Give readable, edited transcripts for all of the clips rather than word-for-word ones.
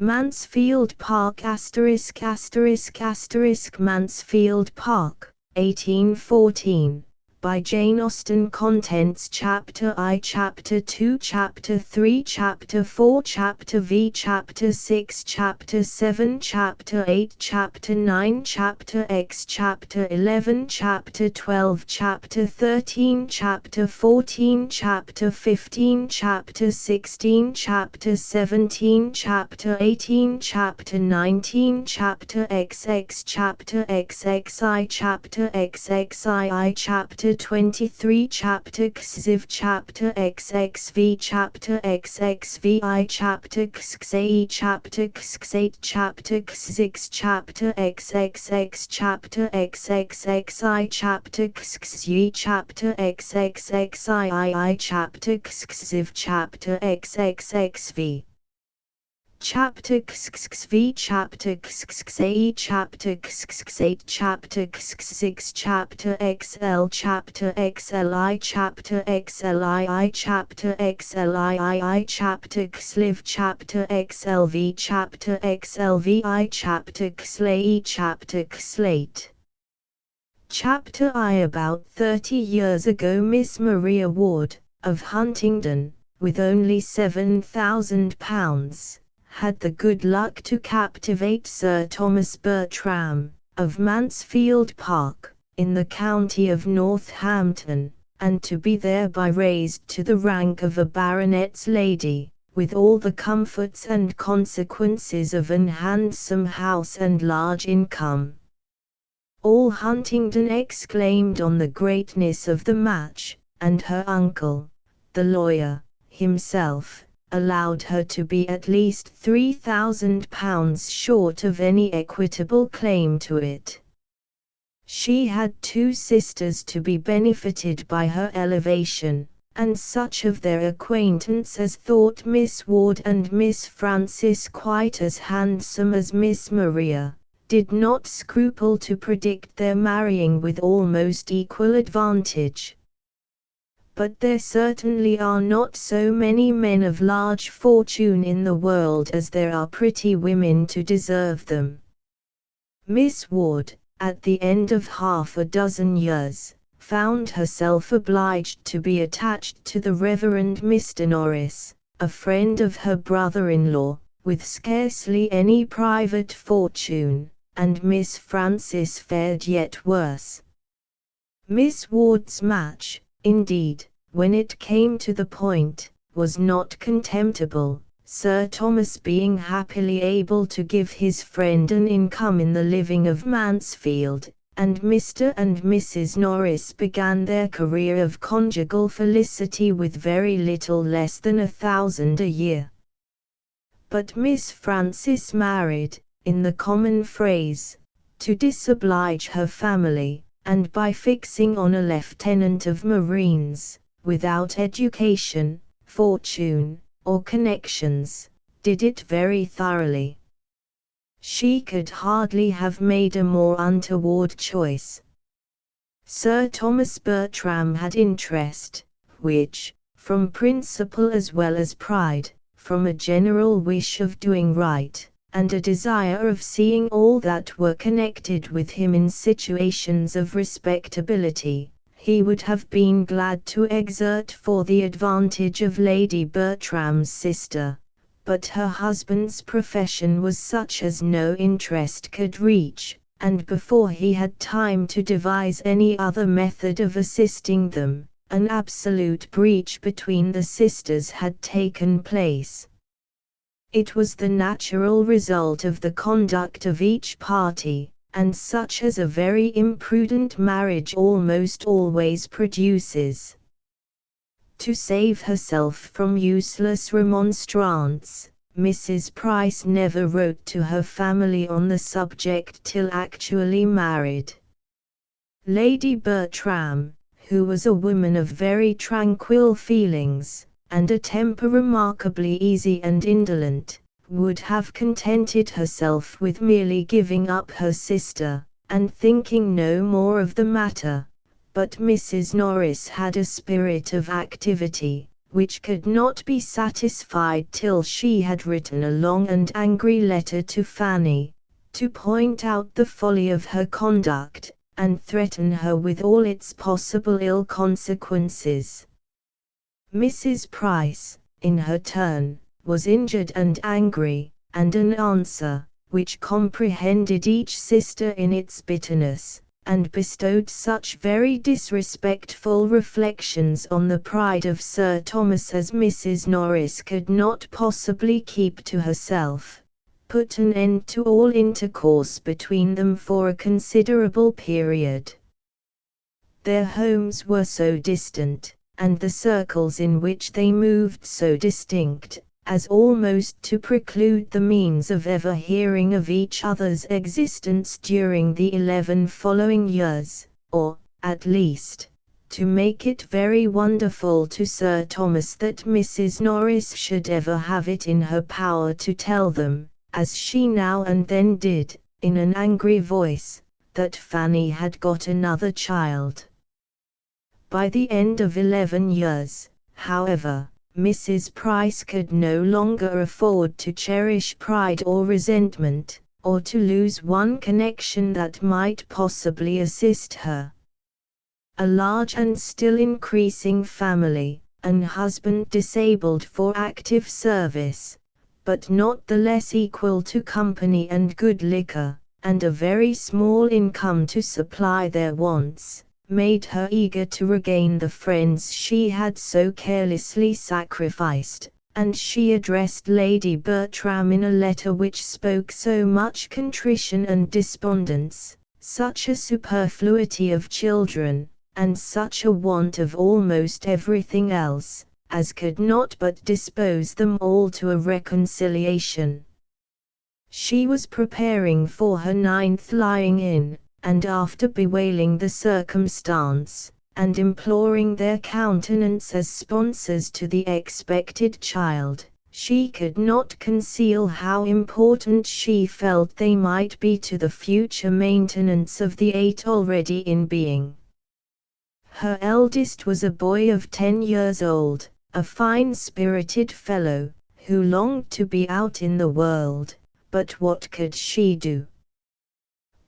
Mansfield Park ***** Mansfield Park, 1814, by Jane Austen. Contents: Chapter I, Chapter II, Chapter III, Chapter IV, Chapter V, Chapter VI, Chapter VII, Chapter VIII, Chapter IX, Chapter X, Chapter XI, Chapter XII, Chapter XIII, Chapter XIV, Chapter XV, Chapter XVI, Chapter XVII, Chapter XVIII, Chapter XIX, Chapter XX, Chapter XXI, Chapter XXII, Chapter 23, Chapter XIV, Chapter XXV, Chapter XXVI, Chapter XXVIII, Chapter XXVIII, Chapter XXVI, Chapter XXX, Chapter XXXI, Chapter XXVII, Chapter XXXII, Chapter XXV, Chapter XXXV. Chapter XXV, Chapter XXVIII, Chapter XXVIII, Chapter XXVI, Chapter XL, Chapter XLI, Chapter XLII, Chapter XLII, Chapter XLIV, Chapter XLV, Chapter XLVI, Chapter XLAE, Chapter XLATE. Chapter I. About 30 years ago, Miss Maria Ward, of Huntingdon, with only £7,000, had the good luck to captivate Sir Thomas Bertram, of Mansfield Park, in the county of Northampton, and to be thereby raised to the rank of a baronet's lady, with all the comforts and consequences of an handsome house and large income. All Huntingdon exclaimed on the greatness of the match, and her uncle, the lawyer, himself, allowed her to be at least £3,000 short of any equitable claim to it. She had two sisters to be benefited by her elevation, and such of their acquaintance as thought Miss Ward and Miss Frances quite as handsome as Miss Maria, did not scruple to predict their marrying with almost equal advantage. But there certainly are not so many men of large fortune in the world as there are pretty women to deserve them. Miss Ward, at the end of half a dozen years, found herself obliged to be attached to the Reverend Mr. Norris, a friend of her brother-in-law, with scarcely any private fortune, and Miss Frances fared yet worse. Miss Ward's match, indeed, when it came to the point, was not contemptible, Sir Thomas being happily able to give his friend an income in the living of Mansfield, and Mr. and Mrs. Norris began their career of conjugal felicity with very little less than £1,000 a year. But Miss Frances married, in the common phrase, to disoblige her family, and by fixing on a lieutenant of marines, without education, fortune, or connections, did it very thoroughly. She could hardly have made a more untoward choice. Sir Thomas Bertram had interest, which, from principle as well as pride, from a general wish of doing right, and a desire of seeing all that were connected with him in situations of respectability, he would have been glad to exert for the advantage of Lady Bertram's sister, but her husband's profession was such as no interest could reach, and before he had time to devise any other method of assisting them, an absolute breach between the sisters had taken place. It was the natural result of the conduct of each party, and such as a very imprudent marriage almost always produces. To save herself from useless remonstrance, Mrs. Price never wrote to her family on the subject till actually married. Lady Bertram, who was a woman of very tranquil feelings, and a temper remarkably easy and indolent, would have contented herself with merely giving up her sister, and thinking no more of the matter, but Mrs. Norris had a spirit of activity, which could not be satisfied till she had written a long and angry letter to Fanny, to point out the folly of her conduct, and threaten her with all its possible ill consequences. Mrs. Price, in her turn, was injured and angry, and an answer, which comprehended each sister in its bitterness, and bestowed such very disrespectful reflections on the pride of Sir Thomas as Mrs. Norris could not possibly keep to herself, put an end to all intercourse between them for a considerable period. Their homes were so distant, and the circles in which they moved so distinct, as almost to preclude the means of ever hearing of each other's existence during the 11 following years, or, at least, to make it very wonderful to Sir Thomas that Mrs. Norris should ever have it in her power to tell them, as she now and then did, in an angry voice, that Fanny had got another child. By the end of 11 years, however, Mrs. Price could no longer afford to cherish pride or resentment, or to lose one connection that might possibly assist her. A large and still increasing family, an husband disabled for active service, but not the less equal to company and good liquor, and a very small income to supply their wants, made her eager to regain the friends she had so carelessly sacrificed, and she addressed Lady Bertram in a letter which spoke so much contrition and despondence, such a superfluity of children, and such a want of almost everything else, as could not but dispose them all to a reconciliation. She was preparing for her 9th lying-in, and after bewailing the circumstance, and imploring their countenance as sponsors to the expected child, she could not conceal how important she felt they might be to the future maintenance of the 8 already in being. Her eldest was a boy of 10 years old, a fine-spirited fellow, who longed to be out in the world, but what could she do?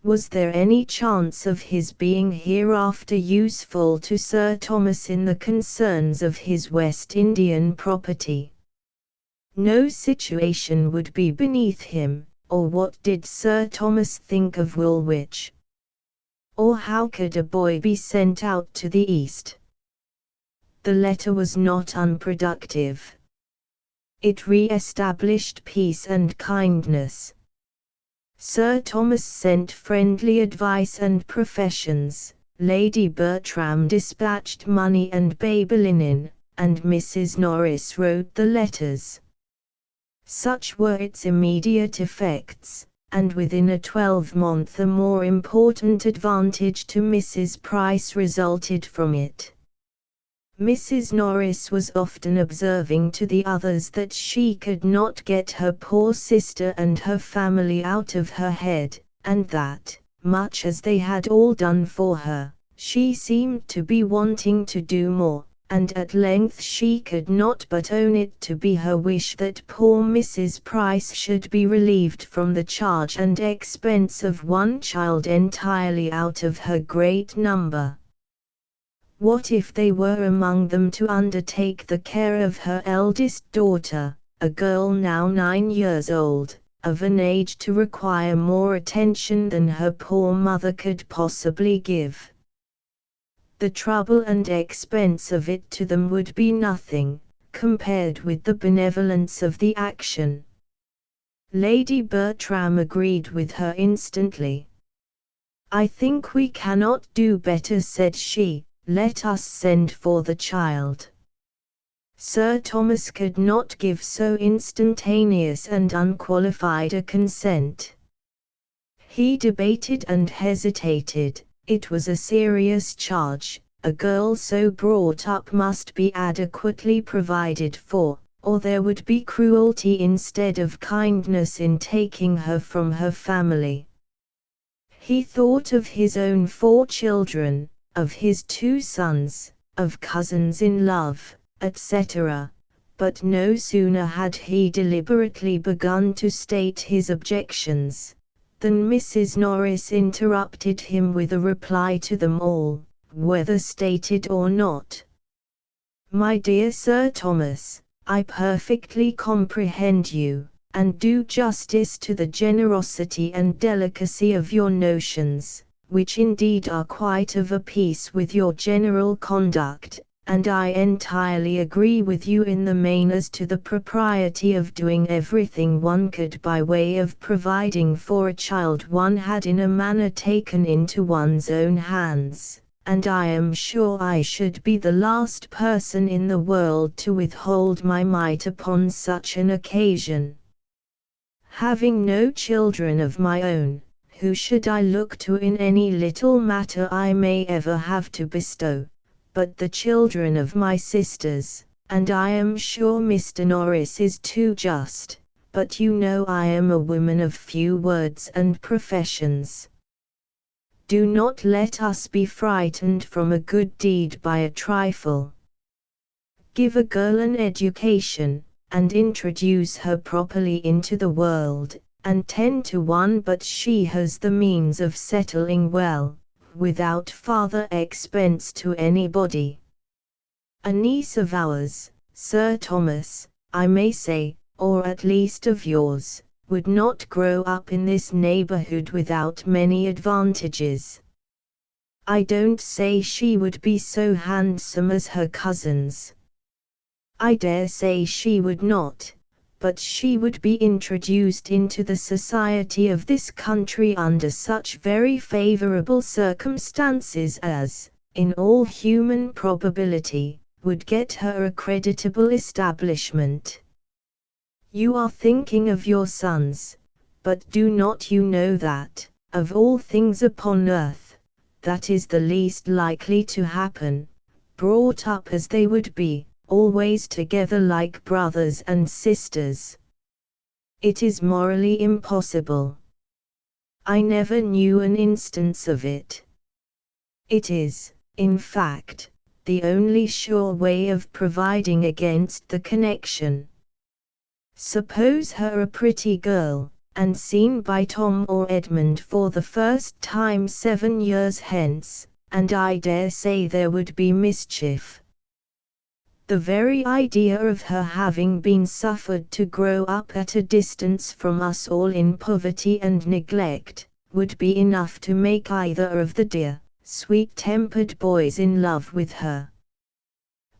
Was there any chance of his being hereafter useful to Sir Thomas in the concerns of his West Indian property? No situation would be beneath him, or what did Sir Thomas think of Woolwich? Or how could a boy be sent out to the East? The letter was not unproductive. It re-established peace and kindness. Sir Thomas sent friendly advice and professions, Lady Bertram dispatched money and baby linen, and Mrs. Norris wrote the letters. Such were its immediate effects, and within a 12-month a more important advantage to Mrs. Price resulted from it. Mrs. Norris was often observing to the others that she could not get her poor sister and her family out of her head, and that, much as they had all done for her, she seemed to be wanting to do more, and at length she could not but own it to be her wish that poor Mrs. Price should be relieved from the charge and expense of one child entirely out of her great number. What if they were among them to undertake the care of her eldest daughter, a girl now 9 years old, of an age to require more attention than her poor mother could possibly give? The trouble and expense of it to them would be nothing, compared with the benevolence of the action. Lady Bertram agreed with her instantly. "I think we cannot do better," said she. "Let us send for the child." Sir Thomas could not give so instantaneous and unqualified a consent. He debated and hesitated. It was a serious charge. A girl so brought up must be adequately provided for, or there would be cruelty instead of kindness in taking her from her family. He thought of his own 4 children, of his 2 sons, of cousins in love, etc. But no sooner had he deliberately begun to state his objections, than Mrs. Norris interrupted him with a reply to them all, whether stated or not. "My dear Sir Thomas, I perfectly comprehend you, and do justice to the generosity and delicacy of your notions, which indeed are quite of a piece with your general conduct, and I entirely agree with you in the main as to the propriety of doing everything one could by way of providing for a child one had in a manner taken into one's own hands, and I am sure I should be the last person in the world to withhold my mite upon such an occasion. Having no children of my own, who should I look to in any little matter I may ever have to bestow, but the children of my sisters, and I am sure Mr. Norris is too just, but you know I am a woman of few words and professions. Do not let us be frightened from a good deed by a trifle. Give a girl an education, and introduce her properly into the world, and 10 to 1 but she has the means of settling well, without farther expense to anybody. A niece of ours, Sir Thomas, I may say, or at least of yours, would not grow up in this neighborhood without many advantages. I don't say she would be so handsome as her cousins. I dare say she would not, but she would be introduced into the society of this country under such very favorable circumstances as, in all human probability, would get her a creditable establishment. You are thinking of your sons, but do not you know that, of all things upon earth, that is the least likely to happen, brought up as they would be, always together like brothers and sisters? It is morally impossible. I never knew an instance of it. It is, in fact, the only sure way of providing against the connection. Suppose her a pretty girl, and seen by Tom or Edmund for the first time 7 years hence, and I dare say there would be mischief. The very idea of her having been suffered to grow up at a distance from us all in poverty and neglect, would be enough to make either of the dear, sweet-tempered boys in love with her.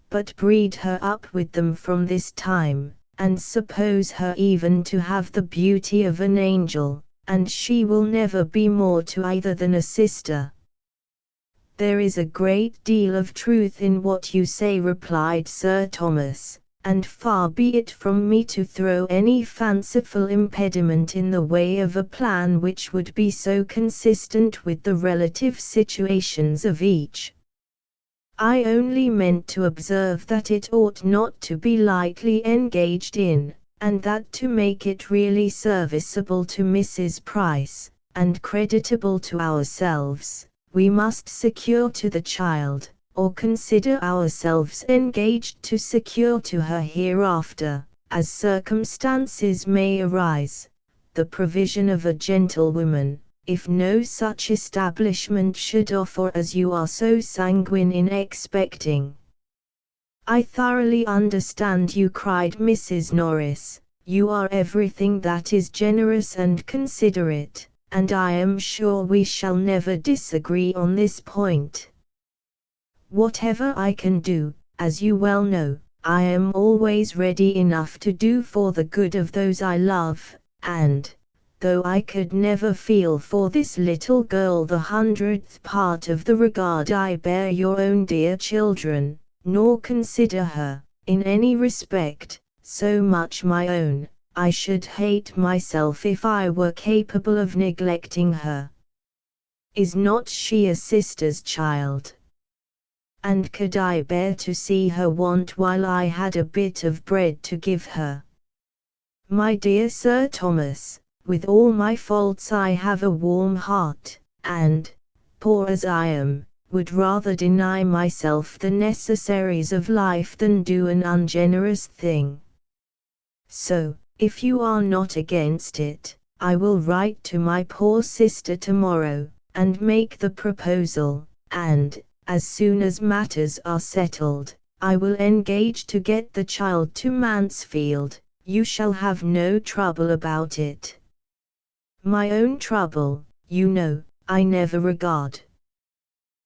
But breed her up with them from this time, and suppose her even to have the beauty of an angel, and she will never be more to either than a sister. There is a great deal of truth in what you say, replied Sir Thomas, and far be it from me to throw any fanciful impediment in the way of a plan which would be so consistent with the relative situations of each. I only meant to observe that it ought not to be lightly engaged in, and that to make it really serviceable to Mrs. Price, and creditable to ourselves, we must secure to the child, or consider ourselves engaged to secure to her hereafter, as circumstances may arise, the provision of a gentlewoman, if no such establishment should offer as you are so sanguine in expecting. I thoroughly understand you, cried Mrs. Norris. You are everything that is generous and considerate, and I am sure we shall never disagree on this point. Whatever I can do, as you well know, I am always ready enough to do for the good of those I love, and, though I could never feel for this little girl the 100th part of the regard I bear your own dear children, nor consider her, in any respect, so much my own, I should hate myself if I were capable of neglecting her. Is not she a sister's child? And could I bear to see her want while I had a bit of bread to give her? My dear Sir Thomas, with all my faults I have a warm heart, and, poor as I am, would rather deny myself the necessaries of life than do an ungenerous thing. So, if you are not against it, I will write to my poor sister tomorrow, and make the proposal, and, as soon as matters are settled, I will engage to get the child to Mansfield. You shall have no trouble about it. My own trouble, you know, I never regard.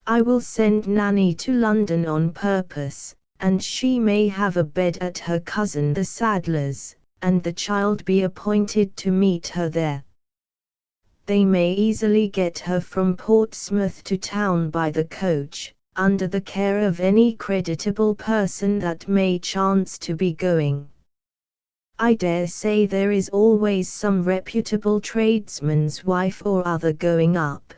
I will send Nanny to London on purpose, and she may have a bed at her cousin the saddler's, and the child be appointed to meet her there. They may easily get her from Portsmouth to town by the coach, under the care of any creditable person that may chance to be going. I dare say there is always some reputable tradesman's wife or other going up.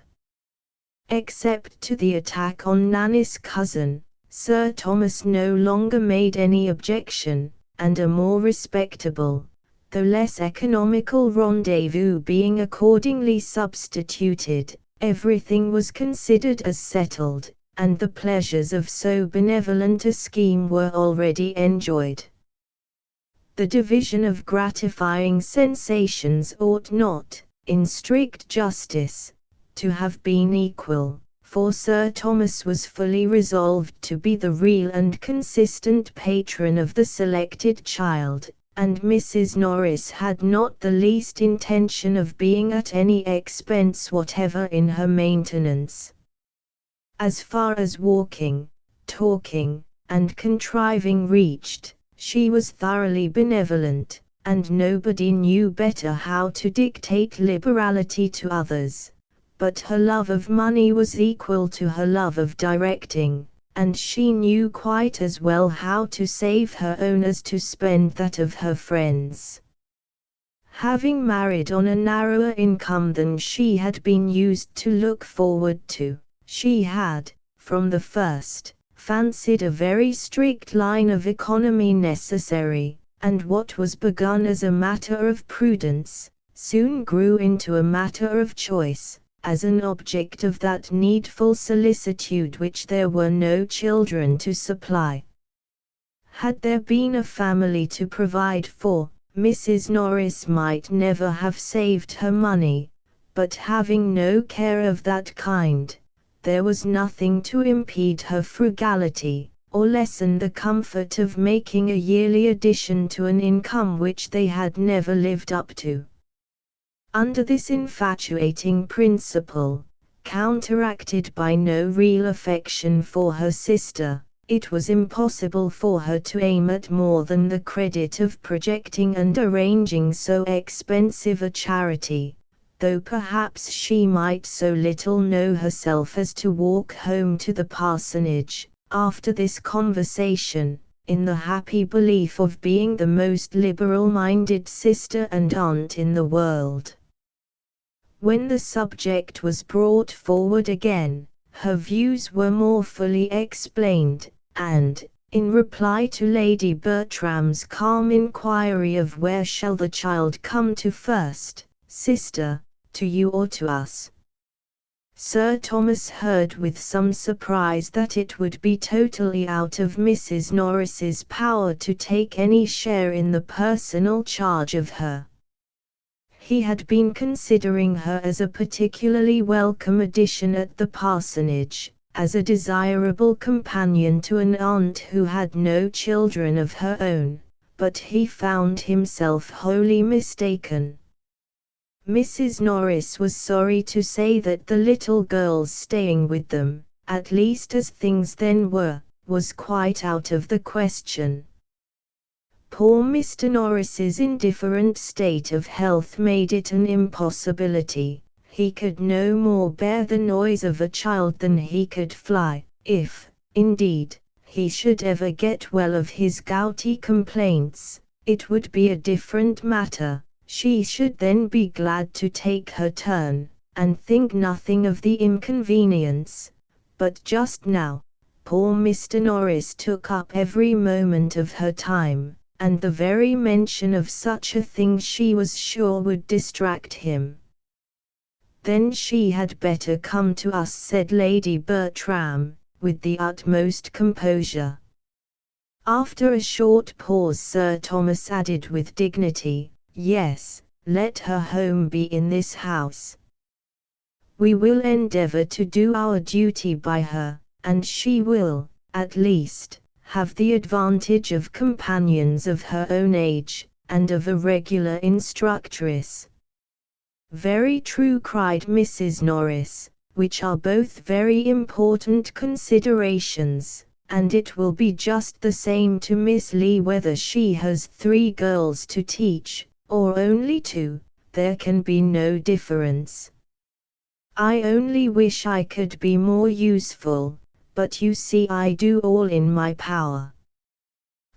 Except to the attack on Nanny's cousin, Sir Thomas no longer made any objection, and a more respectable, though less economical rendezvous being accordingly substituted, everything was considered as settled, and the pleasures of so benevolent a scheme were already enjoyed. The division of gratifying sensations ought not, in strict justice, to have been equal, for Sir Thomas was fully resolved to be the real and consistent patron of the selected child, and Mrs. Norris had not the least intention of being at any expense whatever in her maintenance. As far as walking, talking, and contriving reached, she was thoroughly benevolent, and nobody knew better how to dictate liberality to others. But her love of money was equal to her love of directing, and she knew quite as well how to save her own as to spend that of her friends. Having married on a narrower income than she had been used to look forward to, she had, from the first, fancied a very strict line of economy necessary, and what was begun as a matter of prudence, soon grew into a matter of choice, as an object of that needful solicitude which there were no children to supply. Had there been a family to provide for, Mrs. Norris might never have saved her money, but having no care of that kind, there was nothing to impede her frugality, or lessen the comfort of making a yearly addition to an income which they had never lived up to. Under this infatuating principle, counteracted by no real affection for her sister, it was impossible for her to aim at more than the credit of projecting and arranging so expensive a charity, though perhaps she might so little know herself as to walk home to the parsonage, after this conversation, in the happy belief of being the most liberal-minded sister and aunt in the world. When the subject was brought forward again, her views were more fully explained, and, in reply to Lady Bertram's calm inquiry of where shall the child come to first, sister, to you or to us, Sir Thomas heard with some surprise that it would be totally out of Mrs. Norris's power to take any share in the personal charge of her. He had been considering her as a particularly welcome addition at the parsonage, as a desirable companion to an aunt who had no children of her own, but he found himself wholly mistaken. Mrs. Norris was sorry to say that the little girl's staying with them, at least as things then were, was quite out of the question. Poor Mr. Norris's indifferent state of health made it an impossibility. He could no more bear the noise of a child than he could fly. If, indeed, he should ever get well of his gouty complaints, it would be a different matter. She should then be glad to take her turn, and think nothing of the inconvenience. But just now, poor Mr. Norris took up every moment of her time, and the very mention of such a thing she was sure would distract him. "Then she had better come to us," said Lady Bertram, with the utmost composure. After a short pause Sir Thomas added with dignity, "Yes, let her home be in this house. We will endeavour to do our duty by her, and she will, at least, have the advantage of companions of her own age, and of a regular instructress." "Very true," cried Mrs. Norris, "which are both very important considerations, and it will be just the same to Miss Lee whether she has 3 girls to teach, or only 2, there can be no difference. I only wish I could be more useful, but you see I do all in my power.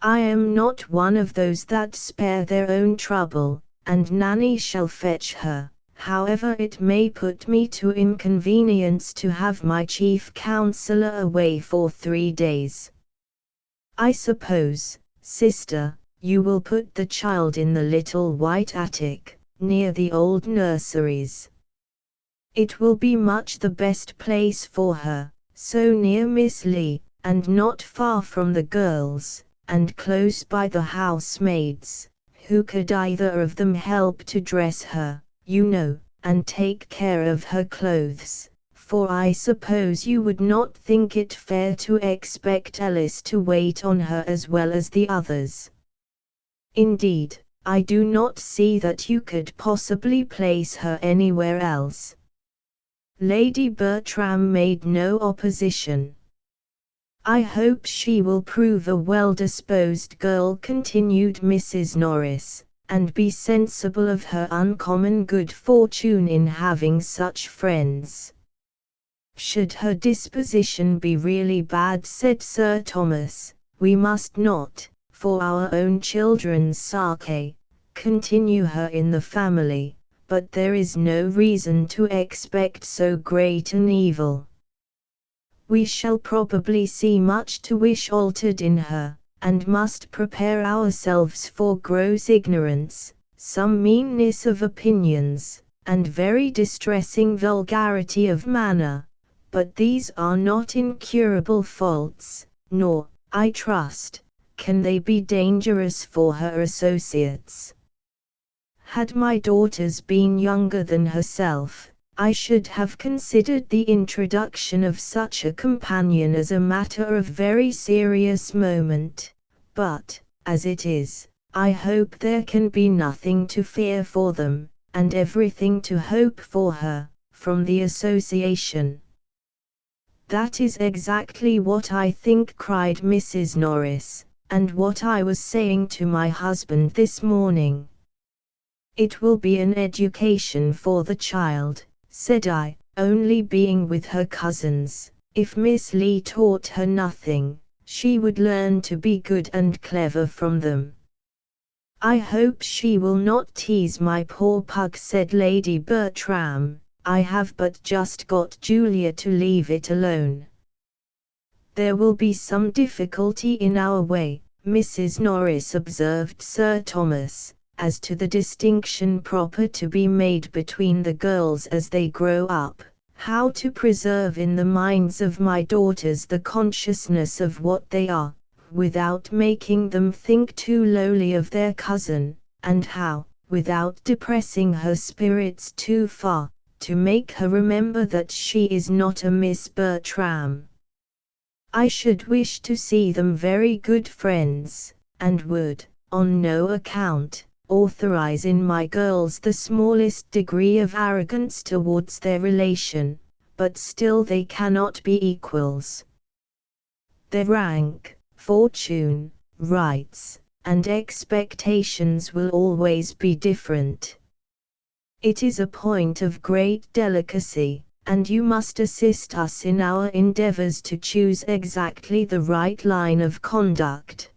I am not one of those that spare their own trouble, and Nanny shall fetch her, however it may put me to inconvenience to have my chief counsellor away for 3 days. I suppose, sister, you will put the child in the little white attic, near the old nurseries. It will be much the best place for her, so near Miss Lee, and not far from the girls, and close by the housemaids, who could either of them help to dress her, you know, and take care of her clothes, for I suppose you would not think it fair to expect Alice to wait on her as well as the others. Indeed, I do not see that you could possibly place her anywhere else." Lady Bertram made no opposition. "I hope she will prove a well-disposed girl," continued Mrs. Norris, "and be sensible of her uncommon good fortune in having such friends." "Should her disposition be really bad," said Sir Thomas, "we must not, for our own children's sake, continue her in the family, but there is no reason to expect so great an evil. We shall probably see much to wish altered in her, and must prepare ourselves for gross ignorance, some meanness of opinions, and very distressing vulgarity of manner, but these are not incurable faults, nor, I trust, can they be dangerous for her associates. Had my daughters been younger than herself, I should have considered the introduction of such a companion as a matter of very serious moment, but, as it is, I hope there can be nothing to fear for them, and everything to hope for her, from the association." "That is exactly what I think," cried Mrs. Norris, "and what I was saying to my husband this morning. It will be an education for the child, said I, only being with her cousins. If Miss Lee taught her nothing, she would learn to be good and clever from them." "I hope she will not tease my poor Pug," said Lady Bertram. "I have but just got Julia to leave it alone." "There will be some difficulty in our way," Mrs. Norris observed Sir Thomas, "as to the distinction proper to be made between the girls as they grow up, how to preserve in the minds of my daughters the consciousness of what they are, without making them think too lowly of their cousin, and how, without depressing her spirits too far, to make her remember that she is not a Miss Bertram. I should wish to see them very good friends, and would, on no account, authorize in my girls the smallest degree of arrogance towards their relation, but still they cannot be equals. Their rank, fortune, rights, and expectations will always be different. It is a point of great delicacy, and you must assist us in our endeavors to choose exactly the right line of conduct."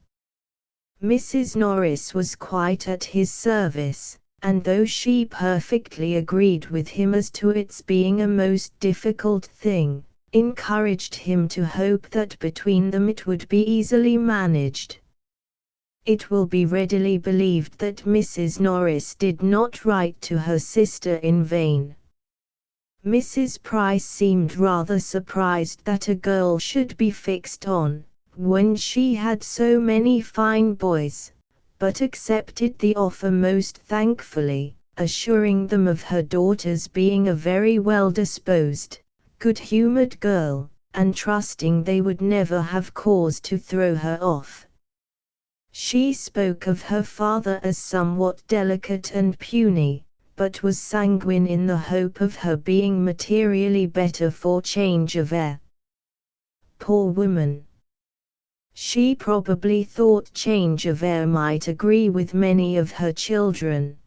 Mrs. Norris was quite at his service, and though she perfectly agreed with him as to its being a most difficult thing, encouraged him to hope that between them it would be easily managed. It will be readily believed that Mrs. Norris did not write to her sister in vain. Mrs. Price seemed rather surprised that a girl should be fixed on, when she had so many fine boys, but accepted the offer most thankfully, assuring them of her daughter's being a very well-disposed, good-humored girl, and trusting they would never have cause to throw her off. She spoke of her father as somewhat delicate and puny, but was sanguine in the hope of her being materially better for change of air. Poor woman! She probably thought change of air might agree with many of her children.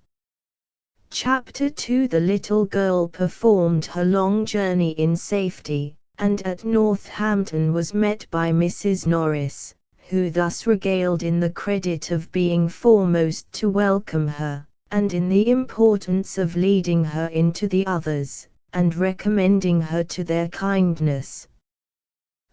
Chapter 2. The little girl performed her long journey in safety, and at Northampton was met by Mrs. Norris, who thus regaled in the credit of being foremost to welcome her, and in the importance of leading her into the others, and recommending her to their kindness.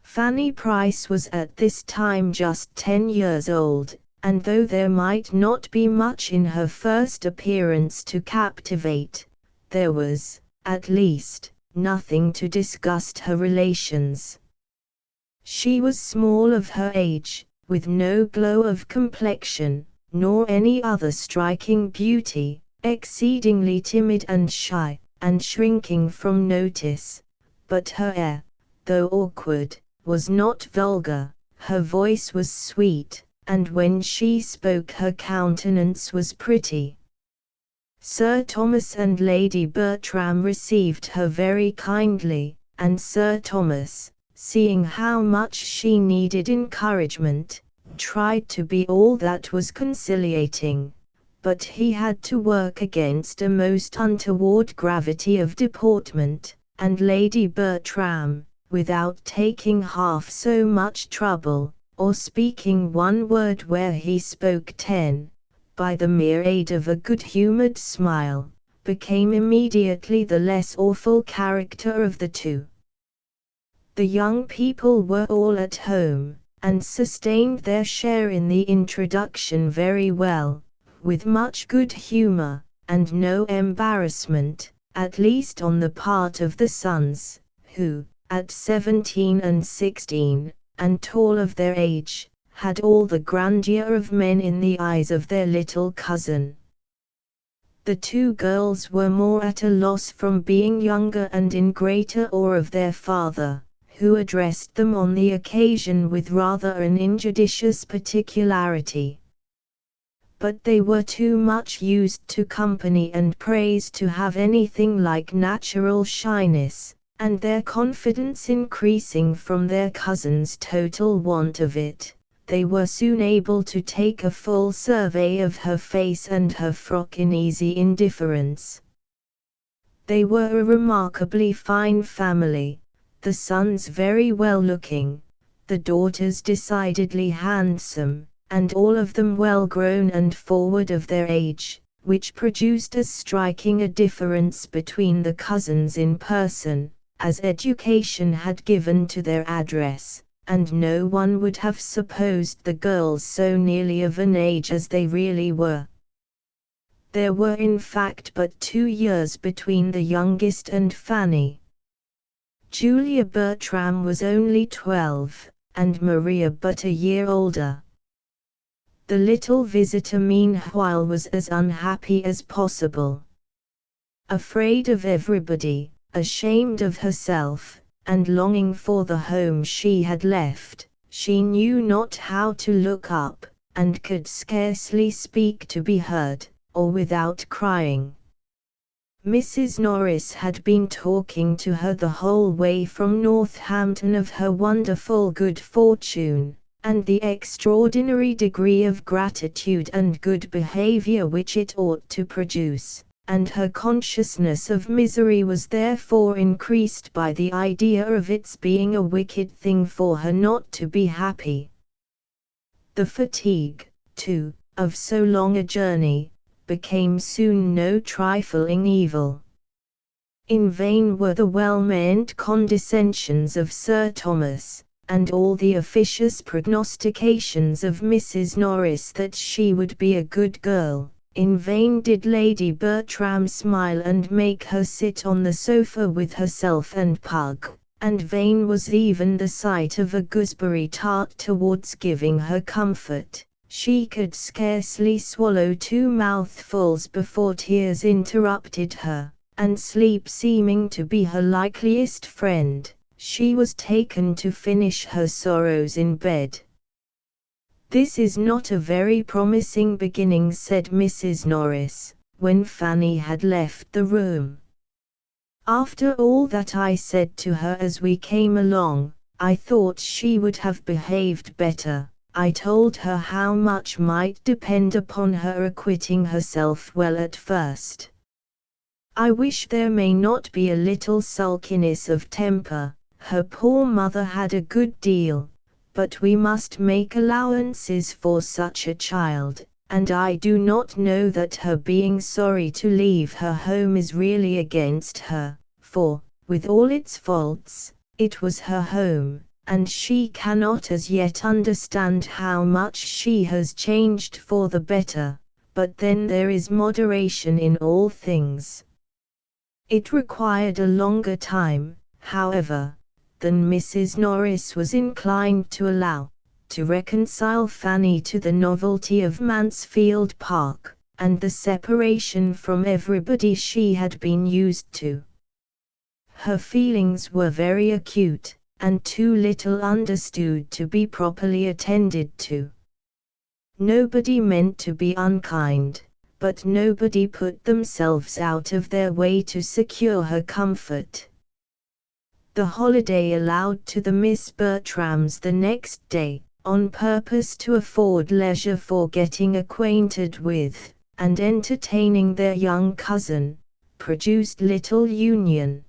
Fanny Price was at this time just 10 years old, and though there might not be much in her first appearance to captivate, there was, at least, nothing to disgust her relations. She was small of her age, with no glow of complexion, nor any other striking beauty, exceedingly timid and shy, and shrinking from notice, but her air, though awkward, was not vulgar, her voice was sweet, and when she spoke her countenance was pretty. Sir Thomas and Lady Bertram received her very kindly, and Sir Thomas, seeing how much she needed encouragement, tried to be all that was conciliating, but he had to work against a most untoward gravity of deportment, and Lady Bertram, without taking half so much trouble, or speaking one word where he spoke 10, by the mere aid of a good-humoured smile, became immediately the less awful character of the two. The young people were all at home, and sustained their share in the introduction very well, with much good humour, and no embarrassment, at least on the part of the sons, who, at 17 and 16, and tall of their age, had all the grandeur of men in the eyes of their little cousin. The two girls were more at a loss from being younger and in greater awe of their father, who addressed them on the occasion with rather an injudicious particularity. But they were too much used to company and praise to have anything like natural shyness, and their confidence increasing from their cousin's total want of it, they were soon able to take a full survey of her face and her frock in easy indifference. They were a remarkably fine family, the sons very well looking, the daughters decidedly handsome, and all of them well grown and forward of their age, which produced as striking a difference between the cousins in person, as education had given to their address, and no one would have supposed the girls so nearly of an age as they really were. There were in fact but 2 years between the youngest and Fanny. Julia Bertram was only 12, and Maria but a year older. The little visitor meanwhile was as unhappy as possible. Afraid of everybody, ashamed of herself, and longing for the home she had left, she knew not how to look up, and could scarcely speak to be heard, or without crying. Mrs. Norris had been talking to her the whole way from Northampton of her wonderful good fortune, and the extraordinary degree of gratitude and good behavior which it ought to produce, and her consciousness of misery was therefore increased by the idea of its being a wicked thing for her not to be happy. The fatigue, too, of so long a journey, became soon no trifling evil. In vain were the well-meant condescensions of Sir Thomas, and all the officious prognostications of Mrs. Norris that she would be a good girl, In vain did Lady Bertram smile and make her sit on the sofa with herself and Pug, and vain was even the sight of a gooseberry tart towards giving her comfort. She could scarcely swallow 2 mouthfuls before tears interrupted her, and sleep seeming to be her likeliest friend, she was taken to finish her sorrows in bed. "This is not a very promising beginning," said Mrs. Norris, when Fanny had left the room. "After all that I said to her as we came along, I thought she would have behaved better. I told her how much might depend upon her acquitting herself well at first. I wish there may not be a little sulkiness of temper. Her poor mother had a good deal, but we must make allowances for such a child, and I do not know that her being sorry to leave her home is really against her, for, with all its faults, it was her home, and she cannot as yet understand how much she has changed for the better, but then there is moderation in all things." It required a longer time, however, than Mrs. Norris was inclined to allow, to reconcile Fanny to the novelty of Mansfield Park, and the separation from everybody she had been used to. Her feelings were very acute, and too little understood to be properly attended to. Nobody meant to be unkind, but nobody put themselves out of their way to secure her comfort. The holiday allowed to the Miss Bertrams the next day, on purpose to afford leisure for getting acquainted with, and entertaining their young cousin, produced little union.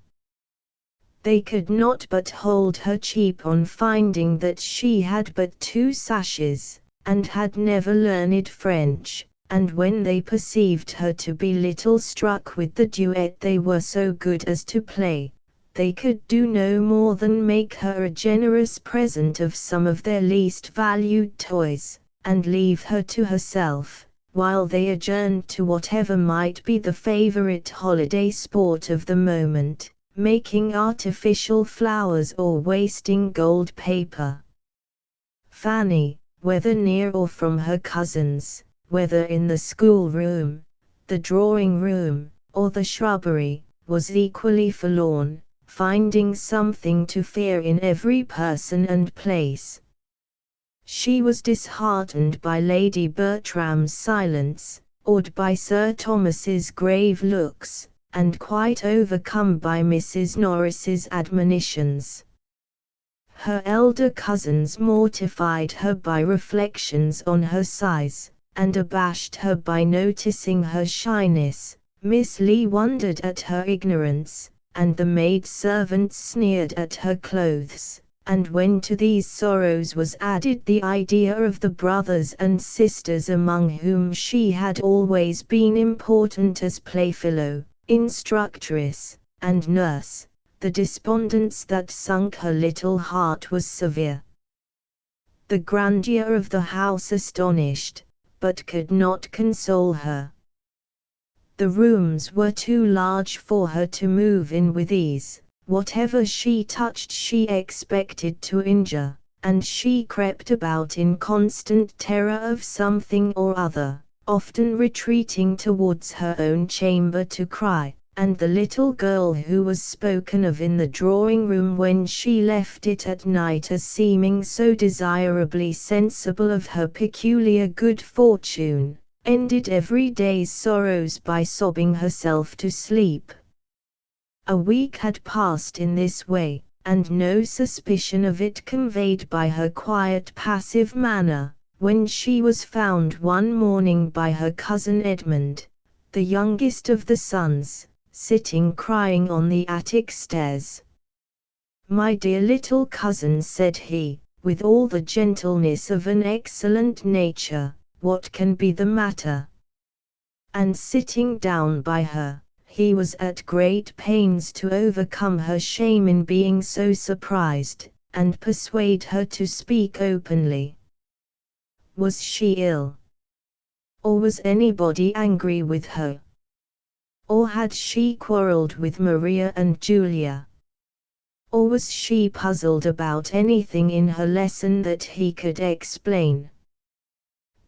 They could not but hold her cheap on finding that she had but 2 sashes, and had never learned French, and when they perceived her to be little struck with the duet they were so good as to play, they could do no more than make her a generous present of some of their least valued toys, and leave her to herself, while they adjourned to whatever might be the favorite holiday sport of the moment, making artificial flowers or wasting gold paper. Fanny, whether near or from her cousins, whether in the schoolroom, the drawing-room, or the shrubbery, was equally forlorn, finding something to fear in every person and place. She was disheartened by Lady Bertram's silence, awed by Sir Thomas's grave looks, and quite overcome by Mrs. Norris's admonitions. Her elder cousins mortified her by reflections on her size, and abashed her by noticing her shyness. Miss Lee wondered at her ignorance, and the maid-servants sneered at her clothes, and when to these sorrows was added the idea of the brothers and sisters among whom she had always been important as playfellow, instructress, and nurse, the despondence that sunk her little heart was severe. The grandeur of the house astonished, but could not console her. The rooms were too large for her to move in with ease. Whatever she touched she expected to injure, and she crept about in constant terror of something or other, often retreating towards her own chamber to cry, and the little girl who was spoken of in the drawing-room when she left it at night as seeming so desirably sensible of her peculiar good fortune, ended every day's sorrows by sobbing herself to sleep. A week had passed in this way, and no suspicion of it conveyed by her quiet passive manner, when she was found one morning by her cousin Edmund, the youngest of the sons, sitting crying on the attic stairs. "My dear little cousin," said he, with all the gentleness of an excellent nature, "what can be the matter?" And sitting down by her, he was at great pains to overcome her shame in being so surprised, and persuade her to speak openly. Was she ill? Or was anybody angry with her? Or had she quarreled with Maria and Julia? Or was she puzzled about anything in her lesson that he could explain?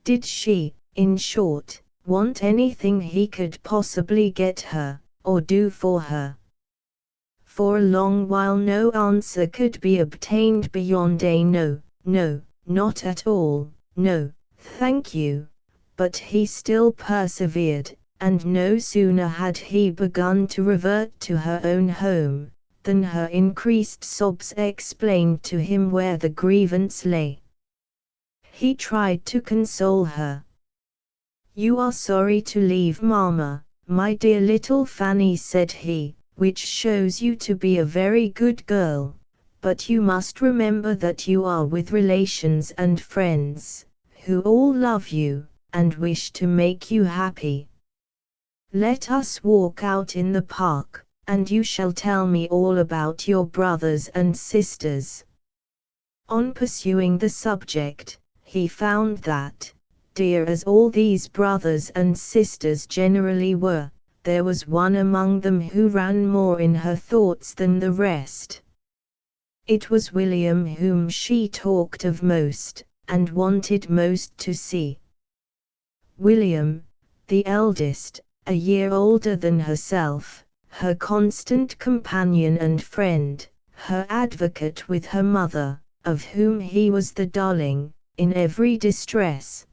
Did she, in short, want anything he could possibly get her, or do for her? For a long while no answer could be obtained beyond a no, no, not at all, no, thank you. But he still persevered, and no sooner had he begun to revert to her own home, than her increased sobs explained to him where the grievance lay. He tried to console her. "You are sorry to leave Mamma, my dear little Fanny," said he, "which shows you to be a very good girl, but you must remember that you are with relations and friends, who all love you, and wish to make you happy. Let us walk out in the park, and you shall tell me all about your brothers and sisters." On pursuing the subject, he found that, dear as all these brothers and sisters generally were, there was one among them who ran more in her thoughts than the rest. It was William whom she talked of most, and wanted most to see. William, the eldest, a year older than herself, her constant companion and friend, her advocate with her mother, of whom he was the darling, in every distress.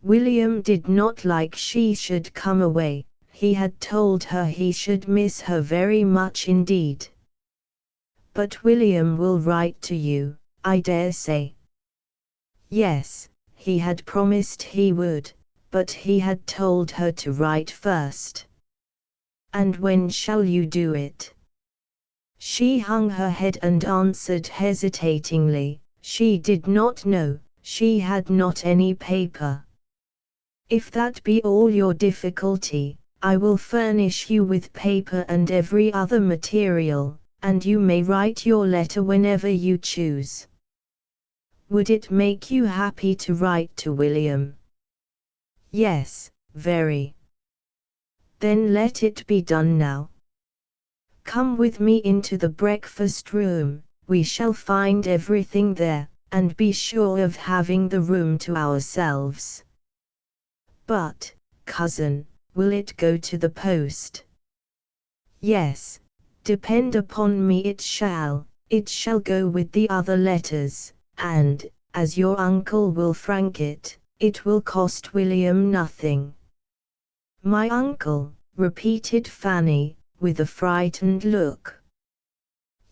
William did not like she should come away. He had told her he should miss her very much indeed. "But William will write to you, I dare say." Yes, he had promised he would, but he had told her to write first. "And when shall you do it?" She hung her head and answered hesitatingly, she did not know, she had not any paper. "If that be all your difficulty, I will furnish you with paper and every other material, and you may write your letter whenever you choose." Would it make you happy to write to William? Yes, very. Then let it be done now. Come with me into the breakfast room, we shall find everything there, and be sure of having the room to ourselves. But, cousin, will it go to the post? Yes, depend upon me it shall go with the other letters, and, as your uncle will frank it, it will cost William nothing. My uncle, repeated Fanny, with a frightened look.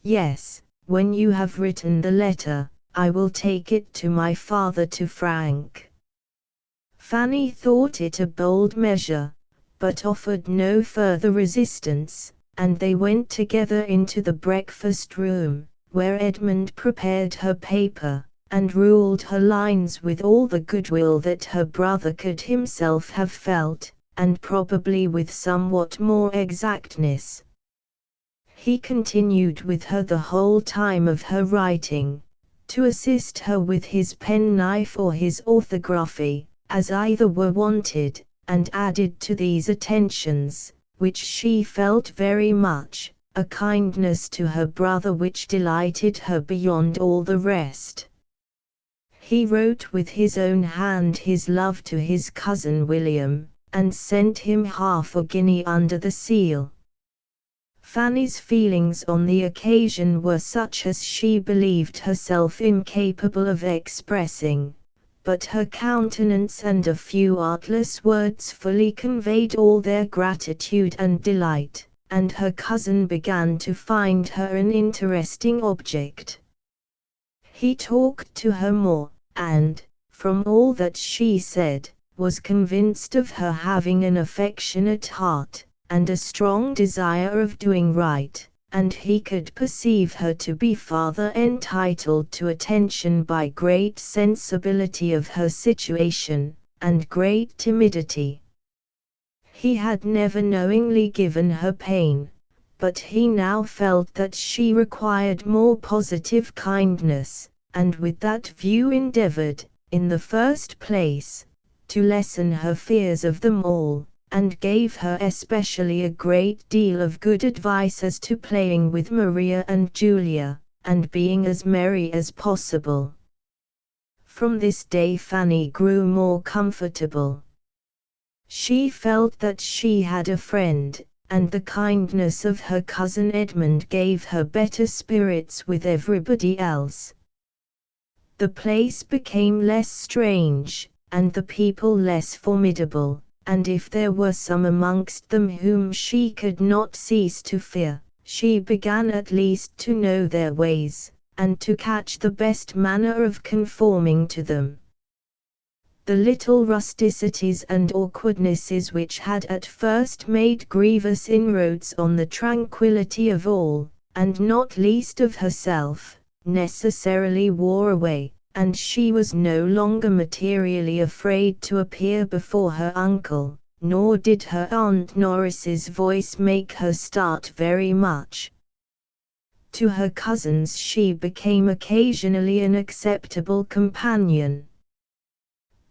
Yes, when you have written the letter, I will take it to my father to frank. Fanny thought it a bold measure, but offered no further resistance, and they went together into the breakfast room, where Edmund prepared her paper, and ruled her lines with all the goodwill that her brother could himself have felt, and probably with somewhat more exactness. He continued with her the whole time of her writing, to assist her with his penknife or his orthography, as either were wanted, and added to these attentions, which she felt very much, a kindness to her brother which delighted her beyond all the rest. He wrote with his own hand his love to his cousin William, and sent him half-a-guinea under the seal. Fanny's feelings on the occasion were such as she believed herself incapable of expressing, but her countenance and a few artless words fully conveyed all their gratitude and delight, and her cousin began to find her an interesting object. He talked to her more, and, from all that she said, was convinced of her having an affectionate heart, and a strong desire of doing right, and he could perceive her to be farther entitled to attention by great sensibility of her situation, and great timidity. He had never knowingly given her pain, but he now felt that she required more positive kindness, and with that view endeavored, in the first place, to lessen her fears of them all, and gave her especially a great deal of good advice as to playing with Maria and Julia, and being as merry as possible. From this day Fanny grew more comfortable. She felt that she had a friend, and the kindness of her cousin Edmund gave her better spirits with everybody else. The place became less strange, and the people less formidable, and if there were some amongst them whom she could not cease to fear, she began at least to know their ways, and to catch the best manner of conforming to them. The little rusticities and awkwardnesses which had at first made grievous inroads on the tranquillity of all, and not least of herself, necessarily wore away, and she was no longer materially afraid to appear before her uncle, nor did her Aunt Norris's voice make her start very much. To her cousins she became occasionally an acceptable companion.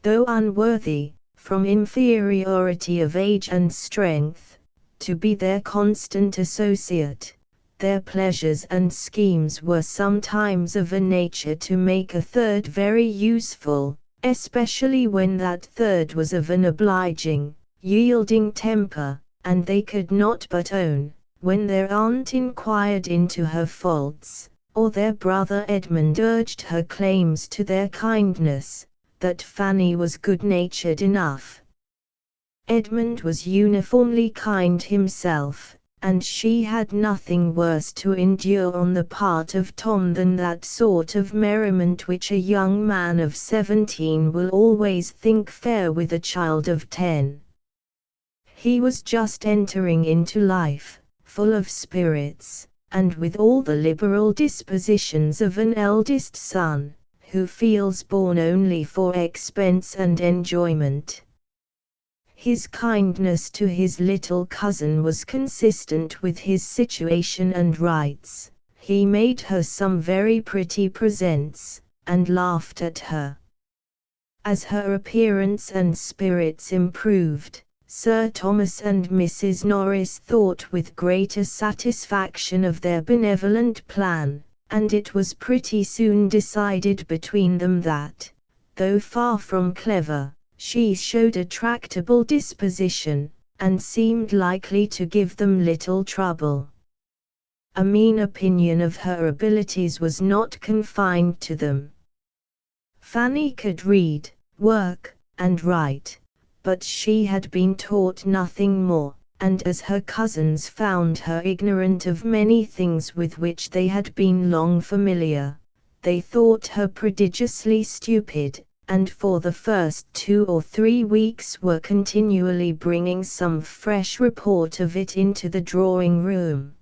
Though unworthy, from inferiority of age and strength, to be their constant associate, their pleasures and schemes were sometimes of a nature to make a third very useful, especially when that third was of an obliging, yielding temper, and they could not but own, when their aunt inquired into her faults, or their brother Edmund urged her claims to their kindness, that Fanny was good-natured enough. Edmund was uniformly kind himself, and she had nothing worse to endure on the part of Tom than that sort of merriment which a young man of 17 will always think fair with a child of 10. He was just entering into life, full of spirits, and with all the liberal dispositions of an eldest son, who feels born only for expense and enjoyment. His kindness to his little cousin was consistent with his situation and rights. He made her some very pretty presents, and laughed at her. As her appearance and spirits improved, Sir Thomas and Mrs. Norris thought with greater satisfaction of their benevolent plan, and it was pretty soon decided between them that, though far from clever, she showed a tractable disposition, and seemed likely to give them little trouble. A mean opinion of her abilities was not confined to them. Fanny could read, work, and write, but she had been taught nothing more, and as her cousins found her ignorant of many things with which they had been long familiar, they thought her prodigiously stupid, and for the first 2 or 3 weeks were continually bringing some fresh report of it into the drawing-room.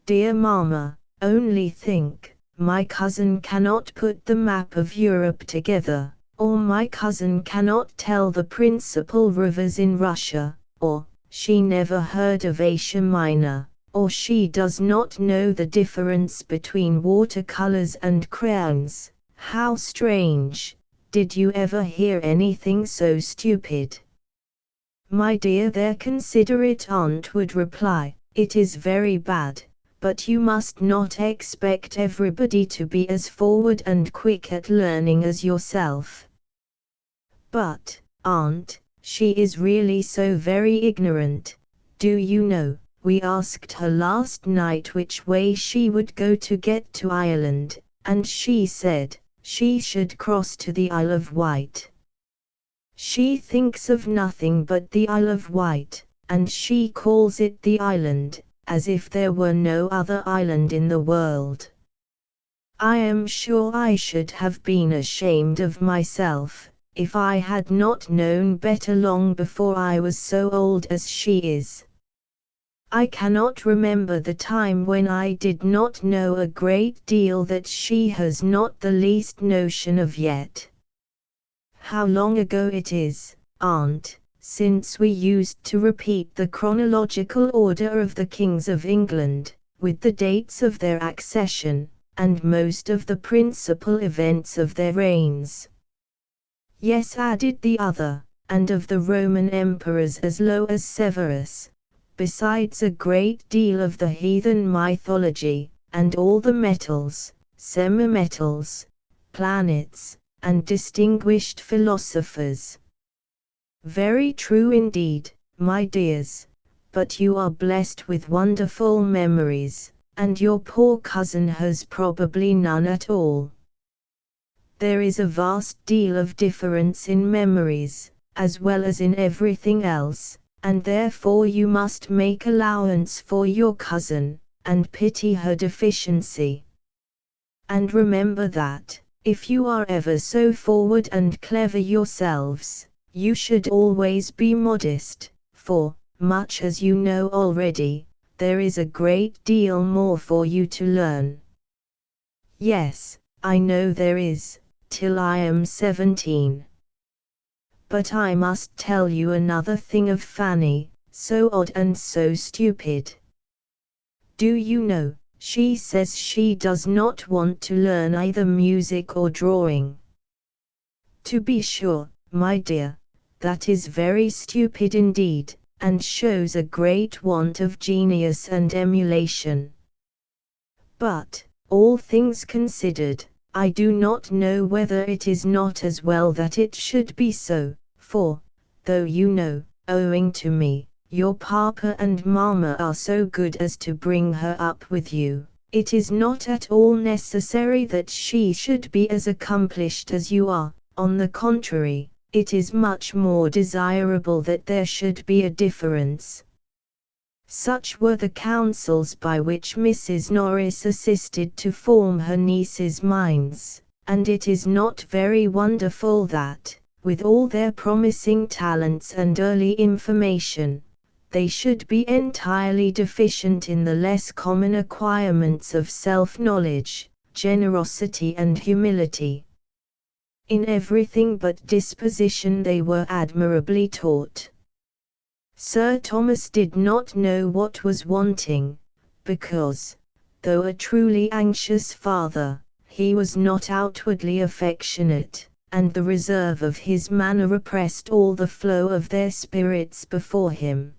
"Dear mamma, only think, my cousin cannot put the map of Europe together, or my cousin cannot tell the principal rivers in Russia, or she never heard of Asia Minor, or she does not know the difference between watercolors and crayons. How strange! Did you ever hear anything so stupid?" "My dear," their considerate aunt would reply, "it is very bad, but you must not expect everybody to be as forward and quick at learning as yourself." "But, aunt, she is really so very ignorant. Do you know, we asked her last night which way she would go to get to Ireland, and she said she should cross to the Isle of Wight. She thinks of nothing but the Isle of Wight, and she calls it the island, as if there were no other island in the world. I am sure I should have been ashamed of myself, if I had not known better long before I was so old as she is. I cannot remember the time when I did not know a great deal that she has not the least notion of yet. How long ago it is, aunt, since we used to repeat the chronological order of the kings of England, with the dates of their accession, and most of the principal events of their reigns." Yes, added the other, and of the Roman emperors as low as Severus, besides a great deal of the heathen mythology, and all the metals, semi-metals, planets, and distinguished philosophers. Very true indeed, my dears, but you are blessed with wonderful memories, and your poor cousin has probably none at all. There is a vast deal of difference in memories, as well as in everything else, and therefore you must make allowance for your cousin, and pity her deficiency. And remember that, if you are ever so forward and clever yourselves, you should always be modest, for, much as you know already, there is a great deal more for you to learn. Yes, I know there is, till I am 17. But I must tell you another thing of Fanny, so odd and so stupid. Do you know, she says she does not want to learn either music or drawing. To be sure, my dear, that is very stupid indeed, and shows a great want of genius and emulation. But, all things considered, I do not know whether it is not as well that it should be so, for, though you know, owing to me, your papa and mamma are so good as to bring her up with you, it is not at all necessary that she should be as accomplished as you are. On the contrary, it is much more desirable that there should be a difference. Such were the counsels by which Mrs. Norris assisted to form her nieces' minds, and it is not very wonderful that, with all their promising talents and early information, they should be entirely deficient in the less common acquirements of self-knowledge, generosity and humility. In everything but disposition they were admirably taught. Sir Thomas did not know what was wanting, because, though a truly anxious father, he was not outwardly affectionate, and the reserve of his manner repressed all the flow of their spirits before him.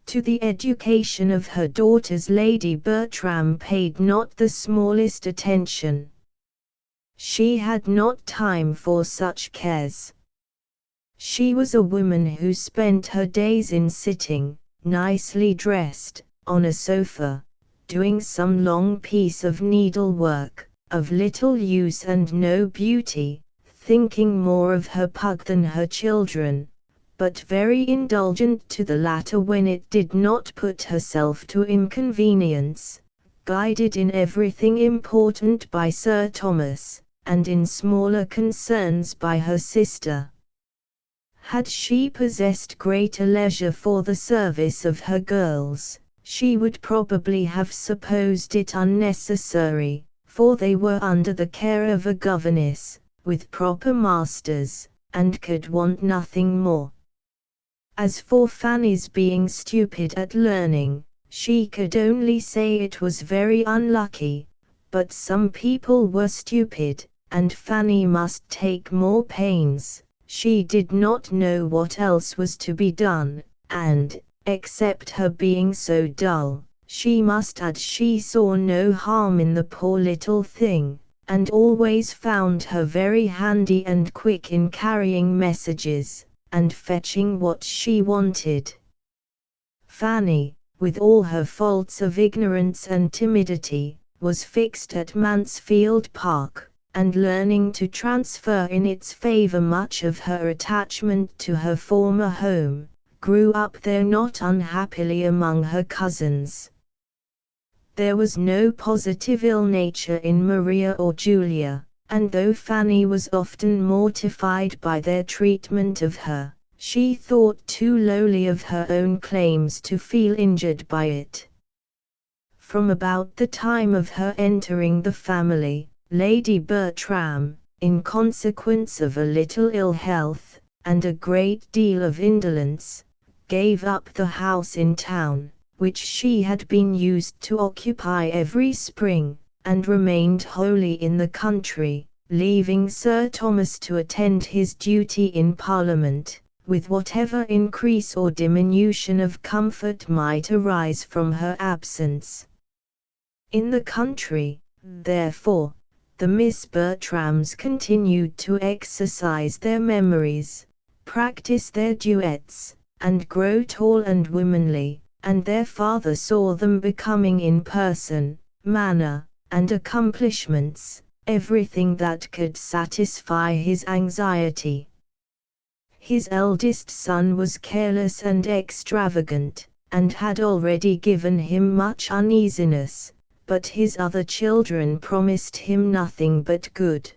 To the education of her daughters Lady Bertram paid not the smallest attention. She had not time for such cares. She was a woman who spent her days in sitting, nicely dressed, on a sofa, doing some long piece of needlework, of little use and no beauty, thinking more of her pug than her children, but very indulgent to the latter when it did not put herself to inconvenience, guided in everything important by Sir Thomas, and in smaller concerns by her sister. Had she possessed greater leisure for the service of her girls, she would probably have supposed it unnecessary, for they were under the care of a governess, with proper masters, and could want nothing more. As for Fanny's being stupid at learning, she could only say it was very unlucky, but some people were stupid, and Fanny must take more pains. She did not know what else was to be done, and, except her being so dull, she must add she saw no harm in the poor little thing, and always found her very handy and quick in carrying messages, and fetching what she wanted. Fanny, with all her faults of ignorance and timidity, was fixed at Mansfield Park, and learning to transfer in its favor much of her attachment to her former home, grew up there not unhappily among her cousins. There was no positive ill nature in Maria or Julia, and though Fanny was often mortified by their treatment of her, she thought too lowly of her own claims to feel injured by it. From about the time of her entering the family, Lady Bertram, in consequence of a little ill health, and a great deal of indolence, gave up the house in town, which she had been used to occupy every spring, and remained wholly in the country, leaving Sir Thomas to attend his duty in Parliament, with whatever increase or diminution of comfort might arise from her absence. In the country, therefore, the Miss Bertrams continued to exercise their memories, practice their duets, and grow tall and womanly, and their father saw them becoming in person, manner, and accomplishments, everything that could satisfy his anxiety. His eldest son was careless and extravagant, and had already given him much uneasiness, but his other children promised him nothing but good.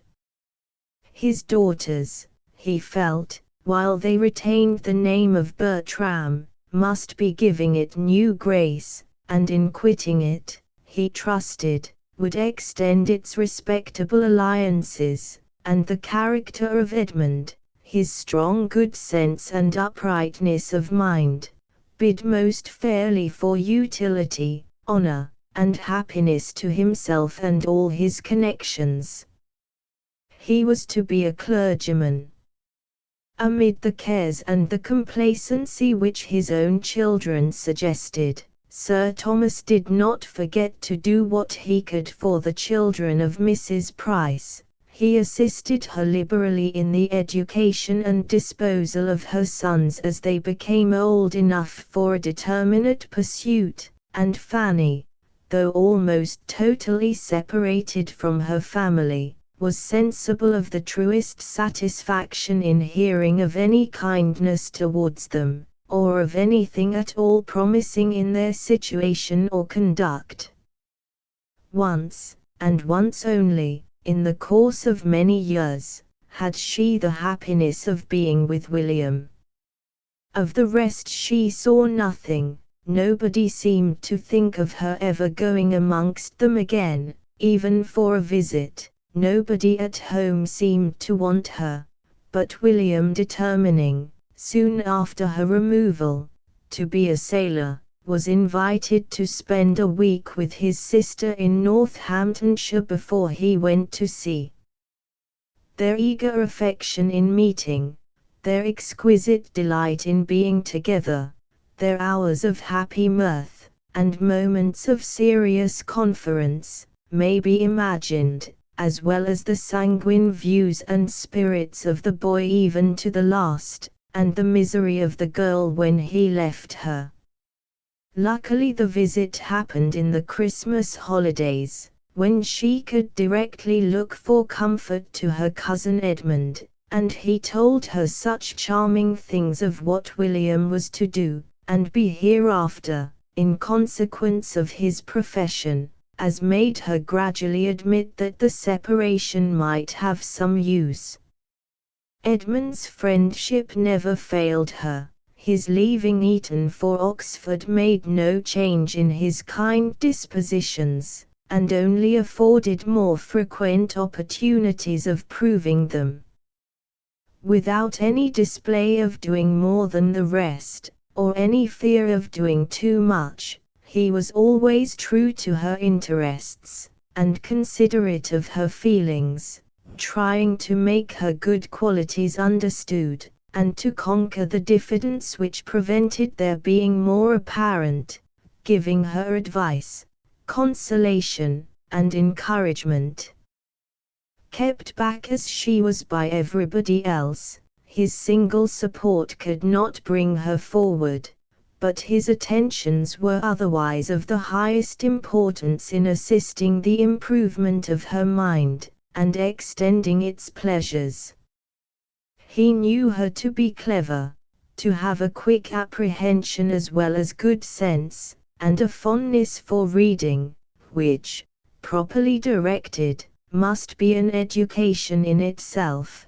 His daughters, he felt, while they retained the name of Bertram, must be giving it new grace, and in quitting it, he trusted, would extend its respectable alliances, and the character of Edmund, his strong good sense and uprightness of mind, bid most fairly for utility, honor, and happiness to himself and all his connections. He was to be a clergyman. Amid the cares and the complacency which his own children suggested, Sir Thomas did not forget to do what he could for the children of Mrs. Price. He assisted her liberally in the education and disposal of her sons as they became old enough for a determinate pursuit, and Fanny, though almost totally separated from her family, was sensible of the truest satisfaction in hearing of any kindness towards them, or of anything at all promising in their situation or conduct. Once, and once only, in the course of many years, had she the happiness of being with William. Of the rest she saw nothing. Nobody seemed to think of her ever going amongst them again, even for a visit. Nobody at home seemed to want her, but William, determining, soon after her removal, to be a sailor, was invited to spend a week with his sister in Northamptonshire before he went to sea. Their eager affection in meeting, their exquisite delight in being together, their hours of happy mirth, and moments of serious conference, may be imagined, as well as the sanguine views and spirits of the boy even to the last, and the misery of the girl when he left her. Luckily the visit happened in the Christmas holidays, when she could directly look for comfort to her cousin Edmund, and he told her such charming things of what William was to do, and be hereafter, in consequence of his profession, as made her gradually admit that the separation might have some use. Edmund's friendship never failed her. His leaving Eton for Oxford made no change in his kind dispositions, and only afforded more frequent opportunities of proving them. Without any display of doing more than the rest, or any fear of doing too much, he was always true to her interests, and considerate of her feelings, trying to make her good qualities understood, and to conquer the diffidence which prevented their being more apparent, giving her advice, consolation, and encouragement. Kept back as she was by everybody else, his single support could not bring her forward, but his attentions were otherwise of the highest importance in assisting the improvement of her mind, and extending its pleasures. He knew her to be clever, to have a quick apprehension as well as good sense, and a fondness for reading, which, properly directed, must be an education in itself.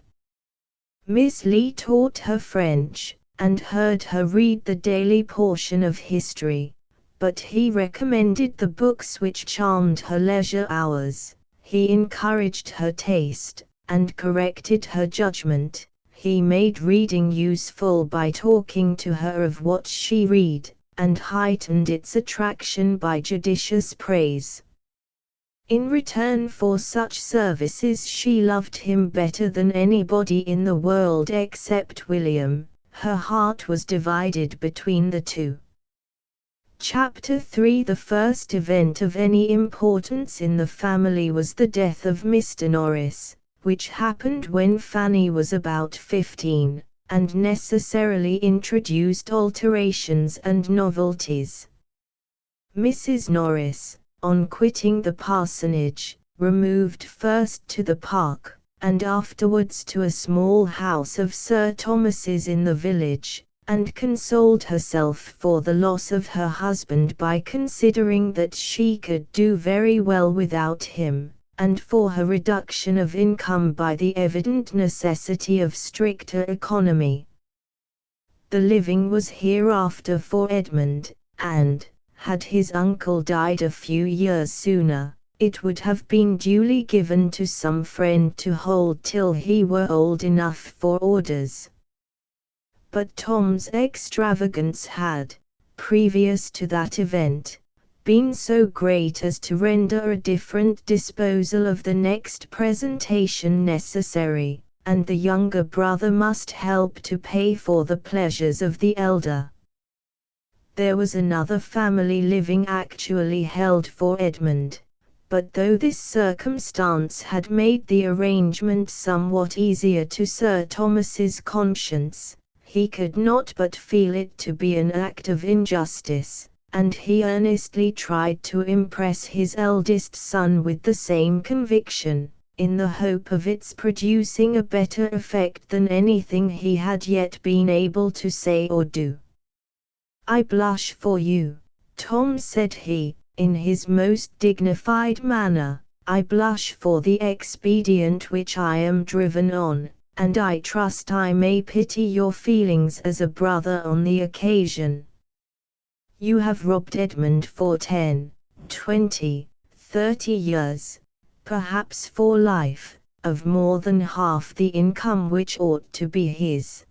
Miss Lee taught her French, and heard her read the daily portion of history, but he recommended the books which charmed her leisure hours. He encouraged her taste, and corrected her judgment. He made reading useful by talking to her of what she read, and heightened its attraction by judicious praise. In return for such services she loved him better than anybody in the world except William. Her heart was divided between the two. Chapter 3. The first event of any importance in the family was the death of Mr. Norris, which happened when Fanny was about 15, and necessarily introduced alterations and novelties. Mrs. Norris, on quitting the parsonage, removed first to the park, and afterwards to a small house of Sir Thomas's in the village, and consoled herself for the loss of her husband by considering that she could do very well without him, and for her reduction of income by the evident necessity of stricter economy. The living was hereafter for Edmund, and, had his uncle died a few years sooner, it would have been duly given to some friend to hold till he were old enough for orders. But Tom's extravagance had, previous to that event, been so great as to render a different disposal of the next presentation necessary, and the younger brother must help to pay for the pleasures of the elder. There was another family living actually held for Edmund, but though this circumstance had made the arrangement somewhat easier to Sir Thomas's conscience, he could not but feel it to be an act of injustice, and he earnestly tried to impress his eldest son with the same conviction, in the hope of its producing a better effect than anything he had yet been able to say or do. "I blush for you, Tom," said he, in his most dignified manner. "I blush for the expedient which I am driven on, and I trust I may pity your feelings as a brother on the occasion. You have robbed Edmund for 10, 20, 30 years, perhaps for life, of more than half the income which ought to be his.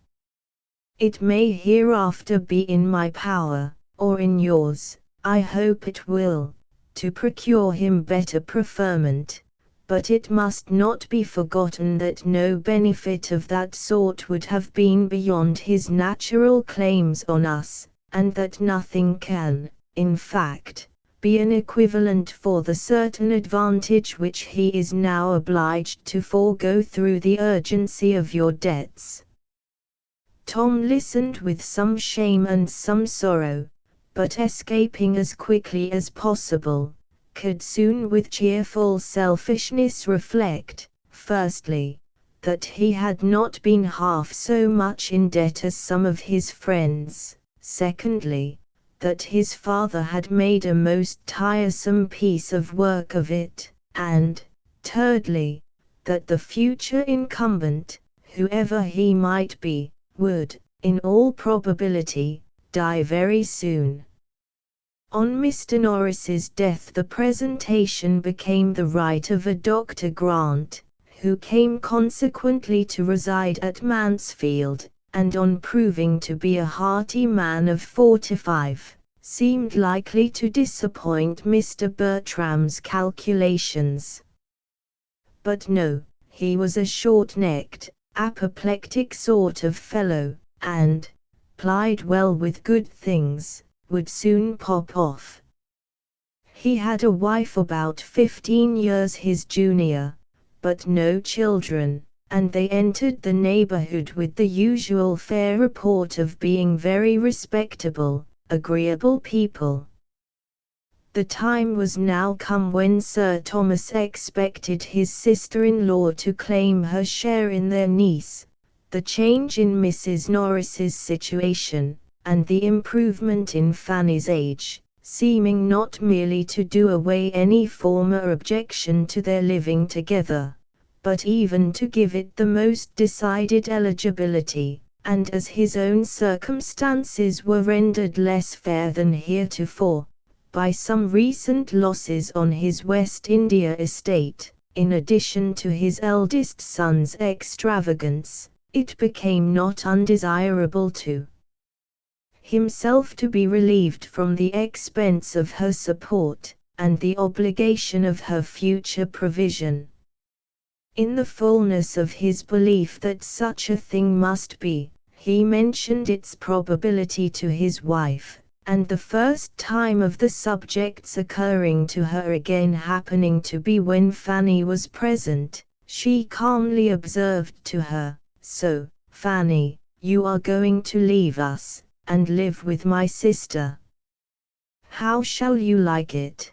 It may hereafter be in my power, or in yours, I hope it will, to procure him better preferment, but it must not be forgotten that no benefit of that sort would have been beyond his natural claims on us, and that nothing can, in fact, be an equivalent for the certain advantage which he is now obliged to forego through the urgency of your debts." Tom listened with some shame and some sorrow, but escaping as quickly as possible, could soon with cheerful selfishness reflect, firstly, that he had not been half so much in debt as some of his friends, secondly, that his father had made a most tiresome piece of work of it, and, thirdly, that the future incumbent, whoever he might be, would, in all probability, die very soon. On Mr. Norris's death the presentation became the right of a Dr. Grant, who came consequently to reside at Mansfield, and on proving to be a hearty man of 45, seemed likely to disappoint Mr. Bertram's calculations. But no, he was a short-necked, apoplectic sort of fellow, and, plied well with good things, would soon pop off. He had a wife about 15 years his junior, but no children, and they entered the neighborhood with the usual fair report of being very respectable, agreeable people. The time was now come when Sir Thomas expected his sister-in-law to claim her share in their niece. The change in Mrs. Norris's situation, and the improvement in Fanny's age, seeming not merely to do away any former objection to their living together, but even to give it the most decided eligibility, and as his own circumstances were rendered less fair than heretofore, by some recent losses on his West India estate, in addition to his eldest son's extravagance, it became not undesirable to himself to be relieved from the expense of her support, and the obligation of her future provision. In the fullness of his belief that such a thing must be, he mentioned its probability to his wife, and the first time of the subject's occurring to her again happening to be when Fanny was present, she calmly observed to her, "So, Fanny, you are going to leave us, and live with my sister. How shall you like it?"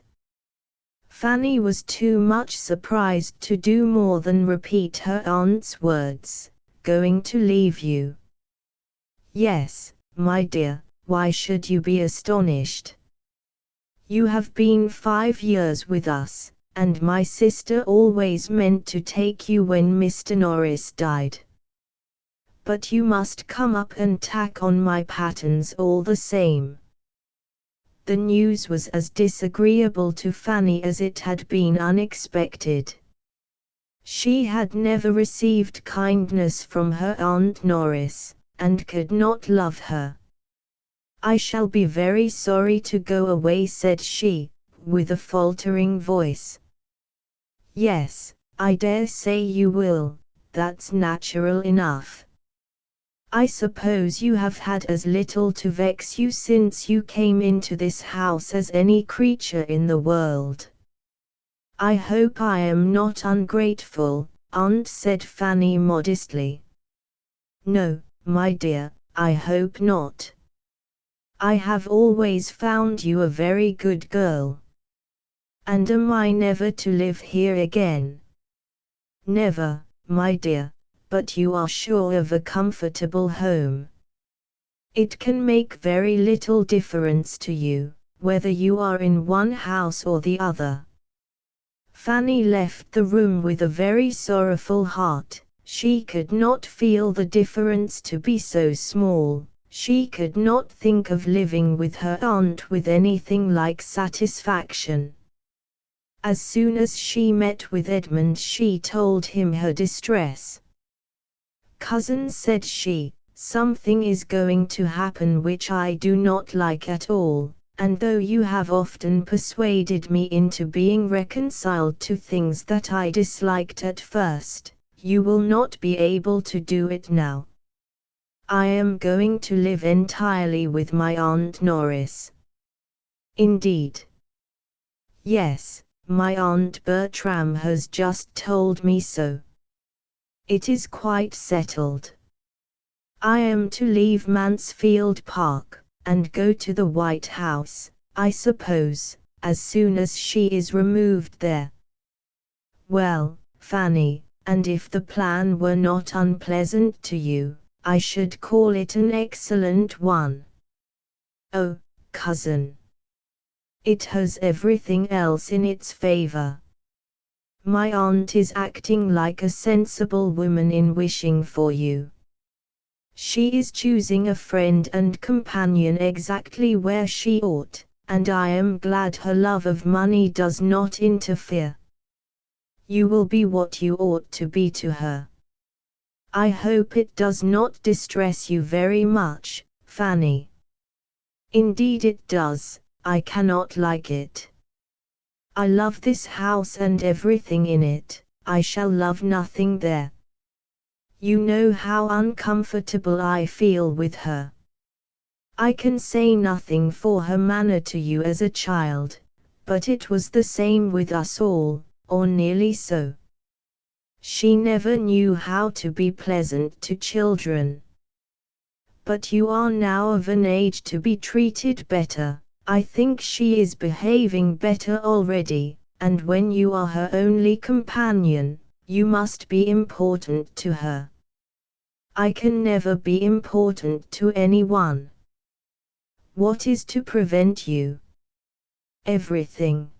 Fanny was too much surprised to do more than repeat her aunt's words. "Going to leave you?" "Yes, my dear, why should you be astonished? You have been 5 years with us, and my sister always meant to take you when Mr. Norris died. But you must come up and tack on my pattens all the same." The news was as disagreeable to Fanny as it had been unexpected. She had never received kindness from her Aunt Norris, and could not love her. "I shall be very sorry to go away," said she, with a faltering voice. "Yes, I dare say you will, that's natural enough. I suppose you have had as little to vex you since you came into this house as any creature in the world." "I hope I am not ungrateful," Aunt said Fanny modestly. "No, my dear, I hope not. I have always found you a very good girl." "And am I never to live here again?" "Never, my dear, but you are sure of a comfortable home. It can make very little difference to you, whether you are in one house or the other." Fanny left the room with a very sorrowful heart. She could not feel the difference to be so small. She could not think of living with her aunt with anything like satisfaction. As soon as she met with Edmund, she told him her distress. "Cousin," said she, "something is going to happen which I do not like at all, and though you have often persuaded me into being reconciled to things that I disliked at first, you will not be able to do it now. I am going to live entirely with my Aunt Norris." "Indeed?" "Yes, my Aunt Bertram has just told me so. It is quite settled. I am to leave Mansfield Park, and go to the White House, I suppose, as soon as she is removed there." "Well, Fanny, and if the plan were not unpleasant to you, I should call it an excellent one." "Oh, cousin, it has everything else in its favor. My aunt is acting like a sensible woman in wishing for you. She is choosing a friend and companion exactly where she ought, and I am glad her love of money does not interfere. You will be what you ought to be to her. I hope it does not distress you very much, Fanny." "Indeed it does, I cannot like it. I love this house and everything in it, I shall love nothing there. You know how uncomfortable I feel with her. I can say nothing for her manner to you as a child, but it was the same with us all, or nearly so. She never knew how to be pleasant to children. But you are now of an age to be treated better. I think she is behaving better already, and when you are her only companion, you must be important to her. I can never be important to anyone." "What is to prevent you?" "Everything.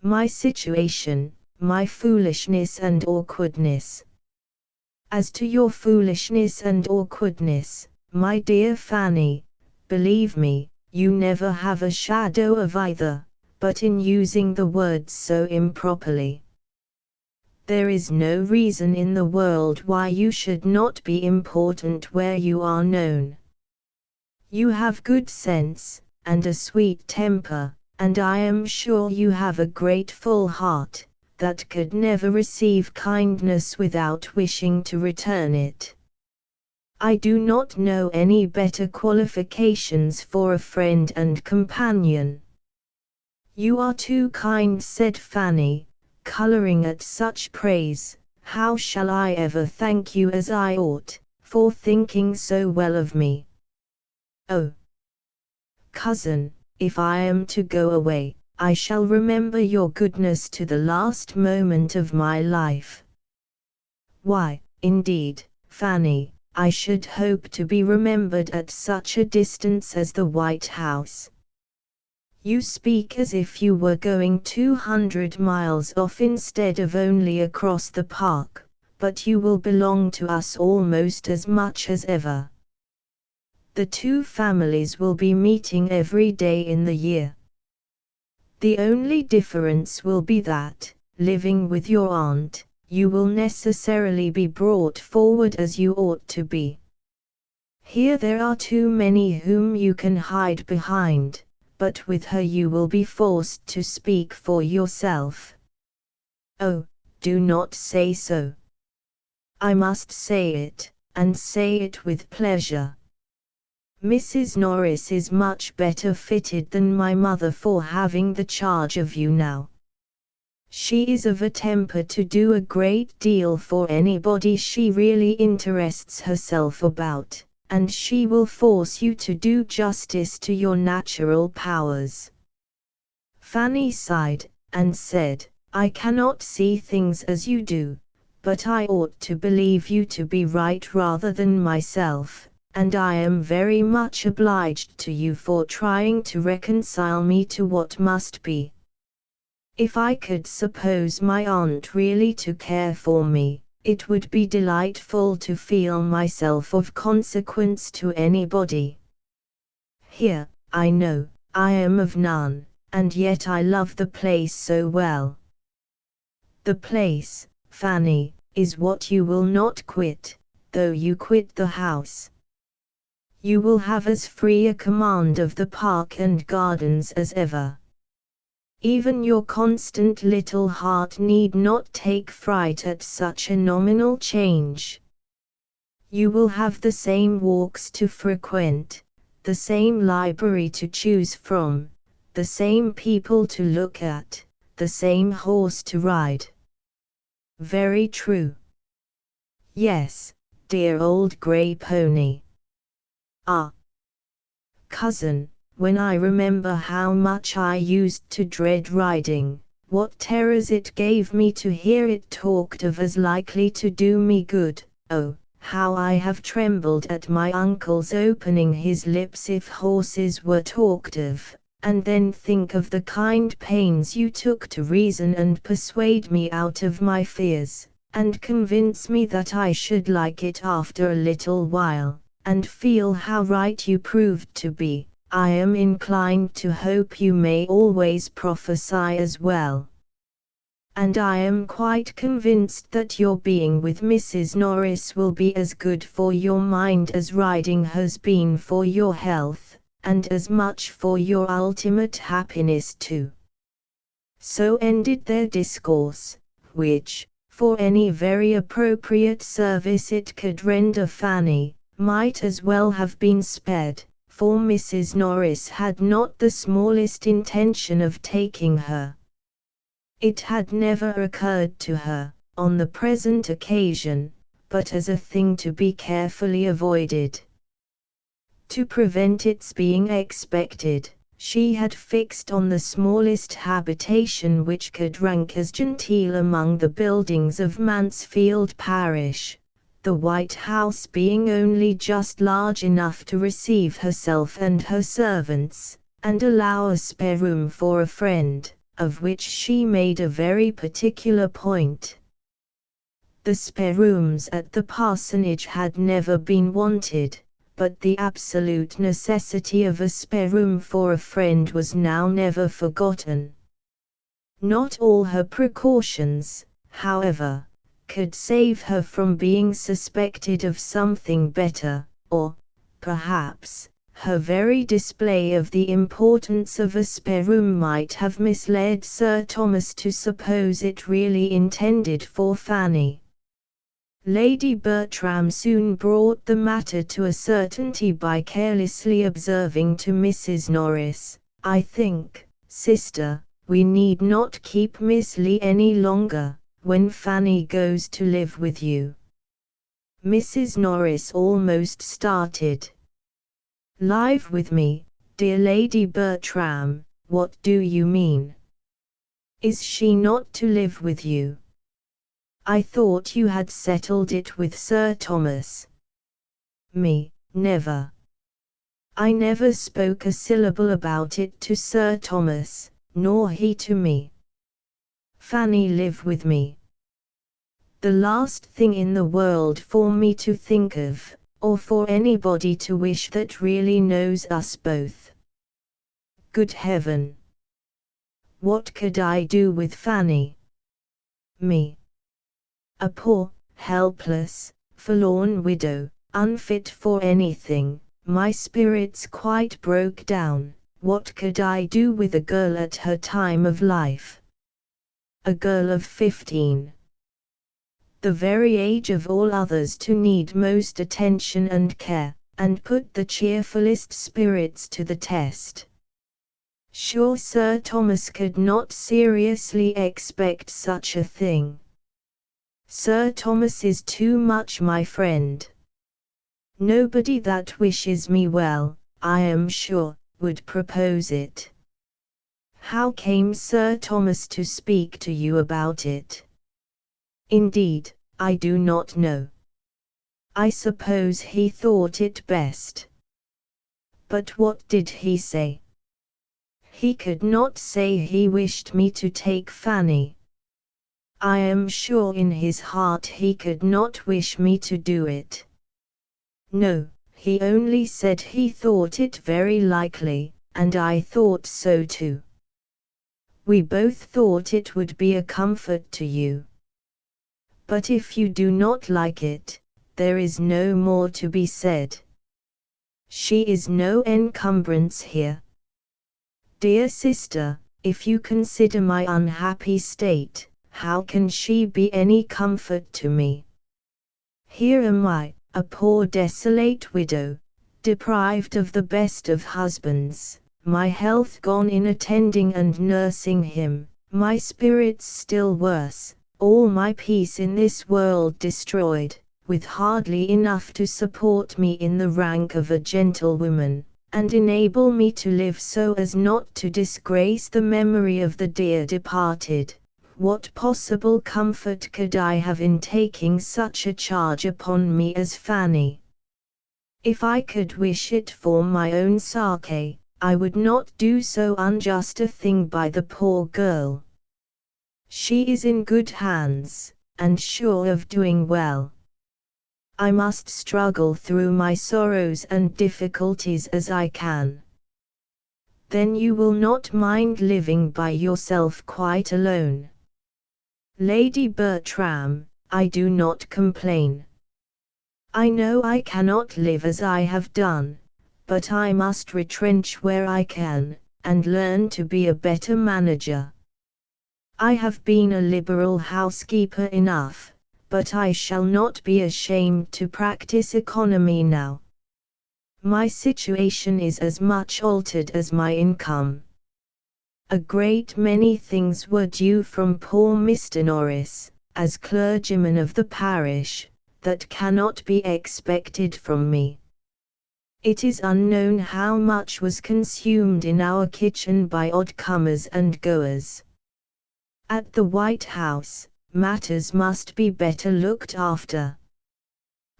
My situation, my foolishness and awkwardness." "As to your foolishness and awkwardness, my dear Fanny, believe me, you never have a shadow of either, but in using the words so improperly. There is no reason in the world why you should not be important where you are known. You have good sense, and a sweet temper, and I am sure you have a grateful heart, that could never receive kindness without wishing to return it. I do not know any better qualifications for a friend and companion. You are too kind, said Fanny, colouring at such praise. How shall I ever thank you as I ought, for thinking so well of me? Oh, cousin, if I am to go away, I shall remember your goodness to the last moment of my life. Why, indeed, Fanny, I should hope to be remembered at such a distance as the White House. You speak as if you were going 200 miles off instead of only across the park, but you will belong to us almost as much as ever. The two families will be meeting every day in the year. The only difference will be that, living with your aunt, you will necessarily be brought forward as you ought to be. Here there are too many whom you can hide behind, but with her you will be forced to speak for yourself. Oh, do not say so. I must say it, and say it with pleasure. Mrs. Norris is much better fitted than my mother for having the charge of you now. She is of a temper to do a great deal for anybody she really interests herself about, and she will force you to do justice to your natural powers. Fanny sighed, and said, I cannot see things as you do, but I ought to believe you to be right rather than myself, and I am very much obliged to you for trying to reconcile me to what must be. If I could suppose my aunt really to care for me, it would be delightful to feel myself of consequence to anybody. Here, I know, I am of none, and yet I love the place so well. The place, Fanny, is what you will not quit, though you quit the house. You will have as free a command of the park and gardens as ever. Even your constant little heart need not take fright at such a nominal change. You will have the same walks to frequent, the same library to choose from, the same people to look at, the same horse to ride. Very true. Yes, dear old grey pony. Ah, cousin, when I remember how much I used to dread riding, what terrors it gave me to hear it talked of as likely to do me good, oh, how I have trembled at my uncle's opening his lips if horses were talked of, and then think of the kind pains you took to reason and persuade me out of my fears, and convince me that I should like it after a little while, and feel how right you proved to be. I am inclined to hope you may always prophesy as well. And I am quite convinced that your being with Mrs. Norris will be as good for your mind as riding has been for your health, and as much for your ultimate happiness too. So ended their discourse, which, for any very appropriate service it could render Fanny, might as well have been spared, for Mrs. Norris had not the smallest intention of taking her. It had never occurred to her, on the present occasion, but as a thing to be carefully avoided. To prevent its being expected, she had fixed on the smallest habitation which could rank as genteel among the buildings of Mansfield parish, the White House being only just large enough to receive herself and her servants, and allow a spare room for a friend, of which she made a very particular point. The spare rooms at the parsonage had never been wanted, but the absolute necessity of a spare room for a friend was now never forgotten. Not all her precautions, however, could save her from being suspected of something better, or, perhaps, Her very display of the importance of a spare room might have misled Sir Thomas to suppose it really intended for Fanny. Lady Bertram soon brought the matter to a certainty by carelessly observing to Mrs. Norris, "I think, sister, we need not keep Miss Lee any longer, when Fanny goes to live with you." Mrs. Norris almost started. "Live with me, dear Lady Bertram, what do you mean? Is she not to live with you? I thought you had settled it with Sir Thomas." "Me, never. I never spoke a syllable about it to Sir Thomas, nor he to me. Fanny live with me. The last thing in the world for me to think of, or for anybody to wish that really knows us both. Good heaven! What could I do with Fanny? Me, a poor, helpless, forlorn widow, unfit for anything, my spirits quite broke down. What could I do with a girl at her time of life? A girl of 15. The very age of all others to need most attention and care, and put the cheerfulest spirits to the test. Sure Sir Thomas could not seriously expect such a thing. Sir Thomas is too much my friend. Nobody that wishes me well, I am sure, would propose it. How came Sir Thomas to speak to you about it? Indeed, I do not know. I suppose he thought it best. But what did he say? He could not say he wished me to take Fanny. I am sure in his heart he could not wish me to do it. No, he only said he thought it very likely, and I thought so too. We both thought it would be a comfort to you. But if you do not like it, there is no more to be said. She is no encumbrance here. Dear sister, if you consider my unhappy state, how can she be any comfort to me? Here am I, a poor desolate widow, deprived of the best of husbands, my health gone in attending and nursing him, my spirits still worse, all my peace in this world destroyed, with hardly enough to support me in the rank of a gentlewoman, and enable me to live so as not to disgrace the memory of the dear departed. What possible comfort could I have in taking such a charge upon me as Fanny? If I could wish it for my own sake, I would not do so unjust a thing by the poor girl. She is in good hands, and sure of doing well. I must struggle through my sorrows and difficulties as I can. Then you will not mind living by yourself quite alone. Lady Bertram, I do not complain. I know I cannot live as I have done, but I must retrench where I can, and learn to be a better manager. I have been a liberal housekeeper enough, but I shall not be ashamed to practice economy now. My situation is as much altered as my income. A great many things were due from poor Mr. Norris, as clergyman of the parish, that cannot be expected from me. It is unknown how much was consumed in our kitchen by odd comers and goers. At the White House, matters must be better looked after.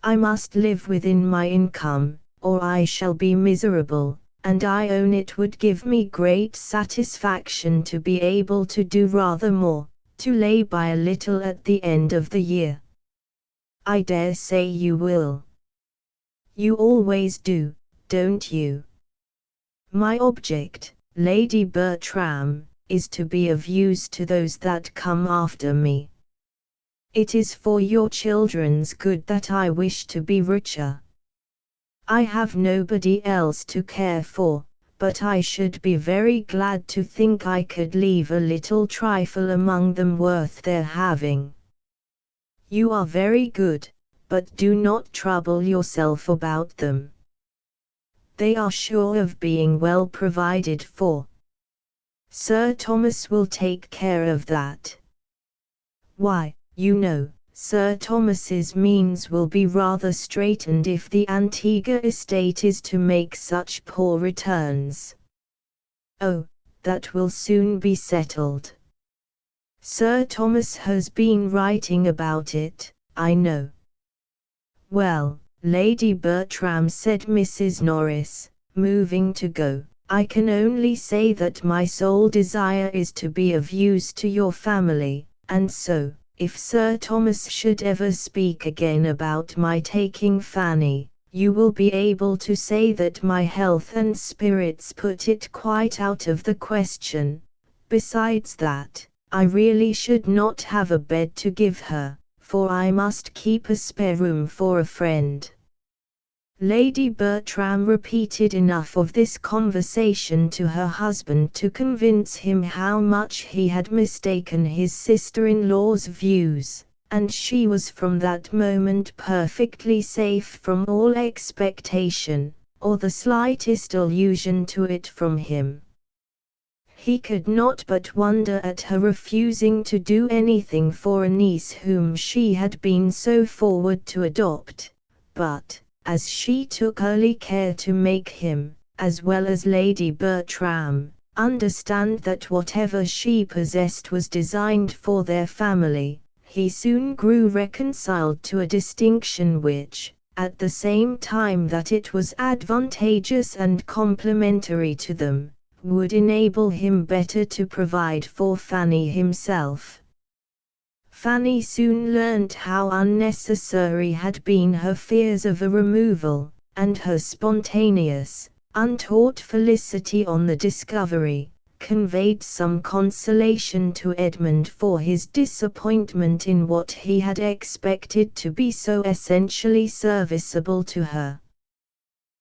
I must live within my income, or I shall be miserable, and I own it would give me great satisfaction to be able to do rather more, to lay by a little at the end of the year. I dare say you will. You always do, don't you? My object, Lady Bertram, is to be of use to those that come after me. It is for your children's good that I wish to be richer. I have nobody else to care for, but I should be very glad to think I could leave a little trifle among them worth their having. You are very good, but do not trouble yourself about them. They are sure of being well provided for. Sir Thomas will take care of that. Why, you know, Sir Thomas's means will be rather straitened if the Antigua estate is to make such poor returns. Oh, that will soon be settled. Sir Thomas has been writing about it, I know. Well, Lady Bertram, said Mrs. Norris, moving to go, I can only say that my sole desire is to be of use to your family, and so, if Sir Thomas should ever speak again about my taking Fanny, you will be able to say that my health and spirits put it quite out of the question. Besides that, I really should not have a bed to give her, for I must keep a spare room for a friend. Lady Bertram repeated enough of this conversation to her husband to convince him how much he had mistaken his sister-in-law's views, and she was from that moment perfectly safe from all expectation, or the slightest allusion to it from him. He could not but wonder at her refusing to do anything for a niece whom she had been so forward to adopt, but, as she took early care to make him, as well as Lady Bertram, understand that whatever she possessed was designed for their family, he soon grew reconciled to a distinction which, at the same time that it was advantageous and complimentary to them, would enable him better to provide for Fanny himself. Fanny soon learnt how unnecessary had been her fears of a removal, and her spontaneous, untaught felicity on the discovery, conveyed some consolation to Edmund for his disappointment in what he had expected to be so essentially serviceable to her.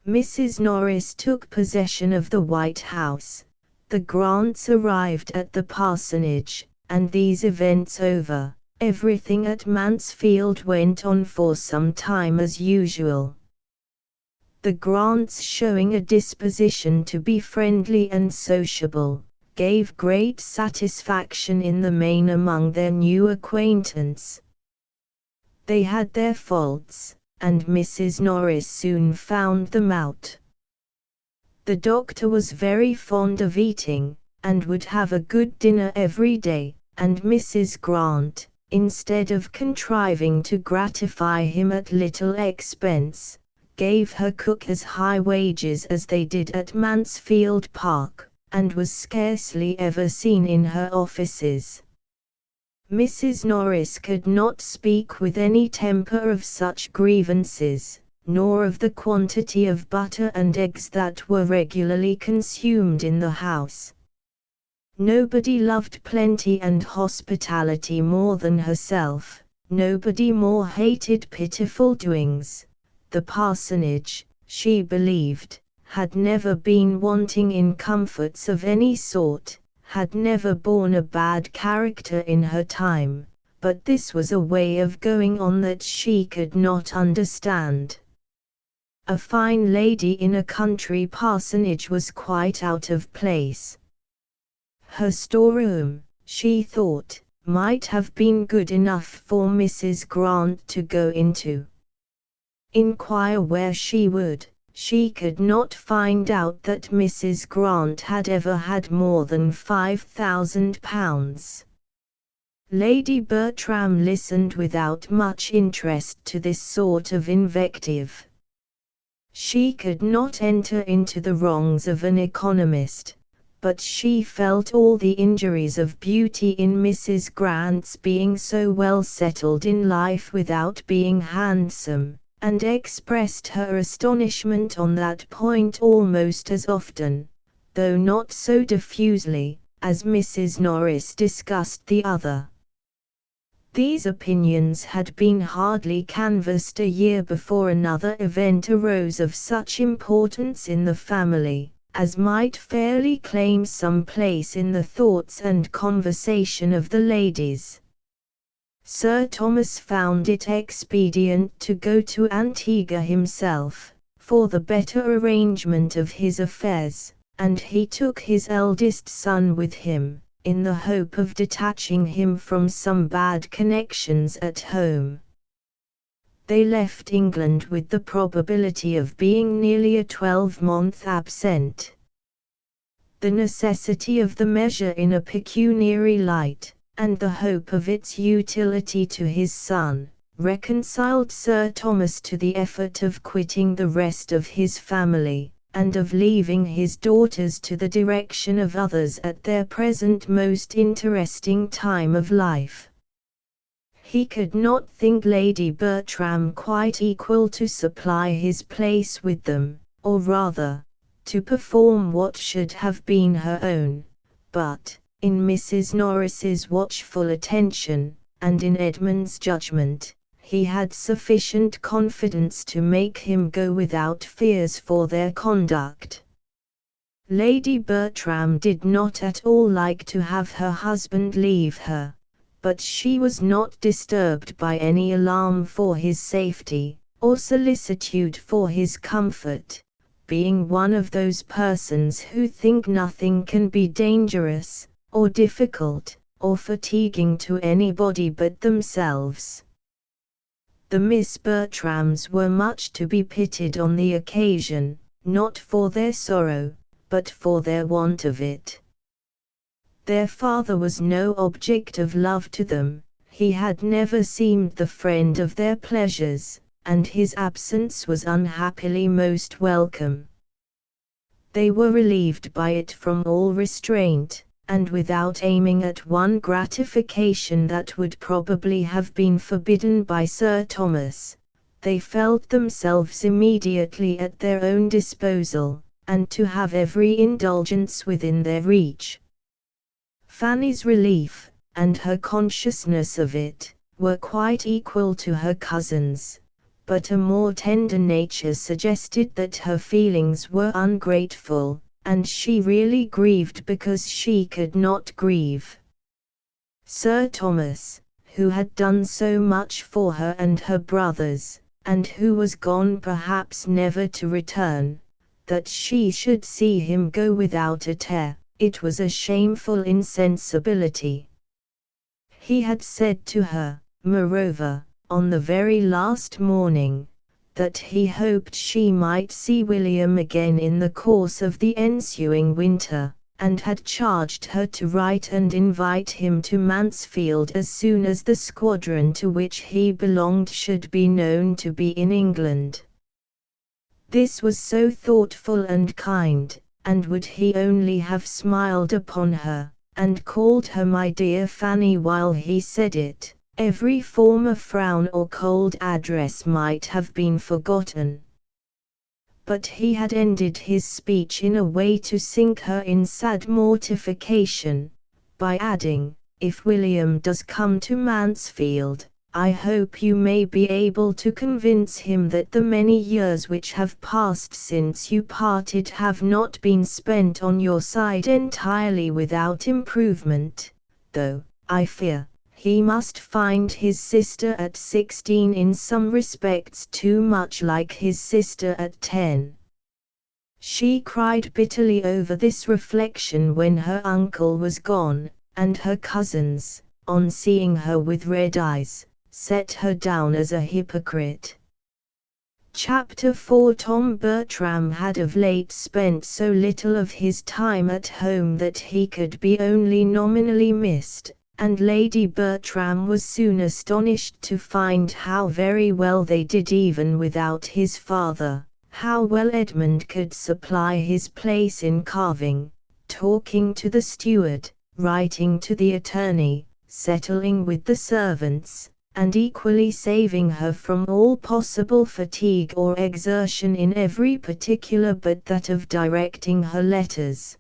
Mrs. Norris took possession of the White House, the Grants arrived at the parsonage, and these events over, everything at Mansfield went on for some time as usual. The Grants, showing a disposition to be friendly and sociable, gave great satisfaction in the main among their new acquaintance. They had their faults, and Mrs. Norris soon found them out. The doctor was very fond of eating, and would have a good dinner every day, and Mrs. Grant, instead of contriving to gratify him at little expense, gave her cook as high wages as they did at Mansfield Park, and was scarcely ever seen in her offices. Mrs. Norris could not speak with any temper of such grievances, nor of the quantity of butter and eggs that were regularly consumed in the house. Nobody loved plenty and hospitality more than herself, nobody more hated pitiful doings. The parsonage, she believed, had never been wanting in comforts of any sort, had never borne a bad character in her time, but this was a way of going on that she could not understand. A fine lady in a country parsonage was quite out of place. Her storeroom, she thought, might have been good enough for Mrs. Grant to go into. Inquire where she would, she could not find out that Mrs. Grant had ever had more than £5,000. Lady Bertram listened without much interest to this sort of invective. She could not enter into the wrongs of an economist, but she felt all the injuries of beauty in Mrs. Grant's being so well settled in life without being handsome, and expressed her astonishment on that point almost as often, though not so diffusely, as Mrs. Norris discussed the other. These opinions had been hardly canvassed a year before another event arose of such importance in the family, as might fairly claim some place in the thoughts and conversation of the ladies. Sir Thomas found it expedient to go to Antigua himself, for the better arrangement of his affairs, and he took his eldest son with him, in the hope of detaching him from some bad connections at home. They left England with the probability of being nearly a 12-month absent. The necessity of the measure in a pecuniary light, and the hope of its utility to his son, reconciled Sir Thomas to the effort of quitting the rest of his family, and of leaving his daughters to the direction of others at their present most interesting time of life. He could not think Lady Bertram quite equal to supply his place with them, or rather, to perform what should have been her own, but, in Mrs. Norris's watchful attention, and in Edmund's judgment, he had sufficient confidence to make him go without fears for their conduct. Lady Bertram did not at all like to have her husband leave her, but she was not disturbed by any alarm for his safety, or solicitude for his comfort, being one of those persons who think nothing can be dangerous, or difficult, or fatiguing to anybody but themselves. The Miss Bertrams were much to be pitied on the occasion, not for their sorrow, but for their want of it. Their father was no object of love to them, he had never seemed the friend of their pleasures, and his absence was unhappily most welcome. They were relieved by it from all restraint, and without aiming at one gratification that would probably have been forbidden by Sir Thomas, they felt themselves immediately at their own disposal, and to have every indulgence within their reach. Fanny's relief, and her consciousness of it, were quite equal to her cousin's, but a more tender nature suggested that her feelings were ungrateful, and she really grieved because she could not grieve. Sir Thomas, who had done so much for her and her brothers, and who was gone perhaps never to return, that she should see him go without a tear, it was a shameful insensibility. He had said to her, moreover, on the very last morning, that he hoped she might see William again in the course of the ensuing winter, and had charged her to write and invite him to Mansfield as soon as the squadron to which he belonged should be known to be in England. This was so thoughtful and kind, and would he only have smiled upon her, and called her my dear Fanny while he said it, every former frown or cold address might have been forgotten. But he had ended his speech in a way to sink her in sad mortification, by adding, "If William does come to Mansfield, I hope you may be able to convince him that the many years which have passed since you parted have not been spent on your side entirely without improvement, though, I fear, he must find his sister at 16 in some respects too much like his sister at 10. She cried bitterly over this reflection when her uncle was gone, and her cousins, on seeing her with red eyes, set her down as a hypocrite. Chapter 4. Tom Bertram had of late spent so little of his time at home that he could be only nominally missed, and Lady Bertram was soon astonished to find how very well they did even without his father, how well Edmund could supply his place in carving, talking to the steward, writing to the attorney, settling with the servants, and equally saving her from all possible fatigue or exertion in every particular but that of directing her letters.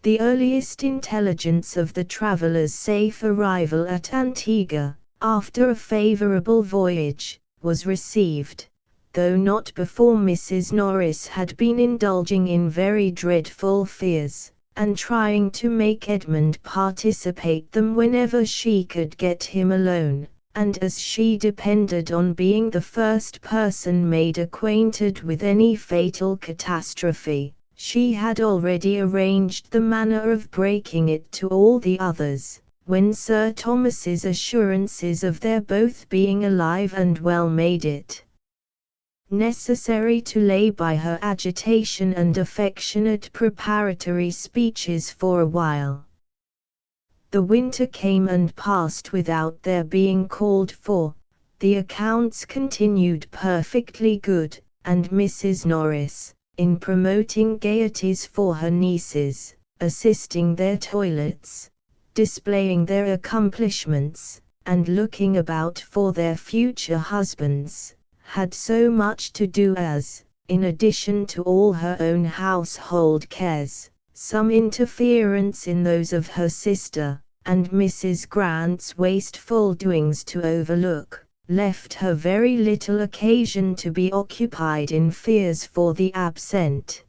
The earliest intelligence of the travellers' safe arrival at Antigua, after a favourable voyage, was received, though not before Mrs. Norris had been indulging in very dreadful fears, and trying to make Edmund participate them whenever she could get him alone, and as she depended on being the first person made acquainted with any fatal catastrophe, she had already arranged the manner of breaking it to all the others, when Sir Thomas's assurances of their both being alive and well made it necessary to lay by her agitation and affectionate preparatory speeches for a while. The winter came and passed without their being called for. The accounts continued perfectly good, and Mrs. Norris, in promoting gaieties for her nieces, assisting their toilets, displaying their accomplishments, and looking about for their future husbands, had so much to do as, in addition to all her own household cares, some interference in those of her sister, and Mrs. Grant's wasteful doings to overlook, left her very little occasion to be occupied in fears for the absent.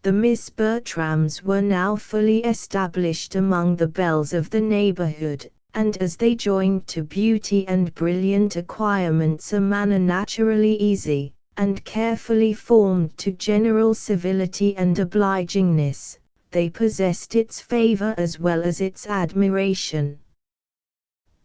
The Miss Bertrams were now fully established among the belles of the neighbourhood, and as they joined to beauty and brilliant acquirements a manner naturally easy, and carefully formed to general civility and obligingness, they possessed its favour as well as its admiration.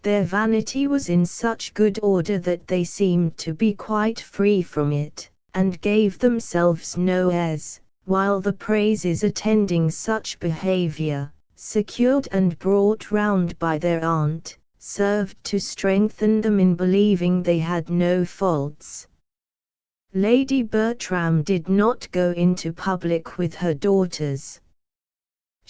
Their vanity was in such good order that they seemed to be quite free from it, and gave themselves no airs, while the praises attending such behaviour, secured and brought round by their aunt, served to strengthen them in believing they had no faults. Lady Bertram did not go into public with her daughters.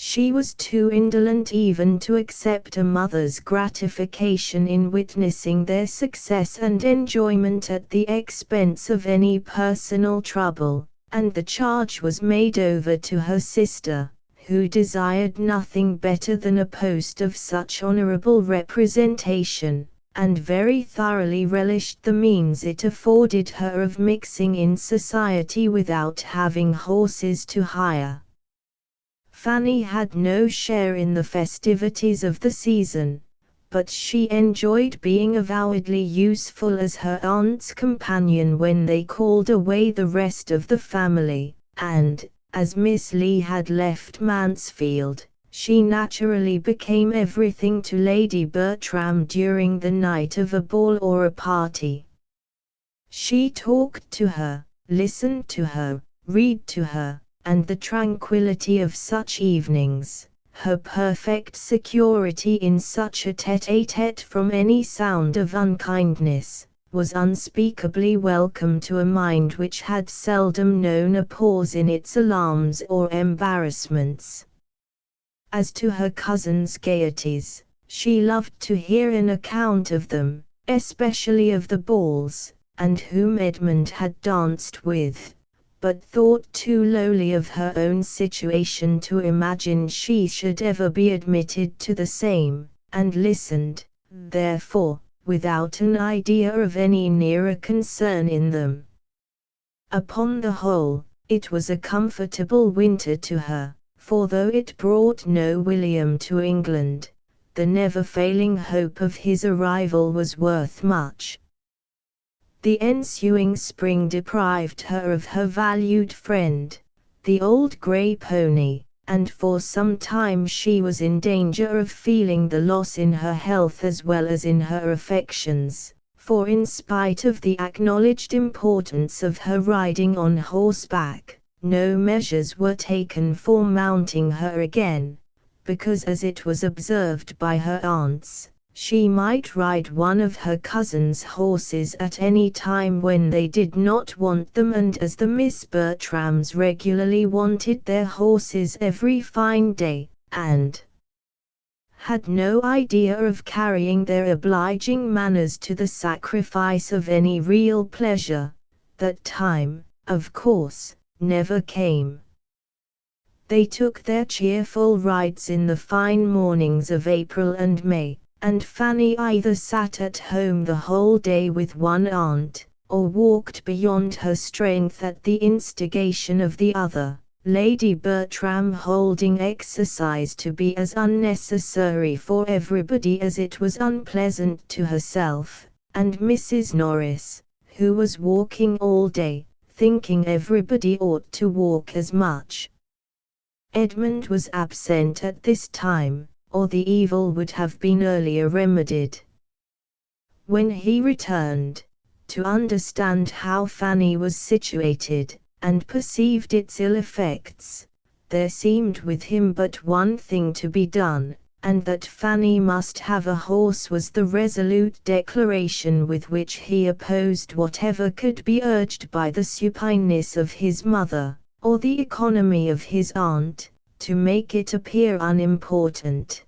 She was too indolent even to accept a mother's gratification in witnessing their success and enjoyment at the expense of any personal trouble, and the charge was made over to her sister, who desired nothing better than a post of such honourable representation, and very thoroughly relished the means it afforded her of mixing in society without having horses to hire. Fanny had no share in the festivities of the season, but she enjoyed being avowedly useful as her aunt's companion when they called away the rest of the family, and, as Miss Lee had left Mansfield, she naturally became everything to Lady Bertram during the night of a ball or a party. She talked to her, listened to her, read to her, and the tranquillity of such evenings, her perfect security in such a tête-à-tête from any sound of unkindness, was unspeakably welcome to a mind which had seldom known a pause in its alarms or embarrassments. As to her cousin's gaieties, she loved to hear an account of them, especially of the balls, and whom Edmund had danced with, but thought too lowly of her own situation to imagine she should ever be admitted to the same, and listened, therefore, without an idea of any nearer concern in them. Upon the whole, it was a comfortable winter to her, for though it brought no William to England, the never-failing hope of his arrival was worth much. The ensuing spring deprived her of her valued friend, the old grey pony, and for some time she was in danger of feeling the loss in her health as well as in her affections, for in spite of the acknowledged importance of her riding on horseback, no measures were taken for mounting her again, because as it was observed by her aunts, she might ride one of her cousin's horses at any time when they did not want them, and as the Miss Bertrams regularly wanted their horses every fine day, and had no idea of carrying their obliging manners to the sacrifice of any real pleasure, that time, of course, never came. They took their cheerful rides in the fine mornings of April and May, and Fanny either sat at home the whole day with one aunt, or walked beyond her strength at the instigation of the other, Lady Bertram holding exercise to be as unnecessary for everybody as it was unpleasant to herself, and Mrs. Norris, who was walking all day, thinking everybody ought to walk as much. Edmund was absent at this time, or the evil would have been earlier remedied. When he returned, to understand how Fanny was situated, and perceived its ill effects, there seemed with him but one thing to be done, and that Fanny must have a horse was the resolute declaration with which he opposed whatever could be urged by the supineness of his mother, or the economy of his aunt, to make it appear unimportant.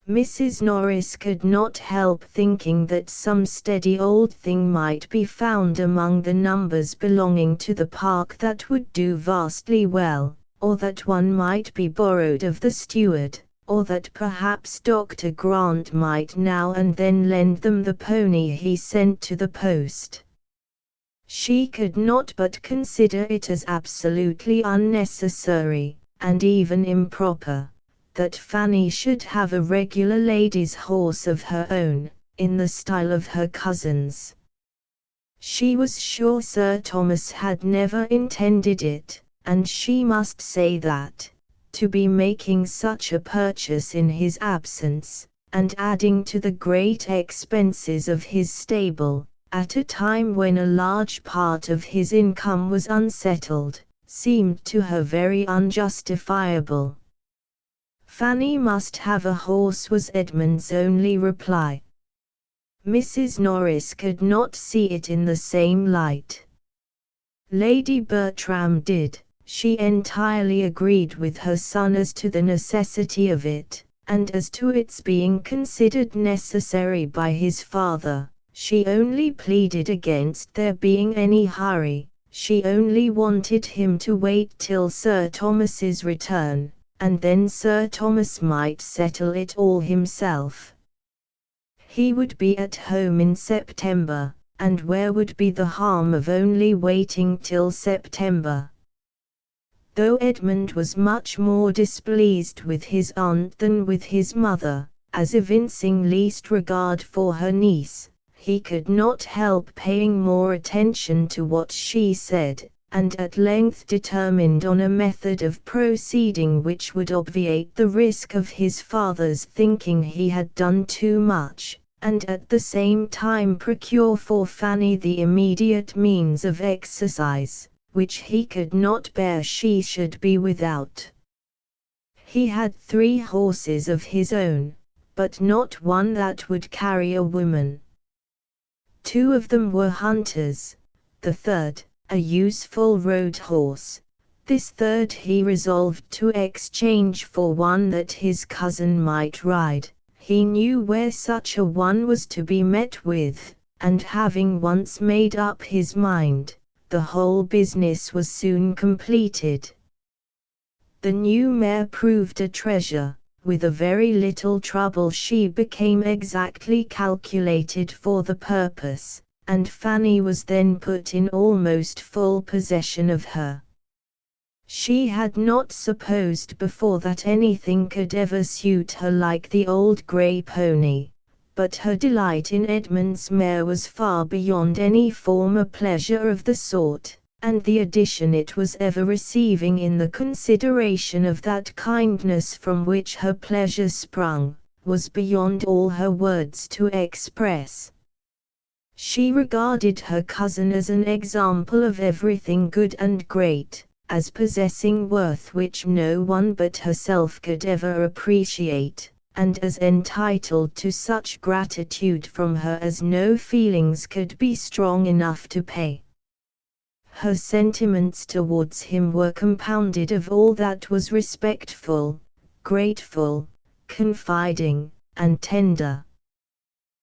Mrs. Norris could not help thinking that some steady old thing might be found among the numbers belonging to the park that would do vastly well, or that one might be borrowed of the steward, or that perhaps Dr. Grant might now and then lend them the pony he sent to the post. She could not but consider it as absolutely unnecessary, and even improper, that Fanny should have a regular lady's horse of her own, in the style of her cousins. She was sure Sir Thomas had never intended it, and she must say that, to be making such a purchase in his absence, and adding to the great expenses of his stable, at a time when a large part of his income was unsettled, seemed to her very unjustifiable. Fanny must have a horse was Edmund's only reply. Mrs. Norris could not see it in the same light. Lady Bertram did. She entirely agreed with her son as to the necessity of it, and as to its being considered necessary by his father. She only pleaded against there being any hurry. She only wanted him to wait till Sir Thomas's return, and then Sir Thomas might settle it all himself. He would be at home in September, and where would be the harm of only waiting till September? Though Edmund was much more displeased with his aunt than with his mother, as evincing least regard for her niece, he could not help paying more attention to what she said, and at length determined on a method of proceeding which would obviate the risk of his father's thinking he had done too much, and at the same time procure for Fanny the immediate means of exercise, which he could not bear she should be without. He had 3 horses of his own, but not one that would carry a woman. 2 of them were hunters, the third, a useful road horse. This third he resolved to exchange for one that his cousin might ride. He knew where such a one was to be met with, and having once made up his mind, the whole business was soon completed. The new mare proved a treasure. With a very little trouble she became exactly calculated for the purpose, and Fanny was then put in almost full possession of her. She had not supposed before that anything could ever suit her like the old grey pony, but her delight in Edmund's mare was far beyond any former pleasure of the sort, and the addition it was ever receiving in the consideration of that kindness from which her pleasure sprung, was beyond all her words to express. She regarded her cousin as an example of everything good and great, as possessing worth which no one but herself could ever appreciate, and as entitled to such gratitude from her as no feelings could be strong enough to pay. Her sentiments towards him were compounded of all that was respectful, grateful, confiding, and tender.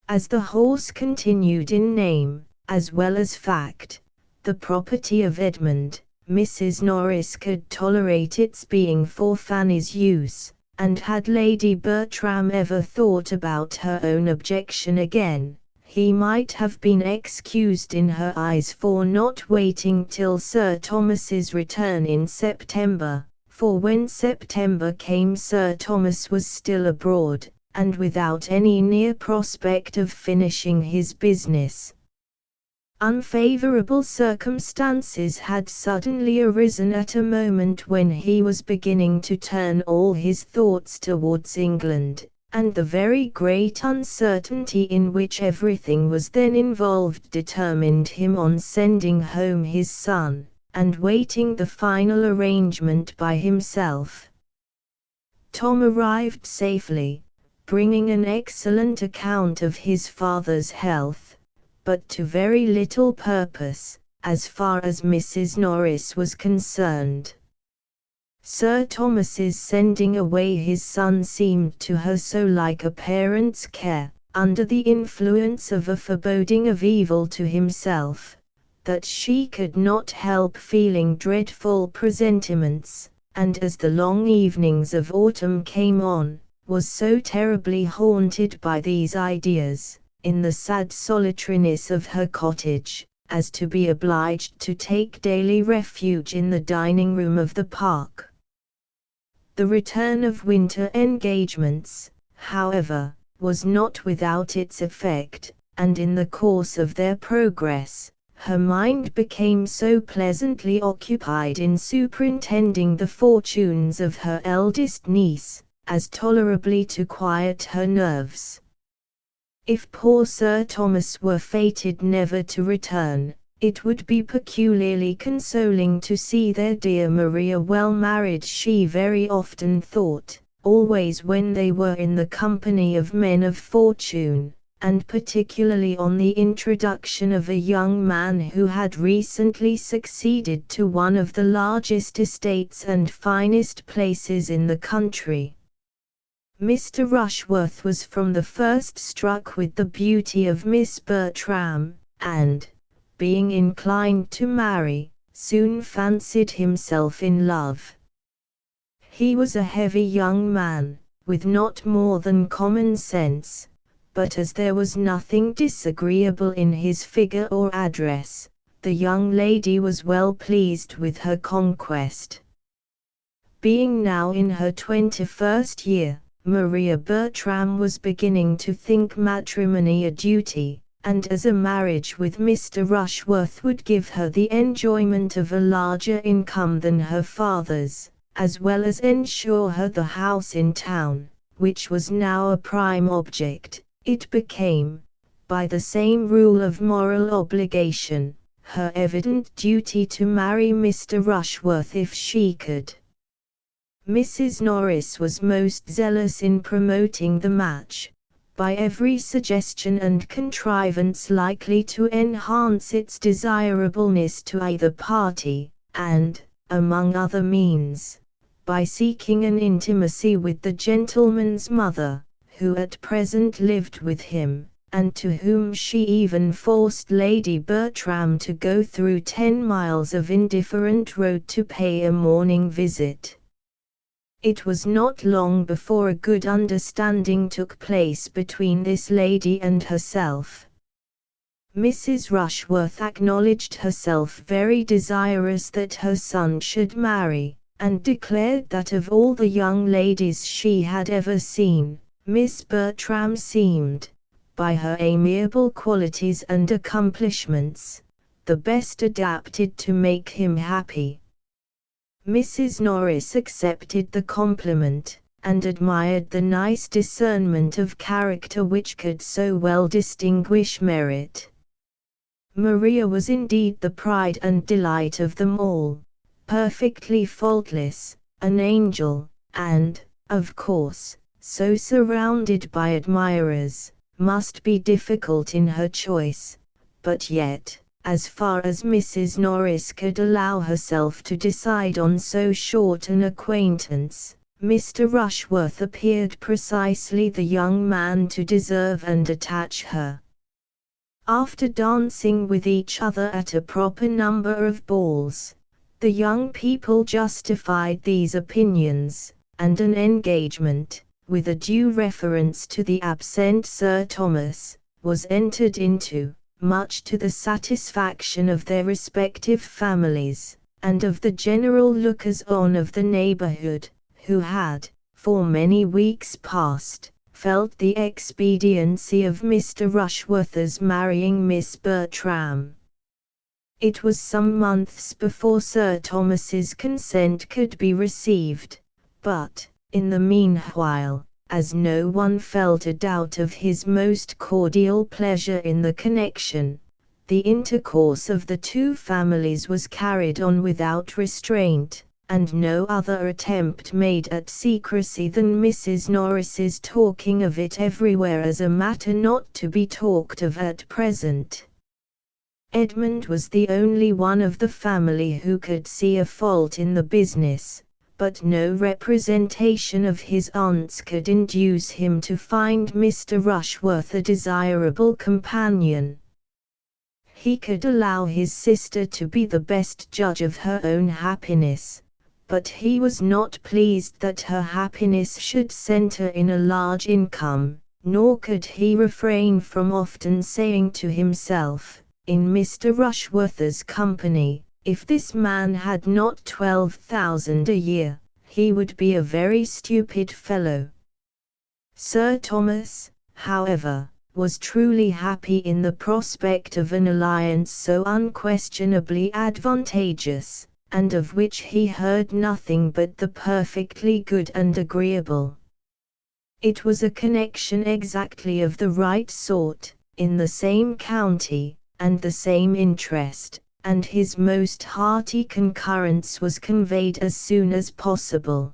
As the horse continued in name, as well as fact, the property of Edmund, Mrs. Norris could tolerate its being for Fanny's use, and had Lady Bertram ever thought about her own objection again, he might have been excused in her eyes for not waiting till Sir Thomas's return in September, for when September came Sir Thomas was still abroad, and without any near prospect of finishing his business. Unfavorable circumstances had suddenly arisen at a moment when he was beginning to turn all his thoughts towards England, and the very great uncertainty in which everything was then involved determined him on sending home his son, and waiting the final arrangement by himself. Tom arrived safely, bringing an excellent account of his father's health, but to very little purpose, as far as Mrs. Norris was concerned. Sir Thomas's sending away his son seemed to her so like a parent's care, under the influence of a foreboding of evil to himself, that she could not help feeling dreadful presentiments, and as the long evenings of autumn came on, was so terribly haunted by these ideas, in the sad solitariness of her cottage, as to be obliged to take daily refuge in the dining-room of the Park. The return of winter engagements, however, was not without its effect, and in the course of their progress, her mind became so pleasantly occupied in superintending the fortunes of her eldest niece, as tolerably to quiet her nerves. If poor Sir Thomas were fated never to return, it would be peculiarly consoling to see their dear Maria well married, she very often thought, always when they were in the company of men of fortune, and particularly on the introduction of a young man who had recently succeeded to one of the largest estates and finest places in the country. Mr. Rushworth was from the first struck with the beauty of Miss Bertram, and, being inclined to marry, soon fancied himself in love. He was a heavy young man, with not more than common sense, but as there was nothing disagreeable in his figure or address, the young lady was well pleased with her conquest. Being now in her 21st year, Maria Bertram was beginning to think matrimony a duty, and as a marriage with Mr. Rushworth would give her the enjoyment of a larger income than her father's, as well as ensure her the house in town, which was now a prime object, it became, by the same rule of moral obligation, her evident duty to marry Mr. Rushworth if she could. Mrs. Norris was most zealous in promoting the match, by every suggestion and contrivance likely to enhance its desirableness to either party, and, among other means, by seeking an intimacy with the gentleman's mother, who at present lived with him, and to whom she even forced Lady Bertram to go through 10 miles of indifferent road to pay a morning visit. It was not long before a good understanding took place between this lady and herself. Mrs. Rushworth acknowledged herself very desirous that her son should marry, and declared that of all the young ladies she had ever seen, Miss Bertram seemed, by her amiable qualities and accomplishments, the best adapted to make him happy. Mrs. Norris accepted the compliment, and admired the nice discernment of character which could so well distinguish merit. Maria was indeed the pride and delight of them all, perfectly faultless, an angel, and, of course, so surrounded by admirers, must be difficult in her choice, but yet, as far as Mrs. Norris could allow herself to decide on so short an acquaintance, Mr. Rushworth appeared precisely the young man to deserve and attach her. After dancing with each other at a proper number of balls, The young people justified these opinions, and an engagement, with a due reference to the absent Sir Thomas, was entered into, much to the satisfaction of their respective families, and of the general lookers-on of the neighbourhood, who had, for many weeks past, felt the expediency of Mr. Rushworth's marrying Miss Bertram. It was some months before Sir Thomas's consent could be received, but, in the meanwhile, as no one felt a doubt of his most cordial pleasure in the connection, the intercourse of the two families was carried on without restraint, and no other attempt made at secrecy than Mrs. Norris's talking of it everywhere as a matter not to be talked of at present. Edmund was the only one of the family who could see a fault in the business, but no representation of his aunt's could induce him to find Mr. Rushworth a desirable companion. He could allow his sister to be the best judge of her own happiness, but he was not pleased that her happiness should centre in a large income, nor could he refrain from often saying to himself, in Mr. Rushworth's company, if this man had not 12,000 a year, he would be a very stupid fellow. Sir Thomas, however, was truly happy in the prospect of an alliance so unquestionably advantageous, and of which he heard nothing but the perfectly good and agreeable. It was a connection exactly of the right sort, in the same county, and the same interest, and his most hearty concurrence was conveyed as soon as possible.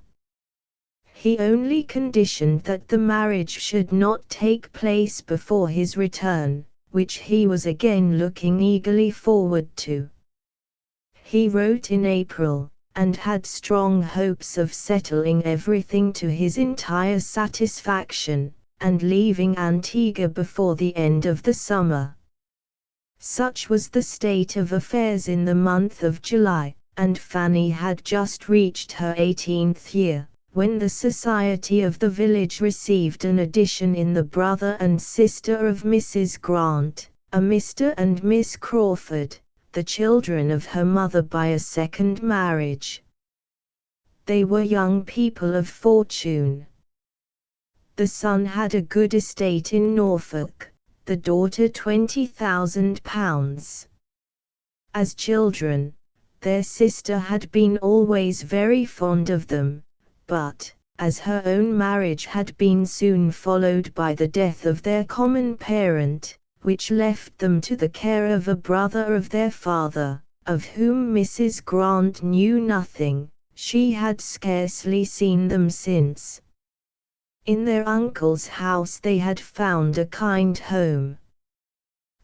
He only conditioned that the marriage should not take place before his return, which he was again looking eagerly forward to. He wrote in April, and had strong hopes of settling everything to his entire satisfaction, and leaving Antigua before the end of the summer. Such was the state of affairs in the month of July, and Fanny had just reached her 18th year, when the society of the village received an addition in the brother and sister of Mrs. Grant, a Mr. and Miss Crawford, the children of her mother by a second marriage. They were young people of fortune. The son had a good estate in Norfolk, the daughter £20,000. As children, their sister had been always very fond of them, but, as her own marriage had been soon followed by the death of their common parent, which left them to the care of a brother of their father, of whom Mrs. Grant knew nothing, she had scarcely seen them since. In their uncle's house they had found a kind home.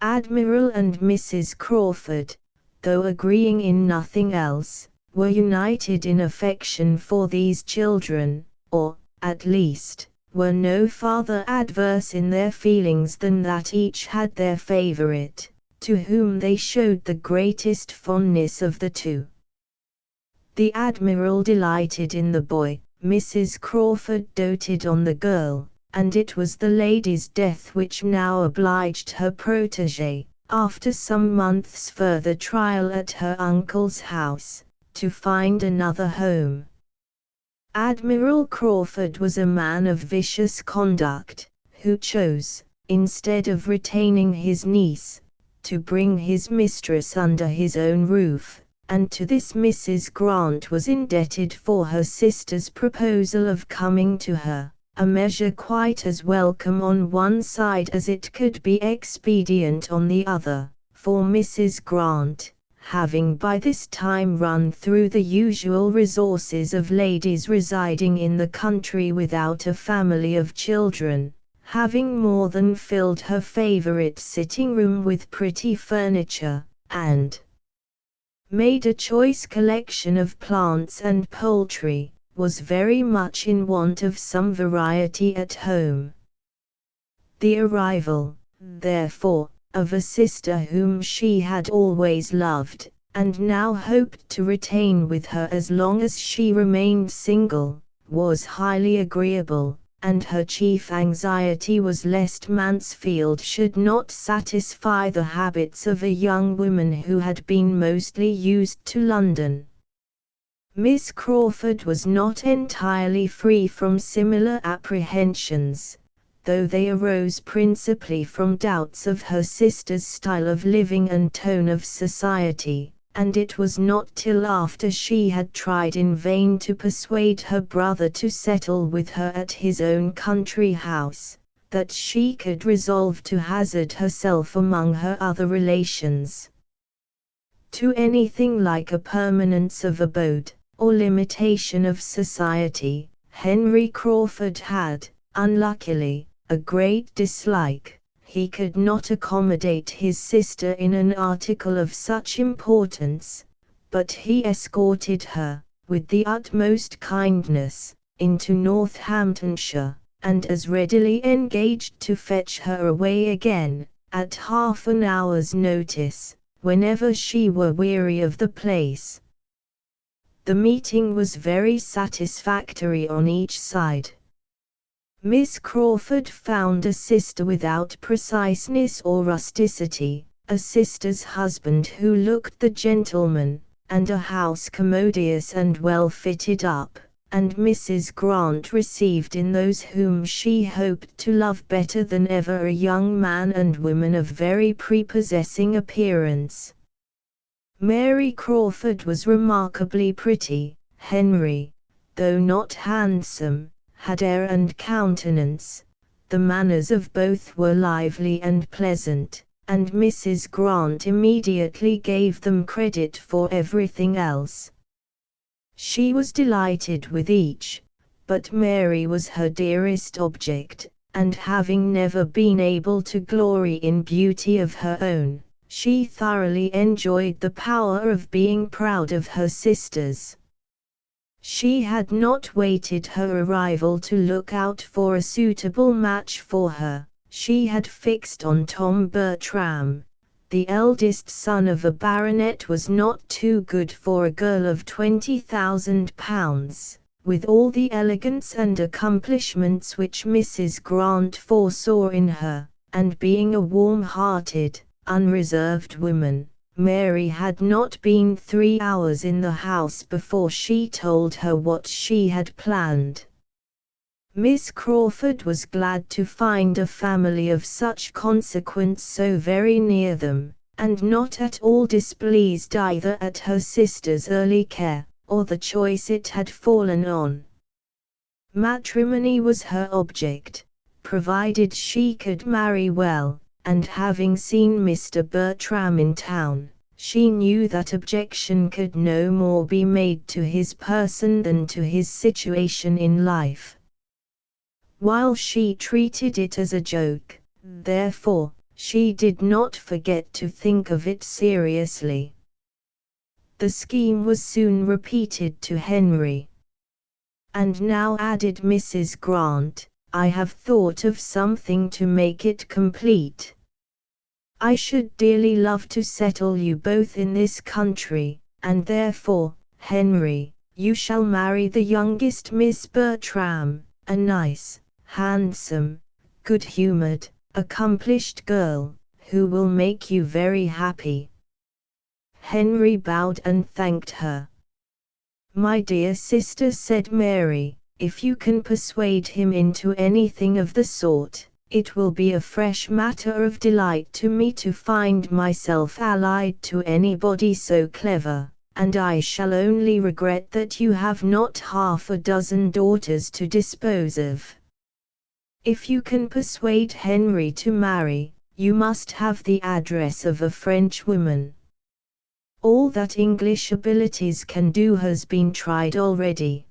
Admiral and Mrs. Crawford, though agreeing in nothing else, were united in affection for these children, or, at least, were no farther adverse in their feelings than that each had their favourite, to whom they showed the greatest fondness of the two. The Admiral delighted in the boy, Mrs. Crawford doted on the girl, and it was the lady's death which now obliged her protégé, after some months' further trial at her uncle's house, to find another home. Admiral Crawford was a man of vicious conduct, who chose, instead of retaining his niece, to bring his mistress under his own roof, and to this Mrs. Grant was indebted for her sister's proposal of coming to her, a measure quite as welcome on one side as it could be expedient on the other, for Mrs. Grant, having by this time run through the usual resources of ladies residing in the country without a family of children, having more than filled her favourite sitting-room with pretty furniture, and made a choice collection of plants and poultry, was very much in want of some variety at home. The arrival, therefore, of a sister whom she had always loved, and now hoped to retain with her as long as she remained single, was highly agreeable, and her chief anxiety was lest Mansfield should not satisfy the habits of a young woman who had been mostly used to London. Miss Crawford was not entirely free from similar apprehensions, though they arose principally from doubts of her sister's style of living and tone of society, and it was not till after she had tried in vain to persuade her brother to settle with her at his own country house, that she could resolve to hazard herself among her other relations. To anything like a permanence of abode, or limitation of society, Henry Crawford had, unluckily, a great dislike. He could not accommodate his sister in an article of such importance, but he escorted her, with the utmost kindness, into Northamptonshire, and as readily engaged to fetch her away again, at half an hour's notice, whenever she were weary of the place. The meeting was very satisfactory on each side. Miss Crawford found a sister without preciseness or rusticity, a sister's husband who looked the gentleman, and a house commodious and well fitted up, and Mrs. Grant received in those whom she hoped to love better than ever a young man and woman of very prepossessing appearance. Mary Crawford was remarkably pretty. Henry, though not handsome, had air and countenance. The manners of both were lively and pleasant, and Mrs. Grant immediately gave them credit for everything else. She was delighted with each, but Mary was her dearest object, and having never been able to glory in beauty of her own, she thoroughly enjoyed the power of being proud of her sisters. She had not waited her arrival to look out for a suitable match for her. She had fixed on Tom Bertram. The eldest son of a baronet was not too good for a girl of £20,000, with all the elegance and accomplishments which Mrs. Grant foresaw in her, and being a warm-hearted, unreserved woman, Mary had not been 3 hours in the house before she told her what she had planned. Miss Crawford was glad to find a family of such consequence so very near them, and not at all displeased either at her sister's early care, or the choice it had fallen on. Matrimony was her object, provided she could marry well, and having seen Mr. Bertram in town, she knew that objection could no more be made to his person than to his situation in life. While she treated it as a joke, therefore, she did not forget to think of it seriously. The scheme was soon repeated to Henry. "And now," added Mrs. Grant, "I have thought of something to make it complete. I should dearly love to settle you both in this country, and therefore, Henry, you shall marry the youngest Miss Bertram, a nice, handsome, good-humored, accomplished girl, who will make you very happy." Henry bowed and thanked her. "My dear sister," said Mary, "if you can persuade him into anything of the sort, it will be a fresh matter of delight to me to find myself allied to anybody so clever, and I shall only regret that you have not half a dozen daughters to dispose of. If you can persuade Henry to marry, you must have the address of a French woman. All that English abilities can do has been tried already.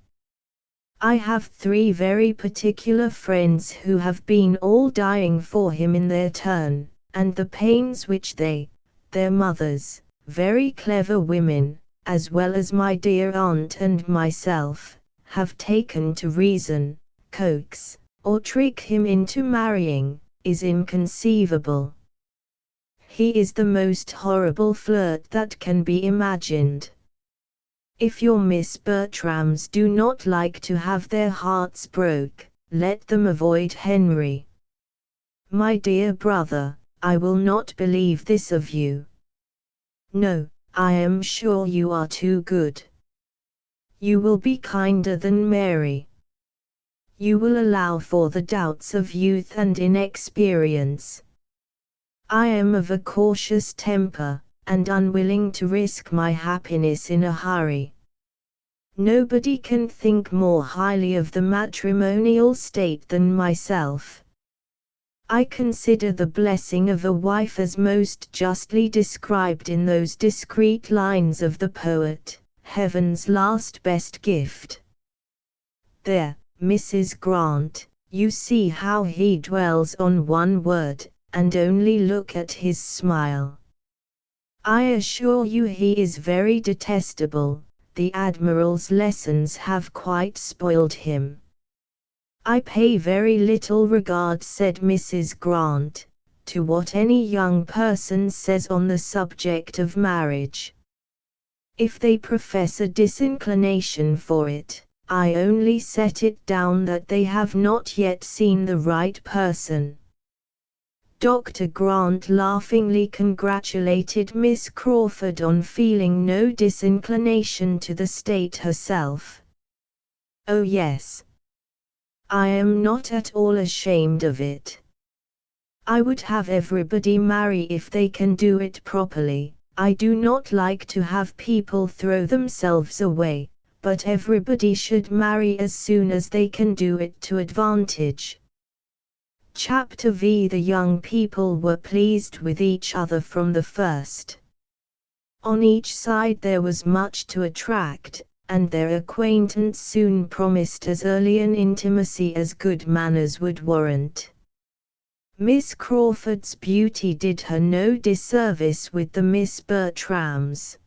I have 3 very particular friends who have been all dying for him in their turn, and the pains which they, their mothers, very clever women, as well as my dear aunt and myself, have taken to reason, coax, or trick him into marrying, is inconceivable. He is the most horrible flirt that can be imagined. If your Miss Bertrams do not like to have their hearts broke, let them avoid Henry. My dear brother, I will not believe this of you. No, I am sure you are too good. You will be kinder than Mary. You will allow for the doubts of youth and inexperience. I am of a cautious temper, and unwilling to risk my happiness in a hurry. Nobody can think more highly of the matrimonial state than myself. I consider the blessing of a wife as most justly described in those discreet lines of the poet, Heaven's last best gift. There, Mrs. Grant, you see how he dwells on one word, and only look at his smile. I assure you he is very detestable. The Admiral's lessons have quite spoiled him. I pay very little regard, said Mrs. Grant, to what any young person says on the subject of marriage. If they profess a disinclination for it, I only set it down that they have not yet seen the right person. Dr. Grant laughingly congratulated Miss Crawford on feeling no disinclination to the state herself. Oh yes. I am not at all ashamed of it. I would have everybody marry if they can do it properly. I do not like to have people throw themselves away, but everybody should marry as soon as they can do it to advantage. Chapter V. The young people were pleased with each other from the first. On each side there was much to attract, and their acquaintance soon promised as early an intimacy as good manners would warrant. Miss Crawford's beauty did her no disservice with the Miss Bertrams.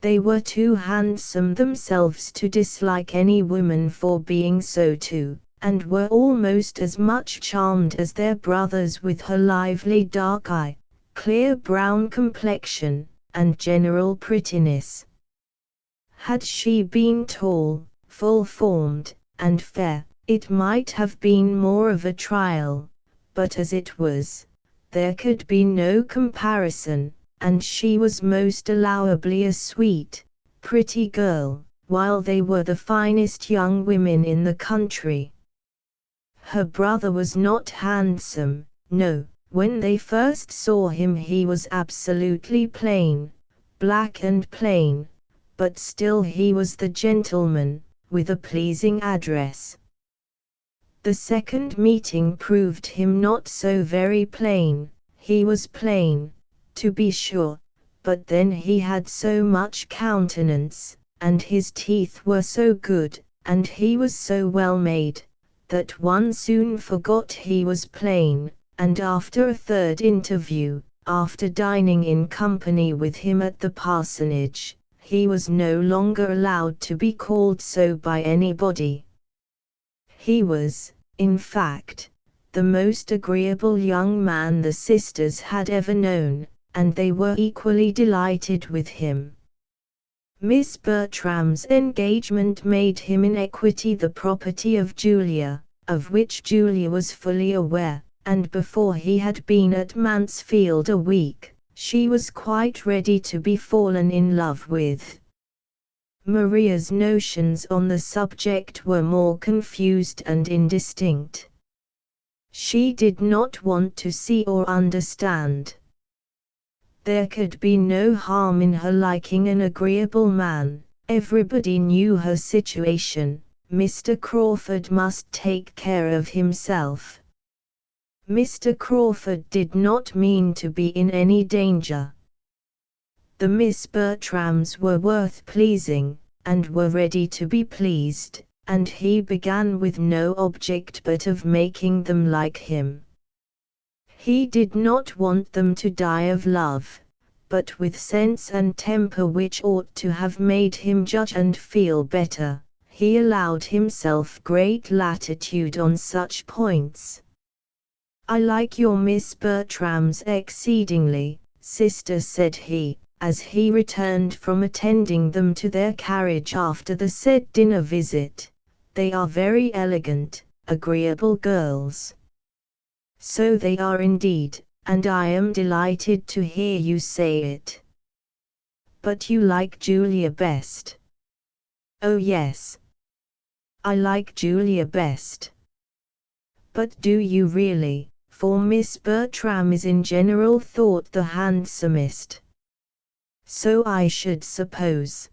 They were too handsome themselves to dislike any woman for being so too, and were almost as much charmed as their brothers with her lively dark eye, clear brown complexion, and general prettiness. Had she been tall, full-formed, and fair, it might have been more of a trial, but as it was, there could be no comparison, and she was most allowably a sweet, pretty girl, while they were the finest young women in the country. Her brother was not handsome, no, when they first saw him he was absolutely plain, black and plain, but still he was the gentleman, with a pleasing address. The second meeting proved him not so very plain. He was plain, to be sure, but then he had so much countenance, and his teeth were so good, and he was so well made, that one soon forgot he was plain, and after a third interview, after dining in company with him at the parsonage, he was no longer allowed to be called so by anybody. He was, in fact, the most agreeable young man the sisters had ever known, and they were equally delighted with him. Miss Bertram's engagement made him in equity the property of Julia, of which Julia was fully aware, and before he had been at Mansfield a week, she was quite ready to be fallen in love with. Maria's notions on the subject were more confused and indistinct. She did not want to see or understand. There could be no harm in her liking an agreeable man. Everybody knew her situation. Mr. Crawford must take care of himself. Mr. Crawford did not mean to be in any danger. The Miss Bertrams were worth pleasing, and were ready to be pleased, and he began with no object but of making them like him. He did not want them to die of love, but with sense and temper which ought to have made him judge and feel better, he allowed himself great latitude on such points. "I like your Miss Bertrams exceedingly, sister," said he, as he returned from attending them to their carriage after the said dinner visit. "They are very elegant, agreeable girls." "So they are indeed, and I am delighted to hear you say it. But you like Julia best?" "Oh yes, I like Julia best." "But do you really? For Miss Bertram is in general thought the handsomest." "So I should suppose.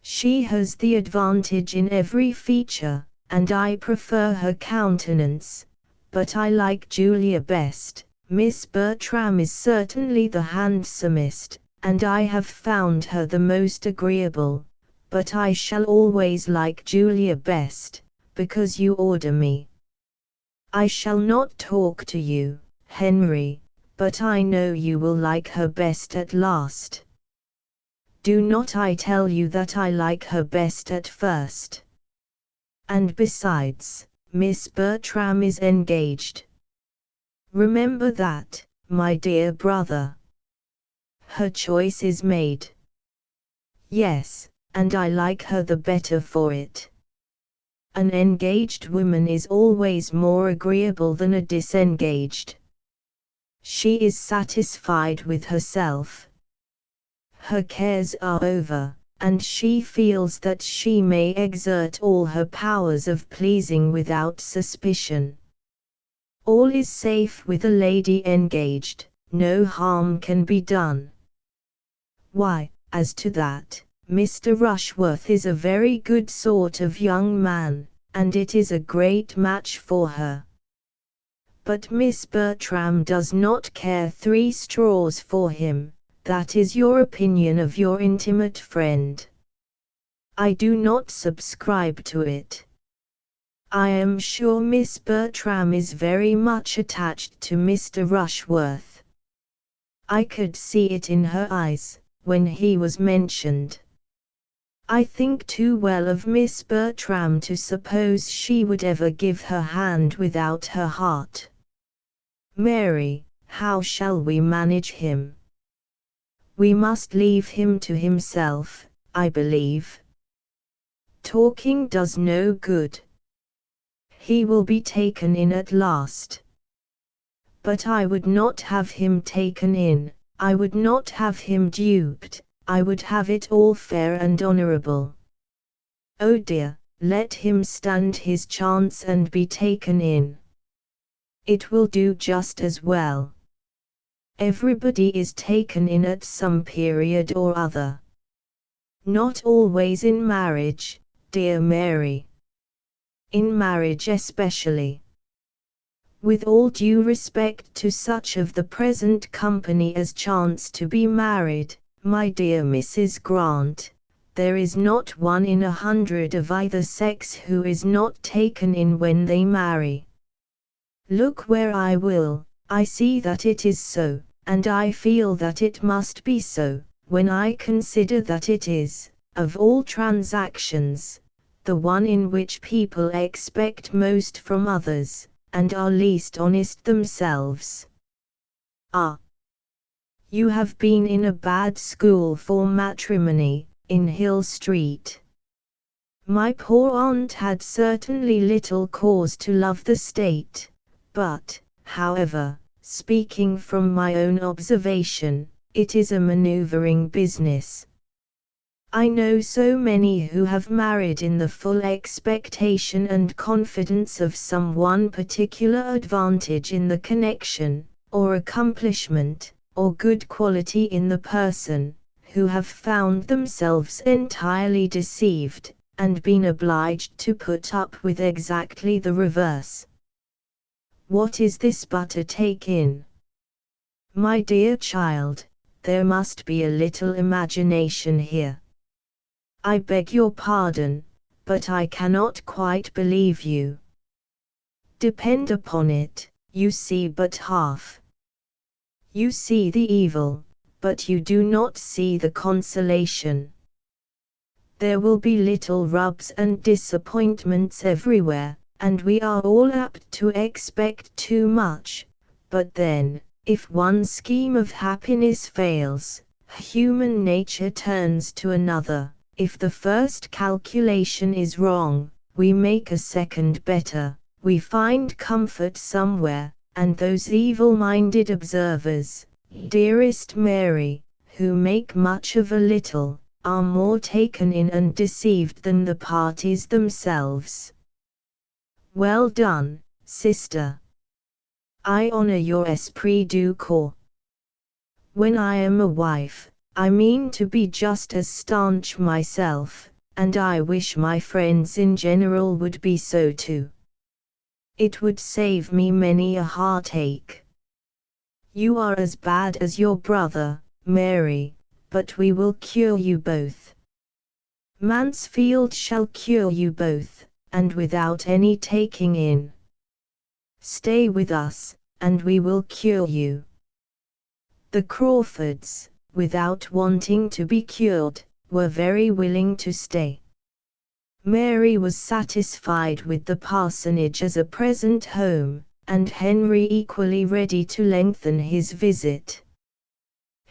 She has the advantage in every feature, and I prefer her countenance, but I like Julia best. Miss Bertram is certainly the handsomest, and I have found her the most agreeable, but I shall always like Julia best, because you order me. I shall not talk to you, Henry, but I know you will like her best at last. Do not I tell you that I like her best at first? And besides, Miss Bertram is engaged. Remember that, my dear brother. Her choice is made." "Yes, and I like her the better for it. An engaged woman is always more agreeable than a disengaged. She is satisfied with herself. Her cares are over, and she feels that she may exert all her powers of pleasing without suspicion. All is safe with a lady engaged, no harm can be done." "Why, as to that, Mr. Rushworth is a very good sort of young man, and it is a great match for her. But Miss Bertram does not care 3 straws for him. That is your opinion of your intimate friend. I do not subscribe to it. I am sure Miss Bertram is very much attached to Mr. Rushworth. I could see it in her eyes, when he was mentioned. I think too well of Miss Bertram to suppose she would ever give her hand without her heart. Mary, how shall we manage him? We must leave him to himself, I believe. Talking does no good. He will be taken in at last. But I would not have him taken in, I would not have him duped, I would have it all fair and honorable. Oh dear, let him stand his chance and be taken in. It will do just as well. Everybody is taken in at some period or other. Not always in marriage, dear Mary. In marriage especially. With all due respect to such of the present company as chance to be married, my dear Mrs. Grant, there is not 1 in 100 of either sex who is not taken in when they marry. Look where I will, I see that it is so, and I feel that it must be so, when I consider that it is, of all transactions, the one in which people expect most from others, and are least honest themselves. Ah! You have been in a bad school for matrimony, in Hill Street. My poor aunt had certainly little cause to love the state, but, however, speaking from my own observation, it is a maneuvering business. I know so many who have married in the full expectation and confidence of some one particular advantage in the connection, or accomplishment, or good quality in the person, who have found themselves entirely deceived, and been obliged to put up with exactly the reverse. What is this but a take-in? My dear child, there must be a little imagination here. I beg your pardon, but I cannot quite believe you. Depend upon it, you see but half. You see the evil, but you do not see the consolation. There will be little rubs and disappointments everywhere, and we are all apt to expect too much. But then, if one scheme of happiness fails, human nature turns to another. If the first calculation is wrong, we make a second better. We find comfort somewhere, and those evil-minded observers, dearest Mary, who make much of a little, are more taken in and deceived than the parties themselves. Well done, sister. I honor your esprit du corps. When I am a wife, I mean to be just as staunch myself, and I wish my friends in general would be so too. It would save me many a heartache. You are as bad as your brother, Mary, but we will cure you both. Mansfield shall cure you both, and without any taking in. Stay with us, and we will cure you. The Crawfords, without wanting to be cured, were very willing to stay. Mary was satisfied with the parsonage as a present home, and Henry equally ready to lengthen his visit.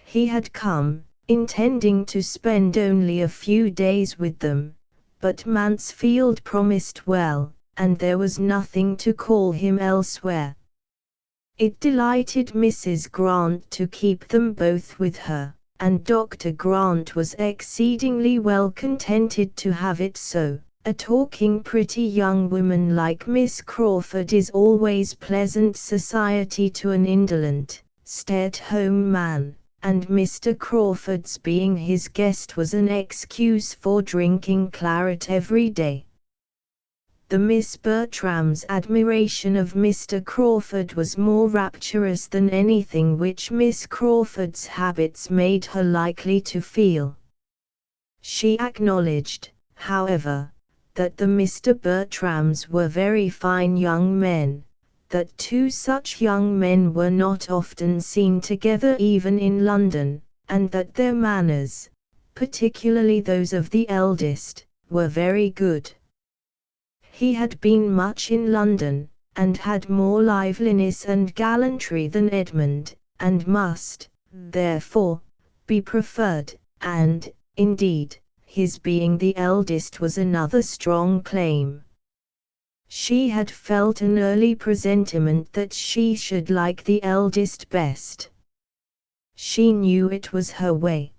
He had come, intending to spend only a few days with them, but Mansfield promised well, and there was nothing to call him elsewhere. It delighted Mrs. Grant to keep them both with her, and Dr. Grant was exceedingly well contented to have it so. A talking pretty young woman like Miss Crawford is always pleasant society to an indolent, stay-at-home man, and Mr. Crawford's being his guest was an excuse for drinking claret every day. The Miss Bertrams' admiration of Mr. Crawford was more rapturous than anything which Miss Crawford's habits made her likely to feel. She acknowledged, however, that the Mr. Bertrams were very fine young men, that two such young men were not often seen together even in London, and that their manners, particularly those of the eldest, were very good. He had been much in London, and had more liveliness and gallantry than Edmund, and must, therefore, be preferred, and, indeed, his being the eldest was another strong claim. She had felt an early presentiment that she should like the eldest best. She knew it was her way.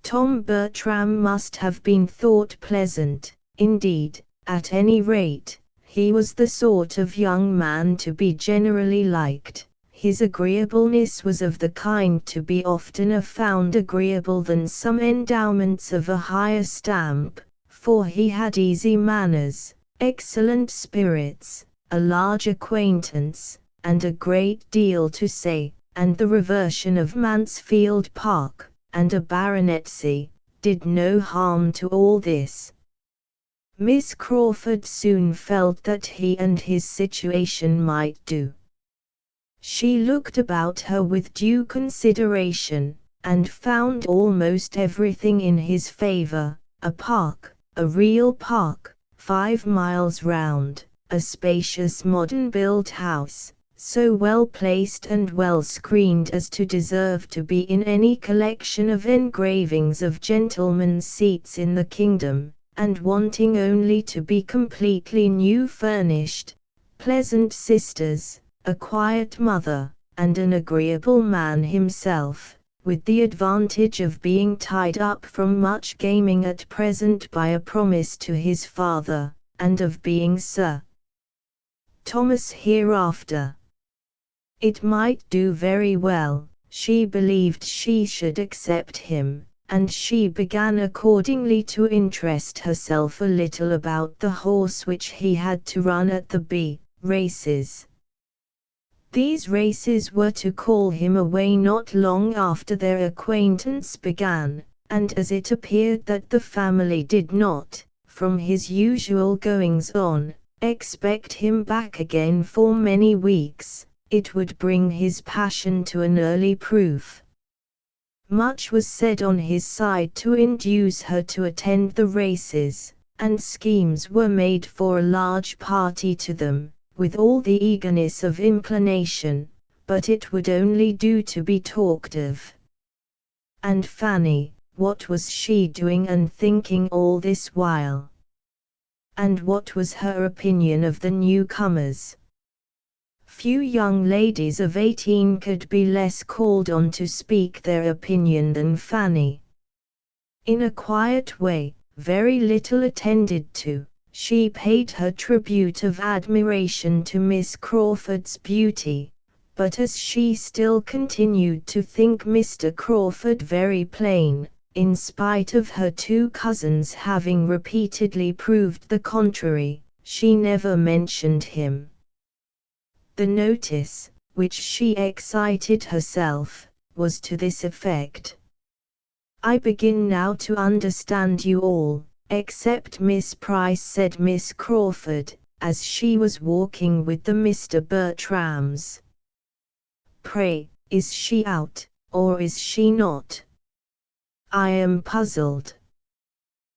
Tom Bertram must have been thought pleasant, indeed, at any rate, he was the sort of young man to be generally liked. His agreeableness was of the kind to be oftener found agreeable than some endowments of a higher stamp, for he had easy manners, excellent spirits, a large acquaintance, and a great deal to say, and the reversion of Mansfield Park, and a baronetcy, did no harm to all this. Miss Crawford soon felt that he and his situation might do. She looked about her with due consideration, and found almost everything in his favor: a park, a real park, 5 miles round, a spacious modern-built house, so well placed and well screened as to deserve to be in any collection of engravings of gentlemen's seats in the kingdom, and wanting only to be completely new furnished, pleasant sisters, a quiet mother, and an agreeable man himself, with the advantage of being tied up from much gaming at present by a promise to his father, and of being Sir Thomas hereafter. It might do very well, she believed she should accept him, and she began accordingly to interest herself a little about the horse which he had to run at the races. These races were to call him away not long after their acquaintance began, and as it appeared that the family did not, from his usual goings-on, expect him back again for many weeks, it would bring his passion to an early proof. Much was said on his side to induce her to attend the races, and schemes were made for a large party to them, with all the eagerness of inclination, but it would only do to be talked of. And Fanny, what was she doing and thinking all this while? And what was her opinion of the newcomers? Few young ladies of 18 could be less called on to speak their opinion than Fanny. In a quiet way, very little attended to, she paid her tribute of admiration to Miss Crawford's beauty, but as she still continued to think Mr. Crawford very plain, in spite of her two cousins having repeatedly proved the contrary, she never mentioned him. The notice, which she excited herself, was to this effect: "I begin now to understand you all, except Miss Price," said Miss Crawford, as she was walking with the Mr. Bertrams. "Pray, is she out, or is she not? I am puzzled.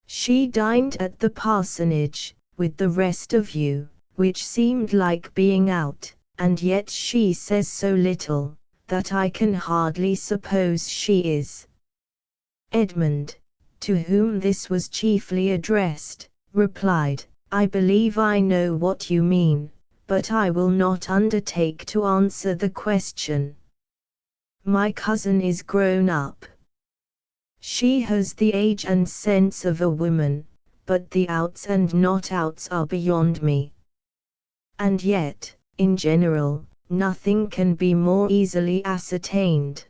She dined at the parsonage, with the rest of you, which seemed like being out, and yet she says so little, that I can hardly suppose she is." Edmund, to whom this was chiefly addressed, replied, "I believe I know what you mean, but I will not undertake to answer the question. My cousin is grown up. She has the age and sense of a woman, but the outs and not outs are beyond me. And yet, in general, nothing can be more easily ascertained.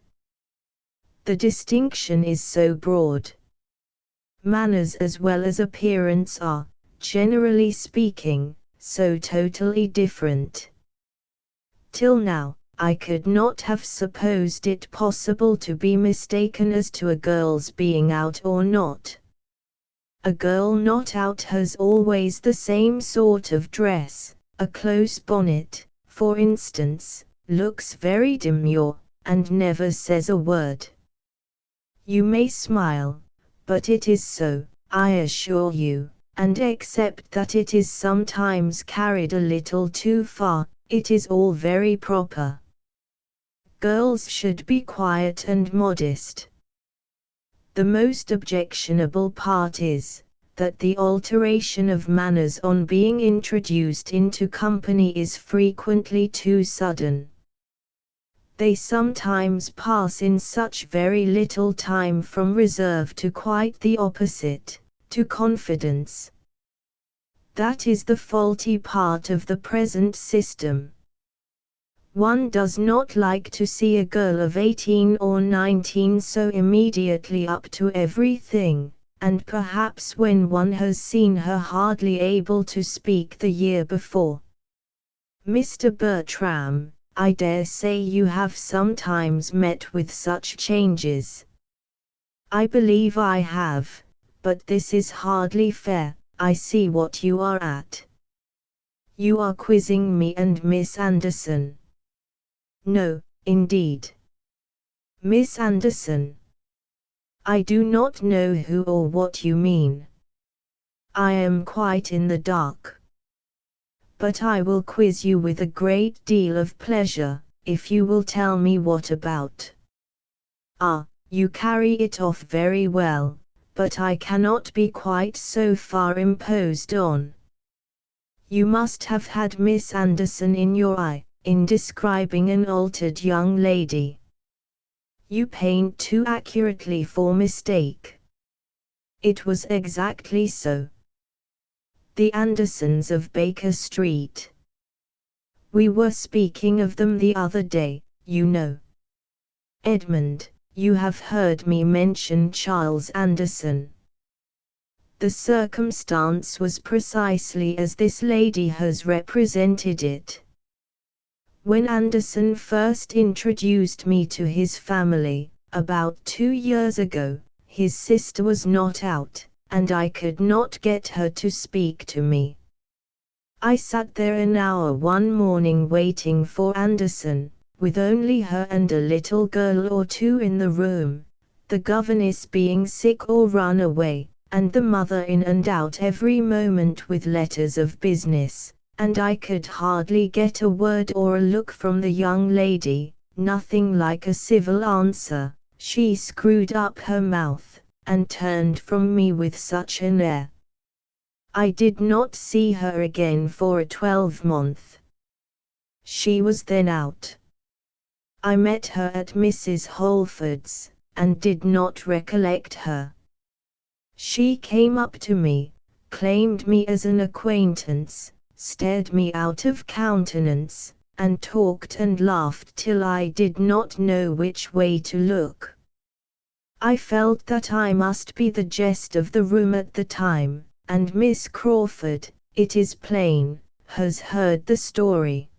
The distinction is so broad. Manners as well as appearance are, generally speaking, so totally different. Till now, I could not have supposed it possible to be mistaken as to a girl's being out or not. A girl not out has always the same sort of dress, a close bonnet, for instance, looks very demure, and never says a word. You may smile, but it is so, I assure you, and except that it is sometimes carried a little too far, it is all very proper. Girls should be quiet and modest. The most objectionable part is, that the alteration of manners on being introduced into company is frequently too sudden. They sometimes pass in such very little time from reserve to quite the opposite, to confidence. That is the faulty part of the present system. One does not like to see a girl of 18 or 19 so immediately up to everything, and perhaps when one has seen her hardly able to speak the year before. Mr. Bertram, I dare say you have sometimes met with such changes. I believe I have, but this is hardly fair. I see what you are at. You are quizzing me and Miss Anderson. No, indeed. Miss Anderson. I do not know who or what you mean. I am quite in the dark. But I will quiz you with a great deal of pleasure, if you will tell me what about. Ah, you carry it off very well, but I cannot be quite so far imposed on. You must have had Miss Anderson in your eye, in describing an altered young lady. You paint too accurately for mistake. It was exactly so. The Andersons of Baker Street. We were speaking of them the other day, you know. Edmund, you have heard me mention Charles Anderson. The circumstance was precisely as this lady has represented it. When Anderson first introduced me to his family, about 2 years ago, his sister was not out, and I could not get her to speak to me. I sat there an hour one morning waiting for Anderson, with only her and a little girl or two in the room, the governess being sick or run away, and the mother in and out every moment with letters of business, and I could hardly get a word or a look from the young lady, nothing like a civil answer. She screwed up her mouth, and turned from me with such an air. I did not see her again for a 12-month. She was then out. I met her at Mrs. Holford's, and did not recollect her. She came up to me, claimed me as an acquaintance, stared me out of countenance, and talked and laughed till I did not know which way to look. I felt that I must be the jest of the room at the time, and Miss Crawford, it is plain, has heard the story.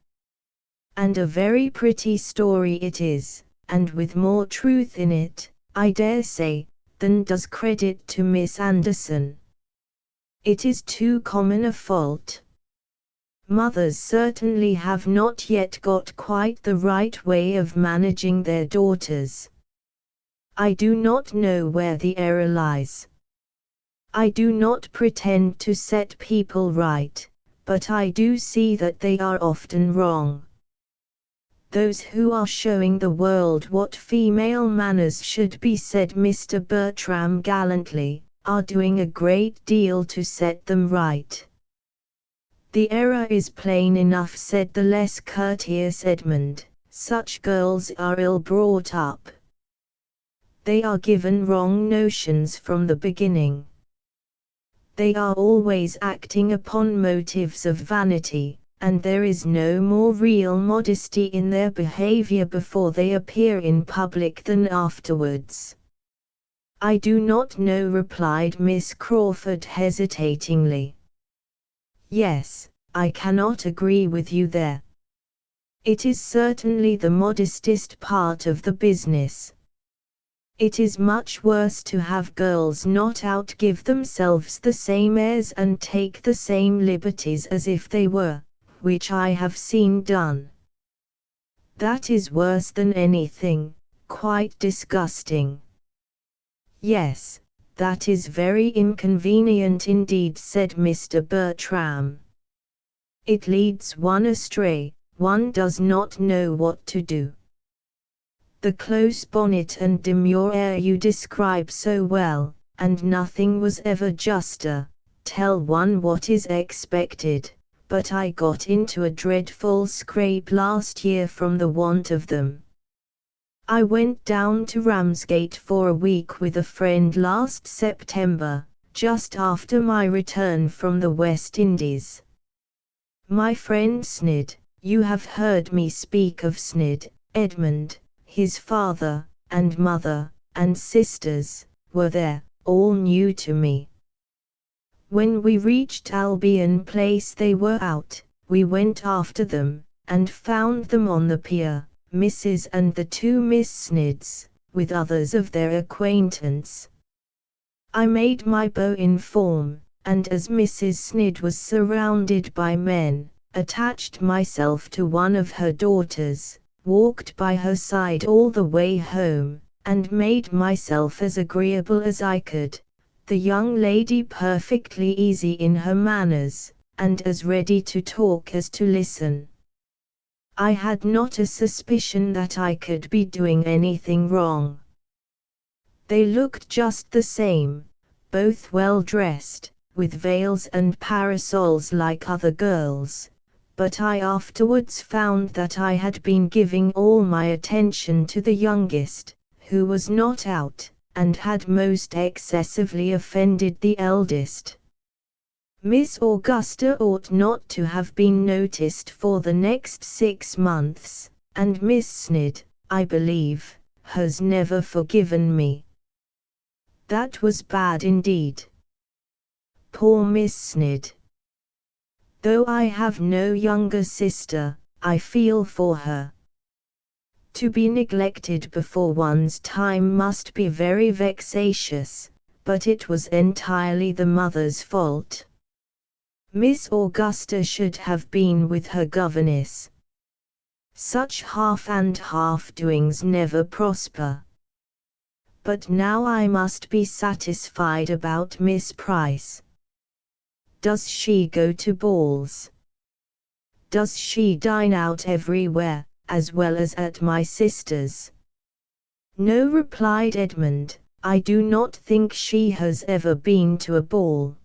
And a very pretty story it is, and with more truth in it, I dare say, than does credit to Miss Anderson. It is too common a fault. Mothers certainly have not yet got quite the right way of managing their daughters. I do not know where the error lies. I do not pretend to set people right, but I do see that they are often wrong. Those who are showing the world what female manners should be, said Mr. Bertram gallantly, are doing a great deal to set them right. The error is plain enough, said the less courteous Edmund. Such girls are ill brought up. They are given wrong notions from the beginning. They are always acting upon motives of vanity, and there is no more real modesty in their behavior before they appear in public than afterwards. I do not know, replied Miss Crawford hesitatingly. Yes, I cannot agree with you there. It is certainly the modestest part of the business. It is much worse to have girls not out give themselves the same airs and take the same liberties as if they were, which I have seen done. That is worse than anything, quite disgusting. Yes, that is very inconvenient indeed, said Mr. Bertram. It leads one astray, one does not know what to do. The close bonnet and demure air you describe so well, and nothing was ever juster, tell one what is expected, but I got into a dreadful scrape last year from the want of them. I went down to Ramsgate for a week with a friend last September, just after my return from the West Indies. My friend Snid, you have heard me speak of Snid, Edmund, his father, and mother, and sisters, were there, all new to me. When we reached Albion Place they were out, we went after them, and found them on the pier, Mrs. and the two Miss Snids, with others of their acquaintance. I made my bow in form, and as Mrs. Snid was surrounded by men, attached myself to one of her daughters, walked by her side all the way home, and made myself as agreeable as I could, the young lady perfectly easy in her manners, and as ready to talk as to listen. I had not a suspicion that I could be doing anything wrong. They looked just the same, both well dressed, with veils and parasols like other girls, but I afterwards found that I had been giving all my attention to the youngest, who was not out, and had most excessively offended the eldest. Miss Augusta ought not to have been noticed for the next 6 months, and Miss Snid, I believe, has never forgiven me. That was bad indeed. Poor Miss Snid. Though I have no younger sister, I feel for her. To be neglected before one's time must be very vexatious, but it was entirely the mother's fault. Miss Augusta should have been with her governess. Such half and half doings never prosper. But now I must be satisfied about Miss Price. Does she go to balls? Does she dine out everywhere, as well as at my sister's? No, replied Edmund, I do not think she has ever been to a ball.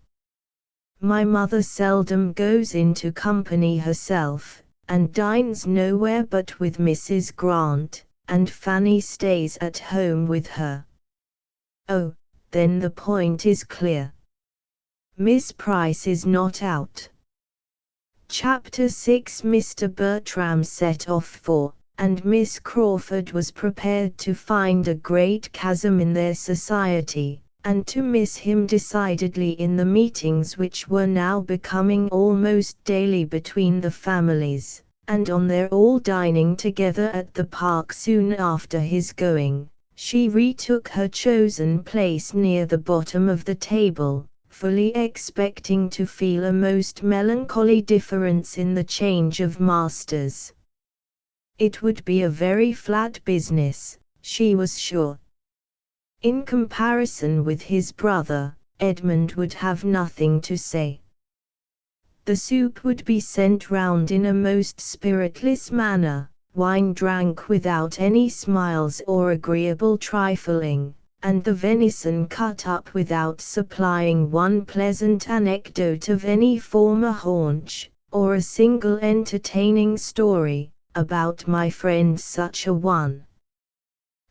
My mother seldom goes into company herself, and dines nowhere but with Mrs. Grant, and Fanny stays at home with her. Oh, then the point is clear. Miss Price is not out. Chapter 6. Mr. Bertram set off for, and Miss Crawford was prepared to find a great chasm in their society, and to miss him decidedly in the meetings which were now becoming almost daily between the families, and on their all dining together at the park soon after his going. She retook her chosen place near the bottom of the table, fully expecting to feel a most melancholy difference in the change of masters. It would be a very flat business, she was sure. In comparison with his brother, Edmund would have nothing to say. The soup would be sent round in a most spiritless manner, wine drank without any smiles or agreeable trifling, and the venison cut up without supplying one pleasant anecdote of any former haunch, or a single entertaining story, about my friend such a one.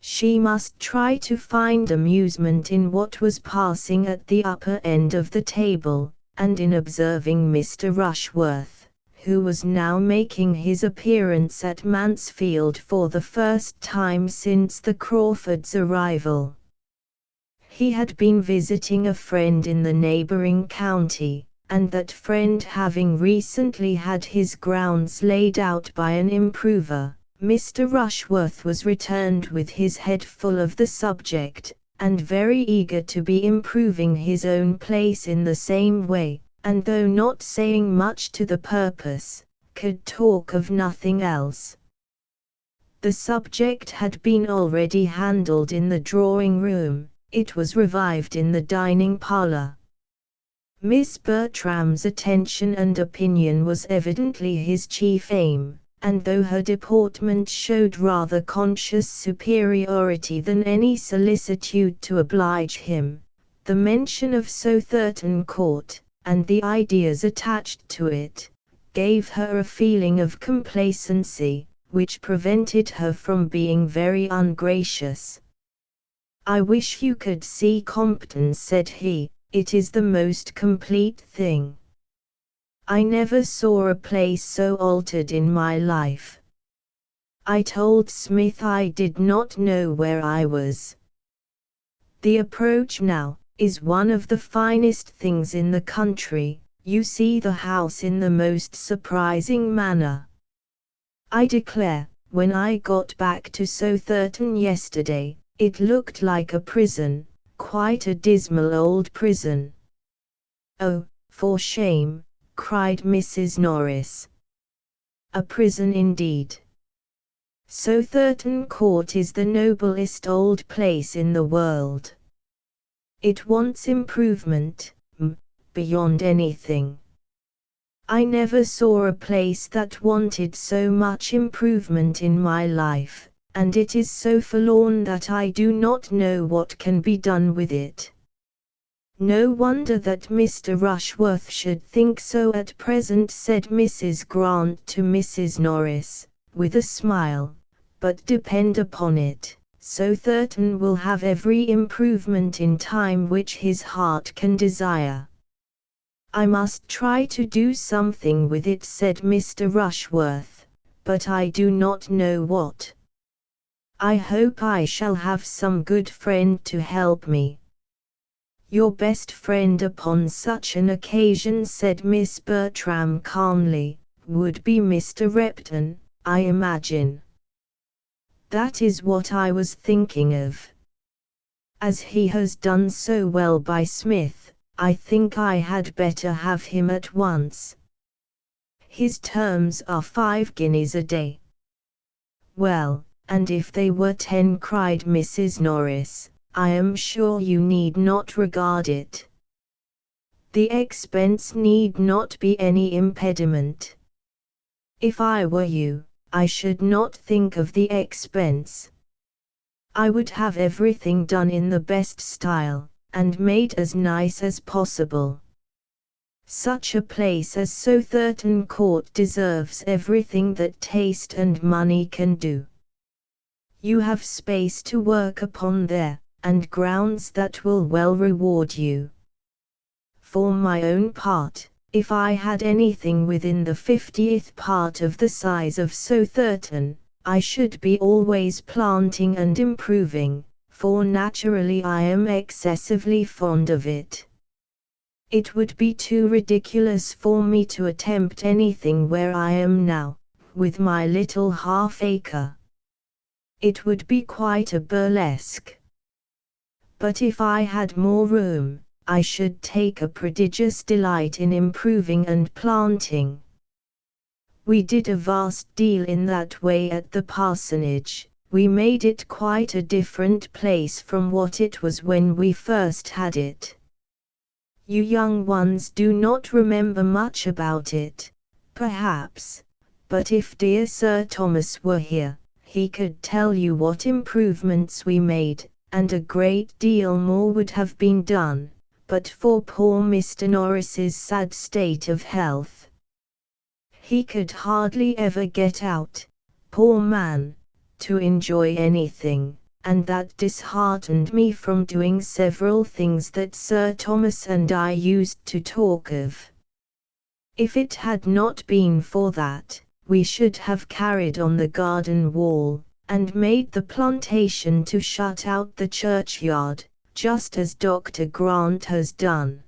She must try to find amusement in what was passing at the upper end of the table, and in observing Mr. Rushworth, who was now making his appearance at Mansfield for the first time since the Crawfords' arrival. He had been visiting a friend in the neighbouring county, and that friend having recently had his grounds laid out by an improver, Mr. Rushworth was returned with his head full of the subject, and very eager to be improving his own place in the same way, and though not saying much to the purpose, could talk of nothing else. The subject had been already handled in the drawing-room, it was revived in the dining-parlour. Miss Bertram's attention and opinion was evidently his chief aim, and though her deportment showed rather conscious superiority than any solicitude to oblige him, the mention of Southerton Court, and the ideas attached to it, gave her a feeling of complacency, which prevented her from being very ungracious. I wish you could see Compton, said he, it is the most complete thing. I never saw a place so altered in my life. I told Smith I did not know where I was. The approach now is one of the finest things in the country. You see the house in the most surprising manner. I declare, when I got back to Southerton yesterday, it looked like a prison, quite a dismal old prison. Oh, for shame, cried Mrs. Norris. A prison indeed. Southerton Court is the noblest old place in the world. It wants improvement, beyond anything. I never saw a place that wanted so much improvement in my life, and it is so forlorn that I do not know what can be done with it. No wonder that Mr. Rushworth should think so at present, said Mrs. Grant to Mrs. Norris, with a smile, but depend upon it, Southerton will have every improvement in time which his heart can desire. I must try to do something with it, said Mr. Rushworth, but I do not know what. I hope I shall have some good friend to help me. Your best friend upon such an occasion, said Miss Bertram calmly, would be Mr. Repton, I imagine. That is what I was thinking of. As he has done so well by Smith, I think I had better have him at once. His terms are 5 guineas a day. Well, and if they were 10, cried Mrs. Norris, I am sure you need not regard it. The expense need not be any impediment. If I were you, I should not think of the expense. I would have everything done in the best style, and made as nice as possible. Such a place as Southerton Court deserves everything that taste and money can do. You have space to work upon there, and grounds that will well reward you. For my own part, if I had anything within the 50th part of the size of Southerton, I should be always planting and improving, for naturally I am excessively fond of it. It would be too ridiculous for me to attempt anything where I am now, with my little half-acre. It would be quite a burlesque. But if I had more room, I should take a prodigious delight in improving and planting. We did a vast deal in that way at the parsonage. We made it quite a different place from what it was when we first had it. You young ones do not remember much about it, perhaps, but if dear Sir Thomas were here, he could tell you what improvements we made, and a great deal more would have been done, but for poor Mr. Norris's sad state of health. He could hardly ever get out, poor man, to enjoy anything, and that disheartened me from doing several things that Sir Thomas and I used to talk of. If it had not been for that, we should have carried on the garden wall, and made the plantation to shut out the churchyard, just as Dr. Grant has done.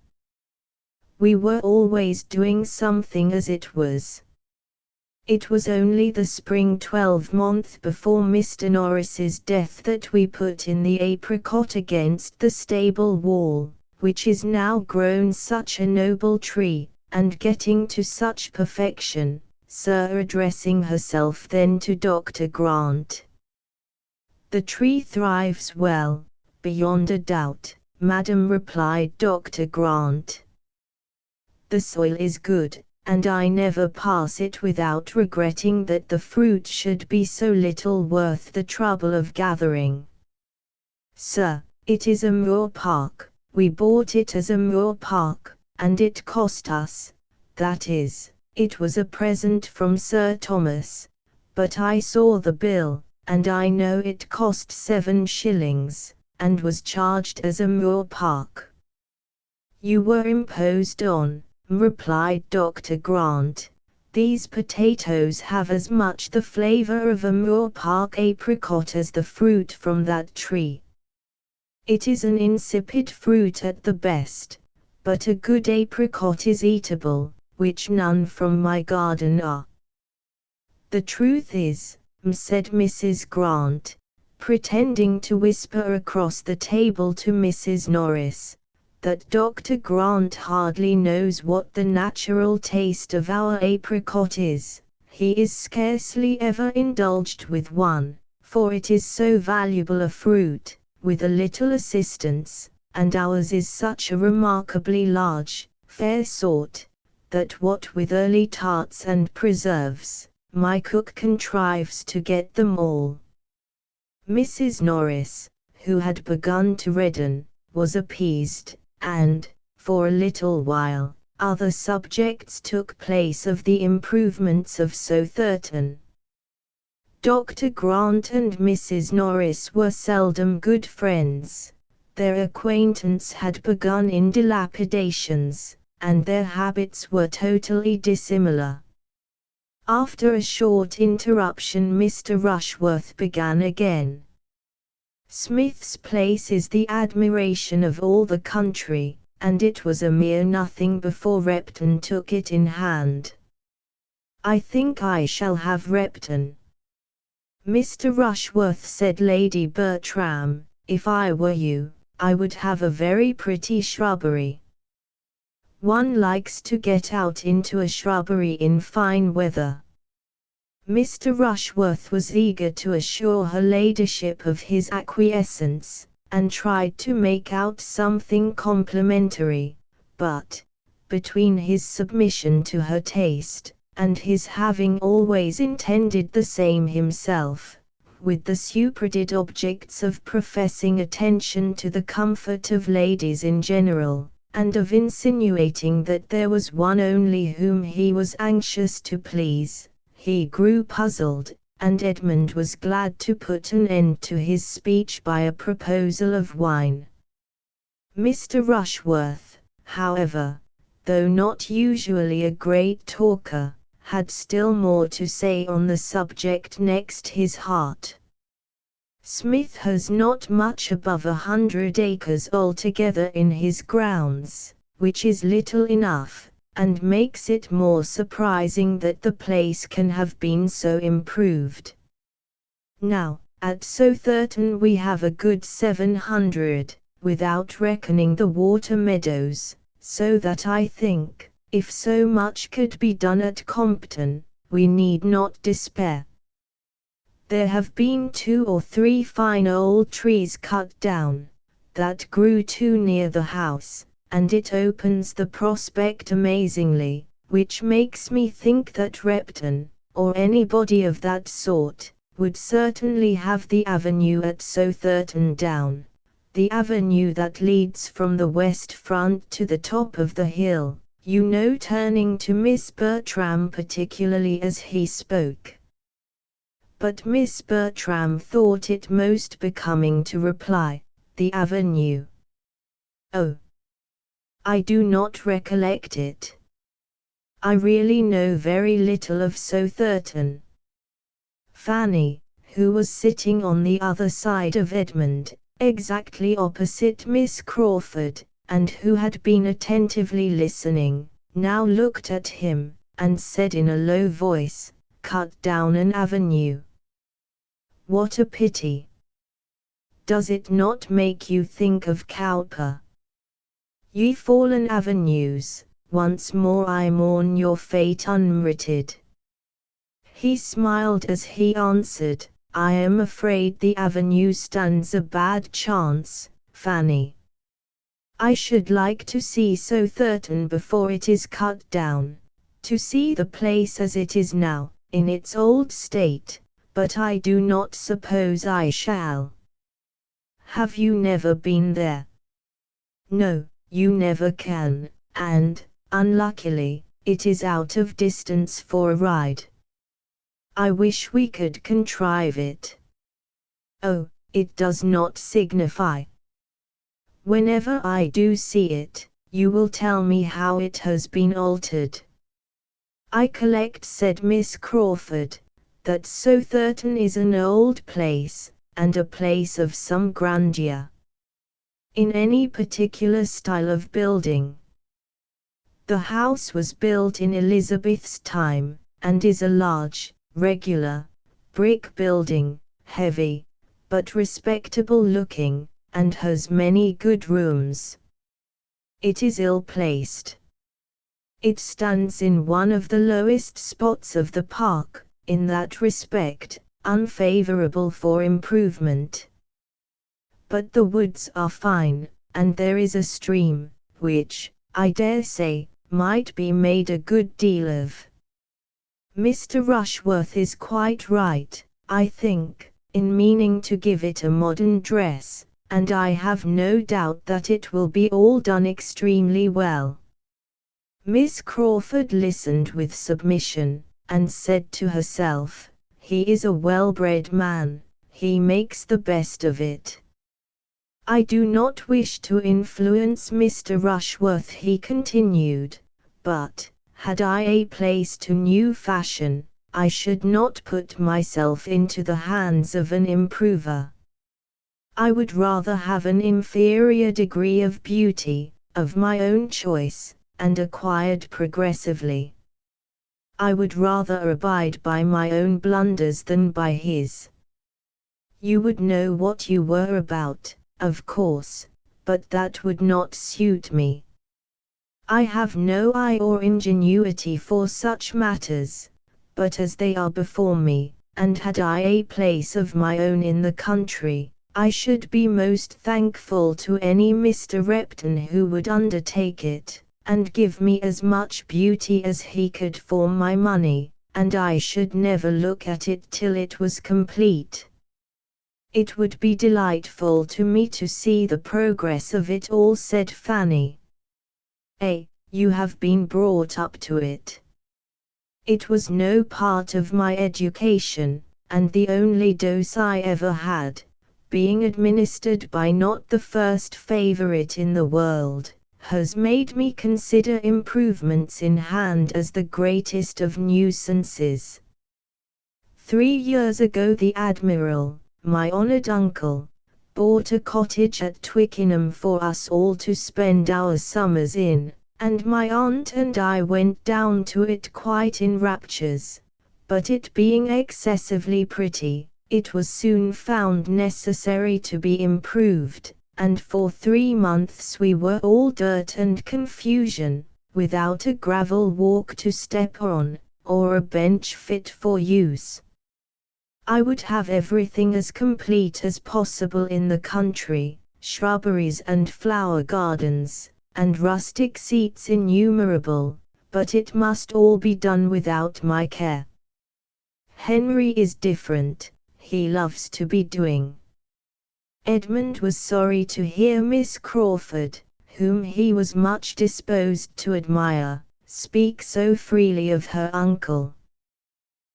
We were always doing something as it was. It was only the spring 12-month before Mr. Norris's death that we put in the apricot against the stable wall, which is now grown such a noble tree, and getting to such perfection, Sir, addressing herself then to Dr. Grant. The tree thrives well, beyond a doubt, madam, replied Dr. Grant. The soil is good, and I never pass it without regretting that the fruit should be so little worth the trouble of gathering. Sir, it is a moor park, we bought it as a moor park, and it cost us, that is, it was a present from Sir Thomas, but I saw the bill, and I know it cost 7 shillings, and was charged as a moor park. You were imposed on, replied Dr. Grant. These potatoes have as much the flavor of a moor park apricot as the fruit from that tree. It is an insipid fruit at the best, but a good apricot is eatable, which none from my garden are. The truth is, said Mrs. Grant, pretending to whisper across the table to Mrs. Norris, that Dr. Grant hardly knows what the natural taste of our apricot is. He is scarcely ever indulged with one, for it is so valuable a fruit, with a little assistance, and ours is such a remarkably large, fair sort, that what with early tarts and preserves, my cook contrives to get them all. Mrs. Norris, who had begun to redden, was appeased, and, for a little while, other subjects took place of the improvements of Southerton. Dr. Grant and Mrs. Norris were seldom good friends. Their acquaintance had begun in dilapidations, and their habits were totally dissimilar. After a short interruption, Mr. Rushworth began again. Smith's Place is the admiration of all the country, and it was a mere nothing before Repton took it in hand. I think I shall have Repton. Mr. Rushworth, said Lady Bertram, if I were you, I would have a very pretty shrubbery. One likes to get out into a shrubbery in fine weather. Mr. Rushworth was eager to assure her ladyship of his acquiescence, and tried to make out something complimentary, but, between his submission to her taste, and his having always intended the same himself, with the superadded objects of professing attention to the comfort of ladies in general, and of insinuating that there was one only whom he was anxious to please, he grew puzzled, and Edmund was glad to put an end to his speech by a proposal of wine. Mr. Rushworth, however, though not usually a great talker, had still more to say on the subject next his heart. Smith has not much above 100 acres altogether in his grounds, which is little enough, and makes it more surprising that the place can have been so improved. Now, at Southerton we have a good 700, without reckoning the water meadows, so that I think, if so much could be done at Compton, we need not despair. There have been 2 or 3 fine old trees cut down, that grew too near the house, and it opens the prospect amazingly, which makes me think that Repton, or anybody of that sort, would certainly have the avenue at Southerton down, the avenue that leads from the west front to the top of the hill, you know, turning to Miss Bertram particularly as he spoke. But Miss Bertram thought it most becoming to reply, "The avenue. Oh, I do not recollect it. I really know very little of Southerton." Fanny, who was sitting on the other side of Edmund, exactly opposite Miss Crawford, and who had been attentively listening, now looked at him, and said in a low voice, "Cut down an avenue? What a pity! Does it not make you think of Cowper? Ye fallen avenues, once more I mourn your fate unmerited." He smiled as he answered, "I am afraid the avenue stands a bad chance, Fanny. I should like to see Southerton before it is cut down, to see the place as it is now, in its old state, but I do not suppose I shall." "Have you never been there?" "No, you never can, and, unluckily, it is out of distance for a ride. I wish we could contrive it." "Oh, it does not signify. Whenever I do see it, you will tell me how it has been altered." "I collect," said Miss Crawford, "that Southerton is an old place, and a place of some grandeur. In any particular style of building?" "The house was built in Elizabeth's time, and is a large, regular, brick building, heavy, but respectable looking, and has many good rooms. It is ill-placed. It stands in one of the lowest spots of the park, in that respect, unfavorable for improvement. But the woods are fine, and there is a stream, which, I dare say, might be made a good deal of." Mr. Rushworth is quite right, I think, in meaning to give it a modern dress, and I have no doubt that it will be all done extremely well. Miss Crawford listened with submission, and said to herself, "He is a well-bred man, he makes the best of it." "I do not wish to influence Mr. Rushworth," he continued, "but, had I a place to new fashion, I should not put myself into the hands of an improver. I would rather have an inferior degree of beauty, of my own choice, and acquired progressively. I would rather abide by my own blunders than by his. You would know what you were about, of course, but that would not suit me. I have no eye or ingenuity for such matters, but as they are before me, and had I a place of my own in the country, I should be most thankful to any Mr. Repton who would undertake it, and give me as much beauty as he could for my money, and I should never look at it till it was complete. It would be delightful to me to see the progress of it all, said Fanny. You have been brought up to it. It was no part of my education, and the only dose I ever had, being administered by not the first favorite in the world, has made me consider improvements in hand as the greatest of nuisances. 3 years ago the Admiral, my honoured uncle, bought a cottage at Twickenham for us all to spend our summers in, and my aunt and I went down to it quite in raptures, but it being excessively pretty, it was soon found necessary to be improved, and for 3 months we were all dirt and confusion, without a gravel walk to step on, or a bench fit for use. I would have everything as complete as possible in the country, shrubberies and flower gardens, and rustic seats innumerable, but it must all be done without my care. Henry is different, he loves to be doing. Edmund was sorry to hear Miss Crawford, whom he was much disposed to admire, speak so freely of her uncle.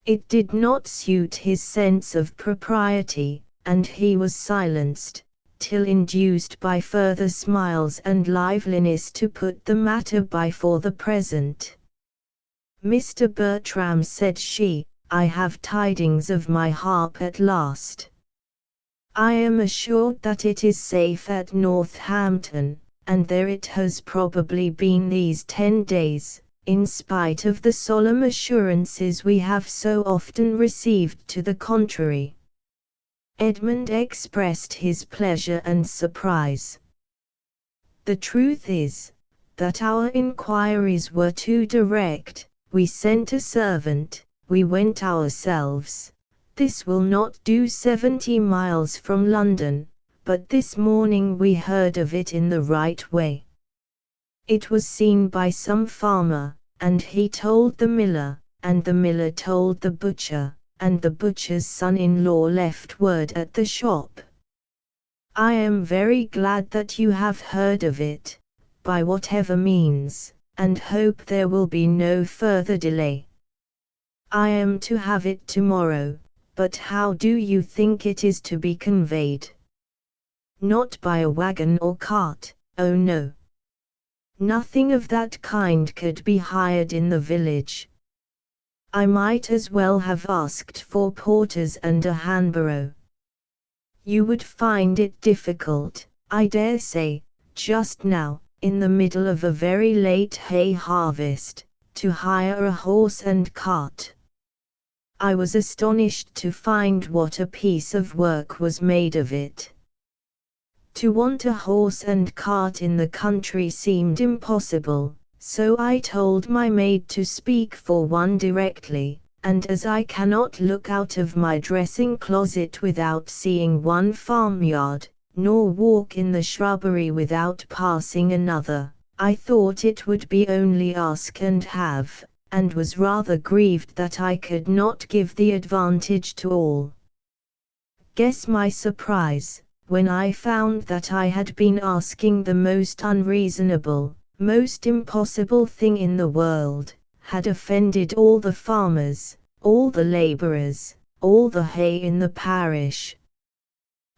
It did not suit his sense of propriety, and he was silenced, till induced by further smiles and liveliness to put the matter by for the present. Mr. Bertram, said she, I have tidings of my harp at last. I am assured that it is safe at Northampton, and there it has probably been these 10 days, in spite of the solemn assurances we have so often received to the contrary. Edmund expressed his pleasure and surprise. The truth is, that our inquiries were too direct. We sent a servant, we went ourselves. This will not do 70 miles from London, but this morning we heard of it in the right way. It was seen by some farmer, and he told the miller, and the miller told the butcher, and the butcher's son-in-law left word at the shop. I am very glad that you have heard of it, by whatever means, and hope there will be no further delay. I am to have it tomorrow, but how do you think it is to be conveyed? Not by a wagon or cart, oh no. Nothing of that kind could be hired in the village. I might as well have asked for porters and a handbarrow. You would find it difficult, I dare say, just now, in the middle of a very late hay harvest, to hire a horse and cart. I was astonished to find what a piece of work was made of it. To want a horse and cart in the country seemed impossible, so I told my maid to speak for one directly, and as I cannot look out of my dressing closet without seeing one farmyard, nor walk in the shrubbery without passing another, I thought it would be only ask and have, and was rather grieved that I could not give the advantage to all. Guess my surprise, when I found that I had been asking the most unreasonable, most impossible thing in the world, had offended all the farmers, all the labourers, all the hay in the parish.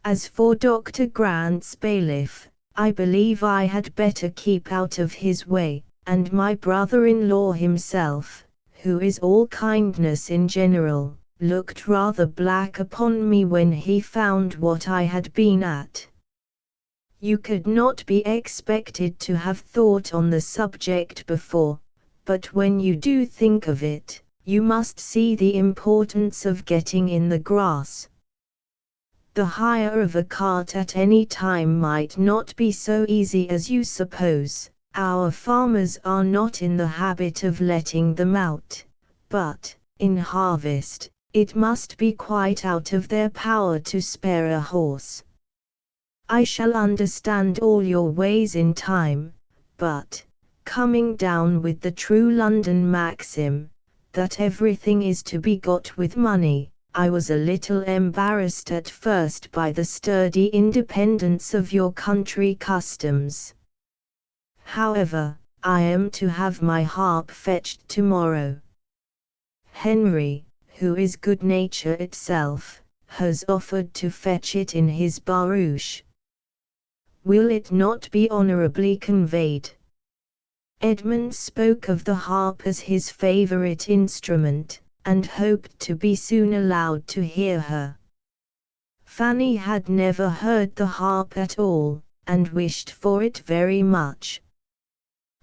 As for Dr. Grant's bailiff, I believe I had better keep out of his way, and my brother-in-law himself, who is all kindness in general, looked rather black upon me when he found what I had been at. You could not be expected to have thought on the subject before, but when you do think of it, you must see the importance of getting in the grass. The hire of a cart at any time might not be so easy as you suppose. Our farmers are not in the habit of letting them out, but, in harvest, it must be quite out of their power to spare a horse. I shall understand all your ways in time, but, coming down with the true London maxim, that everything is to be got with money, I was a little embarrassed at first by the sturdy independence of your country customs. However, I am to have my harp fetched tomorrow. Henry, who is good nature itself, has offered to fetch it in his barouche. Will it not be honourably conveyed? Edmund spoke of the harp as his favourite instrument, and hoped to be soon allowed to hear her. Fanny had never heard the harp at all, and wished for it very much.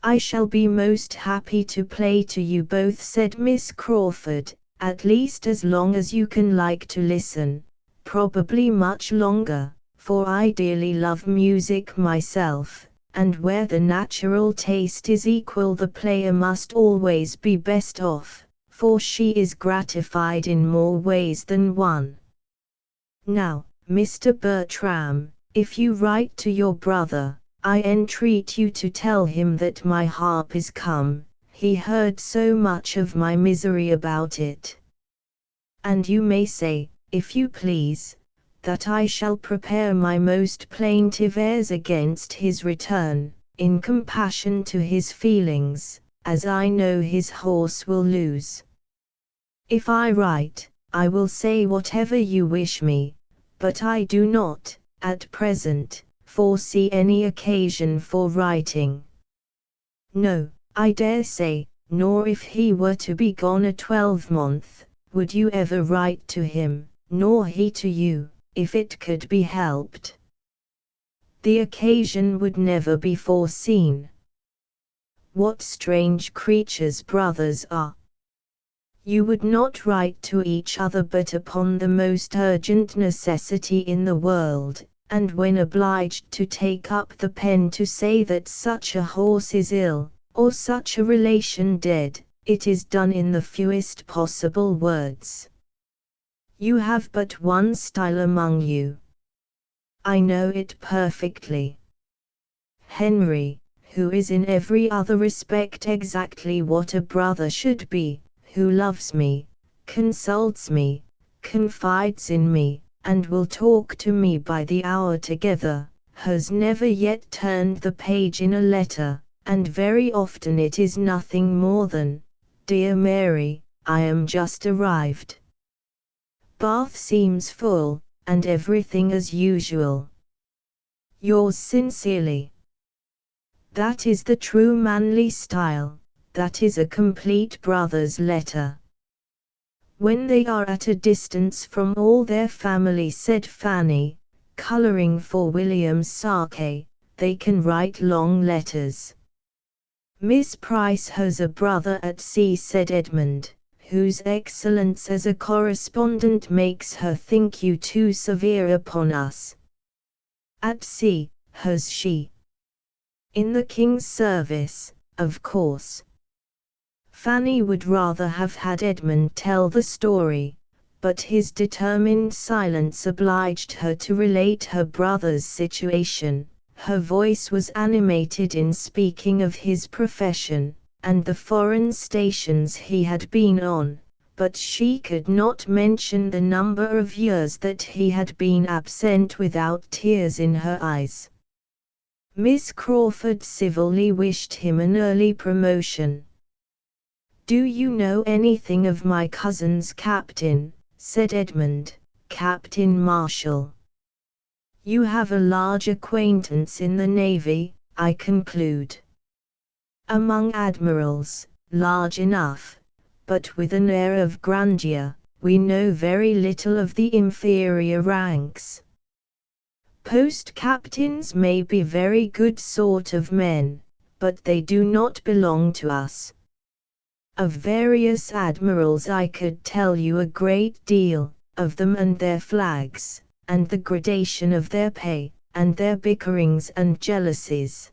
I shall be most happy to play to you both, said Miss Crawford, at least as long as you can like to listen, probably much longer, for I dearly love music myself, and where the natural taste is equal the player must always be best off, for she is gratified in more ways than one. Now, Mr. Bertram, if you write to your brother, I entreat you to tell him that my harp is come, he heard so much of my misery about it. And you may say, if you please, that I shall prepare my most plaintive airs against his return, in compassion to his feelings, as I know his horse will lose. If I write, I will say whatever you wish me, but I do not, at present, foresee any occasion for writing. No, I dare say, nor if he were to be gone a 12-month, would you ever write to him, nor he to you, if it could be helped. The occasion would never be foreseen. What strange creatures brothers are! You would not write to each other but upon the most urgent necessity in the world, and when obliged to take up the pen to say that such a horse is ill, or such a relation dead, it is done in the fewest possible words. You have but one style among you. I know it perfectly. Henry, who is in every other respect exactly what a brother should be, who loves me, consults me, confides in me, and will talk to me by the hour together, has never yet turned the page in a letter, and very often it is nothing more than, "Dear Mary, I am just arrived. Bath seems full, and everything as usual. Yours sincerely." That is the true manly style, that is a complete brother's letter. When they are at a distance from all their family, said Fanny, colouring for William's sake, they can write long letters. Miss Price has a brother at sea, said Edmund, whose excellence as a correspondent makes her think you too severe upon us. At sea, has she? In the King's service, of course. Fanny would rather have had Edmund tell the story, but his determined silence obliged her to relate her brother's situation. Her voice was animated in speaking of his profession, and the foreign stations he had been on, but she could not mention the number of years that he had been absent without tears in her eyes. Miss Crawford civilly wished him an early promotion. "Do you know anything of my cousin's captain?" said Edmund. "Captain Marshall. You have a large acquaintance in the navy, I conclude." "Among admirals, large enough, but with an air of grandeur. We know very little of the inferior ranks. Post captains may be very good sort of men, but they do not belong to us. Of various admirals I could tell you a great deal, of them and their flags, and the gradation of their pay, and their bickerings and jealousies.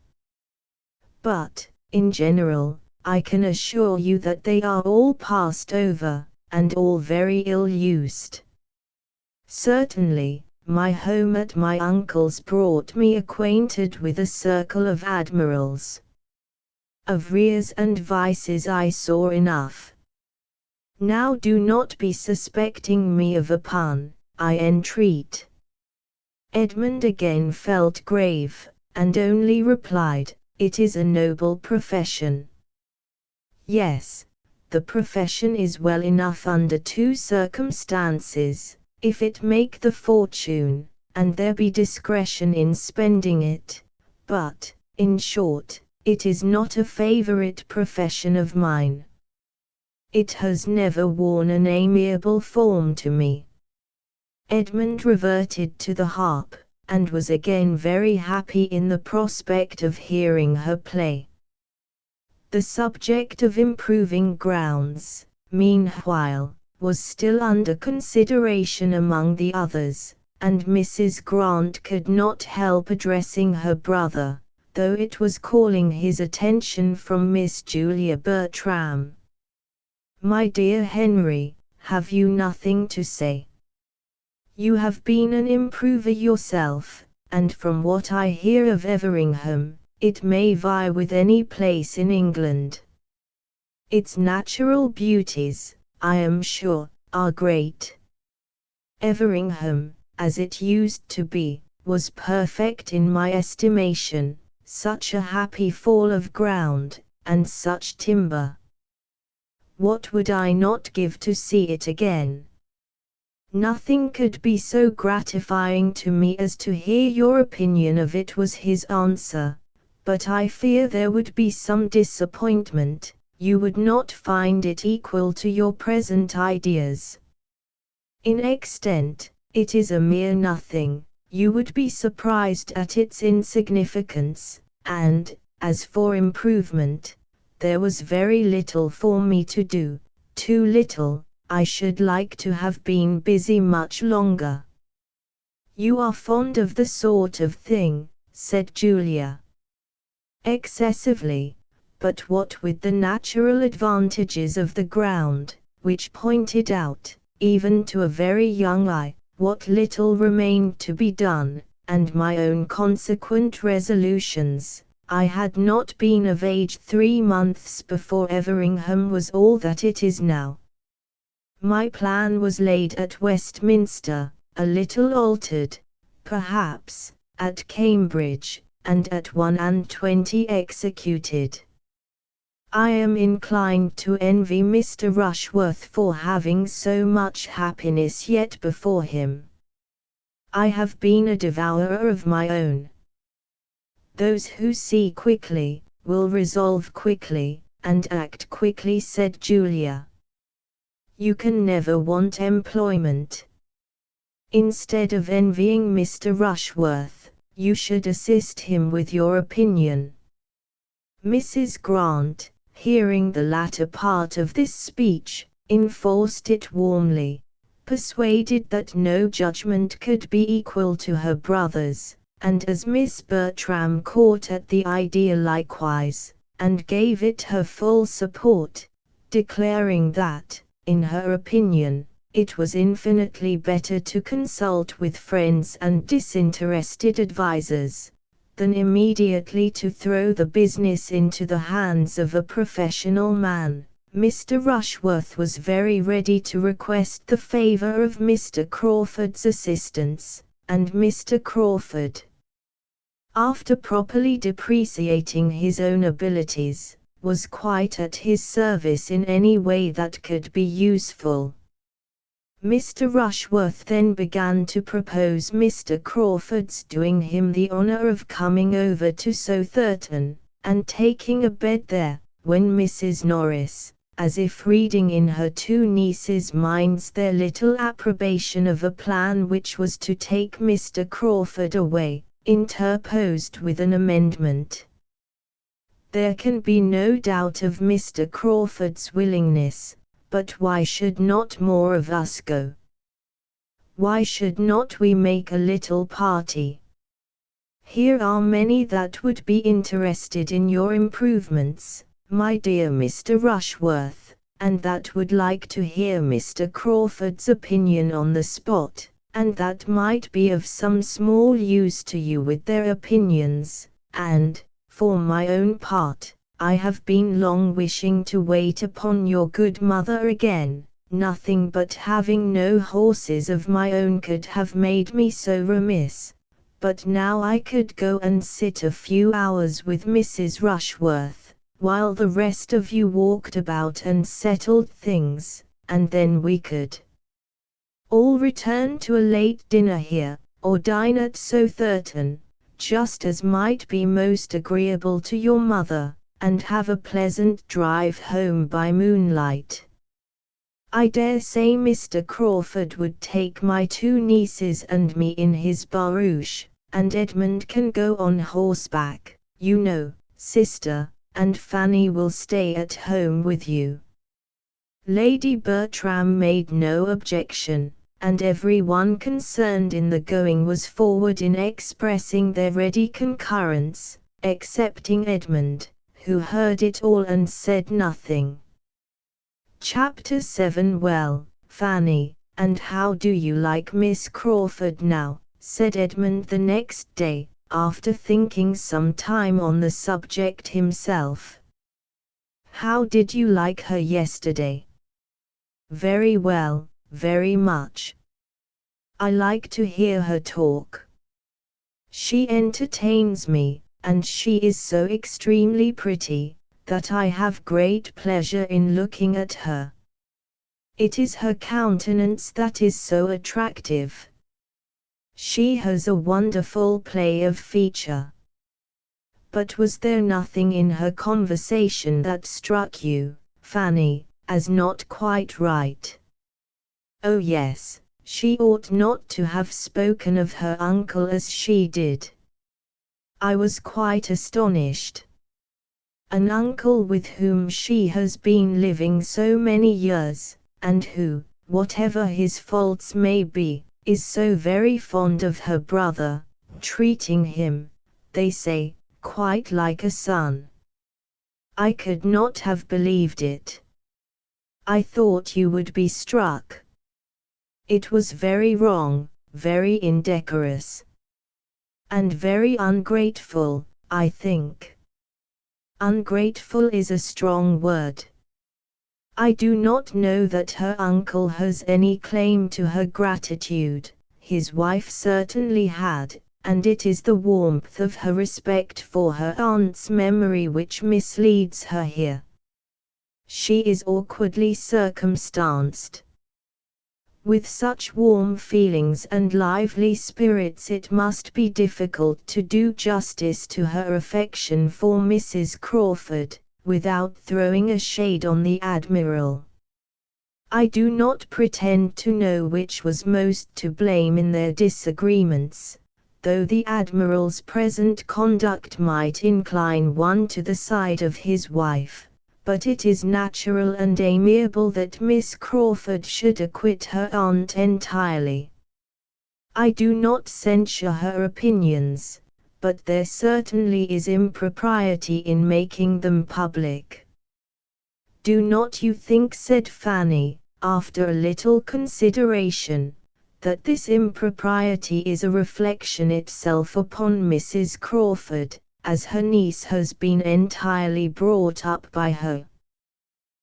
But, in general, I can assure you that they are all passed over, and all very ill used. Certainly, My home at my uncle's brought me acquainted with a circle of admirals. Of rears and vices I saw enough. Now do not be suspecting me of a pun, I entreat. Edmund again felt grave, and only replied, "It is a noble profession." Yes, the profession is well enough under two circumstances, if it make the fortune, and there be discretion in spending it, but, in short, it is not a favorite profession of mine. It has never worn an amiable form to me. Edmund reverted to the harp, and was again very happy in the prospect of hearing her play. The subject of improving grounds, meanwhile, was still under consideration among the others, and Mrs. Grant could not help addressing her brother, though it was calling his attention from Miss Julia Bertram. "My dear Henry, have you nothing to say? You have been an improver yourself, and from what I hear of Everingham, it may vie with any place in England. Its natural beauties, I am sure, are great. Everingham, as it used to be, was perfect in my estimation, such a happy fall of ground, and such timber. What would I not give to see it again? Nothing could be so gratifying to me as to hear your opinion of it," was his answer, "but I fear there would be some disappointment, you would not find it equal to your present ideas. In extent, it is a mere nothing, you would be surprised at its insignificance, and, as for improvement, there was very little for me to do, too little. I should like to have been busy much longer." "You are fond of the sort of thing," said Julia. "Excessively, but what with the natural advantages of the ground, which pointed out, even to a very young eye, what little remained to be done, and my own consequent resolutions, I had not been of age 3 months before Everingham was all that it is now. My plan was laid at Westminster, a little altered, perhaps, at Cambridge, and at 21 executed. I am inclined to envy Mr. Rushworth for having so much happiness yet before him. I have been a devourer of my own. Those who see quickly, will resolve quickly, and act quickly," said Julia. "You can never want employment. Instead of envying Mr. Rushworth, you should assist him with your opinion." Mrs. Grant, hearing the latter part of this speech, enforced it warmly, persuaded that no judgment could be equal to her brother's, and as Miss Bertram caught at the idea likewise, and gave it her full support, declaring that, in her opinion, it was infinitely better to consult with friends and disinterested advisers, than immediately to throw the business into the hands of a professional man. Mr. Rushworth was very ready to request the favor of Mr. Crawford's assistance, and Mr. Crawford, after properly depreciating his own abilities, was quite at his service in any way that could be useful. Mr. Rushworth then began to propose Mr. Crawford's doing him the honor of coming over to Southerton, and taking a bed there, when Mrs. Norris, as if reading in her two nieces' minds their little approbation of a plan which was to take Mr. Crawford away, interposed with an amendment. "There can be no doubt of Mr. Crawford's willingness, but why should not more of us go? Why should not we make a little party? Here are many that would be interested in your improvements, my dear Mr. Rushworth, and that would like to hear Mr. Crawford's opinion on the spot, and that might be of some small use to you with their opinions, and, for my own part, I have been long wishing to wait upon your good mother again. Nothing but having no horses of my own could have made me so remiss, but now I could go and sit a few hours with Mrs. Rushworth, while the rest of you walked about and settled things, and then we could all return to a late dinner here, or dine at Southerton, just as might be most agreeable to your mother, and have a pleasant drive home by moonlight. I dare say Mr. Crawford would take my two nieces and me in his barouche, and Edmund can go on horseback, you know, sister, and Fanny will stay at home with you. Lady Bertram made no objection, and every one concerned in the going was forward in expressing their ready concurrence, excepting Edmund, who heard it all and said nothing. Chapter 7. Well, Fanny, and how do you like Miss Crawford now? Said Edmund the next day, after thinking some time on the subject himself. How did you like her yesterday? Very well, very much. I like to hear her talk. She entertains me, and she is so extremely pretty, that I have great pleasure in looking at her. It is her countenance that is so attractive. She has a wonderful play of feature. But was there nothing in her conversation that struck you, Fanny, as not quite right? Oh yes, she ought not to have spoken of her uncle as she did. I was quite astonished. An uncle with whom she has been living so many years, and who, whatever his faults may be, is so very fond of her brother, treating him, they say, quite like a son. I could not have believed it. I thought you would be struck. It was very wrong, very indecorous, and very ungrateful, I think. Ungrateful is a strong word. I do not know that her uncle has any claim to her gratitude. His wife certainly had, and it is the warmth of her respect for her aunt's memory which misleads her here. She is awkwardly circumstanced. With such warm feelings and lively spirits it must be difficult to do justice to her affection for Mrs. Crawford, without throwing a shade on the Admiral. I do not pretend to know which was most to blame in their disagreements, though the Admiral's present conduct might incline one to the side of his wife. But it is natural and amiable that Miss Crawford should acquit her aunt entirely. I do not censure her opinions, but there certainly is impropriety in making them public. Do not you think, said Fanny, after a little consideration, that this impropriety is a reflection itself upon Mrs. Crawford, as her niece has been entirely brought up by her?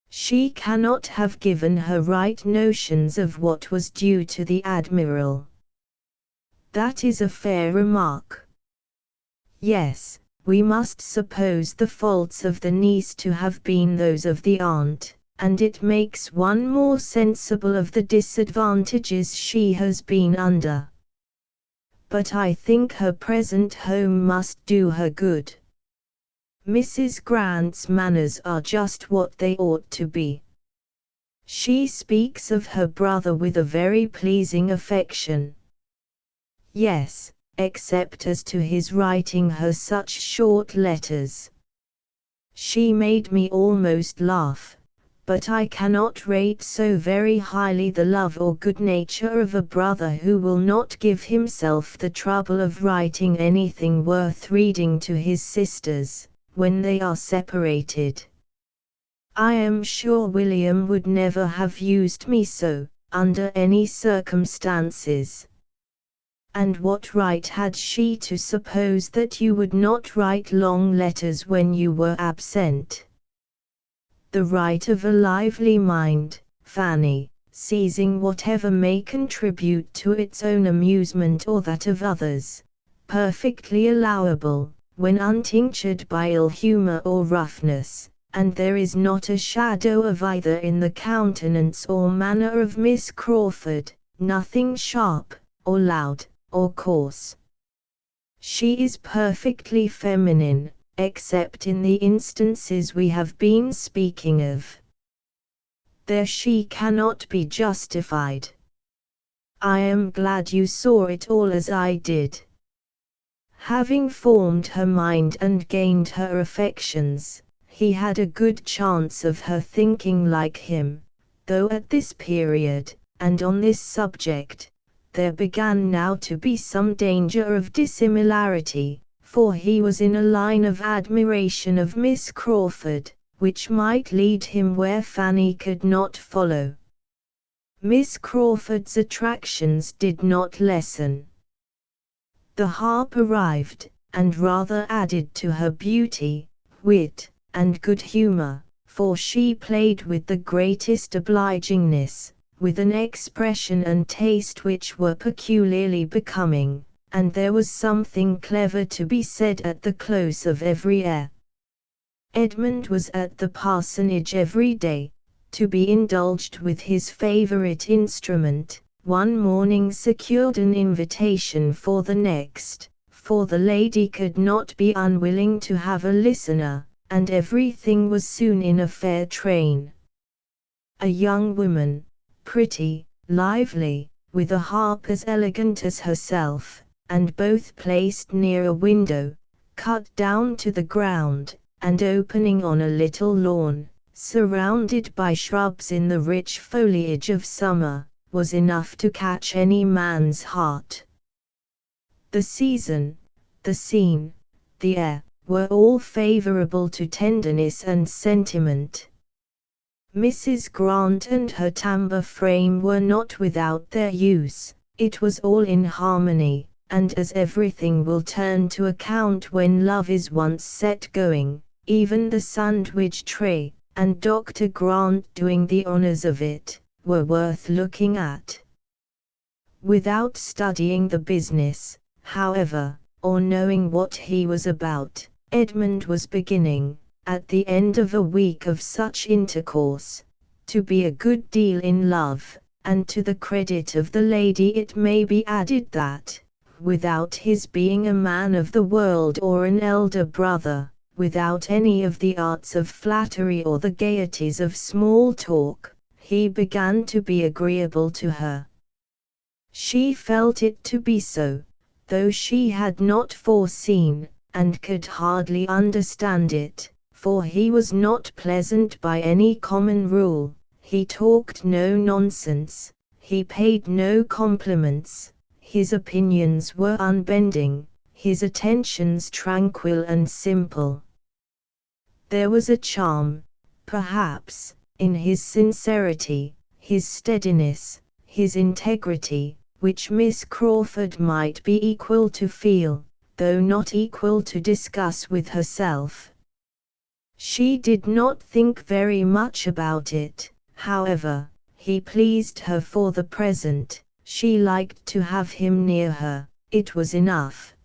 She cannot have given her right notions of what was due to the Admiral. That is a fair remark. Yes, we must suppose the faults of the niece to have been those of the aunt, and it makes one more sensible of the disadvantages she has been under. But I think her present home must do her good. Mrs. Grant's manners are just what they ought to be. She speaks of her brother with a very pleasing affection. Yes, except as to his writing her such short letters. She made me almost laugh. But I cannot rate so very highly the love or good nature of a brother who will not give himself the trouble of writing anything worth reading to his sisters, when they are separated. I am sure William would never have used me so, under any circumstances, and what right had she to suppose that you would not write long letters when you were absent? The right of a lively mind, Fanny, seizing whatever may contribute to its own amusement or that of others, perfectly allowable, when untinctured by ill humor or roughness, and there is not a shadow of either in the countenance or manner of Miss Crawford, nothing sharp, or loud, or coarse. She is perfectly feminine, except in the instances we have been speaking of. There she cannot be justified. I am glad you saw it all as I did. Having formed her mind and gained her affections, he had a good chance of her thinking like him, though at this period, and on this subject, there began now to be some danger of dissimilarity, for he was in a line of admiration of Miss Crawford, which might lead him where Fanny could not follow. Miss Crawford's attractions did not lessen. The harp arrived, and rather added to her beauty, wit, and good humor, for she played with the greatest obligingness, with an expression and taste which were peculiarly becoming, and there was something clever to be said at the close of every air. Edmund was at the parsonage every day, to be indulged with his favorite instrument, one morning secured an invitation for the next, for the lady could not be unwilling to have a listener, and everything was soon in a fair train. A young woman, pretty, lively, with a harp as elegant as herself, and both placed near a window, cut down to the ground, and opening on a little lawn, surrounded by shrubs in the rich foliage of summer, was enough to catch any man's heart. The season, the scene, the air, were all favorable to tenderness and sentiment. Mrs. Grant and her timbre frame were not without their use, it was all in harmony, and as everything will turn to account when love is once set going, even the sandwich tray, and Dr. Grant doing the honors of it, were worth looking at. Without studying the business, however, or knowing what he was about, Edmund was beginning, at the end of a week of such intercourse, to be a good deal in love, and to the credit of the lady it may be added that, without his being a man of the world or an elder brother, without any of the arts of flattery or the gaieties of small talk, he began to be agreeable to her. She felt it to be so, though she had not foreseen, and could hardly understand it, for he was not pleasant by any common rule, he talked no nonsense, he paid no compliments, his opinions were unbending, his attentions tranquil and simple. There was a charm, perhaps, in his sincerity, his steadiness, his integrity, which Miss Crawford might be equal to feel, though not equal to discuss with herself. She did not think very much about it, however, he pleased her for the present, she liked to have him near her, it was enough.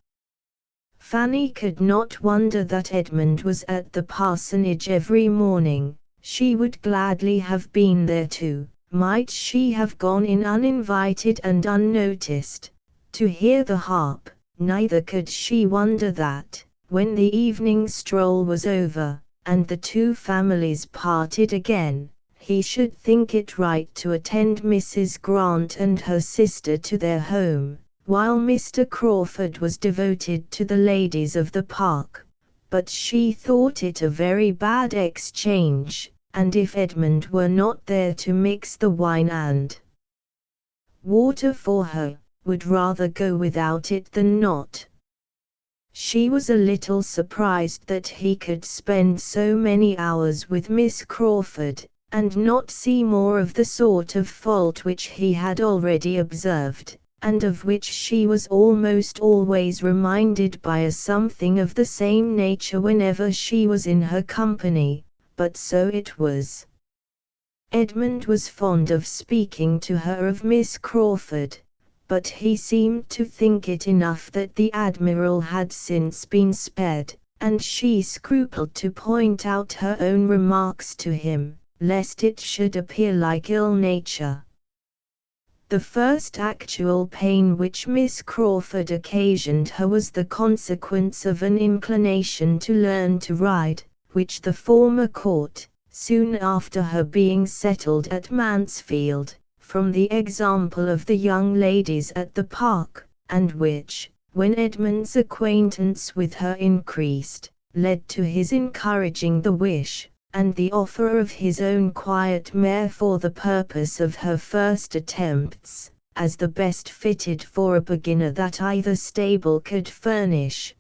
Fanny could not wonder that Edmund was at the parsonage every morning, she would gladly have been there too, might she have gone in uninvited and unnoticed, to hear the harp, neither could she wonder that, when the evening stroll was over, and the two families parted again, he should think it right to attend Mrs. Grant and her sister to their home, while Mr. Crawford was devoted to the ladies of the park, but she thought it a very bad exchange, and if Edmund were not there to mix the wine and water for her, would rather go without it than not. She was a little surprised that he could spend so many hours with Miss Crawford, and not see more of the sort of fault which he had already observed, and of which she was almost always reminded by a something of the same nature whenever she was in her company, but so it was. Edmund was fond of speaking to her of Miss Crawford, but he seemed to think it enough that the Admiral had since been spared, and she scrupled to point out her own remarks to him, lest it should appear like ill nature. The first actual pain which Miss Crawford occasioned her was the consequence of an inclination to learn to ride, which the former caught, soon after her being settled at Mansfield, from the example of the young ladies at the park, and which, when Edmund's acquaintance with her increased, led to his encouraging the wish, and the offer of his own quiet mare for the purpose of her first attempts, as the best fitted for a beginner that either stable could furnish.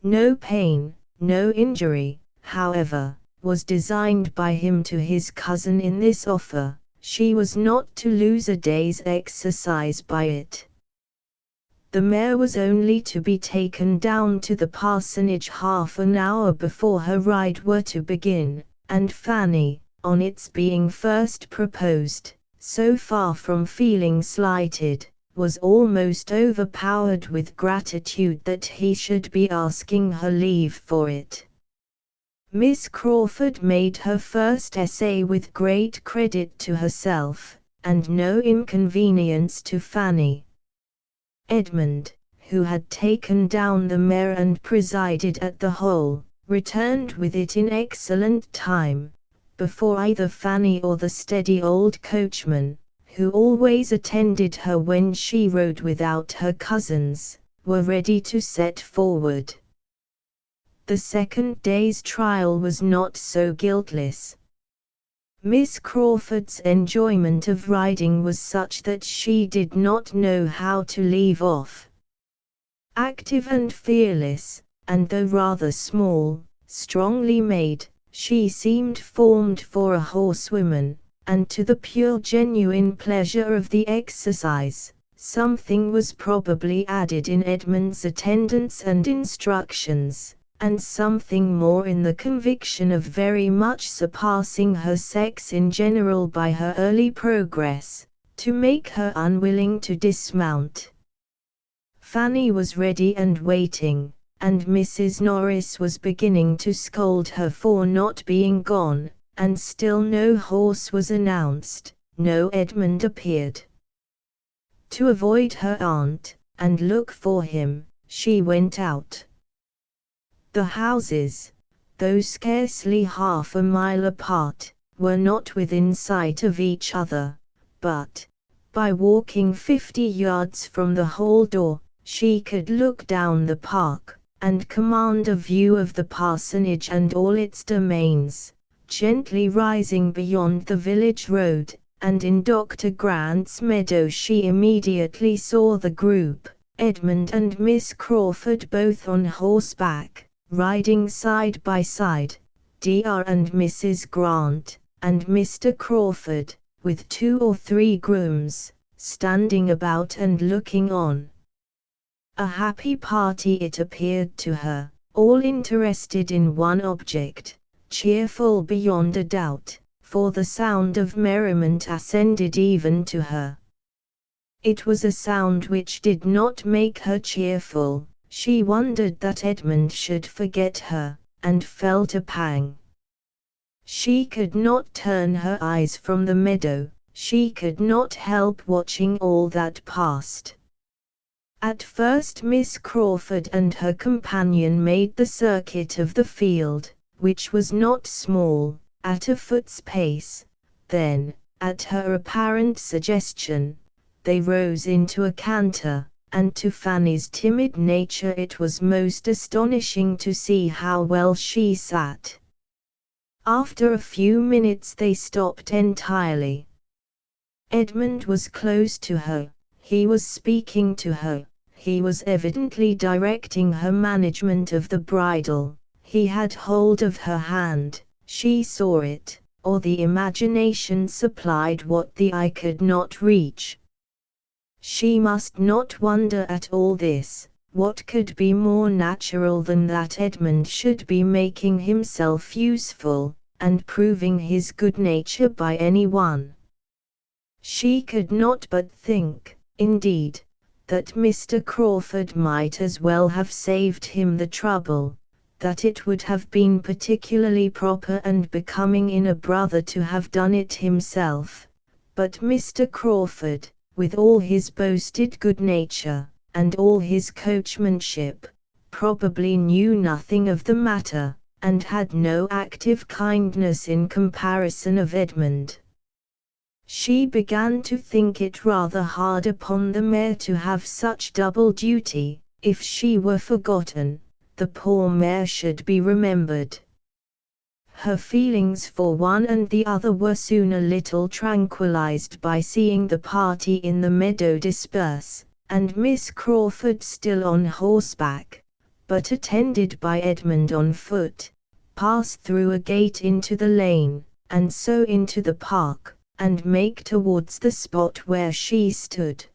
No pain, no injury, however, was designed by him to his cousin in this offer. She was not to lose a day's exercise by it. The mare was only to be taken down to the parsonage half an hour before her ride were to begin, and Fanny, on its being first proposed, so far from feeling slighted, was almost overpowered with gratitude that he should be asking her leave for it. Miss Crawford made her first essay with great credit to herself, and no inconvenience to Fanny. Edmund, who had taken down the mare and presided at the whole, returned with it in excellent time, before either Fanny or the steady old coachman, who always attended her when she rode without her cousins, were ready to set forward. The second day's trial was not so guiltless. Miss Crawford's enjoyment of riding was such that she did not know how to leave off. Active and fearless, and though rather small, strongly made, she seemed formed for a horsewoman, and to the pure genuine pleasure of the exercise, something was probably added in Edmund's attendance and instructions, and something more in the conviction of very much surpassing her sex in general by her early progress, to make her unwilling to dismount. Fanny was ready and waiting, and Mrs. Norris was beginning to scold her for not being gone, and still no horse was announced, no Edmund appeared. To avoid her aunt, and look for him, she went out. The houses, though scarcely half a mile apart, were not within sight of each other, but, by walking 50 yards from the hall door, she could look down the park, and command a view of the parsonage and all its domains, gently rising beyond the village road, and in Dr. Grant's meadow she immediately saw the group, Edmund and Miss Crawford both on horseback, riding side by side, Dr. and Mrs. Grant, and Mr. Crawford, with 2 or 3 grooms, standing about and looking on. A happy party it appeared to her, all interested in one object, cheerful beyond a doubt, for the sound of merriment ascended even to her. It was a sound which did not make her cheerful. She wondered that Edmund should forget her, and felt a pang. She could not turn her eyes from the meadow, she could not help watching all that passed. At first Miss Crawford and her companion made the circuit of the field, which was not small, at a foot's pace, then, at her apparent suggestion, they rose into a canter, and to Fanny's timid nature it was most astonishing to see how well she sat. After a few minutes they stopped entirely. Edmund was close to her, he was speaking to her, he was evidently directing her management of the bridle, he had hold of her hand, she saw it, or the imagination supplied what the eye could not reach. She must not wonder at all this. What could be more natural than that Edmund should be making himself useful, and proving his good nature by any one? She could not but think, indeed, that Mr. Crawford might as well have saved him the trouble, that it would have been particularly proper and becoming in a brother to have done it himself. But Mr. Crawford, with all his boasted good nature, and all his coachmanship, probably knew nothing of the matter, and had no active kindness in comparison of Edmund. She began to think it rather hard upon the mare to have such double duty. If she were forgotten, the poor mare should be remembered. Her feelings for one and the other were soon a little tranquilized by seeing the party in the meadow disperse, and Miss Crawford still on horseback, but attended by Edmund on foot, pass through a gate into the lane, and so into the park, and make towards the spot where she stood.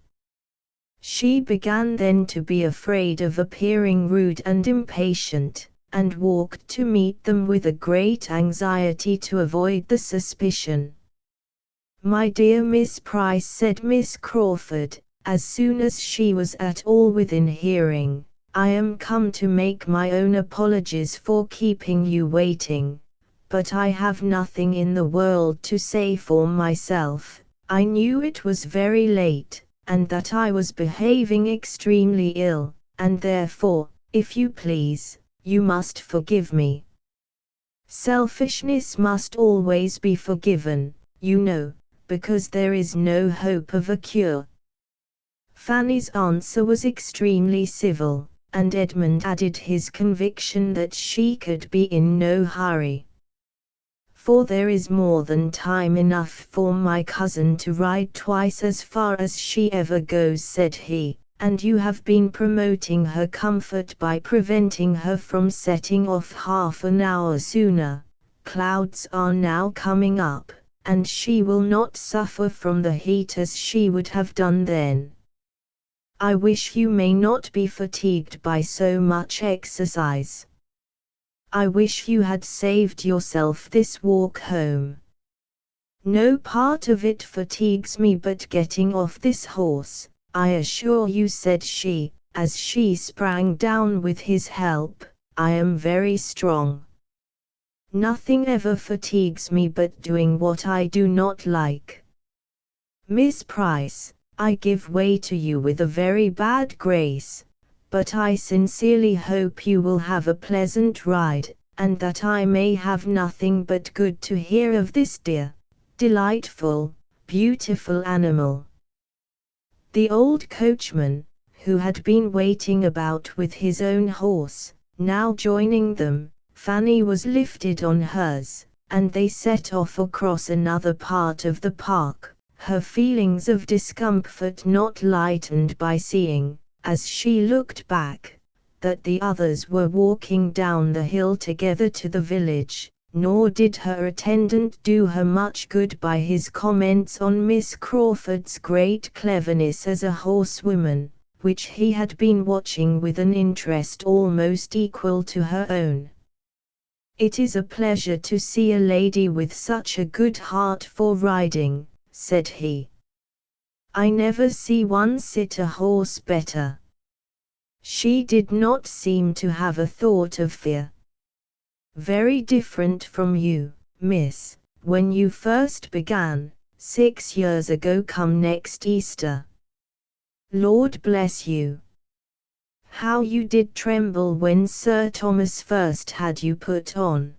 She began then to be afraid of appearing rude and impatient, and walked to meet them with a great anxiety to avoid the suspicion. "My dear Miss Price," said Miss Crawford, as soon as she was at all within hearing, "I am come to make my own apologies for keeping you waiting. But I have nothing in the world to say for myself. I knew it was very late, and that I was behaving extremely ill, and therefore, if you please, you must forgive me. Selfishness must always be forgiven, you know, because there is no hope of a cure." Fanny's answer was extremely civil, and Edmund added his conviction that she could be in no hurry. "For there is more than time enough for my cousin to ride twice as far as she ever goes," said he, "and you have been promoting her comfort by preventing her from setting off half an hour sooner. Clouds are now coming up, and she will not suffer from the heat as she would have done then. I wish you may not be fatigued by so much exercise. I wish you had saved yourself this walk home. No part of it fatigues me but getting off this horse, I assure you," said she, as she sprang down with his help. "I am very strong. Nothing ever fatigues me but doing what I do not like. Miss Price, I give way to you with a very bad grace, but I sincerely hope you will have a pleasant ride, and that I may have nothing but good to hear of this dear, delightful, beautiful animal." The old coachman, who had been waiting about with his own horse, now joining them, Fanny was lifted on hers, and they set off across another part of the park, her feelings of discomfort not lightened by seeing, as she looked back, that the others were walking down the hill together to the village, nor did her attendant do her much good by his comments on Miss Crawford's great cleverness as a horsewoman, which he had been watching with an interest almost equal to her own. "It is a pleasure to see a lady with such a good heart for riding," said he. "I never see one sit a horse better. She did not seem to have a thought of fear. Very different from you, miss, when you first began, 6 years ago come next Easter. Lord bless you! How you did tremble when Sir Thomas first had you put on."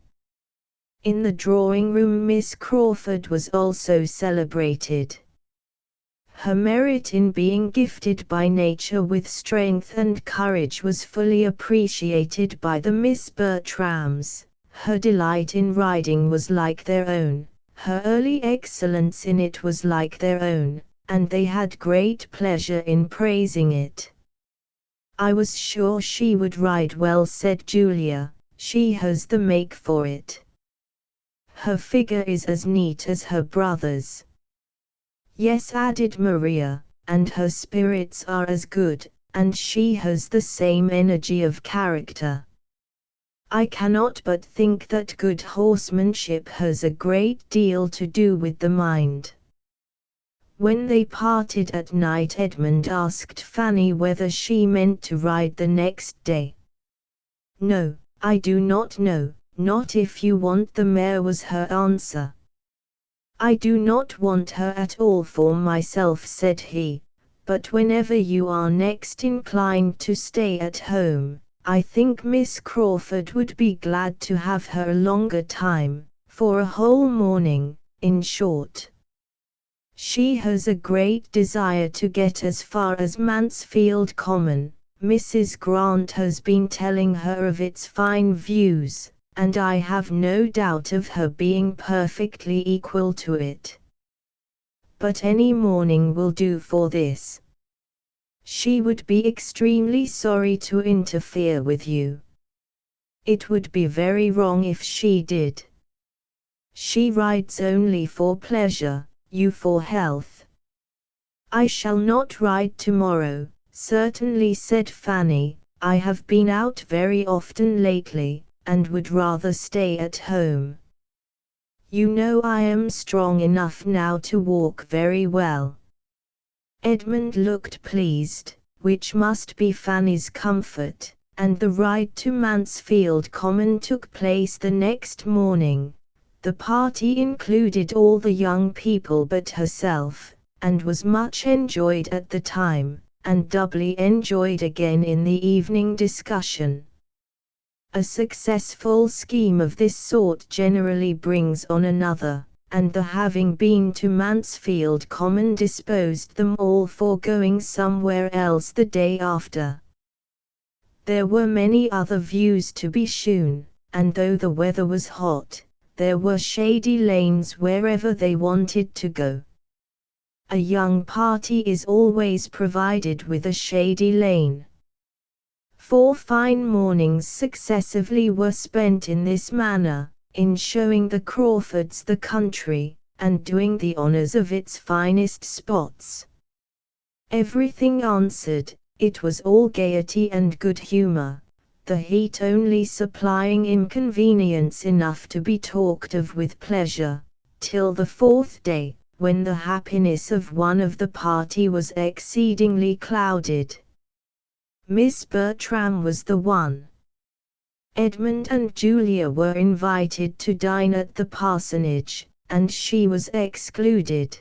In the drawing-room Miss Crawford was also celebrated. Her merit in being gifted by nature with strength and courage was fully appreciated by the Miss Bertrams. Her delight in riding was like their own, her early excellence in it was like their own, and they had great pleasure in praising it. "I was sure she would ride well," said Julia, "she has the make for it. Her figure is as neat as her brother's." "Yes," added Maria, and her spirits are as good, and she has the same energy of character. I cannot but think that good horsemanship has a great deal to do with the mind. When they parted at night, Edmund asked Fanny whether she meant to ride the next day. "No, I do not know, not if you want the mare," was her answer. "I do not want her at all for myself," said he, "but whenever you are next inclined to stay at home, I think Miss Crawford would be glad to have her a longer time, for a whole morning, in short. She has a great desire to get as far as Mansfield Common. Mrs. Grant has been telling her of its fine views, and I have no doubt of her being perfectly equal to it. But any morning will do for this. She would be extremely sorry to interfere with you. It would be very wrong if she did. She rides only for pleasure, you for health." "I shall not ride tomorrow, certainly," said Fanny. "I have been out very often lately, and would rather stay at home. You know I am strong enough now to walk very well." Edmund looked pleased, which must be Fanny's comfort, and the ride to Mansfield Common took place the next morning. The party included all the young people but herself, and was much enjoyed at the time, and doubly enjoyed again in the evening discussion. A successful scheme of this sort generally brings on another, and the having been to Mansfield Common disposed them all for going somewhere else the day after. There were many other views to be shewn, and though the weather was hot, there were shady lanes wherever they wanted to go. A young party is always provided with a shady lane. 4 fine mornings successively were spent in this manner, in showing the Crawfords the country, and doing the honours of its finest spots. Everything answered, it was all gaiety and good humour, the heat only supplying inconvenience enough to be talked of with pleasure, till the 4th day, when the happiness of one of the party was exceedingly clouded. Miss Bertram was the one. Edmund and Julia were invited to dine at the parsonage, and she was excluded.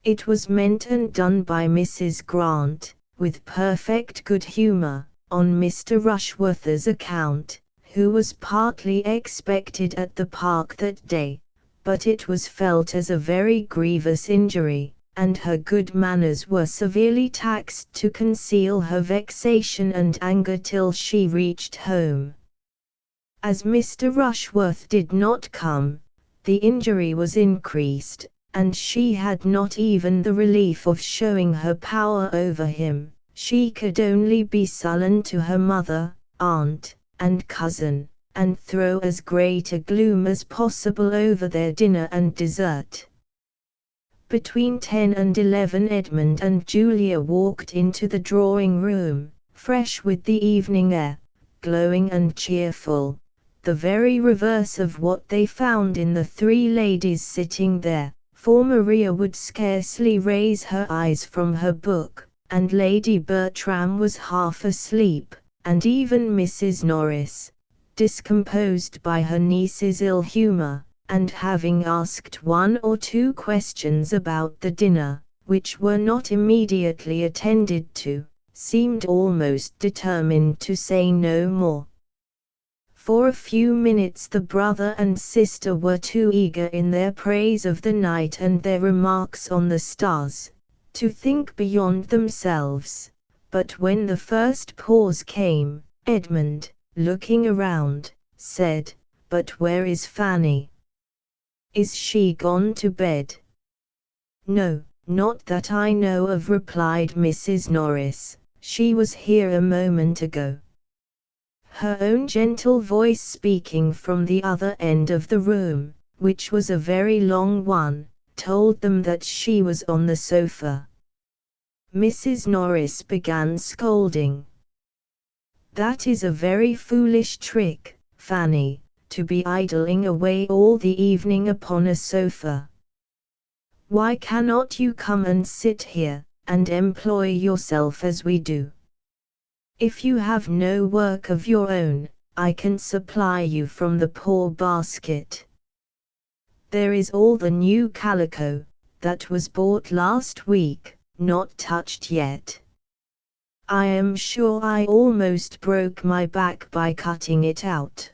It was meant and done by Mrs. Grant, with perfect good humour, on Mr. Rushworth's account, who was partly expected at the park that day, but it was felt as a very grievous injury, and her good manners were severely taxed to conceal her vexation and anger till she reached home. As Mr. Rushworth did not come, the injury was increased, and she had not even the relief of showing her power over him. She could only be sullen to her mother, aunt, and cousin, and throw as great a gloom as possible over their dinner and dessert. Between 10 and 11 Edmund and Julia walked into the drawing-room, fresh with the evening air, glowing and cheerful, the very reverse of what they found in the 3 ladies sitting there, for Maria would scarcely raise her eyes from her book, and Lady Bertram was half asleep, and even Mrs. Norris, discomposed by her niece's ill humour, and having asked 1 or 2 questions about the dinner, which were not immediately attended to, seemed almost determined to say no more. For a few minutes the brother and sister were too eager in their praise of the night and their remarks on the stars, to think beyond themselves, but when the first pause came, Edmund, looking around, said, "But where is Fanny? Is she gone to bed?" "No, not that I know of," replied Mrs. Norris. "She was here a moment ago." Her own gentle voice speaking from the other end of the room, which was a very long one, told them that she was on the sofa. Mrs. Norris began scolding. "That is a very foolish trick, Fanny, to be idling away all the evening upon a sofa. Why cannot you come and sit here, and employ yourself as we do? If you have no work of your own, I can supply you from the poor basket. There is all the new calico, that was bought last week, not touched yet. I am sure I almost broke my back by cutting it out.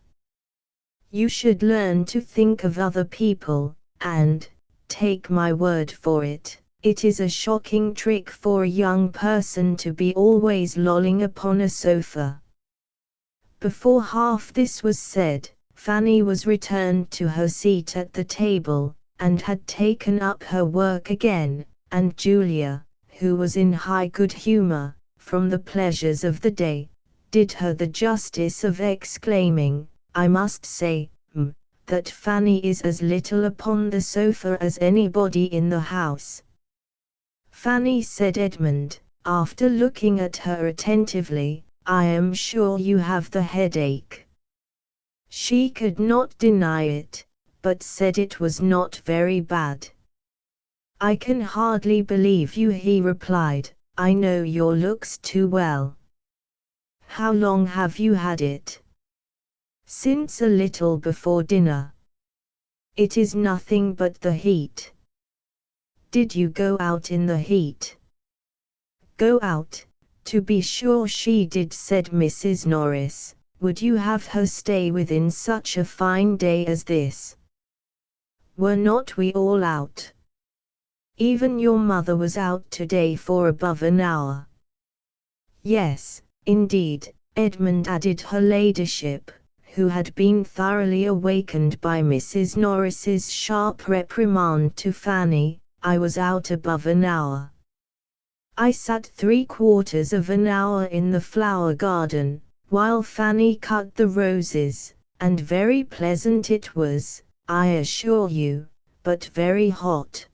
You should learn to think of other people, and, take my word for it, it is a shocking trick for a young person to be always lolling upon a sofa." Before half this was said, Fanny was returned to her seat at the table, and had taken up her work again, and Julia, who was in high good humour, from the pleasures of the day, did her the justice of exclaiming, "I must say, that Fanny is as little upon the sofa as anybody in the house." "Fanny," said Edmund, after looking at her attentively, "I am sure you have the headache." She could not deny it, but said it was not very bad. "I can hardly believe you," he replied, "I know your looks too well." "How long have you had it?" "Since a little before dinner." "It is nothing but the heat." "Did you go out in the heat?" "Go out? To be sure she did," said Mrs. Norris. "Would you have her stay within such a fine day as this? Were not we all out? Even your mother was out today for above an hour." "Yes, indeed," Edmund added. Her ladyship, who had been thoroughly awakened by Mrs. Norris's sharp reprimand to Fanny, "I was out above an hour. I sat 3/4 of an hour in the flower garden, while Fanny cut the roses, and very pleasant it was, I assure you, but very hot.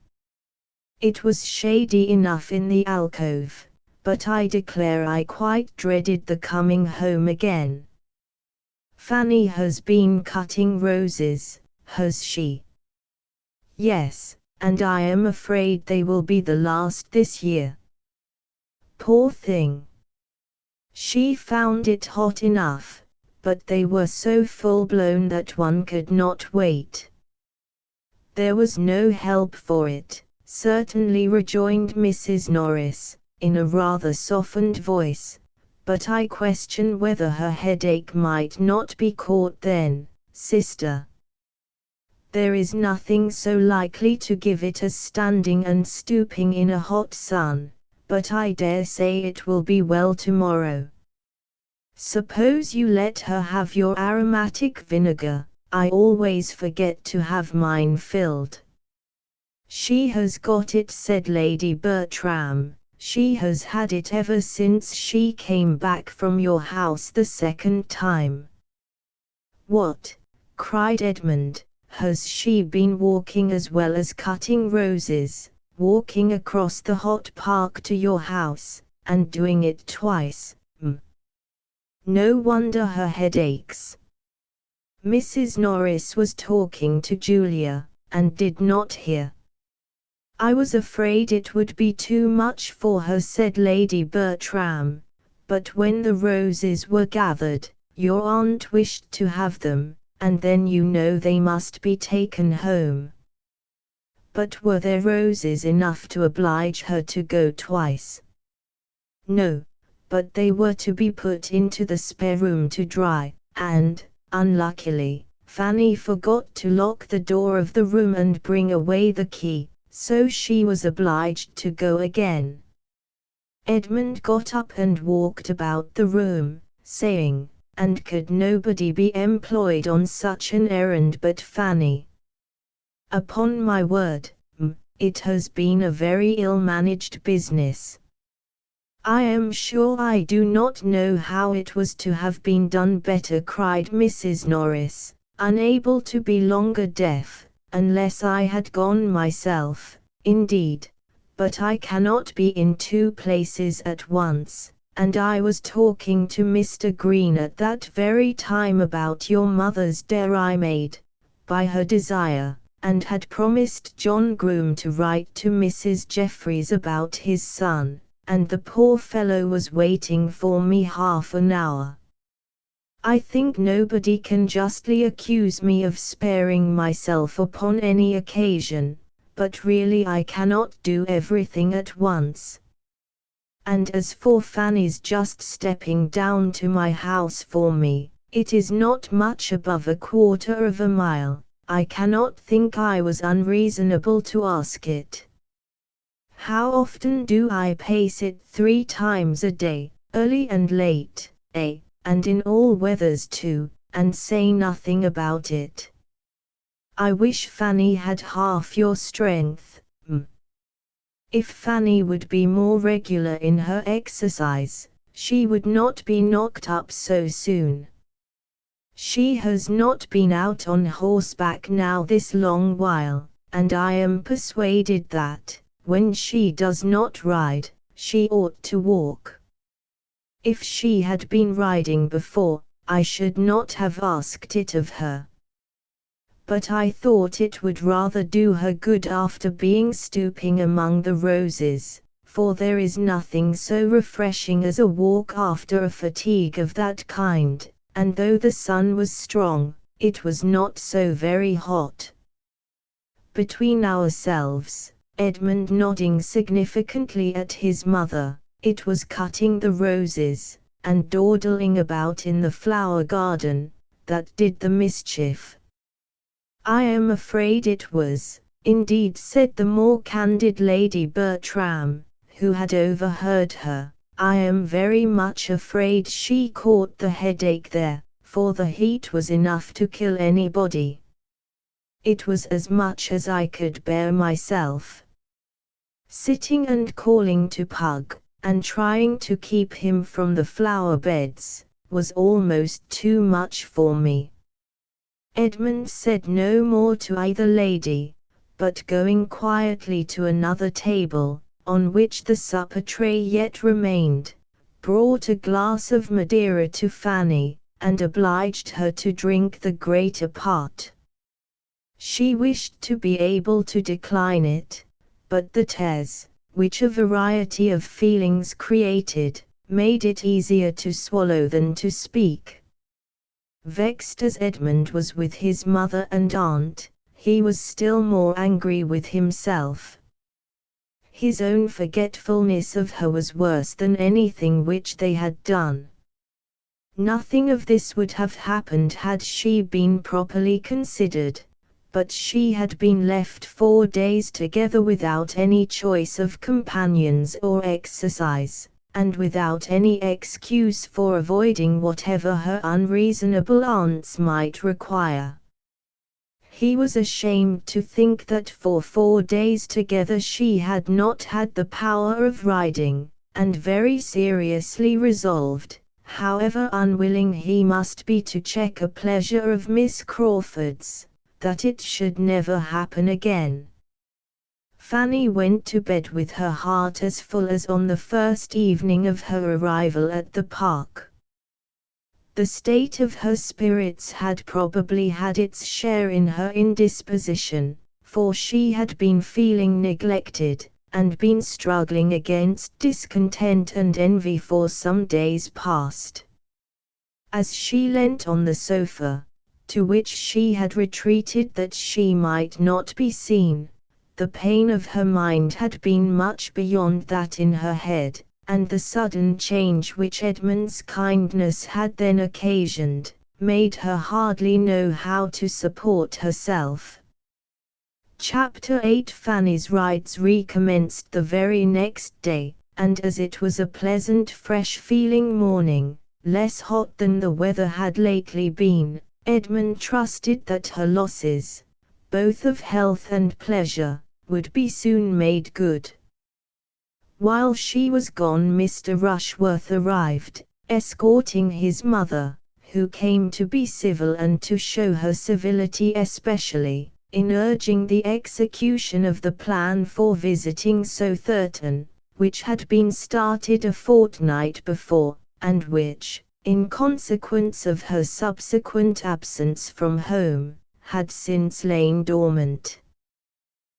It was shady enough in the alcove, but I declare I quite dreaded the coming home again." "Fanny has been cutting roses, has she?" "Yes, and I am afraid they will be the last this year." "Poor thing! She found it hot enough, but they were so full-blown that one could not wait." "There was no help for it, certainly," rejoined Mrs. Norris, in a rather softened voice, "but I question whether her headache might not be caught then, sister. There is nothing so likely to give it as standing and stooping in a hot sun, but I dare say it will be well tomorrow. Suppose you let her have your aromatic vinegar, I always forget to have mine filled." "She has got it," said Lady Bertram. "She has had it ever since she came back from your house the second time." "What?" cried Edmund, "has she been walking as well as cutting roses, walking across the hot park to your house, and doing it twice? No wonder her head aches." Mrs. Norris was talking to Julia, and did not hear. "I was afraid it would be too much for her," said Lady Bertram, "but when the roses were gathered, your aunt wished to have them, and then you know they must be taken home." "But were there roses enough to oblige her to go twice?" "No, but they were to be put into the spare room to dry, and, unluckily, Fanny forgot to lock the door of the room and bring away the key, so she was obliged to go again." Edmund got up and walked about the room, saying, "And could nobody be employed on such an errand but Fanny? Upon my word, it has been a very ill-managed business. I am sure I do not know how it was to have been done better," cried Mrs. Norris, unable to be longer deaf, "unless I had gone myself, indeed, but I cannot be in two places at once, and I was talking to Mr. Green at that very time about your mother's dare by her desire, and had promised John Groom to write to Mrs. Jeffreys about his son, and the poor fellow was waiting for me half an hour. I think nobody can justly accuse me of sparing myself upon any occasion, but really I cannot do everything at once. And as for Fanny's just stepping down to my house for me, it is not much above a quarter of a mile. I cannot think I was unreasonable to ask it. How often do I pace it 3 times a day, early and late, and in all weathers too, and say nothing about it. I wish Fanny had half your strength. If Fanny would be more regular in her exercise, she would not be knocked up so soon. She has not been out on horseback now this long while, and I am persuaded that, when she does not ride, she ought to walk. If she had been riding before, I should not have asked it of her. But I thought it would rather do her good after being stooping among the roses, for there is nothing so refreshing as a walk after a fatigue of that kind, and though the sun was strong, it was not so very hot. Between ourselves, Edmund nodding significantly at his mother, it was cutting the roses, and dawdling about in the flower garden, that did the mischief. I am afraid it was, indeed, said the more candid Lady Bertram, who had overheard her. I am very much afraid she caught the headache there, for the heat was enough to kill anybody. It was as much as I could bear myself. Sitting and calling to Pug, and trying to keep him from the flower beds, was almost too much for me. Edmund said no more to either lady, but going quietly to another table, on which the supper tray yet remained, brought a glass of Madeira to Fanny, and obliged her to drink the greater part. She wished to be able to decline it, but the tears, which a variety of feelings created, made it easier to swallow than to speak. Vexed as Edmund was with his mother and aunt, he was still more angry with himself. His own forgetfulness of her was worse than anything which they had done. Nothing of this would have happened had she been properly considered, but she had been left 4 days together without any choice of companions or exercise, and without any excuse for avoiding whatever her unreasonable aunts might require. He was ashamed to think that for 4 days together she had not had the power of riding, and very seriously resolved, however unwilling he must be to check a pleasure of Miss Crawford's, that it should never happen again. Fanny went to bed with her heart as full as on the first evening of her arrival at the park. The state of her spirits had probably had its share in her indisposition, for she had been feeling neglected, and been struggling against discontent and envy for some days past. As she leant on the sofa, to which she had retreated that she might not be seen, the pain of her mind had been much beyond that in her head, and the sudden change which Edmund's kindness had then occasioned, made her hardly know how to support herself. Chapter 8. Fanny's rides recommenced the very next day, and as it was a pleasant fresh-feeling morning, less hot than the weather had lately been, Edmund trusted that her losses, both of health and pleasure, would be soon made good. While she was gone, Mr. Rushworth arrived, escorting his mother, who came to be civil and to show her civility especially, in urging the execution of the plan for visiting Southerton, which had been started a fortnight before, and which, in consequence of her subsequent absence from home, had since lain dormant.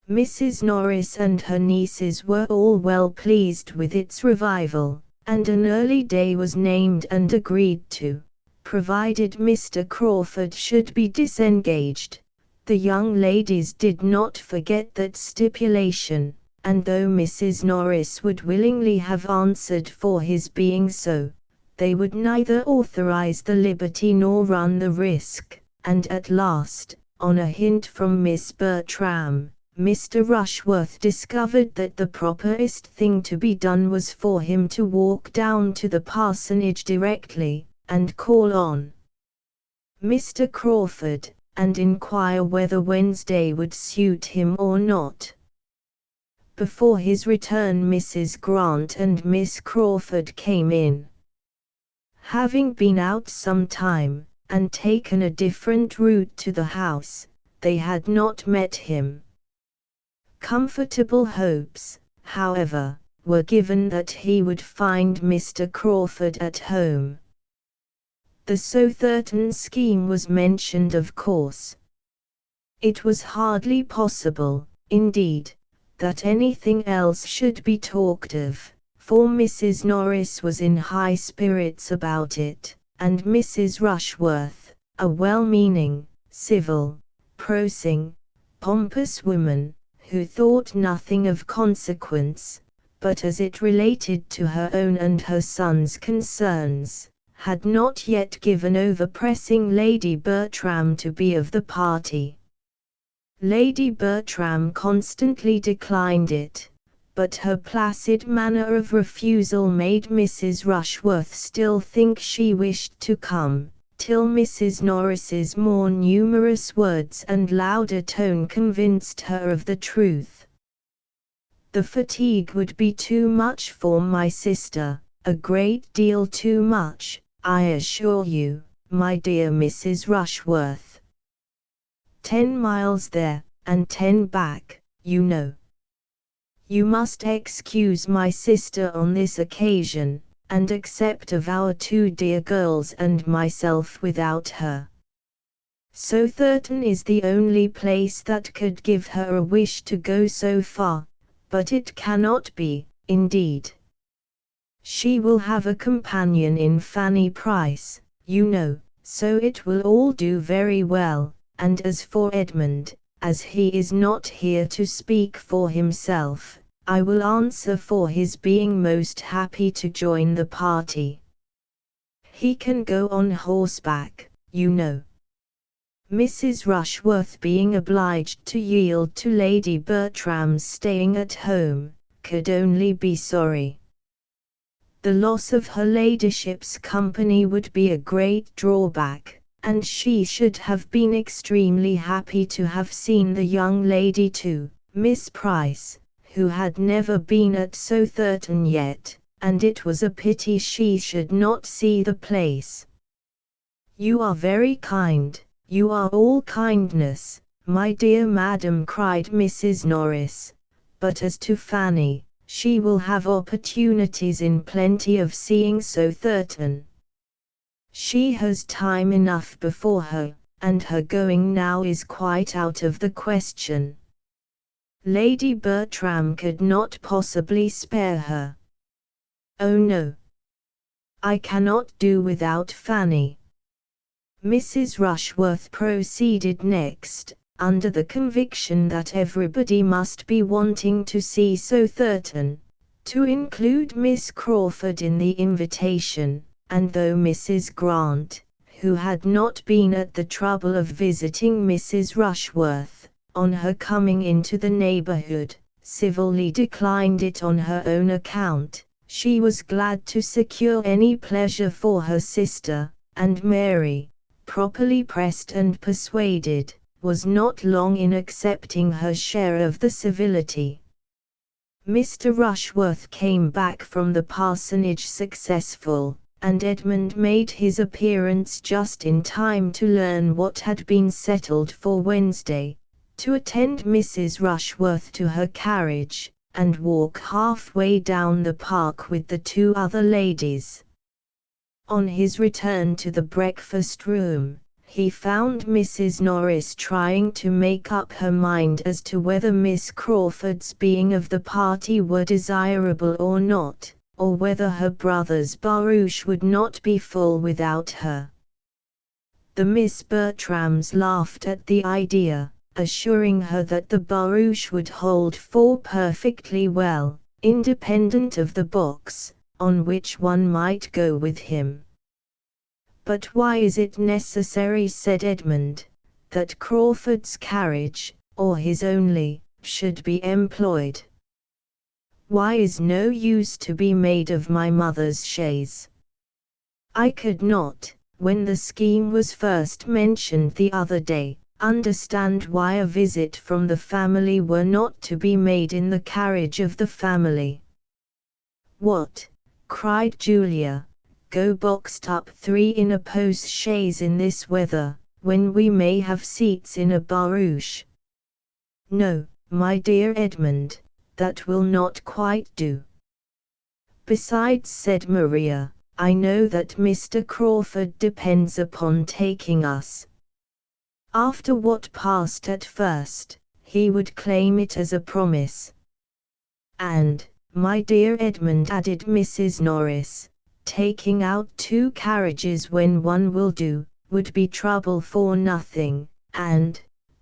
Mrs. Norris and her nieces were all well pleased with its revival, and an early day was named and agreed to, provided Mr. Crawford should be disengaged. The young ladies did not forget that stipulation, and though Mrs. Norris would willingly have answered for his being so, they would neither authorize the liberty nor run the risk, and at last, on a hint from Miss Bertram, Mr. Rushworth discovered that the properest thing to be done was for him to walk down to the parsonage directly, and call on Mr. Crawford, and inquire whether Wednesday would suit him or not. Before his return Mrs. Grant and Miss Crawford came in. Having been out some time, and taken a different route to the house, they had not met him. Comfortable hopes, however, were given that he would find Mr. Crawford at home. The Southerton scheme was mentioned, of course. It was hardly possible, indeed, that anything else should be talked of, for Mrs. Norris was in high spirits about it, and Mrs. Rushworth, a well-meaning, civil, prosing, pompous woman, who thought nothing of consequence, but as it related to her own and her son's concerns, had not yet given over pressing Lady Bertram to be of the party. Lady Bertram constantly declined it, but her placid manner of refusal made Mrs. Rushworth still think she wished to come, till Mrs. Norris's more numerous words and louder tone convinced her of the truth. "The fatigue would be too much for my sister, a great deal too much, I assure you, my dear Mrs. Rushworth. 10 miles there, and 10 back, you know. You must excuse my sister on this occasion, and accept of our 2 dear girls and myself without her. Southerton is the only place that could give her a wish to go so far, but it cannot be, indeed. She will have a companion in Fanny Price, you know, so it will all do very well, and as for Edmund, as he is not here to speak for himself, I will answer for his being most happy to join the party. He can go on horseback, you know." Mrs. Rushworth, being obliged to yield to Lady Bertram's staying at home, could only be sorry. The loss of her ladyship's company would be a great drawback, and she should have been extremely happy to have seen the young lady too, Miss Price, who had never been at Southerton yet, and it was a pity she should not see the place. "You are very kind, you are all kindness, my dear madam," cried Mrs. Norris, "but as to Fanny, she will have opportunities in plenty of seeing Southerton. She has time enough before her, and her going now is quite out of the question. Lady Bertram could not possibly spare her. Oh no. I cannot do without Fanny." Mrs. Rushworth proceeded next, under the conviction that everybody must be wanting to see Southerton, to include Miss Crawford in the invitation, and though Mrs. Grant, who had not been at the trouble of visiting Mrs. Rushworth, on her coming into the neighborhood, civilly declined it on her own account, she was glad to secure any pleasure for her sister, and Mary, properly pressed and persuaded, was not long in accepting her share of the civility. Mr. Rushworth came back from the parsonage successful, and Edmund made his appearance just in time to learn what had been settled for Wednesday, to attend Mrs. Rushworth to her carriage, and walk halfway down the park with the two other ladies. On his return to the breakfast room, he found Mrs. Norris trying to make up her mind as to whether Miss Crawford's being of the party were desirable or not, or whether her brother's barouche would not be full without her. The Miss Bertrams laughed at the idea, assuring her that the barouche would hold 4 perfectly well, independent of the box, on which one might go with him. "But why is it necessary," said Edmund, "that Crawford's carriage, or his only, should be employed? Why is no use to be made of my mother's chaise? I could not, when the scheme was first mentioned the other day, understand why a visit from the family were not to be made in the carriage of the family." "What," cried Julia, "go boxed up 3 in a post chaise in this weather, when we may have seats in a barouche? No, my dear Edmund, that will not quite do." "Besides," said Maria, "I know that Mr. Crawford depends upon taking us. After what passed at first, he would claim it as a promise. And, my dear Edmund," added Mrs. Norris, "taking out 2 carriages when one will do, would be trouble for nothing, and,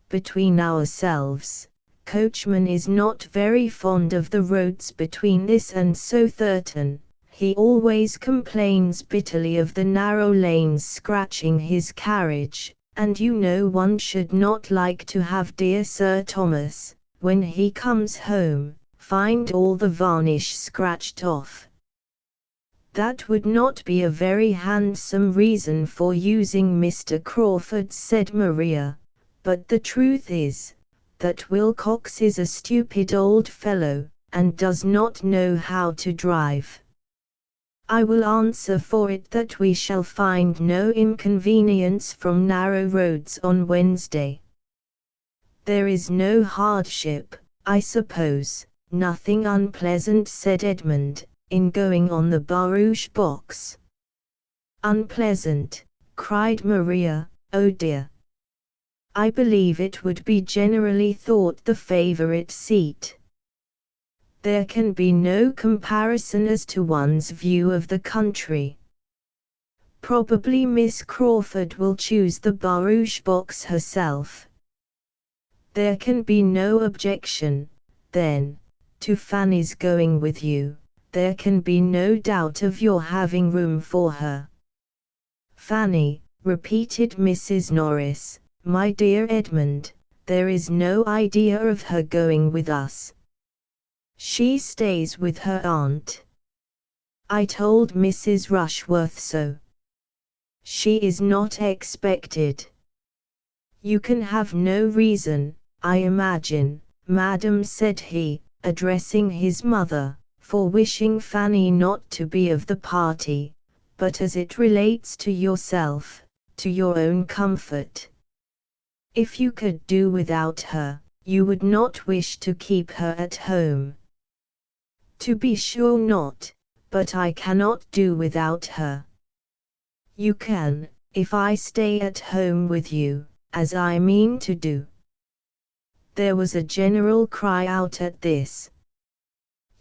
between ourselves, coachman is not very fond of the roads between this and Southerton. He always complains bitterly of the narrow lanes scratching his carriage, and you know one should not like to have dear Sir Thomas, when he comes home, find all the varnish scratched off." "That would not be a very handsome reason for using Mr. Crawford," said Maria, "but the truth is, that Wilcox is a stupid old fellow, and does not know how to drive. I will answer for it that we shall find no inconvenience from narrow roads on Wednesday." "There is no hardship, I suppose, nothing unpleasant," said Edmund, "in going on the barouche box?" "Unpleasant!" cried Maria, "oh dear! I believe it would be generally thought the favorite seat. There can be no comparison as to one's view of the country. Probably Miss Crawford will choose the barouche box herself. There can be no objection, then, to Fanny's going with you. There can be no doubt of your having room for her." "Fanny," repeated Mrs. Norris, "my dear Edmund, there is no idea of her going with us. She stays with her aunt. I told Mrs. Rushworth so. She is not expected. You can have no reason, I imagine, madam," said he, addressing his mother, "for wishing Fanny not to be of the party, but as it relates to yourself, to your own comfort. If you could do without her, you would not wish to keep her at home." "To be sure not, but I cannot do without her." "You can, if I stay at home with you, as I mean to do." There was a general cry out at this.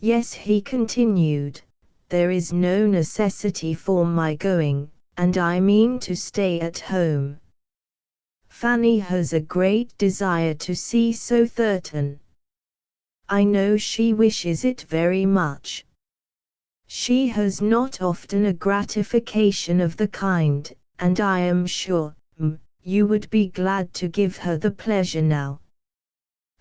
"Yes," he continued, "there is no necessity for my going, and I mean to stay at home. Fanny has a great desire to see Southerton. I know she wishes it very much. She has not often a gratification of the kind, and I am sure, you would be glad to give her the pleasure now."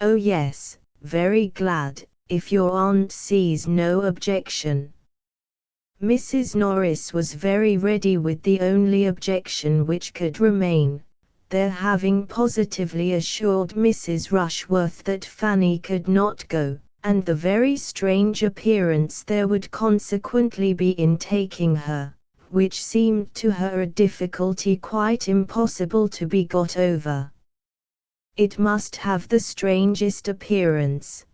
"Oh yes, very glad, if your aunt sees no objection." Mrs. Norris was very ready with the only objection which could remain, their having positively assured Mrs. Rushworth that Fanny could not go, and the very strange appearance there would consequently be in taking her, which seemed to her a difficulty quite impossible to be got over. It must have the strangest appearance.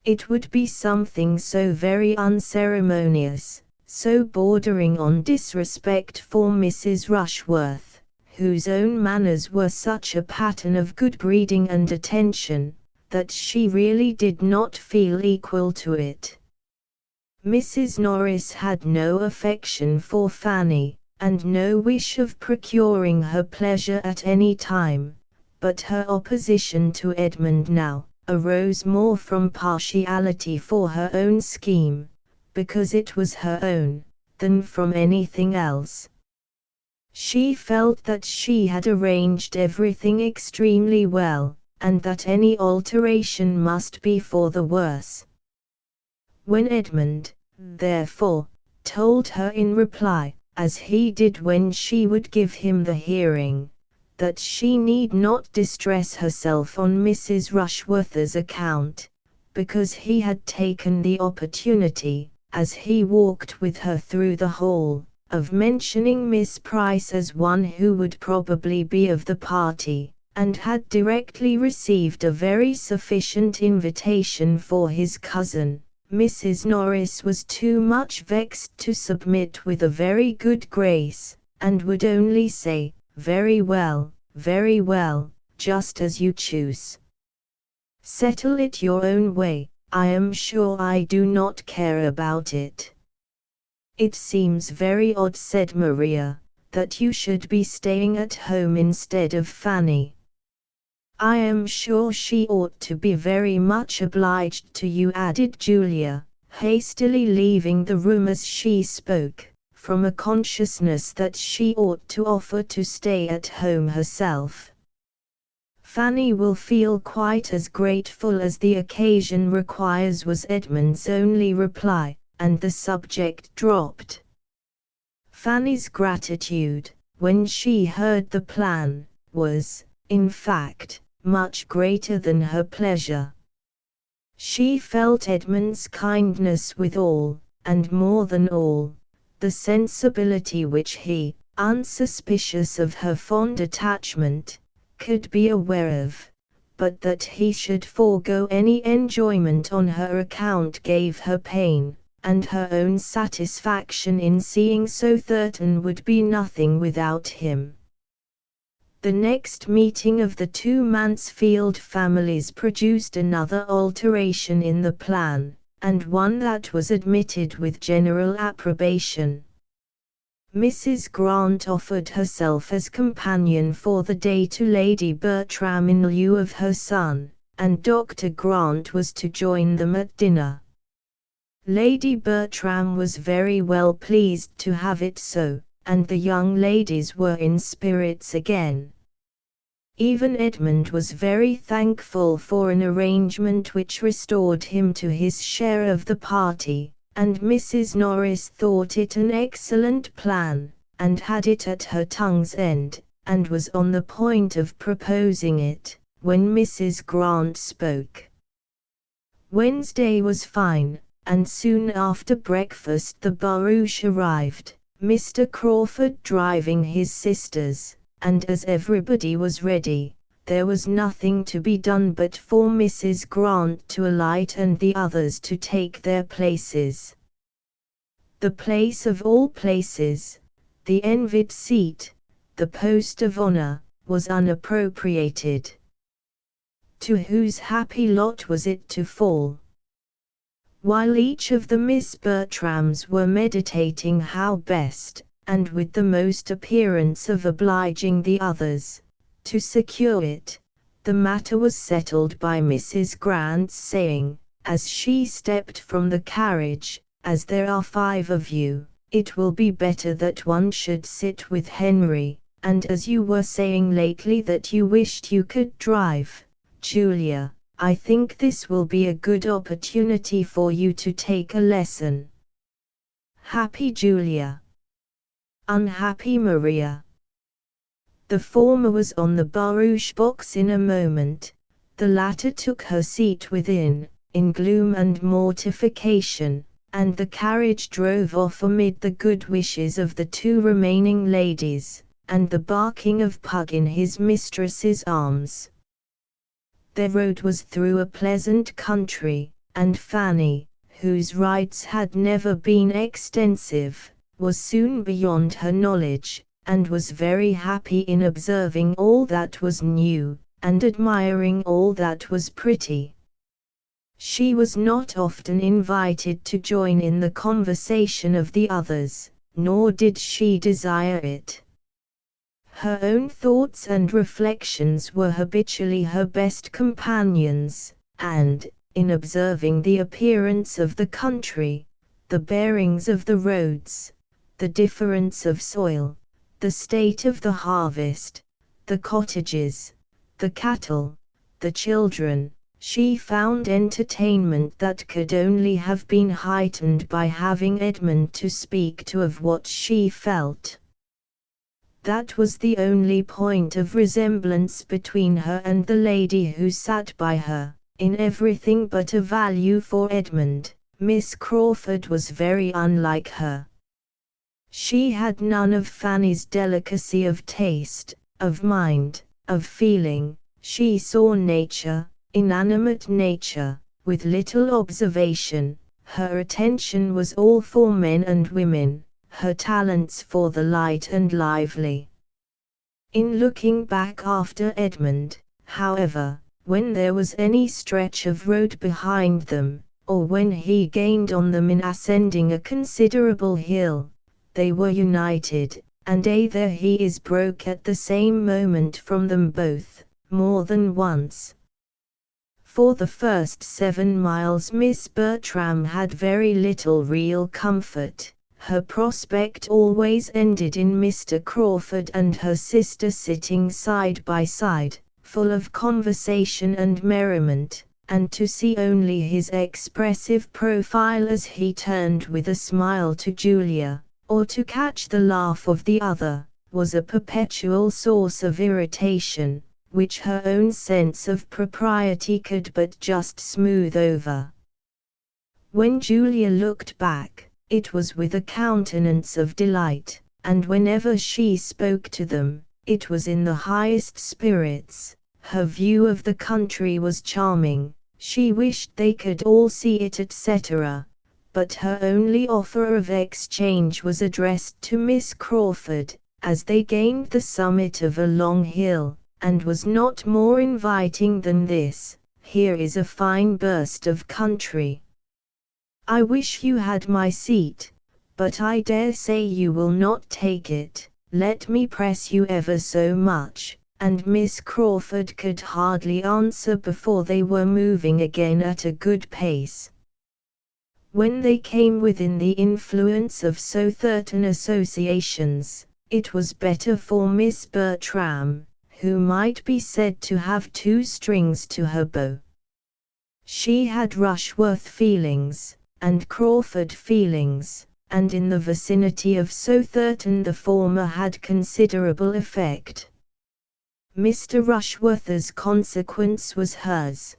It would be something so very unceremonious, so bordering on disrespect for Mrs. Rushworth, whose own manners were such a pattern of good breeding and attention, that she really did not feel equal to it. Mrs. Norris had no affection for Fanny, and no wish of procuring her pleasure at any time, but her opposition to Edmund now arose more from partiality for her own scheme, because it was her own, than from anything else. She felt that she had arranged everything extremely well, and that any alteration must be for the worse. When Edmund, therefore, told her in reply, as he did when she would give him the hearing, that she need not distress herself on Mrs. Rushworth's account, because he had taken the opportunity, as he walked with her through the hall, of mentioning Miss Price as one who would probably be of the party, and had directly received a very sufficient invitation for his cousin, Mrs. Norris was too much vexed to submit with a very good grace, and would only say, very well, just as you choose. Settle it your own way, I am sure I do not care about it. It seems very odd, said Maria, that you should be staying at home instead of Fanny. I am sure she ought to be very much obliged to you, added Julia, hastily leaving the room as she spoke, from a consciousness that she ought to offer to stay at home herself. Fanny will feel quite as grateful as the occasion requires, was Edmund's only reply, and the subject dropped. Fanny's gratitude, when she heard the plan, was, in fact, much greater than her pleasure. She felt Edmund's kindness withal, and more than all, the sensibility which he, unsuspicious of her fond attachment, could be aware of, but that he should forego any enjoyment on her account gave her pain, and her own satisfaction in seeing so certain would be nothing without him. The next meeting of the two Mansfield families produced another alteration in the plan, and one that was admitted with general approbation. Mrs. Grant offered herself as companion for the day to Lady Bertram in lieu of her son, and Dr. Grant was to join them at dinner. Lady Bertram was very well pleased to have it so, and the young ladies were in spirits again. Even Edmund was very thankful for an arrangement which restored him to his share of the party, and Mrs. Norris thought it an excellent plan, and had it at her tongue's end, and was on the point of proposing it, when Mrs. Grant spoke. Wednesday was fine, and soon after breakfast the barouche arrived, Mr. Crawford driving his sisters, and as everybody was ready, there was nothing to be done but for Mrs. Grant to alight and the others to take their places. The place of all places, the envied seat, the post of honor, was unappropriated. To whose happy lot was it to fall? While each of the Miss Bertrams were meditating how best, and with the most appearance of obliging the others, to secure it, the matter was settled by Mrs. Grant's saying, as she stepped from the carriage, as there are 5 of you, it will be better that one should sit with Henry, and as you were saying lately that you wished you could drive, Julia, I think this will be a good opportunity for you to take a lesson. Happy Julia. Unhappy Maria. The former was on the barouche box in a moment, the latter took her seat within, in gloom and mortification, and the carriage drove off amid the good wishes of the 2 remaining ladies, and the barking of Pug in his mistress's arms. Their road was through a pleasant country, and Fanny, whose rides had never been extensive, was soon beyond her knowledge, and was very happy in observing all that was new, and admiring all that was pretty. She was not often invited to join in the conversation of the others, nor did she desire it. Her own thoughts and reflections were habitually her best companions, and, in observing the appearance of the country, the bearings of the roads, the difference of soil, the state of the harvest, the cottages, the cattle, the children, she found entertainment that could only have been heightened by having Edmund to speak to of what she felt. That was the only point of resemblance between her and the lady who sat by her. In everything but a value for Edmund, Miss Crawford was very unlike her. She had none of Fanny's delicacy of taste, of mind, of feeling. She saw nature, inanimate nature, with little observation. Her attention was all for men and women, her talents for the light and lively. In looking back after Edmund, however, when there was any stretch of road behind them, or when he gained on them in ascending a considerable hill, they were united, and their hees broke at the same moment from them both, more than once. For the first 7 miles Miss Bertram had very little real comfort. Her prospect always ended in Mr. Crawford and her sister sitting side by side, full of conversation and merriment, and to see only his expressive profile as he turned with a smile to Julia, or to catch the laugh of the other, was a perpetual source of irritation, which her own sense of propriety could but just smooth over. When Julia looked back, it was with a countenance of delight, and whenever she spoke to them, it was in the highest spirits. Her view of the country was charming, she wished they could all see it, etc., but her only offer of exchange was addressed to Miss Crawford, as they gained the summit of a long hill, and was not more inviting than this: "Here is a fine burst of country. I wish you had my seat, but I dare say you will not take it, let me press you ever so much," and Miss Crawford could hardly answer before they were moving again at a good pace. When they came within the influence of so certain associations, it was better for Miss Bertram, who might be said to have 2 strings to her bow. She had Rushworth feelings, and Crawford feelings, and in the vicinity of so certain the former had considerable effect. Mr. Rushworth's consequence was hers.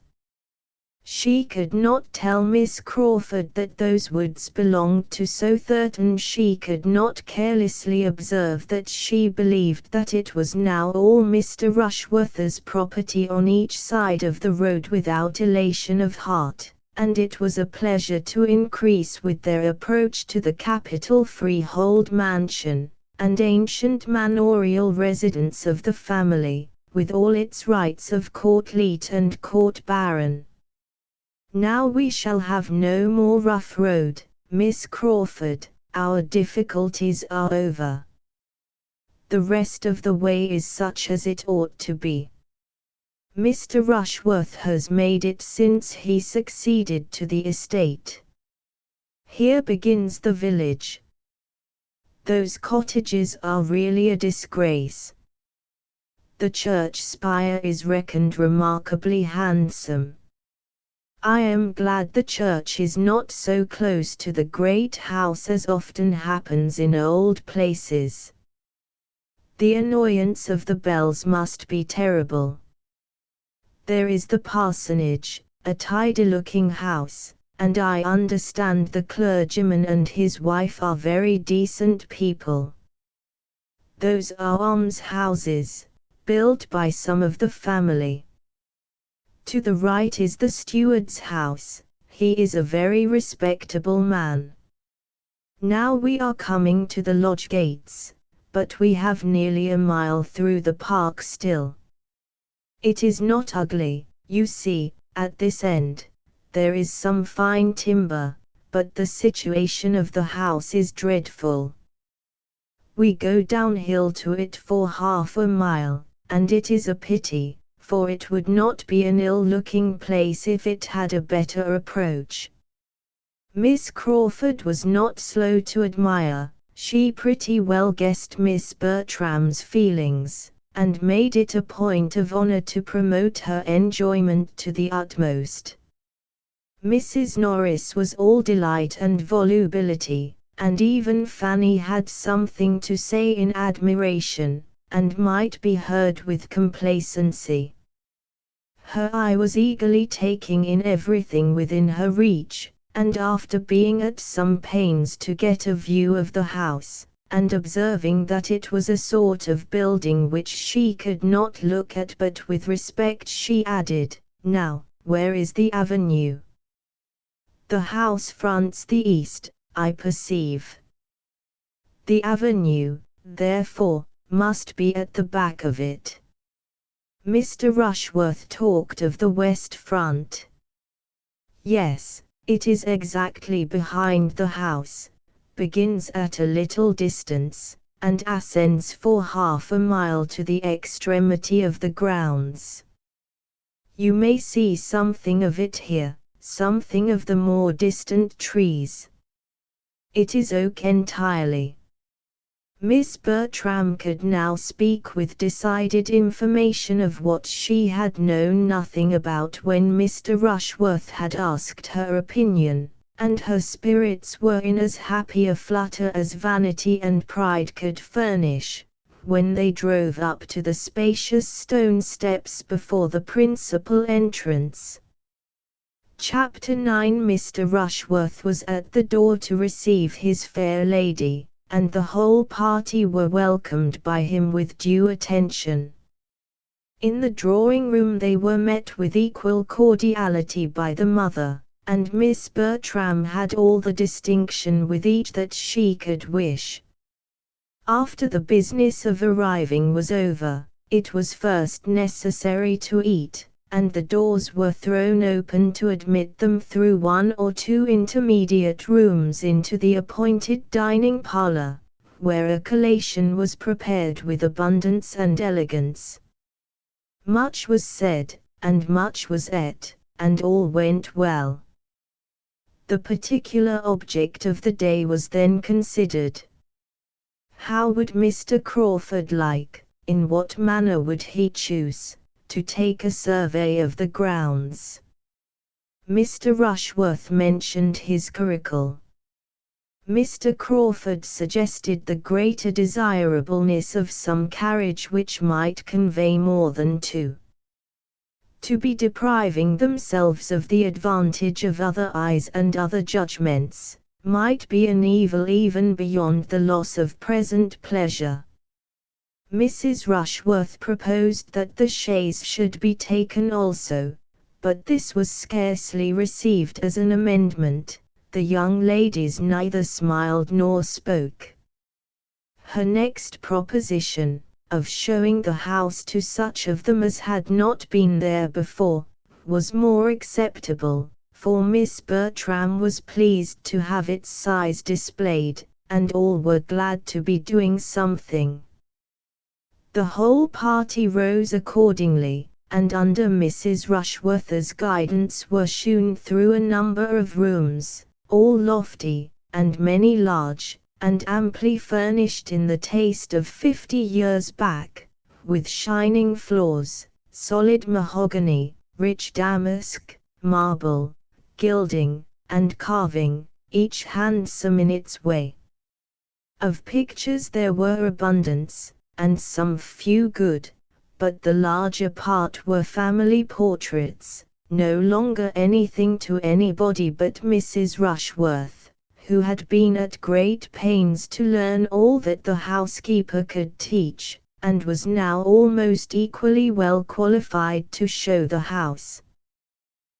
She could not tell Miss Crawford that those woods belonged to so certain. She could not carelessly observe that she believed that it was now all Mr. Rushworth's property on each side of the road without elation of heart, and it was a pleasure to increase with their approach to the capital freehold mansion, and ancient manorial residence of the family, with all its rights of court-leet and court-baron. "Now we shall have no more rough road, Miss Crawford, our difficulties are over. The rest of the way is such as it ought to be. Mr. Rushworth has made it since he succeeded to the estate. Here begins the village. Those cottages are really a disgrace. The church spire is reckoned remarkably handsome. I am glad the church is not so close to the great house as often happens in old places. The annoyance of the bells must be terrible. There is the parsonage, a tidy-looking house, and I understand the clergyman and his wife are very decent people. Those are almshouses, built by some of the family. To the right is the steward's house. He is a very respectable man. Now we are coming to the lodge gates, but we have nearly a mile through the park still. It is not ugly, you see, at this end. There is some fine timber, but the situation of the house is dreadful. We go downhill to it for half a mile, and it is a pity, for it would not be an ill-looking place if it had a better approach. Miss Crawford was not slow to admire. She pretty well guessed Miss Bertram's feelings, and made it a point of honor to promote her enjoyment to the utmost. Mrs. Norris was all delight and volubility, and even Fanny had something to say in admiration, and might be heard with complacency. Her eye was eagerly taking in everything within her reach, and after being at some pains to get a view of the house, and observing that it was a sort of building which she could not look at but with respect, she added, "Now, where is the avenue?" "The house fronts the east, I perceive." "The avenue, therefore, must be at the back of it." Mr. Rushworth talked of the west front. "Yes, it is exactly behind the house, begins at a little distance, and ascends for half a mile to the extremity of the grounds. You may see something of it here, something of the more distant trees. It is oak entirely." Miss Bertram could now speak with decided information of what she had known nothing about when Mr. Rushworth had asked her opinion, and her spirits were in as happy a flutter as vanity and pride could furnish, when they drove up to the spacious stone steps before the principal entrance. Chapter 9. Mr. Rushworth was at the door to receive his fair lady, and the whole party were welcomed by him with due attention. In the drawing-room they were met with equal cordiality by the mother, and Miss Bertram had all the distinction with each that she could wish. After the business of arriving was over, it was first necessary to eat, and the doors were thrown open to admit them through one or two intermediate rooms into the appointed dining parlour, where a collation was prepared with abundance and elegance. Much was said, and much was ate, and all went well. The particular object of the day was then considered. How would Mr. Crawford like, in what manner would he choose, to take a survey of the grounds? Mr. Rushworth mentioned his curricle. Mr. Crawford suggested the greater desirableness of some carriage which might convey more than two. To be depriving themselves of the advantage of other eyes and other judgments, might be an evil even beyond the loss of present pleasure. Mrs. Rushworth proposed that the chaise should be taken also, but this was scarcely received as an amendment. The young ladies neither smiled nor spoke. Her next proposition, of showing the house to such of them as had not been there before, was more acceptable, for Miss Bertram was pleased to have its size displayed, and all were glad to be doing something. The whole party rose accordingly, and under Mrs. Rushworth's guidance were shewn through a number of rooms, all lofty, and many large, and amply furnished in the taste of 50 years back, with shining floors, solid mahogany, rich damask, marble, gilding, and carving, each handsome in its way. Of pictures there were abundance, and some few good, but the larger part were family portraits, no longer anything to anybody but Mrs. Rushworth, who had been at great pains to learn all that the housekeeper could teach, and was now almost equally well qualified to show the house,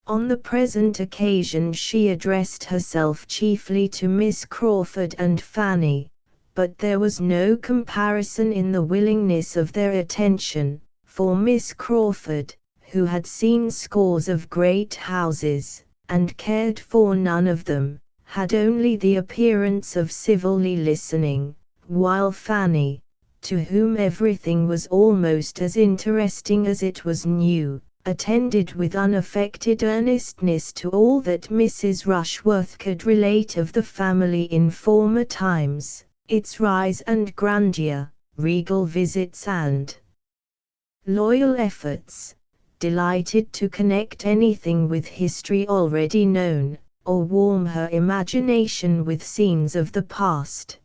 On the present occasion she addressed herself chiefly to Miss Crawford and Fanny, but there was no comparison in the willingness of their attention, for Miss Crawford, who had seen scores of great houses, and cared for none of them, had only the appearance of civilly listening, while Fanny, to whom everything was almost as interesting as it was new, attended with unaffected earnestness to all that Mrs. Rushworth could relate of the family in former times, its rise and grandeur, regal visits and loyal efforts, delighted to connect anything with history already known, or warm her imagination with scenes of the past.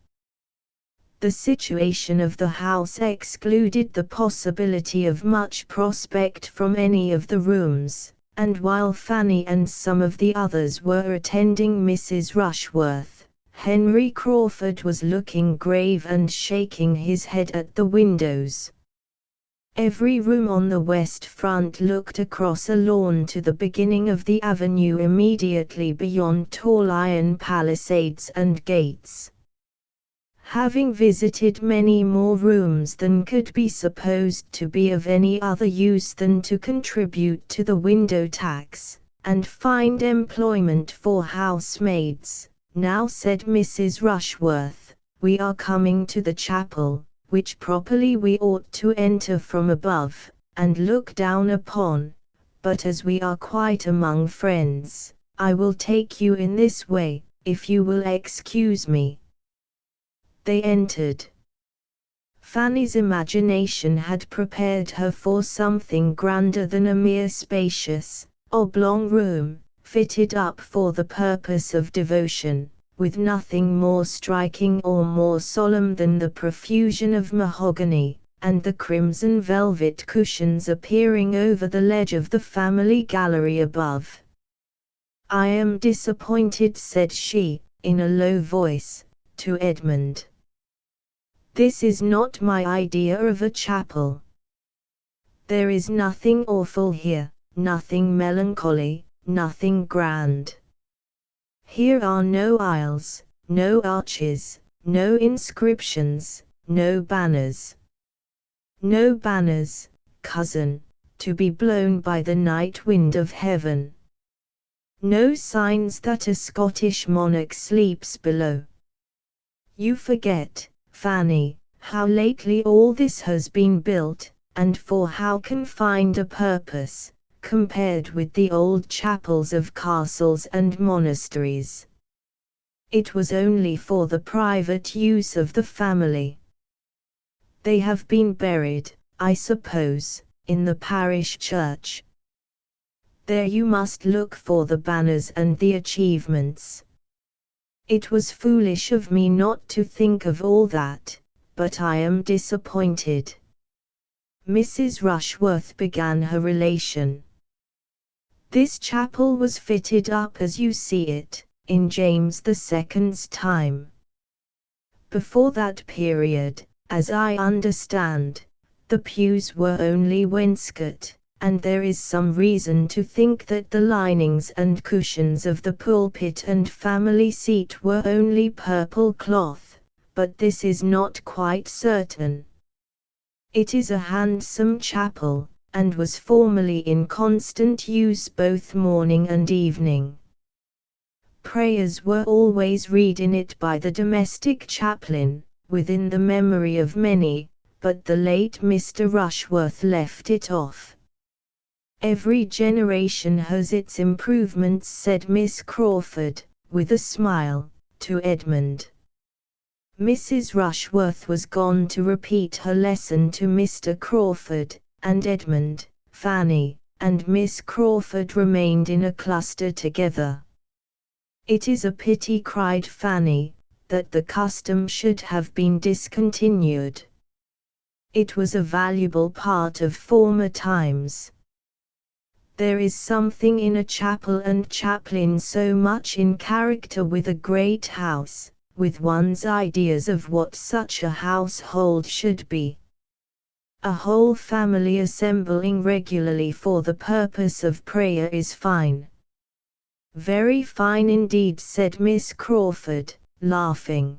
The situation of the house excluded the possibility of much prospect from any of the rooms, and while Fanny and some of the others were attending Mrs. Rushworth, Henry Crawford was looking grave and shaking his head at the windows. Every room on the west front looked across a lawn to the beginning of the avenue immediately beyond tall iron palisades and gates. Having visited many more rooms than could be supposed to be of any other use than to contribute to the window tax, and find employment for housemaids, now said Mrs. Rushworth, we are coming to the chapel, which properly we ought to enter from above, and look down upon, but as we are quite among friends, I will take you in this way, if you will excuse me. They entered. Fanny's imagination had prepared her for something grander than a mere spacious, oblong room, fitted up for the purpose of devotion, with nothing more striking or more solemn than the profusion of mahogany, and the crimson velvet cushions appearing over the ledge of the family gallery above. I am disappointed, said she, in a low voice, to Edmund. This is not my idea of a chapel. There is nothing awful here, nothing melancholy, nothing grand. Here are no aisles, no arches, no inscriptions, no banners. No banners, cousin, to be blown by the night wind of heaven. No signs that a Scottish monarch sleeps below. You forget, Fanny, how lately all this has been built, and for how confined a purpose, compared with the old chapels of castles and monasteries. It was only for the private use of the family. They have been buried, I suppose, in the parish church. There you must look for the banners and the achievements. It was foolish of me not to think of all that, but I am disappointed. Mrs. Rushworth began her relation. This chapel was fitted up as you see it, in James II's time. Before that period, as I understand, the pews were only wainscot, and there is some reason to think that the linings and cushions of the pulpit and family seat were only purple cloth, but this is not quite certain. It is a handsome chapel, and was formerly in constant use both morning and evening. Prayers were always read in it by the domestic chaplain, within the memory of many, but the late Mr. Rushworth left it off. Every generation has its improvements, said Miss Crawford, with a smile, to Edmund. Mrs. Rushworth was gone to repeat her lesson to Mr. Crawford, and Edmund, Fanny, and Miss Crawford remained in a cluster together. It is a pity, cried Fanny, that the custom should have been discontinued. It was a valuable part of former times. There is something in a chapel and chaplain so much in character with a great house, with one's ideas of what such a household should be. A whole family assembling regularly for the purpose of prayer is fine. Very fine indeed, said Miss Crawford, laughing.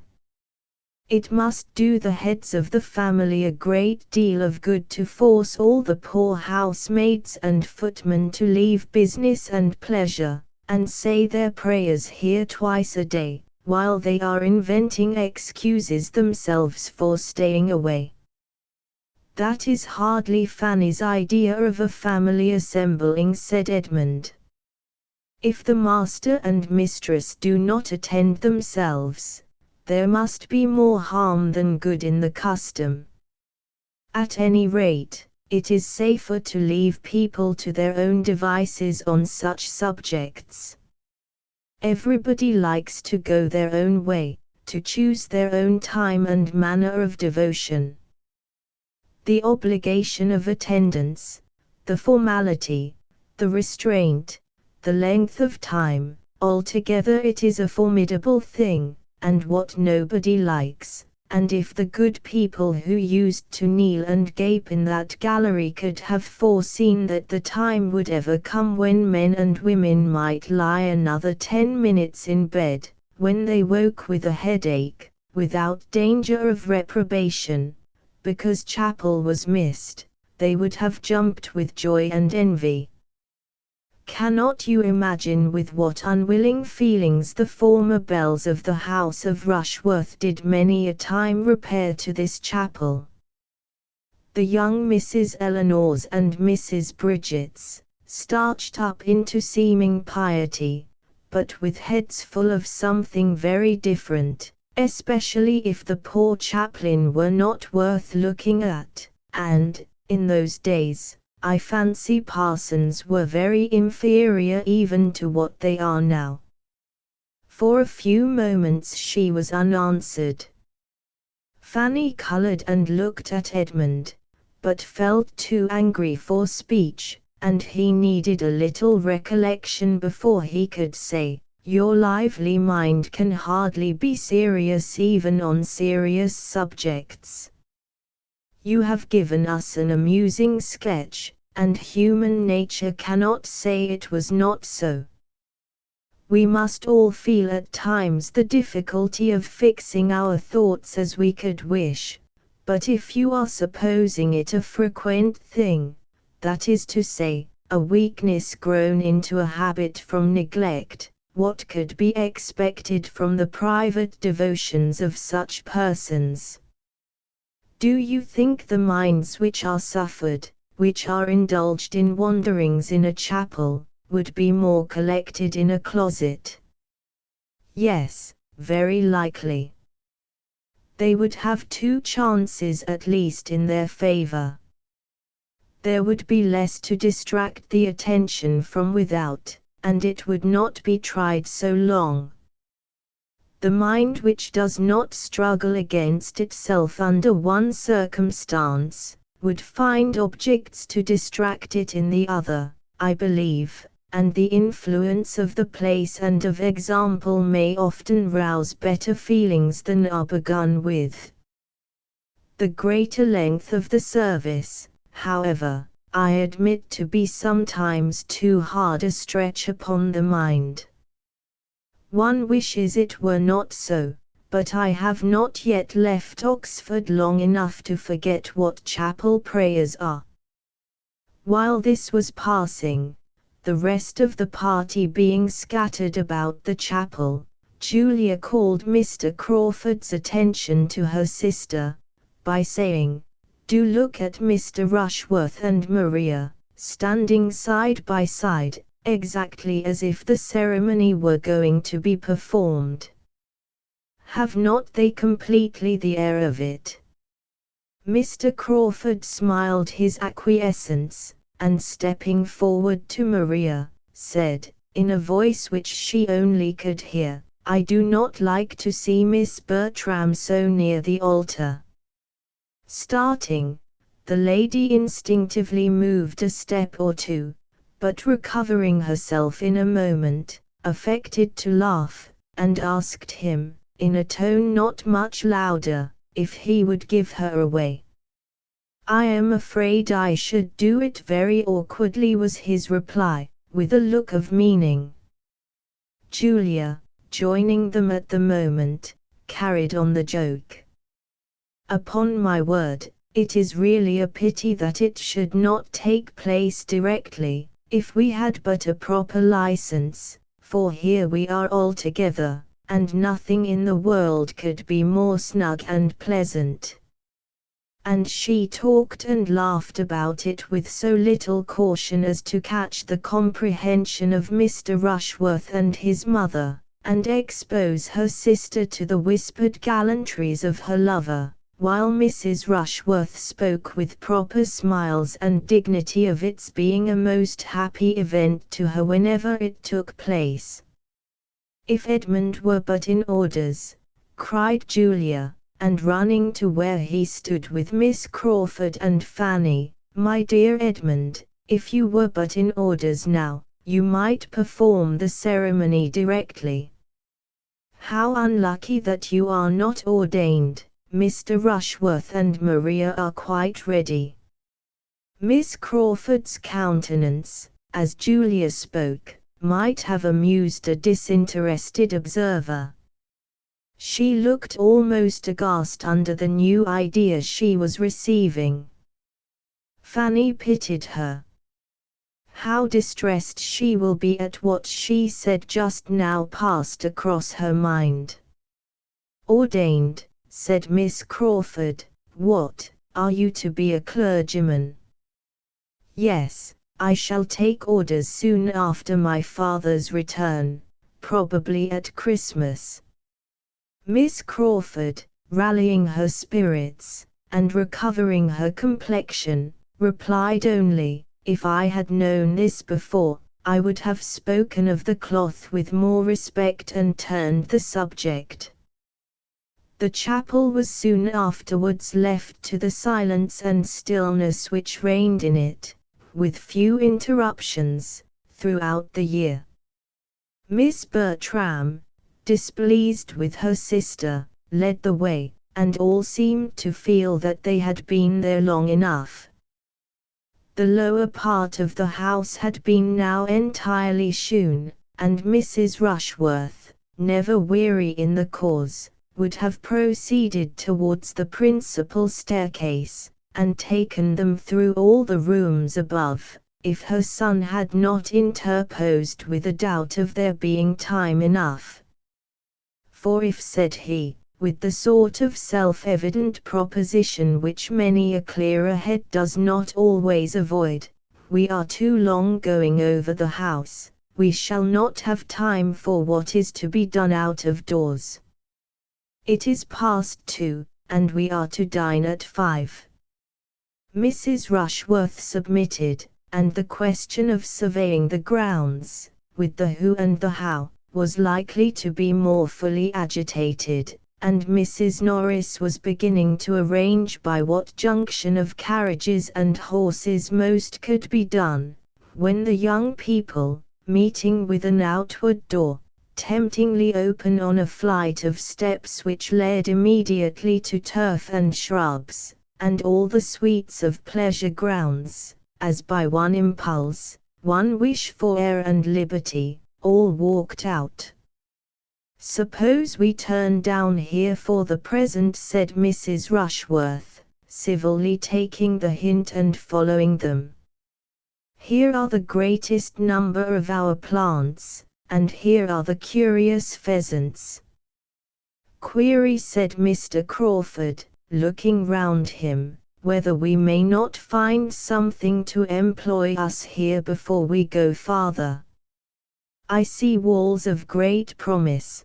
It must do the heads of the family a great deal of good to force all the poor housemaids and footmen to leave business and pleasure, and say their prayers here twice a day, while they are inventing excuses themselves for staying away. That is hardly Fanny's idea of a family assembling, said Edmund. If the master and mistress do not attend themselves, there must be more harm than good in the custom. At any rate, it is safer to leave people to their own devices on such subjects. Everybody likes to go their own way, to choose their own time and manner of devotion. The obligation of attendance, the formality, the restraint, the length of time, altogether it is a formidable thing, and what nobody likes, and if the good people who used to kneel and gape in that gallery could have foreseen that the time would ever come when men and women might lie another 10 minutes in bed, when they woke with a headache, without danger of reprobation, because chapel was missed, they would have jumped with joy and envy. Cannot you imagine with what unwilling feelings the former belles of the house of Rushworth did many a time repair to this chapel? The young Mrs. Eleanors and Mrs. Bridgets, starched up into seeming piety, but with heads full of something very different, especially if the poor chaplain were not worth looking at, and, in those days, I fancy parsons were very inferior even to what they are now. For a few moments she was unanswered. Fanny coloured and looked at Edmund, but felt too angry for speech, and he needed a little recollection before he could say, "Your lively mind can hardly be serious even on serious subjects. You have given us an amusing sketch, and human nature cannot say it was not so. We must all feel at times the difficulty of fixing our thoughts as we could wish, but if you are supposing it a frequent thing, that is to say, a weakness grown into a habit from neglect, what could be expected from the private devotions of such persons? Do you think the minds which are suffered, which are indulged in wanderings in a chapel, would be more collected in a closet? Yes, very likely. They would have 2 chances at least in their favor. There would be less to distract the attention from without, and it would not be tried so long. The mind which does not struggle against itself under one circumstance, would find objects to distract it in the other, I believe, and the influence of the place and of example may often rouse better feelings than are begun with. The greater length of the service, however, I admit to be sometimes too hard a stretch upon the mind. One wishes it were not so, but I have not yet left Oxford long enough to forget what chapel prayers are. While this was passing, the rest of the party being scattered about the chapel, Julia called Mr. Crawford's attention to her sister, by saying, "Do look at Mr. Rushworth and Maria, standing side by side, exactly as if the ceremony were going to be performed. Have not they completely the air of it?" Mr. Crawford smiled his acquiescence, and stepping forward to Maria, said, in a voice which she only could hear, "I do not like to see Miss Bertram so near the altar." Starting, the lady instinctively moved a step or two, but recovering herself in a moment, affected to laugh, and asked him, in a tone not much louder, if he would give her away. "I am afraid I should do it very awkwardly," was his reply, with a look of meaning. Julia, joining them at the moment, carried on the joke. "Upon my word, it is really a pity that it should not take place directly, if we had but a proper license, for here we are all together, and nothing in the world could be more snug and pleasant." And she talked and laughed about it with so little caution as to catch the comprehension of Mr. Rushworth and his mother, and expose her sister to the whispered gallantries of her lover, while Mrs. Rushworth spoke with proper smiles and dignity of its being a most happy event to her whenever it took place. "If Edmund were but in orders," cried Julia, and running to where he stood with Miss Crawford and Fanny, "My dear Edmund, if you were but in orders now, you might perform the ceremony directly. How unlucky that you are not ordained. Mr. Rushworth and Maria are quite ready." Miss Crawford's countenance, as Julia spoke, might have amused a disinterested observer. She looked almost aghast under the new idea she was receiving. Fanny pitied her. How distressed she will be at what she said just now passed across her mind. "Ordained," said Miss Crawford. "What, are you to be a clergyman?" "Yes, I shall take orders soon after my father's return, probably at Christmas." Miss Crawford, rallying her spirits, and recovering her complexion, replied only, "If I had known this before, I would have spoken of the cloth with more respect and turned the subject." The chapel was soon afterwards left to the silence and stillness which reigned in it, with few interruptions, throughout the year. Miss Bertram, displeased with her sister, led the way, and all seemed to feel that they had been there long enough. The lower part of the house had been now entirely shewn, and Mrs. Rushworth, never weary in the cause, would have proceeded towards the principal staircase, and taken them through all the rooms above, if her son had not interposed with a doubt of there being time enough. "For if," said he, with the sort of self-evident proposition which many a clearer head does not always avoid, "we are too long going over the house, we shall not have time for what is to be done out of doors. It is past 2, and we are to dine at 5. Mrs. Rushworth submitted, and the question of surveying the grounds, with the who and the how, was likely to be more fully agitated, and Mrs. Norris was beginning to arrange by what junction of carriages and horses most could be done, when the young people, meeting with an outward door, temptingly open on a flight of steps which led immediately to turf and shrubs, and all the suites of pleasure grounds, as by one impulse, one wish for air and liberty, all walked out. "Suppose we turn down here for the present," said Mrs. Rushworth, civilly taking the hint and following them. "Here are the greatest number of our plants, and here are the curious pheasants." "Query," said Mr. Crawford, looking round him, "whether we may not find something to employ us here before we go farther. I see walls of great promise.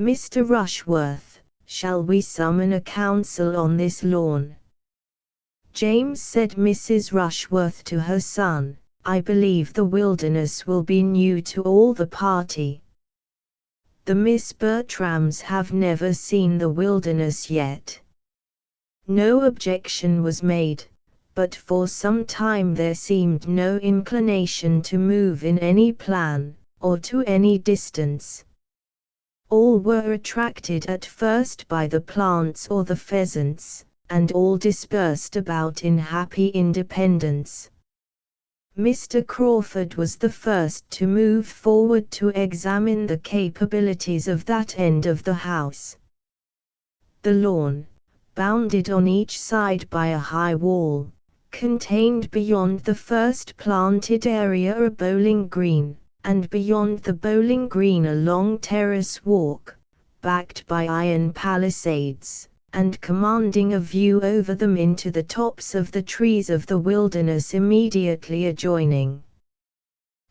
Mr. Rushworth, shall we summon a council on this lawn?" "James," said Mrs. Rushworth to her son, "I believe the wilderness will be new to all the party. The Miss Bertrams have never seen the wilderness yet." No objection was made, but for some time there seemed no inclination to move in any plan, or to any distance. All were attracted at first by the plants or the pheasants, and all dispersed about in happy independence. Mr. Crawford was the first to move forward to examine the capabilities of that end of the house. The lawn, bounded on each side by a high wall, contained beyond the first planted area a bowling green, and beyond the bowling green a long terrace walk, backed by iron palisades, and commanding a view over them into the tops of the trees of the wilderness immediately adjoining.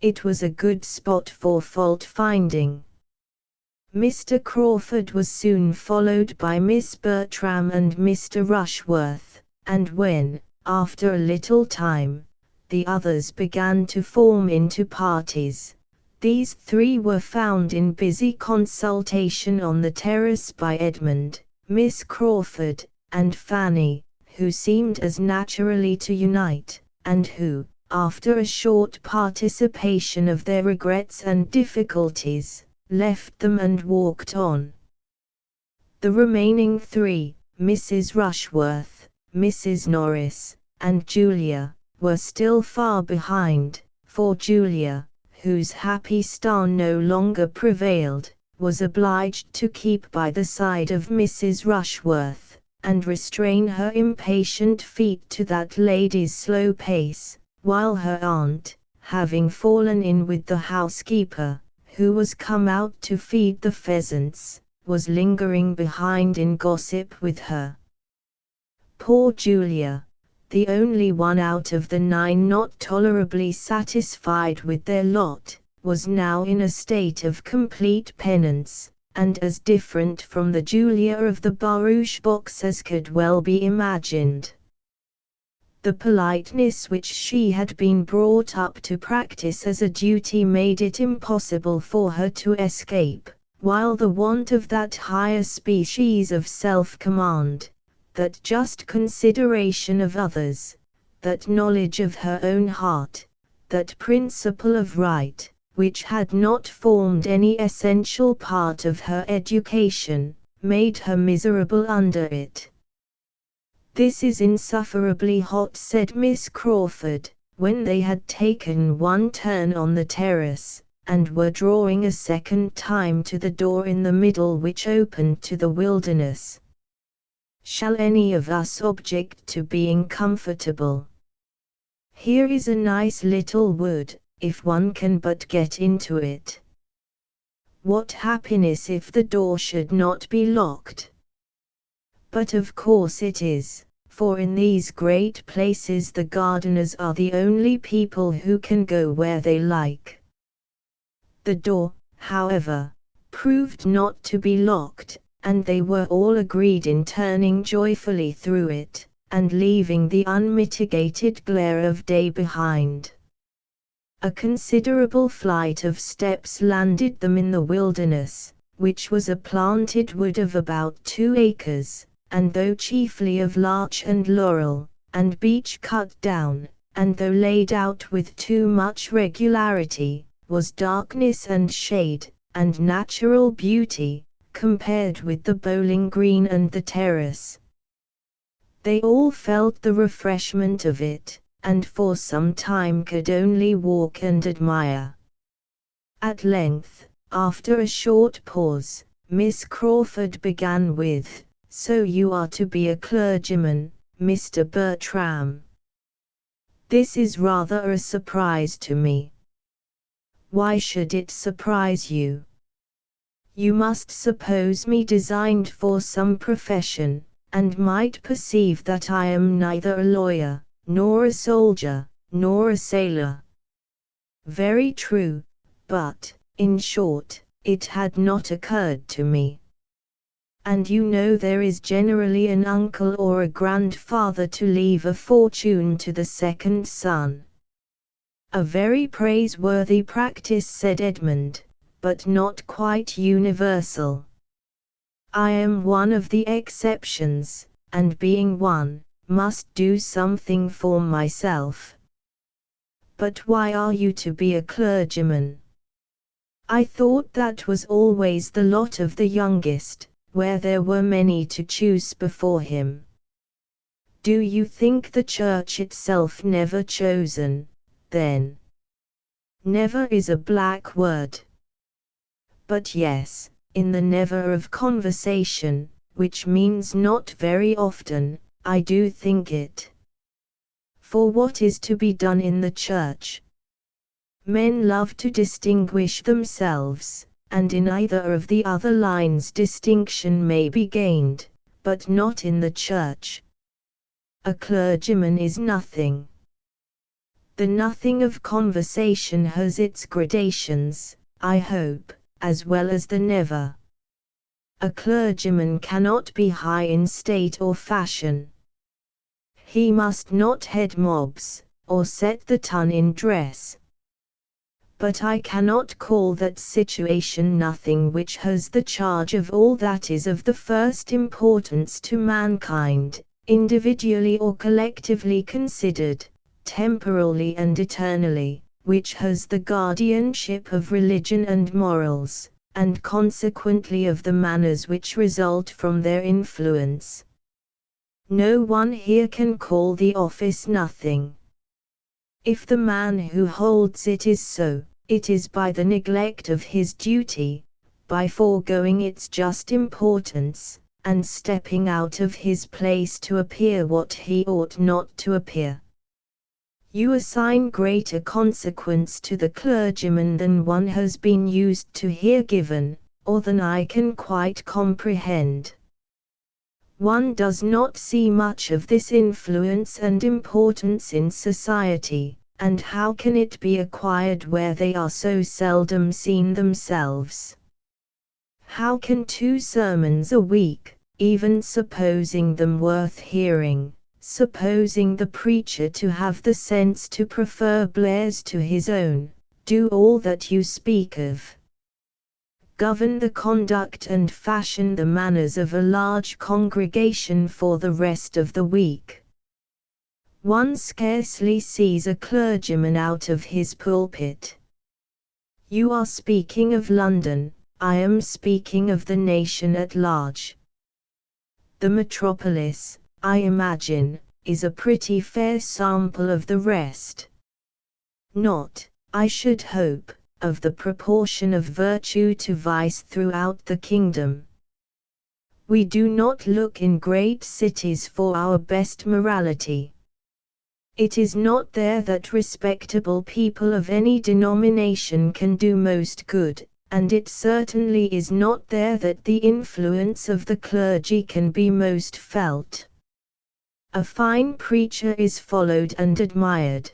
It was a good spot for fault-finding. Mr. Crawford was soon followed by Miss Bertram and Mr. Rushworth, and when, after a little time, the others began to form into parties, these three were found in busy consultation on the terrace by Edmund, Miss Crawford, and Fanny, who seemed as naturally to unite, and who, after a short participation of their regrets and difficulties, left them and walked on. The remaining three, Mrs. Rushworth, Mrs. Norris, and Julia, were still far behind, for Julia, whose happy star no longer prevailed, was obliged to keep by the side of Mrs. Rushworth, and restrain her impatient feet to that lady's slow pace, while her aunt, having fallen in with the housekeeper, who was come out to feed the pheasants, was lingering behind in gossip with her. Poor Julia, the only one out of the 9 not tolerably satisfied with their lot, was now in a state of complete penance, and as different from the Julia of the barouche box as could well be imagined. The politeness which she had been brought up to practice as a duty made it impossible for her to escape, while the want of that higher species of self-command, that just consideration of others, that knowledge of her own heart, that principle of right, which had not formed any essential part of her education, made her miserable under it. "This is insufferably hot," said Miss Crawford, when they had taken one turn on the terrace, and were drawing a second time to the door in the middle which opened to the wilderness. "Shall any of us object to being comfortable? Here is a nice little wood, if one can but get into it. What happiness if the door should not be locked! But of course it is, for in these great places the gardeners are the only people who can go where they like." The door, however, proved not to be locked, and they were all agreed in turning joyfully through it, and leaving the unmitigated glare of day behind. A considerable flight of steps landed them in the wilderness, which was a planted wood of about 2 acres, and though chiefly of larch and laurel, and beech cut down, and though laid out with too much regularity, was darkness and shade, and natural beauty, compared with the bowling green and the terrace. They all felt the refreshment of it, and for some time could only walk and admire. At length, after a short pause, Miss Crawford began with, "So you are to be a clergyman, Mr. Bertram. This is rather a surprise to me." "Why should it surprise you? You must suppose me designed for some profession, and might perceive that I am neither a lawyer, nor a soldier, nor a sailor." "Very true, but, in short, it had not occurred to me. And you know there is generally an uncle or a grandfather to leave a fortune to the second son." "A very praiseworthy practice," said Edmund, "but not quite universal. I am one of the exceptions, and being one, must do something for myself." "But why are you to be a clergyman? I thought that was always the lot of the youngest, where there were many to choose before him." Do you think the Church itself never chosen, then? Never is a black word. But yes, in the never of conversation, which means not very often, I do think it. For what is to be done in the Church? Men love to distinguish themselves, and in either of the other lines distinction may be gained, but not in the Church. A clergyman is nothing. The nothing of conversation has its gradations, I hope, as well as the never. A clergyman cannot be high in state or fashion. He must not head mobs, or set the ton in dress. But I cannot call that situation nothing which has the charge of all that is of the first importance to mankind, individually or collectively considered, temporally and eternally, which has the guardianship of religion and morals, and consequently of the manners which result from their influence. No one here can call the office nothing. If the man who holds it is so, it is by the neglect of his duty, by foregoing its just importance, and stepping out of his place to appear what he ought not to appear. You assign greater consequence to the clergyman than one has been used to hear given, or than I can quite comprehend. One does not see much of this influence and importance in society, and how can it be acquired where they are so seldom seen themselves? How can 2 sermons a week, even supposing them worth hearing, supposing the preacher to have the sense to prefer Blair's to his own, do all that you speak of? Govern the conduct and fashion the manners of a large congregation for the rest of the week. One scarcely sees a clergyman out of his pulpit. You are speaking of London, I am speaking of the nation at large. The metropolis, I imagine, is a pretty fair sample of the rest. Not, I should hope, of the proportion of virtue to vice throughout the kingdom. We do not look in great cities for our best morality. It is not there that respectable people of any denomination can do most good, and it certainly is not there that the influence of the clergy can be most felt. A fine preacher is followed and admired,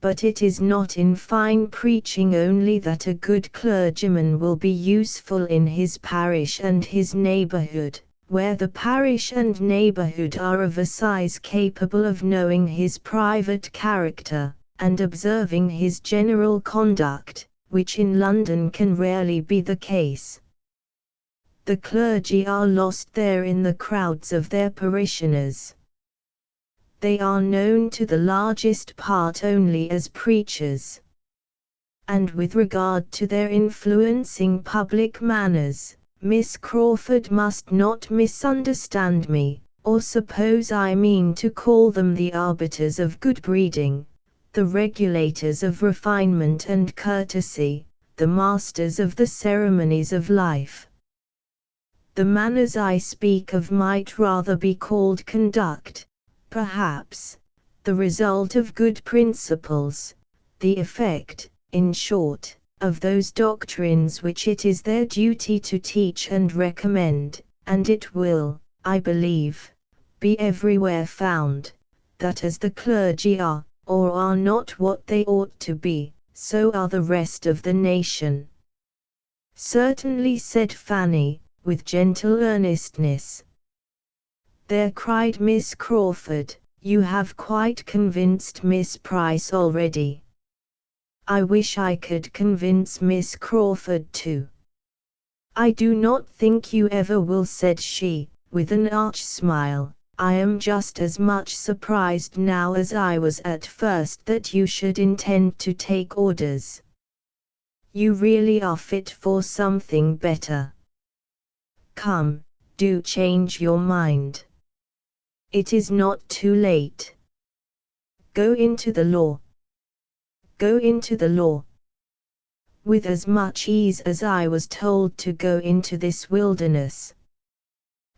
but it is not in fine preaching only that a good clergyman will be useful in his parish and his neighborhood, where the parish and neighborhood are of a size capable of knowing his private character, and observing his general conduct, which in London can rarely be the case. The clergy are lost there in the crowds of their parishioners. They are known to the largest part only as preachers. And with regard to their influencing public manners, Miss Crawford must not misunderstand me, or suppose I mean to call them the arbiters of good breeding, the regulators of refinement and courtesy, the masters of the ceremonies of life. The manners I speak of might rather be called conduct, perhaps, the result of good principles, the effect, in short, of those doctrines which it is their duty to teach and recommend, and it will, I believe, be everywhere found, that as the clergy are, or are not what they ought to be, so are the rest of the nation. Certainly, said Fanny, with gentle earnestness. There, cried Miss Crawford, you have quite convinced Miss Price already. I wish I could convince Miss Crawford too. I do not think you ever will, said she, with an arch smile. I am just as much surprised now as I was at first that you should intend to take orders. You really are fit for something better. Come, do change your mind. It is not too late. Go into the law. Go into the law. With as much ease as I was told to go into this wilderness.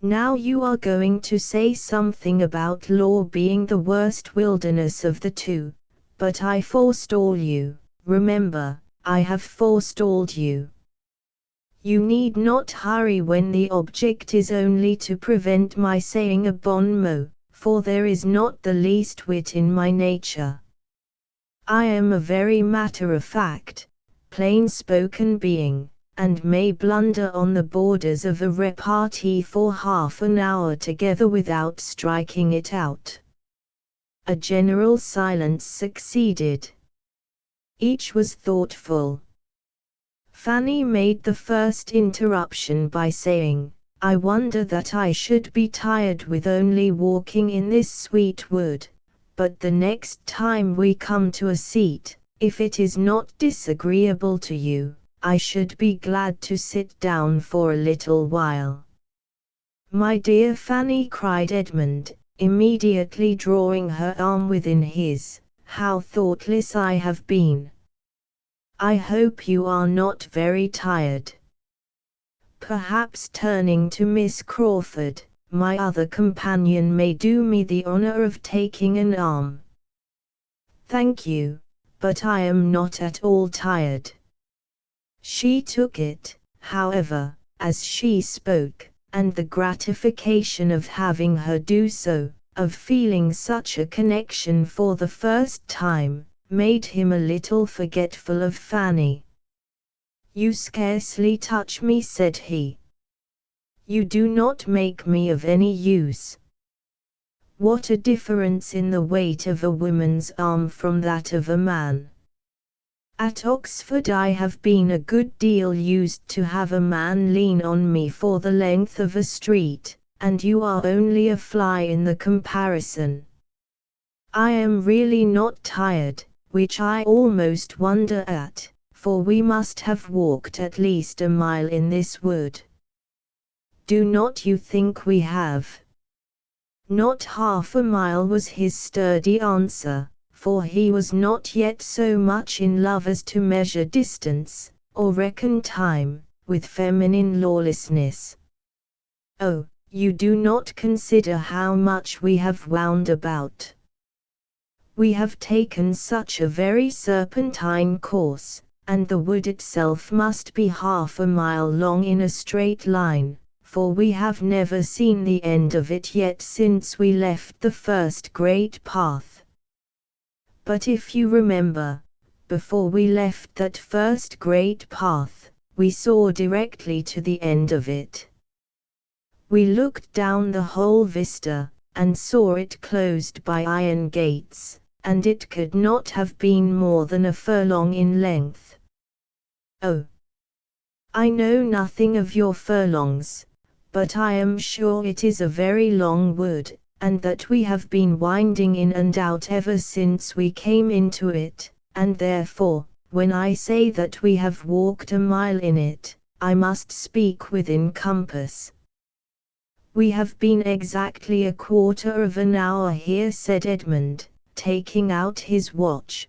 Now you are going to say something about law being the worst wilderness of the two, but I forestall you. Remember, I have forestalled you. You need not hurry when the object is only to prevent my saying a bon mot, for there is not the least wit in my nature. I am a very matter-of-fact, plain-spoken being, and may blunder on the borders of a repartee for half an hour together without striking it out. A general silence succeeded. Each was thoughtful. Fanny made the first interruption by saying, "I wonder that I should be tired with only walking in this sweet wood, but the next time we come to a seat, if it is not disagreeable to you, I should be glad to sit down for a little while." "My dear Fanny," cried Edmund, immediately drawing her arm within his, "how thoughtless I have been! I hope you are not very tired." Perhaps turning to Miss Crawford, "My other companion may do me the honor of taking an arm." "Thank you, but I am not at all tired." She took it, however, as she spoke, and the gratification of having her do so, of feeling such a connection for the first time, made him a little forgetful of Fanny. "You scarcely touch me," said he. "You do not make me of any use." What a difference in the weight of a woman's arm from that of a man! At Oxford I have been a good deal used to have a man lean on me for the length of a street, and you are only a fly in the comparison. I am really not tired, which I almost wonder at, for we must have walked at least a mile in this wood. Do not you think we have? Not half a mile, was his sturdy answer, for he was not yet so much in love as to measure distance, or reckon time, with feminine lawlessness. "Oh, you do not consider how much we have wound about. We have taken such a very serpentine course, and the wood itself must be half a mile long in a straight line, for we have never seen the end of it yet since we left the first great path. But if you remember, before we left that first great path, we saw directly to the end of it. We looked down the whole vista, and saw it closed by iron gates, and it could not have been more than a furlong in length." "Oh, I know nothing of your furlongs, but I am sure it is a very long wood, and that we have been winding in and out ever since we came into it, and therefore, when I say that we have walked a mile in it, I must speak within compass." "We have been exactly a quarter of an hour here," said Edmund, taking out his watch.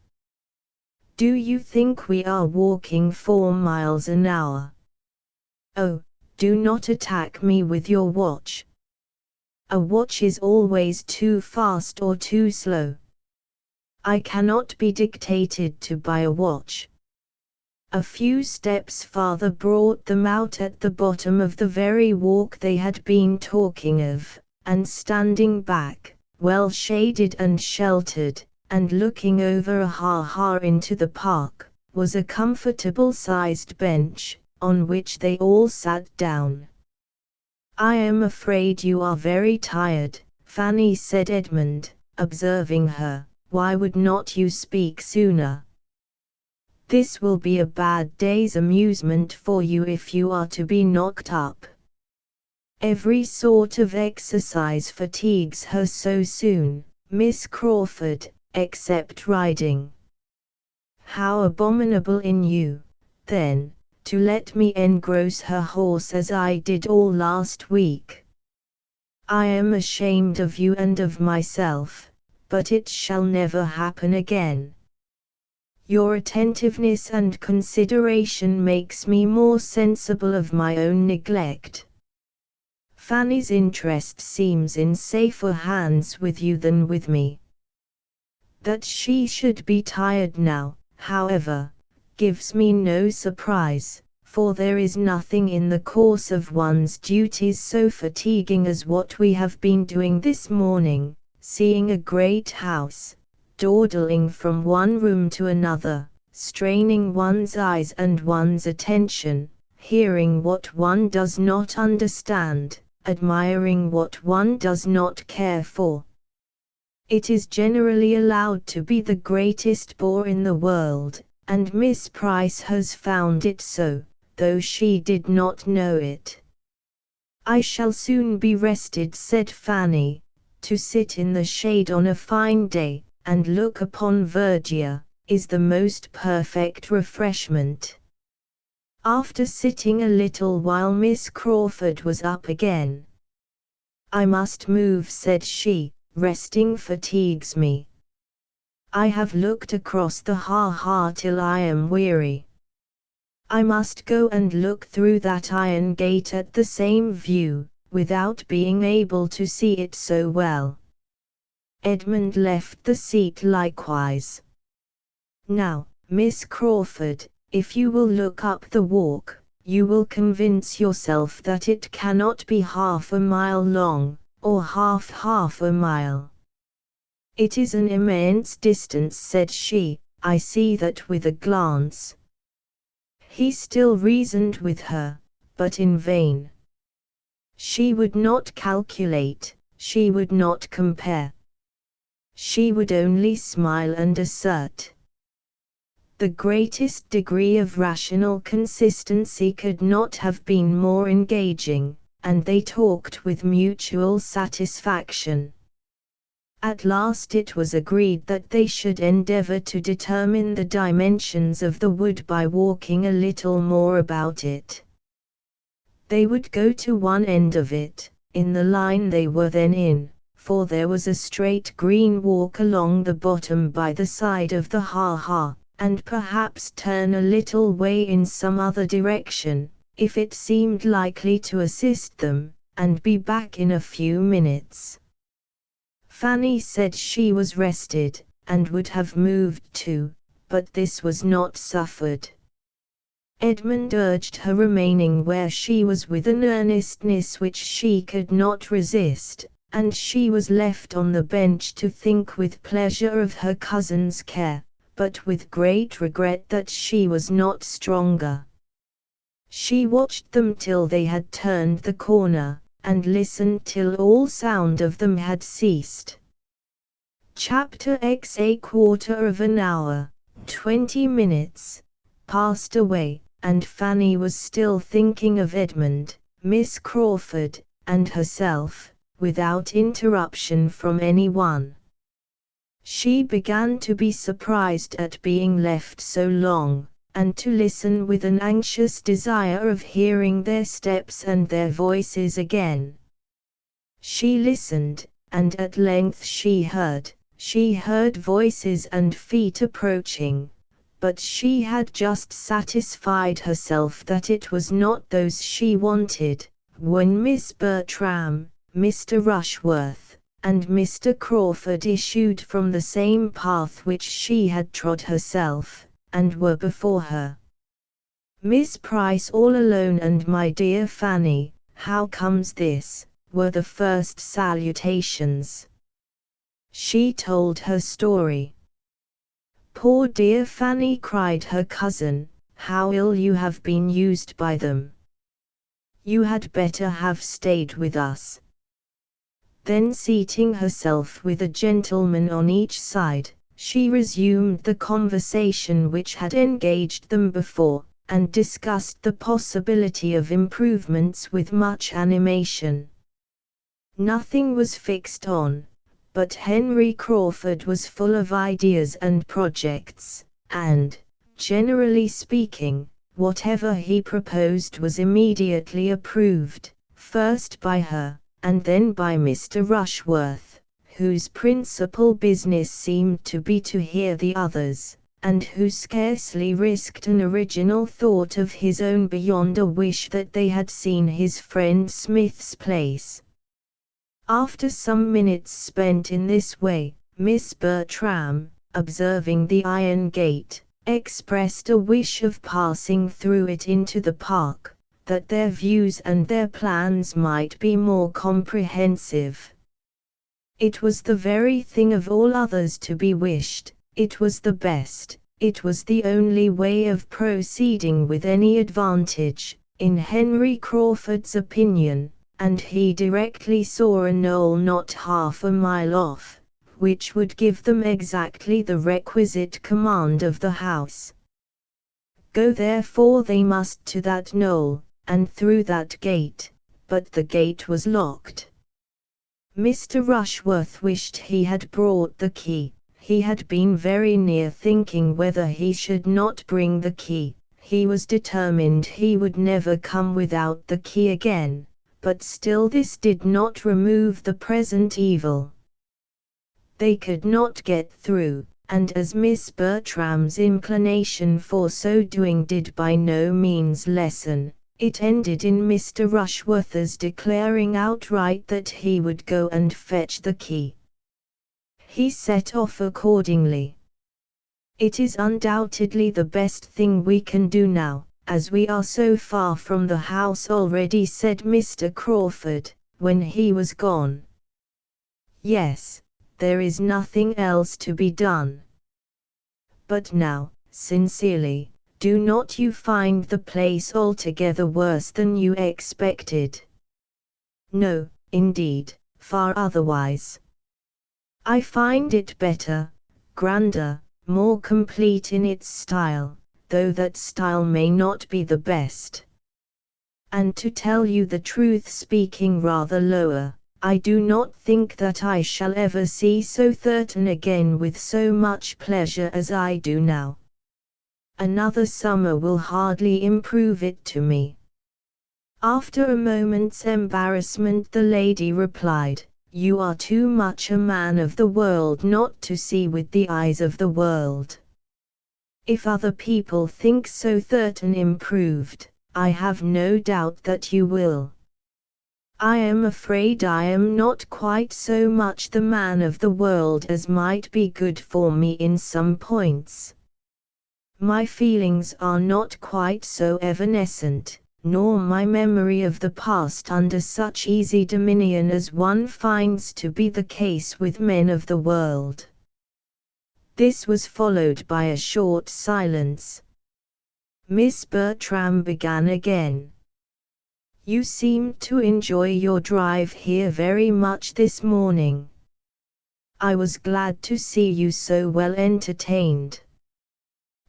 "Do you think we are walking 4 miles an hour? Oh, do not attack me with your watch. A watch is always too fast or too slow. I cannot be dictated to by a watch." A few steps farther brought them out at the bottom of the very walk they had been talking of, and standing back, well shaded and sheltered, and looking over a ha-ha into the park, was a comfortable-sized bench, on which they all sat down. "I am afraid you are very tired, Fanny," said Edmund, observing her. "Why would not you speak sooner? This will be a bad day's amusement for you if you are to be knocked up. Every sort of exercise fatigues her so soon, Miss Crawford, except riding. How abominable in you, then, to let me engross her horse as I did all last week. I am ashamed of you and of myself, but it shall never happen again. Your attentiveness and consideration makes me more sensible of my own neglect. Fanny's interest seems in safer hands with you than with me. That she should be tired now, however, gives me no surprise, for there is nothing in the course of one's duties so fatiguing as what we have been doing this morning, seeing a great house, dawdling from one room to another, straining one's eyes and one's attention, hearing what one does not understand, admiring what one does not care for. It is generally allowed to be the greatest bore in the world, and Miss Price has found it so, though she did not know it. I shall soon be rested, said Fanny. To sit in the shade on a fine day, and look upon verdure, is the most perfect refreshment. After sitting a little while, Miss Crawford was up again. I must move, said she. Resting fatigues me. I have looked across the ha-ha till I am weary. I must go and look through that iron gate at the same view, without being able to see it so well. Edmund left the seat likewise. Now, Miss Crawford, if you will look up the walk, you will convince yourself that it cannot be half a mile long, or half a mile. It is an immense distance, said she, I see that with a glance. He still reasoned with her, but in vain. She would not calculate, she would not compare. She would only smile and assert. The greatest degree of rational consistency could not have been more engaging, and they talked with mutual satisfaction. At last it was agreed that they should endeavor to determine the dimensions of the wood by walking a little more about it. They would go to one end of it, in the line they were then in, for there was a straight green walk along the bottom by the side of the ha-ha, and perhaps turn a little way in some other direction, if it seemed likely to assist them, and be back in a few minutes. Fanny said she was rested, and would have moved too, but this was not suffered. Edmund urged her remaining where she was with an earnestness which she could not resist, and she was left on the bench to think with pleasure of her cousin's care, but with great regret that she was not stronger. She watched them till they had turned the corner, and listened till all sound of them had ceased. Chapter X. A quarter of an hour, 20 minutes, passed away, and Fanny was still thinking of Edmund, Miss Crawford, and herself, without interruption from any one. She began to be surprised at being left so long, and to listen with an anxious desire of hearing their steps and their voices again. She listened, and at length she heard voices and feet approaching, but she had just satisfied herself that it was not those she wanted, when Miss Bertram, Mr. Rushworth, and Mr. Crawford issued from the same path which she had trod herself, and were before her. Miss Price all alone, and my dear Fanny, how comes this, were the first salutations. She told her story. Poor dear Fanny, cried her cousin, how ill you have been used by them. You had better have stayed with us. Then seating herself with a gentleman on each side, she resumed the conversation which had engaged them before, and discussed the possibility of improvements with much animation. Nothing was fixed on, but Henry Crawford was full of ideas and projects, and, generally speaking, whatever he proposed was immediately approved, first by her, and then by Mr. Rushworth, whose principal business seemed to be to hear the others, and who scarcely risked an original thought of his own beyond a wish that they had seen his friend Smith's place. After some minutes spent in this way, Miss Bertram, observing the iron gate, expressed a wish of passing through it into the park, that their views and their plans might be more comprehensive. It was the very thing of all others to be wished, it was the best, it was the only way of proceeding with any advantage, in Henry Crawford's opinion, and he directly saw a knoll not half a mile off, which would give them exactly the requisite command of the house. Go therefore they must to that knoll, and through that gate, but the gate was locked. Mr. Rushworth wished he had brought the key. He had been very near thinking whether he should not bring the key. He was determined he would never come without the key again, but still this did not remove the present evil. They could not get through, and as Miss Bertram's inclination for so doing did by no means lessen, it ended in Mr. Rushworth's declaring outright that he would go and fetch the key. He set off accordingly. It is undoubtedly the best thing we can do now, as we are so far from the house already, said Mr. Crawford, when he was gone. Yes, there is nothing else to be done. But now, sincerely, do not you find the place altogether worse than you expected? No, indeed, far otherwise. I find it better, grander, more complete in its style, though that style may not be the best. And to tell you the truth, speaking rather lower, I do not think that I shall ever see so certain again with so much pleasure as I do now. Another summer will hardly improve it to me. After a moment's embarrassment the lady replied, You are too much a man of the world not to see with the eyes of the world. If other people think so certain improved, I have no doubt that you will. I am afraid I am not quite so much the man of the world as might be good for me in some points. My feelings are not quite so evanescent, nor my memory of the past under such easy dominion as one finds to be the case with men of the world. This was followed by a short silence. Miss Bertram began again. You seemed to enjoy your drive here very much this morning. I was glad to see you so well entertained.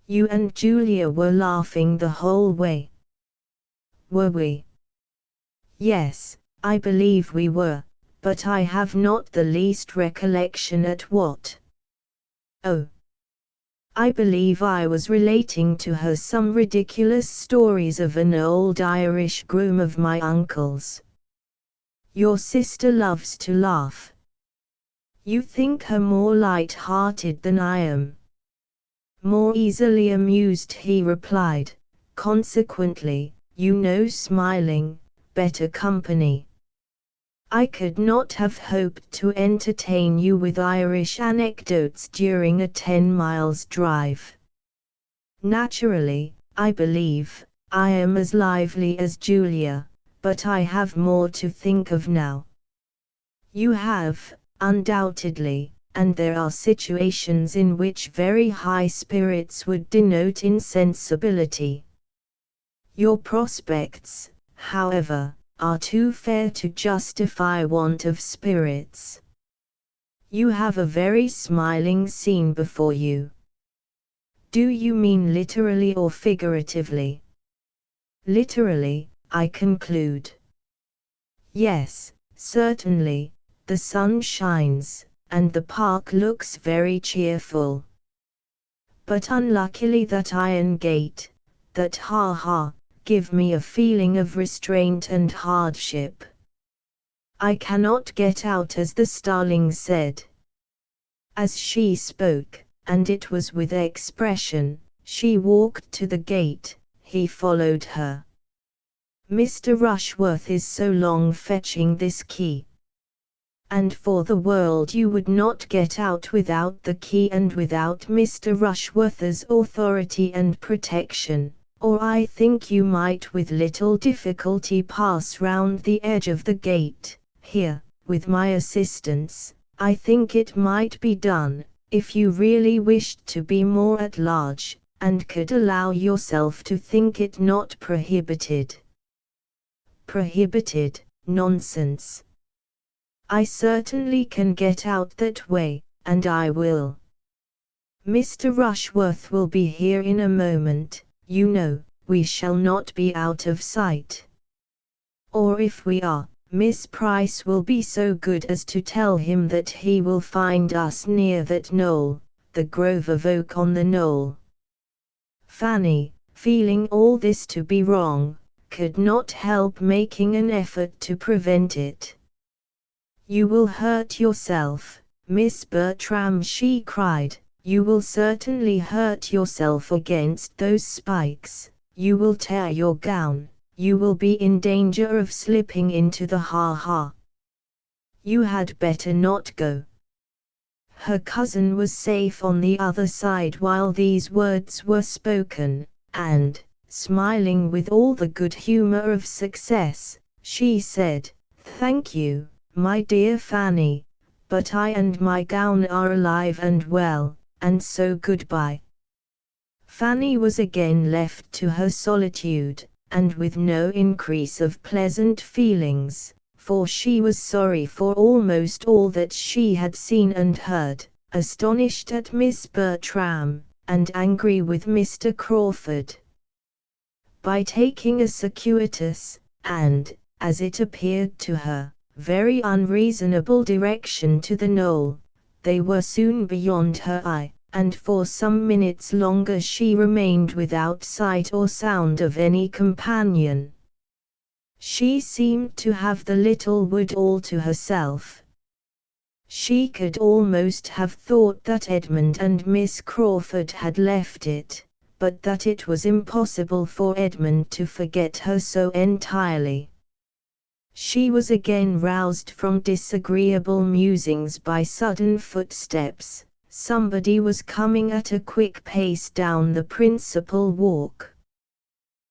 You and Julia were laughing the whole way. Were we? Yes, I believe we were, but I have not the least recollection at what. Oh. I believe I was relating to her some ridiculous stories of an old Irish groom of my uncle's. Your sister loves to laugh. You think her more light-hearted than I am. More easily amused, he replied, consequently, you know, smiling, better company. I could not have hoped to entertain you with Irish anecdotes during a 10 miles drive. Naturally, I believe, I am as lively as Julia, but I have more to think of now. You have, undoubtedly, and there are situations in which very high spirits would denote insensibility. Your prospects, however, are too fair to justify want of spirits. You have a very smiling scene before you. Do you mean literally or figuratively? Literally, I conclude. Yes, certainly, the sun shines, and the park looks very cheerful. But unluckily that iron gate, that ha-ha, give me a feeling of restraint and hardship. I cannot get out, as the starling said. As she spoke, and it was with expression, she walked to the gate. He followed her. Mr. Rushworth is so long fetching this key. And for the world you would not get out without the key and without Mr. Rushworth's authority and protection, or I think you might with little difficulty pass round the edge of the gate. Here, with my assistance, I think it might be done, if you really wished to be more at large, and could allow yourself to think it not prohibited. Prohibited, nonsense. I certainly can get out that way, and I will. Mr. Rushworth will be here in a moment, you know, we shall not be out of sight. Or if we are, Miss Price will be so good as to tell him that he will find us near that knoll, the grove of oak on the knoll. Fanny, feeling all this to be wrong, could not help making an effort to prevent it. You will hurt yourself, Miss Bertram, she cried. You will certainly hurt yourself against those spikes. You will tear your gown. You will be in danger of slipping into the ha-ha. You had better not go. Her cousin was safe on the other side while these words were spoken, and, smiling with all the good humor of success, she said, "Thank you, my dear Fanny, but I and my gown are alive and well, and so goodbye." Fanny was again left to her solitude, and with no increase of pleasant feelings, for she was sorry for almost all that she had seen and heard, astonished at Miss Bertram, and angry with Mr. Crawford. By taking a circuitous, and, as it appeared to her, very unreasonable direction to the knoll, they were soon beyond her eye, and for some minutes longer she remained without sight or sound of any companion. She seemed to have the little wood all to herself. She could almost have thought that Edmund and Miss Crawford had left it, but that it was impossible for Edmund to forget her so entirely. She was again roused from disagreeable musings by sudden footsteps. Somebody was coming at a quick pace down the principal walk.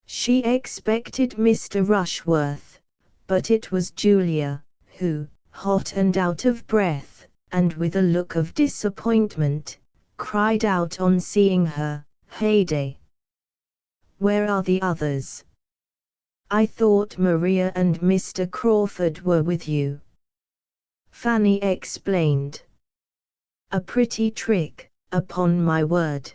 She expected Mr. Rushworth, but it was Julia, who, hot and out of breath, and with a look of disappointment, cried out on seeing her, "Heyday! Where are the others? I thought Maria and Mr. Crawford were with you." Fanny explained. "A pretty trick, upon my word.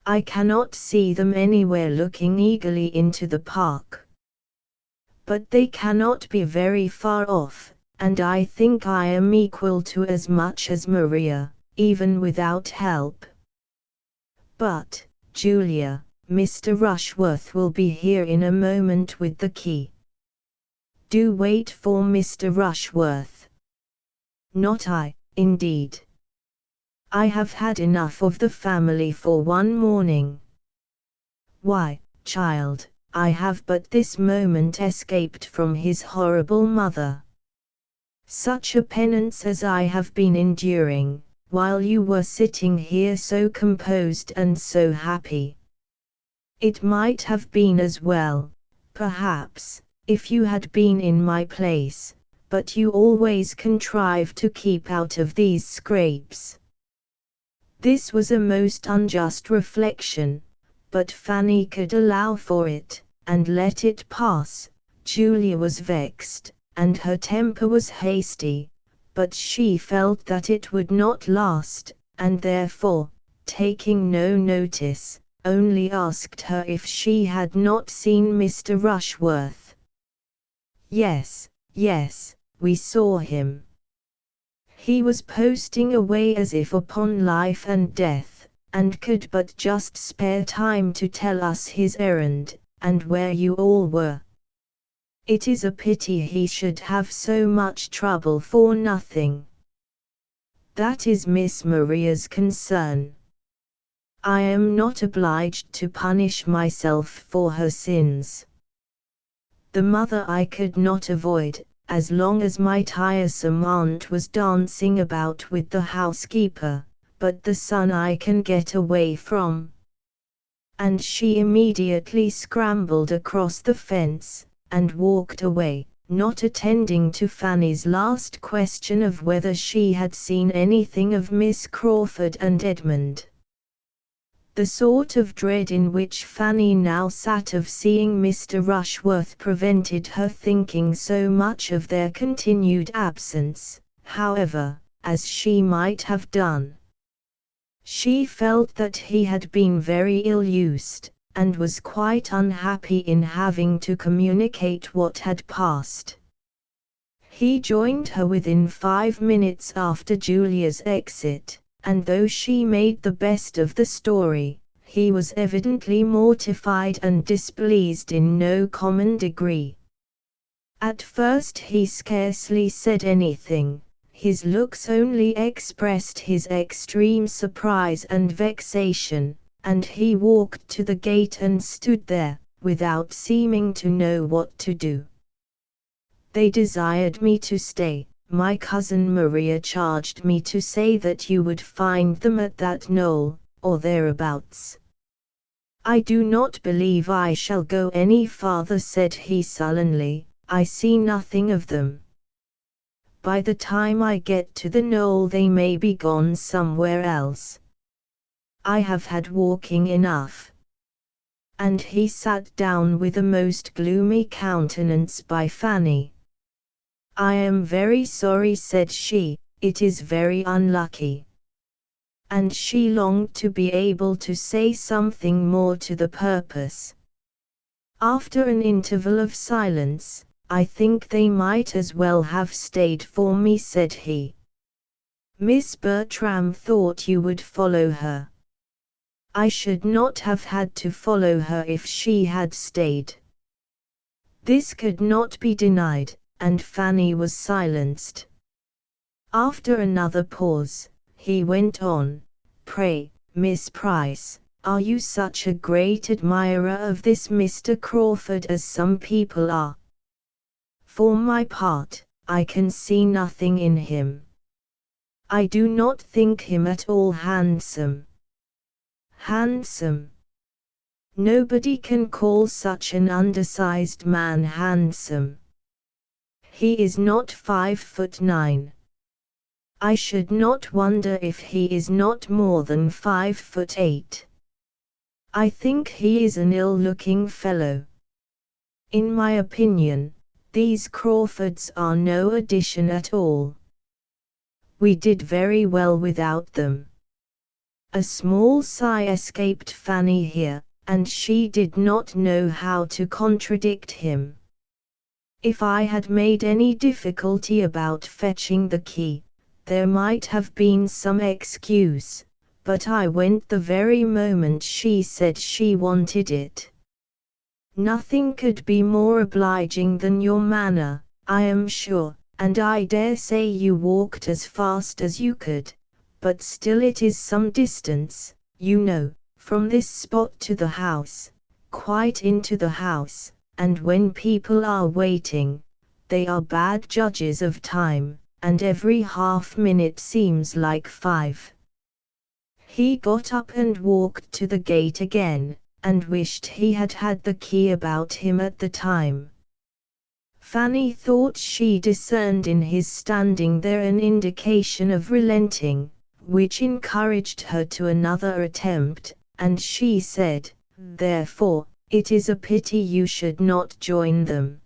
I cannot see them anywhere looking eagerly into the park. But they cannot be very far off, and I think I am equal to as much as Maria, even without help. But, Julia, Mr. Rushworth will be here in a moment with the key. Do wait for Mr. Rushworth." "Not I, indeed. I have had enough of the family for one morning." "Why, child, I have but this moment escaped from his horrible mother. Such a penance as I have been enduring, while you were sitting here so composed and so happy. It might have been as well, perhaps, if you had been in my place, but you always contrive to keep out of these scrapes." This was a most unjust reflection, but Fanny could allow for it, and let it pass. Julia was vexed, and her temper was hasty, but she felt that it would not last, and therefore, taking no notice, only asked her if she had not seen Mr. Rushworth. Yes, we saw him. He was posting away as if upon life and death, and could but just spare time to tell us his errand, and where you all were. It is a pity he should have so much trouble for nothing. That is Miss Maria's concern. I am not obliged to punish myself for her sins. The mother I could not avoid, as long as my tiresome aunt was dancing about with the housekeeper, but the son I can get away from. And she immediately scrambled across the fence, and walked away, not attending to Fanny's last question of whether she had seen anything of Miss Crawford and Edmund. The sort of dread in which Fanny now sat of seeing Mr. Rushworth prevented her thinking so much of their continued absence, however, as she might have done. She felt that he had been very ill-used, and was quite unhappy in having to communicate what had passed. He joined her within 5 minutes after Julia's exit, and though she made the best of the story, he was evidently mortified and displeased in no common degree. At first he scarcely said anything, his looks only expressed his extreme surprise and vexation, and he walked to the gate and stood there, without seeming to know what to do. They desired me to stay. My cousin Maria charged me to say that you would find them at that knoll, or thereabouts. I do not believe I shall go any farther, said he sullenly. I see nothing of them. By the time I get to the knoll they may be gone somewhere else. I have had walking enough. And he sat down with a most gloomy countenance by Fanny. I am very sorry, said she, it is very unlucky. And she longed to be able to say something more to the purpose. After an interval of silence, I think they might as well have stayed for me, said he. Miss Bertram thought you would follow her. I should not have had to follow her if she had stayed. This could not be denied, and Fanny was silenced. After another pause, he went on, Pray, Miss Price, are you such a great admirer of this Mr. Crawford as some people are? For my part, I can see nothing in him. I do not think him at all handsome. Handsome? Nobody can call such an undersized man handsome. He is not 5'9". I should not wonder if he is not more than 5'8". I think he is an ill-looking fellow. In my opinion, these Crawfords are no addition at all. We did very well without them. A small sigh escaped Fanny here, and she did not know how to contradict him. If I had made any difficulty about fetching the key, there might have been some excuse, but I went the very moment she said she wanted it. Nothing could be more obliging than your manner, I am sure, and I dare say you walked as fast as you could, but still it is some distance, you know, from this spot to the house, quite into the house. And when people are waiting, they are bad judges of time, and every half-minute seems like 5. He got up and walked to the gate again, and wished he had had the key about him at the time. Fanny thought she discerned in his standing there an indication of relenting, which encouraged her to another attempt, and she said, therefore, it is a pity you should not join them.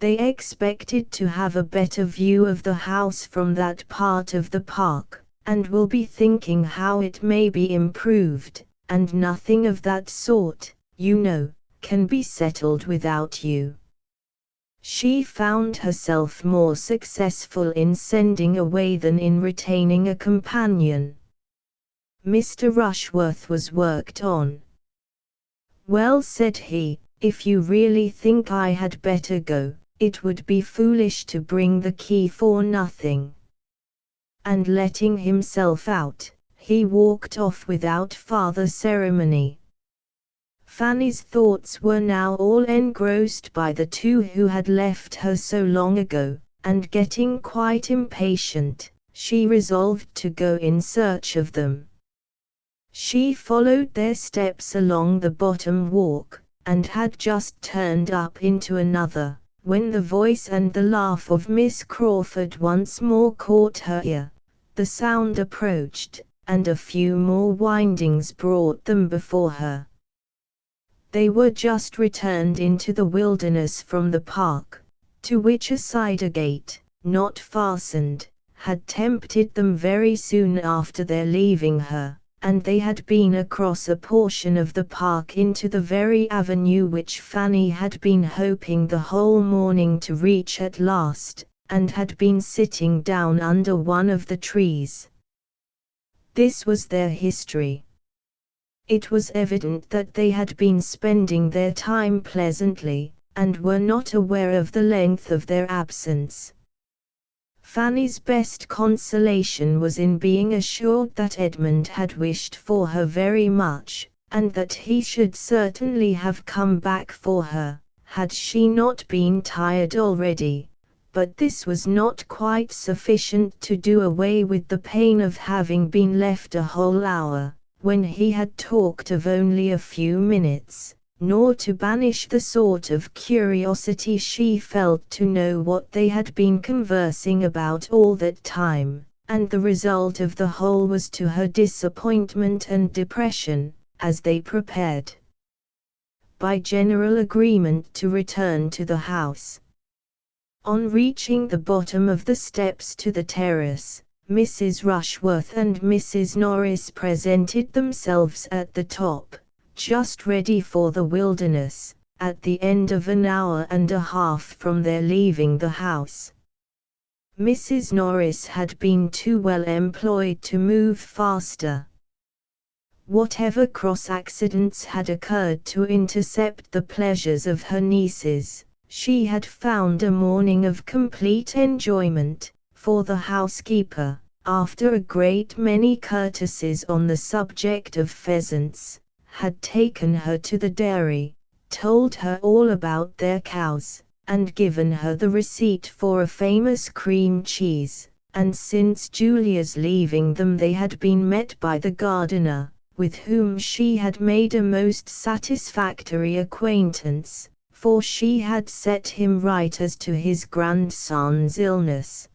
They expected to have a better view of the house from that part of the park, and will be thinking how it may be improved, and nothing of that sort, you know, can be settled without you. She found herself more successful in sending away than in retaining a companion. Mr. Rushworth was worked on. Well, said he, if you really think I had better go, it would be foolish to bring the key for nothing." And letting himself out, he walked off without farther ceremony. Fanny's thoughts were now all engrossed by the two who had left her so long ago, and getting quite impatient, she resolved to go in search of them. She followed their steps along the bottom walk, and had just turned up into another, when the voice and the laugh of Miss Crawford once more caught her ear. The sound approached, and a few more windings brought them before her. They were just returned into the wilderness from the park, to which a cider gate, not fastened, had tempted them very soon after their leaving her, and they had been across a portion of the park into the very avenue which Fanny had been hoping the whole morning to reach at last, and had been sitting down under one of the trees. This was their history. It was evident that they had been spending their time pleasantly, and were not aware of the length of their absence. Fanny's best consolation was in being assured that Edmund had wished for her very much, and that he should certainly have come back for her, had she not been tired already. But this was not quite sufficient to do away with the pain of having been left a whole hour, when he had talked of only a few minutes, nor to banish the sort of curiosity she felt to know what they had been conversing about all that time, and the result of the whole was to her disappointment and depression, as they prepared, by general agreement, to return to the house. On reaching the bottom of the steps to the terrace, Mrs. Rushworth and Mrs. Norris presented themselves at the top, just ready for the wilderness, at the end of an hour and a half from their leaving the house. Mrs. Norris had been too well employed to move faster. Whatever cross accidents had occurred to intercept the pleasures of her nieces, she had found a morning of complete enjoyment, for the housekeeper, after a great many courtesies on the subject of pheasants, had taken her to the dairy, told her all about their cows, and given her the receipt for a famous cream cheese, and since Julia's leaving them they had been met by the gardener, with whom she had made a most satisfactory acquaintance, for she had set him right as to his grandson's illness,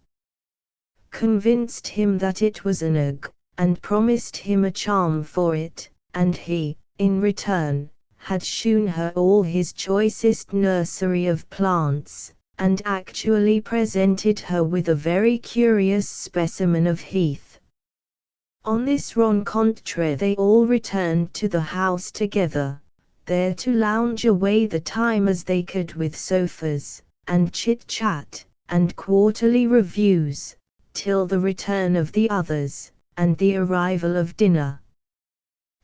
convinced him that it was an ague, and promised him a charm for it, and he, in return, had shewn her all his choicest nursery of plants, and actually presented her with a very curious specimen of heath. On this rencontre they all returned to the house together, there to lounge away the time as they could with sofas, and chit-chat, and quarterly reviews, till the return of the others, and the arrival of dinner.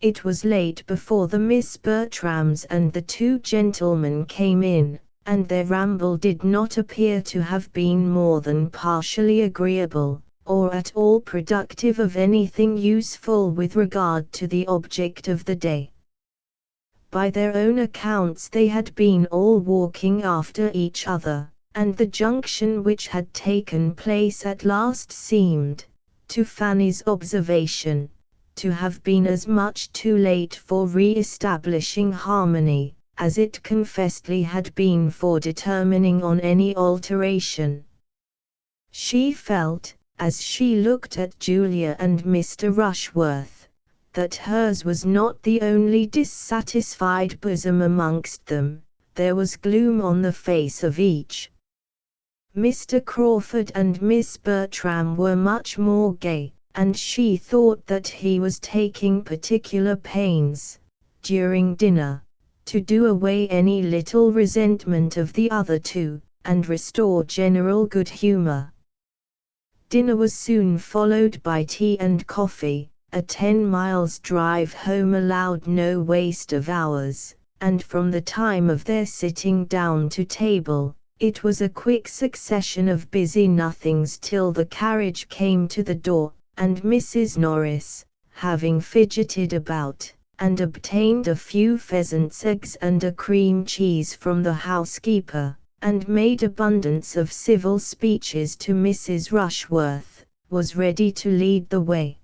It was late before the Miss Bertrams and the two gentlemen came in, and their ramble did not appear to have been more than partially agreeable, or at all productive of anything useful with regard to the object of the day. By their own accounts they had been all walking after each other, and the junction which had taken place at last seemed, to Fanny's observation, to have been as much too late for re-establishing harmony, as it confessedly had been for determining on any alteration. She felt, as she looked at Julia and Mr. Rushworth, that hers was not the only dissatisfied bosom amongst them, there was gloom on the face of each. Mr. Crawford and Miss Bertram were much more gay, and she thought that he was taking particular pains, during dinner, to do away any little resentment of the other two, and restore general good humour. Dinner was soon followed by tea and coffee. A 10 miles drive home allowed no waste of hours, and from the time of their sitting down to table, it was a quick succession of busy nothings till the carriage came to the door, and Mrs. Norris, having fidgeted about, and obtained a few pheasants' eggs and a cream cheese from the housekeeper, and made abundance of civil speeches to Mrs. Rushworth, was ready to lead the way.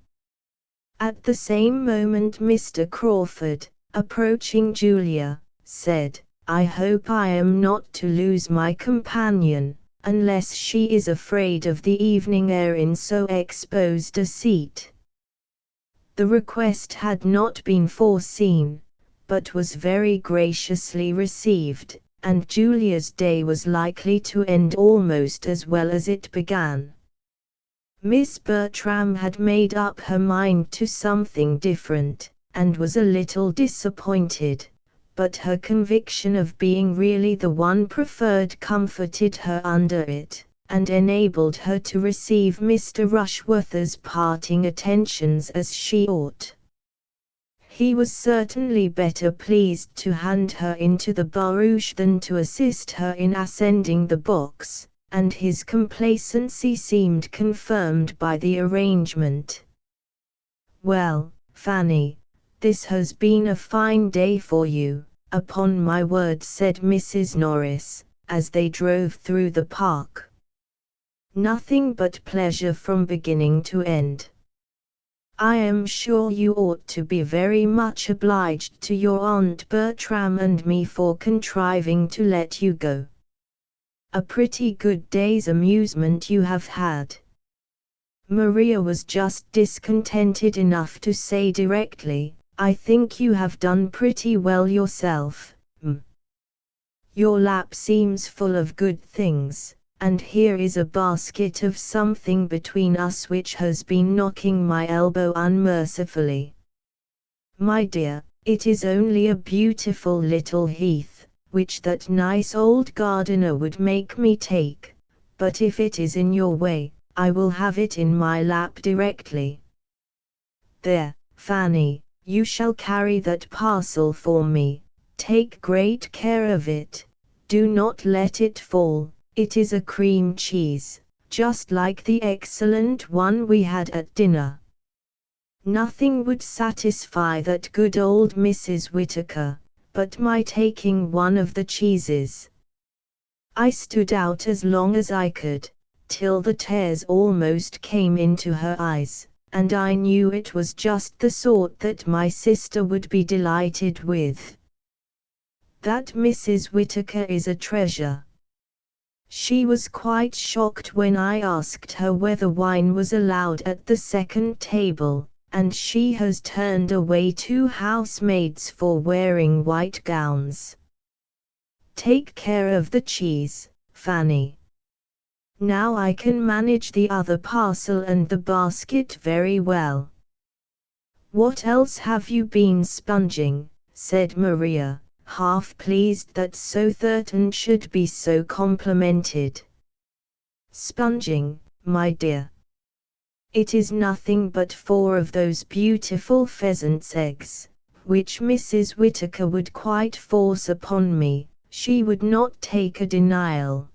At the same moment Mr. Crawford, approaching Julia, said, "I hope I am not to lose my companion, unless she is afraid of the evening air in so exposed a seat." The request had not been foreseen, but was very graciously received, and Julia's day was likely to end almost as well as it began. Miss Bertram had made up her mind to something different, and was a little disappointed, but her conviction of being really the one preferred comforted her under it, and enabled her to receive Mr. Rushworth's parting attentions as she ought. He was certainly better pleased to hand her into the barouche than to assist her in ascending the box, and his complacency seemed confirmed by the arrangement. "Well, Fanny, this has been a fine day for you, upon my word," said Mrs. Norris, as they drove through the park. "Nothing but pleasure from beginning to end. I am sure you ought to be very much obliged to your Aunt Bertram and me for contriving to let you go. A pretty good day's amusement you have had." Maria was just discontented enough to say directly, "I think you have done pretty well yourself, m. Your lap seems full of good things, and here is a basket of something between us which has been knocking my elbow unmercifully. My dear, it is only a beautiful little heath, which that nice old gardener would make me take, but if it is in your way, I will have it in my lap directly. There, Fanny, you shall carry that parcel for me. Take great care of it, do not let it fall. It is a cream cheese, just like the excellent one we had at dinner. Nothing would satisfy that good old Mrs. Whittaker, but my taking one of the cheeses." I stood out as long as I could, till the tears almost came into her eyes, and I knew it was just the sort that my sister would be delighted with. That Mrs. Whittaker is a treasure. She was quite shocked when I asked her whether wine was allowed at the second table, and she has turned away 2 housemaids for wearing white gowns. Take care of the cheese, Fanny. Now I can manage the other parcel and the basket very well. What else have you been sponging? Said Maria, half pleased that so certain should be so complimented. Sponging, my dear. It is nothing but 4 of those beautiful pheasants' eggs, which Mrs. Whittaker would quite force upon me. She would not take a denial.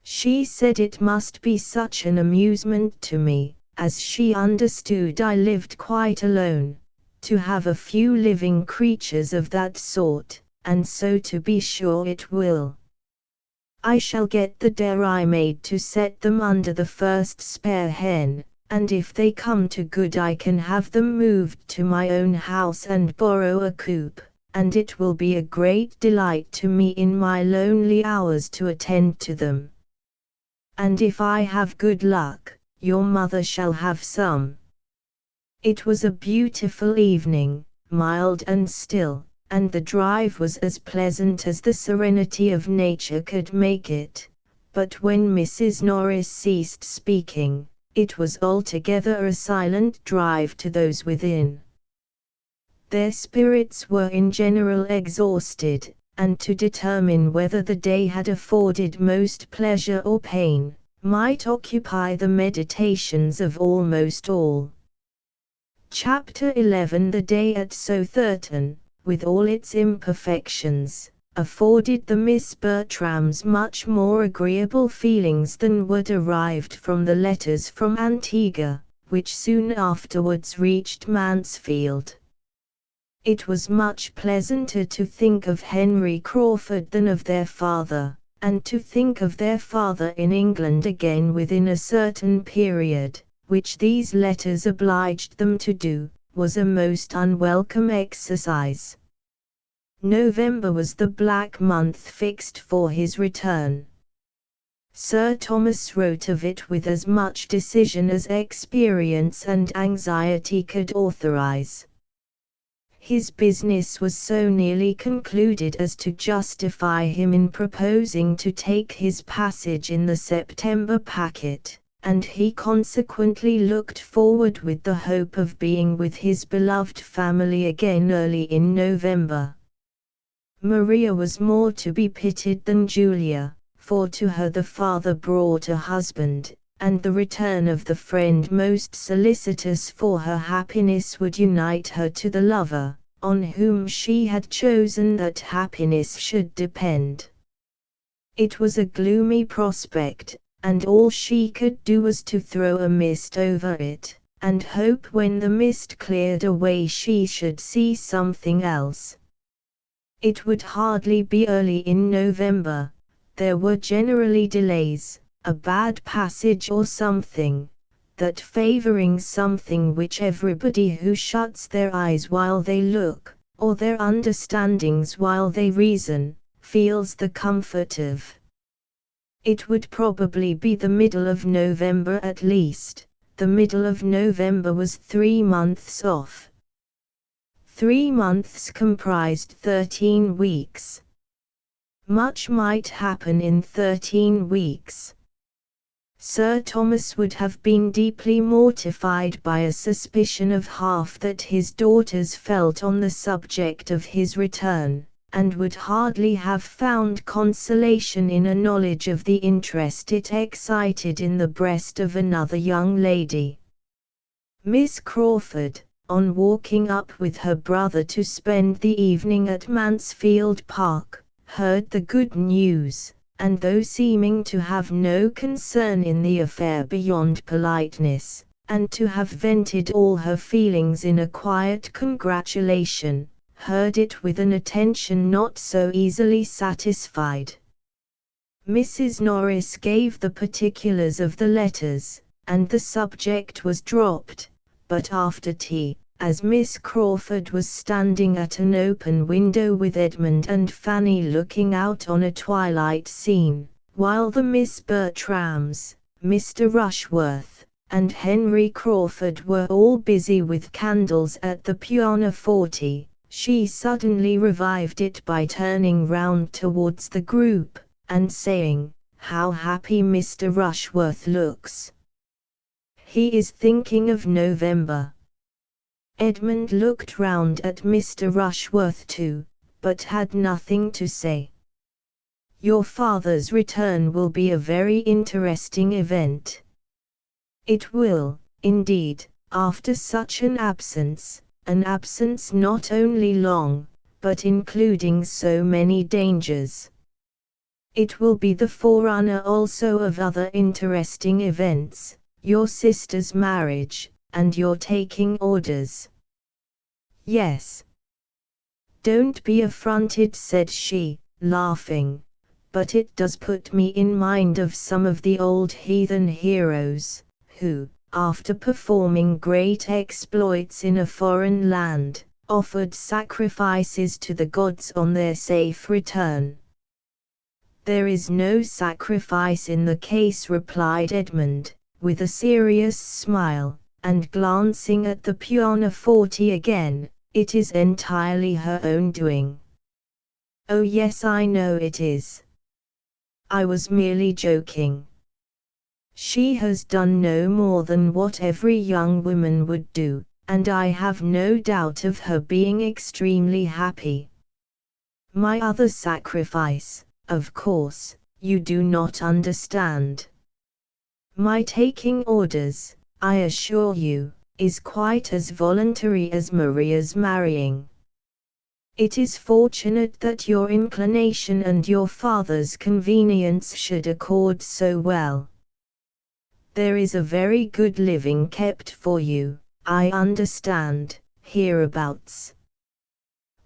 She said it must be such an amusement to me, as she understood I lived quite alone, to have a few living creatures of that sort, and so to be sure it will. I shall get the dairy maid to set them under the first spare hen, and if they come to good I can have them moved to my own house and borrow a coop, and it will be a great delight to me in my lonely hours to attend to them. And if I have good luck, your mother shall have some." It was a beautiful evening, mild and still, and the drive was as pleasant as the serenity of nature could make it, but when Mrs. Norris ceased speaking, it was altogether a silent drive to those within. Their spirits were in general exhausted, and to determine whether the day had afforded most pleasure or pain, might occupy the meditations of almost all. Chapter 11. The day at Southerton, with all its imperfections, afforded the Miss Bertrams much more agreeable feelings than were derived from the letters from Antigua, which soon afterwards reached Mansfield. It was much pleasanter to think of Henry Crawford than of their father, and to think of their father in England again within a certain period, which these letters obliged them to do, was a most unwelcome exercise. November was the black month fixed for his return. Sir Thomas wrote of it with as much decision as experience and anxiety could authorize. His business was so nearly concluded as to justify him in proposing to take his passage in the September packet, and he consequently looked forward with the hope of being with his beloved family again early in November. Maria was more to be pitied than Julia, for to her the father brought a husband, and the return of the friend most solicitous for her happiness would unite her to the lover, on whom she had chosen that happiness should depend. It was a gloomy prospect, and all she could do was to throw a mist over it, and hope when the mist cleared away she should see something else. It would hardly be early in November. There were generally delays, a bad passage or something, that favoring something which everybody who shuts their eyes while they look, or their understandings while they reason, feels the comfort of. It would probably be the middle of November at least. The middle of November was 3 months off. 3 months comprised 13 weeks. Much might happen in 13 weeks. Sir Thomas would have been deeply mortified by a suspicion of half that his daughters felt on the subject of his return, and would hardly have found consolation in a knowledge of the interest it excited in the breast of another young lady. Miss Crawford, on walking up with her brother to spend the evening at Mansfield Park, heard the good news, and though seeming to have no concern in the affair beyond politeness, and to have vented all her feelings in a quiet congratulation, heard it with an attention not so easily satisfied. Mrs. Norris gave the particulars of the letters, and the subject was dropped, but after tea, as Miss Crawford was standing at an open window with Edmund and Fanny looking out on a twilight scene, while the Miss Bertrams, Mr. Rushworth, and Henry Crawford were all busy with candles at the pianoforte, she suddenly revived it by turning round towards the group, and saying, "How happy Mr. Rushworth looks! He is thinking of November." Edmund looked round at Mr. Rushworth too, but had nothing to say. "Your father's return will be a very interesting event." "It will, indeed, after such an absence not only long, but including so many dangers. It will be the forerunner also of other interesting events, your sister's marriage, and your taking orders." "Yes. Don't be affronted," said she, laughing, "but it does put me in mind of some of the old heathen heroes, who, after performing great exploits in a foreign land, offered sacrifices to the gods on their safe return." "There is no sacrifice in the case," replied Edmund, with a serious smile, and glancing at the pianoforte again. "It is entirely her own doing." "Oh yes, I know it is. I was merely joking. She has done no more than what every young woman would do, and I have no doubt of her being extremely happy. My other sacrifice, of course, you do not understand. My taking orders, I assure you, is quite as voluntary as Maria's marrying." It is fortunate that your inclination and your father's convenience should accord so well. There is a very good living kept for you, I understand, hereabouts,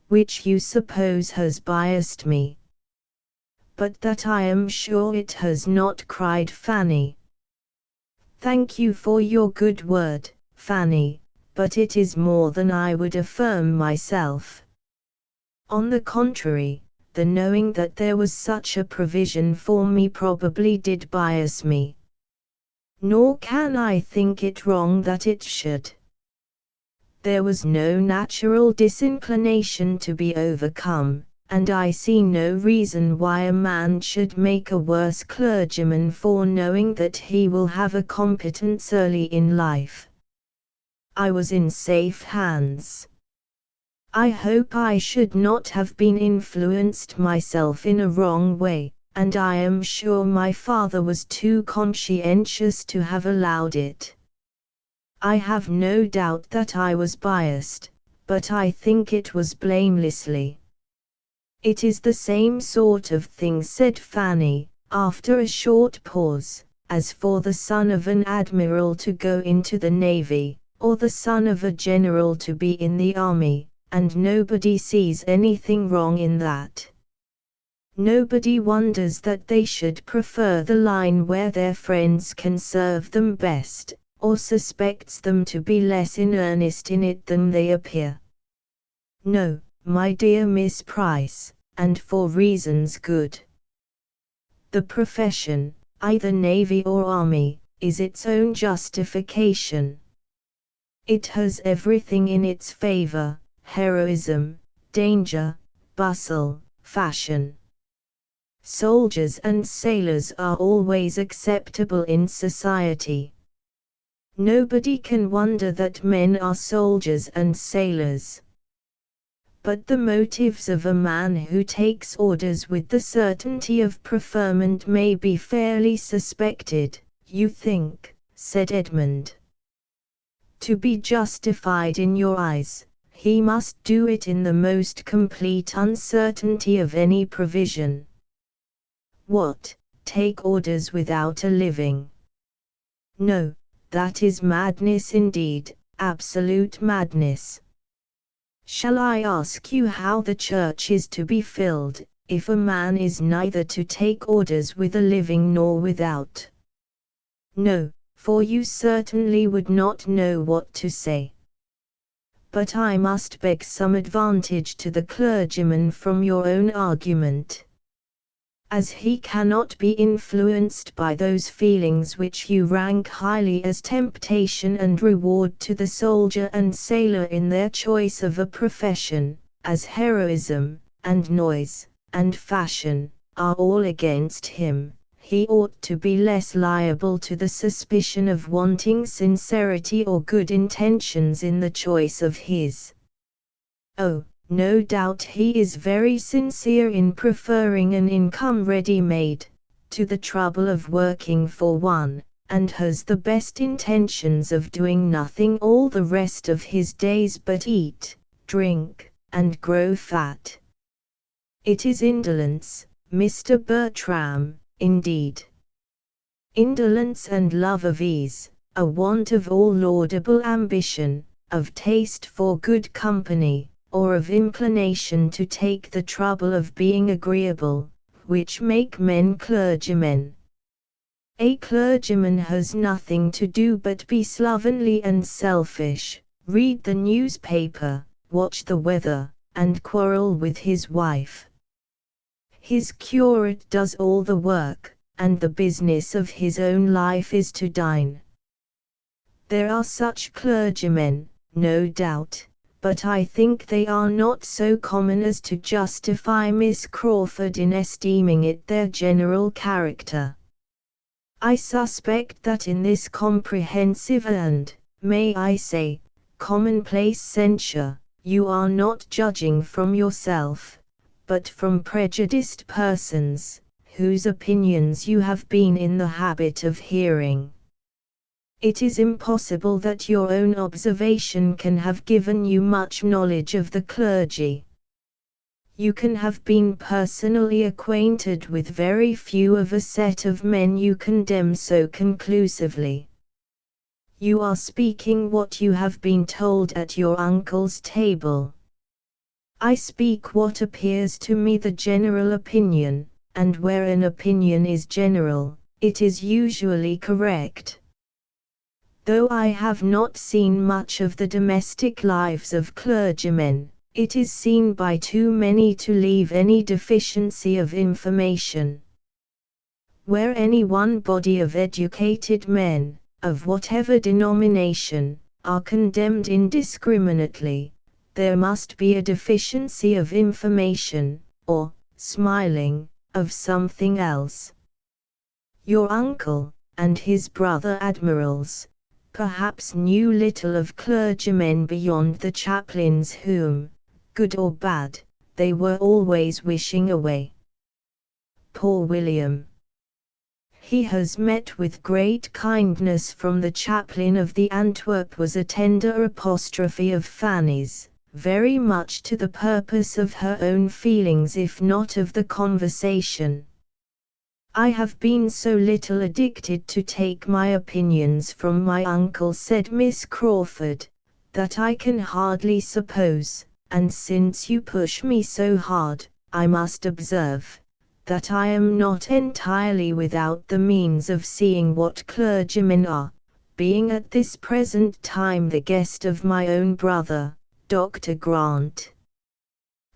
which you suppose has biased me. But that I am sure it has not, cried Fanny. Thank you for your good word, Fanny, but it is more than I would affirm myself. On the contrary, the knowing that there was such a provision for me probably did bias me. Nor can I think it wrong that it should. There was no natural disinclination to be overcome, and I see no reason why a man should make a worse clergyman for knowing that he will have a competence early in life. I was in safe hands. I hope I should not have been influenced myself in a wrong way, and I am sure my father was too conscientious to have allowed it. I have no doubt that I was biased, but I think it was blamelessly. It is the same sort of thing, said Fanny, after a short pause, as for the son of an admiral to go into the navy, or the son of a general to be in the army, and nobody sees anything wrong in that. Nobody wonders that they should prefer the line where their friends can serve them best, or suspects them to be less in earnest in it than they appear. No, my dear Miss Price, and for reasons good. The profession, either navy or army, is its own justification. It has everything in its favor: heroism, danger, bustle, fashion. Soldiers and sailors are always acceptable in society. Nobody can wonder that men are soldiers and sailors. But the motives of a man who takes orders with the certainty of preferment may be fairly suspected, you think, said Edmund. To be justified in your eyes, he must do it in the most complete uncertainty of any provision. What, take orders without a living? No, that is madness indeed, absolute madness. Shall I ask you how the church is to be filled, if a man is neither to take orders with a living nor without? No, for you certainly would not know what to say. But I must beg some advantage to the clergyman from your own argument. As he cannot be influenced by those feelings which you rank highly as temptation and reward to the soldier and sailor in their choice of a profession, as heroism, and noise, and fashion, are all against him, he ought to be less liable to the suspicion of wanting sincerity or good intentions in the choice of his. Oh, no doubt he is very sincere in preferring an income ready-made, to the trouble of working for one, and has the best intentions of doing nothing all the rest of his days but eat, drink, and grow fat. It is indolence, Mr. Bertram, indeed. Indolence and love of ease, a want of all laudable ambition, of taste for good company, or of inclination to take the trouble of being agreeable, which make men clergymen. A clergyman has nothing to do but be slovenly and selfish, read the newspaper, watch the weather, and quarrel with his wife. His curate does all the work, and the business of his own life is to dine. There are such clergymen, no doubt, but I think they are not so common as to justify Miss Crawford in esteeming it their general character. I suspect that in this comprehensive and, may I say, commonplace censure, you are not judging from yourself, but from prejudiced persons, whose opinions you have been in the habit of hearing. It is impossible that your own observation can have given you much knowledge of the clergy. You can have been personally acquainted with very few of a set of men you condemn so conclusively. You are speaking what you have been told at your uncle's table. I speak what appears to me the general opinion, and where an opinion is general, it is usually correct. Though I have not seen much of the domestic lives of clergymen, it is seen by too many to leave any deficiency of information. Where any one body of educated men, of whatever denomination, are condemned indiscriminately, there must be a deficiency of information, or, smiling, of something else. Your uncle, and his brother admirals, perhaps knew little of clergymen beyond the chaplains whom, good or bad, they were always wishing away. Poor William! He has met with great kindness from the chaplain of the Antwerp, was a tender apostrophe of Fanny's, very much to the purpose of her own feelings if not of the conversation. I have been so little addicted to take my opinions from my uncle, said Miss Crawford, that I can hardly suppose, and since you push me so hard, I must observe, that I am not entirely without the means of seeing what clergymen are, being at this present time the guest of my own brother, Dr. Grant.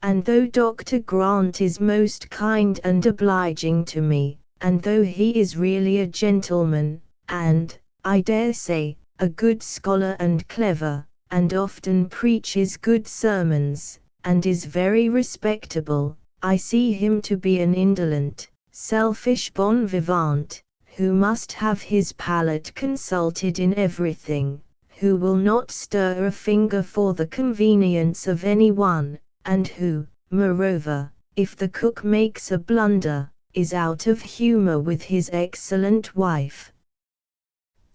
And though Dr. Grant is most kind and obliging to me, and though he is really a gentleman, and, I dare say, a good scholar and clever, and often preaches good sermons, and is very respectable, I see him to be an indolent, selfish bon vivant, who must have his palate consulted in everything, who will not stir a finger for the convenience of any one, and who, moreover, if the cook makes a blunder, is out of humor with his excellent wife.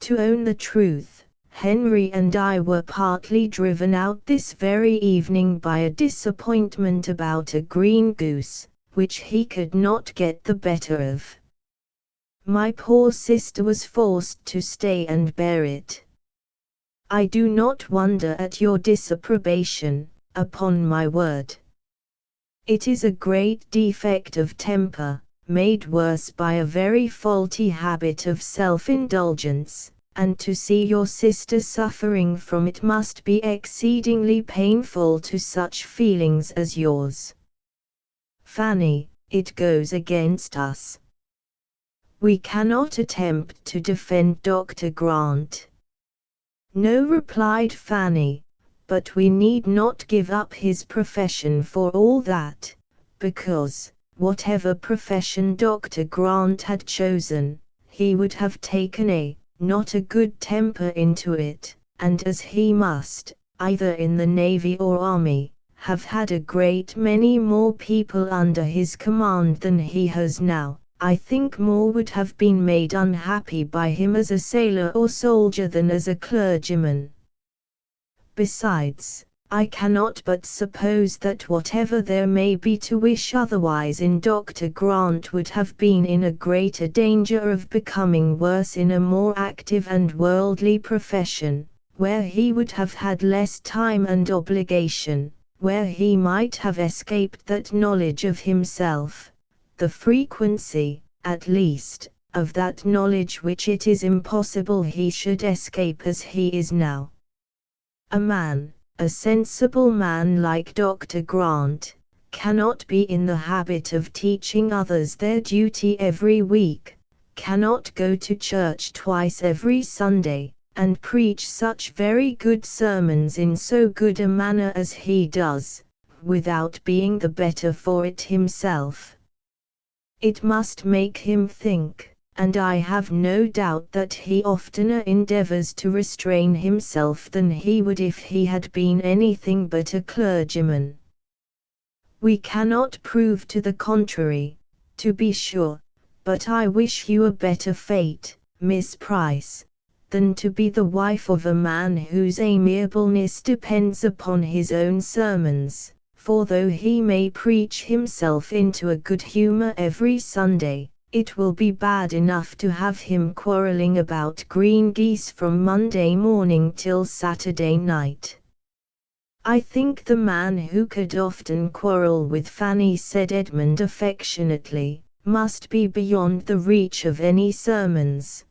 To own the truth, Henry and I were partly driven out this very evening by a disappointment about a green goose, which he could not get the better of. My poor sister was forced to stay and bear it. I do not wonder at your disapprobation, upon my word. It is a great defect of temper, made worse by a very faulty habit of self-indulgence, and to see your sister suffering from it must be exceedingly painful to such feelings as yours. Fanny, it goes against us. We cannot attempt to defend Dr. Grant. No, replied Fanny, but we need not give up his profession for all that, because, whatever profession Dr. Grant had chosen, he would have taken not a good temper into it, and as he must, either in the Navy or Army, have had a great many more people under his command than he has now, I think more would have been made unhappy by him as a sailor or soldier than as a clergyman. Besides, I cannot but suppose that whatever there may be to wish otherwise in Dr. Grant would have been in a greater danger of becoming worse in a more active and worldly profession, where he would have had less time and obligation, where he might have escaped that knowledge of himself, the frequency, at least, of that knowledge which it is impossible he should escape as he is now. A sensible man like Dr. Grant, cannot be in the habit of teaching others their duty every week, cannot go to church twice every Sunday, and preach such very good sermons in so good a manner as he does, without being the better for it himself. It must make him think, and I have no doubt that he oftener endeavors to restrain himself than he would if he had been anything but a clergyman. We cannot prove to the contrary, to be sure, but I wish you a better fate, Miss Price, than to be the wife of a man whose amiableness depends upon his own sermons, for though he may preach himself into a good humour every Sunday, it will be bad enough to have him quarrelling about green geese from Monday morning till Saturday night. I think the man who could often quarrel with Fanny, said Edmund affectionately, must be beyond the reach of any sermons.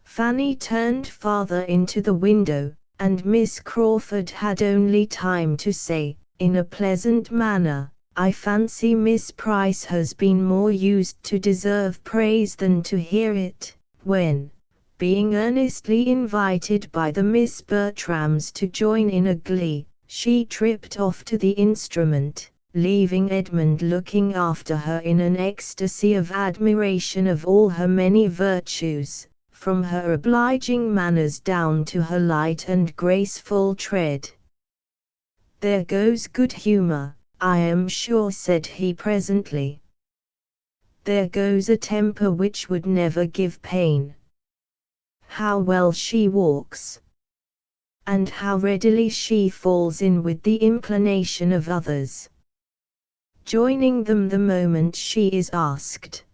Fanny turned farther into the window, and Miss Crawford had only time to say, in a pleasant manner, "I fancy Miss Price has been more used to deserve praise than to hear it," when, being earnestly invited by the Miss Bertrams to join in a glee, she tripped off to the instrument, leaving Edmund looking after her in an ecstasy of admiration of all her many virtues, from her obliging manners down to her light and graceful tread. "There goes good humour, I am sure," said he presently. "There goes a temper which would never give pain. How well she walks! And how readily she falls in with the inclination of others, joining them the moment she is asked.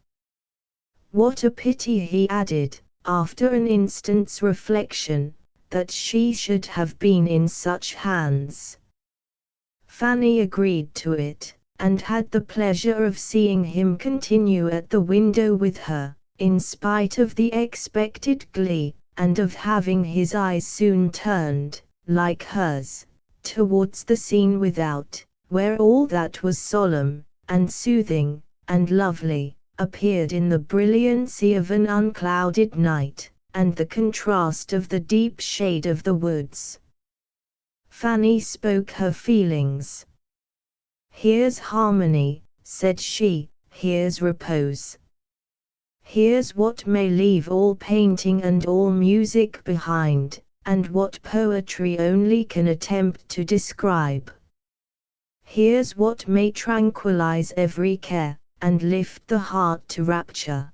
What a pity," he added, after an instant's reflection, "that she should have been in such hands." Fanny agreed to it, and had the pleasure of seeing him continue at the window with her, in spite of the expected glee, and of having his eyes soon turned, like hers, towards the scene without, where all that was solemn, and soothing, and lovely, appeared in the brilliancy of an unclouded night, and the contrast of the deep shade of the woods. Fanny spoke her feelings. "Here's harmony," said she, "here's repose. Here's what may leave all painting and all music behind, and what poetry only can attempt to describe. Here's what may tranquilize every care, and lift the heart to rapture.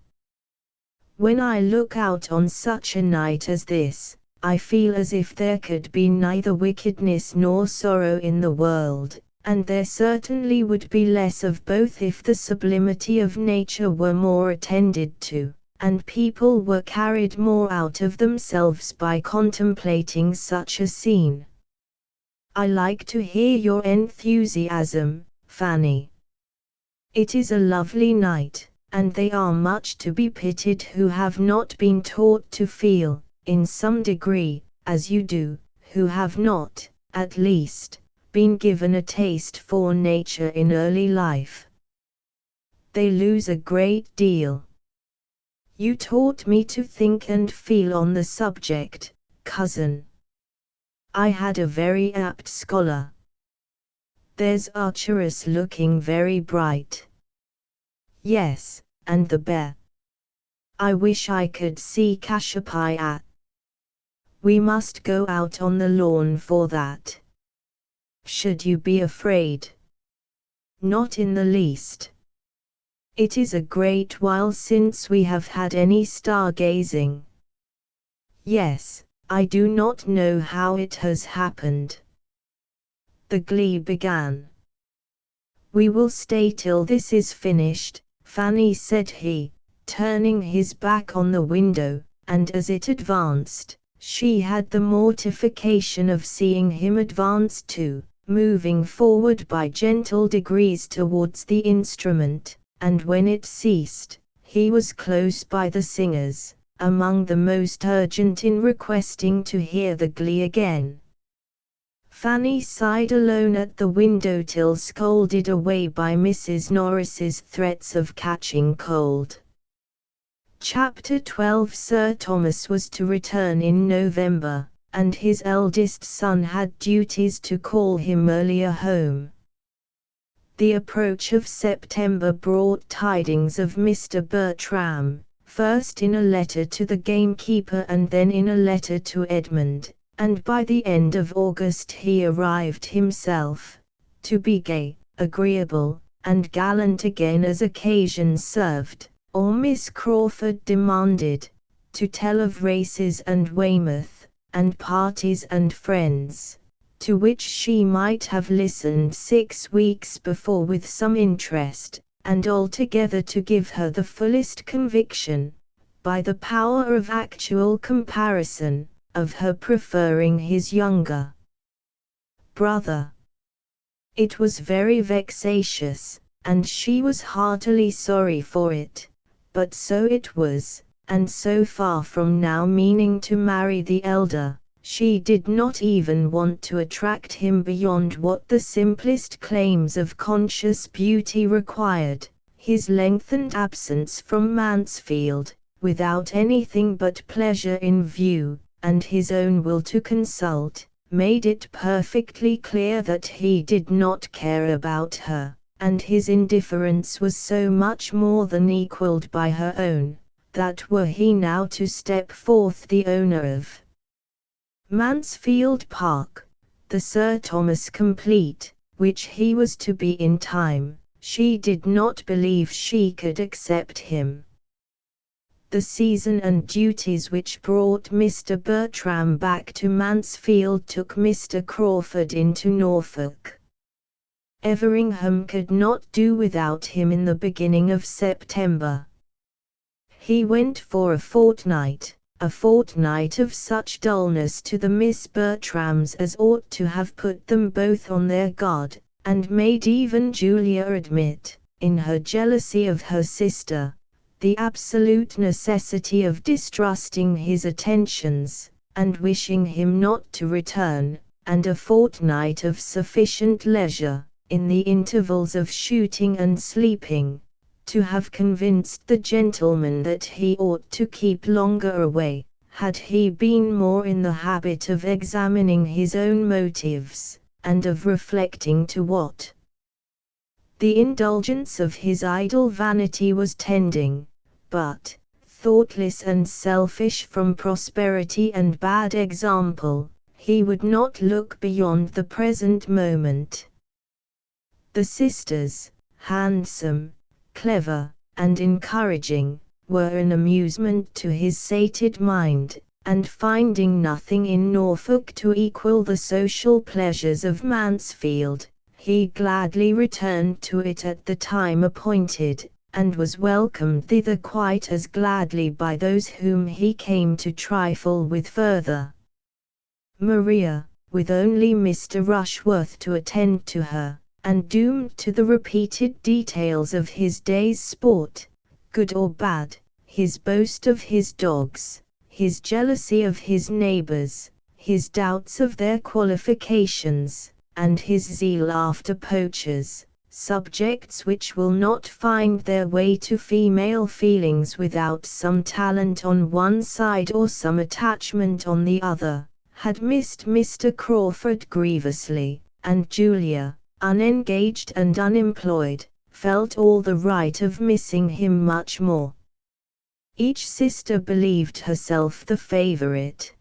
When I look out on such a night as this, I feel as if there could be neither wickedness nor sorrow in the world, and there certainly would be less of both if the sublimity of nature were more attended to, and people were carried more out of themselves by contemplating such a scene. I like to hear your enthusiasm, Fanny. It is a lovely night, and they are much to be pitied who have not been taught to feel, in some degree, as you do, who have not, at least, been given a taste for nature in early life. They lose a great deal. You taught me to think and feel on the subject, cousin. I had a very apt scholar. There's Archerus looking very bright. Yes, and the bear. I wish I could see Cassiopeia. We must go out on the lawn for that. Should you be afraid? Not in the least. It is a great while since we have had any stargazing. Yes, I do not know how it has happened. The glee began. We will stay till this is finished, Fanny, said he, turning his back on the window, and as it advanced, she had the mortification of seeing him advance too, moving forward by gentle degrees towards the instrument, and when it ceased, he was close by the singers, among the most urgent in requesting to hear the glee again. Fanny sighed alone at the window till scolded away by Mrs. Norris's threats of catching cold. Chapter 12. Sir Thomas was to return in November, and his eldest son had duties to call him earlier home. The approach of September brought tidings of Mr. Bertram, first in a letter to the gamekeeper and then in a letter to Edmund, and by the end of August he arrived himself, to be gay, agreeable, and gallant again as occasion served, or Miss Crawford demanded, to tell of races and Weymouth, and parties and friends, to which she might have listened 6 weeks before with some interest, and altogether to give her the fullest conviction, by the power of actual comparison, of her preferring his younger brother. It was very vexatious, and she was heartily sorry for it, but so it was, and so far from now meaning to marry the elder, she did not even want to attract him beyond what the simplest claims of conscious beauty required. His lengthened absence from Mansfield, without anything but pleasure in view, and his own will to consult, made it perfectly clear that he did not care about her, and his indifference was so much more than equalled by her own, that were he now to step forth the owner of Mansfield Park, the Sir Thomas complete, which he was to be in time, she did not believe she could accept him. The season and duties which brought Mr. Bertram back to Mansfield took Mr. Crawford into Norfolk. Everingham could not do without him in the beginning of September. He went for a fortnight of such dullness to the Miss Bertrams as ought to have put them both on their guard, and made even Julia admit, in her jealousy of her sister, the absolute necessity of distrusting his attentions, and wishing him not to return, and a fortnight of sufficient leisure, in the intervals of shooting and sleeping, to have convinced the gentleman that he ought to keep longer away, had he been more in the habit of examining his own motives, and of reflecting to what the indulgence of his idle vanity was tending, but, thoughtless and selfish from prosperity and bad example, he would not look beyond the present moment. The sisters, handsome, clever, and encouraging, were an amusement to his sated mind, and finding nothing in Norfolk to equal the social pleasures of Mansfield, he gladly returned to it at the time appointed, and was welcomed thither quite as gladly by those whom he came to trifle with further. Maria, with only Mr. Rushworth to attend to her, and doomed to the repeated details of his day's sport, good or bad, his boast of his dogs, his jealousy of his neighbors, his doubts of their qualifications, and his zeal after poachers, subjects which will not find their way to female feelings without some talent on one side or some attachment on the other, had missed Mr. Crawford grievously, and Julia, unengaged and unemployed, felt all the right of missing him much more. Each sister believed herself the favorite.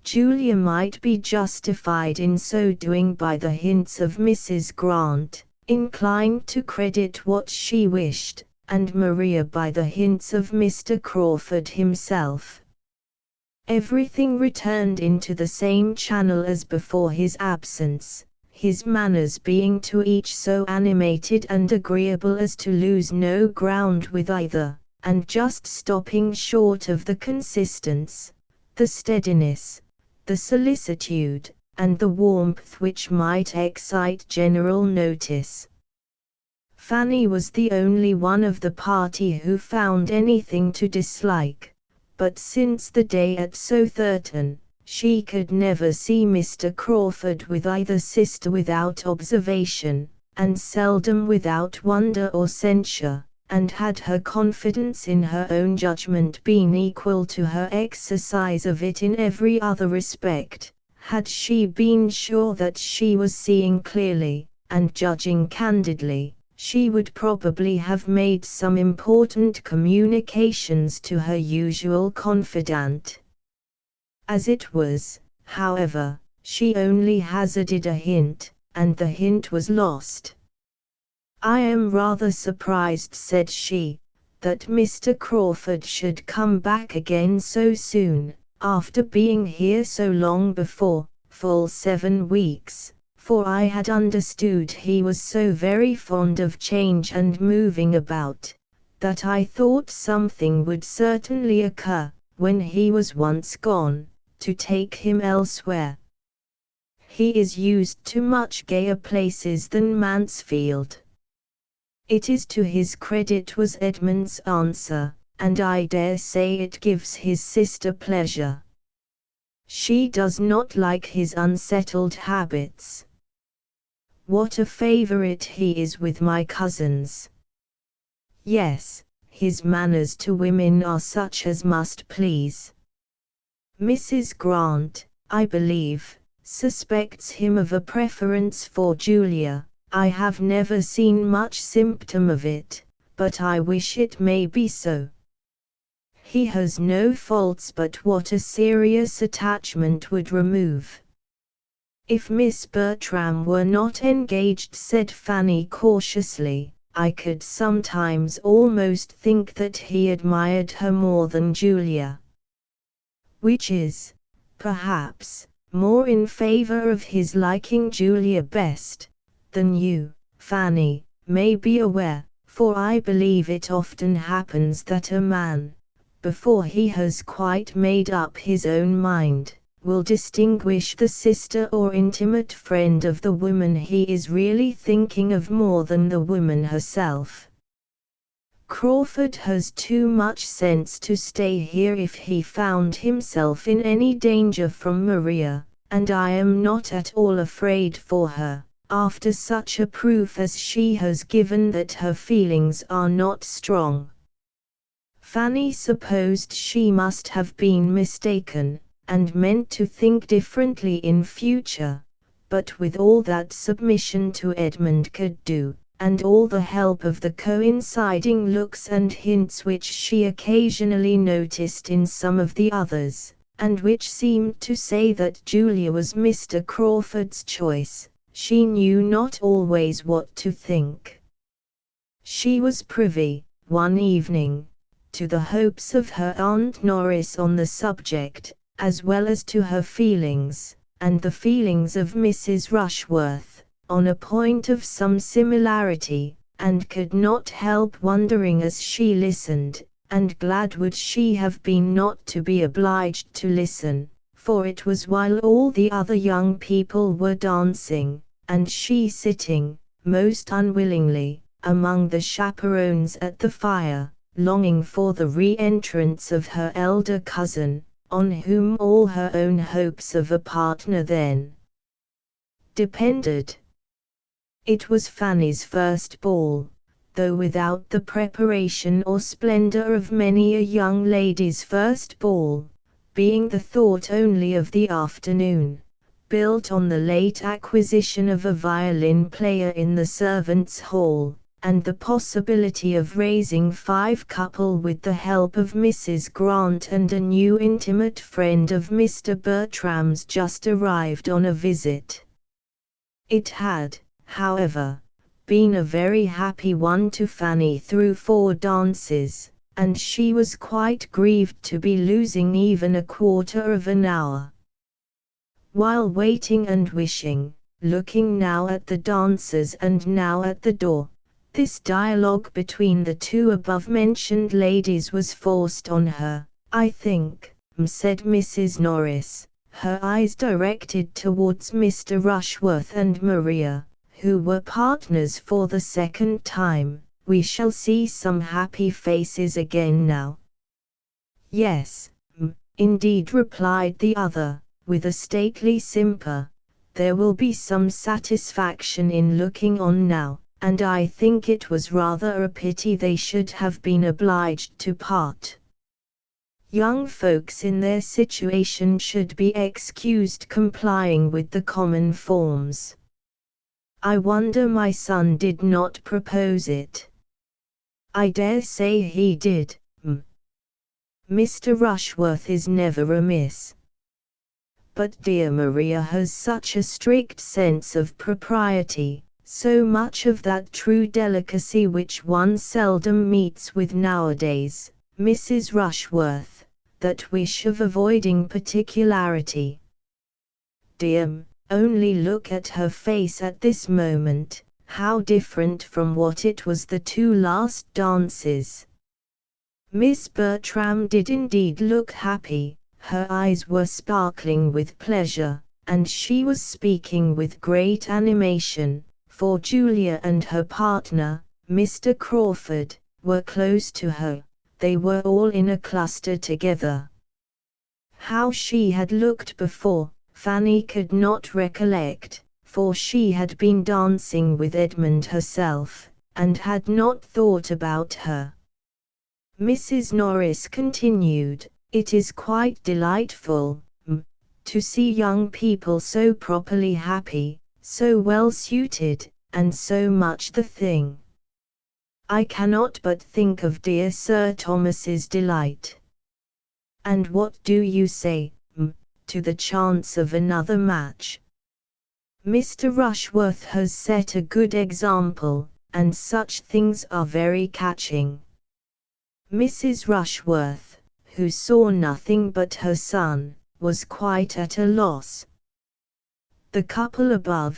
Julia might be justified in so doing by the hints of Mrs. Grant, inclined to credit what she wished, and Maria by the hints of Mr. Crawford himself. Everything returned into the same channel as before his absence, his manners being to each so animated and agreeable as to lose no ground with either, and just stopping short of the consistence, the steadiness, the solicitude, and the warmth which might excite general notice. Fanny was the only one of the party who found anything to dislike, but since the day at Southerton, she could never see Mr. Crawford with either sister without observation, and seldom without wonder or censure, and had her confidence in her own judgment been equal to her exercise of it in every other respect, had she been sure that she was seeing clearly, and judging candidly, she would probably have made some important communications to her usual confidant. As it was, however, she only hazarded a hint, and the hint was lost. "I am rather surprised," said she, "that Mr. Crawford should come back again so soon, after being here so long before, full 7 weeks, for I had understood he was so very fond of change and moving about, that I thought something would certainly occur, when he was once gone, to take him elsewhere. He is used to much gayer places than Mansfield. It is to his credit, was Edmund's answer, and I dare say it gives his sister pleasure. She does not like his unsettled habits. What a favourite he is with my cousins. Yes, his manners to women are such as must please. Mrs. Grant, I believe, suspects him of a preference for Julia. I have never seen much symptom of it, but I wish it may be so. He has no faults but what a serious attachment would remove. If Miss Bertram were not engaged, said Fanny cautiously, I could sometimes almost think that he admired her more than Julia. Which is, perhaps, more in favour of his liking Julia best, than you, Fanny, may be aware, for I believe it often happens that a man, before he has quite made up his own mind, will distinguish the sister or intimate friend of the woman he is really thinking of more than the woman herself. Crawford has too much sense to stay here if he found himself in any danger from Maria, and I am not at all afraid for her, after such a proof as she has given that her feelings are not strong. Fanny supposed she must have been mistaken, and meant to think differently in future, but with all that submission to Edmund could do, and all the help of the coinciding looks and hints which she occasionally noticed in some of the others, and which seemed to say that Julia was Mr. Crawford's choice, she knew not always what to think. She was privy, one evening, to the hopes of her Aunt Norris on the subject, as well as to her feelings, and the feelings of Mrs. Rushworth, on a point of some similarity, and could not help wondering as she listened, and glad would she have been not to be obliged to listen, for it was while all the other young people were dancing, and she sitting, most unwillingly, among the chaperons at the fire, longing for the re-entrance of her elder cousin, on whom all her own hopes of a partner then depended. It was Fanny's first ball, though without the preparation or splendour of many a young lady's first ball, being the thought only of the afternoon, built on the late acquisition of a violin player in the servants' hall, and the possibility of raising 5 couple with the help of Mrs. Grant and a new intimate friend of Mr. Bertram's just arrived on a visit. It had, however, been a very happy one to Fanny through 4 dances, and she was quite grieved to be losing even a quarter of an hour. While waiting and wishing, looking now at the dancers and now at the door, this dialogue between the 2 above-mentioned ladies was forced on her. I think, said Mrs. Norris, her eyes directed towards Mr. Rushworth and Maria, who were partners for the second time, we shall see some happy faces again now. Yes, indeed, replied the other, with a stately simper, there will be some satisfaction in looking on now, and I think it was rather a pity they should have been obliged to part. Young folks in their situation should be excused complying with the common forms. I wonder my son did not propose it. I dare say he did. Mr. Rushworth is never amiss. But dear Maria has such a strict sense of propriety, so much of that true delicacy which one seldom meets with nowadays, Mrs. Rushworth, that wish of avoiding particularity. dear, only look at her face at this moment, how different from what it was the 2 last dances. Miss Bertram did indeed look happy, her eyes were sparkling with pleasure, and she was speaking with great animation, for Julia and her partner, Mr. Crawford, were close to her, they were all in a cluster together. How she had looked before, Fanny could not recollect, for she had been dancing with Edmund herself, and had not thought about her. Mrs. Norris continued, "It is quite delightful, to see young people so properly happy, so well suited, and so much the thing. I cannot but think of dear Sir Thomas's delight. And what do you say, to the chance of another match? Mr. Rushworth has set a good example, and such things are very catching." Mrs. Rushworth, who saw nothing but her son, was quite at a loss. "The couple above,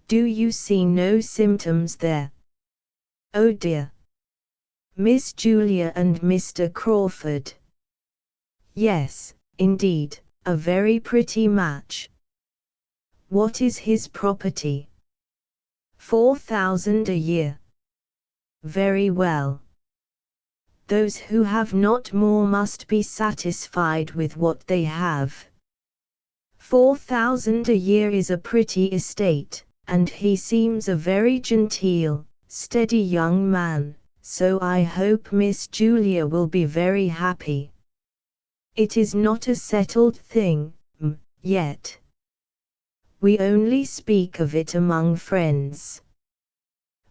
do you see no symptoms there? Oh dear! Miss Julia and Mr. Crawford. Yes, indeed, a very pretty match. What is his property? 4,000 a year. Very well. Those who have not more must be satisfied with what they have. 4,000 a year is a pretty estate, and he seems a very genteel, steady young man, so I hope Miss Julia will be very happy. It is not a settled thing, yet. We only speak of it among friends.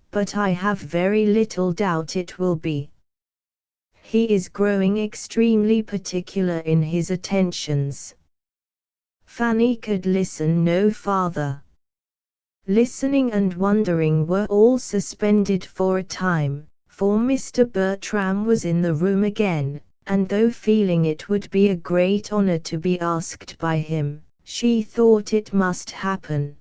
But I have very little doubt it will be. He is growing extremely particular in his attentions." Fanny could listen no farther. Listening and wondering were all suspended for a time, for Mr. Bertram was in the room again, and though feeling it would be a great honor to be asked by him, she thought it must happen.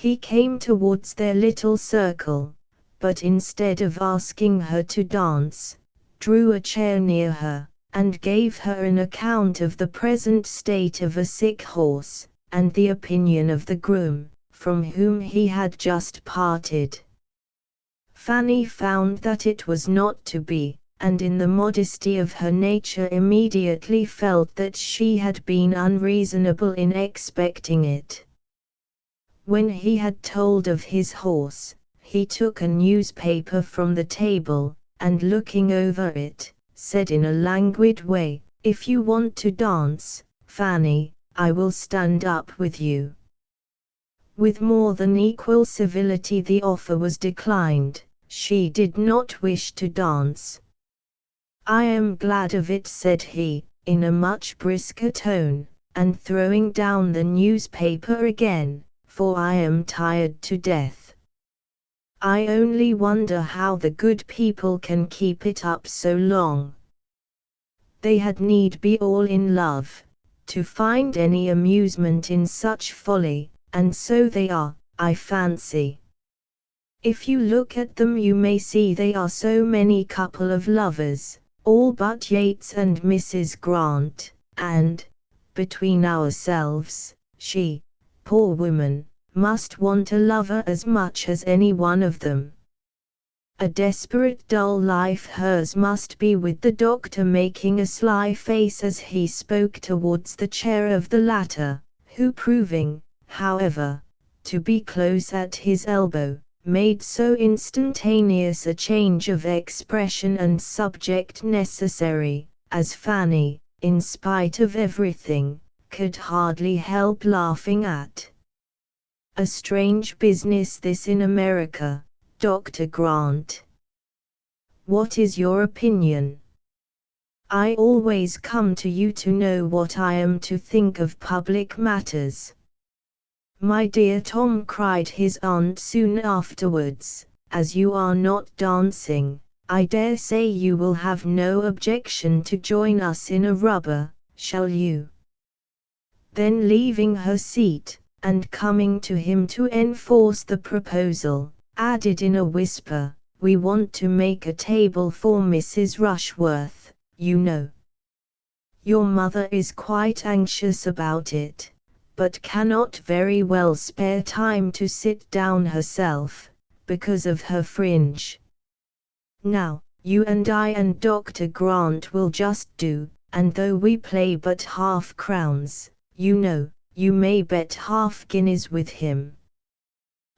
He came towards their little circle, but instead of asking her to dance, drew a chair near her, and gave her an account of the present state of a sick horse, and the opinion of the groom, from whom he had just parted. Fanny found that it was not to be, and in the modesty of her nature immediately felt that she had been unreasonable in expecting it. When he had told of his horse, he took a newspaper from the table, and looking over it, said in a languid way, "If you want to dance, Fanny, I will stand up with you." With more than equal civility the offer was declined, she did not wish to dance. "I am glad of it," said he, in a much brisker tone, and throwing down the newspaper again, "for I am tired to death. I only wonder how the good people can keep it up so long. They had need be all in love, to find any amusement in such folly, and so they are, I fancy. If you look at them you may see they are so many couple of lovers, all but Yates and Mrs. Grant, and, between ourselves, she, poor woman, must want a lover as much as any one of them. A desperate dull life hers must be," with the doctor making a sly face as he spoke towards the chair of the latter, who proving, however, to be close at his elbow, made so instantaneous a change of expression and subject necessary, as Fanny, in spite of everything, could hardly help laughing at. "A strange business this in America, Dr. Grant. What is your opinion? I always come to you to know what I am to think of public matters." "My dear Tom," cried his aunt soon afterwards, "as you are not dancing, I dare say you will have no objection to join us in a rubber, shall you?" Then leaving her seat, and coming to him to enforce the proposal, added in a whisper, "We want to make a table for Mrs. Rushworth, you know. Your mother is quite anxious about it, but cannot very well spare time to sit down herself, because of her fringe. Now, you and I and Dr. Grant will just do, and though we play but half-crowns, you know, you may bet half-guineas with him."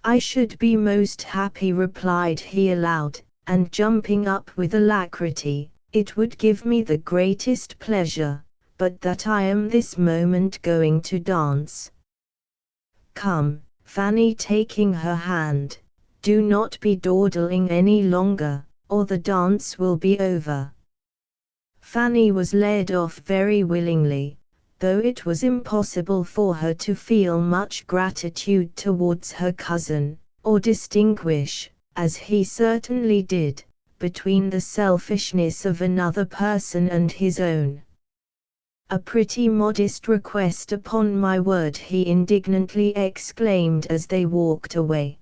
"I should be most happy," replied he aloud, and jumping up with alacrity, "it would give me the greatest pleasure, but that I am this moment going to dance. Come, Fanny," taking her hand, "do not be dawdling any longer, or the dance will be over." Fanny was led off very willingly, though it was impossible for her to feel much gratitude towards her cousin, or distinguish, as he certainly did, between the selfishness of another person and his own. "A pretty modest request, upon my word," he indignantly exclaimed as they walked away.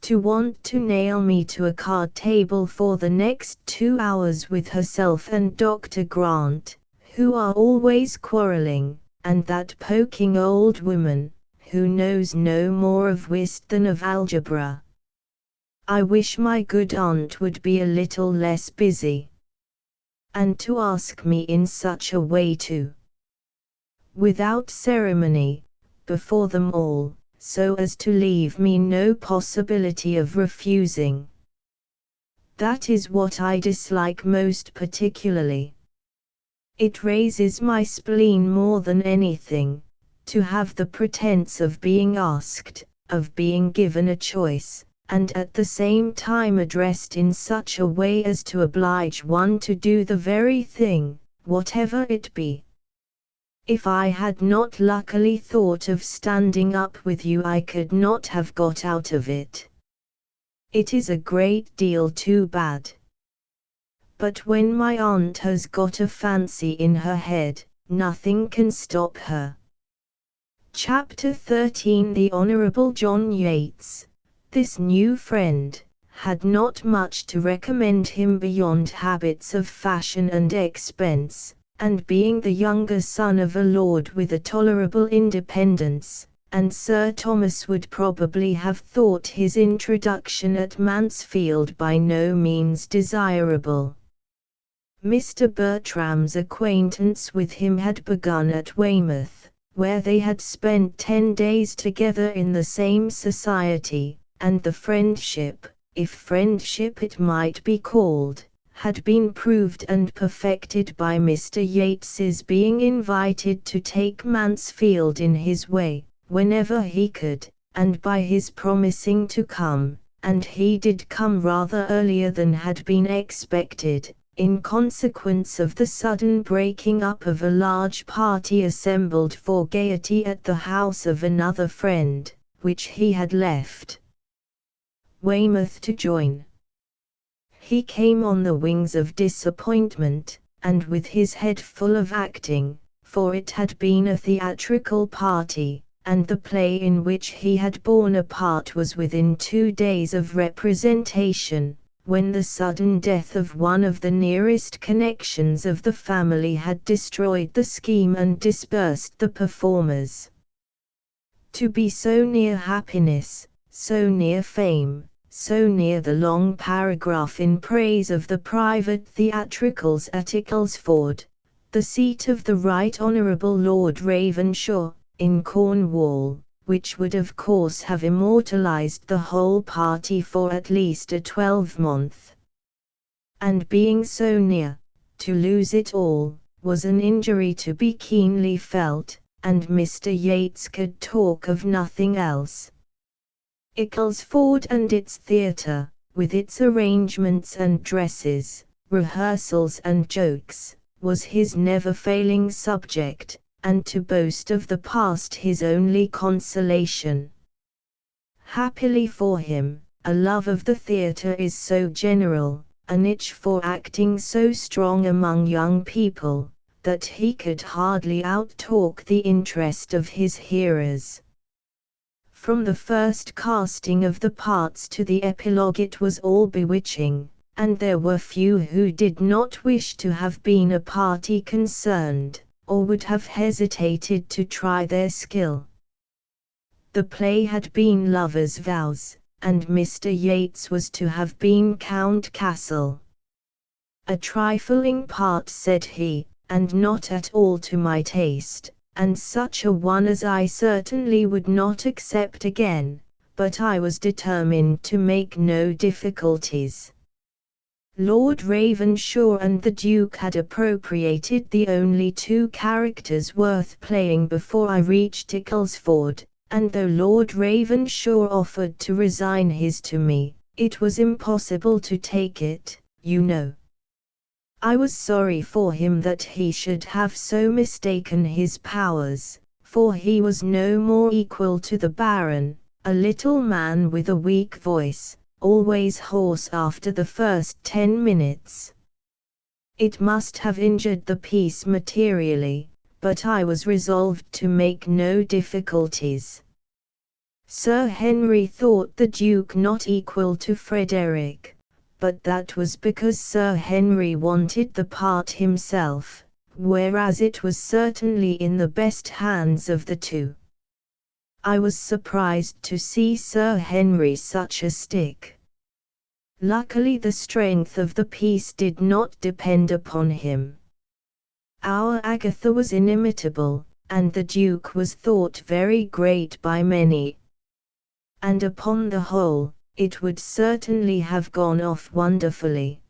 "To want to nail me to a card table for the next 2 hours with herself and Dr. Grant, who are always quarrelling, and that poking old woman, who knows no more of whist than of algebra. I wish my good aunt would be a little less busy. And to ask me in such a way too. Without ceremony, before them all, so as to leave me no possibility of refusing. That is what I dislike most particularly. It raises my spleen more than anything, to have the pretense of being asked, of being given a choice, and at the same time addressed in such a way as to oblige one to do the very thing, whatever it be. If I had not luckily thought of standing up with you, I could not have got out of it. It is a great deal too bad. But when my aunt has got a fancy in her head, nothing can stop her." Chapter 13. The Honourable John Yates, this new friend, had not much to recommend him beyond habits of fashion and expense, and being the younger son of a lord with a tolerable independence, and Sir Thomas would probably have thought his introduction at Mansfield by no means desirable. Mr. Bertram's acquaintance with him had begun at Weymouth, where they had spent 10 days together in the same society, and the friendship, if friendship it might be called, had been proved and perfected by Mr. Yates's being invited to take Mansfield in his way, whenever he could, and by his promising to come, and he did come rather earlier than had been expected, in consequence of the sudden breaking up of a large party assembled for gaiety at the house of another friend, which he had left Weymouth to join. He came on the wings of disappointment, and with his head full of acting, for it had been a theatrical party, and the play in which he had borne a part was within 2 days of representation, when the sudden death of one of the nearest connections of the family had destroyed the scheme and dispersed the performers. To be so near happiness, so near fame, so near the long paragraph in praise of the private theatricals at Ecclesford, the seat of the Right Honourable Lord Ravenshaw, in Cornwall, which would of course have immortalized the whole party for at least a 12-month. And being so near, to lose it all, was an injury to be keenly felt, and Mr. Yates could talk of nothing else. Ecclesford and its theatre, with its arrangements and dresses, rehearsals and jokes, was his never-failing subject, and to boast of the past his only consolation. Happily for him, a love of the theatre is so general, an itch for acting so strong among young people, that he could hardly outtalk the interest of his hearers. From the first casting of the parts to the epilogue it was all bewitching, and there were few who did not wish to have been a party concerned, or would have hesitated to try their skill. The play had been Lovers' Vows, and Mr. Yates was to have been Count Castle. "A trifling part," said he, "and not at all to my taste, and such a one as I certainly would not accept again, but I was determined to make no difficulties." Lord Ravenshaw and the Duke had appropriated the only two characters worth playing before I reached Icklesford, and though Lord Ravenshaw offered to resign his to me, it was impossible to take it, you know. I was sorry for him that he should have so mistaken his powers, for he was no more equal to the Baron, a little man with a weak voice, always hoarse after the first 10 minutes. It must have injured the piece materially, but I was resolved to make no difficulties. Sir Henry thought the Duke not equal to Frederick, but that was because Sir Henry wanted the part himself, whereas it was certainly in the best hands of the two. I was surprised to see Sir Henry such a stick. Luckily the strength of the piece did not depend upon him. Our Agatha was inimitable, and the Duke was thought very great by many. And upon the whole, it would certainly have gone off wonderfully.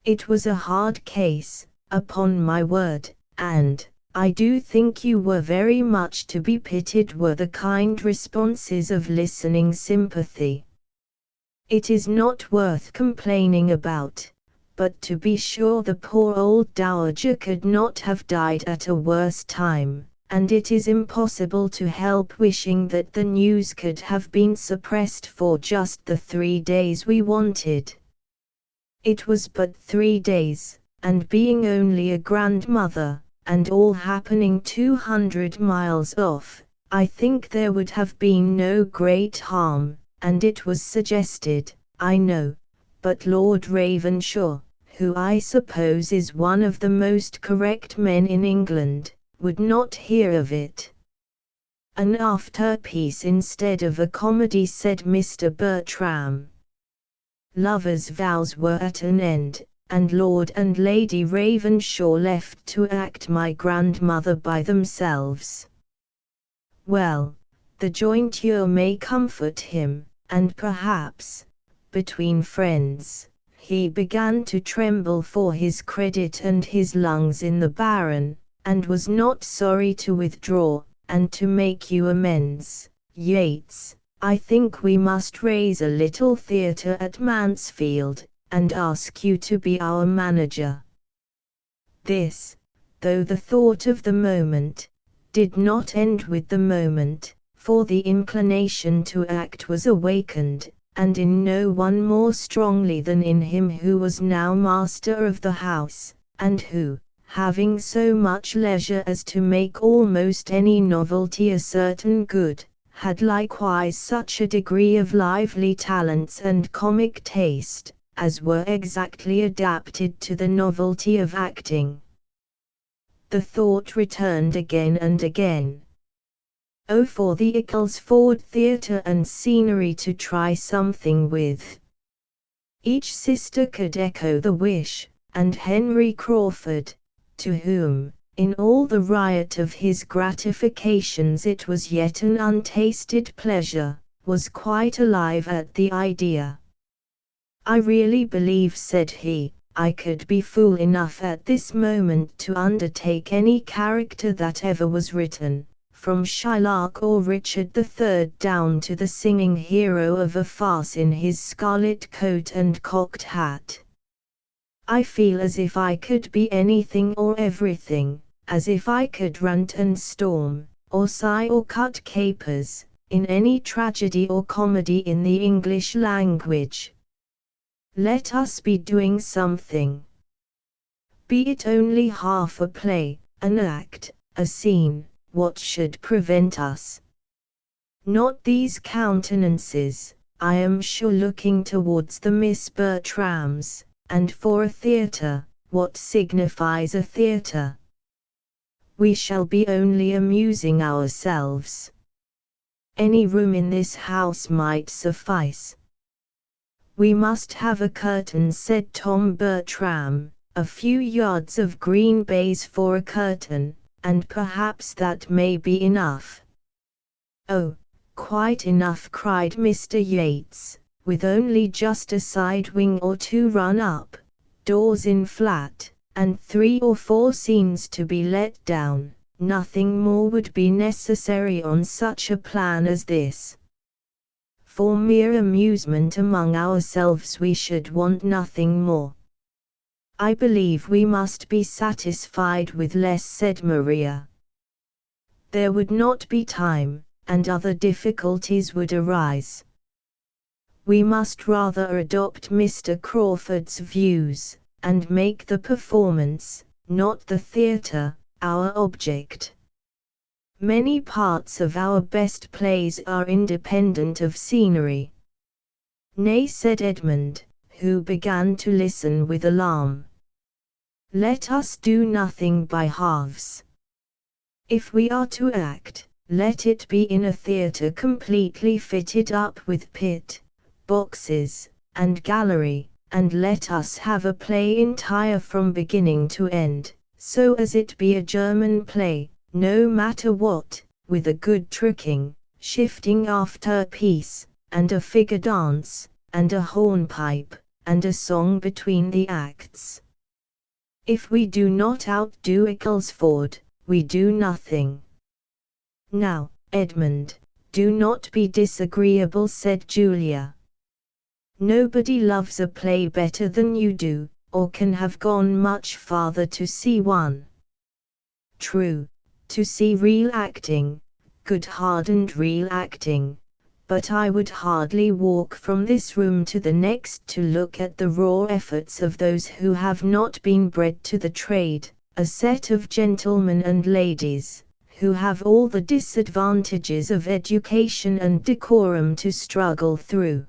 It was a hard case, upon my word, and "I do think you were very much to be pitied," were the kind responses of listening sympathy. "It is not worth complaining about, but to be sure the poor old dowager could not have died at a worse time, and it is impossible to help wishing that the news could have been suppressed for just the 3 days we wanted." It was but 3 days, and being only a grandmother, and all happening 200 miles off, I think there would have been no great harm, and it was suggested, I know, but Lord Ravenshaw, who I suppose is one of the most correct men in England, would not hear of it. "An after-piece instead of a comedy," said Mr. Bertram. Lovers' Vows were at an end, and Lord and Lady Ravenshaw left to act My Grandmother by themselves. Well, the jointure may comfort him, and perhaps, between friends, he began to tremble for his credit and his lungs in the Baron, and was not sorry to withdraw, and to make you amends, Yates. I think we must raise a little theatre at Mansfield, and ask you to be our manager. This, though the thought of the moment, did not end with the moment, for the inclination to act was awakened, and in no one more strongly than in him who was now master of the house, and who, having so much leisure as to make almost any novelty a certain good, had likewise such a degree of lively talents and comic taste, as were exactly adapted to the novelty of acting. The thought returned again and again. Oh, for the Icklesford Theatre and scenery to try something with! Each sister could echo the wish, and Henry Crawford, to whom, in all the riot of his gratifications it was yet an untasted pleasure, was quite alive at the idea. "I really believe," said he, "I could be fool enough at this moment to undertake any character that ever was written, from Shylock or Richard III down to the singing hero of a farce in his scarlet coat and cocked hat. I feel as if I could be anything or everything, as if I could rant and storm, or sigh or cut capers, in any tragedy or comedy in the English language. Let us be doing something." Be it only half a play, an act, a scene, what should prevent us? Not these countenances, I am sure, looking towards the Miss Bertrams, and for a theatre, what signifies a theatre? We shall be only amusing ourselves. Any room in this house might suffice. We must have a curtain, said Tom Bertram, a few yards of green baize for a curtain, and perhaps that may be enough. Oh, quite enough, cried Mr. Yates, with only just a side wing or two run up, doors in flat, and 3 or 4 scenes to be let down. Nothing more would be necessary on such a plan as this. For mere amusement among ourselves we should want nothing more. I believe we must be satisfied with less, said Maria. There would not be time, and other difficulties would arise. We must rather adopt Mr. Crawford's views, and make the performance, not the theatre, our object. Many parts of our best plays are independent of scenery. Nay, said Edmund, who began to listen with alarm. Let us do nothing by halves. If we are to act, let it be in a theatre completely fitted up with pit, boxes, and gallery, and let us have a play entire from beginning to end, so as it be a German play, no matter what, with a good tricking, shifting after a piece, and a figure dance, and a hornpipe, and a song between the acts. If we do not outdo Ecclesford, we do nothing. Now, Edmund, do not be disagreeable, said Julia. Nobody loves a play better than you do, or can have gone much farther to see one. True, to see real acting, good-hardened real acting, but I would hardly walk from this room to the next to look at the raw efforts of those who have not been bred to the trade, a set of gentlemen and ladies, who have all the disadvantages of education and decorum to struggle through.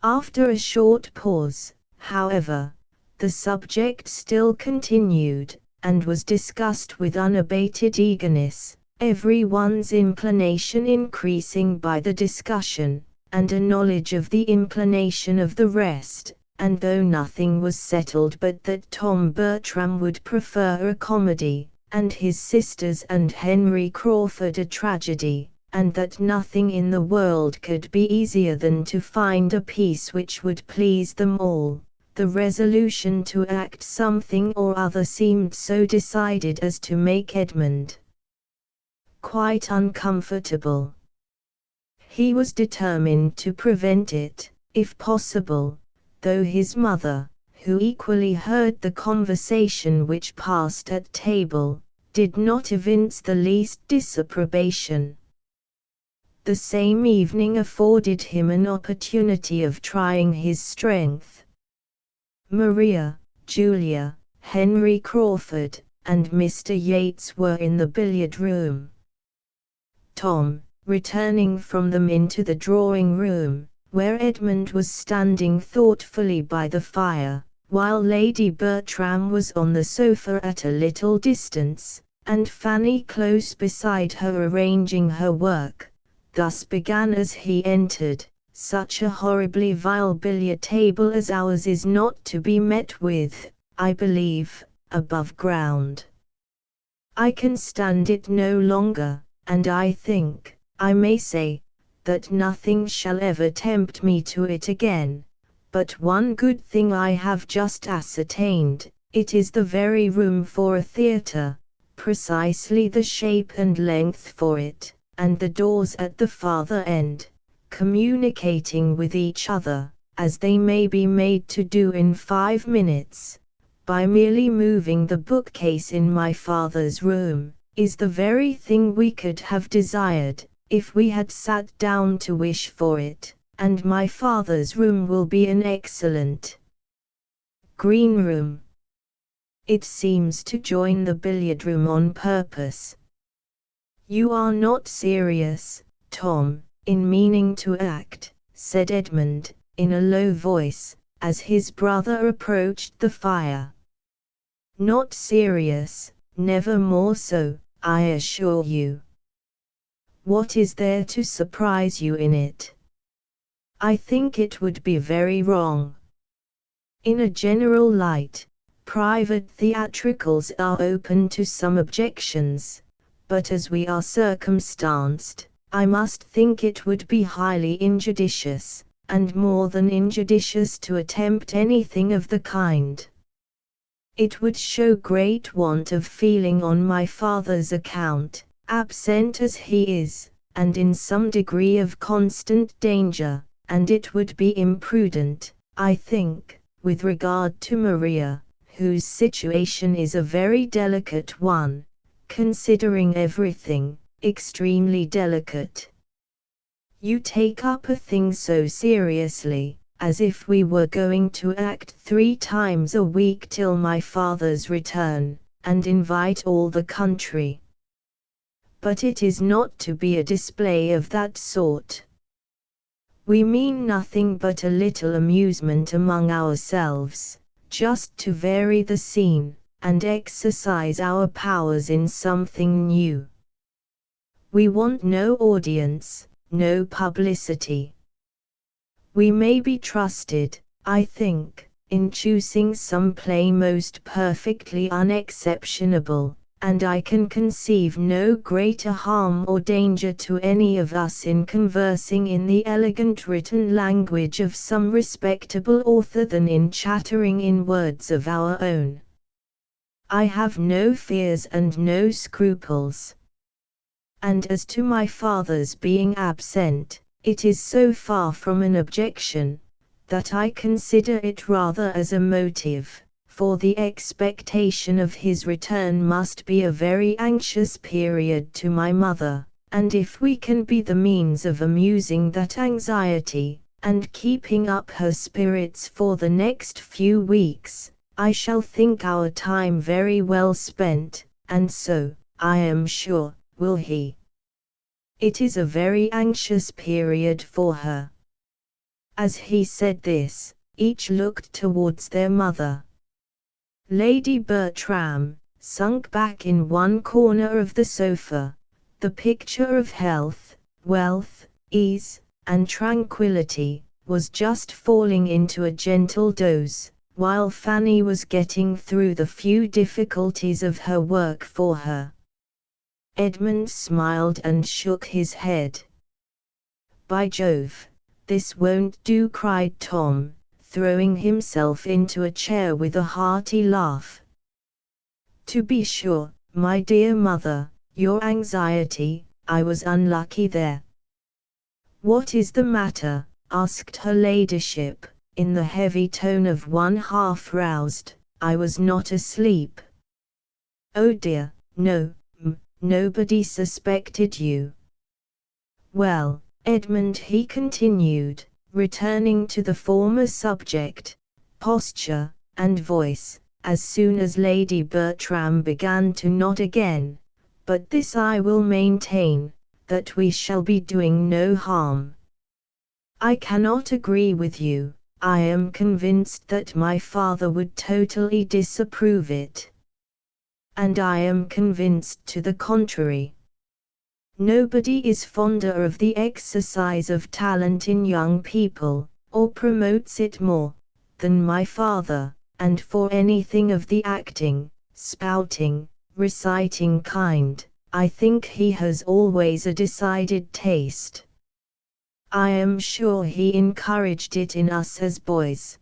After a short pause, however, the subject still continued, and was discussed with unabated eagerness, every one's inclination increasing by the discussion, and a knowledge of the inclination of the rest, and though nothing was settled but that Tom Bertram would prefer a comedy, and his sisters and Henry Crawford a tragedy, and that nothing in the world could be easier than to find a piece which would please them all, the resolution to act something or other seemed so decided as to make Edmund quite uncomfortable. He was determined to prevent it, if possible, though his mother, who equally heard the conversation which passed at table, did not evince the least disapprobation. The same evening afforded him an opportunity of trying his strength. Maria, Julia, Henry Crawford, and Mr. Yates were in the billiard room. Tom, returning from them into the drawing room, where Edmund was standing thoughtfully by the fire, while Lady Bertram was on the sofa at a little distance, and Fanny close beside her arranging her work, thus began as he entered: "Such a horribly vile billiard table as ours is not to be met with, I believe, above ground. I can stand it no longer, and I think, I may say, that nothing shall ever tempt me to it again. But one good thing I have just ascertained, it is the very room for a theatre, precisely the shape and length for it, and the doors at the farther end, communicating with each other, as they may be made to do in 5 minutes, by merely moving the bookcase in my father's room, is the very thing we could have desired, if we had sat down to wish for it, and my father's room will be an excellent green room. It seems to join the billiard room on purpose. You are not serious, Tom, in meaning to act, said Edmund, in a low voice, as his brother approached the fire. Not serious, never more so, I assure you. What is there to surprise you in it? I think it would be very wrong. In a general light, private theatricals are open to some objections, but as we are circumstanced, I must think it would be highly injudicious, and more than injudicious to attempt anything of the kind. It would show great want of feeling on my father's account, absent as he is, and in some degree of constant danger, and it would be imprudent, I think, with regard to Maria, whose situation is a very delicate one, considering everything, extremely delicate. You take up a thing so seriously, as if we were going to act 3 times a week till my father's return, and invite all the country. But it is not to be a display of that sort. We mean nothing but a little amusement among ourselves, just to vary the scene, and exercise our powers in something new. We want no audience, no publicity. We may be trusted, I think, in choosing some play most perfectly unexceptionable, and I can conceive no greater harm or danger to any of us in conversing in the elegant written language of some respectable author than in chattering in words of our own. I have no fears and no scruples. And as to my father's being absent, it is so far from an objection, that I consider it rather as a motive, for the expectation of his return must be a very anxious period to my mother, and if we can be the means of amusing that anxiety, and keeping up her spirits for the next few weeks, I shall think our time very well spent, and so, I am sure, will he. It is a very anxious period for her. As he said this, each looked towards their mother. Lady Bertram, sunk back in one corner of the sofa, the picture of health, wealth, ease, and tranquility, was just falling into a gentle doze, while Fanny was getting through the few difficulties of her work for her. Edmund smiled and shook his head. By Jove, this won't do, cried Tom, throwing himself into a chair with a hearty laugh. To be sure, my dear mother, your anxiety, I was unlucky there. What is the matter? Asked her ladyship, in the heavy tone of one half roused. I was not asleep. Oh dear, no, nobody suspected you. Well, Edmund, he continued, returning to the former subject, posture, and voice, as soon as Lady Bertram began to nod again, but this I will maintain, that we shall be doing no harm. I cannot agree with you, I am convinced that my father would totally disapprove it. And I am convinced to the contrary. Nobody is fonder of the exercise of talent in young people, or promotes it more, than my father, and for anything of the acting, spouting, reciting kind, I think he has always a decided taste. I am sure he encouraged it in us as boys.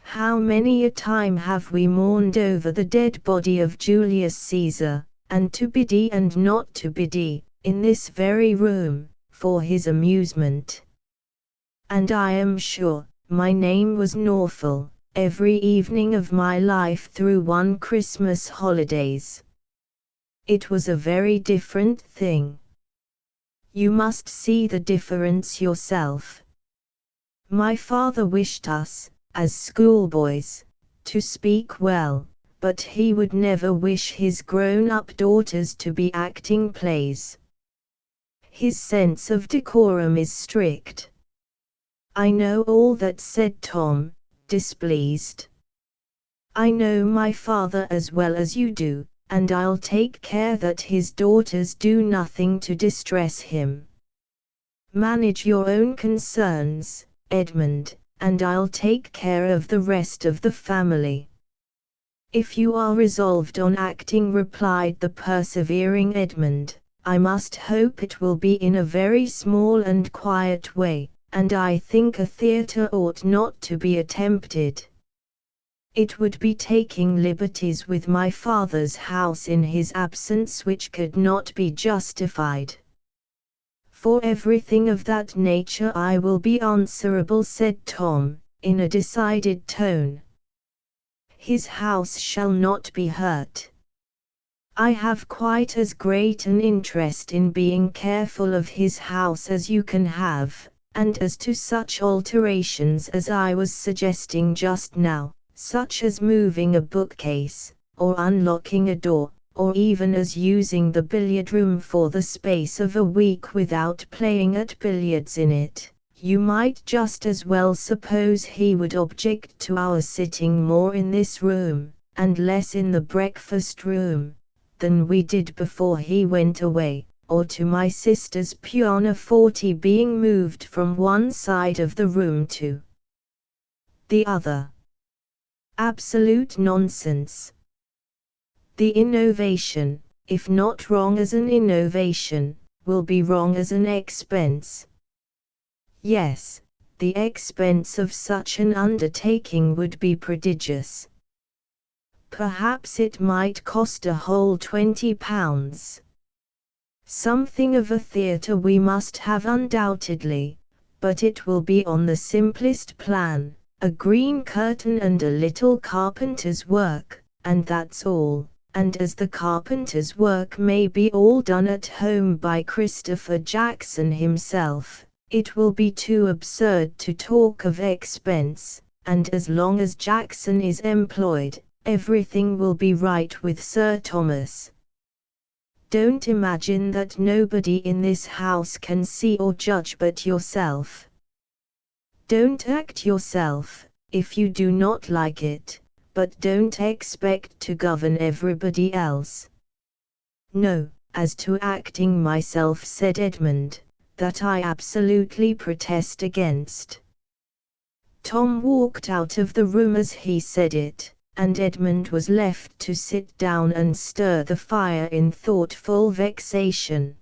How many a time have we mourned over the dead body of Julius Caesar, and to biddy and not to biddy, in this very room, for his amusement. And I am sure, my name was Norfolk, every evening of my life through one Christmas holidays. It was a very different thing. You must see the difference yourself. My father wished us, as schoolboys, to speak well, but he would never wish his grown-up daughters to be acting plays. His sense of decorum is strict. "I know all that," said Tom, displeased. "I know my father as well as you do, and I'll take care that his daughters do nothing to distress him. Manage your own concerns, Edmund, and I'll take care of the rest of the family." "If you are resolved on acting," replied the persevering Edmund, "I must hope it will be in a very small and quiet way, and I think a theatre ought not to be attempted. It would be taking liberties with my father's house in his absence which could not be justified." "For everything of that nature I will be answerable," said Tom, in a decided tone. "His house shall not be hurt. I have quite as great an interest in being careful of his house as you can have, and as to such alterations as I was suggesting just now, such as moving a bookcase, or unlocking a door, or even as using the billiard room for the space of a week without playing at billiards in it, you might just as well suppose he would object to our sitting more in this room, and less in the breakfast room, than we did before he went away, or to my sister's pianoforte being moved from one side of the room to the other. Absolute nonsense. The innovation, if not wrong as an innovation, will be wrong as an expense. Yes, the expense of such an undertaking would be prodigious. Perhaps it might cost a whole £20. Something of a theatre we must have undoubtedly, but it will be on the simplest plan, a green curtain and a little carpenter's work, and that's all. And as the carpenter's work may be all done at home by Christopher Jackson himself, it will be too absurd to talk of expense, and as long as Jackson is employed, everything will be right with Sir Thomas. Don't imagine that nobody in this house can see or judge but yourself. Don't act yourself, if you do not like it, but don't expect to govern everybody else." "No, as to acting myself," said Edmund, "that I absolutely protest against." Tom walked out of the room as he said it, and Edmund was left to sit down and stir the fire in thoughtful vexation.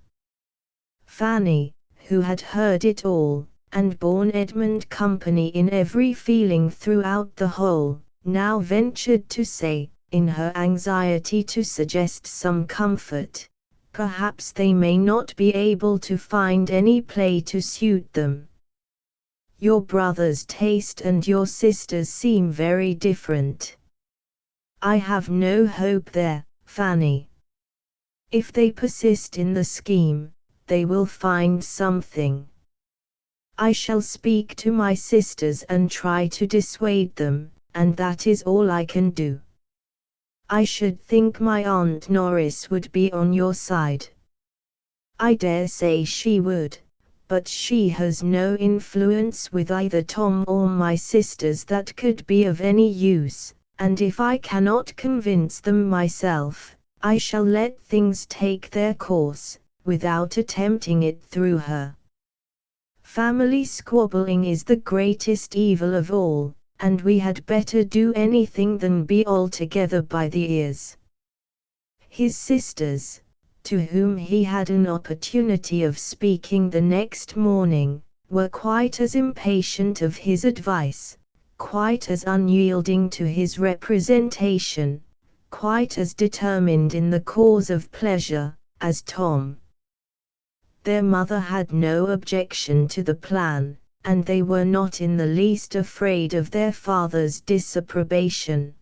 Fanny, who had heard it all, and borne Edmund company in every feeling throughout the whole, now ventured to say, in her anxiety to suggest some comfort, "Perhaps they may not be able to find any play to suit them. Your brother's taste and your sister's seem very different." "I have no hope there, Fanny. If they persist in the scheme, they will find something. I shall speak to my sisters and try to dissuade them, and that is all I can do. I should think my Aunt Norris would be on your side." "I dare say she would, but she has no influence with either Tom or my sisters that could be of any use, and if I cannot convince them myself, I shall let things take their course, without attempting it through her. Family squabbling is the greatest evil of all, and we had better do anything than be altogether by the ears." His sisters, to whom he had an opportunity of speaking the next morning, were quite as impatient of his advice, quite as unyielding to his representation, quite as determined in the cause of pleasure, as Tom. Their mother had no objection to the plan, and they were not in the least afraid of their father's disapprobation.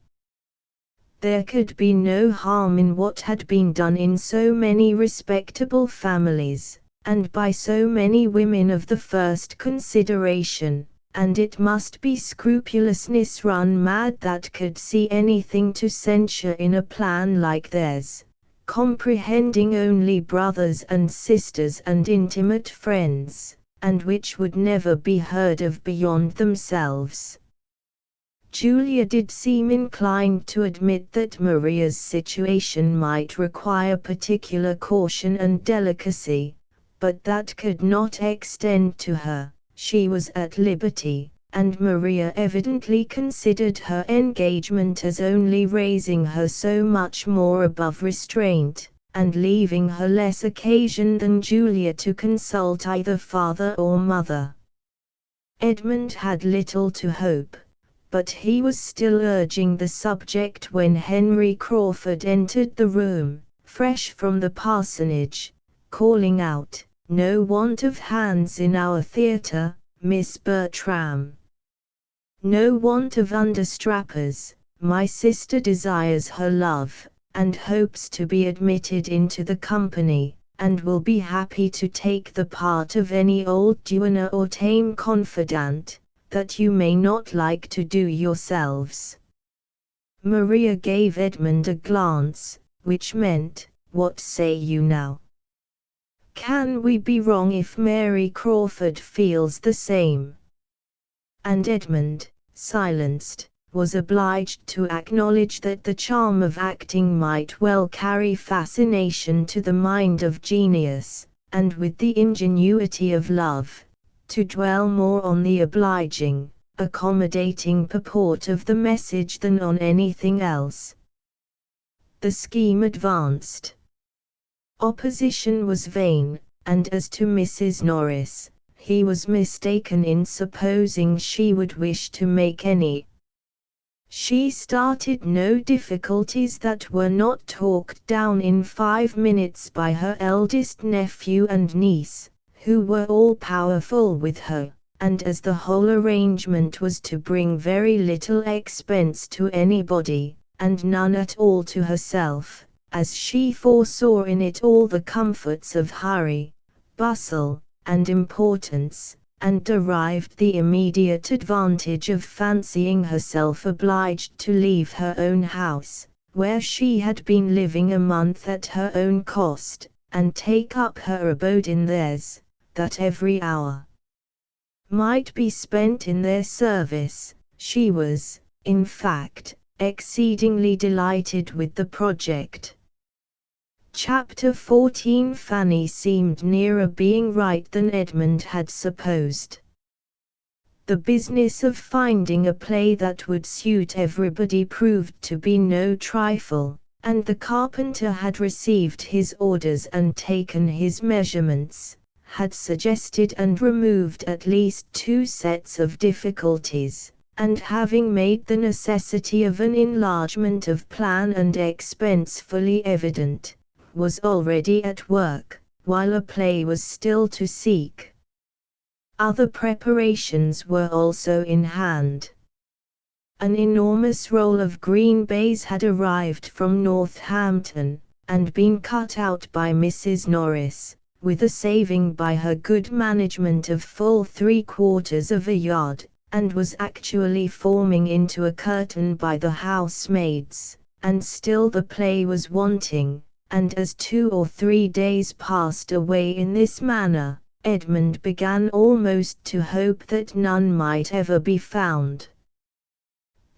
There could be no harm in what had been done in so many respectable families, and by so many women of the first consideration, and it must be scrupulousness run mad that could see anything to censure in a plan like theirs, comprehending only brothers and sisters and intimate friends, and which would never be heard of beyond themselves. Julia did seem inclined to admit that Maria's situation might require particular caution and delicacy, but that could not extend to her. She was at liberty, and Maria evidently considered her engagement as only raising her so much more above restraint, and leaving her less occasion than Julia to consult either father or mother. Edmund had little to hope, but he was still urging the subject when Henry Crawford entered the room, fresh from the parsonage, calling out, "No want of hands in our theatre, Miss Bertram. No want of understrappers. My sister desires her love, and hopes to be admitted into the company, and will be happy to take the part of any old duenna or tame confidante, that you may not like to do yourselves." Maria gave Edmund a glance, which meant, "What say you now? Can we be wrong if Mary Crawford feels the same?" And Edmund, silenced, was obliged to acknowledge that the charm of acting might well carry fascination to the mind of genius, and with the ingenuity of love, to dwell more on the obliging, accommodating purport of the message than on anything else. The scheme advanced. Opposition was vain, and as to Mrs. Norris, he was mistaken in supposing she would wish to make any. She started no difficulties that were not talked down in 5 minutes by her eldest nephew and niece, who were all powerful with her, and as the whole arrangement was to bring very little expense to anybody, and none at all to herself, as she foresaw in it all the comforts of hurry, bustle, and importance, and derived the immediate advantage of fancying herself obliged to leave her own house, where she had been living a month at her own cost, and take up her abode in theirs, that every hour might be spent in their service. She was, in fact, exceedingly delighted with the project. Chapter 14. Fanny seemed nearer being right than Edmund had supposed. The business of finding a play that would suit everybody proved to be no trifle, and the carpenter had received his orders and taken his measurements, had suggested and removed at least 2 sets of difficulties, and having made the necessity of an enlargement of plan and expense fully evident, was already at work, while a play was still to seek. Other preparations were also in hand. An enormous roll of green baize had arrived from Northampton, and been cut out by Mrs. Norris, with a saving by her good management of full 3/4 of a yard, and was actually forming into a curtain by the housemaids, and still the play was wanting. And as 2 or 3 days passed away in this manner, Edmund began almost to hope that none might ever be found.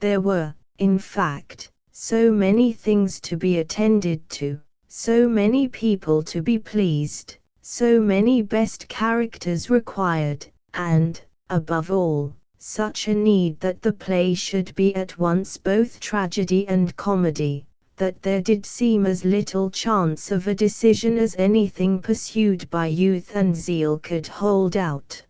There were, in fact, so many things to be attended to, so many people to be pleased, so many best characters required, and, above all, such a need that the play should be at once both tragedy and comedy, that there did seem as little chance of a decision as anything pursued by youth and zeal could hold out.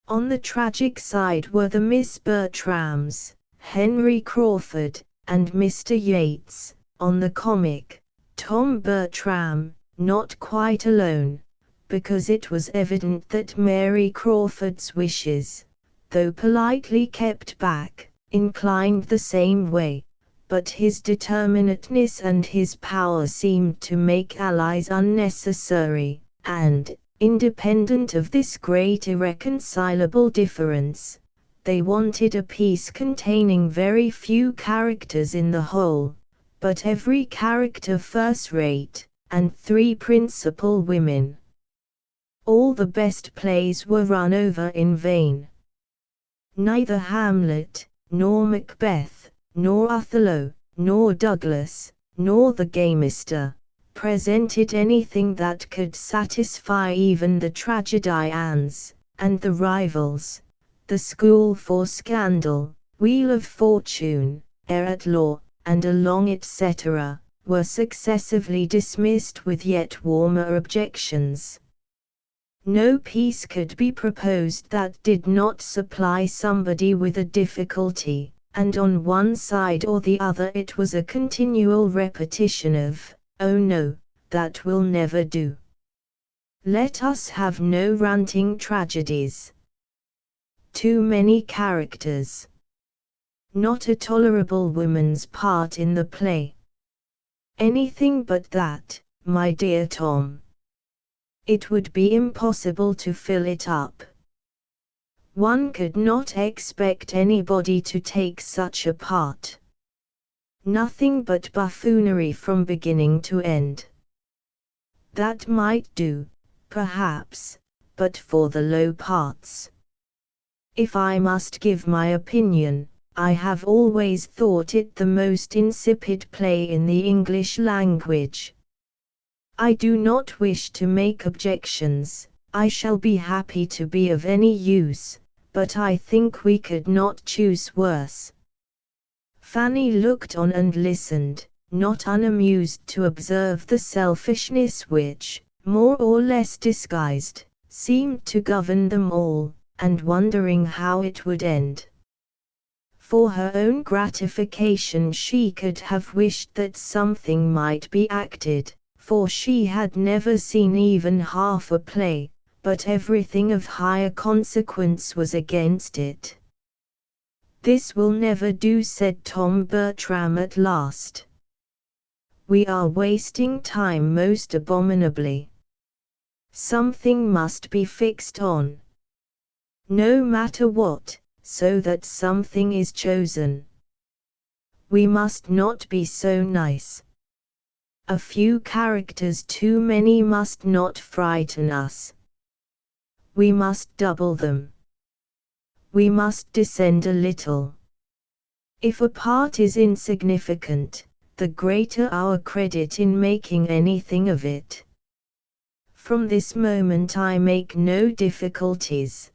On the tragic side were the Miss Bertrams, Henry Crawford, and Mr. Yates; on the comic, Tom Bertram, not quite alone, because it was evident that Mary Crawford's wishes, though politely kept back, inclined the same way. But his determinateness and his power seemed to make allies unnecessary, and, independent of this great irreconcilable difference, They wanted a piece containing very few characters in the whole, but every character first-rate, and 3 principal women. All the best plays were run over in vain. Neither Hamlet, nor Macbeth, nor Othello, nor Douglas, nor the gamester, presented anything that could satisfy even the tragedians, and the rivals, the School for Scandal, Wheel of Fortune, Heir at Law, and along etc., were successively dismissed with yet warmer objections. No piece could be proposed that did not supply somebody with a difficulty, and on one side or the other it was a continual repetition of, "Oh no, that will never do. Let us have no ranting tragedies. Too many characters. Not a tolerable woman's part in the play. Anything but that, my dear Tom. It would be impossible to fill it up. One could not expect anybody to take such a part. Nothing but buffoonery from beginning to end. That might do, perhaps, but for the low parts. If I must give my opinion, I have always thought it the most insipid play in the English language. I do not wish to make objections, I shall be happy to be of any use, but I think we could not choose worse. Fanny looked on and listened, not unamused to observe the selfishness which, more or less disguised, seemed to govern them all, and wondering how it would end. For her own gratification she could have wished that something might be acted, for she had never seen even half a play, but everything of higher consequence was against it. "This will never do," said Tom Bertram at last. "We are wasting time most abominably. Something must be fixed on. No matter what, so that something is chosen. We must not be so nice. A few characters too many must not frighten us. We must double them. We must descend a little. If a part is insignificant, the greater our credit in making anything of it. From this moment I make no difficulties.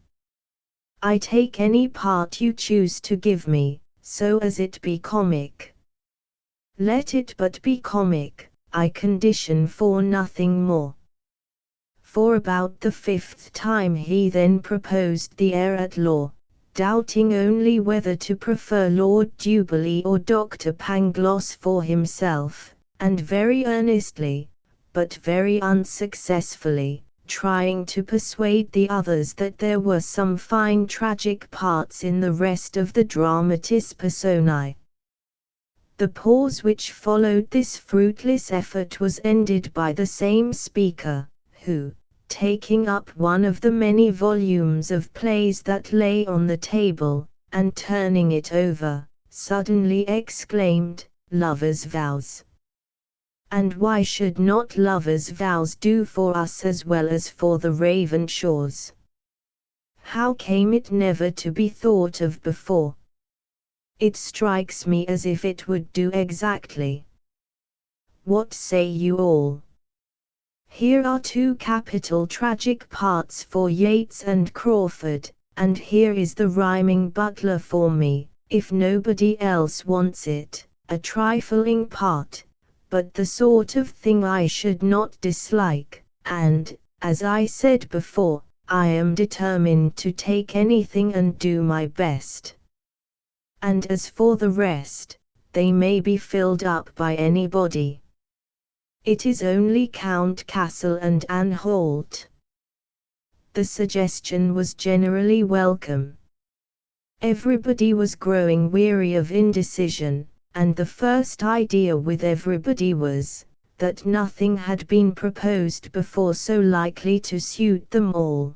I take any part you choose to give me, so as it be comic. Let it but be comic, I condition for nothing more." For about the 5th time he then proposed the Heir at Law, doubting only whether to prefer Lord Jubilee or Dr. Pangloss for himself, and very earnestly, but very unsuccessfully, trying to persuade the others that there were some fine tragic parts in the rest of the dramatis personae. The pause which followed this fruitless effort was ended by the same speaker, who, taking up one of the many volumes of plays that lay on the table, and turning it over, suddenly exclaimed, "Lovers' Vows! And why should not Lovers' Vows do for us as well as for the Ravenshaws? How came it never to be thought of before? It strikes me as if it would do exactly. What say you all? Here are 2 capital tragic parts for Yeats and Crawford, and here is the rhyming butler for me, if nobody else wants it, a trifling part, but the sort of thing I should not dislike, and, as I said before, I am determined to take anything and do my best. And as for the rest, they may be filled up by anybody. It is only Count Cassel and Anne Holt." The suggestion was generally welcome. Everybody was growing weary of indecision, and the first idea with everybody was, that nothing had been proposed before so likely to suit them all.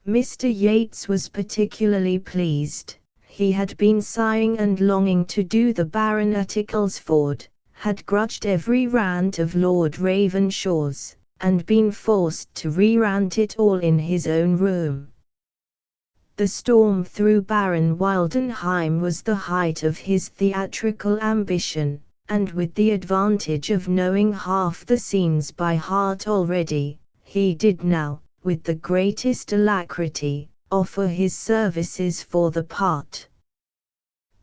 Mr. Yates was particularly pleased. He had been sighing and longing to do the Baron at Ecclesford, had grudged every rant of Lord Ravenshaw's, and been forced to re-rant it all in his own room. The storm through Baron Wildenheim was the height of his theatrical ambition, and with the advantage of knowing half the scenes by heart already, he did now, with the greatest alacrity, offer his services for the part.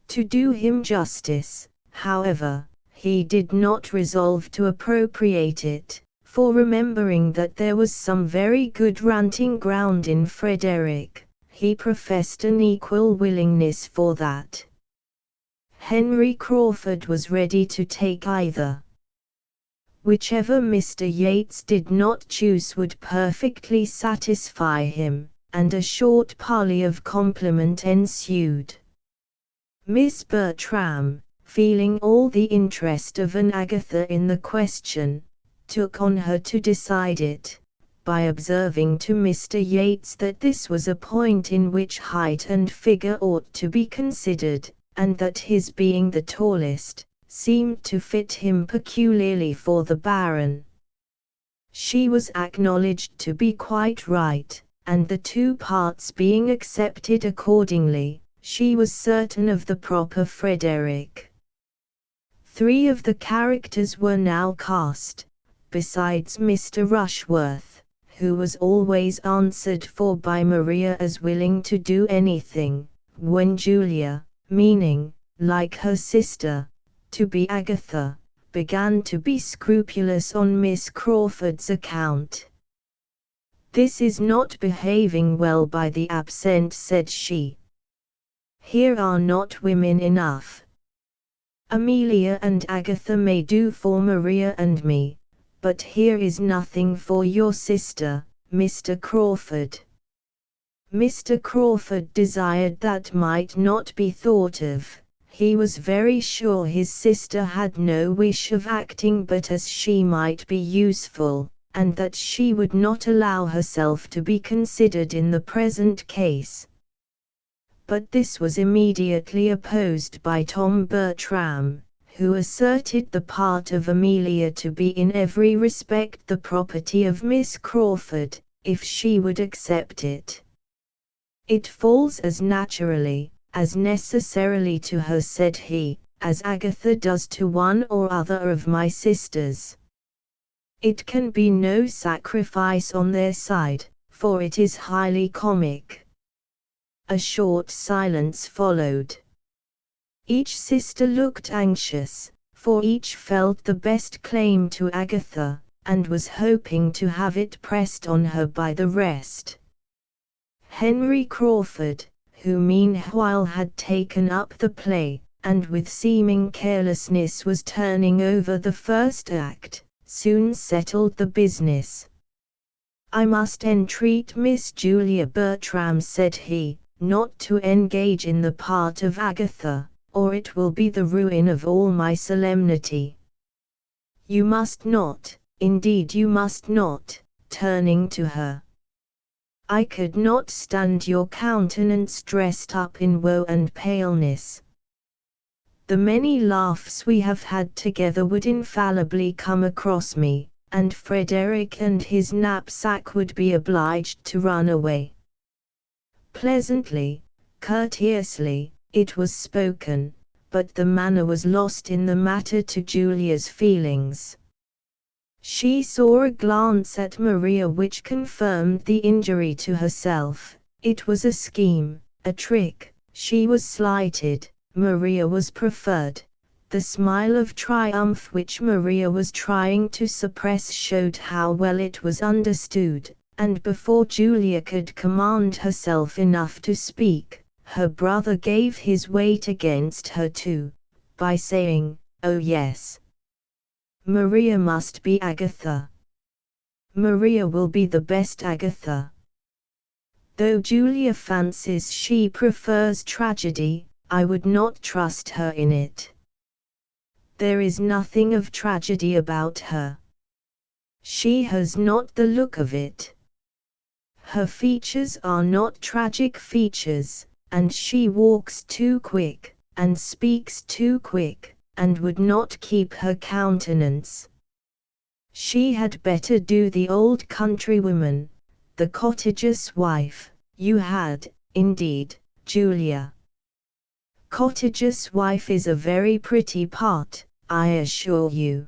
To do him justice, however, he did not resolve to appropriate it, for remembering that there was some very good ranting ground in Frederick, he professed an equal willingness for that. Henry Crawford was ready to take either. Whichever Mr. Yates did not choose would perfectly satisfy him, and a short parley of compliment ensued. Miss Bertram, feeling all the interest of an Agatha in the question, took on her to decide it, by observing to Mr. Yates that this was a point in which height and figure ought to be considered, and that his being the tallest, seemed to fit him peculiarly for the Baron. She was acknowledged to be quite right, and the two parts being accepted accordingly, she was certain of the proper Frederick. 3 of the characters were now cast, besides Mr. Rushworth, who was always answered for by Maria as willing to do anything, when Julia, meaning, like her sister, to be Agatha, began to be scrupulous on Miss Crawford's account. "This is not behaving well by the absent," said she. "Here are not women enough. Amelia and Agatha may do for Maria and me, but here is nothing for your sister, Mr. Crawford." Mr. Crawford desired that might not be thought of. He was very sure his sister had no wish of acting but as she might be useful, and that she would not allow herself to be considered in the present case. But this was immediately opposed by Tom Bertram, who asserted the part of Amelia to be in every respect the property of Miss Crawford, if she would accept it. "It falls as naturally, as necessarily to her," said he, "as Agatha does to one or other of my sisters. It can be no sacrifice on their side, for it is highly comic." A short silence followed. Each sister looked anxious, for each felt the best claim to Agatha, and was hoping to have it pressed on her by the rest. Henry Crawford, who meanwhile had taken up the play, and with seeming carelessness was turning over the first act, soon settled the business. "I must entreat Miss Julia Bertram," said he, "not to engage in the part of Agatha, or it will be the ruin of all my solemnity. You must not, indeed you must not," turning to her. "I could not stand your countenance dressed up in woe and paleness. The many laughs we have had together would infallibly come across me, and Frederick and his knapsack would be obliged to run away." Pleasantly, courteously, it was spoken, but the manner was lost in the matter to Julia's feelings. She saw a glance at Maria which confirmed the injury to herself. It was a scheme, a trick. She was slighted, Maria was preferred. The smile of triumph which Maria was trying to suppress showed how well it was understood, and before Julia could command herself enough to speak, her brother gave his weight against her too, by saying, "Oh yes. Maria must be Agatha. Maria will be the best Agatha. Though Julia fancies she prefers tragedy, I would not trust her in it. There is nothing of tragedy about her. She has not the look of it. Her features are not tragic features, and she walks too quick, and speaks too quick, and would not keep her countenance. She had better do the old countrywoman, the cottager's wife. You had, indeed, Julia. Cottager's wife is a very pretty part, I assure you.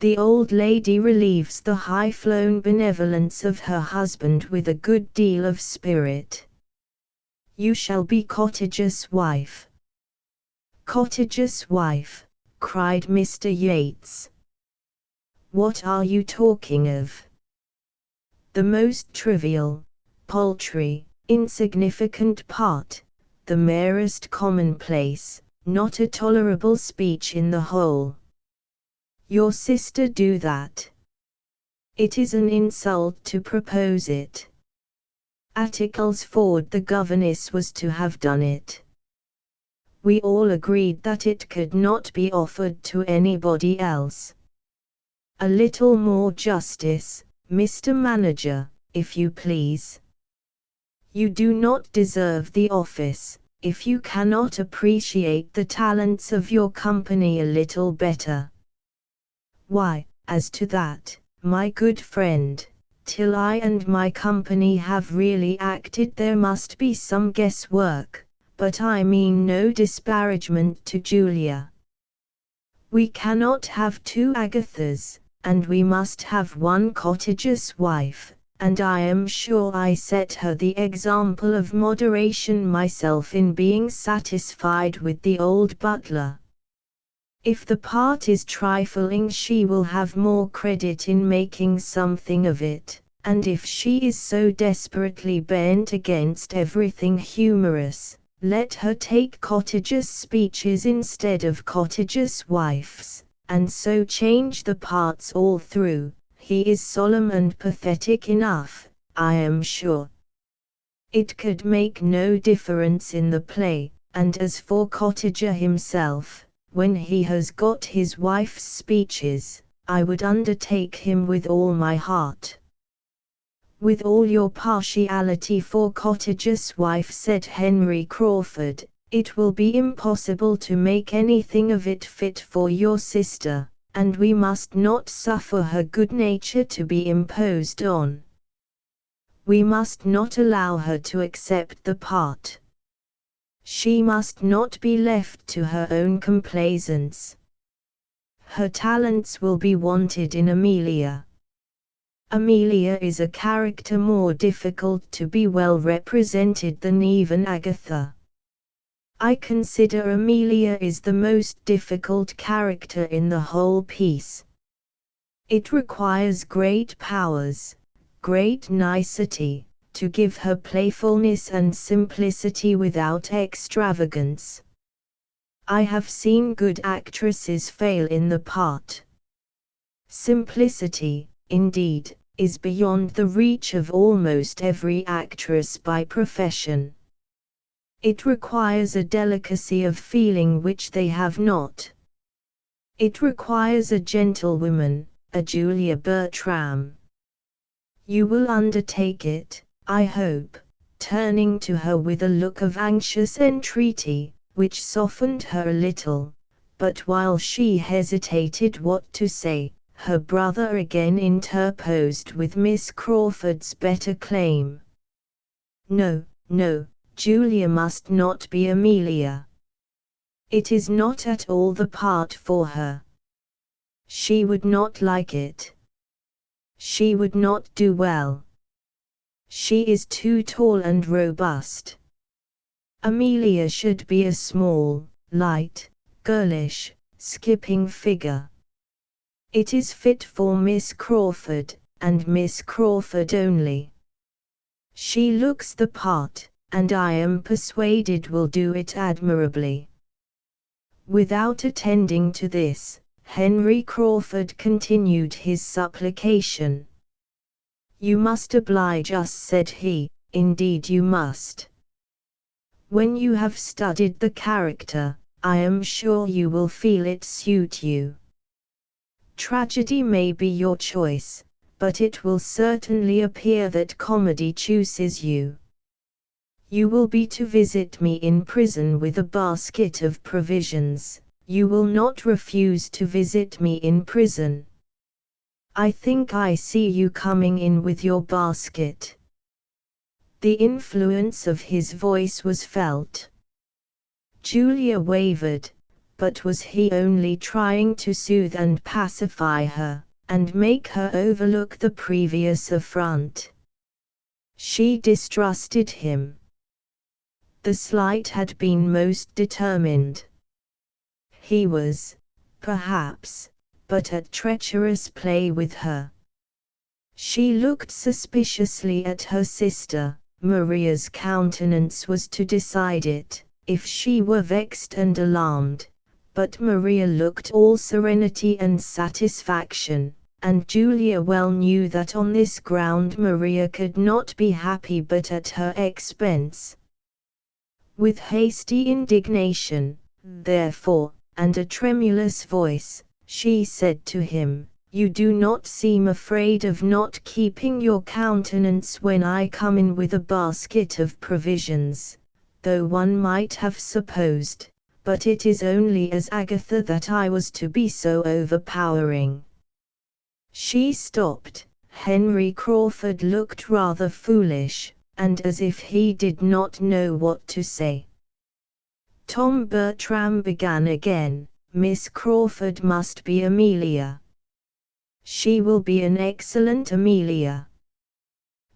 The old lady relieves the high-flown benevolence of her husband with a good deal of spirit. You shall be cottager's wife. Cottager's wife, cried Mr. Yates. What are you talking of? The most trivial, paltry, insignificant part, the merest commonplace, not a tolerable speech in the whole. Your sister do that. It is an insult to propose it. At Ecclesford the governess was to have done it. We all agreed that it could not be offered to anybody else. A little more justice, Mr. Manager, if you please. You do not deserve the office, if you cannot appreciate the talents of your company a little better. Why, as to that, my good friend, till I and my company have really acted there must be some guesswork, but I mean no disparagement to Julia. We cannot have two Agathas, and we must have one cottager's wife, and I am sure I set her the example of moderation myself in being satisfied with the old butler. If the part is trifling she will have more credit in making something of it, and if she is so desperately bent against everything humorous, let her take cottagers' speeches instead of cottagers' wives, and so change the parts all through. He is solemn and pathetic enough, I am sure. It could make no difference in the play, and as for Cottager himself, when he has got his wife's speeches, I would undertake him with all my heart. With all your partiality for Cottager's wife, said Henry Crawford, it will be impossible to make anything of it fit for your sister, and we must not suffer her good nature to be imposed on. We must not allow her to accept the part. She must not be left to her own complaisance. Her talents will be wanted in Amelia. Amelia is a character more difficult to be well represented than even Agatha. I consider Amelia is the most difficult character in the whole piece. It requires great powers, great nicety, to give her playfulness and simplicity without extravagance. I have seen good actresses fail in the part. Simplicity, indeed, is beyond the reach of almost every actress by profession. It requires a delicacy of feeling which they have not. It requires a gentlewoman, a Julia Bertram. You will undertake it, I hope, turning to her with a look of anxious entreaty, which softened her a little, but while she hesitated what to say, her brother again interposed with Miss Crawford's better claim. No, no, Julia must not be Amelia. It is not at all the part for her. She would not like it. She would not do well. She is too tall and robust. Amelia should be a small, light, girlish, skipping figure. It is fit for Miss Crawford, and Miss Crawford only. She looks the part, and I am persuaded will do it admirably. Without attending to this, Henry Crawford continued his supplication. You must oblige us, said he, indeed you must. When you have studied the character, I am sure you will feel it suit you. Tragedy may be your choice, but it will certainly appear that comedy chooses you. You will be to visit me in prison with a basket of provisions. You will not refuse to visit me in prison. I think I see you coming in with your basket." The influence of his voice was felt. Julia wavered, but was he only trying to soothe and pacify her, and make her overlook the previous affront? She distrusted him. The slight had been most determined. He was, perhaps, but at treacherous play with her. She looked suspiciously at her sister. Maria's countenance was to decide it, if she were vexed and alarmed, but Maria looked all serenity and satisfaction, and Julia well knew that on this ground Maria could not be happy but at her expense. With hasty indignation, therefore, and a tremulous voice, she said to him, "You do not seem afraid of not keeping your countenance when I come in with a basket of provisions, though one might have supposed, but it is only as Agatha that I was to be so overpowering." She stopped. Henry Crawford looked rather foolish, and as if he did not know what to say. Tom Bertram began again, "Miss Crawford must be Amelia. She will be an excellent Amelia."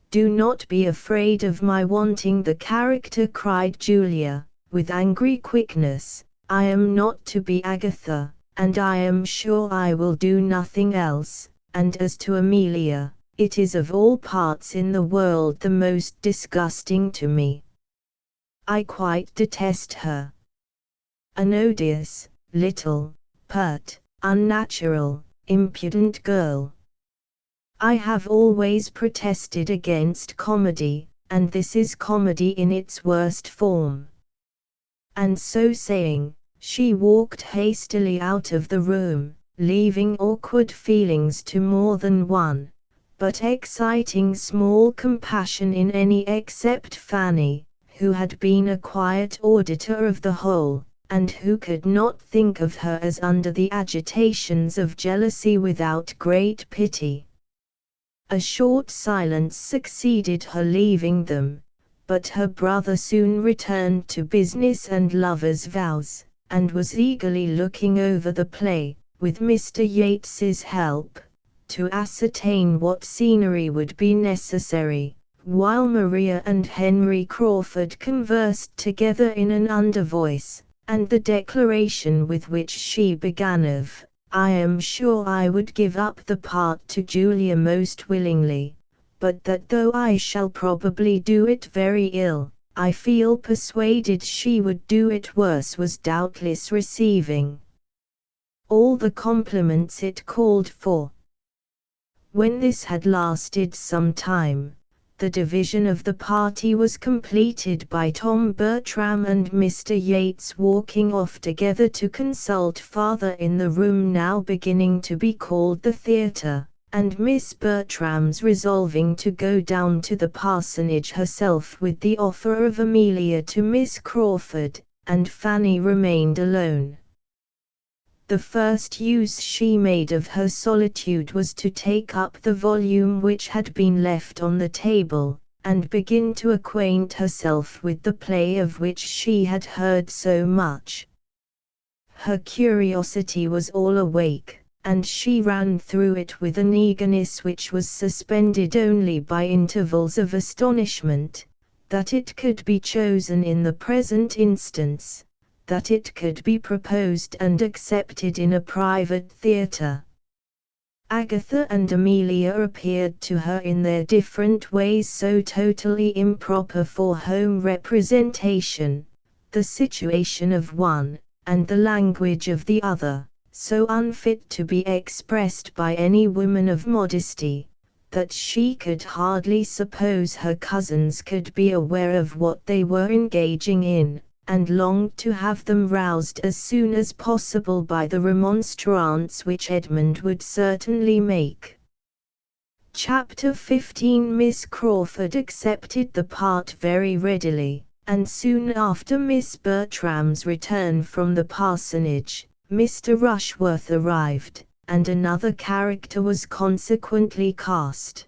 "Do not be afraid of my wanting the character," cried Julia, with angry quickness. "I am not to be Agatha, and I am sure I will do nothing else, and as to Amelia, it is of all parts in the world the most disgusting to me. I quite detest her. An odious, little, pert, unnatural, impudent girl. I have always protested against comedy, and this is comedy in its worst form." And so saying, she walked hastily out of the room, leaving awkward feelings to more than one, but exciting small compassion in any except Fanny, who had been a quiet auditor of the whole, and who could not think of her as under the agitations of jealousy without great pity. A short silence succeeded her leaving them, but her brother soon returned to business and lovers' vows, and was eagerly looking over the play, with Mr. Yates's help, to ascertain what scenery would be necessary, while Maria and Henry Crawford conversed together in an under-voice, and the declaration with which she began of, "I am sure I would give up the part to Julia most willingly, but that though I shall probably do it very ill, I feel persuaded she would do it worse," was doubtless receiving all the compliments it called for. When this had lasted some time, the division of the party was completed by Tom Bertram and Mr. Yates walking off together to consult farther in the room now beginning to be called the theatre, and Miss Bertram's resolving to go down to the parsonage herself with the offer of Amelia to Miss Crawford, and Fanny remained alone. The first use she made of her solitude was to take up the volume which had been left on the table, and begin to acquaint herself with the play of which she had heard so much. Her curiosity was all awake, and she ran through it with an eagerness which was suspended only by intervals of astonishment, that it could be chosen in the present instance, that it could be proposed and accepted in a private theatre. Agatha and Amelia appeared to her in their different ways so totally improper for home representation, the situation of one, and the language of the other, so unfit to be expressed by any woman of modesty, that she could hardly suppose her cousins could be aware of what they were engaging in, and longed to have them roused as soon as possible by the remonstrance which Edmund would certainly make. Chapter 15. Miss Crawford accepted the part very readily, and soon after Miss Bertram's return from the parsonage, Mr. Rushworth arrived, and another character was consequently cast.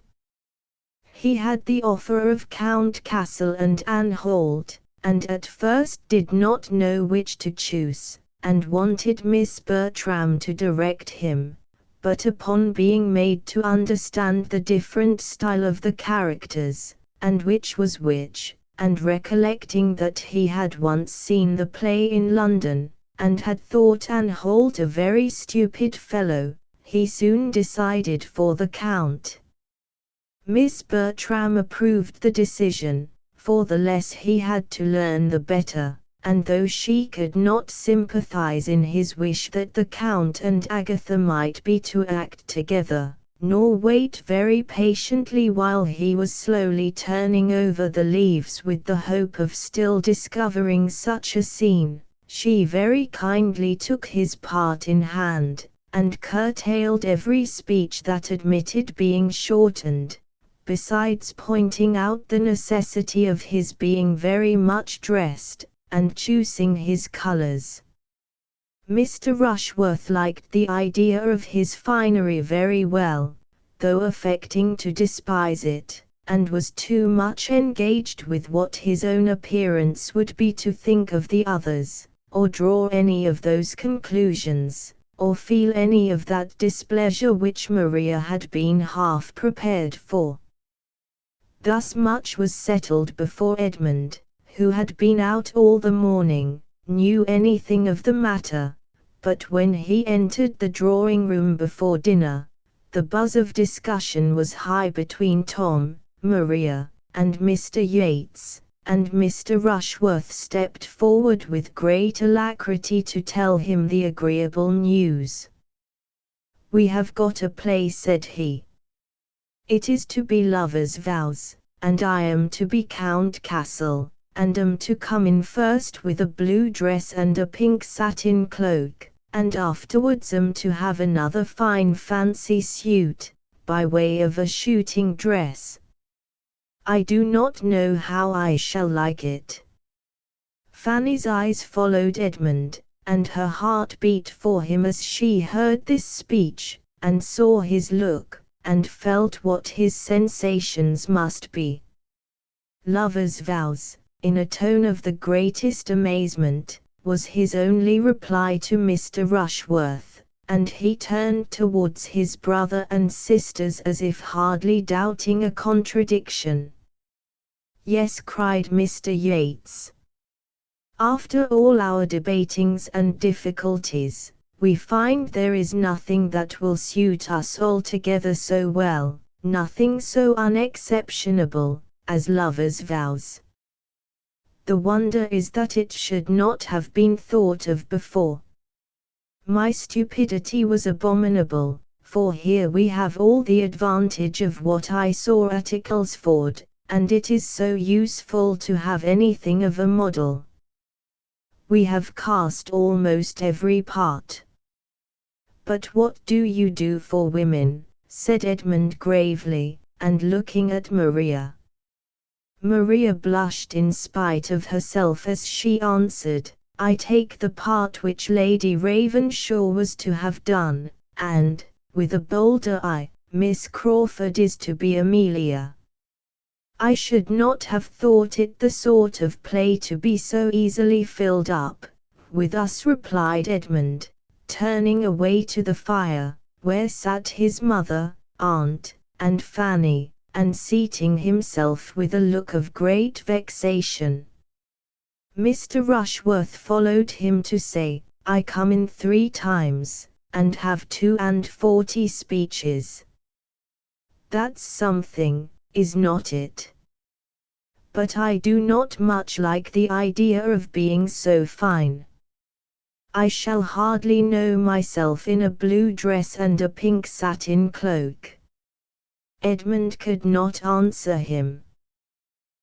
He had the offer of Count Cassel and Anne Holt, and at first did not know which to choose, and wanted Miss Bertram to direct him. But upon being made to understand the different style of the characters, and which was which, and recollecting that he had once seen the play in London, and had thought Anne Holt a very stupid fellow, he soon decided for the Count. Miss Bertram approved the decision, for the less he had to learn the better, and though she could not sympathize in his wish that the Count and Agatha might be to act together, nor wait very patiently while he was slowly turning over the leaves with the hope of still discovering such a scene, she very kindly took his part in hand, and curtailed every speech that admitted being shortened, besides pointing out the necessity of his being very much dressed, and choosing his colors. Mr. Rushworth liked the idea of his finery very well, though affecting to despise it, and was too much engaged with what his own appearance would be to think of the others, or draw any of those conclusions, or feel any of that displeasure which Maria had been half prepared for. Thus much was settled before Edmund, who had been out all the morning, knew anything of the matter, but when he entered the drawing-room before dinner, the buzz of discussion was high between Tom, Maria, and Mr. Yates, and Mr. Rushworth stepped forward with great alacrity to tell him the agreeable news. "We have got a play," said he. "It is to be Lovers' Vows, and I am to be Count Cassel, and am to come in first with a blue dress and a pink satin cloak, and afterwards am to have another fine fancy suit, by way of a shooting dress. I do not know how I shall like it." Fanny's eyes followed Edmund, and her heart beat for him as she heard this speech, and saw his look, and felt what his sensations must be. "Lovers' vows," in a tone of the greatest amazement, was his only reply to Mr. Rushworth, and he turned towards his brother and sisters as if hardly doubting a contradiction. "Yes," cried Mr. Yates. "After all our debatings and difficulties, we find there is nothing that will suit us altogether so well, nothing so unexceptionable, as Lovers' Vows. The wonder is that it should not have been thought of before. My stupidity was abominable, for here we have all the advantage of what I saw at Ecclesford, and it is so useful to have anything of a model. We have cast almost every part." "But what do you do for women?" said Edmund gravely, and looking at Maria. Maria blushed in spite of herself as she answered, "I take the part which Lady Ravenshaw was to have done, and, with a bolder eye, Miss Crawford is to be Amelia." "I should not have thought it the sort of play to be so easily filled up with us," replied Edmund, turning away to the fire, where sat his mother, aunt, and Fanny, and seating himself with a look of great vexation. Mr. Rushworth followed him to say, "I come in 3 times, and have 42 speeches. That's something, is not it? But I do not much like the idea of being so fine. I shall hardly know myself in a blue dress and a pink satin cloak." Edmund could not answer him.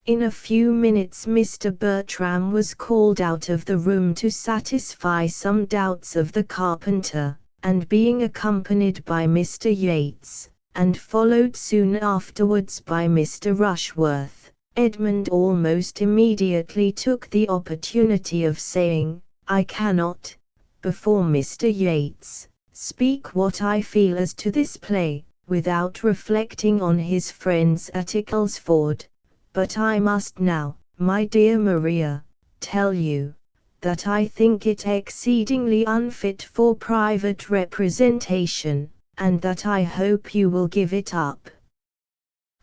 In a few minutes Mr. Bertram was called out of the room to satisfy some doubts of the carpenter, and being accompanied by Mr. Yates, and followed soon afterwards by Mr. Rushworth, Edmund almost immediately took the opportunity of saying, "I cannot, before Mr. Yates, speak what I feel as to this play, without reflecting on his friends at Ecclesford, but I must now, my dear Maria, tell you, that I think it exceedingly unfit for private representation, and that I hope you will give it up.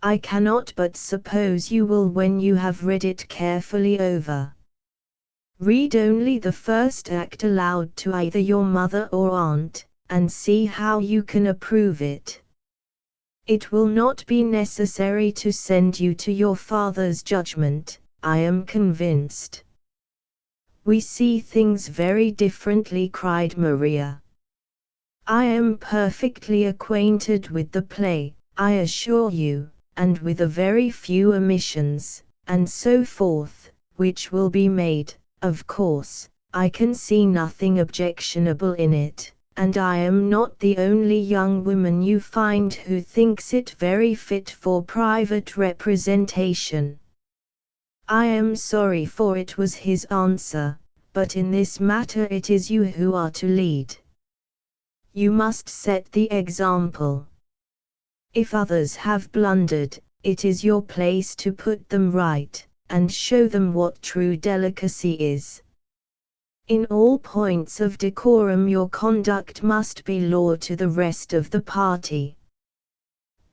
I cannot but suppose you will when you have read it carefully over. Read only the first act aloud to either your mother or aunt, and see how you can approve it. It will not be necessary to send you to your father's judgment, I am convinced." "We see things very differently," cried Maria. "I am perfectly acquainted with the play, I assure you, and with a very few omissions, and so forth, which will be made. Of course, I can see nothing objectionable in it, and I am not the only young woman you find who thinks it very fit for private representation." "I am sorry, for it was his answer, but in this matter it is you who are to lead. You must set the example. If others have blundered, it is your place to put them right, and show them what true delicacy is. In all points of decorum your conduct must be law to the rest of the party."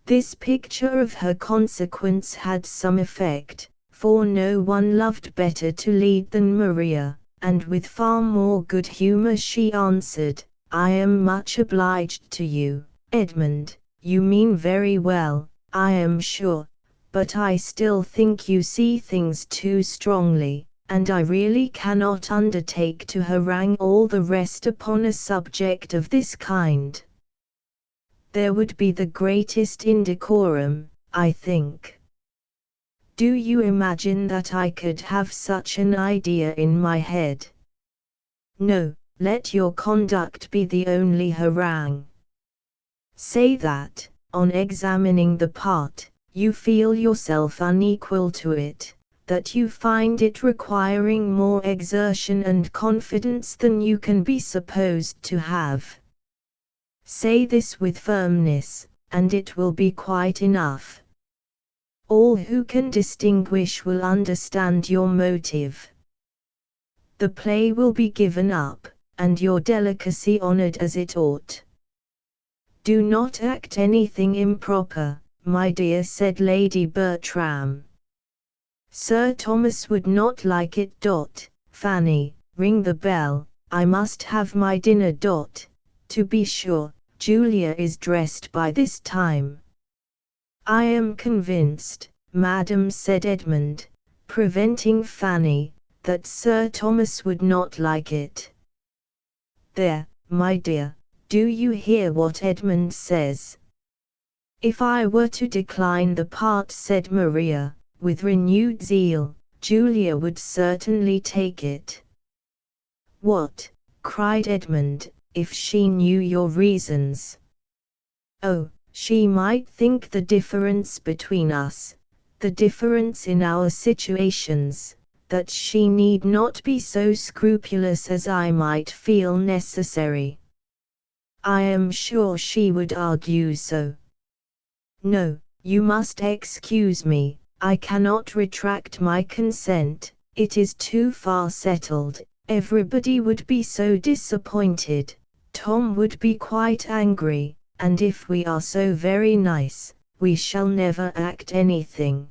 This picture of her consequence had some effect, for no one loved better to lead than Maria, and with far more good humour she answered, "I am much obliged to you, Edmund, you mean very well, I am sure, but I still think you see things too strongly, and I really cannot undertake to harangue all the rest upon a subject of this kind. There would be the greatest indecorum, I think. Do you imagine that I could have such an idea in my head? No, let your conduct be the only harangue. Say that, on examining the part, you feel yourself unequal to it, that you find it requiring more exertion and confidence than you can be supposed to have. Say this with firmness, and it will be quite enough. All who can distinguish will understand your motive. The play will be given up, and your delicacy honored as it ought. Do not act anything improper, my dear," said Lady Bertram. "Sir Thomas would not like it. Fanny, ring the bell, I must have my dinner. To be sure, Julia is dressed by this time." "I am convinced, madam," said Edmund, preventing Fanny, "that Sir Thomas would not like it." "There, my dear, do you hear what Edmund says?" "If I were to decline the part," said Maria, with renewed zeal, "Julia would certainly take it." "What?" cried Edmund, "if she knew your reasons?" "Oh, she might think the difference between us, the difference in our situations, that she need not be so scrupulous as I might feel necessary. I am sure she would argue so. No, you must excuse me, I cannot retract my consent, it is too far settled, everybody would be so disappointed, Tom would be quite angry, and if we are so very nice, we shall never act anything."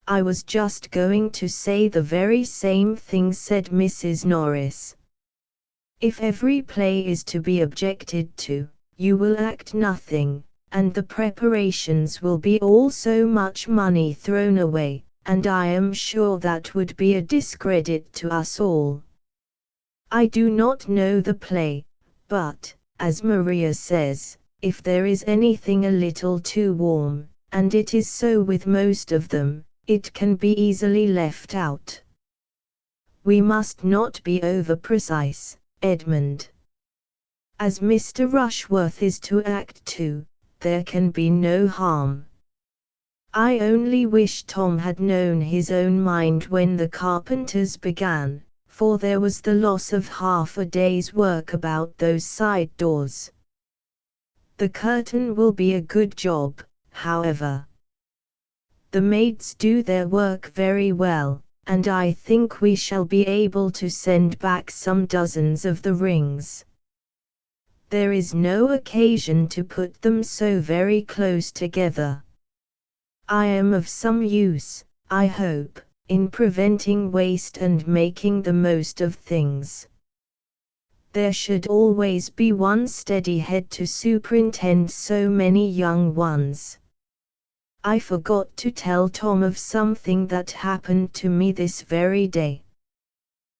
"I was just going to say the very same thing," said Mrs. Norris. "If every play is to be objected to, you will act nothing, and the preparations will be all so much money thrown away, and I am sure that would be a discredit to us all. I do not know the play, but, as Maria says, if there is anything a little too warm, and it is so with most of them, it can be easily left out. We must not be over-precise, Edmund. As Mr. Rushworth is to act too, there can be no harm. I only wish Tom had known his own mind when the carpenters began, for there was the loss of half a day's work about those side doors. The curtain will be a good job, however. The maids do their work very well, and I think we shall be able to send back some dozens of the rings. There is no occasion to put them so very close together. I am of some use, I hope, in preventing waste and making the most of things. There should always be one steady head to superintend so many young ones. I forgot to tell Tom of something that happened to me this very day.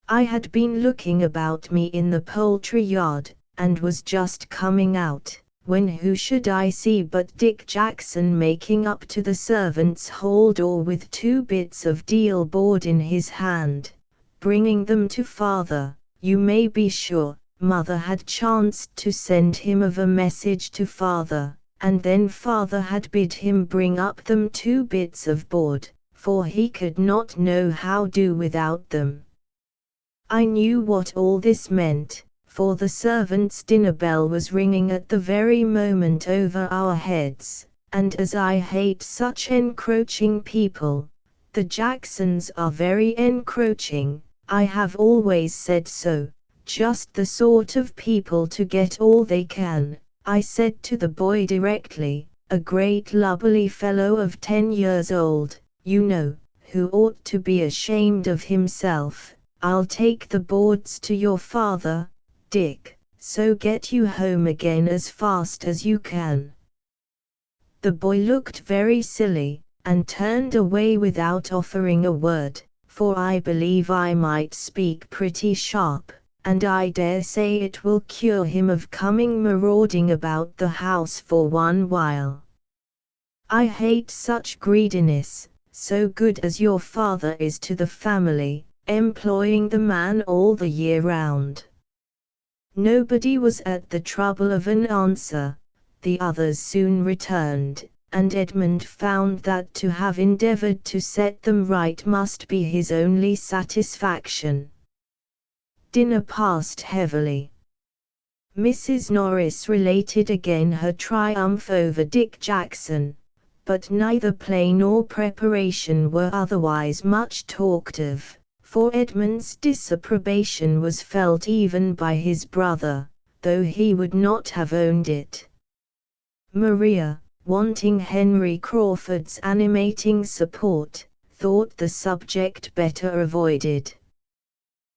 I had been looking about me in the poultry yard, and was just coming out, when who should I see but Dick Jackson making up to the servants' hall door with 2 bits of deal board in his hand, bringing them to father. You may be sure, mother had chanced to send him of a message to father, and then father had bid him bring up them 2 bits of board, for he could not know how do without them. I knew what all this meant, for the servants' dinner bell was ringing at the very moment over our heads, and as I hate such encroaching people, the Jacksons are very encroaching, I have always said so, just the sort of people to get all they can, I said to the boy directly, a great lubberly fellow of 10 years old, you know, who ought to be ashamed of himself. I'll take the boards to your father, Dick, so get you home again as fast as you can. The boy looked very silly, and turned away without offering a word, for I believe I might speak pretty sharp, and I dare say it will cure him of coming marauding about the house for one while. I hate such greediness, so good as your father is to the family, employing the man all the year round. Nobody was at the trouble of an answer, the others soon returned, and Edmund found that to have endeavored to set them right must be his only satisfaction. Dinner passed heavily. Mrs. Norris related again her triumph over Dick Jackson, but neither play nor preparation were otherwise much talked of, for Edmund's disapprobation was felt even by his brother, though he would not have owned it. Maria, wanting Henry Crawford's animating support, thought the subject better avoided.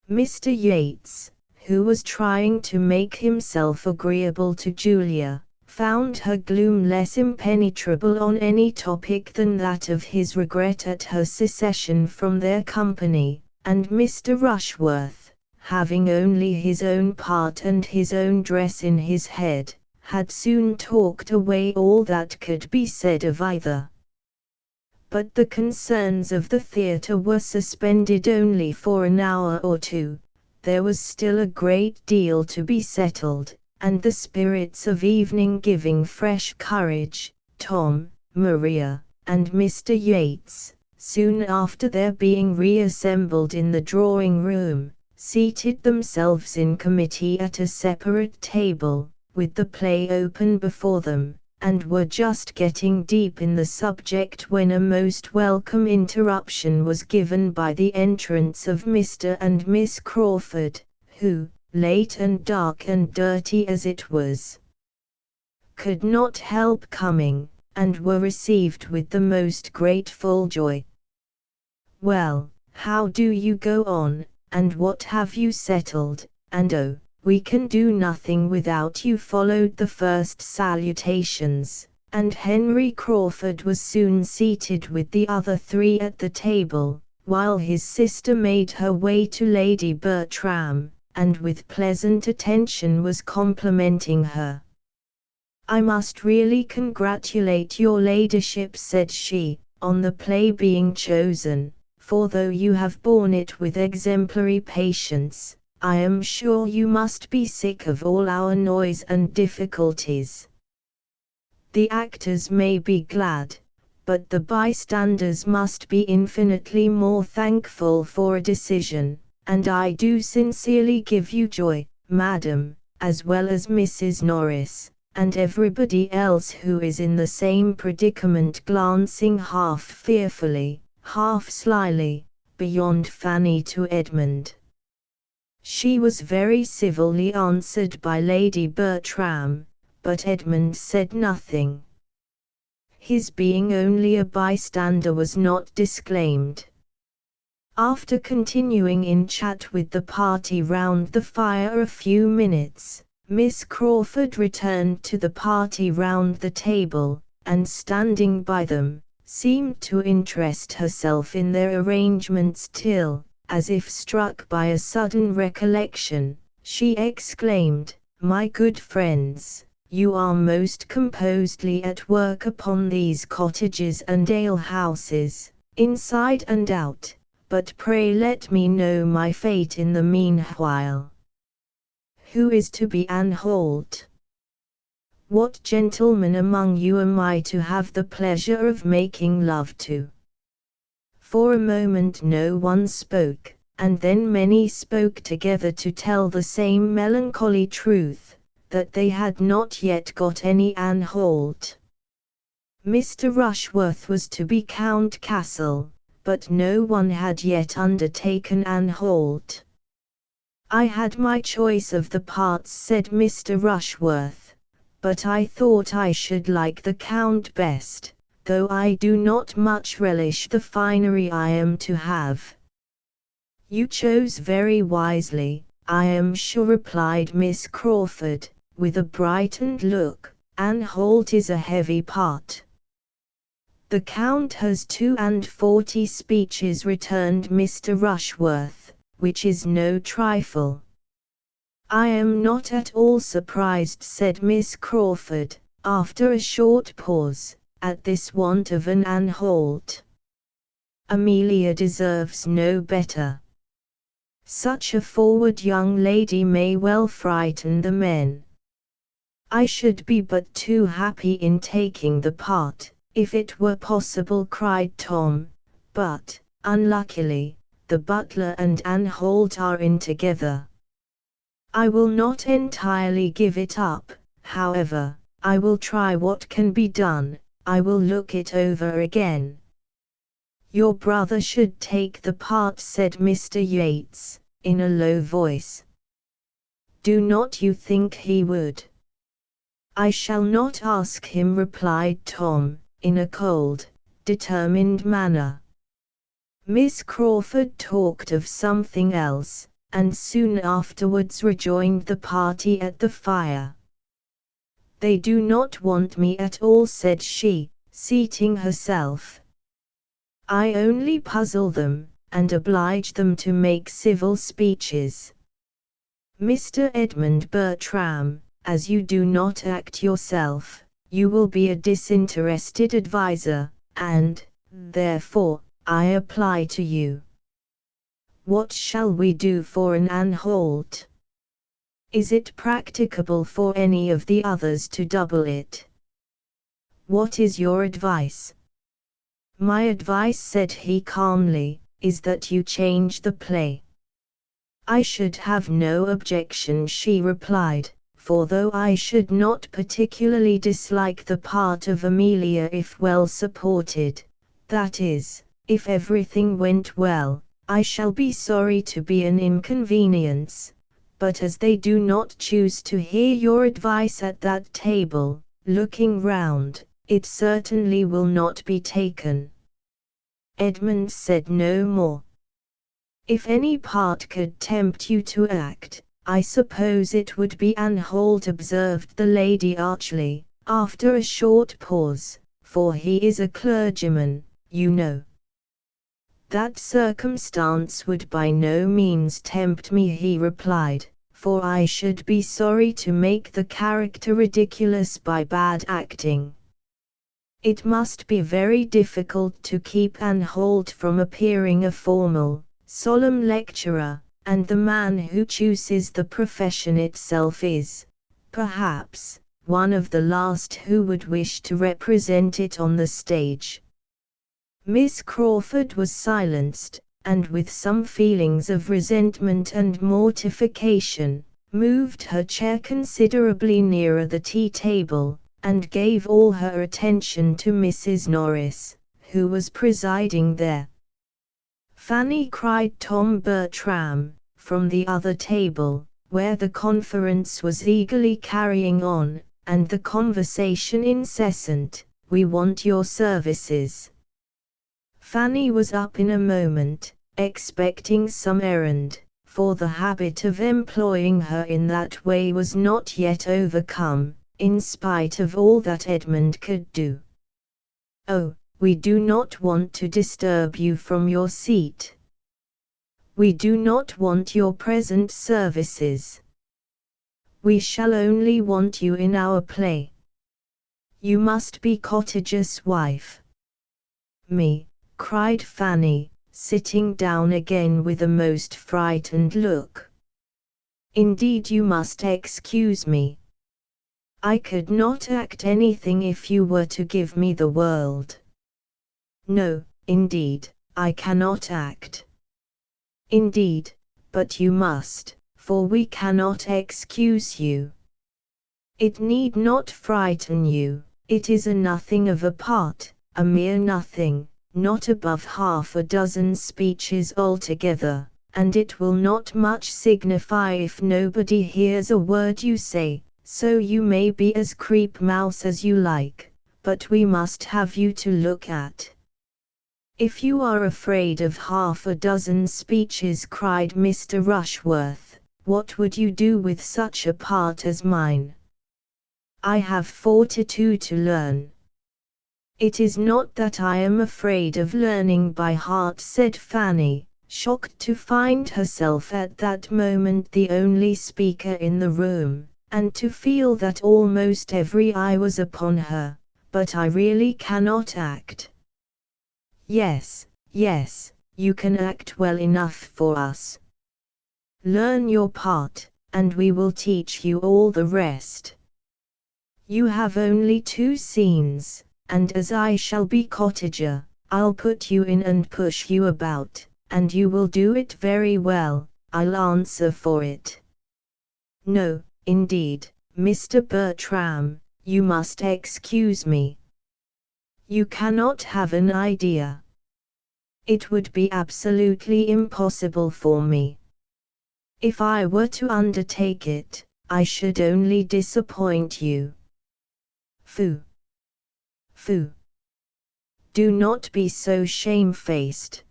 Mr. Yates, who was trying to make himself agreeable to Julia, found her gloom less impenetrable on any topic than that of his regret at her secession from their company, and Mr. Rushworth, having only his own part and his own dress in his head, had soon talked away all that could be said of either. But the concerns of the theatre were suspended only for an hour or two. There was still a great deal to be settled, and the spirits of evening giving fresh courage, Tom, Maria, and Mr. Yates, soon after their being reassembled in the drawing-room, seated themselves in committee at a separate table, with the play open before them, and were just getting deep in the subject when a most welcome interruption was given by the entrance of Mr. and Miss Crawford, who, late and dark and dirty as it was, could not help coming, and were received with the most grateful joy. "Well, how do you go on, and what have you settled, and oh, we can do nothing without you," followed the first salutations, and Henry Crawford was soon seated with the other 3 at the table, while his sister made her way to Lady Bertram, and with pleasant attention was complimenting her. "I must really congratulate your ladyship," said she, "on the play being chosen, for though you have borne it with exemplary patience, I am sure you must be sick of all our noise and difficulties." The actors may be glad, but the bystanders must be infinitely more thankful for a decision, and I do sincerely give you joy, madam, as well as Mrs. Norris, and everybody else who is in the same predicament, glancing half fearfully, half slyly, beyond Fanny to Edmund. She was very civilly answered by Lady Bertram, but Edmund said nothing. His being only a bystander was not disclaimed. After continuing in chat with the party round the fire a few minutes, Miss Crawford returned to the party round the table, and standing by them, seemed to interest herself in their arrangements till, as if struck by a sudden recollection, she exclaimed, "My good friends, you are most composedly at work upon these cottages and alehouses, inside and out, but pray let me know my fate in the meanwhile. Who is to be Anne Holt? What gentleman among you am I to have the pleasure of making love to?" For a moment no one spoke, and then many spoke together to tell the same melancholy truth, that they had not yet got any Anne Holt. Mr. Rushworth was to be Count Castle, but no one had yet undertaken Anne Holt. "I had my choice of the parts," said Mr. Rushworth, "but I thought I should like the Count best, though I do not much relish the finery I am to have." "You chose very wisely, I am sure," replied Miss Crawford, with a brightened look. "Anne Holt is a heavy part." "The Count has 42 speeches," returned Mr. Rushworth, "which is no trifle." "I am not at all surprised," said Miss Crawford, after a short pause, "at this want of an Anne Holt. Amelia deserves no better. Such a forward young lady may well frighten the men." "I should be but too happy in taking the part, if it were possible," cried Tom, "but, unluckily, the butler and Anne Holt are in together. I will not entirely give it up, however. I will try what can be done, I will look it over again." "Your brother should take the part," said Mr. Yates, in a low voice. "Do not you think he would?" "I shall not ask him," replied Tom, in a cold, determined manner. Miss Crawford talked of something else, and soon afterwards rejoined the party at the fire. "They do not want me at all," said she, seating herself. "I only puzzle them, and oblige them to make civil speeches. Mr. Edmund Bertram, as you do not act yourself, you will be a disinterested adviser, and, therefore, I apply to you. What shall we do for an Anne Holt? Is it practicable for any of the others to double it? What is your advice?" "My advice," said he calmly, "is that you change the play." "I should have no objection," she replied, "for though I should not particularly dislike the part of Amelia if well supported, that is, if everything went well, I shall be sorry to be an inconvenience, but as they do not choose to hear your advice at that table," looking round, "it certainly will not be taken." Edmund said no more. "If any part could tempt you to act, I suppose it would be Anne Holt," observed the lady archly, after a short pause, "for he is a clergyman, you know." "That circumstance would by no means tempt me," he replied, "for I should be sorry to make the character ridiculous by bad acting. It must be very difficult to keep Anne Holt from appearing a formal, solemn lecturer, and the man who chooses the profession itself is, perhaps, one of the last who would wish to represent it on the stage. Miss Crawford was silenced, and with some feelings of resentment and mortification, moved her chair considerably nearer the tea-table, and gave all her attention to Mrs. Norris, who was presiding there. "Fanny!" cried Tom Bertram, from the other table, where the conference was eagerly carrying on, and the conversation incessant. "We want your services." Fanny was up in a moment, expecting some errand, for the habit of employing her in that way was not yet overcome, in spite of all that Edmund could do. "Oh, we do not want to disturb you from your seat. We do not want your present services. We shall only want you in our play. You must be cottager's wife." "Me!" cried Fanny, sitting down again with a most frightened look. "Indeed you must excuse me. I could not act anything if you were to give me the world. No, indeed, I cannot act. Indeed, but you must, for we cannot excuse you. It need not frighten you, it is a nothing of a part, a mere nothing, not above half a dozen speeches altogether, and it will not much signify if nobody hears a word you say, so you may be as creep-mouse as you like, but we must have you to look at." "If you are afraid of half a dozen speeches," cried Mr. Rushworth, "what would you do with such a part as mine?" "I have fortitude to learn." "It is not that I am afraid of learning by heart," said Fanny, shocked to find herself at that moment the only speaker in the room, and to feel that almost every eye was upon her, "but I really cannot act." "Yes, yes, you can act well enough for us. Learn your part, and we will teach you all the rest. You have only 2 scenes, and as I shall be cottager, I'll put you in and push you about, and you will do it very well, I'll answer for it." "No, indeed, Mr. Bertram, you must excuse me. You cannot have an idea. It would be absolutely impossible for me. If I were to undertake it, I should only disappoint you." "Phoo! Phoo! Do not be so shamefaced.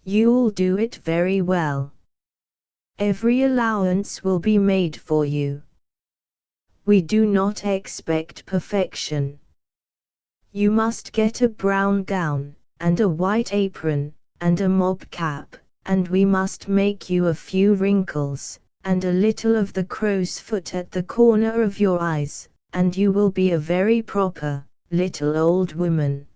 You'll do it very well. Every allowance will be made for you. We do not expect perfection. You must get a brown gown, and a white apron, and a mob cap, and we must make you a few wrinkles, and a little of the crow's foot at the corner of your eyes, and you will be a very proper, little old woman."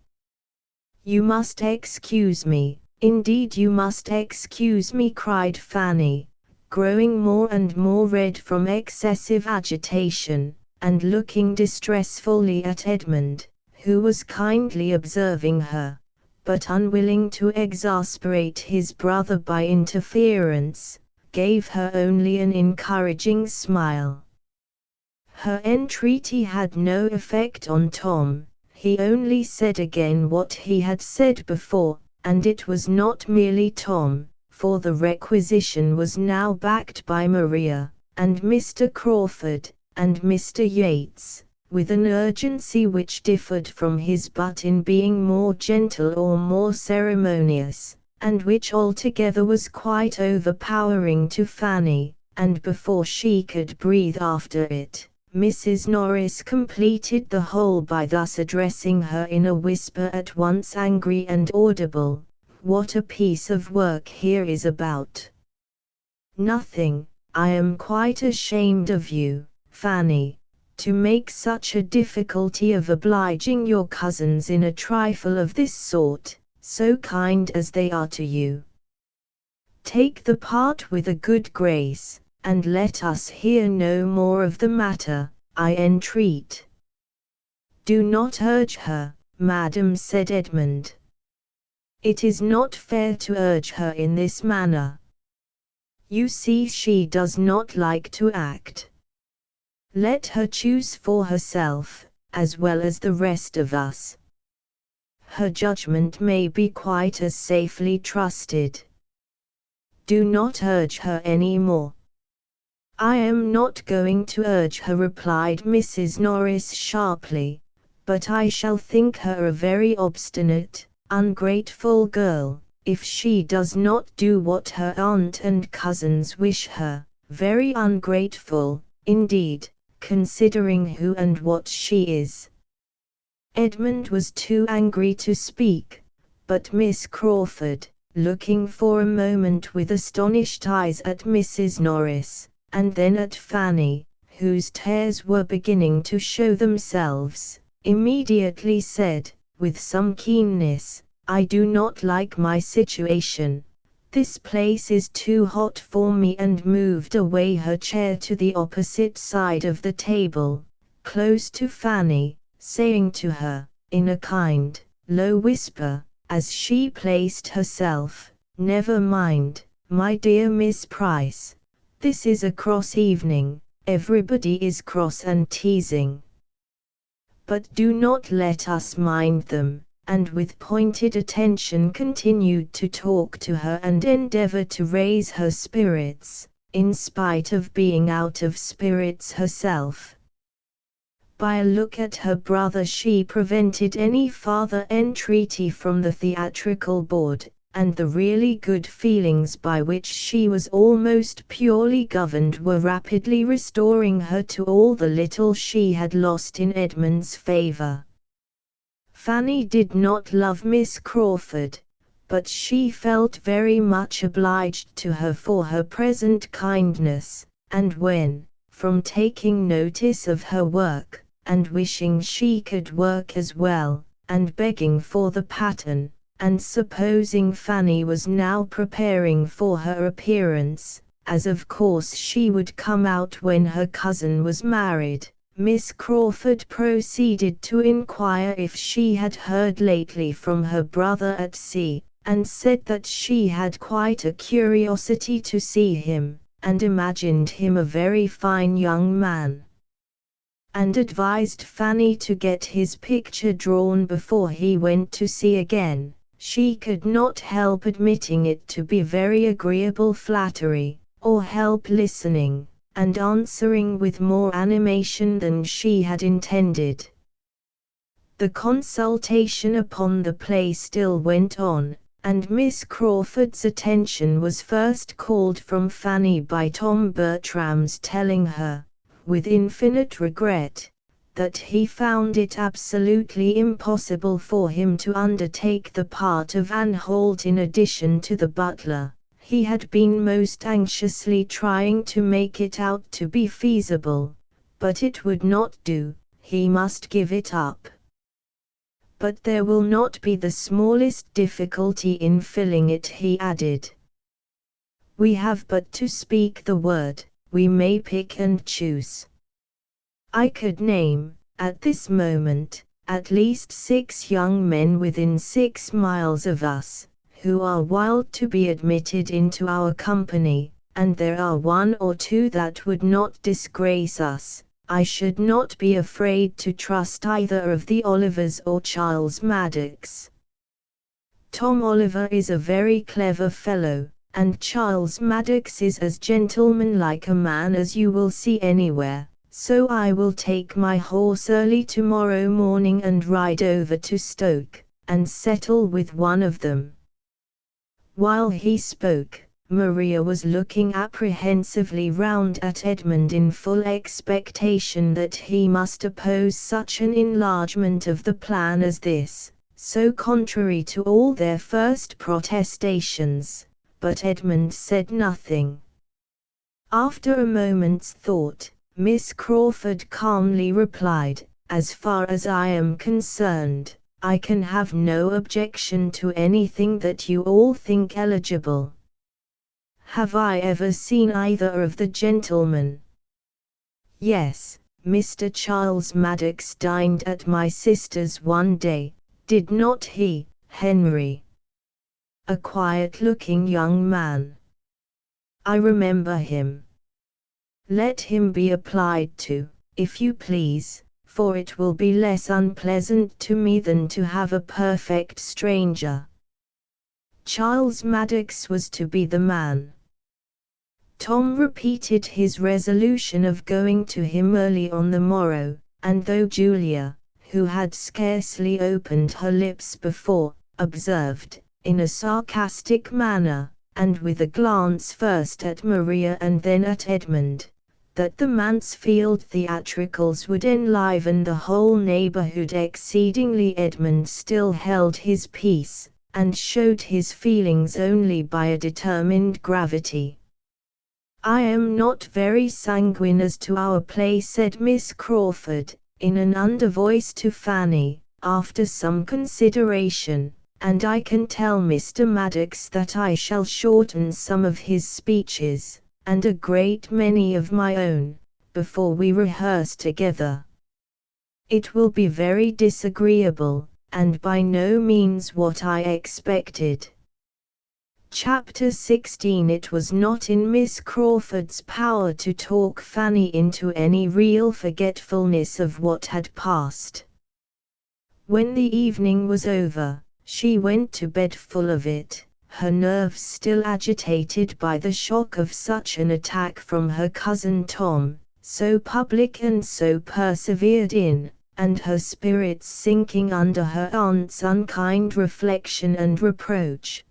"You must excuse me, indeed you must excuse me," cried Fanny, growing more and more red from excessive agitation, and looking distressfully at Edmund, who was kindly observing her, but unwilling to exasperate his brother by interference, gave her only an encouraging smile. Her entreaty had no effect on Tom. He only said again what he had said before, and it was not merely Tom, for the requisition was now backed by Maria, and Mr. Crawford, and Mr. Yates, with an urgency which differed from his but in being more gentle or more ceremonious, and which altogether was quite overpowering to Fanny, and before she could breathe after it, Mrs. Norris completed the whole by thus addressing her in a whisper at once angry and audible: "What a piece of work here is about! Nothing, I am quite ashamed of you, Fanny, to make such a difficulty of obliging your cousins in a trifle of this sort, so kind as they are to you. Take the part with a good grace, and let us hear no more of the matter, I entreat. Do not urge her, madam, said Edmund. It is not fair to urge her in this manner. You see she does not like to act. Let her choose for herself, as well as the rest of us. Her judgment may be quite as safely trusted. Do not urge her any more. I am not going to urge her, replied Mrs. Norris sharply, but I shall think her a very obstinate, ungrateful girl, if she does not do what her aunt and cousins wish her, very ungrateful, indeed, considering who and what she is. Edmund was too angry to speak, but Miss Crawford, looking for a moment with astonished eyes at Mrs. Norris, and then at Fanny, whose tears were beginning to show themselves, immediately said, with some keenness, I do not like my situation. This place is too hot for me, and moved away her chair to the opposite side of the table, close to Fanny, saying to her, in a kind, low whisper, as she placed herself, never mind, my dear Miss Price. This is a cross evening, everybody is cross and teasing. But do not let us mind them, and with pointed attention continued to talk to her and endeavor to raise her spirits, in spite of being out of spirits herself. By a look at her brother she prevented any farther entreaty from the theatrical board, and the really good feelings by which she was almost purely governed were rapidly restoring her to all the little she had lost in Edmund's favor. Fanny did not love Miss Crawford, but she felt very much obliged to her for her present kindness, and when, from taking notice of her work, and wishing she could work as well, and begging for the pattern, and supposing Fanny was now preparing for her appearance, as of course she would come out when her cousin was married, Miss Crawford proceeded to inquire if she had heard lately from her brother at sea, and said that she had quite a curiosity to see him, and imagined him a very fine young man, and advised Fanny to get his picture drawn before he went to sea again. She could not help admitting it to be very agreeable flattery, or help listening, and answering with more animation than she had intended. The consultation upon the play still went on, and Miss Crawford's attention was first called from Fanny by Tom Bertram's telling her, with infinite regret, that he found it absolutely impossible for him to undertake the part of Anne Holt in addition to the butler. He had been most anxiously trying to make it out to be feasible, but it would not do, he must give it up. But there will not be the smallest difficulty in filling it, he added. We have but to speak the word, we may pick and choose. I could name, at this moment, at least 6 young men within 6 miles of us, who are wild to be admitted into our company, and there are 1 or 2 that would not disgrace us. I should not be afraid to trust either of the Olivers or Charles Maddox. Tom Oliver is a very clever fellow, and Charles Maddox is as gentlemanlike a man as you will see anywhere. So I will take my horse early tomorrow morning and ride over to Stoke, and settle with one of them. While he spoke, Maria was looking apprehensively round at Edmund in full expectation that he must oppose such an enlargement of the plan as this, so contrary to all their first protestations, but Edmund said nothing. After a moment's thought, Miss Crawford calmly replied, as far as I am concerned, I can have no objection to anything that you all think eligible. Have I ever seen either of the gentlemen? Yes, Mr. Charles Maddox dined at my sister's one day, did not he, Henry? A quiet-looking young man. I remember him. Let him be applied to, if you please, for it will be less unpleasant to me than to have a perfect stranger. Charles Maddox was to be the man. Tom repeated his resolution of going to him early on the morrow, and though Julia, who had scarcely opened her lips before, observed, in a sarcastic manner, and with a glance first at Maria and then at Edmund, that the Mansfield theatricals would enliven the whole neighborhood exceedingly, Edmund still held his peace, and showed his feelings only by a determined gravity. "I am not very sanguine as to our play," said Miss Crawford, in an undervoice to Fanny, after some consideration, "and I can tell Mr. Maddox that I shall shorten some of his speeches, and a great many of my own, before we rehearse together. It will be very disagreeable, and by no means what I expected." Chapter 16. It was not in Miss Crawford's power to talk Fanny into any real forgetfulness of what had passed. When the evening was over, she went to bed full of it, her nerves still agitated by the shock of such an attack from her cousin Tom, so public and so persevered in, and her spirits sinking under her aunt's unkind reflection and reproach.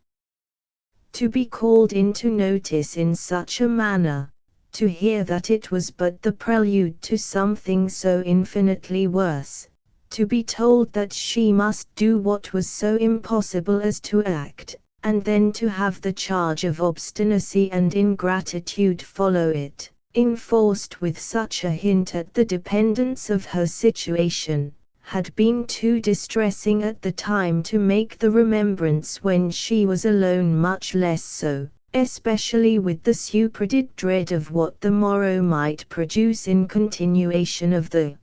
To be called into notice in such a manner, to hear that it was but the prelude to something so infinitely worse, to be told that she must do what was so impossible as to act, and then to have the charge of obstinacy and ingratitude follow it, enforced with such a hint at the dependence of her situation, had been too distressing at the time to make the remembrance when she was alone much less so, especially with the superadded dread of what the morrow might produce in continuation of the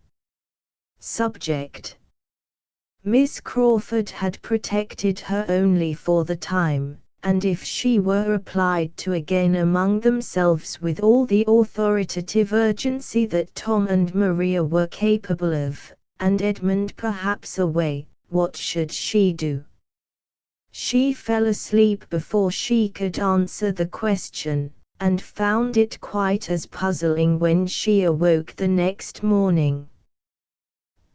subject. Miss Crawford had protected her only for the time, and if she were applied to again among themselves with all the authoritative urgency that Tom and Maria were capable of, and Edmund perhaps away, what should she do? She fell asleep before she could answer the question, and found it quite as puzzling when she awoke the next morning.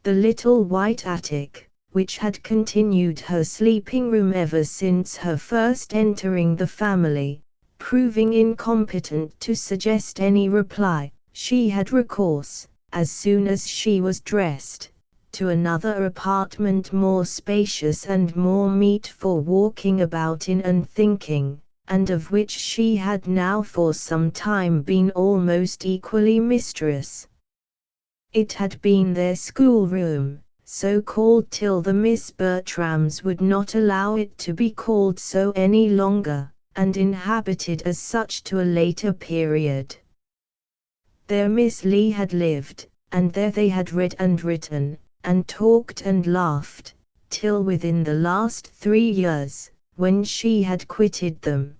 The little white attic, which had continued her sleeping room ever since her first entering the family, proving incompetent to suggest any reply, she had recourse, as soon as she was dressed, to another apartment more spacious and more meet for walking about in and thinking, and of which she had now for some time been almost equally mistress. It had been their schoolroom, so called till the Miss Bertrams would not allow it to be called so any longer, and inhabited as such to a later period. There Miss Lee had lived, and there they had read and written, and talked and laughed, till within the last 3 years, when she had quitted them.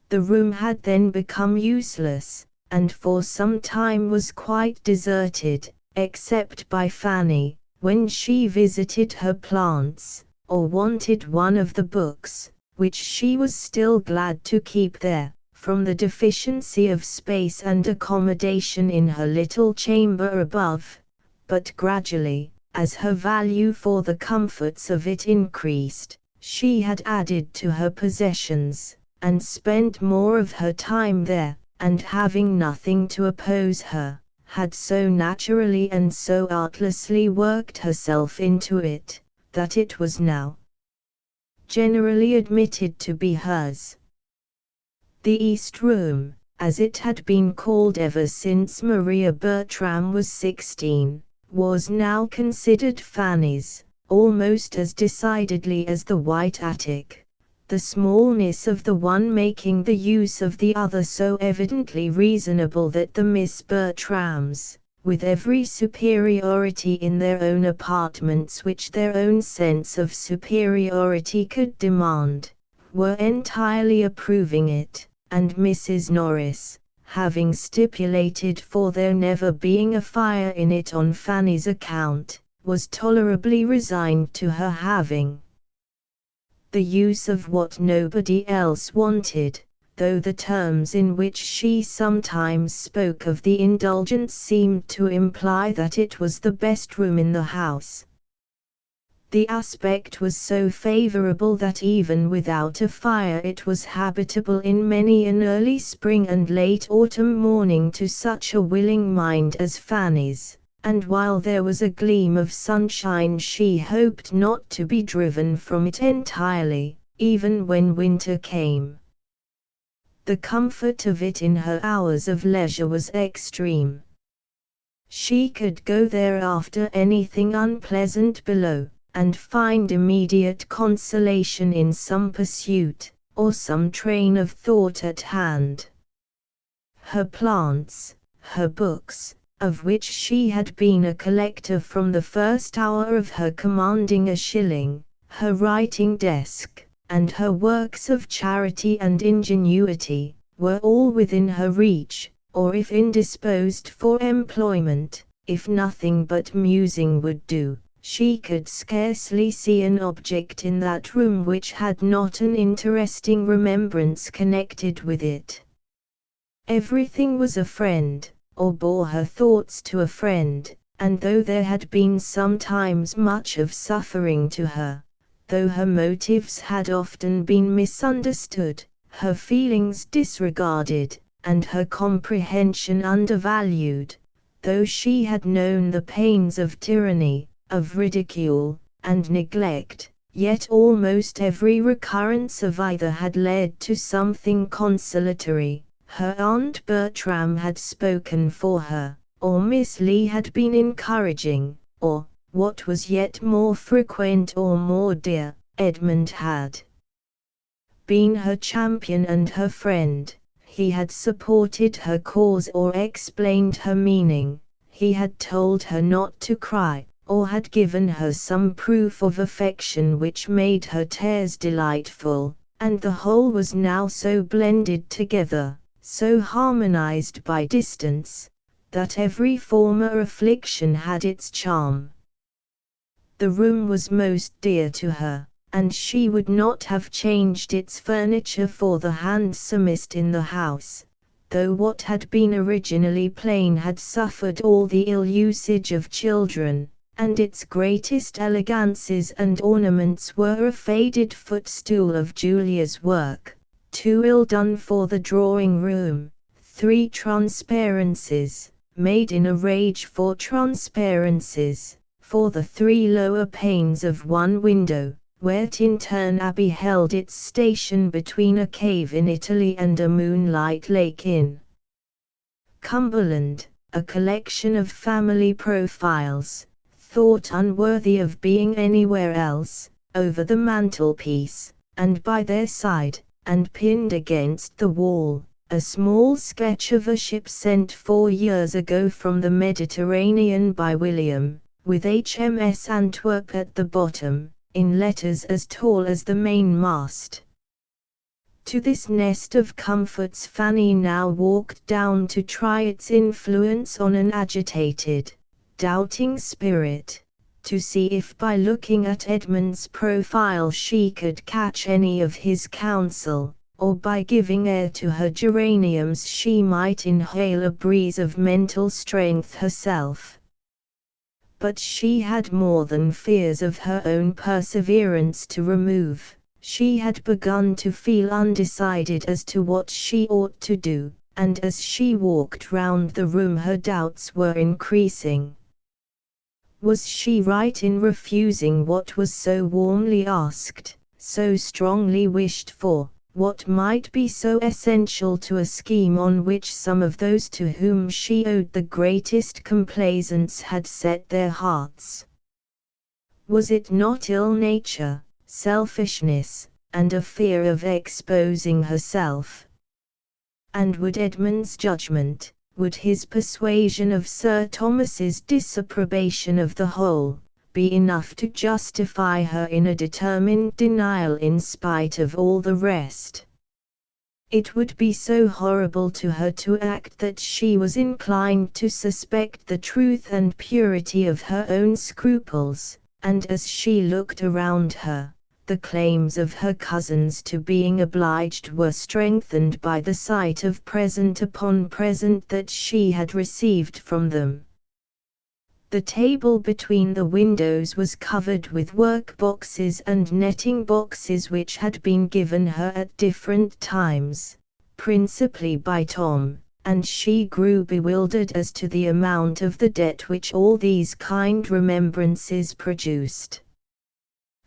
The room had then become useless, and for some time was quite deserted, except by Fanny, when she visited her plants, or wanted one of the books, which she was still glad to keep there, from the deficiency of space and accommodation in her little chamber above. But gradually, as her value for the comforts of it increased, she had added to her possessions, and spent more of her time there, and having nothing to oppose her, had so naturally and so artlessly worked herself into it, that it was now generally admitted to be hers. The East Room, as it had been called ever since Maria Bertram was 16, was now considered Fanny's, almost as decidedly as the white attic, the smallness of the one making the use of the other so evidently reasonable that the Miss Bertrams, with every superiority in their own apartments which their own sense of superiority could demand, were entirely approving it, and Mrs. Norris, having stipulated for there never being a fire in it on Fanny's account, was tolerably resigned to her having the use of what nobody else wanted, though the terms in which she sometimes spoke of the indulgence seemed to imply that it was the best room in the house. The aspect was so favorable that even without a fire it was habitable in many an early spring and late autumn morning to such a willing mind as Fanny's, and while there was a gleam of sunshine she hoped not to be driven from it entirely, even when winter came. The comfort of it in her hours of leisure was extreme. She could go there after anything unpleasant below, and find immediate consolation in some pursuit, or some train of thought at hand. Her plants, her books, of which she had been a collector from the first hour of her commanding a shilling, her writing desk, and her works of charity and ingenuity, were all within her reach, or if indisposed for employment, if nothing but musing would do, she could scarcely see an object in that room which had not an interesting remembrance connected with it. Everything was a friend, or bore her thoughts to a friend, and though there had been sometimes much of suffering to her, though her motives had often been misunderstood, her feelings disregarded, and her comprehension undervalued, though she had known the pains of tyranny, of ridicule, and neglect, yet almost every recurrence of either had led to something consolatory. Her Aunt Bertram had spoken for her, or Miss Lee had been encouraging, or, what was yet more frequent or more dear, Edmund had been her champion and her friend. He had supported her cause or explained her meaning, he had told her not to cry, or had given her some proof of affection which made her tears delightful, and the whole was now so blended together, so harmonized by distance, that every former affliction had its charm. The room was most dear to her, and she would not have changed its furniture for the handsomest in the house, though what had been originally plain had suffered all the ill usage of children, and its greatest elegances and ornaments were a faded footstool of Julia's work, too ill done for the drawing-room, 3 transparencies, made in a rage for transparencies, for the 3 lower panes of one window, where Tintern Abbey held its station between a cave in Italy and a moonlight lake in Cumberland, a collection of family profiles, thought unworthy of being anywhere else, over the mantelpiece, and by their side, and pinned against the wall, a small sketch of a ship sent 4 years ago from the Mediterranean by William, with HMS Antwerp at the bottom, in letters as tall as the mainmast. To this nest of comforts Fanny now walked down to try its influence on an agitated, doubting spirit, to see if by looking at Edmund's profile she could catch any of his counsel, or by giving air to her geraniums she might inhale a breeze of mental strength herself. But she had more than fears of her own perseverance to remove. She had begun to feel undecided as to what she ought to do, and as she walked round the room her doubts were increasing. Was she right in refusing what was so warmly asked, so strongly wished for, what might be so essential to a scheme on which some of those to whom she owed the greatest complaisance had set their hearts? Was it not ill nature, selfishness, and a fear of exposing herself? And would Edmund's judgment, would his persuasion of Sir Thomas's disapprobation of the whole be enough to justify her in a determined denial in spite of all the rest? It would be so horrible to her to act that she was inclined to suspect the truth and purity of her own scruples, and as she looked around her, the claims of her cousins to being obliged were strengthened by the sight of present upon present that she had received from them. The table between the windows was covered with work boxes and netting boxes which had been given her at different times, principally by Tom, and she grew bewildered as to the amount of the debt which all these kind remembrances produced.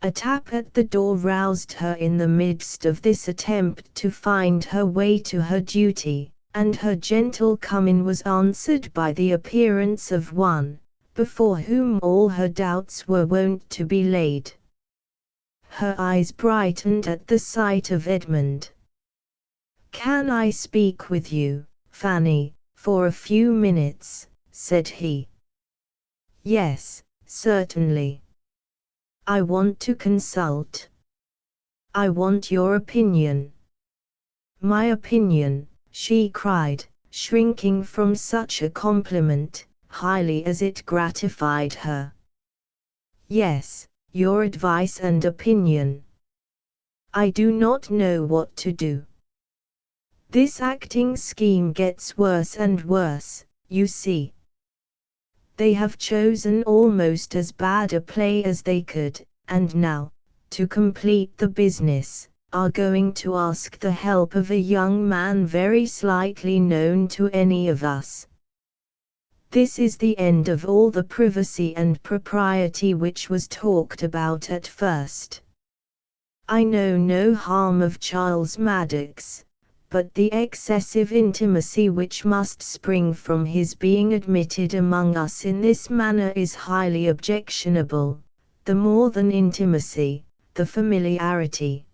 A tap at the door roused her in the midst of this attempt to find her way to her duty, and her gentle coming was answered by the appearance of one before whom all her doubts were wont to be laid. Her eyes brightened at the sight of Edmund. "Can I speak with you, Fanny, for a few minutes?" said he. "Yes, certainly. I want to consult. I want your opinion." "My opinion," she cried, shrinking from such a compliment, highly as it gratified her. "Yes, your advice and opinion. I do not know what to do. This acting scheme gets worse and worse, you see. They have chosen almost as bad a play as they could, and now, to complete the business, are going to ask the help of a young man very slightly known to any of us. This is the end of all the privacy and propriety which was talked about at first. I know no harm of Charles Maddox, but the excessive intimacy which must spring from his being admitted among us in this manner is highly objectionable, the more than intimacy, the familiarity.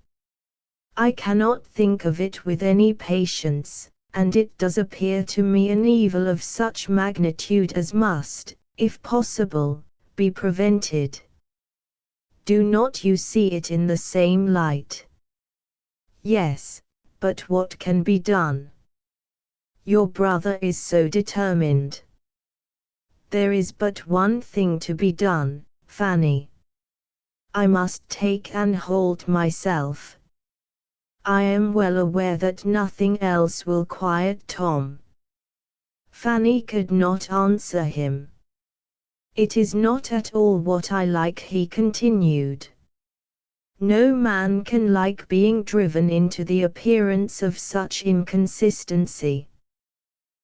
I cannot think of it with any patience, and it does appear to me an evil of such magnitude as must, if possible, be prevented. Do not you see it in the same light?" "Yes, but what can be done?" "Your brother is so determined." "There is but one thing to be done, Fanny. I must take an hold myself. I am well aware that nothing else will quiet Tom." Fanny could not answer him. "It is not at all what I like," he continued. "No man can like being driven into the appearance of such inconsistency.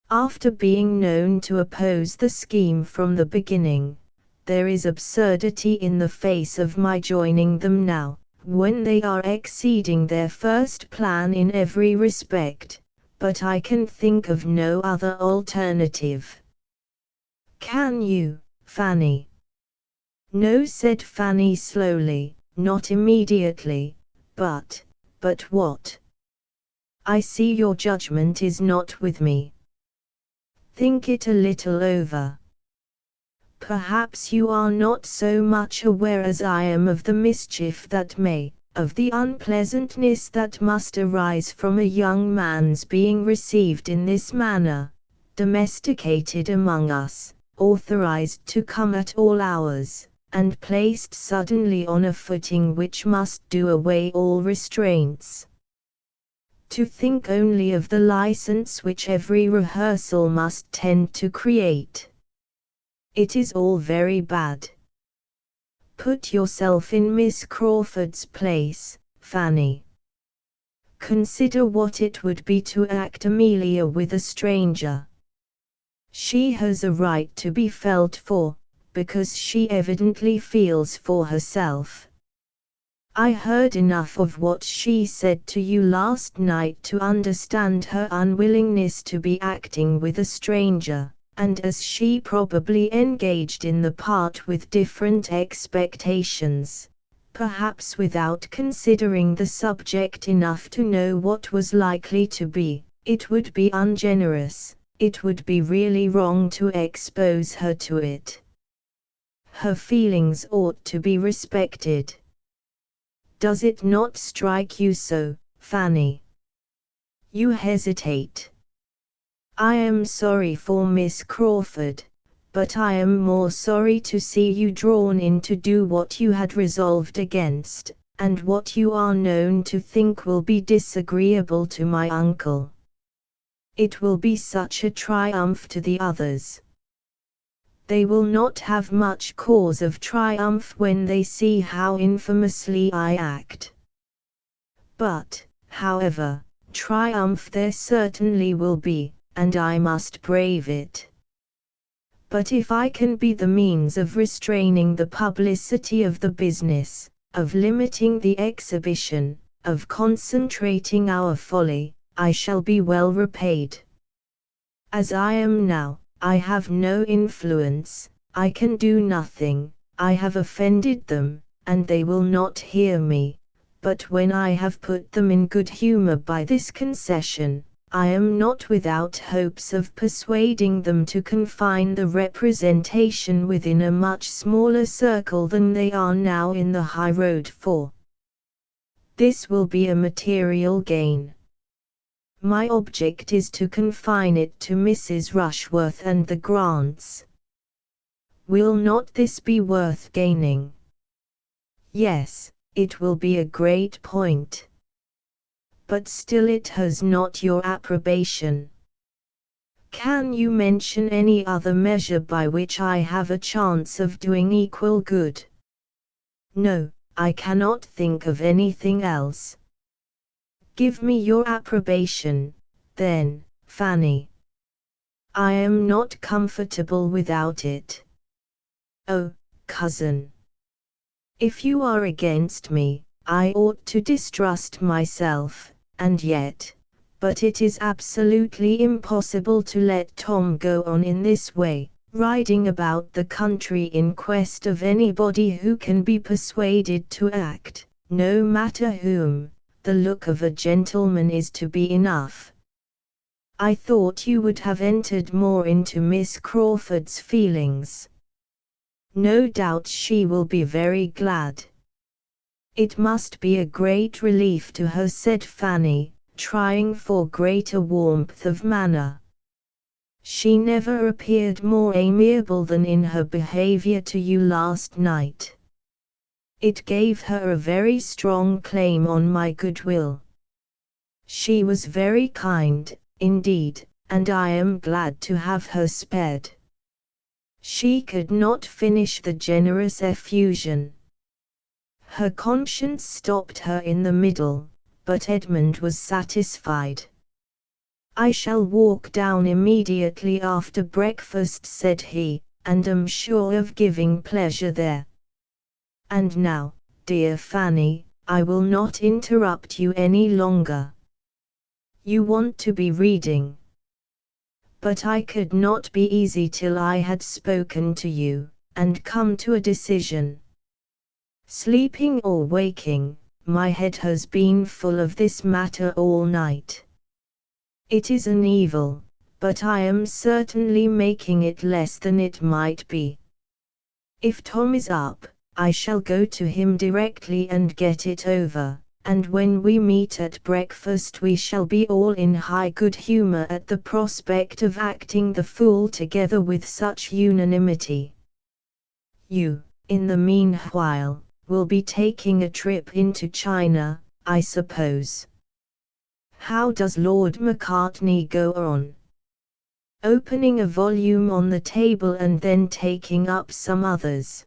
After being known to oppose the scheme from the beginning, there is absurdity in the face of my joining them now, when they are exceeding their first plan in every respect, but I can think of no other alternative." "Can you, Fanny?" "No," said Fanny slowly, "not immediately, but what? I see your judgment is not with me. Think it a little over. Perhaps you are not so much aware as I am of the mischief that may, of the unpleasantness that must arise from a young man's being received in this manner, domesticated among us, authorized to come at all hours, and placed suddenly on a footing which must do away all restraints. To think only of the license which every rehearsal must tend to create. It is all very bad. Put yourself in Miss Crawford's place, Fanny. Consider what it would be to act Amelia with a stranger. She has a right to be felt for, because she evidently feels for herself. I heard enough of what she said to you last night to understand her unwillingness to be acting with a stranger, and as she probably engaged in the part with different expectations, perhaps without considering the subject enough to know what was likely to be, it would be ungenerous, It would be really wrong to expose her to it. Her feelings ought to be respected. Does it not strike you so, Fanny? You hesitate. I am sorry for Miss Crawford, but I am more sorry to see you drawn in to do what you had resolved against, and what you are known to think will be disagreeable to my uncle. It will be such a triumph to the others. They will not have much cause of triumph when they see how infamously I act. But, however, triumph there certainly will be, and I must brave it. But if I can be the means of restraining the publicity of the business, of limiting the exhibition, of concentrating our folly, I shall be well repaid. As I am now, I have no influence, I can do nothing, I have offended them, and they will not hear me, but when I have put them in good humor by this concession, I am not without hopes of persuading them to confine the representation within a much smaller circle than they are now in the high road for. This will be a material gain. My object is to confine it to Mrs. Rushworth and the Grants. Will not this be worth gaining? Yes, it will be a great point. But still it has not your approbation. Can you mention any other measure by which I have a chance of doing equal good? No, I cannot think of anything else. Give me your approbation, then, Fanny. I am not comfortable without it. Oh, cousin. If you are against me, I ought to distrust myself, and yet, but it is absolutely impossible to let Tom go on in this way, riding about the country in quest of anybody who can be persuaded to act, no matter whom. The look of a gentleman is to be enough. I thought you would have entered more into Miss Crawford's feelings. No doubt she will be very glad. It must be a great relief to her, said Fanny, trying for greater warmth of manner. She never appeared more amiable than in her behavior to you last night. It gave her a very strong claim on my goodwill. She was very kind, indeed, and I am glad to have her spared. She could not finish the generous effusion. Her conscience stopped her in the middle, but Edmund was satisfied. I shall walk down immediately after breakfast, said he, and am sure of giving pleasure there. And now, dear Fanny, I will not interrupt you any longer. You want to be reading. But I could not be easy till I had spoken to you, and come to a decision. Sleeping or waking, my head has been full of this matter all night. It is an evil, but I am certainly making it less than it might be. If Tom is up, I shall go to him directly and get it over, and when we meet at breakfast we shall be all in high good humor at the prospect of acting the fool together with such unanimity. You, in the meanwhile, will be taking a trip into China, I suppose. How does Lord Macartney go on? Opening a volume on the table and then taking up some others.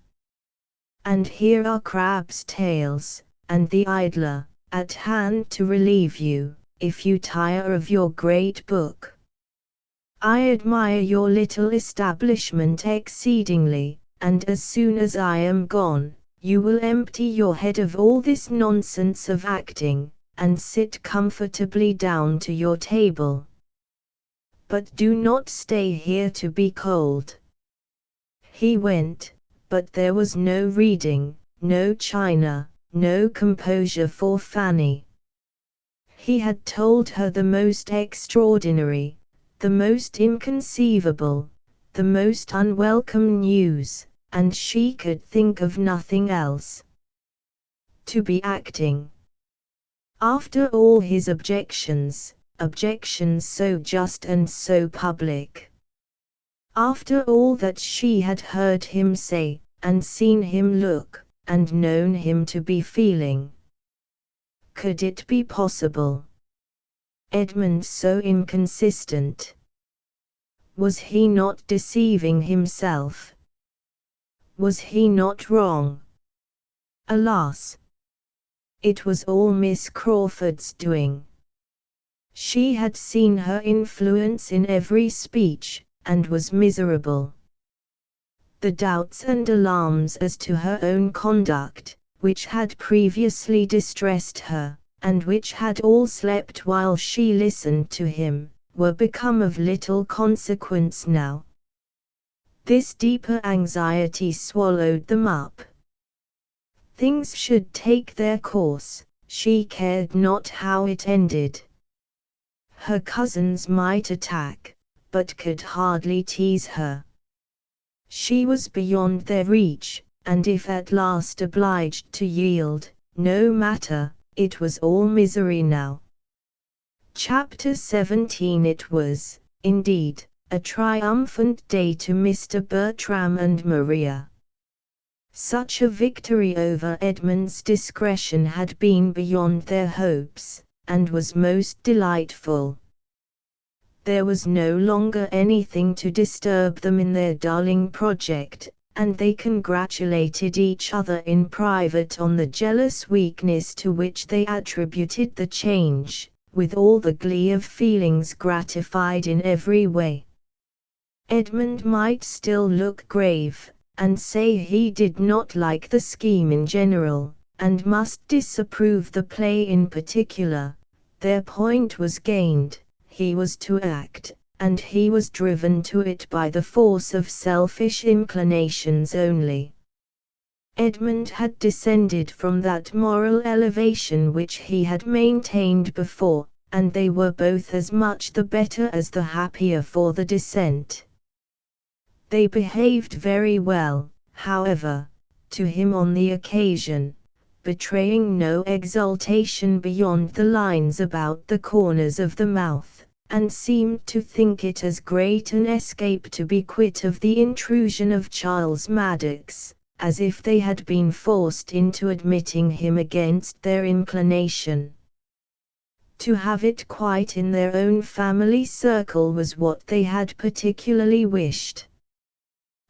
And here are Crab's Tales, and The Idler, at hand to relieve you, if you tire of your great book. I admire your little establishment exceedingly, and as soon as I am gone, you will empty your head of all this nonsense of acting, and sit comfortably down to your table. But do not stay here to be cold. He went, but there was no reading, no china, no composure for Fanny. He had told her the most extraordinary, the most inconceivable, the most unwelcome news, and she could think of nothing else. To be acting. After all his objections, objections so just and so public. After all that she had heard him say, and seen him look, and known him to be feeling. Could it be possible? Edmund so inconsistent. Was he not deceiving himself? Was he not wrong? Alas! It was all Miss Crawford's doing. She had seen her influence in every speech, and was miserable. The doubts and alarms as to her own conduct, which had previously distressed her, and which had all slept while she listened to him, were become of little consequence now. This deeper anxiety swallowed them up. Things should take their course, she cared not how it ended. Her cousins might attack, but could hardly tease her. She was beyond their reach, and if at last obliged to yield, no matter, it was all misery now. Chapter 17. It was, indeed, a triumphant day to Mr. Bertram and Maria. Such a victory over Edmund's discretion had been beyond their hopes, and was most delightful. There was no longer anything to disturb them in their darling project, and they congratulated each other in private on the jealous weakness to which they attributed the change, with all the glee of feelings gratified in every way. Edmund might still look grave, and say he did not like the scheme in general, and must disapprove the play in particular. Their point was gained, he was to act, and he was driven to it by the force of selfish inclinations only. Edmund had descended from that moral elevation which he had maintained before, and they were both as much the better as the happier for the descent. They behaved very well, however, to him on the occasion, betraying no exultation beyond the lines about the corners of the mouth, and seemed to think it as great an escape to be quit of the intrusion of Charles Maddox, as if they had been forced into admitting him against their inclination. To have it quite in their own family circle was what they had particularly wished.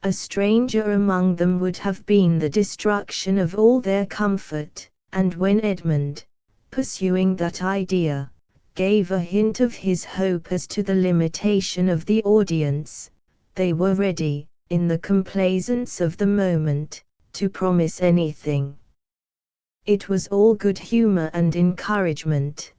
A stranger among them would have been the destruction of all their comfort, and when Edmund, pursuing that idea, gave a hint of his hope as to the limitation of the audience, they were ready, in the complaisance of the moment, to promise anything. It was all good humor and encouragement.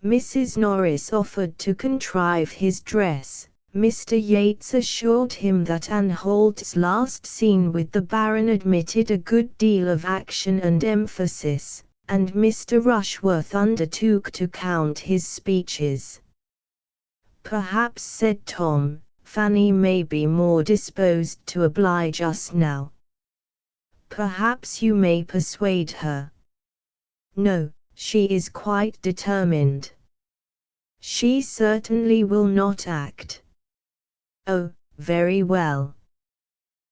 Mrs. Norris offered to contrive his dress. Mr. Yates assured him that Anne Holt's last scene with the Baron admitted a good deal of action and emphasis, and Mr. Rushworth undertook to count his speeches. "Perhaps," said Tom, "Fanny may be more disposed to oblige us now. Perhaps you may persuade her." "No, she is quite determined. She certainly will not act." "Oh, very well."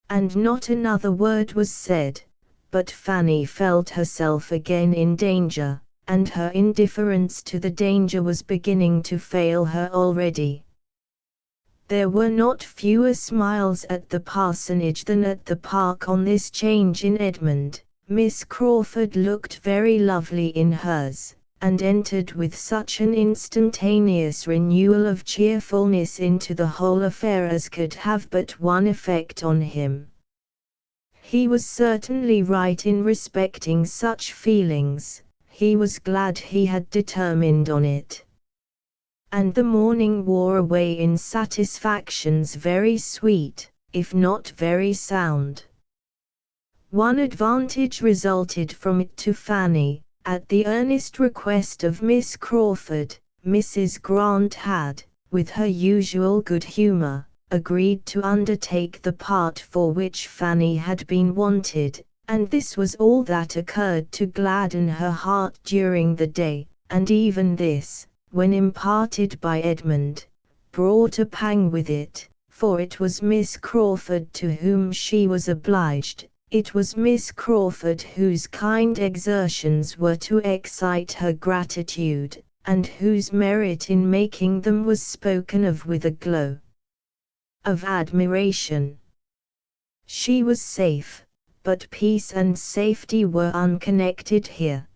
And not another word was said, but Fanny felt herself again in danger, and her indifference to the danger was beginning to fail her already. There were not fewer smiles at the parsonage than at the park on this change in Edmund. Miss Crawford looked very lovely in hers, and entered with such an instantaneous renewal of cheerfulness into the whole affair as could have but one effect on him. He was certainly right in respecting such feelings, he was glad he had determined on it. And the morning wore away in satisfactions very sweet, if not very sound. One advantage resulted from it to Fanny. At the earnest request of Miss Crawford, Mrs. Grant had, with her usual good humor, agreed to undertake the part for which Fanny had been wanted, and this was all that occurred to gladden her heart during the day, and even this, when imparted by Edmund, brought a pang with it, for it was Miss Crawford to whom she was obliged. It was Miss Crawford whose kind exertions were to excite her gratitude, and whose merit in making them was spoken of with a glow of admiration. She was safe, but peace and safety were unconnected here.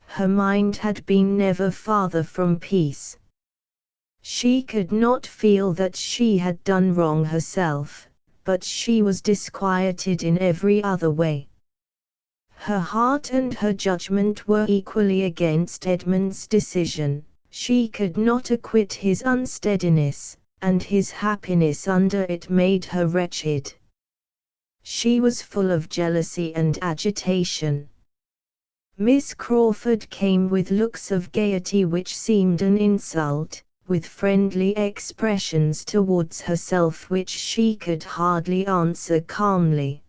Her mind had been never farther from peace. She could not feel that she had done wrong herself, but she was disquieted in every other way. Her heart and her judgment were equally against Edmund's decision. She could not acquit his unsteadiness, and his happiness under it made her wretched. She was full of jealousy and agitation. Miss Crawford came with looks of gaiety which seemed an insult, with friendly expressions towards herself which she could hardly answer calmly.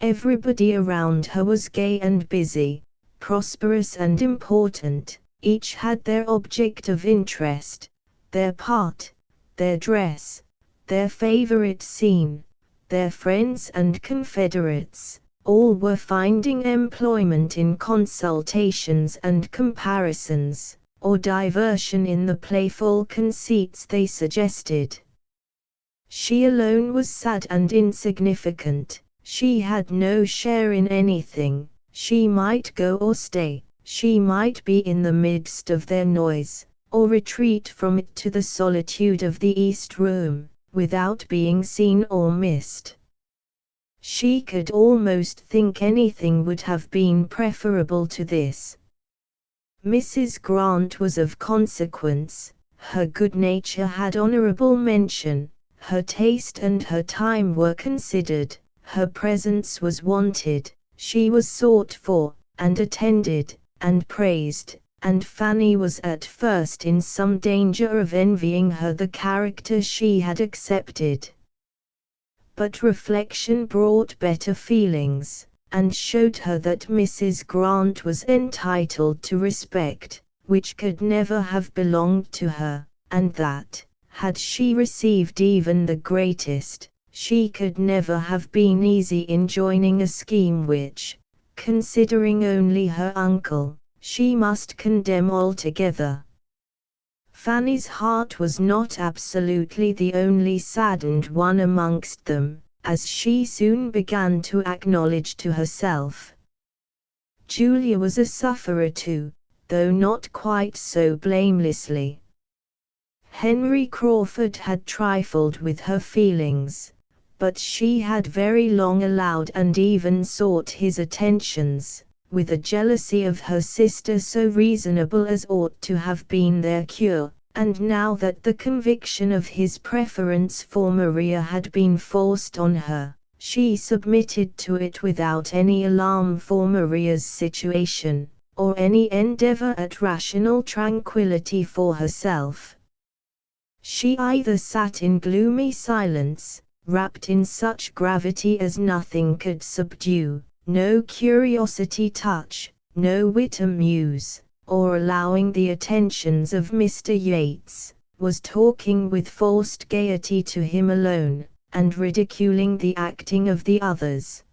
Everybody around her was gay and busy, prosperous and important. Each had their object of interest, their part, their dress, their favorite scene, their friends and confederates. All were finding employment in consultations and comparisons, or diversion in the playful conceits they suggested. She alone was sad and insignificant. She had no share in anything. She might go or stay. She might be in the midst of their noise, or retreat from it to the solitude of the East Room, without being seen or missed. She could almost think anything would have been preferable to this. Mrs. Grant was of consequence. Her good nature had honorable mention. Her taste and her time were considered. Her presence was wanted. She was sought for, and attended, and praised, and Fanny was at first in some danger of envying her the character she had accepted. But reflection brought better feelings, and showed her that Mrs. Grant was entitled to respect, which could never have belonged to her, and that, had she received even the greatest, she could never have been easy in joining a scheme which, considering only her uncle, she must condemn altogether. Fanny's heart was not absolutely the only saddened one amongst them, as she soon began to acknowledge to herself. Julia was a sufferer too, though not quite so blamelessly. Henry Crawford had trifled with her feelings, but she had very long allowed and even sought his attentions, with a jealousy of her sister so reasonable as ought to have been their cure, and now that the conviction of his preference for Maria had been forced on her, she submitted to it without any alarm for Maria's situation, or any endeavor at rational tranquility for herself. She either sat in gloomy silence, wrapped in such gravity as nothing could subdue, no curiosity touch, no wit amuse, or allowing the attentions of Mr. Yates, was talking with forced gaiety to him alone, and ridiculing the acting of the others.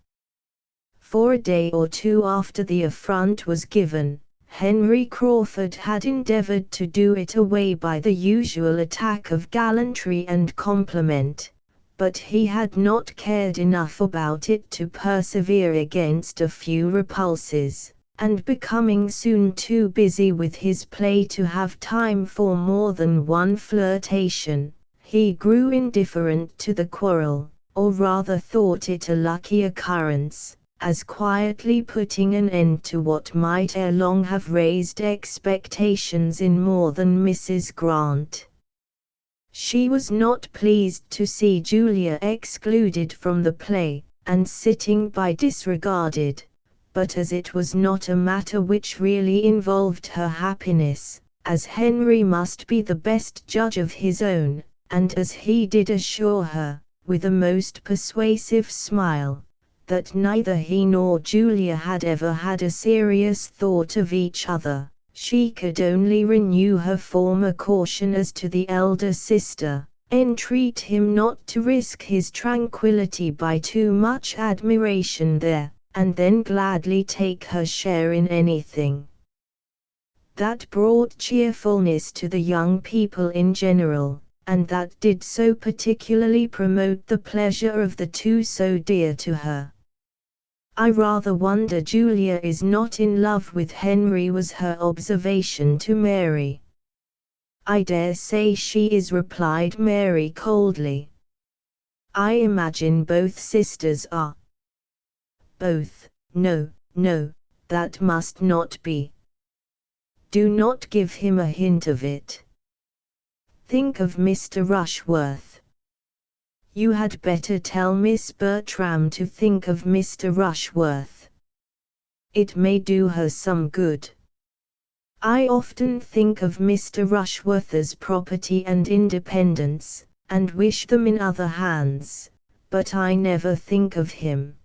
For a day or two after the affront was given, Henry Crawford had endeavored to do it away by the usual attack of gallantry and compliment, but he had not cared enough about it to persevere against a few repulses, and becoming soon too busy with his play to have time for more than one flirtation, he grew indifferent to the quarrel, or rather thought it a lucky occurrence, as quietly putting an end to what might ere long have raised expectations in more than Mrs. Grant. She was not pleased to see Julia excluded from the play, and sitting by disregarded, but as it was not a matter which really involved her happiness, as Henry must be the best judge of his own, and as he did assure her, with a most persuasive smile, that neither he nor Julia had ever had a serious thought of each other, she could only renew her former caution as to the elder sister, entreat him not to risk his tranquillity by too much admiration there, and then gladly take her share in anything that brought cheerfulness to the young people in general, and that did so particularly promote the pleasure of the two so dear to her. "I rather wonder Julia is not in love with Henry," was her observation to Mary. "I dare say she is," replied Mary coldly. "I imagine both sisters are." "Both? No, no, that must not be. Do not give him a hint of it. Think of Mr. Rushworth." "You had better tell Miss Bertram to think of Mr. Rushworth. It may do her some good. I often think of Mr. Rushworth's property and independence, and wish them in other hands, but I never think of him.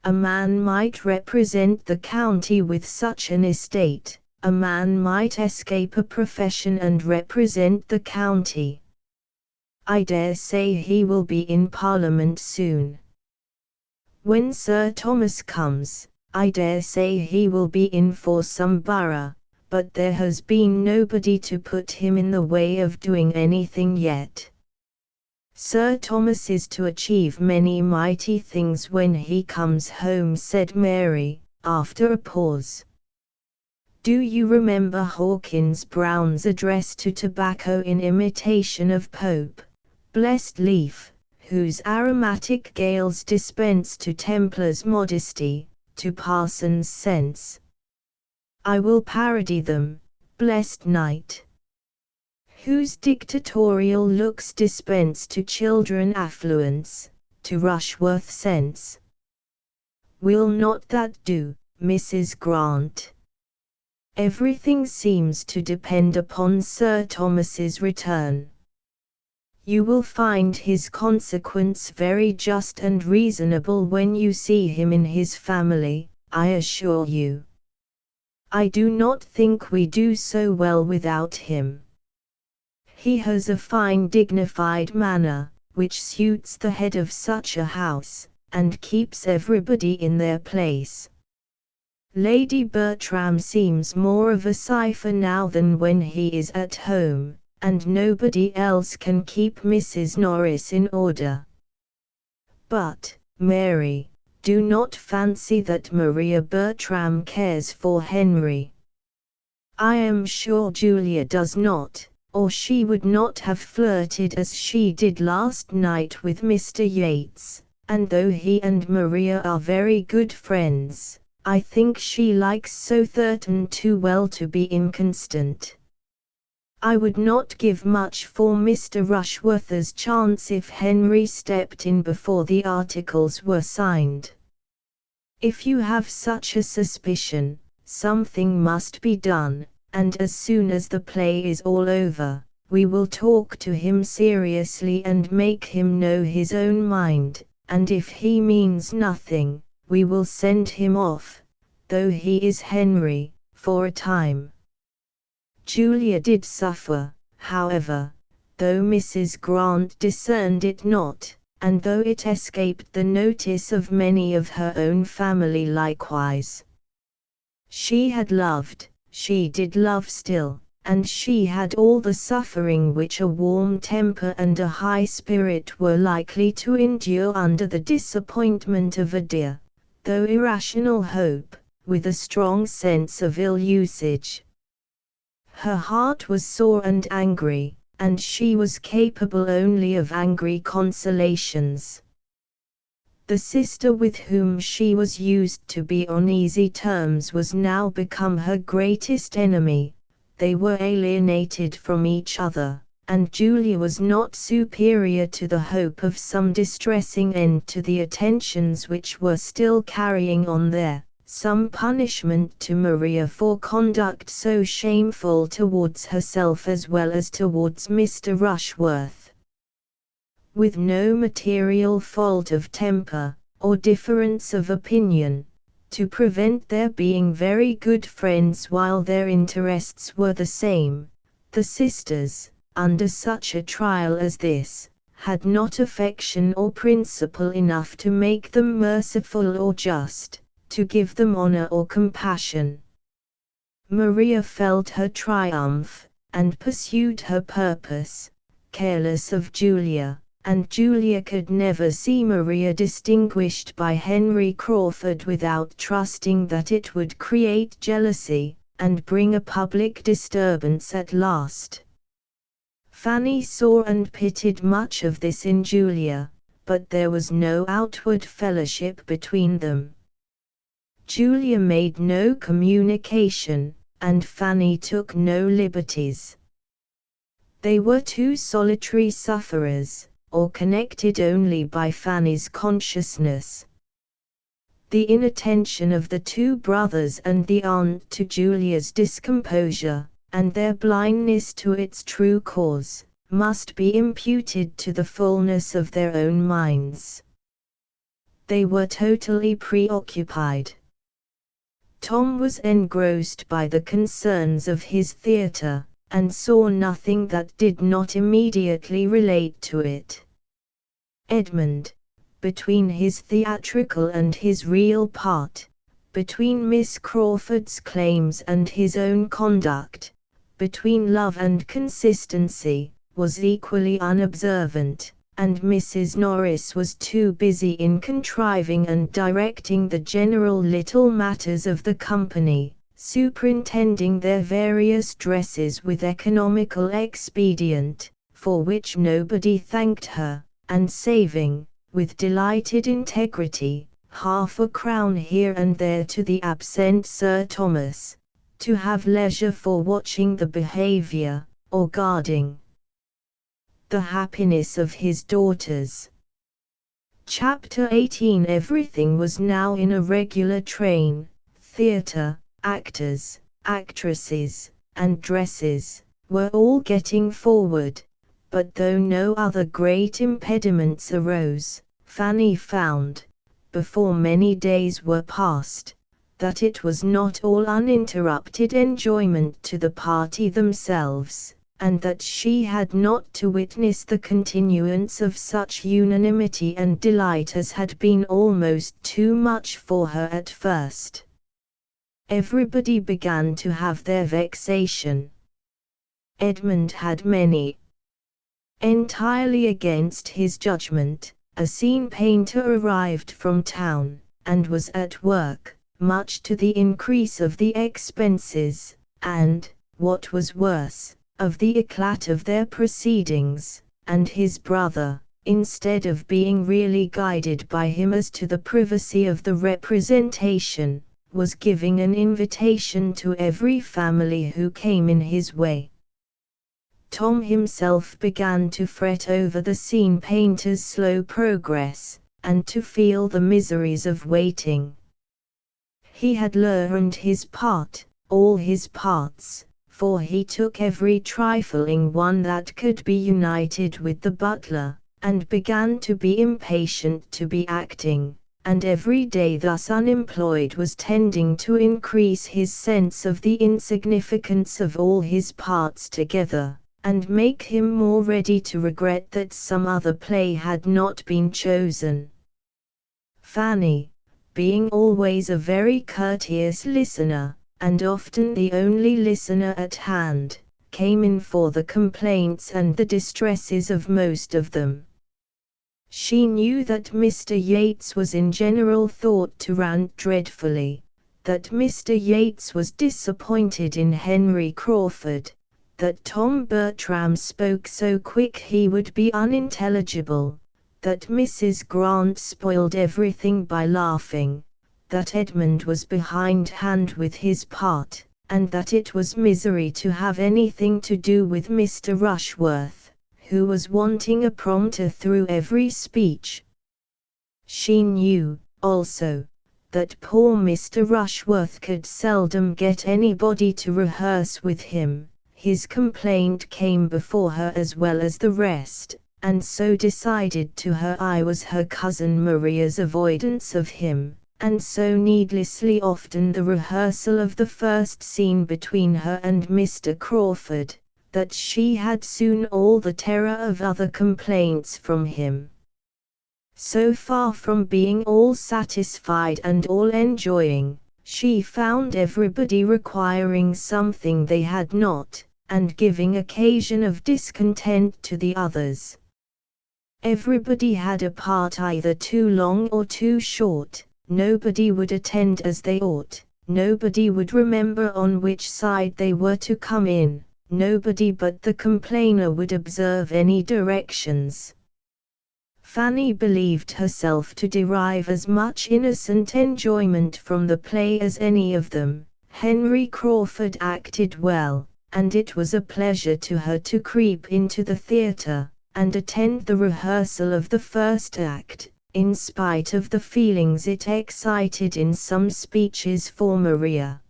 A man might represent the county with such an estate. A man might escape a profession and represent the county. I dare say he will be in Parliament soon. When Sir Thomas comes, I dare say he will be in for some borough, but there has been nobody to put him in the way of doing anything yet. Sir Thomas is to achieve many mighty things when he comes home," said Mary, after a pause. "Do you remember Hawkins Brown's address to tobacco in imitation of Pope, blessed leaf, whose aromatic gales dispense to Templars modesty, to parsons sense? I will parody them, blessed knight. Whose dictatorial looks dispense to children affluence, to Rushworth sense. Will not that do, Mrs. Grant? Everything seems to depend upon Sir Thomas's return. You will find his consequence very just and reasonable when you see him in his family, I assure you. I do not think we do so well without him. He has a fine dignified manner, which suits the head of such a house, and keeps everybody in their place. Lady Bertram seems more of a cipher now than when he is at home, and nobody else can keep Mrs. Norris in order. But, Mary, do not fancy that Maria Bertram cares for Henry. I am sure Julia does not, or she would not have flirted as she did last night with Mr. Yates, and though he and Maria are very good friends, I think she likes Sir Thurton too well to be inconstant. I would not give much for Mr. Rushworth's chance if Henry stepped in before the articles were signed. If you have such a suspicion, something must be done, and as soon as the play is all over, we will talk to him seriously and make him know his own mind, and if he means nothing, we will send him off, though he is Henry, for a time." Julia did suffer, however, though Mrs. Grant discerned it not, and though it escaped the notice of many of her own family likewise. She had loved, she did love still, and she had all the suffering which a warm temper and a high spirit were likely to endure under the disappointment of a dear, though irrational hope, with a strong sense of ill usage. Her heart was sore and angry, and she was capable only of angry consolations. The sister with whom she was used to be on easy terms was now become her greatest enemy. They were alienated from each other, and Julia was not superior to the hope of some distressing end to the attentions which were still carrying on there, some punishment to Maria for conduct so shameful towards herself as well as towards Mr. Rushworth. With no material fault of temper, or difference of opinion, to prevent their being very good friends while their interests were the same, the sisters, under such a trial as this, had not affection or principle enough to make them merciful or just, to give them honor or compassion. Maria felt her triumph, and pursued her purpose, careless of Julia, and Julia could never see Maria distinguished by Henry Crawford without trusting that it would create jealousy, and bring a public disturbance at last. Fanny saw and pitied much of this in Julia, but there was no outward fellowship between them. Julia made no communication, and Fanny took no liberties. They were two solitary sufferers, or connected only by Fanny's consciousness. The inattention of the two brothers and the aunt to Julia's discomposure, and their blindness to its true cause, must be imputed to the fullness of their own minds. They were totally preoccupied. Tom was engrossed by the concerns of his theatre, and saw nothing that did not immediately relate to it. Edmund, between his theatrical and his real part, between Miss Crawford's claims and his own conduct, between love and consistency, was equally unobservant, and Mrs. Norris was too busy in contriving and directing the general little matters of the company, superintending their various dresses with economical expedient, for which nobody thanked her, and saving, with delighted integrity, half a crown here and there to the absent Sir Thomas, to have leisure for watching the behavior, or guarding the happiness of his daughters. Chapter 18. Everything was now in a regular train. Theatre, actors, actresses, and dresses, were all getting forward, but though no other great impediments arose, Fanny found, before many days were past, that it was not all uninterrupted enjoyment to the party themselves, and that she had not to witness the continuance of such unanimity and delight as had been almost too much for her at first. Everybody began to have their vexation. Edmund had many. Entirely against his judgment, a scene painter arrived from town, and was at work, much to the increase of the expenses, and, what was worse, of the éclat of their proceedings, and his brother, instead of being really guided by him as to the privacy of the representation, was giving an invitation to every family who came in his way. Tom himself began to fret over the scene painter's slow progress, and to feel the miseries of waiting. He had learned his part, all his parts, for he took every trifling one that could be united with the butler, and began to be impatient to be acting, and every day thus unemployed was tending to increase his sense of the insignificance of all his parts together, and make him more ready to regret that some other play had not been chosen. Fanny, being always a very courteous listener, and often the only listener at hand, came in for the complaints and the distresses of most of them. She knew that Mr. Yates was in general thought to rant dreadfully, that Mr. Yates was disappointed in Henry Crawford, that Tom Bertram spoke so quick he would be unintelligible, that Mrs. Grant spoiled everything by laughing, that Edmund was behindhand with his part, and that it was misery to have anything to do with Mr. Rushworth, who was wanting a prompter through every speech. She knew, also, that poor Mr. Rushworth could seldom get anybody to rehearse with him. His complaint came before her as well as the rest, and so decided to her eye was her cousin Maria's avoidance of him, and so needlessly often the rehearsal of the first scene between her and Mr. Crawford, that she had soon all the terror of other complaints from him. So far from being all satisfied and all enjoying, she found everybody requiring something they had not, and giving occasion of discontent to the others. Everybody had a part either too long or too short, nobody would attend as they ought, nobody would remember on which side they were to come in, nobody but the complainer would observe any directions. Fanny believed herself to derive as much innocent enjoyment from the play as any of them. Henry Crawford acted well, and it was a pleasure to her to creep into the theatre, and attend the rehearsal of the first act, in spite of the feelings it excited in some speeches for Maria.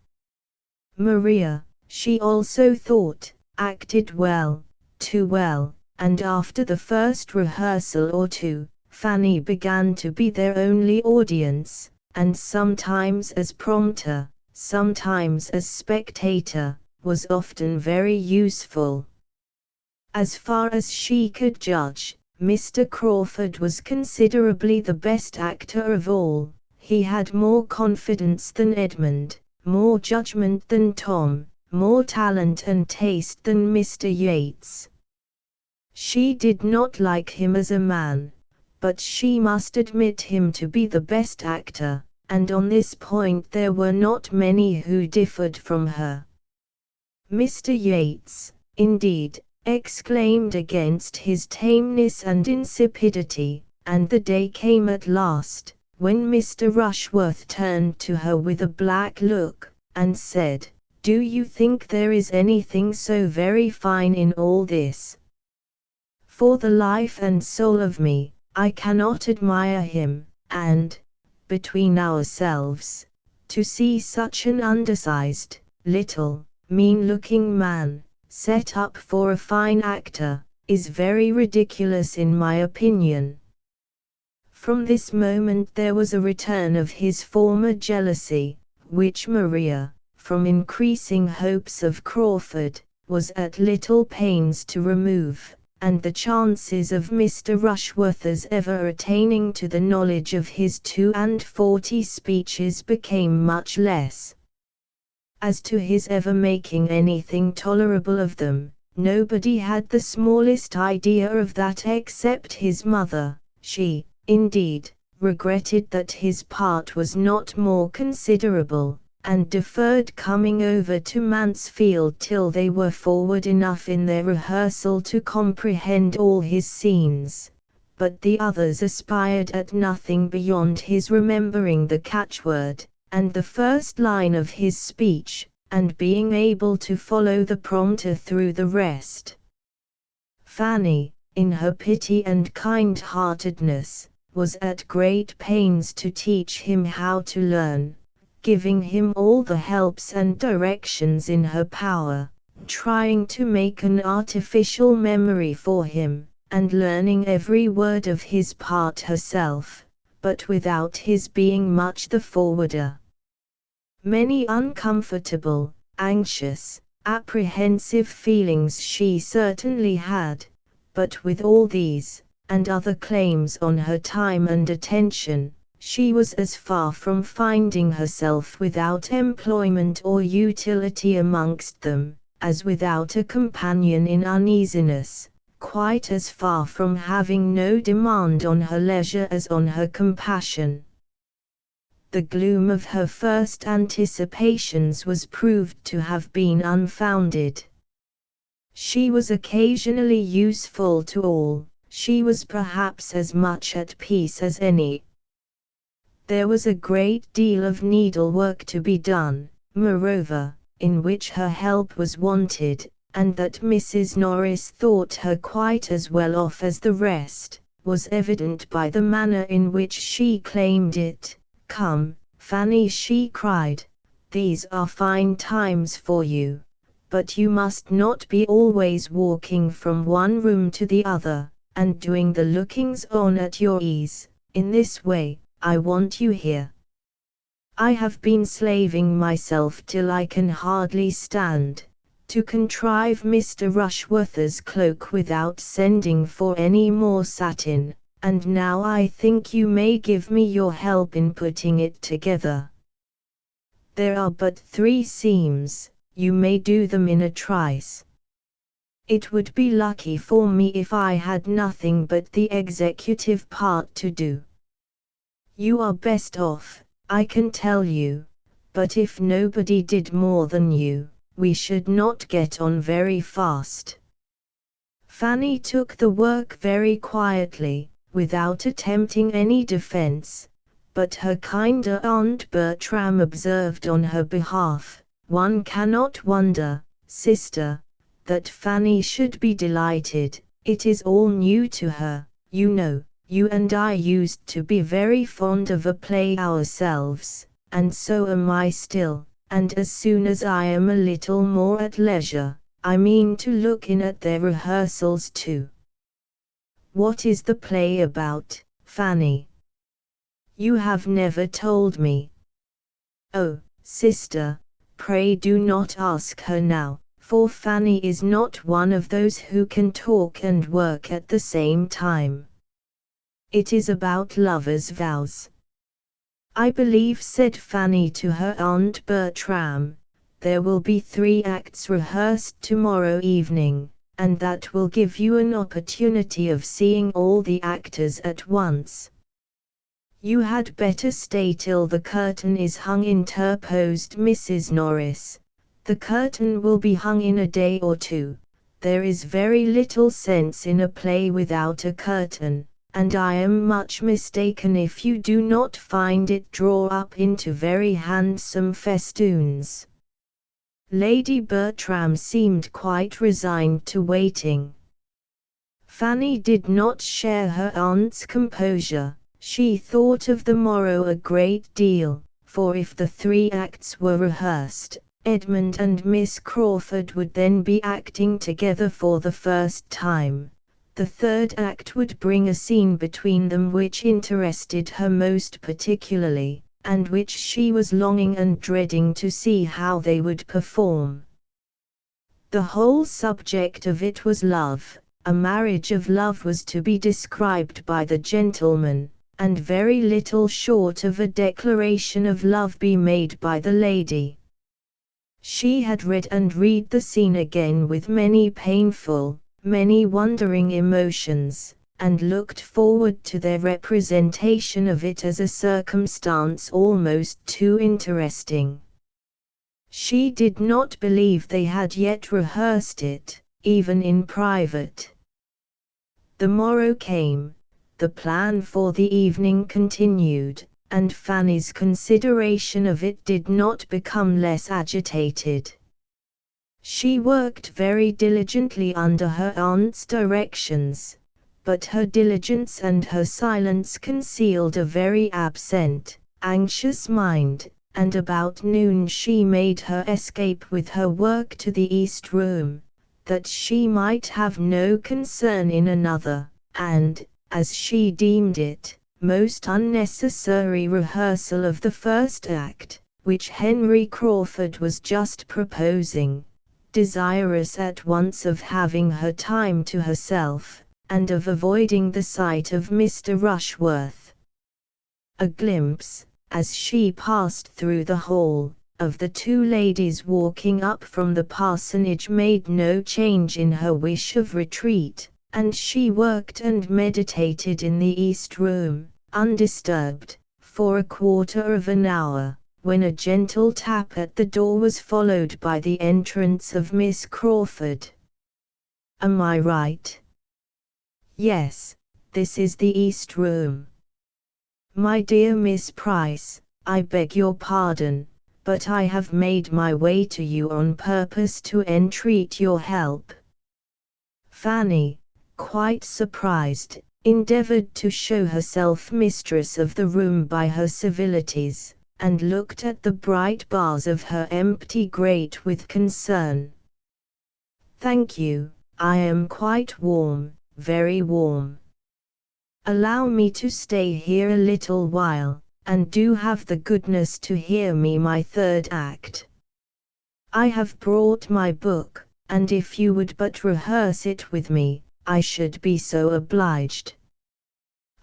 Maria, she also thought, acted well, too well, and after the first rehearsal or two, Fanny began to be their only audience, and sometimes as prompter, sometimes as spectator, was often very useful. As far as she could judge, Mr. Crawford was considerably the best actor of all. He had more confidence than Edmund, more judgment than Tom, more talent and taste than Mr. Yates. She did not like him as a man, but she must admit him to be the best actor, and on this point there were not many who differed from her. Mr. Yates, indeed, exclaimed against his tameness and insipidity, and the day came at last, when Mr. Rushworth turned to her with a black look, and said, "Do you think there is anything so very fine in all this? For the life and soul of me, I cannot admire him, and, between ourselves, to see such an undersized, little, mean-looking man, set up for a fine actor, is very ridiculous in my opinion." From this moment there was a return of his former jealousy, which Maria, from increasing hopes of Crawford, was at little pains to remove, and the chances of Mr. Rushworth's ever attaining to the knowledge of his 42 speeches became much less. As to his ever making anything tolerable of them, nobody had the smallest idea of that except his mother. She, indeed, regretted that his part was not more considerable, and deferred coming over to Mansfield till they were forward enough in their rehearsal to comprehend all his scenes. But the others aspired at nothing beyond his remembering the catchword, and the first line of his speech, and being able to follow the prompter through the rest. Fanny, in her pity and kind-heartedness, was at great pains to teach him how to learn, giving him all the helps and directions in her power, trying to make an artificial memory for him, and learning every word of his part herself, but without his being much the forwarder. Many uncomfortable, anxious, apprehensive feelings she certainly had, but with all these, and other claims on her time and attention, she was as far from finding herself without employment or utility amongst them, as without a companion in uneasiness, quite as far from having no demand on her leisure as on her compassion. The gloom of her first anticipations was proved to have been unfounded. She was occasionally useful to all, she was perhaps as much at peace as any. There was a great deal of needlework to be done, moreover, in which her help was wanted, and that Mrs. Norris thought her quite as well off as the rest, was evident by the manner in which she claimed it. "Come, Fanny, she cried, these are fine times for you, but you must not be always walking from one room to the other, and doing the lookings on at your ease. In this way, I want you here. I have been slaving myself till I can hardly stand, to contrive Mr. Rushworth's cloak without sending for any more satin, and now I think you may give me your help in putting it together. There are but 3 seams, you may do them in a trice. It would be lucky for me if I had nothing but the executive part to do. You are best off, I can tell you, but if nobody did more than you, we should not get on very fast. Fanny took the work very quietly, without attempting any defense, but her kinder Aunt Bertram observed on her behalf, one cannot wonder, sister, that Fanny should be delighted, it is all new to her, you know. You and I used to be very fond of a play ourselves, and so am I still, and as soon as I am a little more at leisure, I mean to look in at their rehearsals too. What is the play about, Fanny? You have never told me. Oh, sister, pray do not ask her now, for Fanny is not one of those who can talk and work at the same time. It is about lovers' vows. I believe, said Fanny to her Aunt Bertram, there will be 3 acts rehearsed tomorrow evening, and that will give you an opportunity of seeing all the actors at once. You had better stay till the curtain is hung, interposed Mrs. Norris. The curtain will be hung in a day or 2. There is very little sense in a play without a curtain, and I am much mistaken if you do not find it draw up into very handsome festoons. Lady Bertram seemed quite resigned to waiting. Fanny did not share her aunt's composure. She thought of the morrow a great deal, for if the 3 acts were rehearsed, Edmund and Miss Crawford would then be acting together for the first time. The 3rd act would bring a scene between them which interested her most particularly, and which she was longing and dreading to see how they would perform. The whole subject of it was love. A marriage of love was to be described by the gentleman, and very little short of a declaration of love be made by the lady. She had read and read the scene again with many painful, many wondering emotions, and looked forward to their representation of it as a circumstance almost too interesting. She did not believe they had yet rehearsed it, even in private. The morrow came, the plan for the evening continued, and Fanny's consideration of it did not become less agitated. She worked very diligently under her aunt's directions, but her diligence and her silence concealed a very absent, anxious mind, and about noon she made her escape with her work to the east room, that she might have no concern in another, and, as she deemed it, most unnecessary rehearsal of the 1st act, which Henry Crawford was just proposing, desirous at once of having her time to herself, and of avoiding the sight of Mr. Rushworth. A glimpse, as she passed through the hall, of the 2 ladies walking up from the parsonage made no change in her wish of retreat, and she worked and meditated in the east room, undisturbed, for a quarter of an hour, when a gentle tap at the door was followed by the entrance of Miss Crawford. Am I right? Yes, this is the east room. My dear Miss Price, I beg your pardon, but I have made my way to you on purpose to entreat your help. Fanny, quite surprised, endeavored to show herself mistress of the room by her civilities, and looked at the bright bars of her empty grate with concern. "Thank you, I am quite warm, very warm. Allow me to stay here a little while, and do have the goodness to hear me my third act. I have brought my book, and if you would but rehearse it with me, I should be so obliged.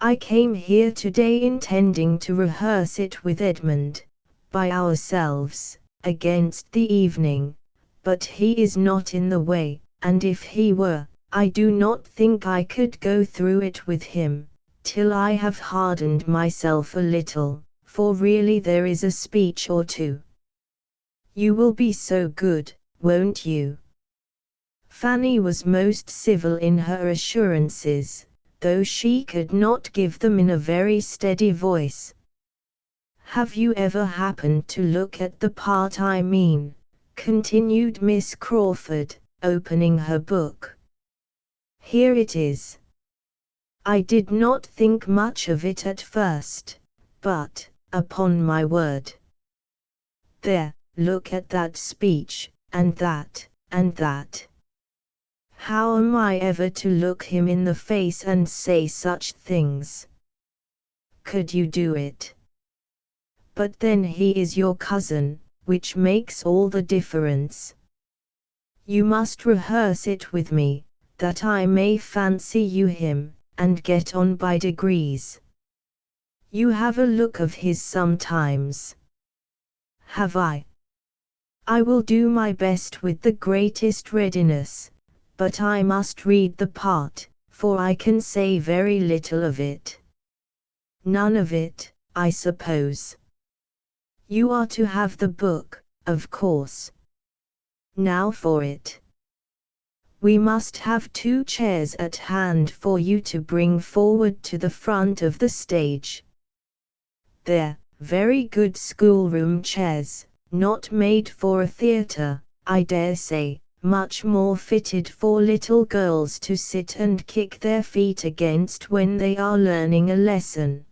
I came here today intending to rehearse it with Edmund, by ourselves, against the evening, but he is not in the way, and if he were, I do not think I could go through it with him, till I have hardened myself a little, for really there is a speech or two. You will be so good, won't you?" Fanny was most civil in her assurances, though she could not give them in a very steady voice. "Have you ever happened to look at the part I mean?" continued Miss Crawford, opening her book. "Here it is. I did not think much of it at first, but, upon my word. There, look at that speech, and that, and that. How am I ever to look him in the face and say such things? Could you do it? But then he is your cousin, which makes all the difference. You must rehearse it with me, that I may fancy you him, and get on by degrees. You have a look of his sometimes." "Have I? I will do my best with the greatest readiness, but I must read the part, for I can say very little of it." "None of it, I suppose. You are to have the book, of course. Now for it. We must have 2 chairs at hand for you to bring forward to the front of the stage. There, very good schoolroom chairs, not made for a theatre, I dare say, much more fitted for little girls to sit and kick their feet against when they are learning a lesson.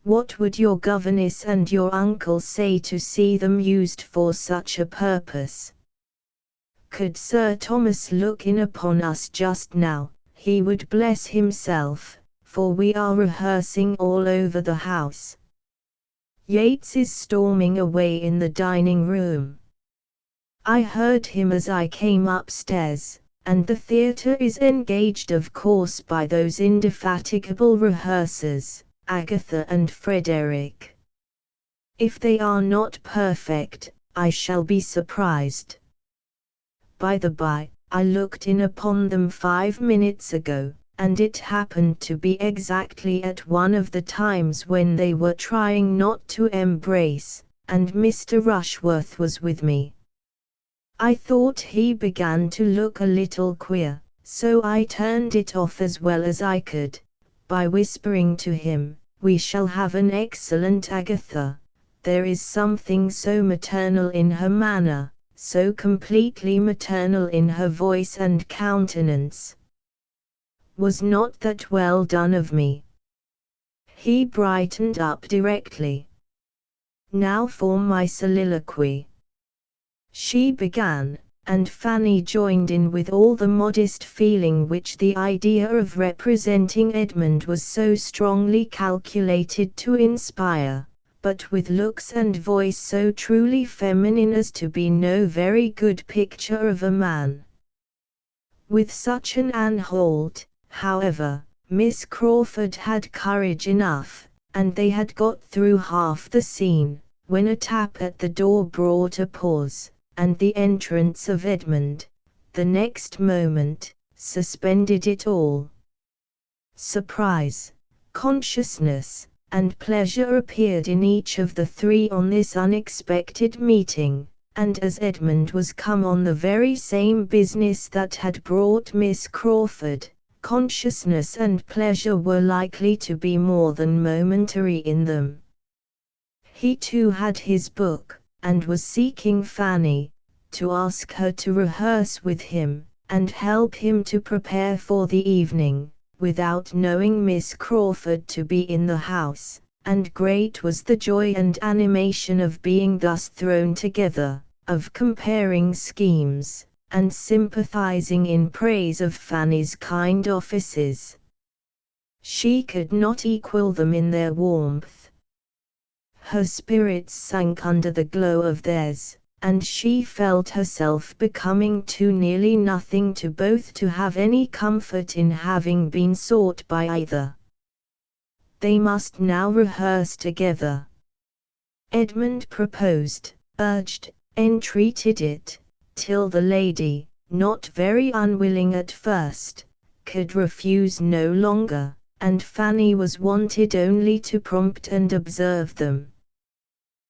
What would your governess and your uncle say to see them used for such a purpose? Could Sir Thomas look in upon us just now, he would bless himself, for we are rehearsing all over the house. Yates is storming away in the dining room. I heard him as I came upstairs, and the theatre is engaged of course by those indefatigable rehearsers, Agatha and Frederick. If they are not perfect, I shall be surprised. By the by, I looked in upon them 5 minutes ago, and it happened to be exactly at one of the times when they were trying not to embrace, and Mr. Rushworth was with me. I thought he began to look a little queer, so I turned it off as well as I could, by whispering to him, 'We shall have an excellent Agatha. There is something so maternal in her manner, so completely maternal in her voice and countenance.' Was not that well done of me?" He brightened up directly. "Now for my soliloquy," she began, and Fanny joined in with all the modest feeling which the idea of representing Edmund was so strongly calculated to inspire, but with looks and voice so truly feminine as to be no very good picture of a man. With such an Anhold, however, Miss Crawford had courage enough, and they had got through half the scene, when a tap at the door brought a pause, and the entrance of Edmund, the next moment, suspended it all. Surprise, consciousness, and pleasure appeared in each of the 3 on this unexpected meeting, and as Edmund was come on the very same business that had brought Miss Crawford, consciousness and pleasure were likely to be more than momentary in them. He too had his book, and was seeking Fanny, to ask her to rehearse with him, and help him to prepare for the evening, without knowing Miss Crawford to be in the house, and great was the joy and animation of being thus thrown together, of comparing schemes, and sympathizing in praise of Fanny's kind offices. She could not equal them in their warmth. Her spirits sank under the glow of theirs, and she felt herself becoming too nearly nothing to both to have any comfort in having been sought by either. They must now rehearse together. Edmund proposed, urged, entreated it, till the lady, not very unwilling at first, could refuse no longer, and Fanny was wanted only to prompt and observe them.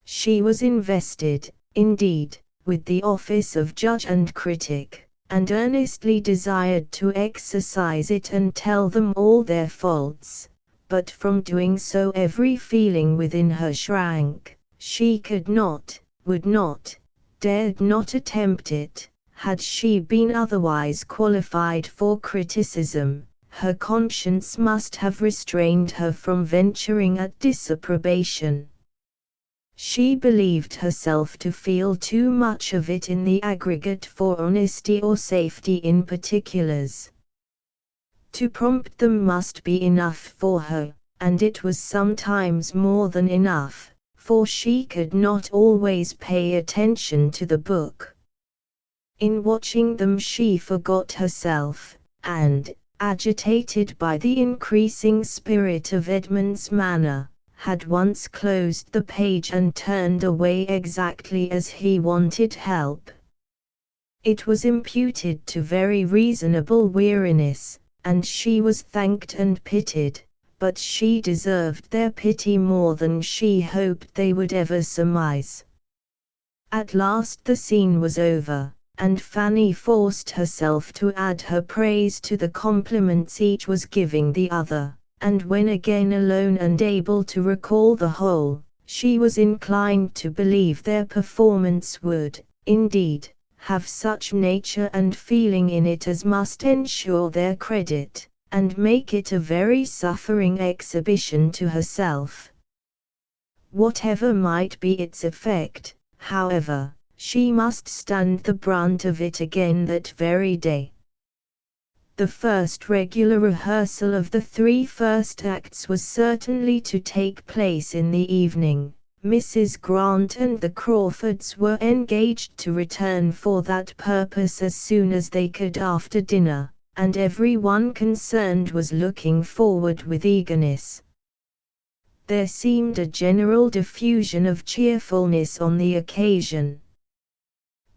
She was invested, indeed, with the office of judge and critic, and earnestly desired to exercise it and tell them all their faults, but from doing so every feeling within her shrank. She could not, would not, dared not attempt it. Had she been otherwise qualified for criticism, her conscience must have restrained her from venturing at disapprobation. She believed herself to feel too much of it in the aggregate for honesty or safety in particulars. To prompt them must be enough for her, and it was sometimes more than enough, for she could not always pay attention to the book. In watching them she forgot herself, and, agitated by the increasing spirit of Edmund's manner, had once closed the page and turned away exactly as he wanted help. It was imputed to very reasonable weariness, and she was thanked and pitied, but she deserved their pity more than she hoped they would ever surmise. At last the scene was over, and Fanny forced herself to add her praise to the compliments each was giving the other, and when again alone and able to recall the whole, she was inclined to believe their performance would, indeed, have such nature and feeling in it as must ensure their credit, and make it a very suffering exhibition to herself. Whatever might be its effect, however, she must stand the brunt of it again that very day. The first regular rehearsal of the 3 first acts was certainly to take place in the evening. Mrs. Grant and the Crawfords were engaged to return for that purpose as soon as they could after dinner, and every one concerned was looking forward with eagerness. There seemed a general diffusion of cheerfulness on the occasion.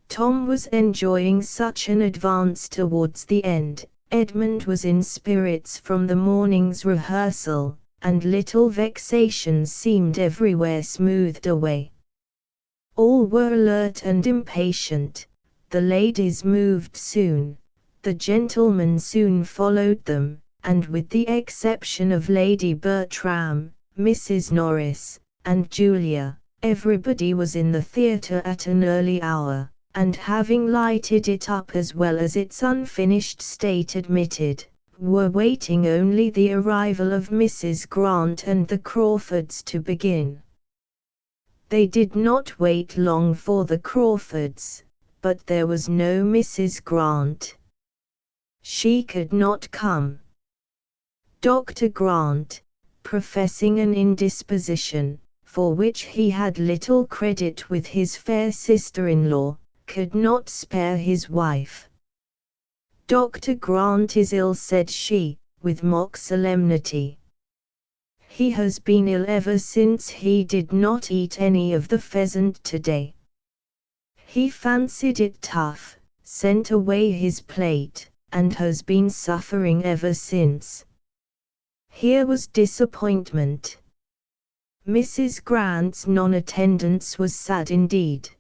Tom was enjoying such an advance towards the end, Edmund was in spirits from the morning's rehearsal, and little vexations seemed everywhere smoothed away. All were alert and impatient. The ladies moved soon, the gentlemen soon followed them, and with the exception of Lady Bertram, Mrs. Norris, and Julia, everybody was in the theatre at an early hour, and having lighted it up as well as its unfinished state admitted, were waiting only the arrival of Mrs. Grant and the Crawfords to begin. They did not wait long for the Crawfords, but there was no Mrs. Grant. She could not come. Dr. Grant, professing an indisposition, for which he had little credit with his fair sister-in-law, could not spare his wife. "Dr. Grant is ill," said she, with mock solemnity. "He has been ill ever since he did not eat any of the pheasant today. He fancied it tough, sent away his plate, and has been suffering ever since." Here was disappointment. Mrs. Grant's non-attendance was sad indeed.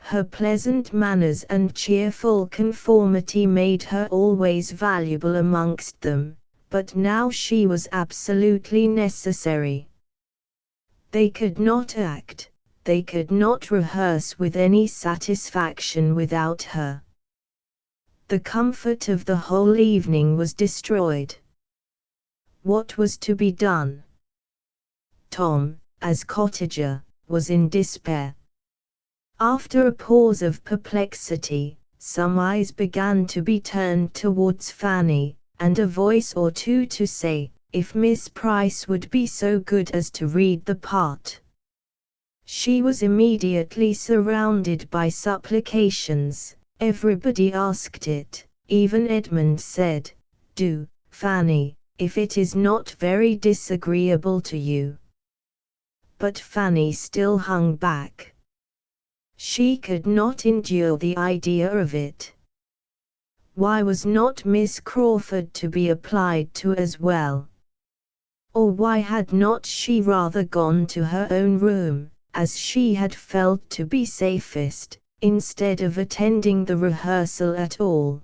Her pleasant manners and cheerful conformity made her always valuable amongst them, but now she was absolutely necessary. They could not act, they could not rehearse with any satisfaction without her. The comfort of the whole evening was destroyed. What was to be done? Tom, as cottager, was in despair. After a pause of perplexity, some eyes began to be turned towards Fanny, and a voice or two to say, if Miss Price would be so good as to read the part. She was immediately surrounded by supplications. Everybody asked it. Even Edmund said, "Do, Fanny, if it is not very disagreeable to you." But Fanny still hung back. She could not endure the idea of it. Why was not Miss Crawford to be applied to as well? Or why had not she rather gone to her own room, as she had felt to be safest, instead of attending the rehearsal at all?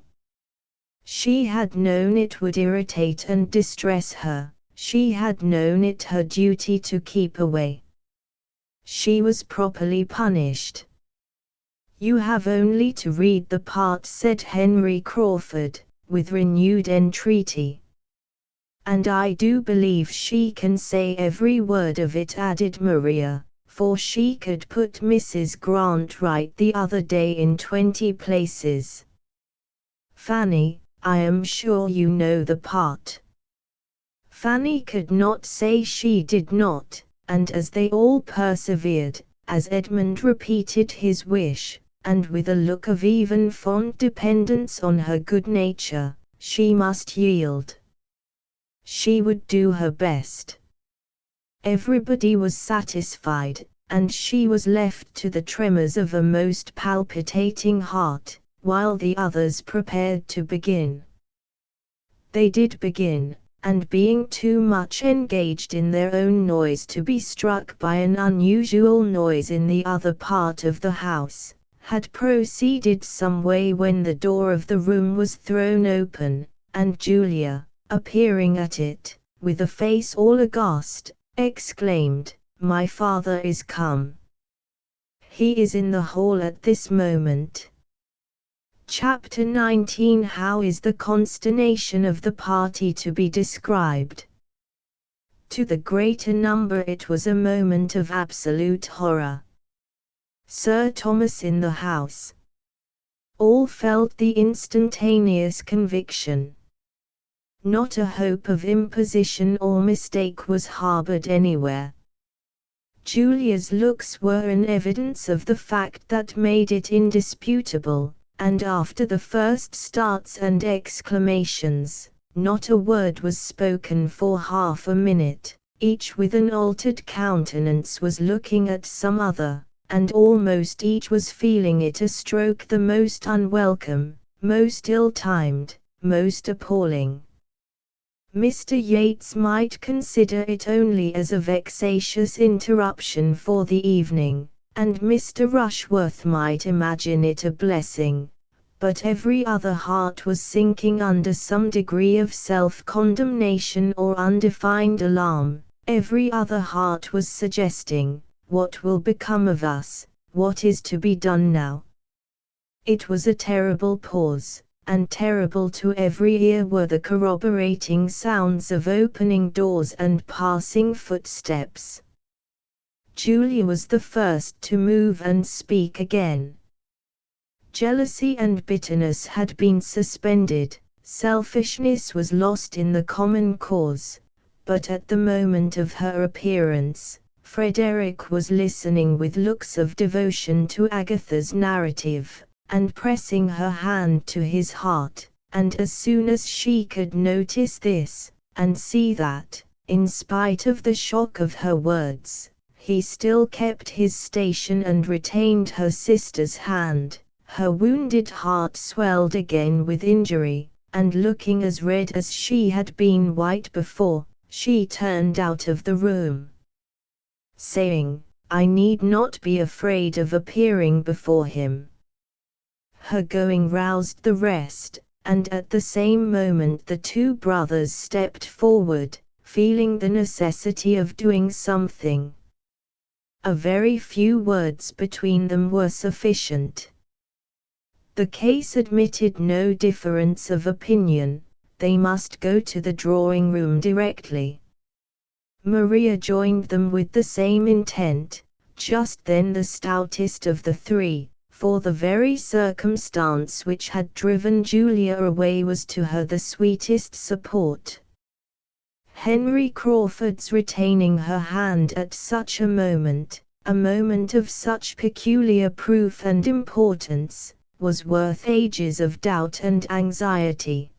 She had known it would irritate and distress her, she had known it her duty to keep away. She was properly punished. "You have only to read the part," said Henry Crawford, with renewed entreaty. "And I do believe she can say every word of it," added Maria, "for she could put Mrs. Grant right the other day in 20 places. Fanny, I am sure you know the part." Fanny could not say she did not, and as they all persevered, as Edmund repeated his wish, and with a look of even fond dependence on her good nature, she must yield. She would do her best. Everybody was satisfied, and she was left to the tremors of a most palpitating heart, while the others prepared to begin. They did begin, and being too much engaged in their own noise to be struck by an unusual noise in the other part of the house, had proceeded some way when the door of the room was thrown open, and Julia, appearing at it, with a face all aghast, exclaimed, "My father is come. He is in the hall at this moment." Chapter 19. How is the consternation of the party to be described? To the greater number it was a moment of absolute horror. Sir Thomas in the house. All felt the instantaneous conviction. Not a hope of imposition or mistake was harbored anywhere. Julia's looks were an evidence of the fact that made it indisputable, and after the first starts and exclamations, not a word was spoken for half a minute. Each with an altered countenance was looking at some other, and almost each was feeling it a stroke the most unwelcome, most ill-timed, most appalling. Mr. Yates might consider it only as a vexatious interruption for the evening, and Mr. Rushworth might imagine it a blessing, but every other heart was sinking under some degree of self-condemnation or undefined alarm. Every other heart was suggesting, "What will become of us? What is to be done now?" It was a terrible pause, and terrible to every ear were the corroborating sounds of opening doors and passing footsteps. Julia was the first to move and speak again. Jealousy and bitterness had been suspended, selfishness was lost in the common cause, but at the moment of her appearance, Frederick was listening with looks of devotion to Agatha's narrative, and pressing her hand to his heart, and as soon as she could notice this, and see that, in spite of the shock of her words, he still kept his station and retained her sister's hand, her wounded heart swelled again with injury, and looking as red as she had been white before, she turned out of the room, saying, "I need not be afraid of appearing before him." Her going roused the rest, and at the same moment the two brothers stepped forward, feeling the necessity of doing something. A very few words between them were sufficient. The case admitted no difference of opinion, they must go to the drawing-room directly. Maria joined them with the same intent, just then the stoutest of the three, for the very circumstance which had driven Julia away was to her the sweetest support. Henry Crawford's retaining her hand at such a moment of such peculiar proof and importance, was worth ages of doubt and anxiety.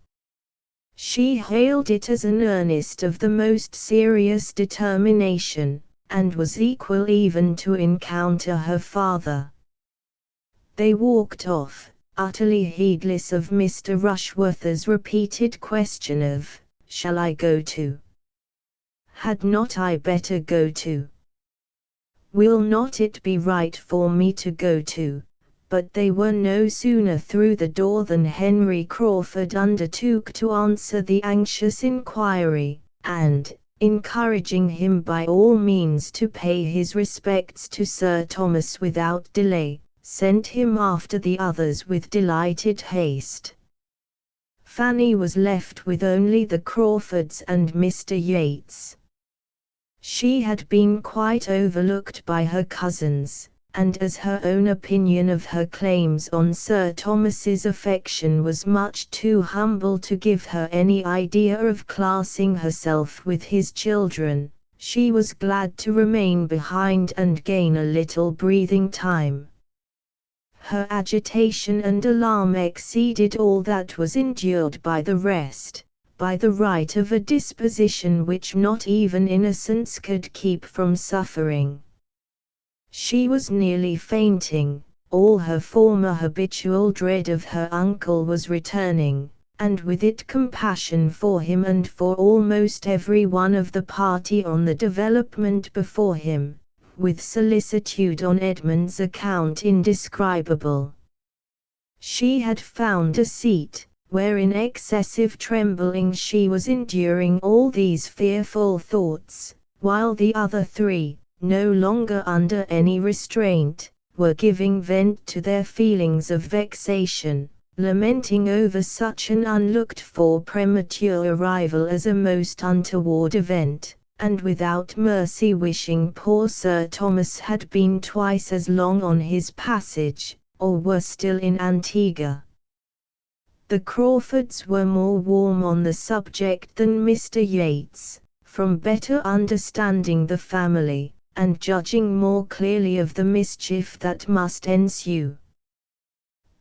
She hailed it as an earnest of the most serious determination, and was equal even to encounter her father. They walked off, utterly heedless of Mr. Rushworth's repeated question of, "Shall I go too? Had not I better go too? Will not it be right for me to go too?" But they were no sooner through the door than Henry Crawford undertook to answer the anxious inquiry, and, encouraging him by all means to pay his respects to Sir Thomas without delay, sent him after the others with delighted haste. Fanny was left with only the Crawfords and Mr. Yates. She had been quite overlooked by her cousins, and as her own opinion of her claims on Sir Thomas's affection was much too humble to give her any idea of classing herself with his children, she was glad to remain behind and gain a little breathing time. Her agitation and alarm exceeded all that was endured by the rest, by the right of a disposition which not even innocence could keep from suffering. She was nearly fainting, all her former habitual dread of her uncle was returning, and with it compassion for him and for almost every one of the party on the development before him, with solicitude on Edmund's account indescribable. She had found a seat, where in excessive trembling she was enduring all these fearful thoughts, while the other three, no longer under any restraint, were giving vent to their feelings of vexation, lamenting over such an unlooked-for premature arrival as a most untoward event, and without mercy wishing poor Sir Thomas had been twice as long on his passage, or were still in Antigua. The Crawfords were more warm on the subject than Mr. Yates, from better understanding the family, and judging more clearly of the mischief that must ensue.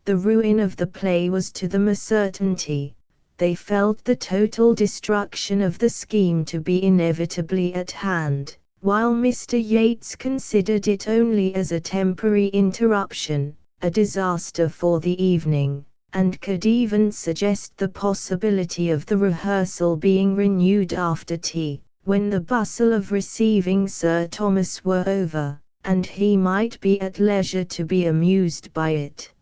The ruin of the play was to them a certainty. They felt the total destruction of the scheme to be inevitably at hand, while Mr. Yates considered it only as a temporary interruption, a disaster for the evening, and could even suggest the possibility of the rehearsal being renewed after tea, when the bustle of receiving Sir Thomas were over, and he might be at leisure to be amused by it.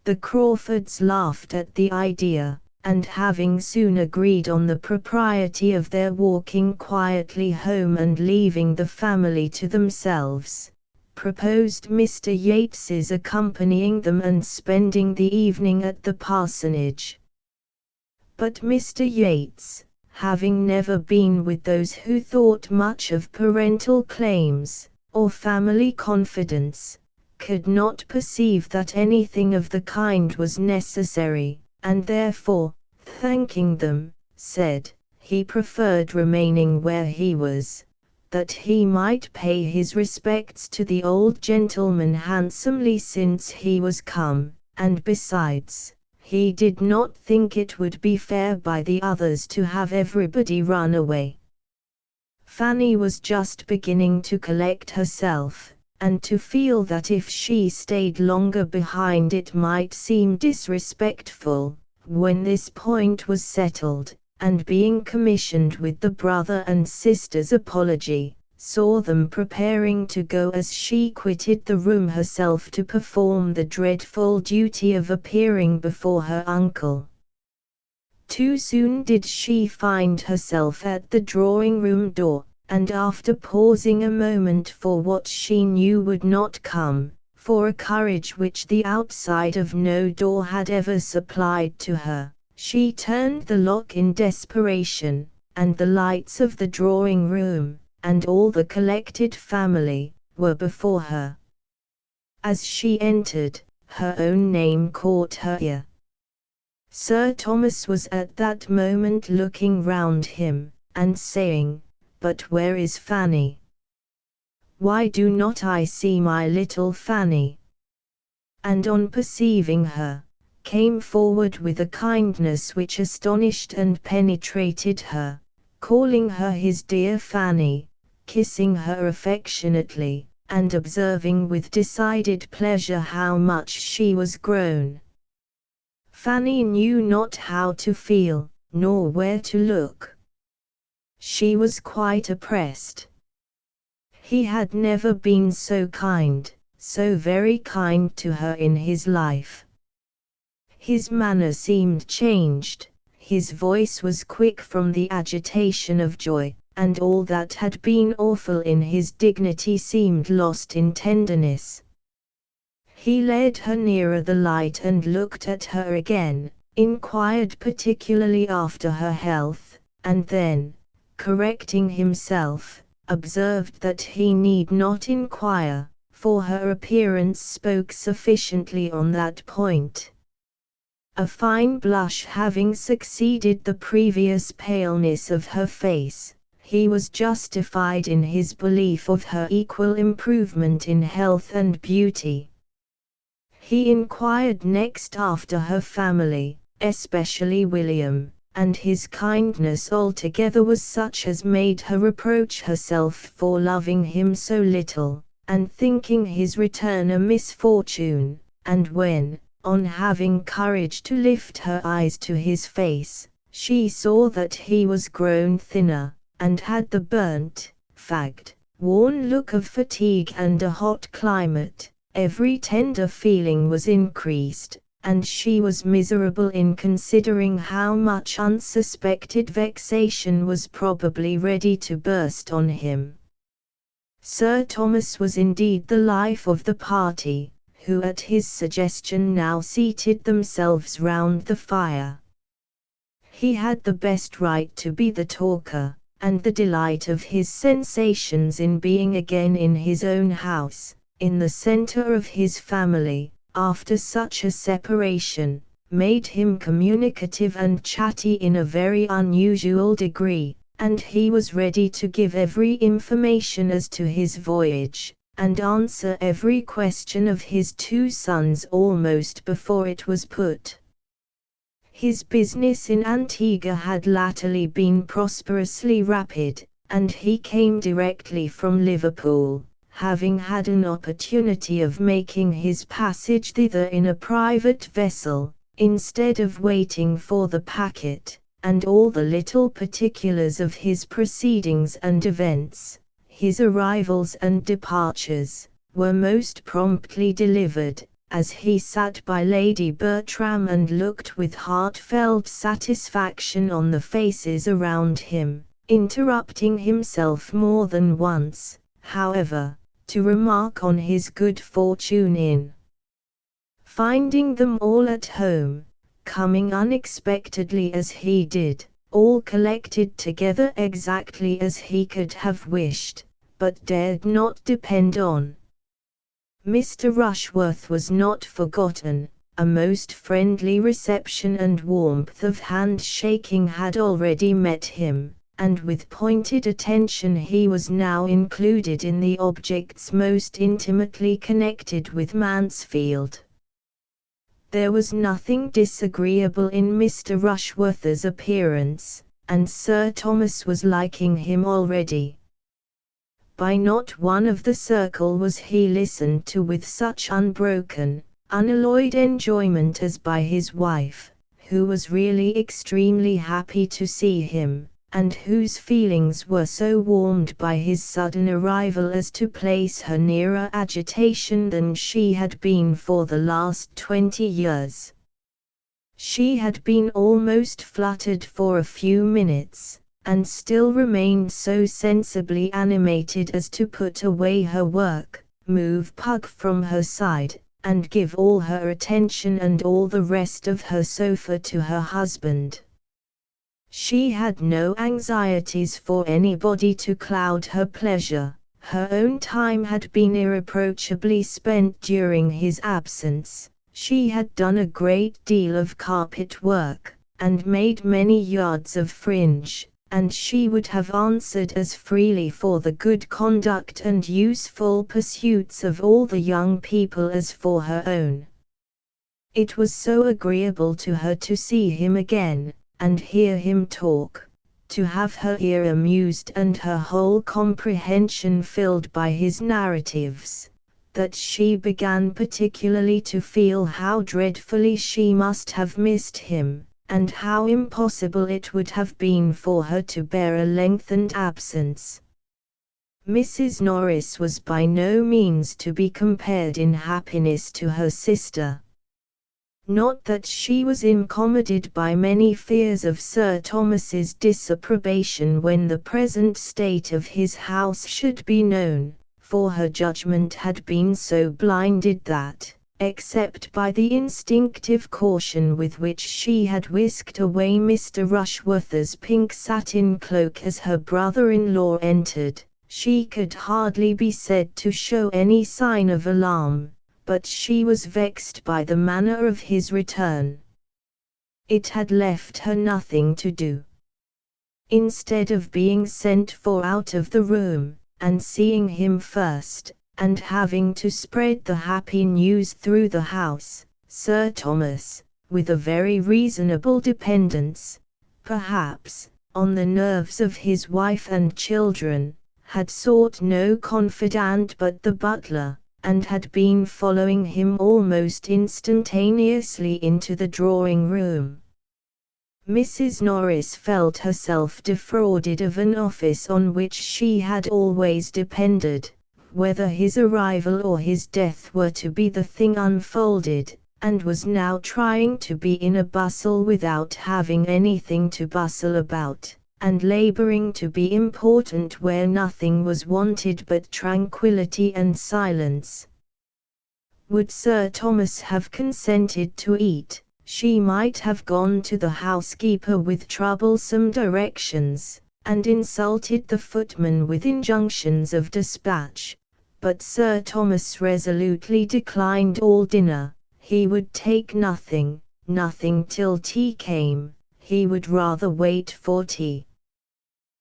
The Crawfords laughed at the idea, and having soon agreed on the propriety of their walking quietly home and leaving the family to themselves, proposed Mr. Yates's accompanying them and spending the evening at the parsonage. But Mr. Yates, having never been with those who thought much of parental claims, or family confidence, could not perceive that anything of the kind was necessary, and therefore, thanking them, said, he preferred remaining where he was, that he might pay his respects to the old gentleman handsomely since he was come, and besides, he did not think it would be fair by the others to have everybody run away. Fanny was just beginning to collect herself, and to feel that if she stayed longer behind it might seem disrespectful, when this point was settled, and being commissioned with the brother and sister's apology, saw them preparing to go as she quitted the room herself to perform the dreadful duty of appearing before her uncle. Too soon did she find herself at the drawing-room door, and after pausing a moment for what she knew would not come, for a courage which the outside of no door had ever supplied to her, she turned the lock in desperation, and the lights of the drawing-room, and all the collected family, were before her. As she entered, her own name caught her ear. Sir Thomas was at that moment looking round him, and saying, "But where is Fanny? Why do not I see my little Fanny?" And on perceiving her, came forward with a kindness which astonished and penetrated her, calling her his dear Fanny, kissing her affectionately, and observing with decided pleasure how much she was grown. Fanny knew not how to feel, nor where to look. She was quite oppressed. He had never been so kind, so very kind to her in his life. His manner seemed changed, his voice was quick from the agitation of joy, and all that had been awful in his dignity seemed lost in tenderness. He led her nearer the light and looked at her again, inquired particularly after her health, and then, correcting himself, observed that he need not inquire, for her appearance spoke sufficiently on that point. A fine blush having succeeded the previous paleness of her face, he was justified in his belief of her equal improvement in health and beauty. He inquired next after her family, especially William, and his kindness altogether was such as made her reproach herself for loving him so little, and thinking his return a misfortune, and when, on having courage to lift her eyes to his face, she saw that he was grown thinner, and had the burnt, fagged, worn look of fatigue and a hot climate, every tender feeling was increased, and she was miserable in considering how much unsuspected vexation was probably ready to burst on him. Sir Thomas was indeed the life of the party, who at his suggestion now seated themselves round the fire. He had the best right to be the talker, and the delight of his sensations in being again in his own house, in the centre of his family, after such a separation, made him communicative and chatty in a very unusual degree, and he was ready to give every information as to his voyage, and answer every question of his two sons almost before it was put. His business in Antigua had latterly been prosperously rapid, and he came directly from Liverpool, having had an opportunity of making his passage thither in a private vessel, instead of waiting for the packet, and all the little particulars of his proceedings and events, his arrivals and departures, were most promptly delivered, as he sat by Lady Bertram and looked with heartfelt satisfaction on the faces around him, interrupting himself more than once, however, to remark on his good fortune in finding them all at home, coming unexpectedly as he did, all collected together exactly as he could have wished, but dared not depend on. Mr. Rushworth was not forgotten. A most friendly reception and warmth of hand-shaking had already met him, and with pointed attention he was now included in the objects most intimately connected with Mansfield. There was nothing disagreeable in Mr. Rushworth's appearance, and Sir Thomas was liking him already. By not one of the circle was he listened to with such unbroken, unalloyed enjoyment as by his wife, who was really extremely happy to see him, and whose feelings were so warmed by his sudden arrival as to place her nearer agitation than she had been for the last 20 years. She had been almost fluttered for a few minutes, and still remained so sensibly animated as to put away her work, move Pug from her side, and give all her attention and all the rest of her sofa to her husband. She had no anxieties for anybody to cloud her pleasure. Her own time had been irreproachably spent during his absence. She had done a great deal of carpet work, and made many yards of fringe, and she would have answered as freely for the good conduct and useful pursuits of all the young people as for her own. It was so agreeable to her to see him again, and hear him talk, to have her ear amused and her whole comprehension filled by his narratives, that she began particularly to feel how dreadfully she must have missed him, and how impossible it would have been for her to bear a lengthened absence. Mrs. Norris was by no means to be compared in happiness to her sister. Not that she was incommoded by many fears of Sir Thomas's disapprobation when the present state of his house should be known, for her judgment had been so blinded that, except by the instinctive caution with which she had whisked away Mr. Rushworth's pink satin cloak as her brother-in-law entered, she could hardly be said to show any sign of alarm. But she was vexed by the manner of his return. It had left her nothing to do. Instead of being sent for out of the room, and seeing him first, and having to spread the happy news through the house, Sir Thomas, with a very reasonable dependence, perhaps, on the nerves of his wife and children, had sought no confidant but the butler, and had been following him almost instantaneously into the drawing-room. Mrs. Norris felt herself defrauded of an office on which she had always depended, whether his arrival or his death were to be the thing unfolded, and was now trying to be in a bustle without having anything to bustle about, and laboring to be important where nothing was wanted but tranquillity and silence. Would Sir Thomas have consented to eat, she might have gone to the housekeeper with troublesome directions, and insulted the footman with injunctions of dispatch, but Sir Thomas resolutely declined all dinner. He would take nothing till tea came. He would rather wait for tea.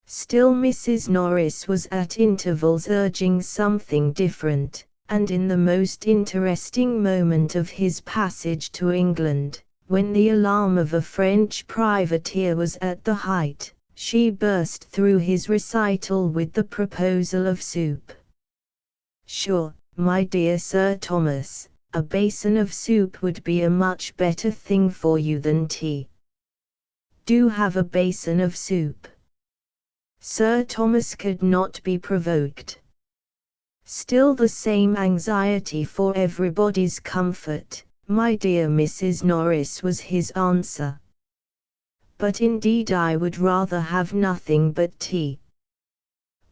Still Mrs. Norris was at intervals urging something different, and in the most interesting moment of his passage to England, when the alarm of a French privateer was at the height, she burst through his recital with the proposal of soup. "Sure, my dear Sir Thomas, a basin of soup would be a much better thing for you than tea. Do have a basin of soup." Sir Thomas could not be provoked. Still the same anxiety for everybody's comfort, "My dear Mrs. Norris," was his answer. "But indeed I would rather have nothing but tea."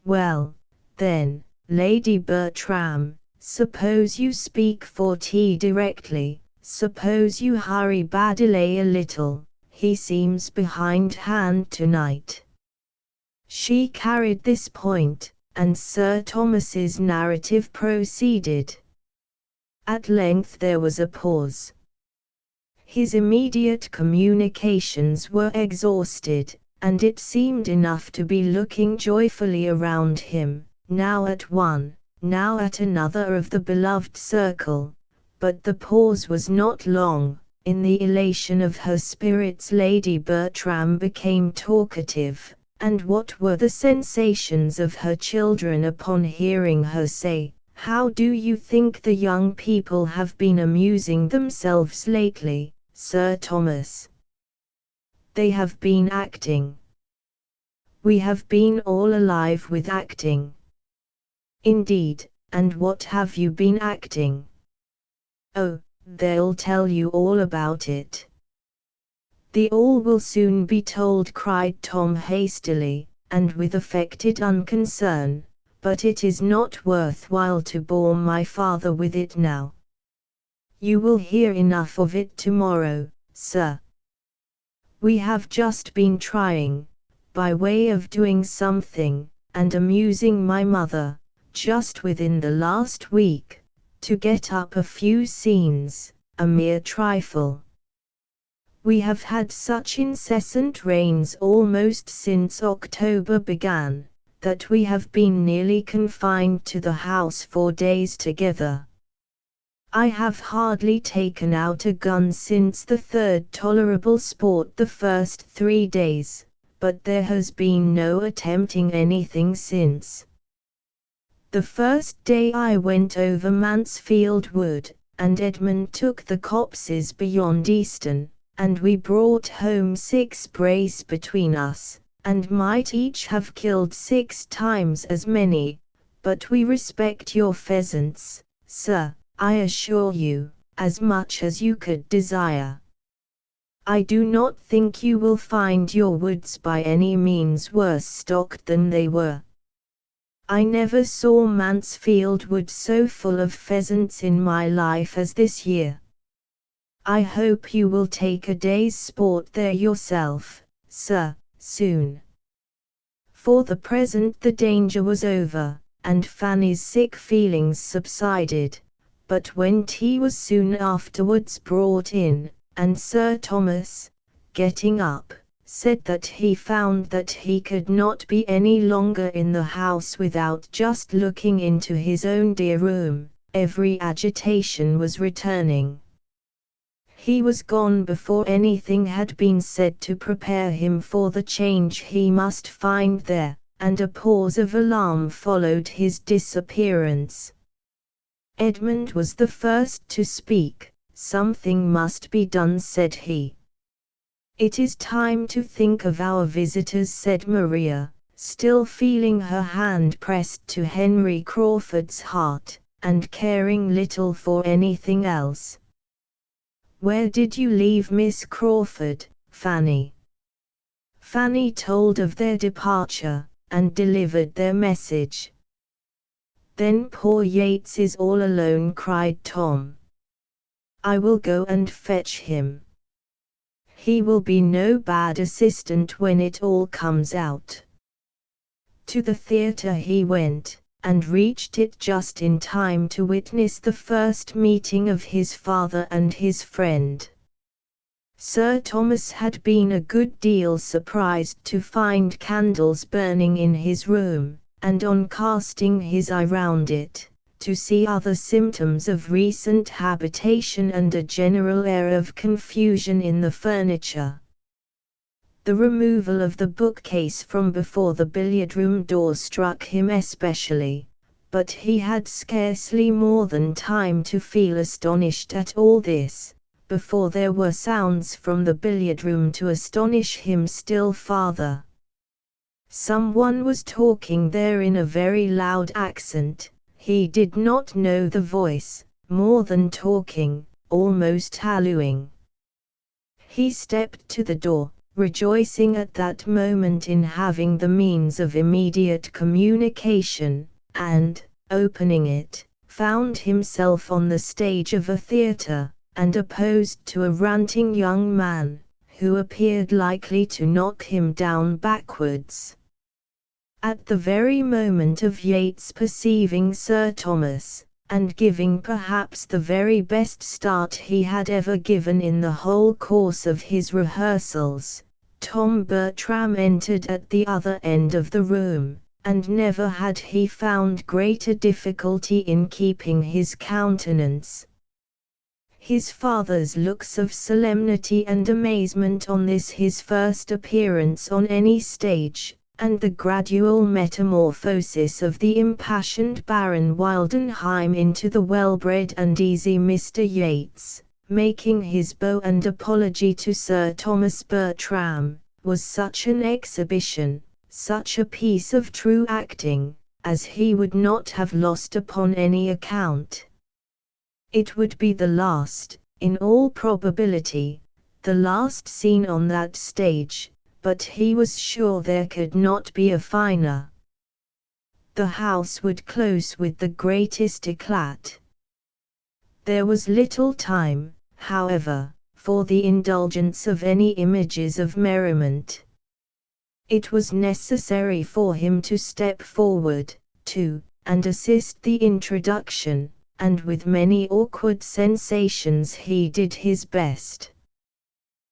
"Well, then, Lady Bertram, suppose you speak for tea directly, suppose you hurry Baddeley a little, he seems behindhand tonight." She carried this point, and Sir Thomas's narrative proceeded. At length there was a pause. His immediate communications were exhausted, and it seemed enough to be looking joyfully around him, now at one, now at another of the beloved circle, but the pause was not long. In the elation of her spirits Lady Bertram became talkative. And what were the sensations of her children upon hearing her say, "How do you think the young people have been amusing themselves lately, Sir Thomas?" "They have been acting." "We have been all alive with acting." "Indeed, and what have you been acting?" "Oh, they'll tell you all about it." "The all will soon be told," cried Tom hastily, and with affected unconcern, "but it is not worth while to bore my father with it now. You will hear enough of it tomorrow, sir." We have just been trying, by way of doing something, and amusing my mother, just within the last week, to get up a few scenes, a mere trifle. We have had such incessant rains almost since October began, that we have been nearly confined to the house 4 days together. I have hardly taken out a gun since the third tolerable sport the first 3 days, but there has been no attempting anything since. The first day I went over Mansfield Wood, and Edmund took the copses beyond Easton, and we brought home 6 brace between us, and might each have killed 6 times as many, but we respect your pheasants, sir, I assure you, as much as you could desire. I do not think you will find your woods by any means worse stocked than they were. I never saw Mansfield Wood so full of pheasants in my life as this year. I hope you will take a day's sport there yourself, sir, soon. For the present the danger was over, and Fanny's sick feelings subsided, but when tea was soon afterwards brought in, and Sir Thomas, getting up, said that he found that he could not be any longer in the house without just looking into his own dear room, every agitation was returning. He was gone before anything had been said to prepare him for the change he must find there, and a pause of alarm followed his disappearance. Edmund was the first to speak. Something must be done, said he. It is time to think of our visitors, said Maria, still feeling her hand pressed to Henry Crawford's heart, and caring little for anything else. Where did you leave Miss Crawford, Fanny? Fanny told of their departure, and delivered their message. Then poor Yates is all alone, cried Tom. I will go and fetch him. He will be no bad assistant when it all comes out. To the theatre he went, and reached it just in time to witness the first meeting of his father and his friend. Sir Thomas had been a good deal surprised to find candles burning in his room, and on casting his eye round it, to see other symptoms of recent habitation and a general air of confusion in the furniture. The removal of the bookcase from before the billiard-room door struck him especially, but he had scarcely more than time to feel astonished at all this, before there were sounds from the billiard-room to astonish him still farther. Someone was talking there in a very loud accent. He did not know the voice, more than talking, almost hallooing. He stepped to the door, rejoicing at that moment in having the means of immediate communication, and, opening it, found himself on the stage of a theatre, and opposed to a ranting young man, who appeared likely to knock him down backwards. At the very moment of Yates perceiving Sir Thomas, and giving perhaps the very best start he had ever given in the whole course of his rehearsals, Tom Bertram entered at the other end of the room, and never had he found greater difficulty in keeping his countenance. His father's looks of solemnity and amazement on this his first appearance on any stage, and the gradual metamorphosis of the impassioned Baron Wildenheim into the well-bred and easy Mr. Yates, making his bow and apology to Sir Thomas Bertram, was such an exhibition, such a piece of true acting, as he would not have lost upon any account. It would be the last, in all probability, the last scene on that stage, but he was sure there could not be a finer. The house would close with the greatest eclat. There was little time, however, for the indulgence of any images of merriment. It was necessary for him to step forward, too, and assist the introduction, and with many awkward sensations he did his best.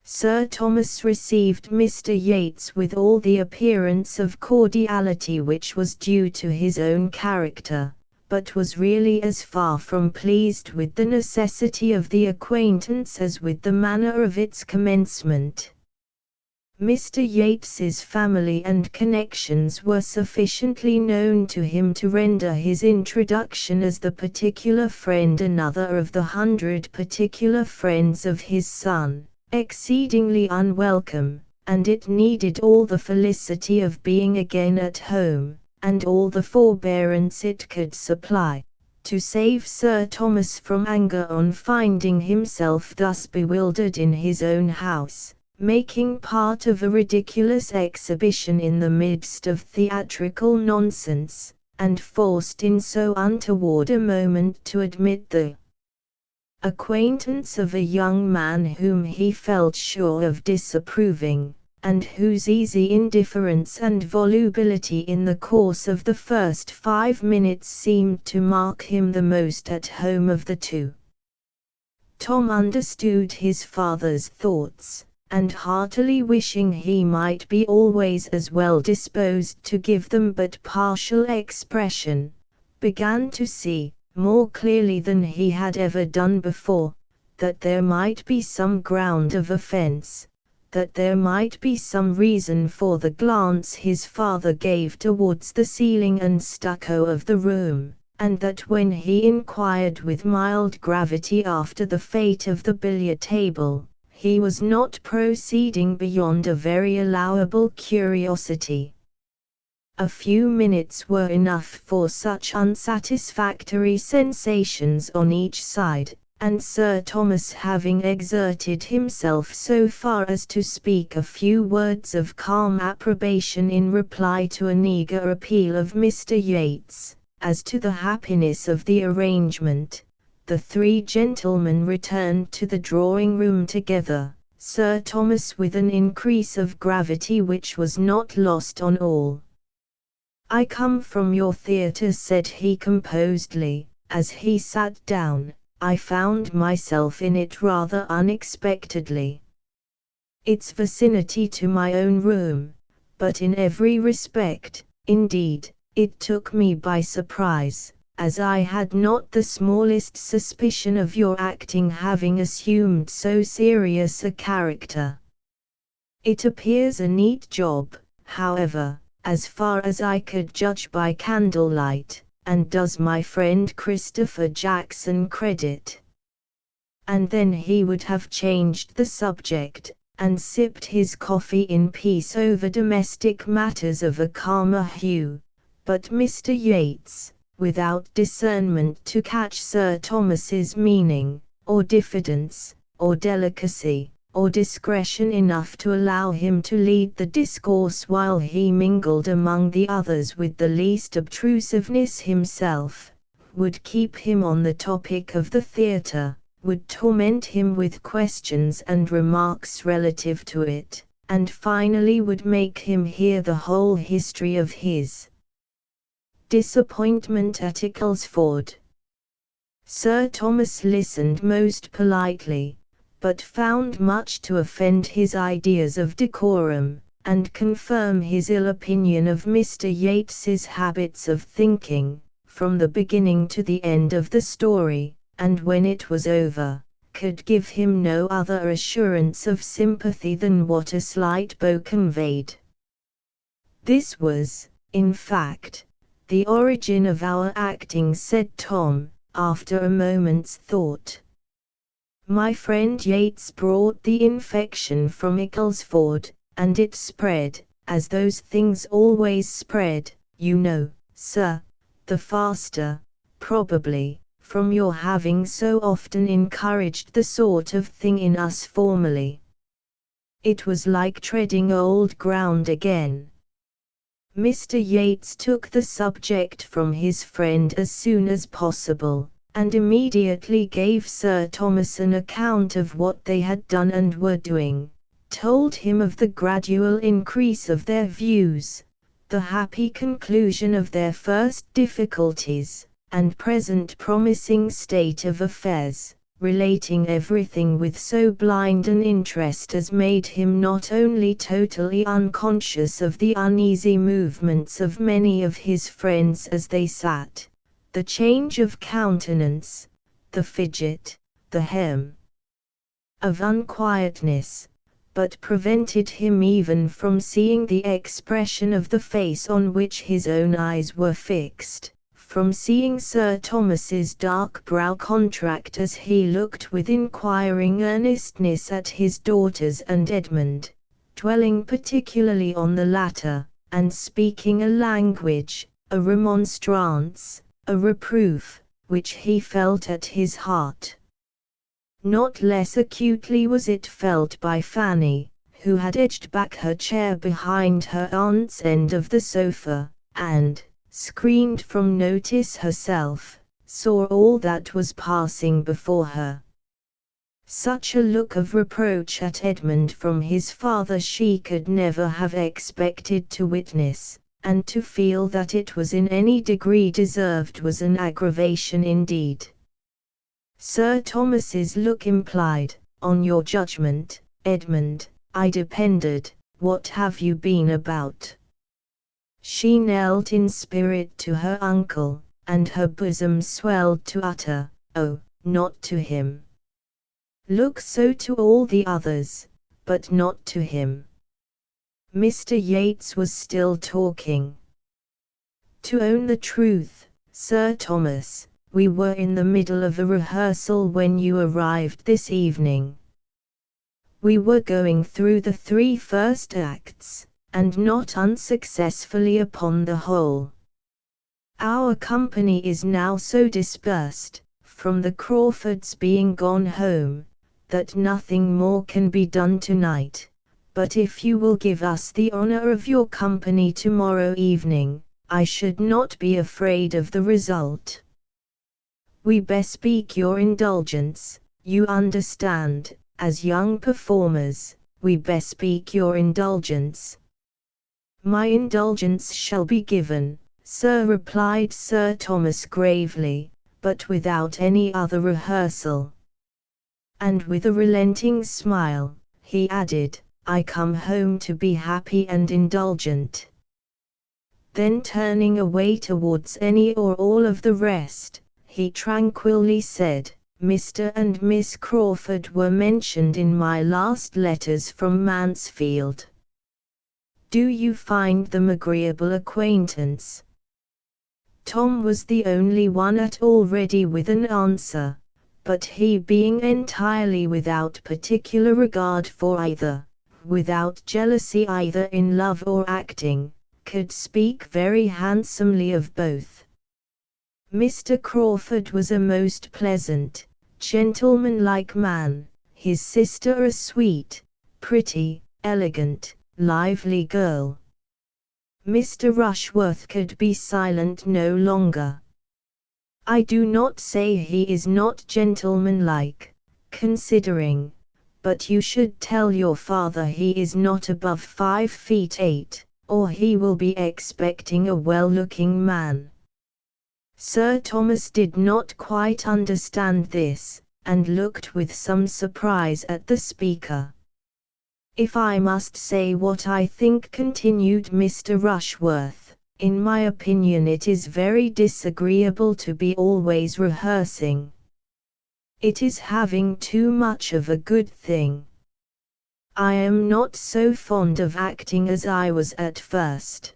Sir Thomas received Mr. Yates with all the appearance of cordiality which was due to his own character, but was really as far from pleased with the necessity of the acquaintance as with the manner of its commencement. Mr. Yates's family and connections were sufficiently known to him to render his introduction as the particular friend another of the 100 particular friends of his son, exceedingly unwelcome, and it needed all the felicity of being again at home, and all the forbearance it could supply, to save Sir Thomas from anger on finding himself thus bewildered in his own house, making part of a ridiculous exhibition in the midst of theatrical nonsense, and forced in so untoward a moment to admit the acquaintance of a young man whom he felt sure of disapproving, and whose easy indifference and volubility in the course of the first 5 minutes seemed to mark him the most at home of the two. Tom understood his father's thoughts, and heartily wishing he might be always as well disposed to give them but partial expression, began to see, more clearly than he had ever done before, that there might be some ground of offense, that there might be some reason for the glance his father gave towards the ceiling and stucco of the room, and that when he inquired with mild gravity after the fate of the billiard table, he was not proceeding beyond a very allowable curiosity. A few minutes were enough for such unsatisfactory sensations on each side, and Sir Thomas, having exerted himself so far as to speak a few words of calm approbation in reply to an eager appeal of Mr. Yates, as to the happiness of the arrangement, the three gentlemen returned to the drawing-room together, Sir Thomas with an increase of gravity which was not lost on all. "I come from your theatre," said he composedly, as he sat down. "I found myself in it rather unexpectedly. Its vicinity to my own room, but in every respect, indeed, it took me by surprise, as I had not the smallest suspicion of your acting having assumed so serious a character. It appears a neat job, however, as far as I could judge by candlelight, and does my friend Christopher Jackson credit." And then he would have changed the subject, and sipped his coffee in peace over domestic matters of a calmer hue, but Mr. Yates, without discernment to catch Sir Thomas's meaning, or diffidence, or delicacy, or discretion enough to allow him to lead the discourse while he mingled among the others with the least obtrusiveness himself, would keep him on the topic of the theatre, would torment him with questions and remarks relative to it, and finally would make him hear the whole history of his disappointment at Ecclesford. Sir Thomas listened most politely, but found much to offend his ideas of decorum, and confirm his ill opinion of Mr. Yates's habits of thinking, from the beginning to the end of the story, and when it was over, could give him no other assurance of sympathy than what a slight bow conveyed. "This was, in fact, the origin of our acting," said Tom, after a moment's thought. "My friend Yates brought the infection from Ecclesford, and it spread, as those things always spread, you know, sir, the faster, probably, from your having so often encouraged the sort of thing in us formerly. It was like treading old ground again." Mr. Yates took the subject from his friend as soon as possible, and immediately gave Sir Thomas an account of what they had done and were doing, told him of the gradual increase of their views, the happy conclusion of their first difficulties, and present promising state of affairs, relating everything with so blind an interest as made him not only totally unconscious of the uneasy movements of many of his friends as they sat, the change of countenance, the fidget, the hem of unquietness, but prevented him even from seeing the expression of the face on which his own eyes were fixed, from seeing Sir Thomas's dark brow contract as he looked with inquiring earnestness at his daughters and Edmund, dwelling particularly on the latter, and speaking a language, a remonstrance, a reproof, which he felt at his heart. Not less acutely was it felt by Fanny, who had edged back her chair behind her aunt's end of the sofa, and, screened from notice herself, saw all that was passing before her. Such a look of reproach at Edmund from his father she could never have expected to witness, and to feel that it was in any degree deserved was an aggravation indeed. Sir Thomas's look implied, "On your judgment, Edmund, I depended. What have you been about?" She knelt in spirit to her uncle, and her bosom swelled to utter, "Oh, not to him." Look so to all the others, but not to him. Mr. Yates was still talking. "To own the truth, Sir Thomas, we were in the middle of a rehearsal when you arrived this evening. We were going through the 3 first acts, and not unsuccessfully upon the whole. Our company is now so dispersed, from the Crawfords being gone home, that nothing more can be done tonight, but if you will give us the honor of your company tomorrow evening, I should not be afraid of the result. We bespeak your indulgence, you understand, as young performers, we bespeak your indulgence." "My indulgence shall be given, sir," replied Sir Thomas gravely, "but without any other rehearsal." And with a relenting smile, he added, "I come home to be happy and indulgent." Then turning away towards any or all of the rest, he tranquilly said, "Mr. and Miss Crawford were mentioned in my last letters from Mansfield. Do you find them agreeable acquaintance?" Tom was the only one at all ready with an answer, but he being entirely without particular regard for either, without jealousy either in love or acting, could speak very handsomely of both. Mr. Crawford was a most pleasant, gentlemanlike man, his sister a sweet, pretty, elegant, lively girl. Mr. Rushworth could be silent no longer. "I do not say he is not gentlemanlike, considering, but you should tell your father he is not above 5 feet 8, or he will be expecting a well-looking man." Sir Thomas did not quite understand this, and looked with some surprise at the speaker. "If I must say what I think," continued Mr. Rushworth, "in my opinion it is very disagreeable to be always rehearsing. It is having too much of a good thing. I am not so fond of acting as I was at first.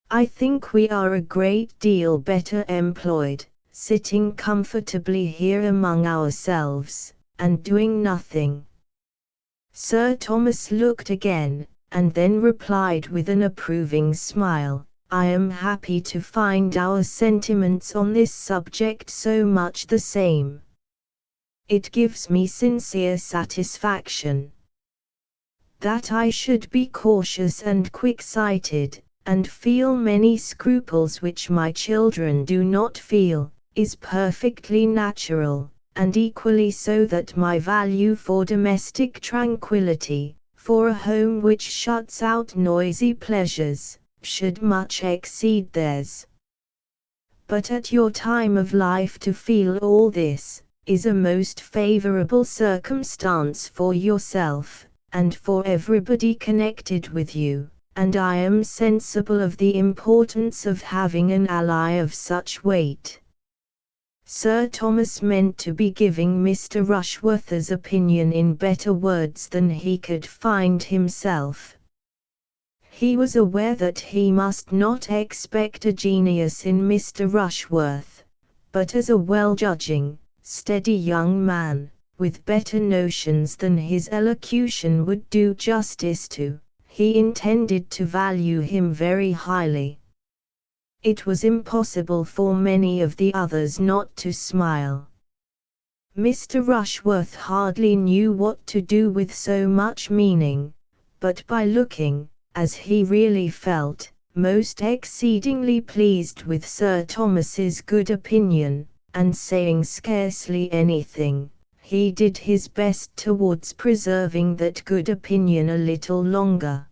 I think we are a great deal better employed, sitting comfortably here among ourselves, and doing nothing." Sir Thomas looked again, and then replied with an approving smile, "I am happy to find our sentiments on this subject so much the same. It gives me sincere satisfaction. That I should be cautious and quick-sighted, and feel many scruples which my children do not feel, is perfectly natural, and equally so that my value for domestic tranquility, for a home which shuts out noisy pleasures, should much exceed theirs. But at your time of life to feel all this, is a most favorable circumstance for yourself, and for everybody connected with you, and I am sensible of the importance of having an ally of such weight. Sir Thomas meant to be giving Mr. Rushworth's opinion in better words than he could find himself. He was aware that he must not expect a genius in Mr. Rushworth, but as a well-judging, steady young man, with better notions than his elocution would do justice to, he intended to value him very highly. It was impossible for many of the others not to smile. Mr. Rushworth hardly knew what to do with so much meaning, but by looking, as he really felt, most exceedingly pleased with Sir Thomas's good opinion, and saying scarcely anything, he did his best towards preserving that good opinion a little longer.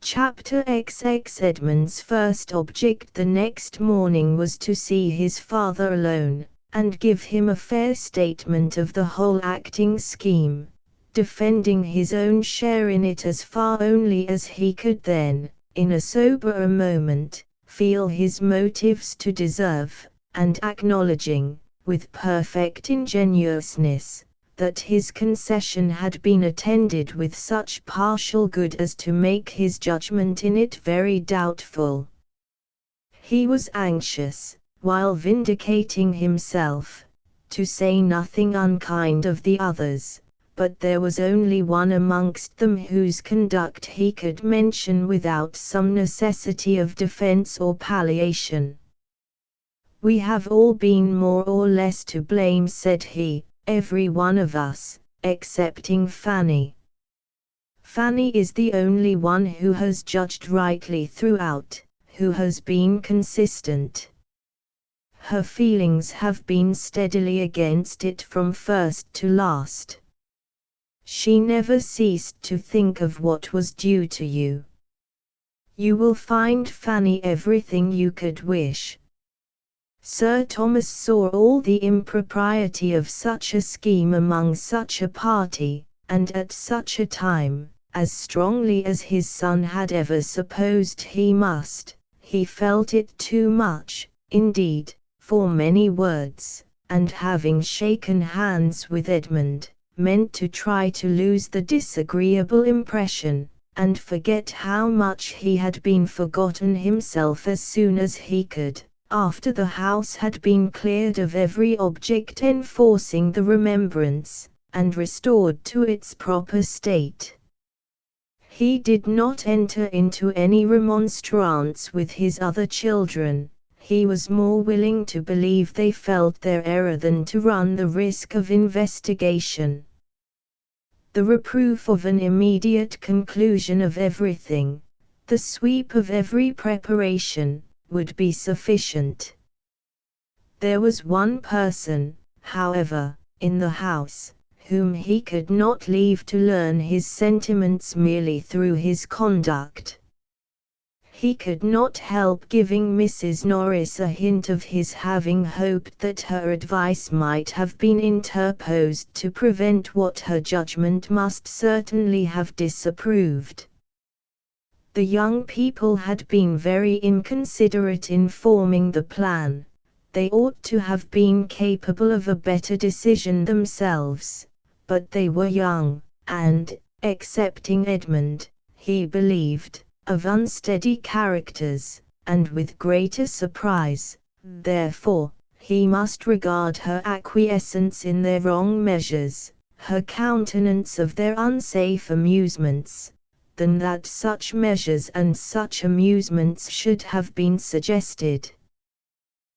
Chapter XX. Edmund's first object the next morning was to see his father alone, and give him a fair statement of the whole acting scheme, defending his own share in it as far only as he could then, in a soberer moment, feel his motives to deserve, and acknowledging, with perfect ingenuousness, that his concession had been attended with such partial good as to make his judgment in it very doubtful. He was anxious, while vindicating himself, to say nothing unkind of the others, but there was only one amongst them whose conduct he could mention without some necessity of defense or palliation. "We have all been more or less to blame," said he, "every one of us, excepting Fanny. Fanny is the only one who has judged rightly throughout, who has been consistent. Her feelings have been steadily against it from first to last. She never ceased to think of what was due to you. You will find Fanny everything you could wish." Sir Thomas saw all the impropriety of such a scheme among such a party, and at such a time, as strongly as his son had ever supposed he must. He felt it too much, indeed, for many words, and having shaken hands with Edmund, meant to try to lose the disagreeable impression, and forget how much he had been forgotten himself as soon as he could, after the house had been cleared of every object enforcing the remembrance, and restored to its proper state. He did not enter into any remonstrance with his other children. He was more willing to believe they felt their error than to run the risk of investigation. The reproof of an immediate conclusion of everything, the sweep of every preparation, would be sufficient. There was one person, however, in the house, whom he could not leave to learn his sentiments merely through his conduct. He could not help giving Mrs. Norris a hint of his having hoped that her advice might have been interposed to prevent what her judgment must certainly have disapproved. The young people had been very inconsiderate in forming the plan. They ought to have been capable of a better decision themselves, but they were young, and, excepting Edmund, he believed, of unsteady characters, and with greater surprise, therefore, he must regard her acquiescence in their wrong measures, her countenance of their unsafe amusements, than that such measures and such amusements should have been suggested.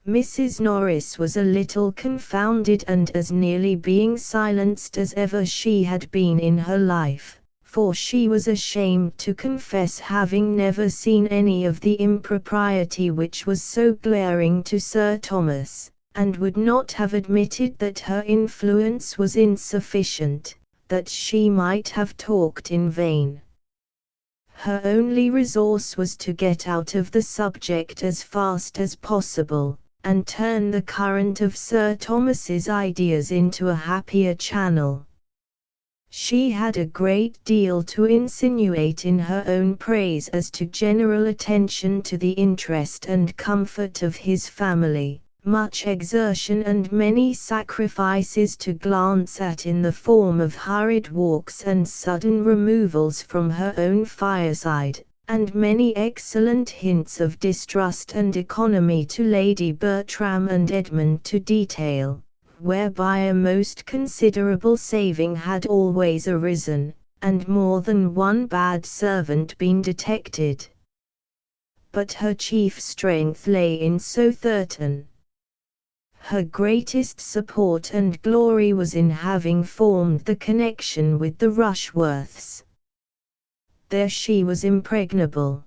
Mrs. Norris was a little confounded and as nearly being silenced as ever she had been in her life, for she was ashamed to confess having never seen any of the impropriety which was so glaring to Sir Thomas, and would not have admitted that her influence was insufficient, that she might have talked in vain. Her only resource was to get out of the subject as fast as possible, and turn the current of Sir Thomas's ideas into a happier channel. She had a great deal to insinuate in her own praise as to general attention to the interest and comfort of his family, much exertion and many sacrifices to glance at in the form of hurried walks and sudden removals from her own fireside, and many excellent hints of distrust and economy to Lady Bertram and Edmund to detail, whereby a most considerable saving had always arisen, and more than one bad servant been detected. But her chief strength lay in Southerton. Her greatest support and glory was in having formed the connection with the Rushworths. There she was impregnable.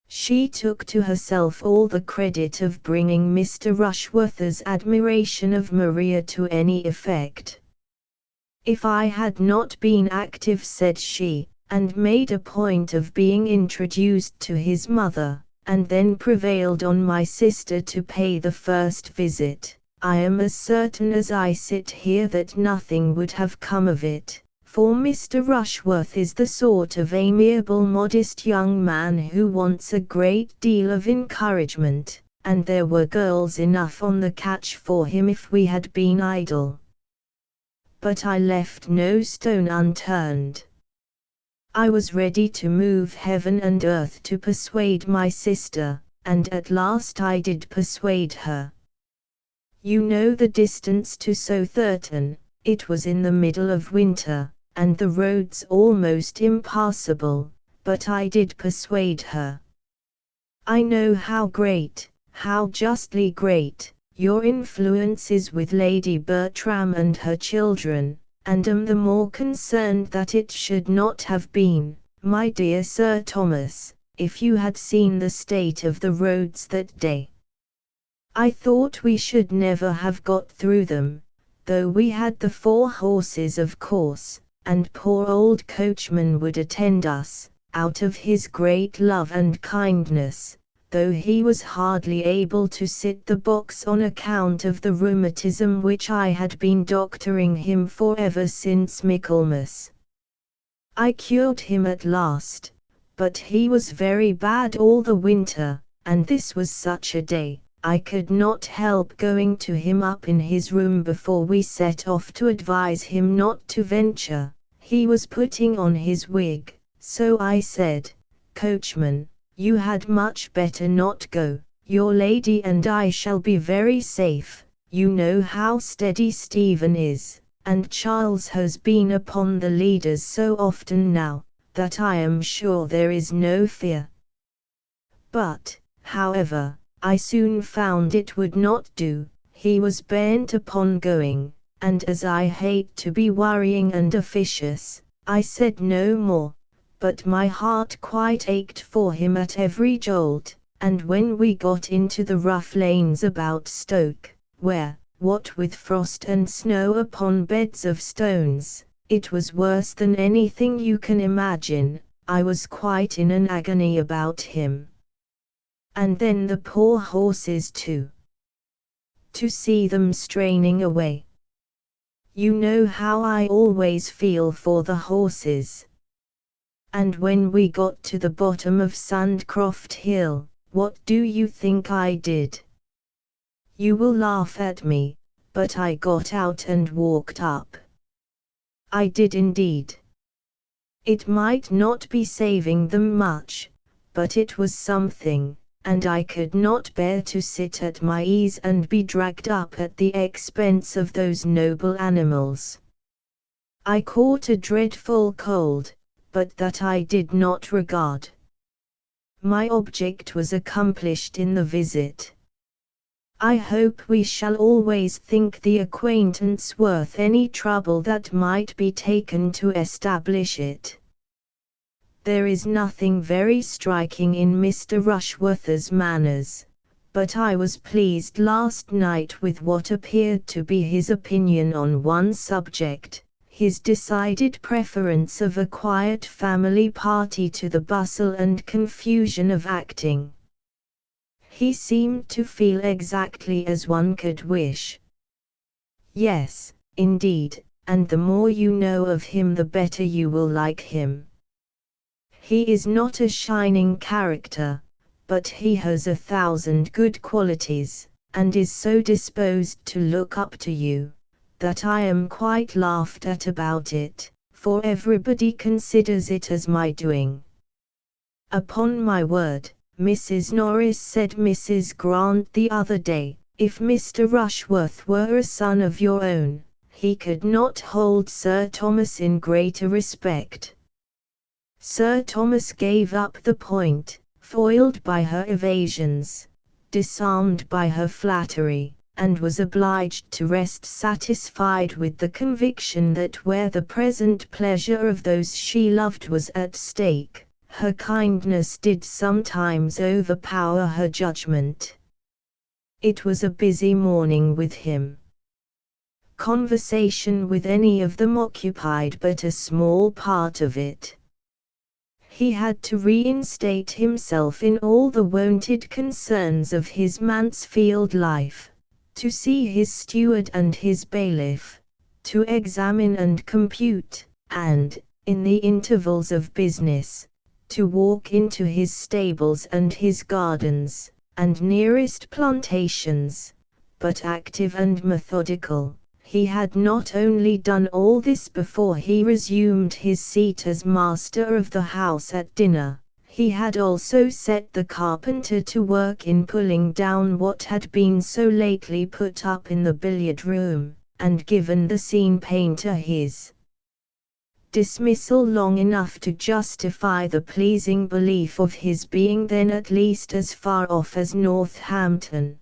She took to herself all the credit of bringing Mr. Rushworth's admiration of Maria to any effect. "If I had not been active," said she, "and made a point of being introduced to his mother, and then prevailed on my sister to pay the first visit, I am as certain as I sit here that nothing would have come of it. For Mr. Rushworth is the sort of amiable modest young man who wants a great deal of encouragement, and there were girls enough on the catch for him if we had been idle. But I left no stone unturned. I was ready to move heaven and earth to persuade my sister, and at last I did persuade her. You know the distance to Southerton. It was in the middle of winter, and the roads almost impassable, but I did persuade her. I know how great, how justly great, your influence is with Lady Bertram and her children, and am the more concerned that it should not have been, my dear Sir Thomas, if you had seen the state of the roads that day. I thought we should never have got through them, though we had the 4 horses of course, and poor old coachman would attend us, out of his great love and kindness, though he was hardly able to sit the box on account of the rheumatism which I had been doctoring him for ever since Michaelmas. I cured him at last, but he was very bad all the winter, and this was such a day, I could not help going to him up in his room before we set off to advise him not to venture. He was putting on his wig, so I said, "Coachman, you had much better not go, your lady and I shall be very safe, you know how steady Stephen is, and Charles has been upon the leaders so often now, that I am sure there is no fear." But, however, I soon found it would not do. He was bent upon going, and as I hate to be worrying and officious, I said no more, but my heart quite ached for him at every jolt, and when we got into the rough lanes about Stoke, where, what with frost and snow upon beds of stones, it was worse than anything you can imagine, I was quite in an agony about him. And then the poor horses too. To see them straining away. You know how I always feel for the horses. And when we got to the bottom of Sandcroft Hill, what do you think I did? You will laugh at me, but I got out and walked up. I did indeed. It might not be saving them much, but it was something, and I could not bear to sit at my ease and be dragged up at the expense of those noble animals. I caught a dreadful cold, but that I did not regard. My object was accomplished in the visit. I hope we shall always think the acquaintance worth any trouble that might be taken to establish it. There is nothing very striking in Mr. Rushworth's manners, but I was pleased last night with what appeared to be his opinion on one subject, his decided preference of a quiet family party to the bustle and confusion of acting. He seemed to feel exactly as one could wish. Yes, indeed, and the more you know of him the better you will like him. He is not a shining character, but he has 1,000 good qualities, and is so disposed to look up to you, that I am quite laughed at about it, for everybody considers it as my doing. Upon my word, Mrs. Norris said Mrs. Grant the other day, if Mr. Rushworth were a son of your own, he could not hold Sir Thomas in greater respect. Sir Thomas gave up the point, foiled by her evasions, disarmed by her flattery, and was obliged to rest satisfied with the conviction that where the present pleasure of those she loved was at stake, her kindness did sometimes overpower her judgment. It was a busy morning with him. Conversation with any of them occupied but a small part of it. He had to reinstate himself in all the wonted concerns of his Mansfield life, to see his steward and his bailiff, to examine and compute, and, in the intervals of business, to walk into his stables and his gardens, and nearest plantations, but active and methodical. He had not only done all this before he resumed his seat as master of the house at dinner, he had also set the carpenter to work in pulling down what had been so lately put up in the billiard room, and given the scene painter his dismissal long enough to justify the pleasing belief of his being then at least as far off as Northampton.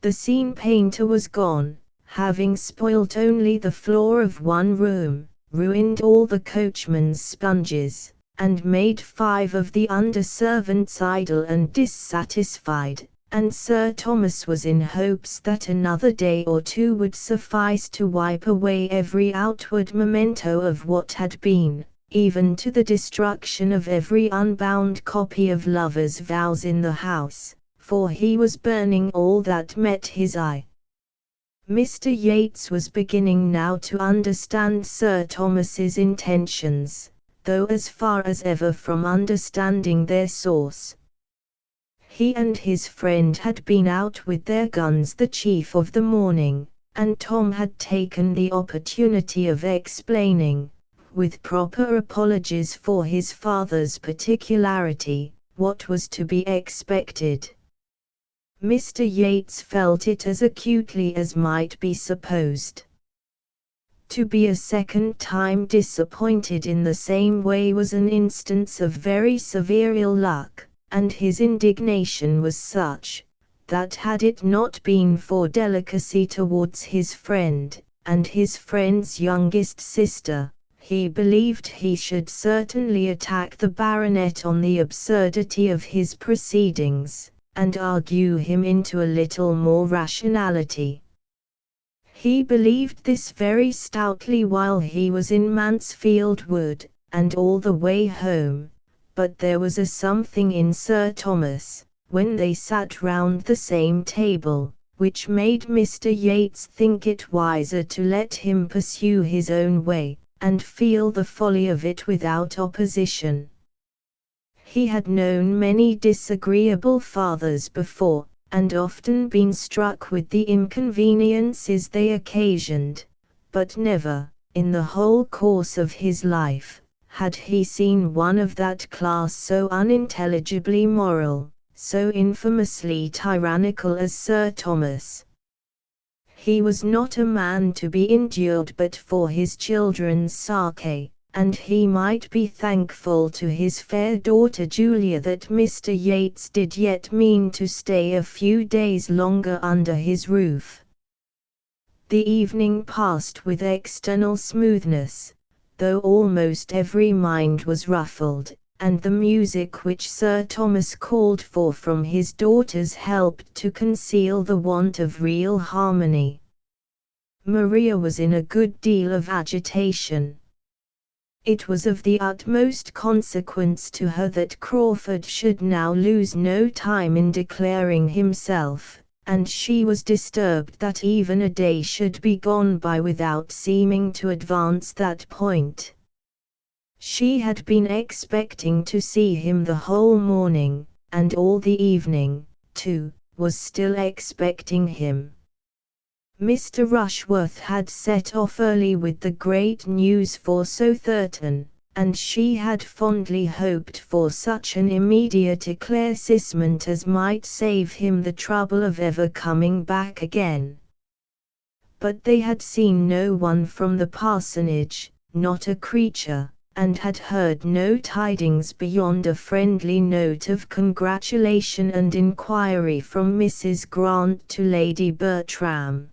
The scene painter was gone, having spoilt only the floor of one room, ruined all the coachman's sponges, and made 5 of the under-servants idle and dissatisfied, and Sir Thomas was in hopes that another day or 2 would suffice to wipe away every outward memento of what had been, even to the destruction of every unbound copy of lovers' vows in the house, for he was burning all that met his eye. Mr. Yates was beginning now to understand Sir Thomas's intentions, though as far as ever from understanding their source. He and his friend had been out with their guns the chief of the morning, and Tom had taken the opportunity of explaining, with proper apologies for his father's particularity, what was to be expected. Mr. Yates felt it as acutely as might be supposed. To be a second time disappointed in the same way was an instance of very severe ill luck, and his indignation was such, that had it not been for delicacy towards his friend, and his friend's youngest sister, he believed he should certainly attack the baronet on the absurdity of his proceedings, and argue him into a little more rationality. He believed this very stoutly while he was in Mansfield Wood, and all the way home, but there was a something in Sir Thomas, when they sat round the same table, which made Mr. Yates think it wiser to let him pursue his own way, and feel the folly of it without opposition. He had known many disagreeable fathers before, and often been struck with the inconveniences they occasioned, but never, in the whole course of his life, had he seen one of that class so unintelligibly moral, so infamously tyrannical as Sir Thomas. He was not a man to be endured but for his children's sake, and he might be thankful to his fair daughter Julia that Mr. Yates did yet mean to stay a few days longer under his roof. The evening passed with external smoothness, though almost every mind was ruffled, and the music which Sir Thomas called for from his daughters helped to conceal the want of real harmony. Maria was in a good deal of agitation. It was of the utmost consequence to her that Crawford should now lose no time in declaring himself, and she was disturbed that even a day should be gone by without seeming to advance that point. She had been expecting to see him the whole morning, and all the evening, too, was still expecting him. Mr. Rushworth had set off early with the great news for Southerton, and she had fondly hoped for such an immediate eclaircissement as might save him the trouble of ever coming back again. But they had seen no one from the parsonage, not a creature, and had heard no tidings beyond a friendly note of congratulation and inquiry from Mrs. Grant to Lady Bertram.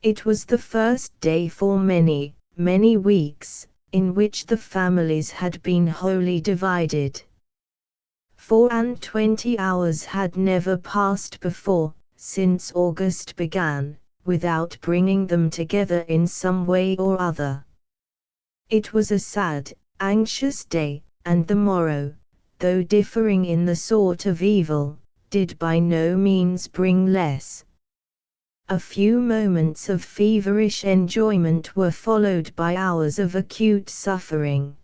It was the first day for many, many weeks, in which the families had been wholly divided. 24 hours had never passed before, since August began, without bringing them together in some way or other. It was a sad, anxious day, and the morrow, though differing in the sort of evil, did by no means bring less. A few moments of feverish enjoyment were followed by hours of acute suffering.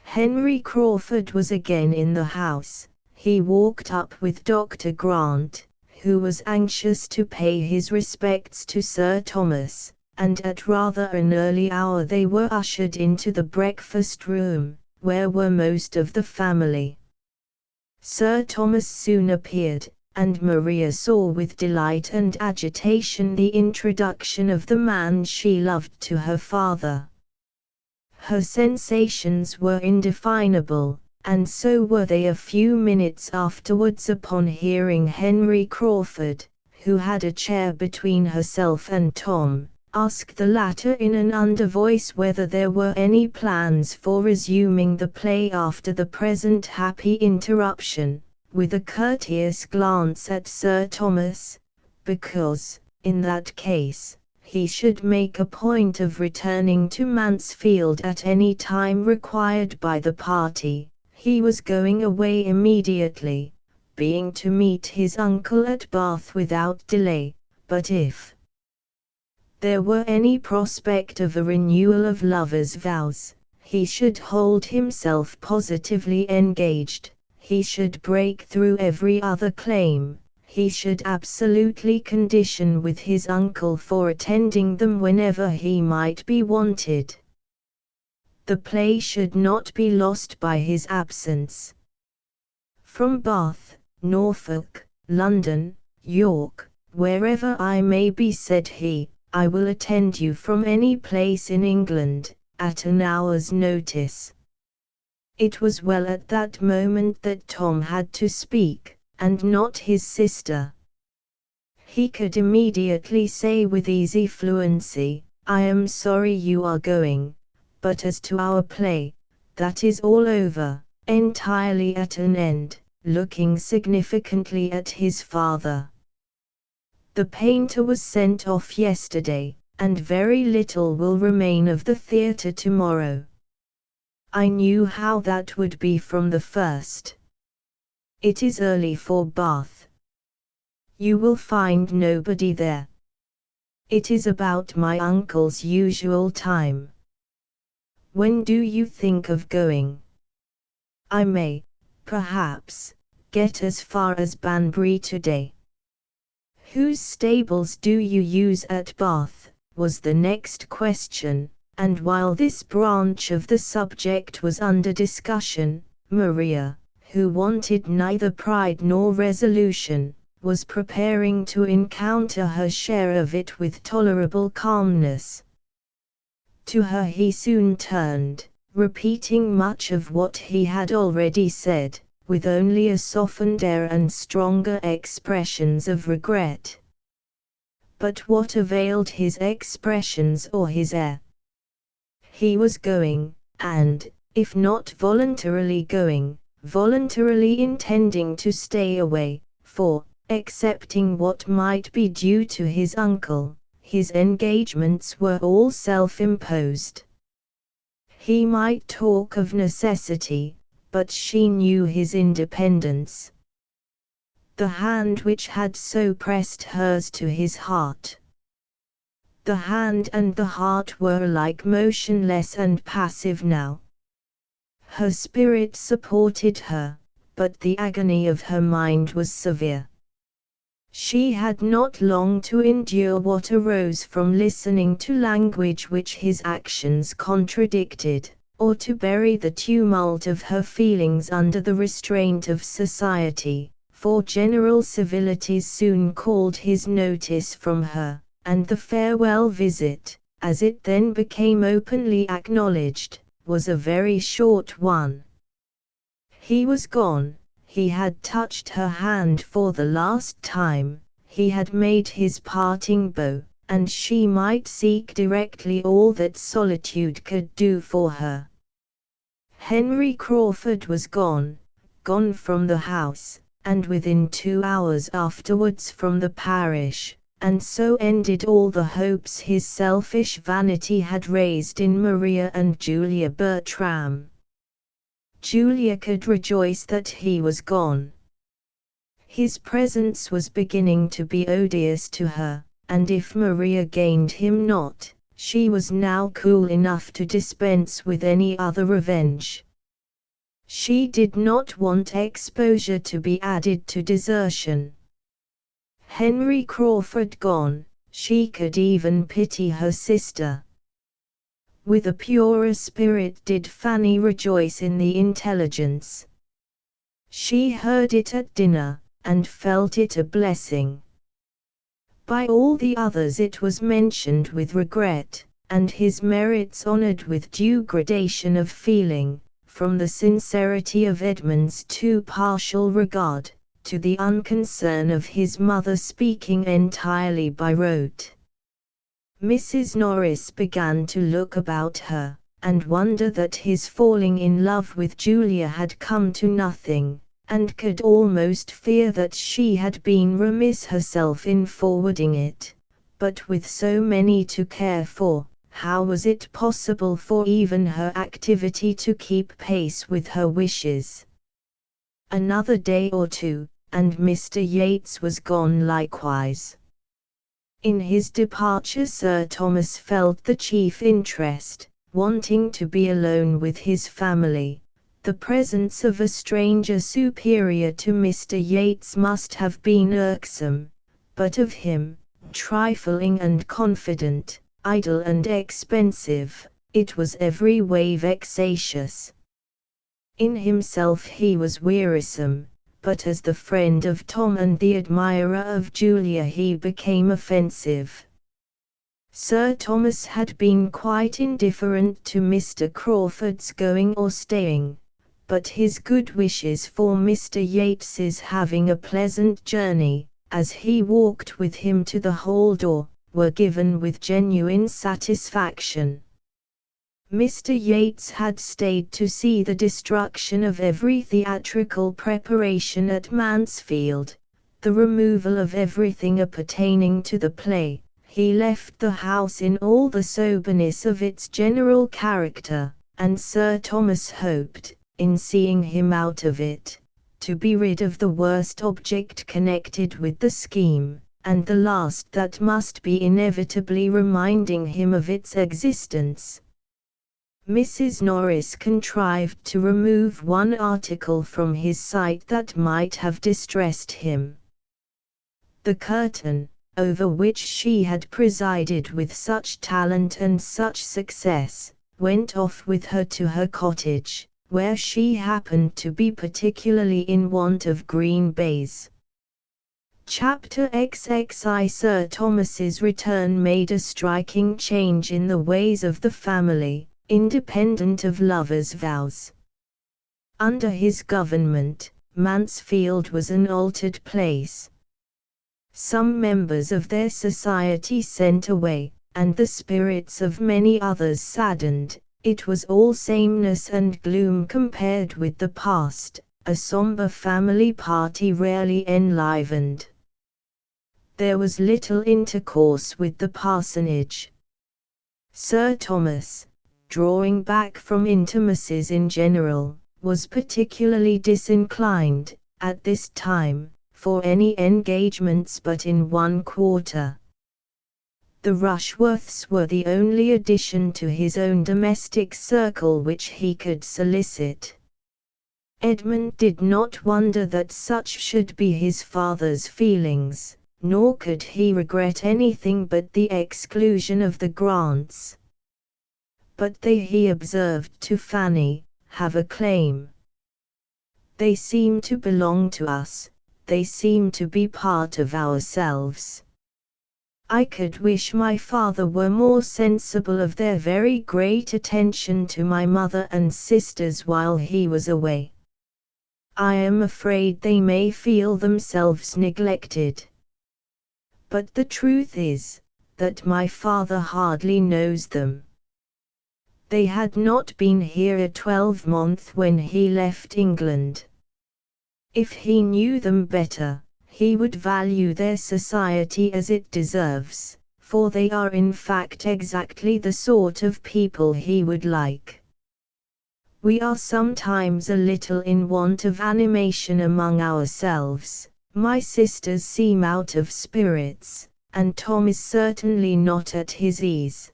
Henry Crawford was again in the house. He walked up with Dr. Grant, who was anxious to pay his respects to Sir Thomas, and at rather an early hour they were ushered into the breakfast room, where were most of the family. Sir Thomas soon appeared, and Maria saw with delight and agitation the introduction of the man she loved to her father. Her sensations were indefinable, and so were they a few minutes afterwards upon hearing Henry Crawford, who had a chair between herself and Tom, ask the latter in an under voice whether there were any plans for resuming the play after the present happy interruption, with a courteous glance at Sir Thomas, because, in that case, he should make a point of returning to Mansfield at any time required by the party. He was going away immediately, being to meet his uncle at Bath without delay, but if there were any prospect of a renewal of lovers' vows, he should hold himself positively engaged. He should break through every other claim, he should absolutely condition with his uncle for attending them whenever he might be wanted. The play should not be lost by his absence. From Bath, Norfolk, London, York, wherever I may be, said he, I will attend you from any place in England, at an hour's notice. It was well at that moment that Tom had to speak, and not his sister. He could immediately say with easy fluency, I am sorry you are going, but as to our play, that is all over, entirely at an end, looking significantly at his father. The painter was sent off yesterday, and very little will remain of the theatre tomorrow. I knew how that would be from the first. It is early for Bath. You will find nobody there. It is about my uncle's usual time. When do you think of going? I may, perhaps, get as far as Banbury today. Whose stables do you use at Bath, was the next question. And while this branch of the subject was under discussion, Maria, who wanted neither pride nor resolution, was preparing to encounter her share of it with tolerable calmness. To her he soon turned, repeating much of what he had already said, with only a softened air and stronger expressions of regret. But what availed his expressions or his air? He was going, and, if not voluntarily going, voluntarily intending to stay away, for, excepting what might be due to his uncle, his engagements were all self-imposed. He might talk of necessity, but she knew his independence. The hand which had so pressed hers to his heart. The hand and the heart were alike motionless and passive now. Her spirit supported her, but the agony of her mind was severe. She had not long to endure what arose from listening to language which his actions contradicted, or to bury the tumult of her feelings under the restraint of society, for general civilities soon called his notice from her, and the farewell visit, as it then became openly acknowledged, was a very short one. He was gone. He had touched her hand for the last time, he had made his parting bow, and she might seek directly all that solitude could do for her. Henry Crawford was gone from the house, and within 2 hours afterwards from the parish, and so ended all the hopes his selfish vanity had raised in Maria and Julia Bertram. Julia could rejoice that he was gone. His presence was beginning to be odious to her, and if Maria gained him not, she was now cool enough to dispense with any other revenge. She did not want exposure to be added to desertion. Henry Crawford gone, she could even pity her sister. With a purer spirit did Fanny rejoice in the intelligence. She heard it at dinner, and felt it a blessing. By all the others it was mentioned with regret, and his merits honoured with due gradation of feeling, from the sincerity of Edmund's too partial regard, to the unconcern of his mother speaking entirely by rote. Mrs. Norris began to look about her, and wonder that his falling in love with Julia had come to nothing, and could almost fear that she had been remiss herself in forwarding it. But with so many to care for, how was it possible for even her activity to keep pace with her wishes? Another day or two, and Mr. Yates was gone likewise. In his departure Sir Thomas felt the chief interest, wanting to be alone with his family. The presence of a stranger superior to Mr. Yates must have been irksome, but of him, trifling and confident, idle and expensive, it was every way vexatious. In himself he was wearisome, but as the friend of Tom and the admirer of Julia he became offensive. Sir Thomas had been quite indifferent to Mr. Crawford's going or staying, but his good wishes for Mr. Yates's having a pleasant journey, as he walked with him to the hall door, were given with genuine satisfaction. Mr. Yates had stayed to see the destruction of every theatrical preparation at Mansfield, the removal of everything appertaining to the play. He left the house in all the soberness of its general character, and Sir Thomas hoped, in seeing him out of it, to be rid of the worst object connected with the scheme, and the last that must be inevitably reminding him of its existence. Mrs. Norris contrived to remove one article from his sight that might have distressed him. The curtain, over which she had presided with such talent and such success, went off with her to her cottage, where she happened to be particularly in want of green baize. Chapter XXI Sir Thomas's return made a striking change in the ways of the family, independent of lovers' vows. Under his government, Mansfield was an altered place. Some members of their society sent away, and the spirits of many others saddened. It was all sameness and gloom compared with the past, a somber family party rarely enlivened. There was little intercourse with the parsonage. Sir Thomas, drawing back from intimacies in general, was particularly disinclined, at this time, for any engagements but in one quarter. The Rushworths were the only addition to his own domestic circle which he could solicit. Edmund did not wonder that such should be his father's feelings, nor could he regret anything but the exclusion of the Grants. But they, he observed to Fanny, have a claim. They seem to belong to us, they seem to be part of ourselves. I could wish my father were more sensible of their very great attention to my mother and sisters while he was away. I am afraid they may feel themselves neglected. But the truth is, that my father hardly knows them. They had not been here a 12-month when he left England. If he knew them better, he would value their society as it deserves, for they are in fact exactly the sort of people he would like. We are sometimes a little in want of animation among ourselves. My sisters seem out of spirits, and Tom is certainly not at his ease.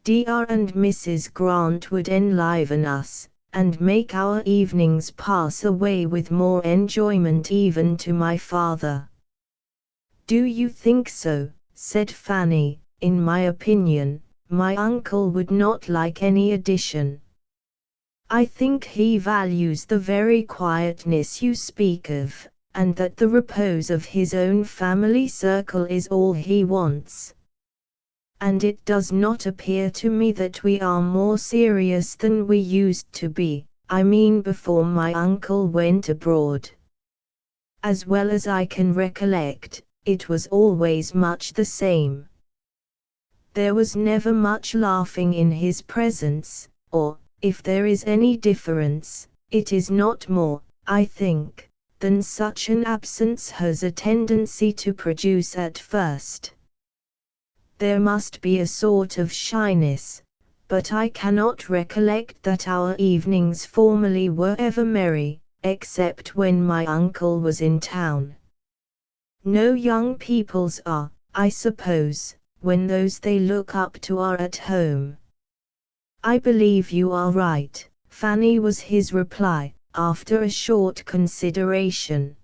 Dr. and Mrs. Grant would enliven us, and make our evenings pass away with more enjoyment even to my father. Do you think so? Said Fanny. In my opinion, my uncle would not like any addition. I think he values the very quietness you speak of, and that the repose of his own family circle is all he wants. And it does not appear to me that we are more serious than we used to be, I mean before my uncle went abroad. As well as I can recollect, it was always much the same. There was never much laughing in his presence, or, if there is any difference, it is not more, I think, than such an absence has a tendency to produce at first. There must be a sort of shyness, but I cannot recollect that our evenings formerly were ever merry, except when my uncle was in town. No young people's are, I suppose, when those they look up to are at home. I believe you are right, Fanny, was his reply, after a short consideration.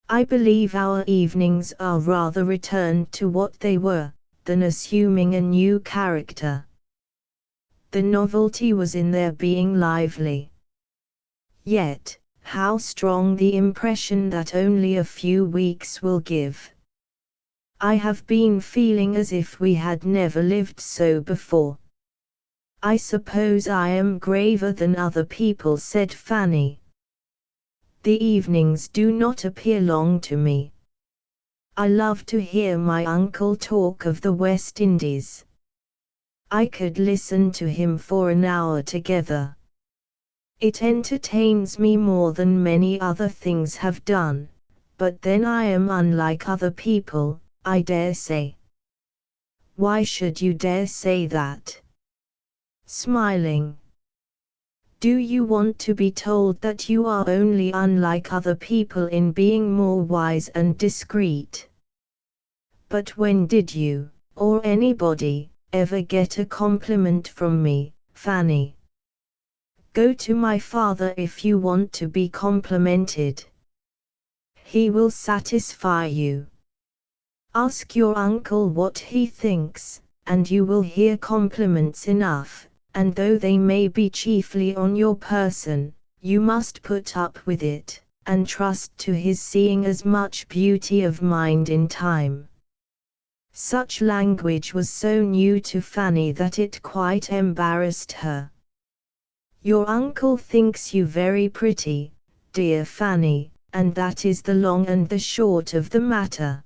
I believe our evenings are rather returned to what they were, than assuming a new character. The novelty was in their being lively. Yet, how strong the impression that only a few weeks will give! I have been feeling as if we had never lived so before. I suppose I am graver than other people, said Fanny. The evenings do not appear long to me. I love to hear my uncle talk of the West Indies. I could listen to him for an hour together. It entertains me more than many other things have done, but then I am unlike other people, I dare say. Why should you dare say that? Smiling. Do you want to be told that you are only unlike other people in being more wise and discreet? But when did you, or anybody, ever get a compliment from me, Fanny? Go to my father if you want to be complimented. He will satisfy you. Ask your uncle what he thinks, and you will hear compliments enough, and though they may be chiefly on your person, you must put up with it, and trust to his seeing as much beauty of mind in time. Such language was so new to Fanny that it quite embarrassed her. Your uncle thinks you very pretty, dear Fanny, and that is the long and the short of the matter.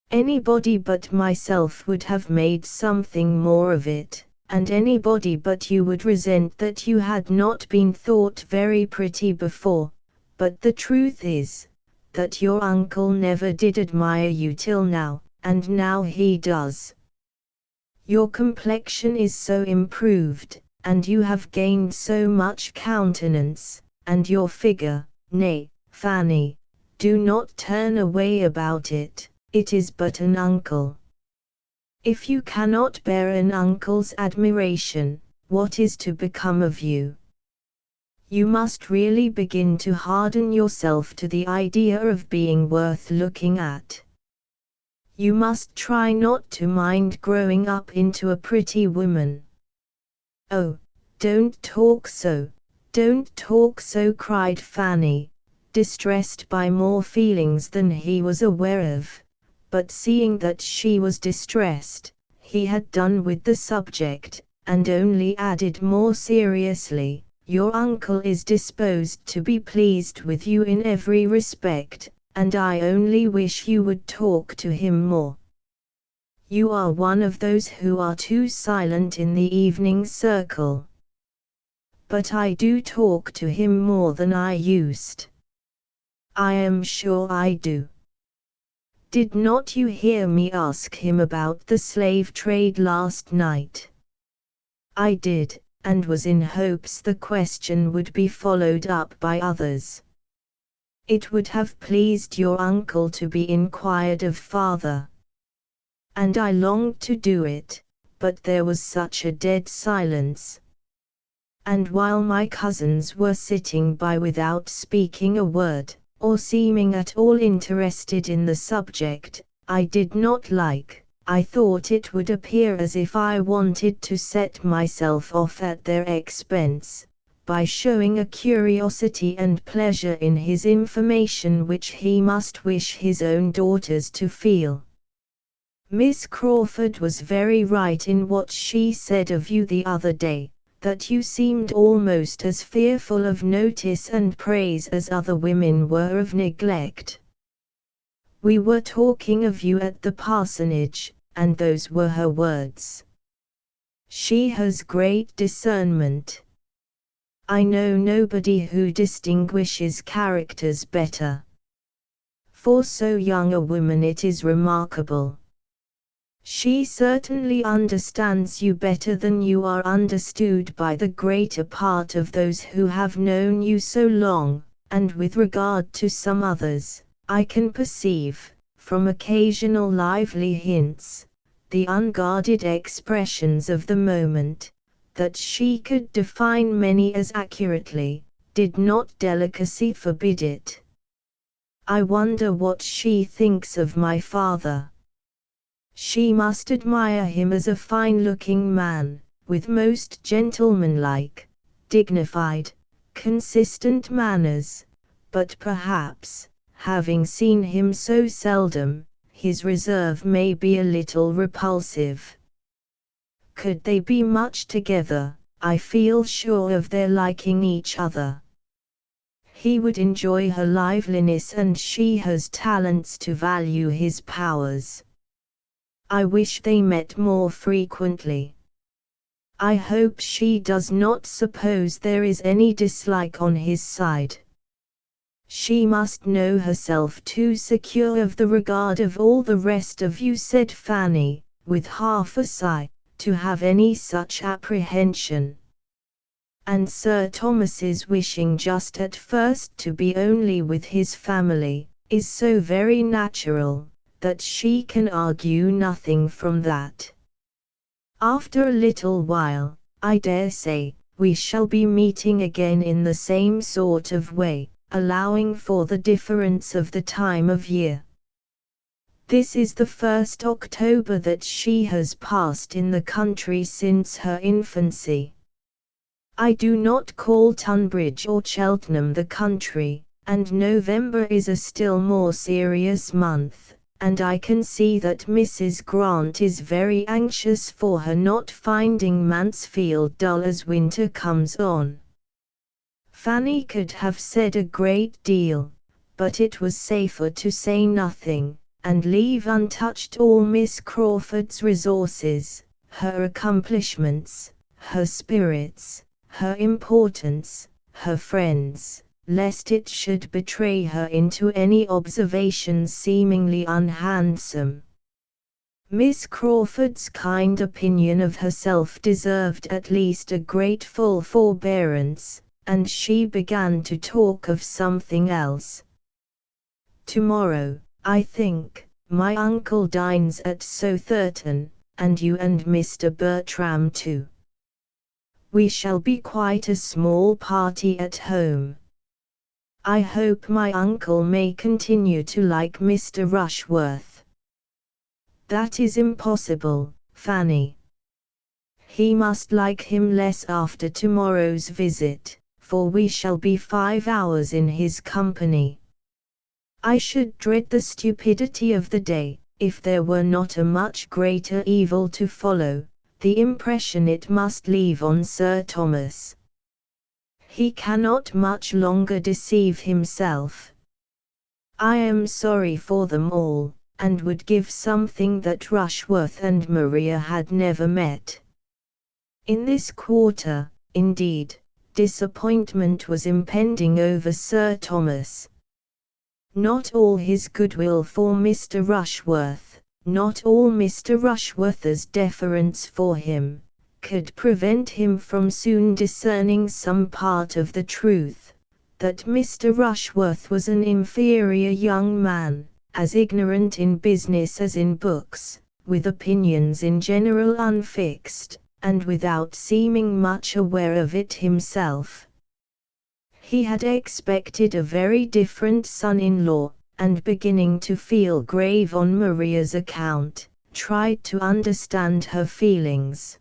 Anybody but myself would have made something more of it, and anybody but you would resent that you had not been thought very pretty before, but the truth is, that your uncle never did admire you till now, and now he does. Your complexion is so improved, and you have gained so much countenance, and your figure, nay, Fanny, do not turn away about it, it is but an uncle. If you cannot bear an uncle's admiration, what is to become of you? You must really begin to harden yourself to the idea of being worth looking at. You must try not to mind growing up into a pretty woman. Oh, don't talk so, cried Fanny, distressed by more feelings than he was aware of, but seeing that she was distressed, he had done with the subject, and only added more seriously, your uncle is disposed to be pleased with you in every respect, and I only wish you would talk to him more. You are one of those who are too silent in the evening circle. But I do talk to him more than I used. I am sure I do. Did not you hear me ask him about the slave trade last night? I did, and was in hopes the question would be followed up by others. It would have pleased your uncle to be inquired of father. And I longed to do it, but there was such a dead silence. And while my cousins were sitting by without speaking a word, or seeming at all interested in the subject, I did not I thought it would appear as if I wanted to set myself off at their expense, by showing a curiosity and pleasure in his information which he must wish his own daughters to feel. Miss Crawford was very right in what she said of you the other day, that you seemed almost as fearful of notice and praise as other women were of neglect. We were talking of you at the parsonage, and those were her words. She has great discernment. I know nobody who distinguishes characters better. For so young a woman it is remarkable. She certainly understands you better than you are understood by the greater part of those who have known you so long, and with regard to some others, I can perceive, from occasional lively hints, the unguarded expressions of the moment, that she could define many as accurately, did not delicacy forbid it. I wonder what she thinks of my father. She must admire him as a fine-looking man, with most gentlemanlike, dignified, consistent manners, but perhaps, having seen him so seldom, his reserve may be a little repulsive. Could they be much together, I feel sure of their liking each other. He would enjoy her liveliness and she has talents to value his powers. I wish they met more frequently. I hope she does not suppose there is any dislike on his side. She must know herself too secure of the regard of all the rest of you, said Fanny, with half a sigh, to have any such apprehension. And Sir Thomas's wishing just at first to be only with his family, is so very natural, that she can argue nothing from that. After a little while, I dare say, we shall be meeting again in the same sort of way, allowing for the difference of the time of year. This is the 1st October that she has passed in the country since her infancy. I do not call Tunbridge or Cheltenham the country, and November is a still more serious month, and I can see that Mrs. Grant is very anxious for her not finding Mansfield dull as winter comes on. Fanny could have said a great deal, but it was safer to say nothing, and leave untouched all Miss Crawford's resources, her accomplishments, her spirits, her importance, her friends, lest it should betray her into any observations seemingly unhandsome. Miss Crawford's kind opinion of herself deserved at least a grateful forbearance, and she began to talk of something else. "Tomorrow, I think, my uncle dines at Southerton, and you and Mr. Bertram too. We shall be quite a small party at home. I hope my uncle may continue to like Mr. Rushworth." "That is impossible, Fanny. He must like him less after tomorrow's visit, for we shall be 5 hours in his company. I should dread the stupidity of the day, if there were not a much greater evil to follow, the impression it must leave on Sir Thomas. He cannot much longer deceive himself. I am sorry for them all, and would give something that Rushworth and Maria had never met." In this quarter, indeed, disappointment was impending over Sir Thomas. Not all his goodwill for Mr. Rushworth, not all Mr. Rushworth's deference for him, could prevent him from soon discerning some part of the truth, that Mr. Rushworth was an inferior young man, as ignorant in business as in books, with opinions in general unfixed, and without seeming much aware of it himself. He had expected a very different son-in-law, and beginning to feel grave on Maria's account, tried to understand her feelings.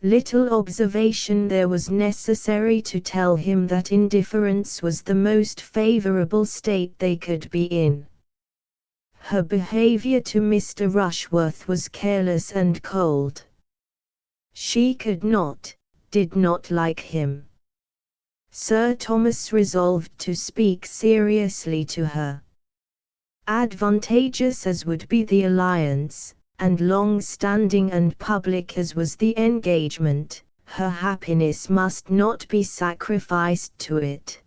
Little observation there was necessary to tell him that indifference was the most favorable state they could be in. Her behavior to Mr. Rushworth was careless and cold. She did not like him. Sir Thomas resolved to speak seriously to her. Advantageous as would be the alliance, and long-standing and public as was the engagement, her happiness must not be sacrificed to it.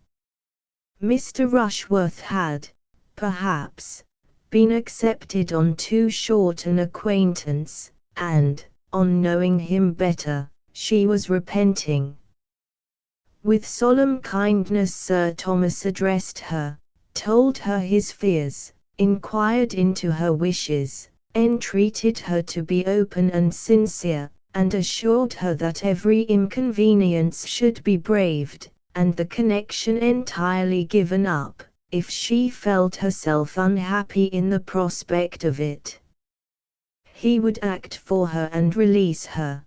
Mr. Rushworth had, perhaps, been accepted on too short an acquaintance, and, on knowing him better, she was repenting. With solemn kindness Sir Thomas addressed her, told her his fears, inquired into her wishes, entreated her to be open and sincere, and assured her that every inconvenience should be braved, and the connection entirely given up, if she felt herself unhappy in the prospect of it. He would act for her and release her.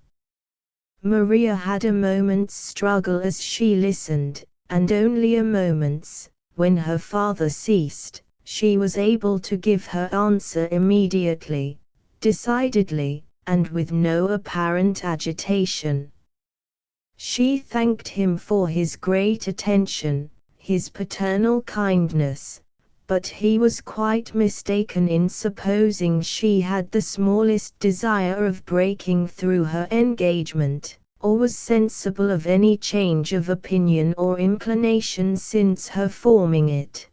Maria had a moment's struggle as she listened, and only a moment's. When her father ceased, she was able to give her answer immediately, decidedly, and with no apparent agitation. She thanked him for his great attention, his paternal kindness, but he was quite mistaken in supposing she had the smallest desire of breaking through her engagement, or was sensible of any change of opinion or inclination since her forming it.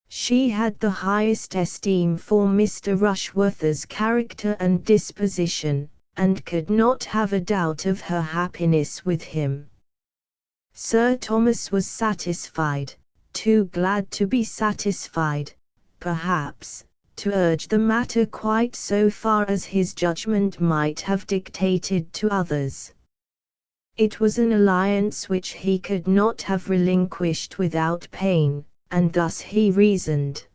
She had the highest esteem for Mr. Rushworth's character and disposition, and could not have a doubt of her happiness with him. Sir Thomas was satisfied, too glad to be satisfied, perhaps, to urge the matter quite so far as his judgment might have dictated to others. It was an alliance which he could not have relinquished without pain, and thus he reasoned.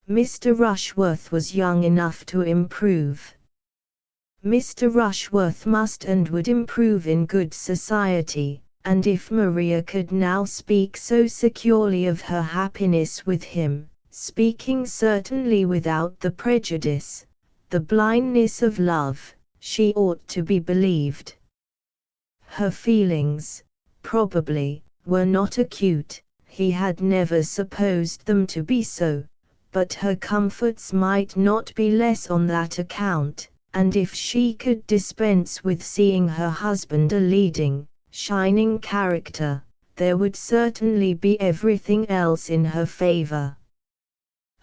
Mr. Rushworth was young enough to improve. Mr. Rushworth must and would improve in good society, and if Maria could now speak so securely of her happiness with him, speaking certainly without the prejudice, the blindness of love, she ought to be believed. Her feelings, probably, were not acute, he had never supposed them to be so, but her comforts might not be less on that account, and if she could dispense with seeing her husband a leading, shining character, there would certainly be everything else in her favor.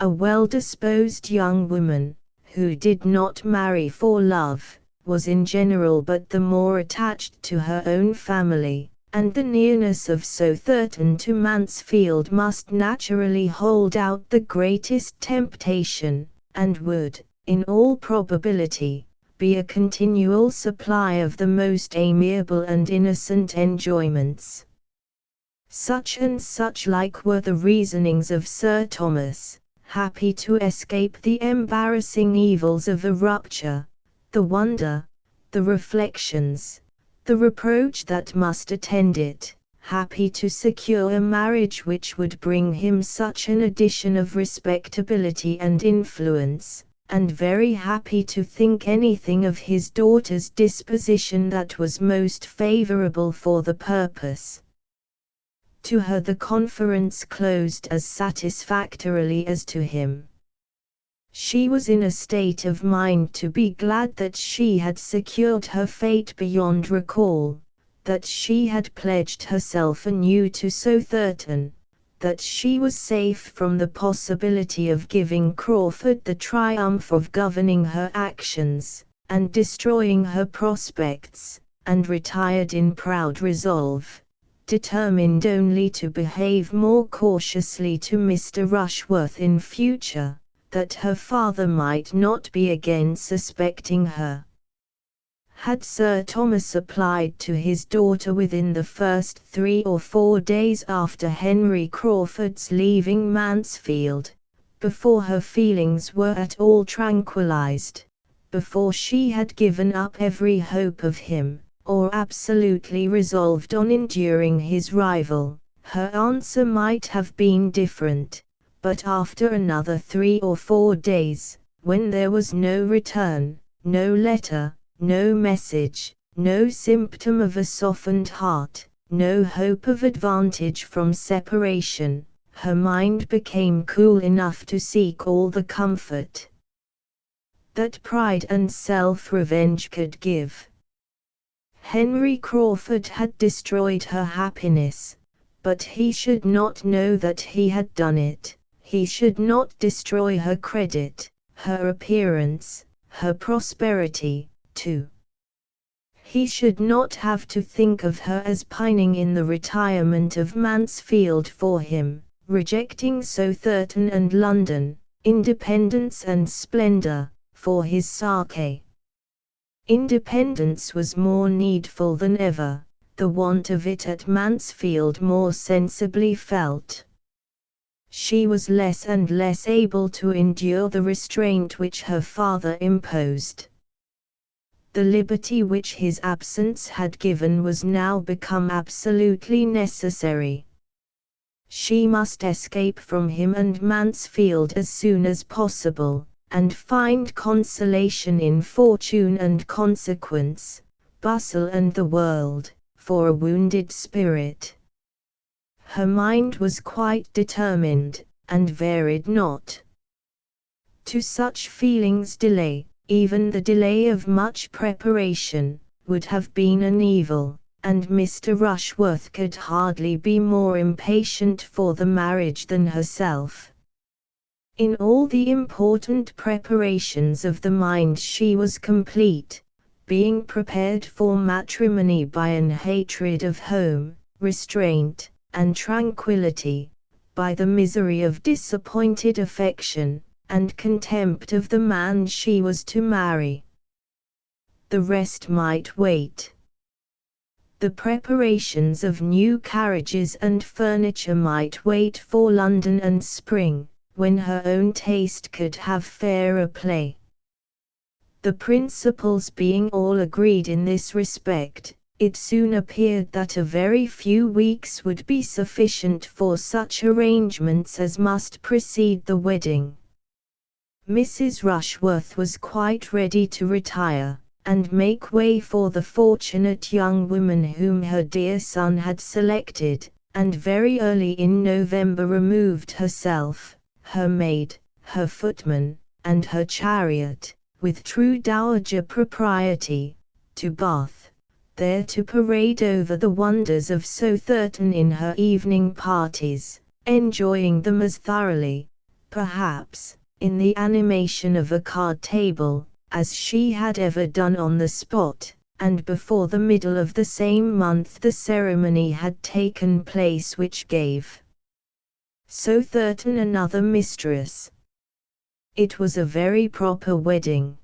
A well-disposed young woman, who did not marry for love, was in general but the more attached to her own family, and the nearness of Southerton to Mansfield must naturally hold out the greatest temptation, and would, in all probability, be a continual supply of the most amiable and innocent enjoyments. Such and such like were the reasonings of Sir Thomas, happy to escape the embarrassing evils of a rupture, the wonder, the reflections, the reproach that must attend it, happy to secure a marriage which would bring him such an addition of respectability and influence, and very happy to think anything of his daughter's disposition that was most favorable for the purpose. To her the conference closed as satisfactorily as to him. She was in a state of mind to be glad that she had secured her fate beyond recall, that she had pledged herself anew to Southerton, that she was safe from the possibility of giving Crawford the triumph of governing her actions, and destroying her prospects, and retired in proud resolve, determined only to behave more cautiously to Mr. Rushworth in future, that her father might not be again suspecting her. Had Sir Thomas applied to his daughter within the first 3 or 4 days after Henry Crawford's leaving Mansfield, before her feelings were at all tranquilized, before she had given up every hope of him, or absolutely resolved on enduring his rival, her answer might have been different, but after another 3 or 4 days, when there was no return, no letter, no message, no symptom of a softened heart, no hope of advantage from separation, her mind became cool enough to seek all the comfort that pride and self-revenge could give. Henry Crawford had destroyed her happiness, but he should not know that he had done it. He should not destroy her credit, her appearance, her prosperity, too. He should not have to think of her as pining in the retirement of Mansfield for him, rejecting Southerton and London, independence and splendor, for his Sake. Independence was more needful than ever, the want of it at Mansfield more sensibly felt. She was less and less able to endure the restraint which her father imposed. The liberty which his absence had given was now become absolutely necessary. She must escape from him and Mansfield as soon as possible, and find consolation in fortune and consequence, bustle and the world, for a wounded spirit. Her mind was quite determined, and varied not. To such feelings delay, even the delay of much preparation, would have been an evil, and Mr. Rushworth could hardly be more impatient for the marriage than herself. In all the important preparations of the mind she was complete, being prepared for matrimony by an hatred of home, restraint, and tranquillity, by the misery of disappointed affection, and contempt of the man she was to marry. The rest might wait. The preparations of new carriages and furniture might wait for London and spring, when her own taste could have fairer play. The principals being all agreed in this respect, it soon appeared that a very few weeks would be sufficient for such arrangements as must precede the wedding. Mrs. Rushworth was quite ready to retire, and make way for the fortunate young woman whom her dear son had selected, and very early in November removed herself, her maid, her footman, and her chariot, with true dowager propriety, to Bath, there to parade over the wonders of Southerton in her evening parties, enjoying them as thoroughly, perhaps, in the animation of a card table, as she had ever done on the spot, and before the middle of the same month the ceremony had taken place which gave Southerton another mistress. It was a very proper wedding.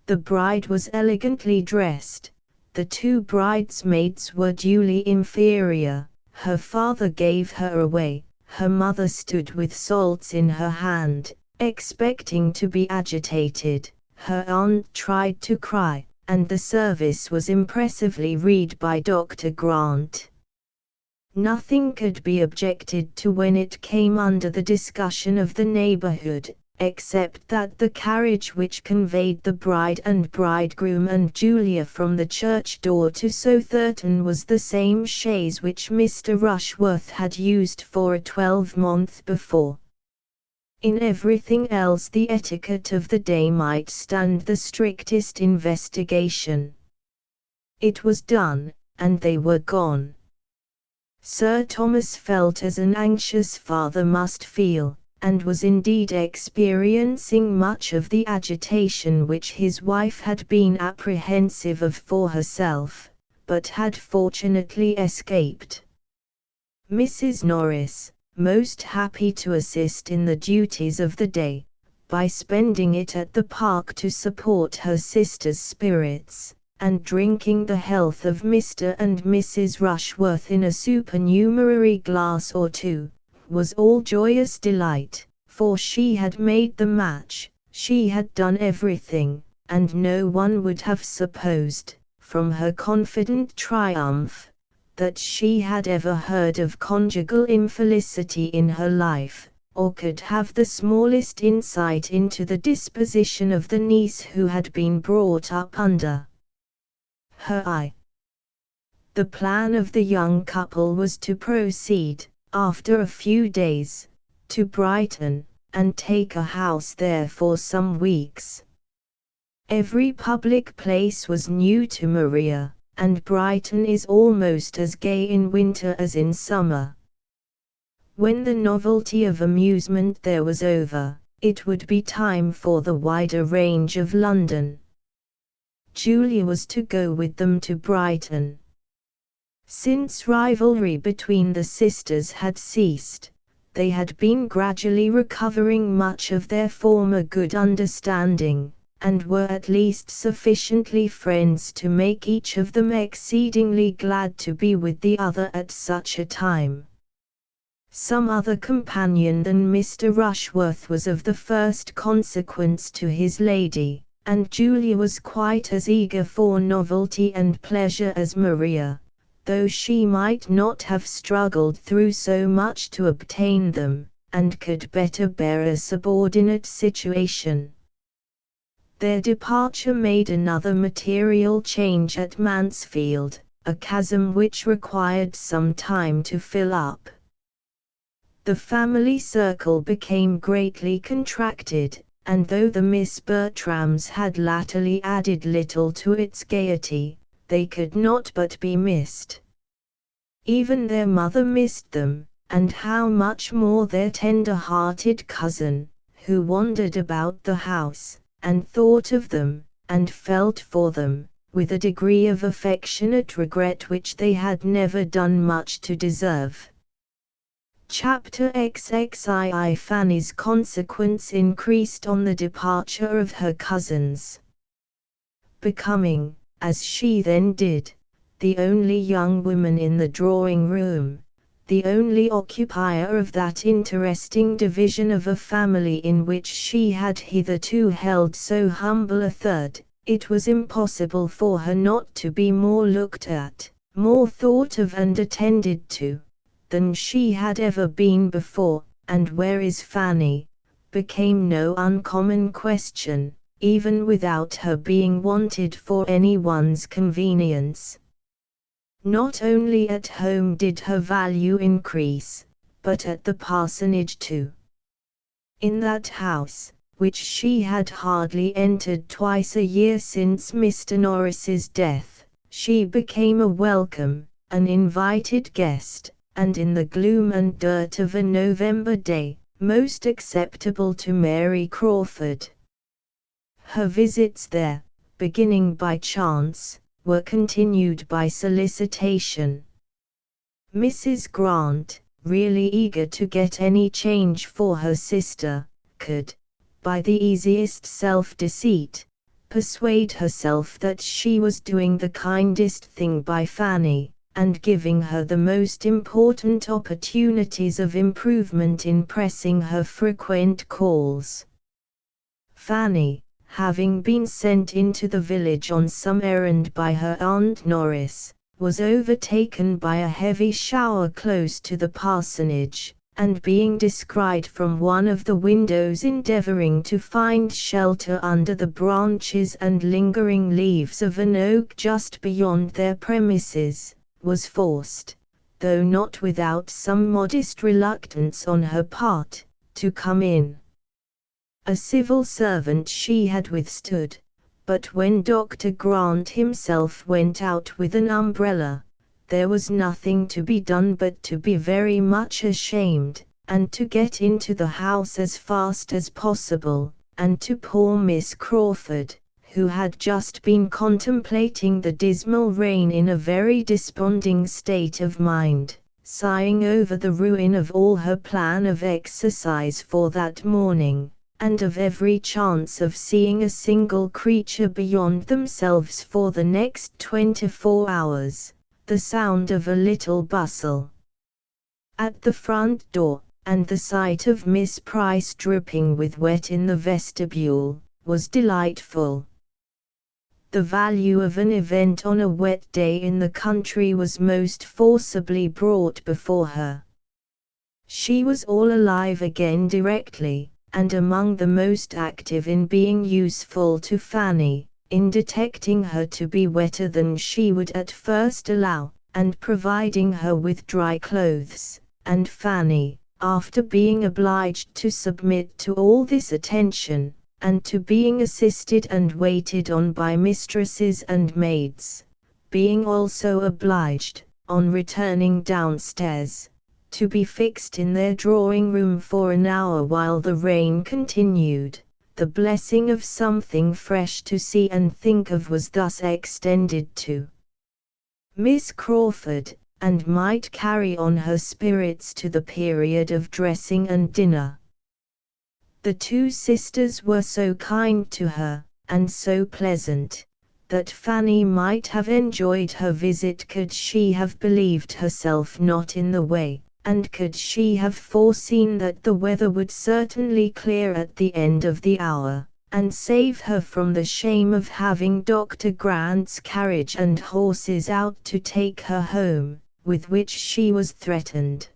The bride was elegantly dressed, the two bridesmaids were duly inferior, her father gave her away, her mother stood with salts in her hand, expecting to be agitated, her aunt tried to cry, and the service was impressively read by Dr. Grant. Nothing could be objected to when it came under the discussion of the neighborhood, except that the carriage which conveyed the bride and bridegroom and Julia from the church door to Southerton was the same chaise which Mr. Rushworth had used for a 12-month before. In everything else the etiquette of the day might stand the strictest investigation. It was done, and they were gone. Sir Thomas felt as an anxious father must feel, and was indeed experiencing much of the agitation which his wife had been apprehensive of for herself, but had fortunately escaped. Mrs. Norris, most happy to assist in the duties of the day, by spending it at the park to support her sister's spirits, and drinking the health of Mr. and Mrs. Rushworth in a supernumerary glass or two, was all joyous delight, for she had made the match, she had done everything, and no one would have supposed, from her confident triumph, that she had ever heard of conjugal infelicity in her life, or could have the smallest insight into the disposition of the niece who had been brought up under her eye. The plan of the young couple was to proceed, after a few days, to Brighton, and take a house there for some weeks. Every public place was new to Maria, and Brighton is almost as gay in winter as in summer. When the novelty of amusement there was over, it would be time for the wider range of London. Julia was to go with them to Brighton. Since rivalry between the sisters had ceased, they had been gradually recovering much of their former good understanding, and were at least sufficiently friends to make each of them exceedingly glad to be with the other at such a time. Some other companion than Mr. Rushworth was of the first consequence to his lady, and Julia was quite as eager for novelty and pleasure as Maria, though she might not have struggled through so much to obtain them, and could better bear a subordinate situation. Their departure made another material change at Mansfield, a chasm which required some time to fill up. The family circle became greatly contracted, and though the Miss Bertrams had latterly added little to its gaiety, they could not but be missed. Even their mother missed them, and how much more their tender-hearted cousin, who wandered about the house, and thought of them, and felt for them, with a degree of affectionate regret which they had never done much to deserve. Chapter XXII. Fanny's consequence increased on the departure of her cousins. Becoming, as she then did, the only young woman in the drawing-room, the only occupier of that interesting division of a family in which she had hitherto held so humble a third, it was impossible for her not to be more looked at, more thought of and attended to, than she had ever been before, and "Where is Fanny?" became no uncommon question, even without her being wanted for anyone's convenience. Not only at home did her value increase, but at the parsonage too. In that house, which she had hardly entered twice a year since Mr. Norris's death, she became a welcome, an invited guest, and in the gloom and dirt of a November day, most acceptable to Mary Crawford. Her visits there, beginning by chance, were continued by solicitation. Mrs. Grant, really eager to get any change for her sister, could, by the easiest self-deceit, persuade herself that she was doing the kindest thing by Fanny, and giving her the most important opportunities of improvement in pressing her frequent calls. Fanny, having been sent into the village on some errand by her Aunt Norris, was overtaken by a heavy shower close to the parsonage, and being descried from one of the windows endeavoring to find shelter under the branches and lingering leaves of an oak just beyond their premises, was forced, though not without some modest reluctance on her part, to come in. A civil servant she had withstood, but when Dr. Grant himself went out with an umbrella, there was nothing to be done but to be very much ashamed, and to get into the house as fast as possible, and to poor Miss Crawford, who had just been contemplating the dismal rain in a very desponding state of mind, sighing over the ruin of all her plan of exercise for that morning, and of every chance of seeing a single creature beyond themselves for the next 24 hours, the sound of a little bustle at the front door, and the sight of Miss Price dripping with wet in the vestibule, was delightful. The value of an event on a wet day in the country was most forcibly brought before her. She was all alive again directly, and among the most active in being useful to Fanny, in detecting her to be wetter than she would at first allow, and providing her with dry clothes, and Fanny, after being obliged to submit to all this attention, and to being assisted and waited on by mistresses and maids, being also obliged, on returning downstairs, to be fixed in their drawing-room for an hour while the rain continued, the blessing of something fresh to see and think of was thus extended to Miss Crawford, and might carry on her spirits to the period of dressing and dinner. The two sisters were so kind to her, and so pleasant, that Fanny might have enjoyed her visit could she have believed herself not in the way, and could she have foreseen that the weather would certainly clear at the end of the hour, and save her from the shame of having Dr. Grant's carriage and horses out to take her home, with which she was threatened.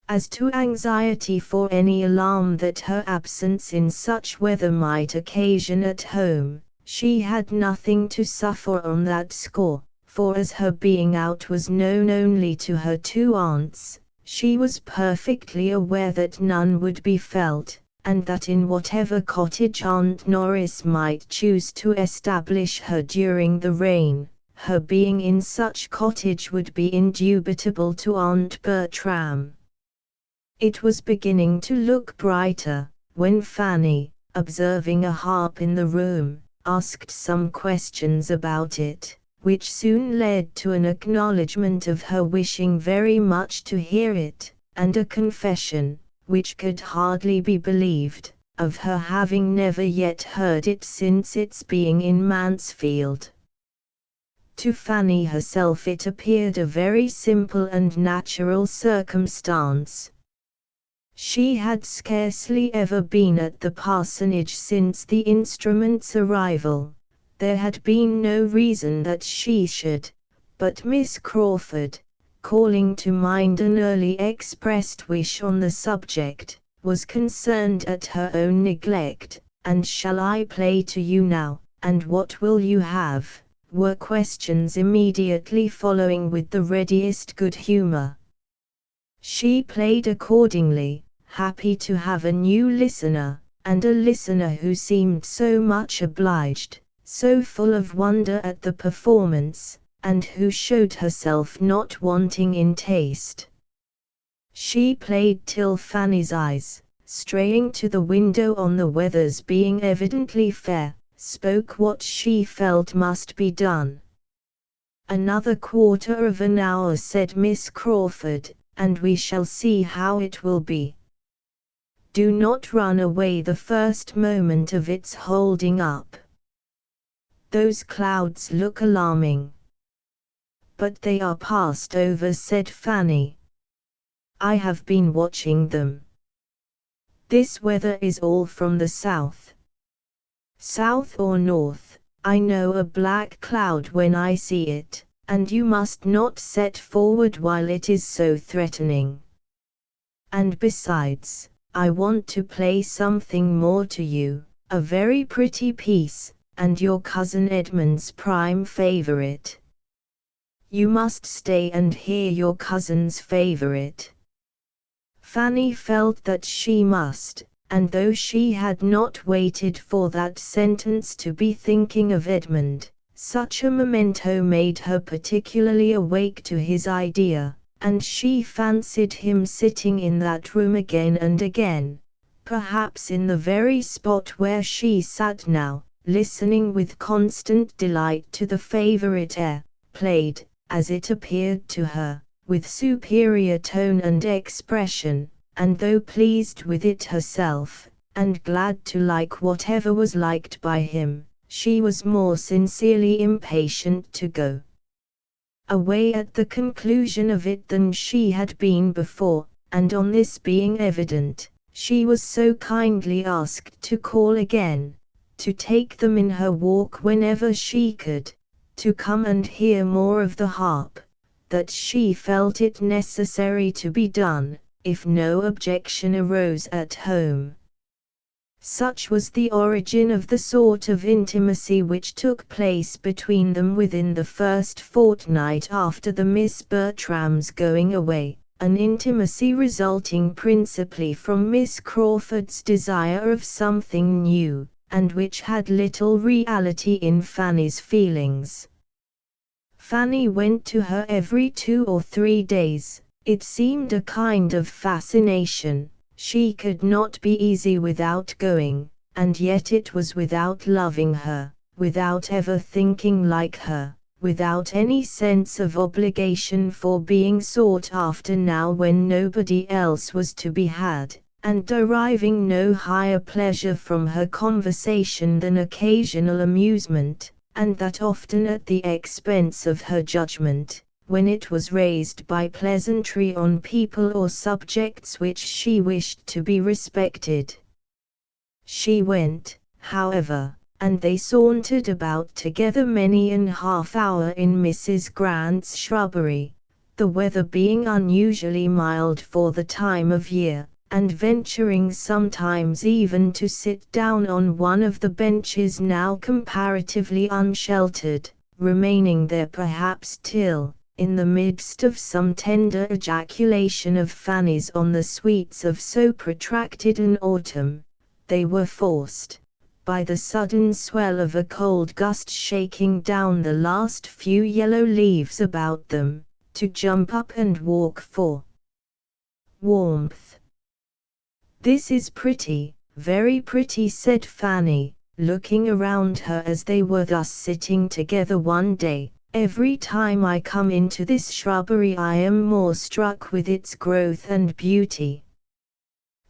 As to anxiety for any alarm that her absence in such weather might occasion at home, she had nothing to suffer on that score, for as her being out was known only to her two aunts, she was perfectly aware that none would be felt, and that in whatever cottage Aunt Norris might choose to establish her during the rain, her being in such cottage would be indubitable to Aunt Bertram. It was beginning to look brighter, when Fanny, observing a harp in the room, asked some questions about it, which soon led to an acknowledgment of her wishing very much to hear it, and a confession, which could hardly be believed, of her having never yet heard it since its being in Mansfield. To Fanny herself it appeared a very simple and natural circumstance. She had scarcely ever been at the parsonage since the instrument's arrival. There had been no reason that she should, but Miss Crawford, calling to mind an early expressed wish on the subject, was concerned at her own neglect, and "Shall I play to you now, and what will you have?" were questions immediately following with the readiest good humor. She played accordingly, happy to have a new listener, and a listener who seemed so much obliged, so full of wonder at the performance, and who showed herself not wanting in taste. She played till Fanny's eyes, straying to the window on the weather's being evidently fair, spoke what she felt must be done. "Another quarter of an hour," said Miss Crawford, "and we shall see how it will be. Do not run away the first moment of its holding up. Those clouds look alarming." "But they are passed over," said Fanny. "I have been watching them. This weather is all from the south." "South or north, I know a black cloud when I see it, and you must not set forward while it is so threatening. And besides, I want to play something more to you, a very pretty piece, and your cousin Edmund's prime favorite. You must stay and hear your cousin's favorite." Fanny felt that she must, and though she had not waited for that sentence to be thinking of Edmund, such a memento made her particularly awake to his idea, and she fancied him sitting in that room again and again, perhaps in the very spot where she sat now, listening with constant delight to the favorite air, played, as it appeared to her, with superior tone and expression, and though pleased with it herself, and glad to like whatever was liked by him, she was more sincerely impatient to go away at the conclusion of it than she had been before, and on this being evident, she was so kindly asked to call again, to take them in her walk whenever she could, to come and hear more of the harp, that she felt it necessary to be done, if no objection arose at home. Such was the origin of the sort of intimacy which took place between them within the first fortnight after the Miss Bertrams' going away, an intimacy resulting principally from Miss Crawford's desire of something new, and which had little reality in Fanny's feelings. Fanny went to her every 2 or 3 days. It seemed a kind of fascination. She could not be easy without going, and yet it was without loving her, without ever thinking like her, without any sense of obligation for being sought after now when nobody else was to be had, and deriving no higher pleasure from her conversation than occasional amusement, and that often at the expense of her judgment, when it was raised by pleasantry on people or subjects which she wished to be respected. She went, however, and they sauntered about together many an half-hour in Mrs. Grant's shrubbery, the weather being unusually mild for the time of year, and venturing sometimes even to sit down on one of the benches now comparatively unsheltered, remaining there perhaps till, in the midst of some tender ejaculation of Fanny's on the sweets of so protracted an autumn, they were forced, by the sudden swell of a cold gust shaking down the last few yellow leaves about them, to jump up and walk for warmth. "This is pretty, very pretty," said Fanny, looking around her as they were thus sitting together one day. "Every time I come into this shrubbery I am more struck with its growth and beauty.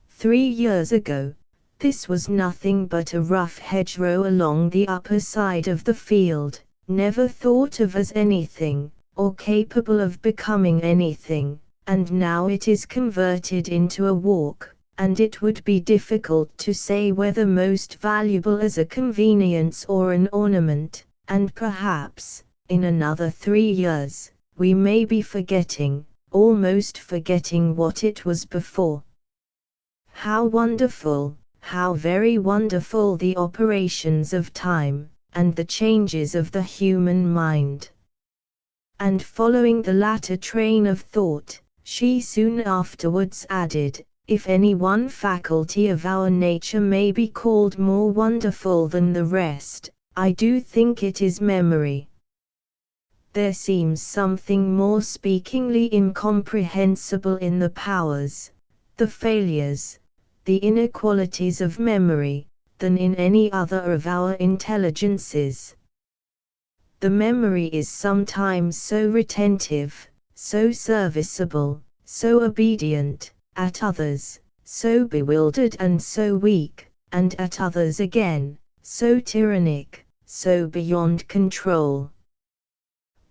3 years ago, this was nothing but a rough hedgerow along the upper side of the field, never thought of as anything, or capable of becoming anything, and now it is converted into a walk, and it would be difficult to say whether most valuable as a convenience or an ornament, and perhaps, in another 3 years, we may be forgetting, almost forgetting what it was before. How wonderful, how very wonderful the operations of time, and the changes of the human mind!" And following the latter train of thought, she soon afterwards added, if any one faculty of our nature may be called more wonderful than the rest, I do think it is memory. There seems something more speakingly incomprehensible in the powers, the failures, the inequalities of memory, than in any other of our intelligences. The memory is sometimes so retentive, so serviceable, so obedient, at others, so bewildered and so weak, and at others again, so tyrannic, so beyond control.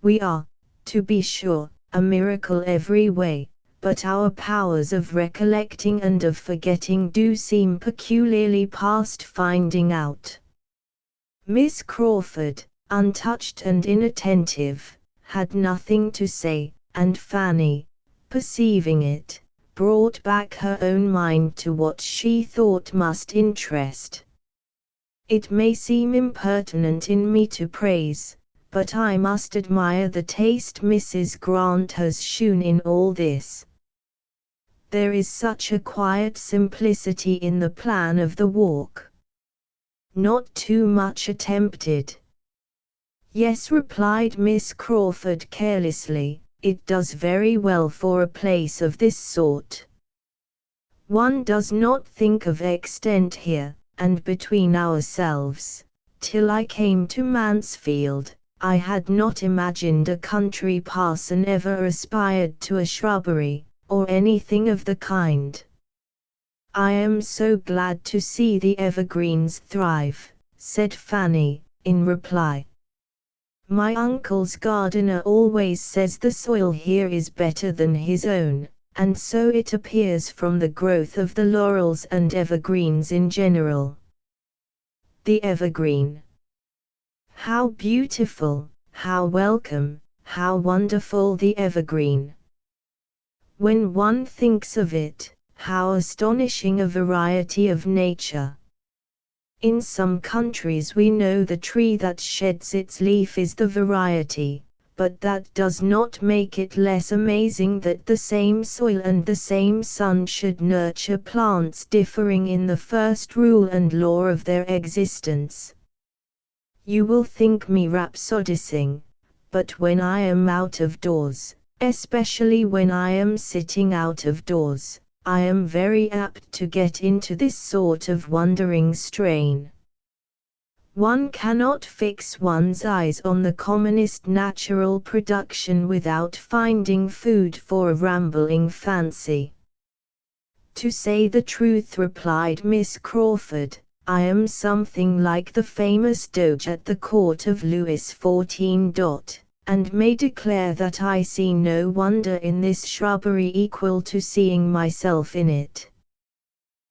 We are, to be sure, a miracle every way, but our powers of recollecting and of forgetting do seem peculiarly past finding out. Miss Crawford, untouched and inattentive, had nothing to say, and Fanny, perceiving it, brought back her own mind to what she thought must interest. It may seem impertinent in me to praise, but I must admire the taste Mrs. Grant has shewn in all this. There is such a quiet simplicity in the plan of the walk. Not too much attempted. Yes, replied Miss Crawford carelessly, it does very well for a place of this sort. One does not think of extent here, and between ourselves, till I came to Mansfield, I had not imagined a country parson ever aspired to a shrubbery, or anything of the kind. I am so glad to see the evergreens thrive, said Fanny, in reply. My uncle's gardener always says the soil here is better than his own, and so it appears from the growth of the laurels and evergreens in general. The evergreen. How beautiful, how welcome, how wonderful the evergreen! When one thinks of it, how astonishing a variety of nature! In some countries we know the tree that sheds its leaf is the variety, but that does not make it less amazing that the same soil and the same sun should nurture plants differing in the first rule and law of their existence. You will think me rhapsodizing, but when I am out of doors, especially when I am sitting out of doors, I am very apt to get into this sort of wondering strain. One cannot fix one's eyes on the commonest natural production without finding food for a rambling fancy. To say the truth, replied Miss Crawford, I am something like the famous Doge at the court of Louis XIV, and may declare that I see no wonder in this shrubbery equal to seeing myself in it.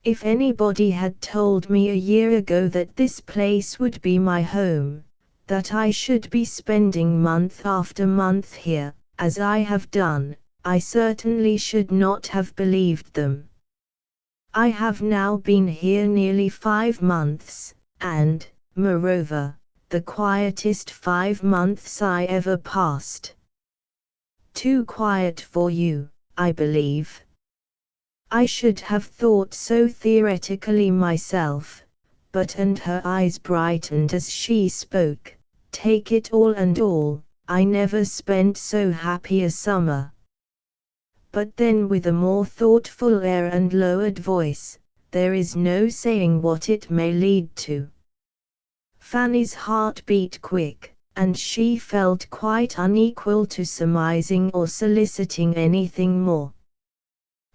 If anybody had told me a year ago that this place would be my home, that I should be spending month after month here, as I have done, I certainly should not have believed them. I have now been here nearly 5 months, and, moreover, the quietest 5 months I ever passed. Too quiet for you, I believe. I should have thought so theoretically myself, but and her eyes brightened as she spoke, take it all and all, I never spent so happy a summer. But then with a more thoughtful air and lowered voice, there is no saying what it may lead to. Fanny's heart beat quick, and she felt quite unequal to surmising or soliciting anything more.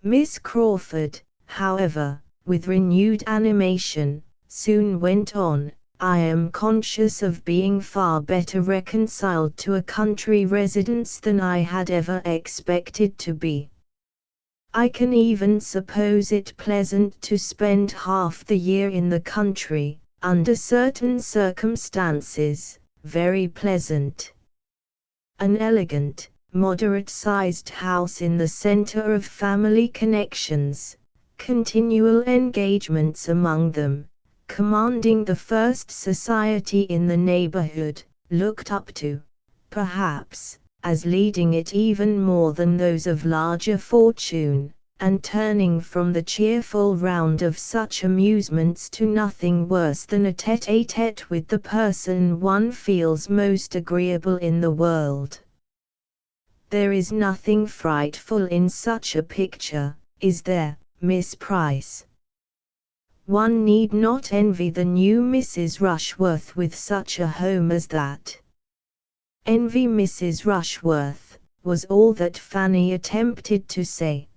Miss Crawford, however, with renewed animation, soon went on, I am conscious of being far better reconciled to a country residence than I had ever expected to be. I can even suppose it pleasant to spend half the year in the country, under certain circumstances, very pleasant. An elegant, moderate-sized house in the center of family connections, continual engagements among them, commanding the first society in the neighborhood, looked up to, perhaps, as leading it even more than those of larger fortune, and turning from the cheerful round of such amusements to nothing worse than a tête-à-tête with the person one feels most agreeable in the world. There is nothing frightful in such a picture, is there, Miss Price? One need not envy the new Mrs. Rushworth with such a home as that. Envy Mrs. Rushworth, was all that Fanny attempted to say.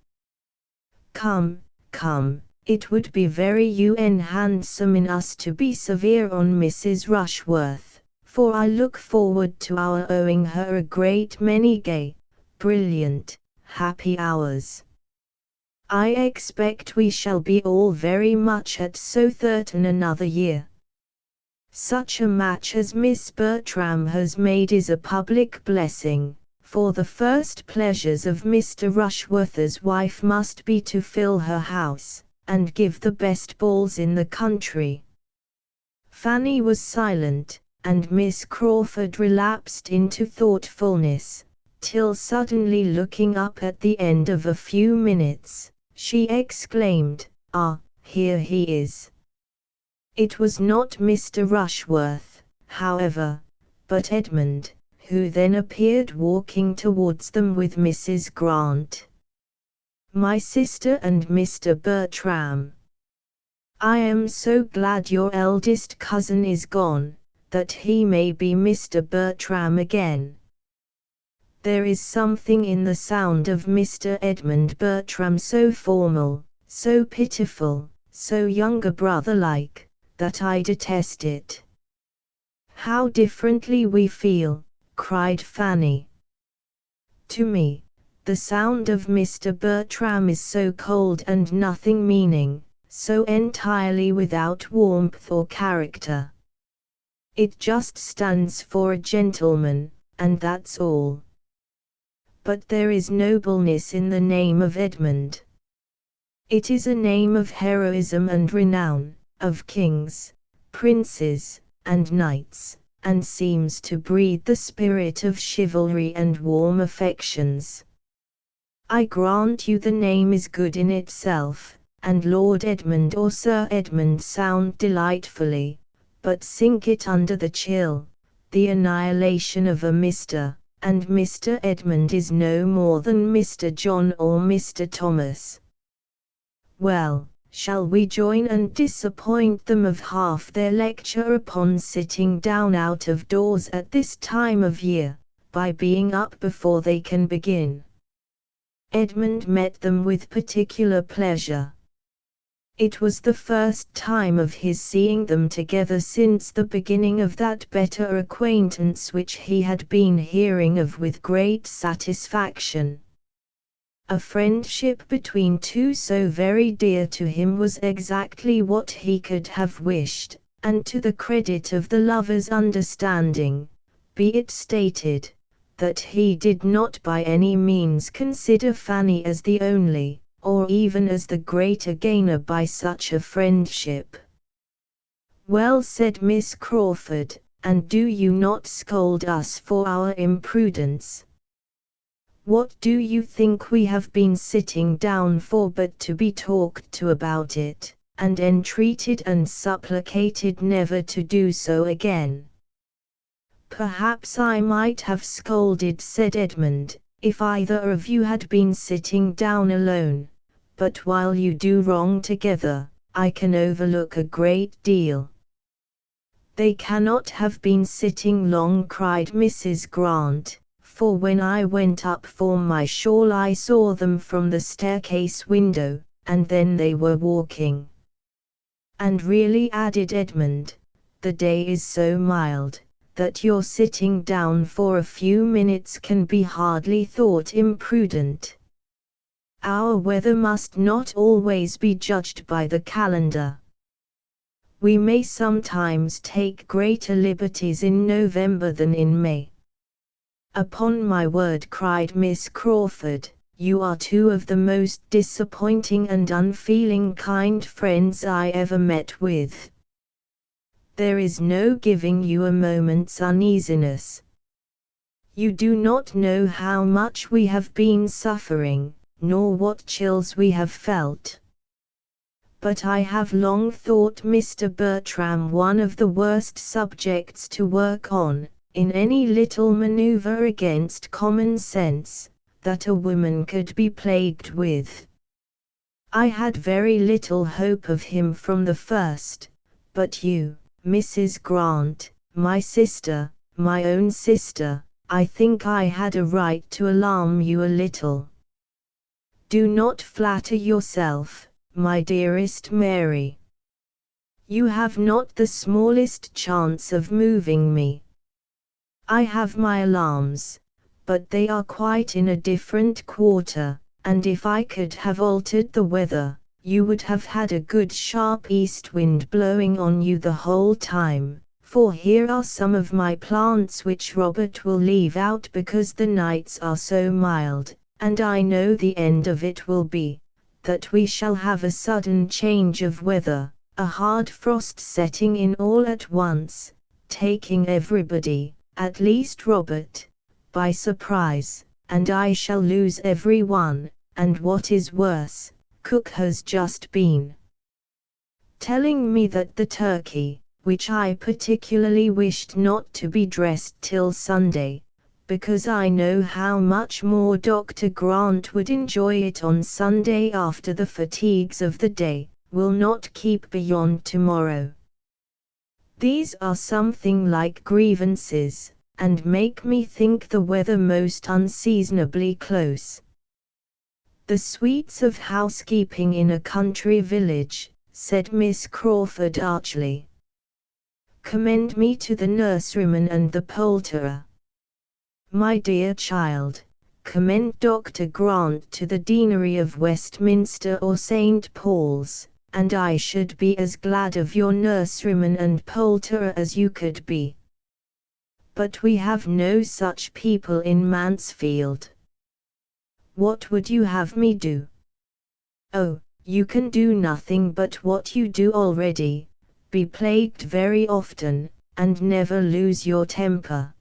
Come, come, it would be very handsome in us to be severe on Mrs. Rushworth, for I look forward to our owing her a great many gay, brilliant, happy hours. I expect we shall be all very much at so certain another year. Such a match as Miss Bertram has made is a public blessing, for the first pleasures of Mr. Rushworth's wife must be to fill her house, and give the best balls in the country. Fanny was silent, and Miss Crawford relapsed into thoughtfulness, till suddenly looking up at the end of a few minutes, she exclaimed, "Ah, here he is." It was not Mr. Rushworth, however, but Edmund, who then appeared walking towards them with Mrs. Grant. "My sister and Mr. Bertram. I am so glad your eldest cousin is gone, that he may be Mr. Bertram again." There is something in the sound of Mr. Edmund Bertram so formal, so pitiful, so younger brother-like, that I detest it. "How differently we feel," cried Fanny. "To me, the sound of Mr. Bertram is so cold and nothing meaning, so entirely without warmth or character. It just stands for a gentleman, and that's all. But there is nobleness in the name of Edmund. It is a name of heroism and renown, of kings, princes, and knights, and seems to breathe the spirit of chivalry and warm affections. I grant you the name is good in itself, and Lord Edmund or Sir Edmund sound delightfully, but sink it under the chill, the annihilation of a Mr., and Mr. Edmund is no more than Mr. John or Mr. Thomas. Well, shall we join and disappoint them of half their lecture upon sitting down out of doors at this time of year, by being up before they can begin?" Edmund met them with particular pleasure. It was the first time of his seeing them together since the beginning of that better acquaintance which he had been hearing of with great satisfaction. A friendship between two so very dear to him was exactly what he could have wished, and to the credit of the lover's understanding, be it stated, that he did not by any means consider Fanny as the only, or even as the greater gainer by such a friendship. "Well," said Miss Crawford, "and do you not scold us for our imprudence? What do you think we have been sitting down for but to be talked to about it, and entreated and supplicated never to do so again?" "Perhaps I might have scolded," said Edmund, "if either of you had been sitting down alone, but while you do wrong together, I can overlook a great deal." "They cannot have been sitting long," cried Mrs. Grant, "for when I went up for my shawl I saw them from the staircase window, and then they were walking." "And really," added Edmund, "the day is so mild, that your sitting down for a few minutes can be hardly thought imprudent. Our weather must not always be judged by the calendar. We may sometimes take greater liberties in November than in May." "Upon my word," cried Miss Crawford, "you are two of the most disappointing and unfeeling kind friends I ever met with. There is no giving you a moment's uneasiness. You do not know how much we have been suffering, nor what chills we have felt. But I have long thought Mr. Bertram one of the worst subjects to work on, in any little maneuver against common sense, that a woman could be plagued with. I had very little hope of him from the first, but you, Mrs. Grant, my sister, my own sister, I think I had a right to alarm you a little. Do not flatter yourself, my dearest Mary. You have not the smallest chance of moving me. I have my alarms, but they are quite in a different quarter, and if I could have altered the weather, you would have had a good sharp east wind blowing on you the whole time, for here are some of my plants which Robert will leave out because the nights are so mild, and I know the end of it will be, that we shall have a sudden change of weather, a hard frost setting in all at once, taking everybody, at least Robert, by surprise, and I shall lose every one, and what is worse, Cook has just been telling me that the turkey, which I particularly wished not to be dressed till Sunday, because I know how much more Dr. Grant would enjoy it on Sunday after the fatigues of the day, will not keep beyond tomorrow. These are something like grievances, and make me think the weather most unseasonably close. The sweets of housekeeping in a country village, said Miss Crawford archly. Commend me to the nurseryman and the poulterer. My dear child, commend Dr. Grant to the Deanery of Westminster or St. Paul's, and I should be as glad of your nurseryman and poulterer as you could be. But we have no such people in Mansfield. What would you have me do? Oh, you can do nothing but what you do already, be plagued very often, and never lose your temper.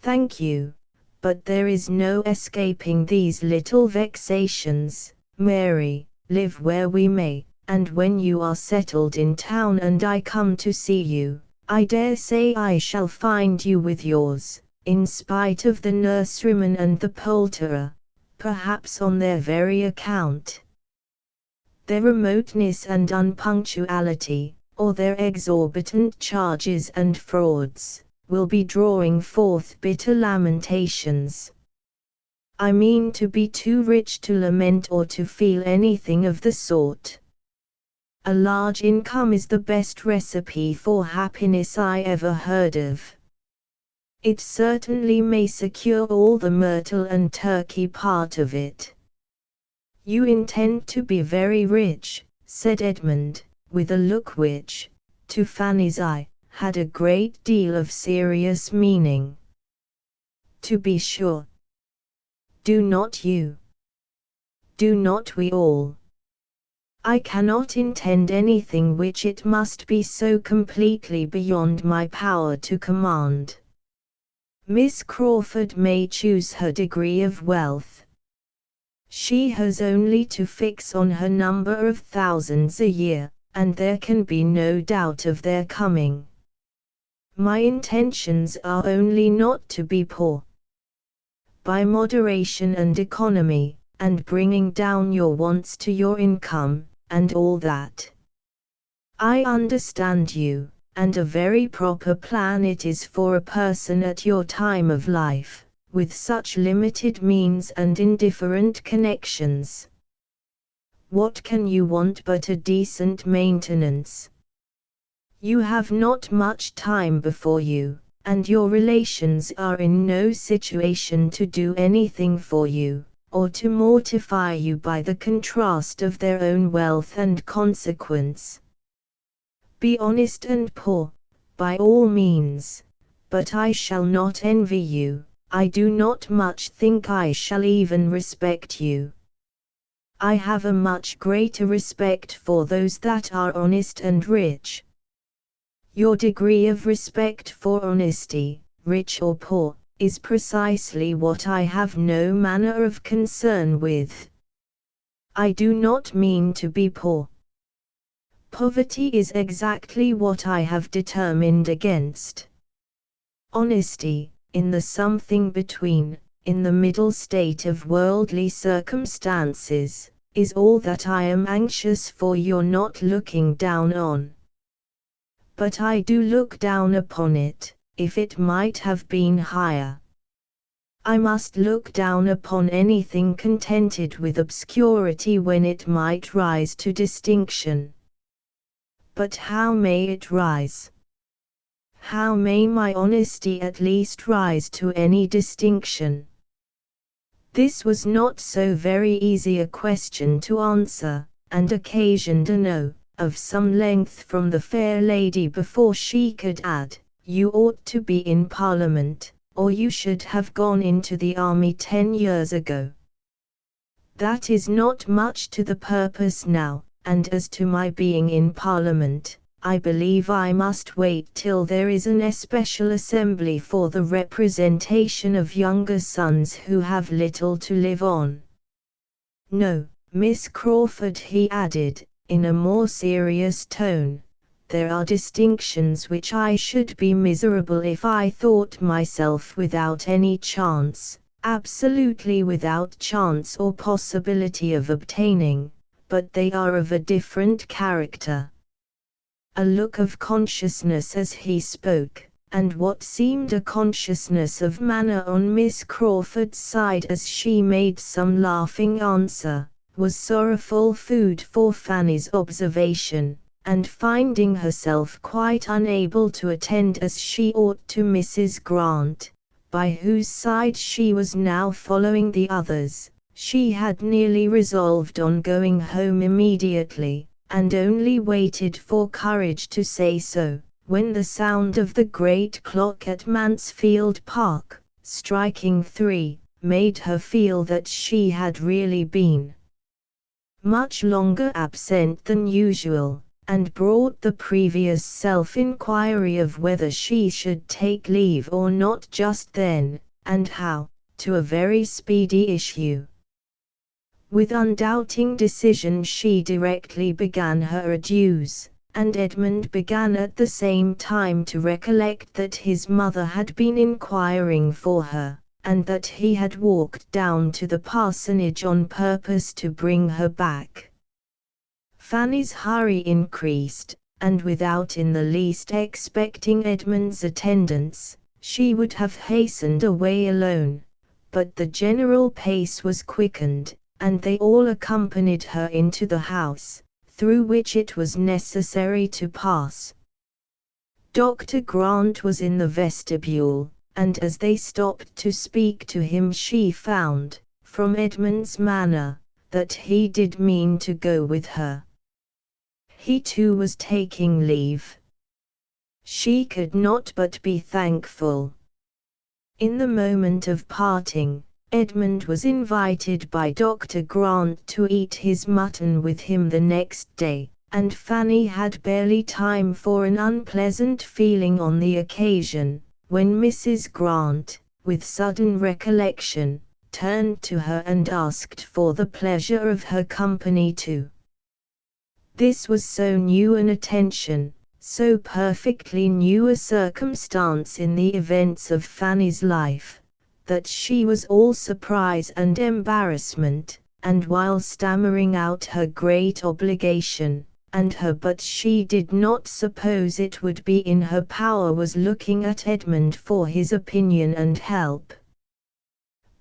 Thank you, but there is no escaping these little vexations, Mary, live where we may, and when you are settled in town and I come to see you, I dare say I shall find you with yours, in spite of the nurseryman and the poulterer, perhaps on their very account. Their remoteness and unpunctuality, or their exorbitant charges and frauds, will be drawing forth bitter lamentations. I mean to be too rich to lament or to feel anything of the sort. A large income is the best recipe for happiness I ever heard of. It certainly may secure all the myrtle and turkey part of it. You intend to be very rich, said Edmund, with a look which, to Fanny's eye, had a great deal of serious meaning. To be sure. Do not you? Do not we all? I cannot intend anything which it must be so completely beyond my power to command. Miss Crawford may choose her degree of wealth. She has only to fix on her number of thousands a year, and there can be no doubt of their coming. My intentions are only not to be poor. By moderation and economy, and bringing down your wants to your income, and all that. I understand you, and a very proper plan it is for a person at your time of life, with such limited means and indifferent connections. What can you want but a decent maintenance? You have not much time before you, and your relations are in no situation to do anything for you, or to mortify you by the contrast of their own wealth and consequence. Be honest and poor, by all means, but I shall not envy you, I do not much think I shall even respect you. I have a much greater respect for those that are honest and rich. Your degree of respect for honesty, rich or poor, is precisely what I have no manner of concern with. I do not mean to be poor. Poverty is exactly what I have determined against. Honesty, in the something between, in the middle state of worldly circumstances, is all that I am anxious for your not looking down on. But I do look down upon it, if it might have been higher. I must look down upon anything contented with obscurity when it might rise to distinction. But how may it rise? How may my honesty at least rise to any distinction? This was not so very easy a question to answer, and occasioned a no, of some length from the fair lady before she could add, "You ought to be in Parliament, or you should have gone into the army 10 years ago." That is not much to the purpose now, and as to my being in Parliament, I believe I must wait till there is an especial assembly for the representation of younger sons who have little to live on. No, Miss Crawford, he added, in a more serious tone, there are distinctions which I should be miserable if I thought myself without any chance, absolutely without chance or possibility of obtaining, but they are of a different character. A look of consciousness as he spoke, and what seemed a consciousness of manner on Miss Crawford's side as she made some laughing answer, was sorrowful food for Fanny's observation, and finding herself quite unable to attend as she ought to Mrs. Grant, by whose side she was now following the others, she had nearly resolved on going home immediately, and only waited for courage to say so, when the sound of the great clock at Mansfield Park, striking 3, made her feel that she had really been much longer absent than usual, and brought the previous self-inquiry of whether she should take leave or not just then, and how, to a very speedy issue. With undoubting decision she directly began her adieus, and Edmund began at the same time to recollect that his mother had been inquiring for her, and that he had walked down to the parsonage on purpose to bring her back. Fanny's hurry increased, and without in the least expecting Edmund's attendance, she would have hastened away alone, but the general pace was quickened, and they all accompanied her into the house, through which it was necessary to pass. Dr. Grant was in the vestibule, and as they stopped to speak to him she found, from Edmund's manner, that he did mean to go with her. He too was taking leave. She could not but be thankful. In the moment of parting, Edmund was invited by Dr. Grant to eat his mutton with him the next day, and Fanny had barely time for an unpleasant feeling on the occasion, when Mrs. Grant, with sudden recollection, turned to her and asked for the pleasure of her company too. This was so new an attention, so perfectly new a circumstance in the events of Fanny's life, that she was all surprise and embarrassment, and while stammering out her great obligation, and her but she did not suppose it would be in her power, was looking at Edmund for his opinion and help.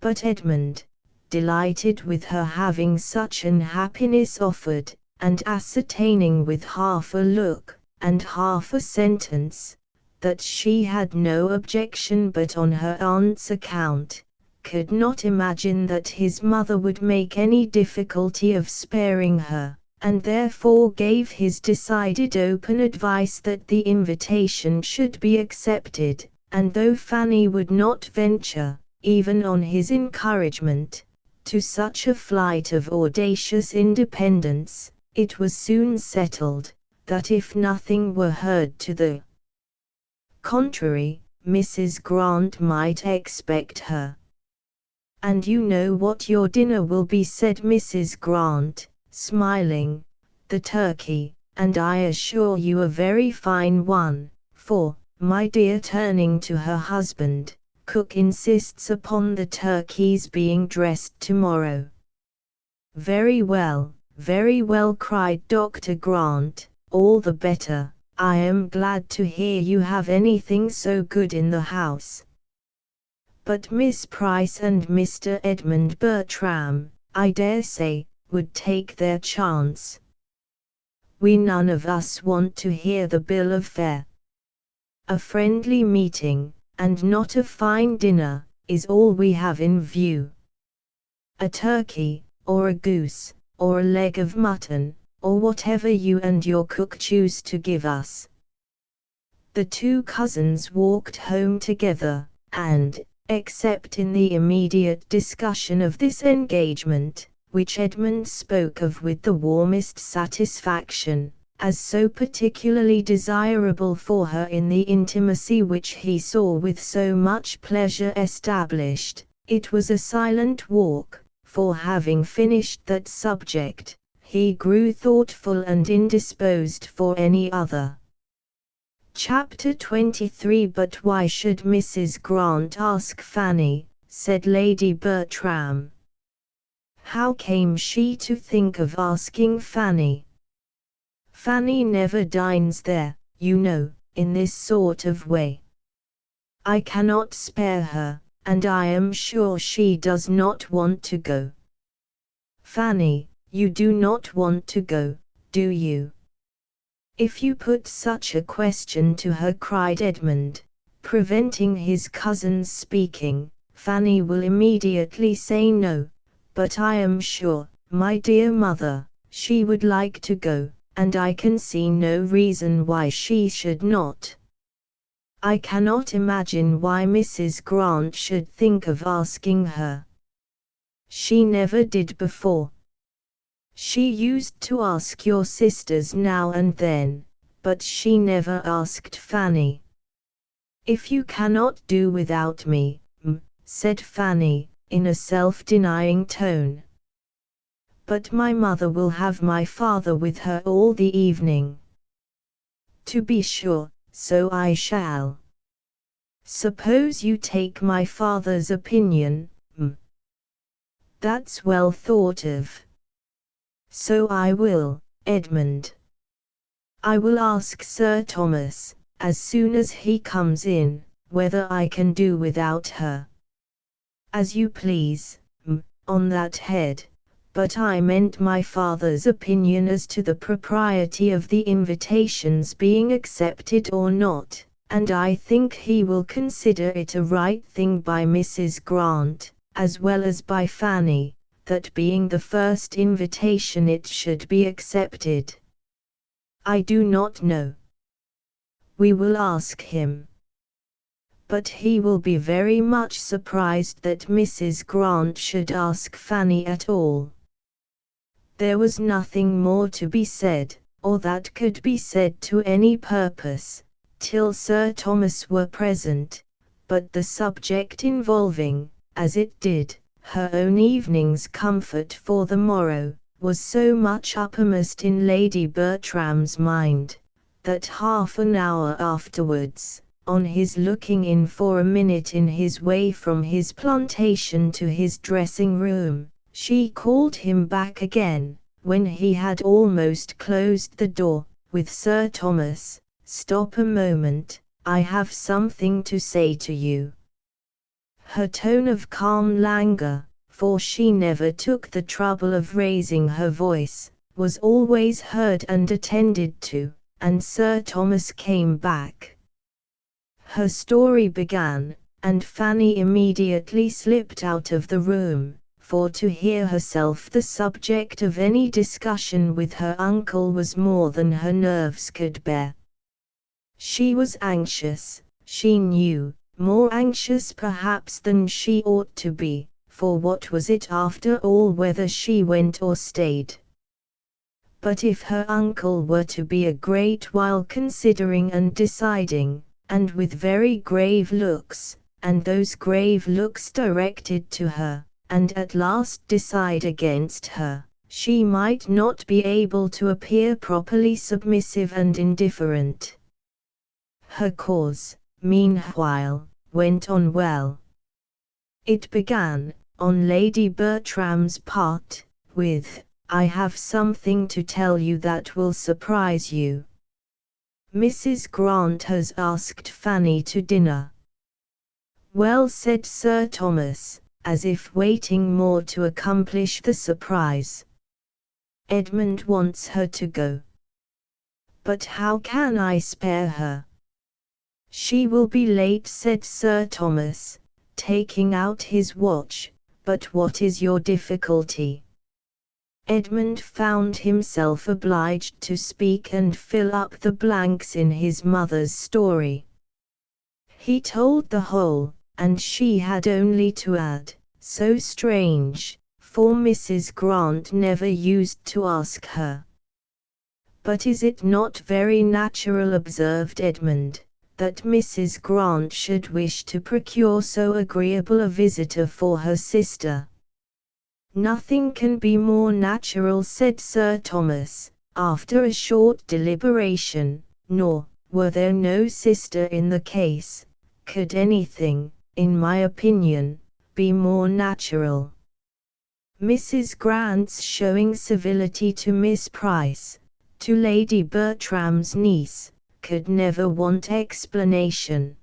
But Edmund, delighted with her having such an happiness offered, and ascertaining with half a look, and half a sentence, that she had no objection but on her aunt's account, could not imagine that his mother would make any difficulty of sparing her, and therefore gave his decided open advice that the invitation should be accepted, and though Fanny would not venture, even on his encouragement, to such a flight of audacious independence, it was soon settled, that if nothing were heard to the contrary, Mrs. Grant might expect her. "And you know what your dinner will be," said Mrs. Grant, smiling. "The turkey, and I assure you a very fine one, for, my dear," turning to her husband, "cook insists upon the turkey's being dressed tomorrow." Very well," cried Dr. Grant, "all the better. I am glad to hear you have anything so good in the house. But Miss Price and Mr. Edmund Bertram, I dare say, would take their chance. We none of us want to hear the bill of fare. A friendly meeting, and not a fine dinner, is all we have in view. A turkey, or a goose, or a leg of mutton, or whatever you and your cook choose to give us." The two cousins walked home together, and, except in the immediate discussion of this engagement, which Edmund spoke of with the warmest satisfaction, as so particularly desirable for her in the intimacy which he saw with so much pleasure established, it was a silent walk, for having finished that subject, he grew thoughtful and indisposed for any other. Chapter 23. "But why should Mrs. Grant ask Fanny?" said Lady Bertram. "How came she to think of asking Fanny? Fanny never dines there, you know, in this sort of way. I cannot spare her, and I am sure she does not want to go." "Fanny, you do not want to go, do you?" "If you put such a question to her," cried Edmund, preventing his cousin's speaking, "Fanny will immediately say no, but I am sure, my dear mother, she would like to go, and I can see no reason why she should not. I cannot imagine why Mrs. Grant should think of asking her. She never did before. She used to ask your sisters now and then, but she never asked Fanny." "If you cannot do without me, said Fanny, in a self-denying tone. "But my mother will have my father with her all the evening." "To be sure, so I shall. Suppose you take my father's opinion, "That's well thought of." "So I will, Edmund. I will ask Sir Thomas, as soon as he comes in, whether I can do without her." "As you please, on that head, but I meant my father's opinion as to the propriety of the invitations being accepted or not, and I think he will consider it a right thing by Mrs. Grant, as well as by Fanny, that being the first invitation it should be accepted." "I do not know. We will ask him. But he will be very much surprised that Mrs. Grant should ask Fanny at all." There was nothing more to be said, or that could be said to any purpose, till Sir Thomas were present, but the subject involving, as it did, her own evening's comfort for the morrow, was so much uppermost in Lady Bertram's mind, that half an hour afterwards, on his looking in for a minute in his way from his plantation to his dressing-room, she called him back again, when he had almost closed the door, with Sir Thomas, "Stop a moment, I have something to say to you." Her tone of calm languor, for she never took the trouble of raising her voice, was always heard and attended to, and Sir Thomas came back. Her story began, and Fanny immediately slipped out of the room, for to hear herself the subject of any discussion with her uncle was more than her nerves could bear. She was anxious, she knew, more anxious perhaps than she ought to be, for what was it after all whether she went or stayed? But if her uncle were to be a great while considering and deciding, and with very grave looks, and those grave looks directed to her, and at last decide against her, she might not be able to appear properly submissive and indifferent. Her cause, meanwhile, went on well. It began, on Lady Bertram's part, with, "I have something to tell you that will surprise you. Mrs. Grant has asked Fanny to dinner." "Well," said Sir Thomas, as if waiting more to accomplish the surprise. "Edmund wants her to go." "But how can I spare her?" "She will be late," said Sir Thomas, taking out his watch. "But what is your difficulty?" Edmund found himself obliged to speak and fill up the blanks in his mother's story. He told the whole, and she had only to add, "So strange, for Mrs. Grant never used to ask her." "But is it not very natural," observed Edmund, "that Mrs. Grant should wish to procure so agreeable a visitor for her sister?" "Nothing can be more natural," said Sir Thomas, after a short deliberation, "nor, were there no sister in the case, could anything, in my opinion, be more natural. Mrs. Grant's showing civility to Miss Price, to Lady Bertram's niece, could never want explanation.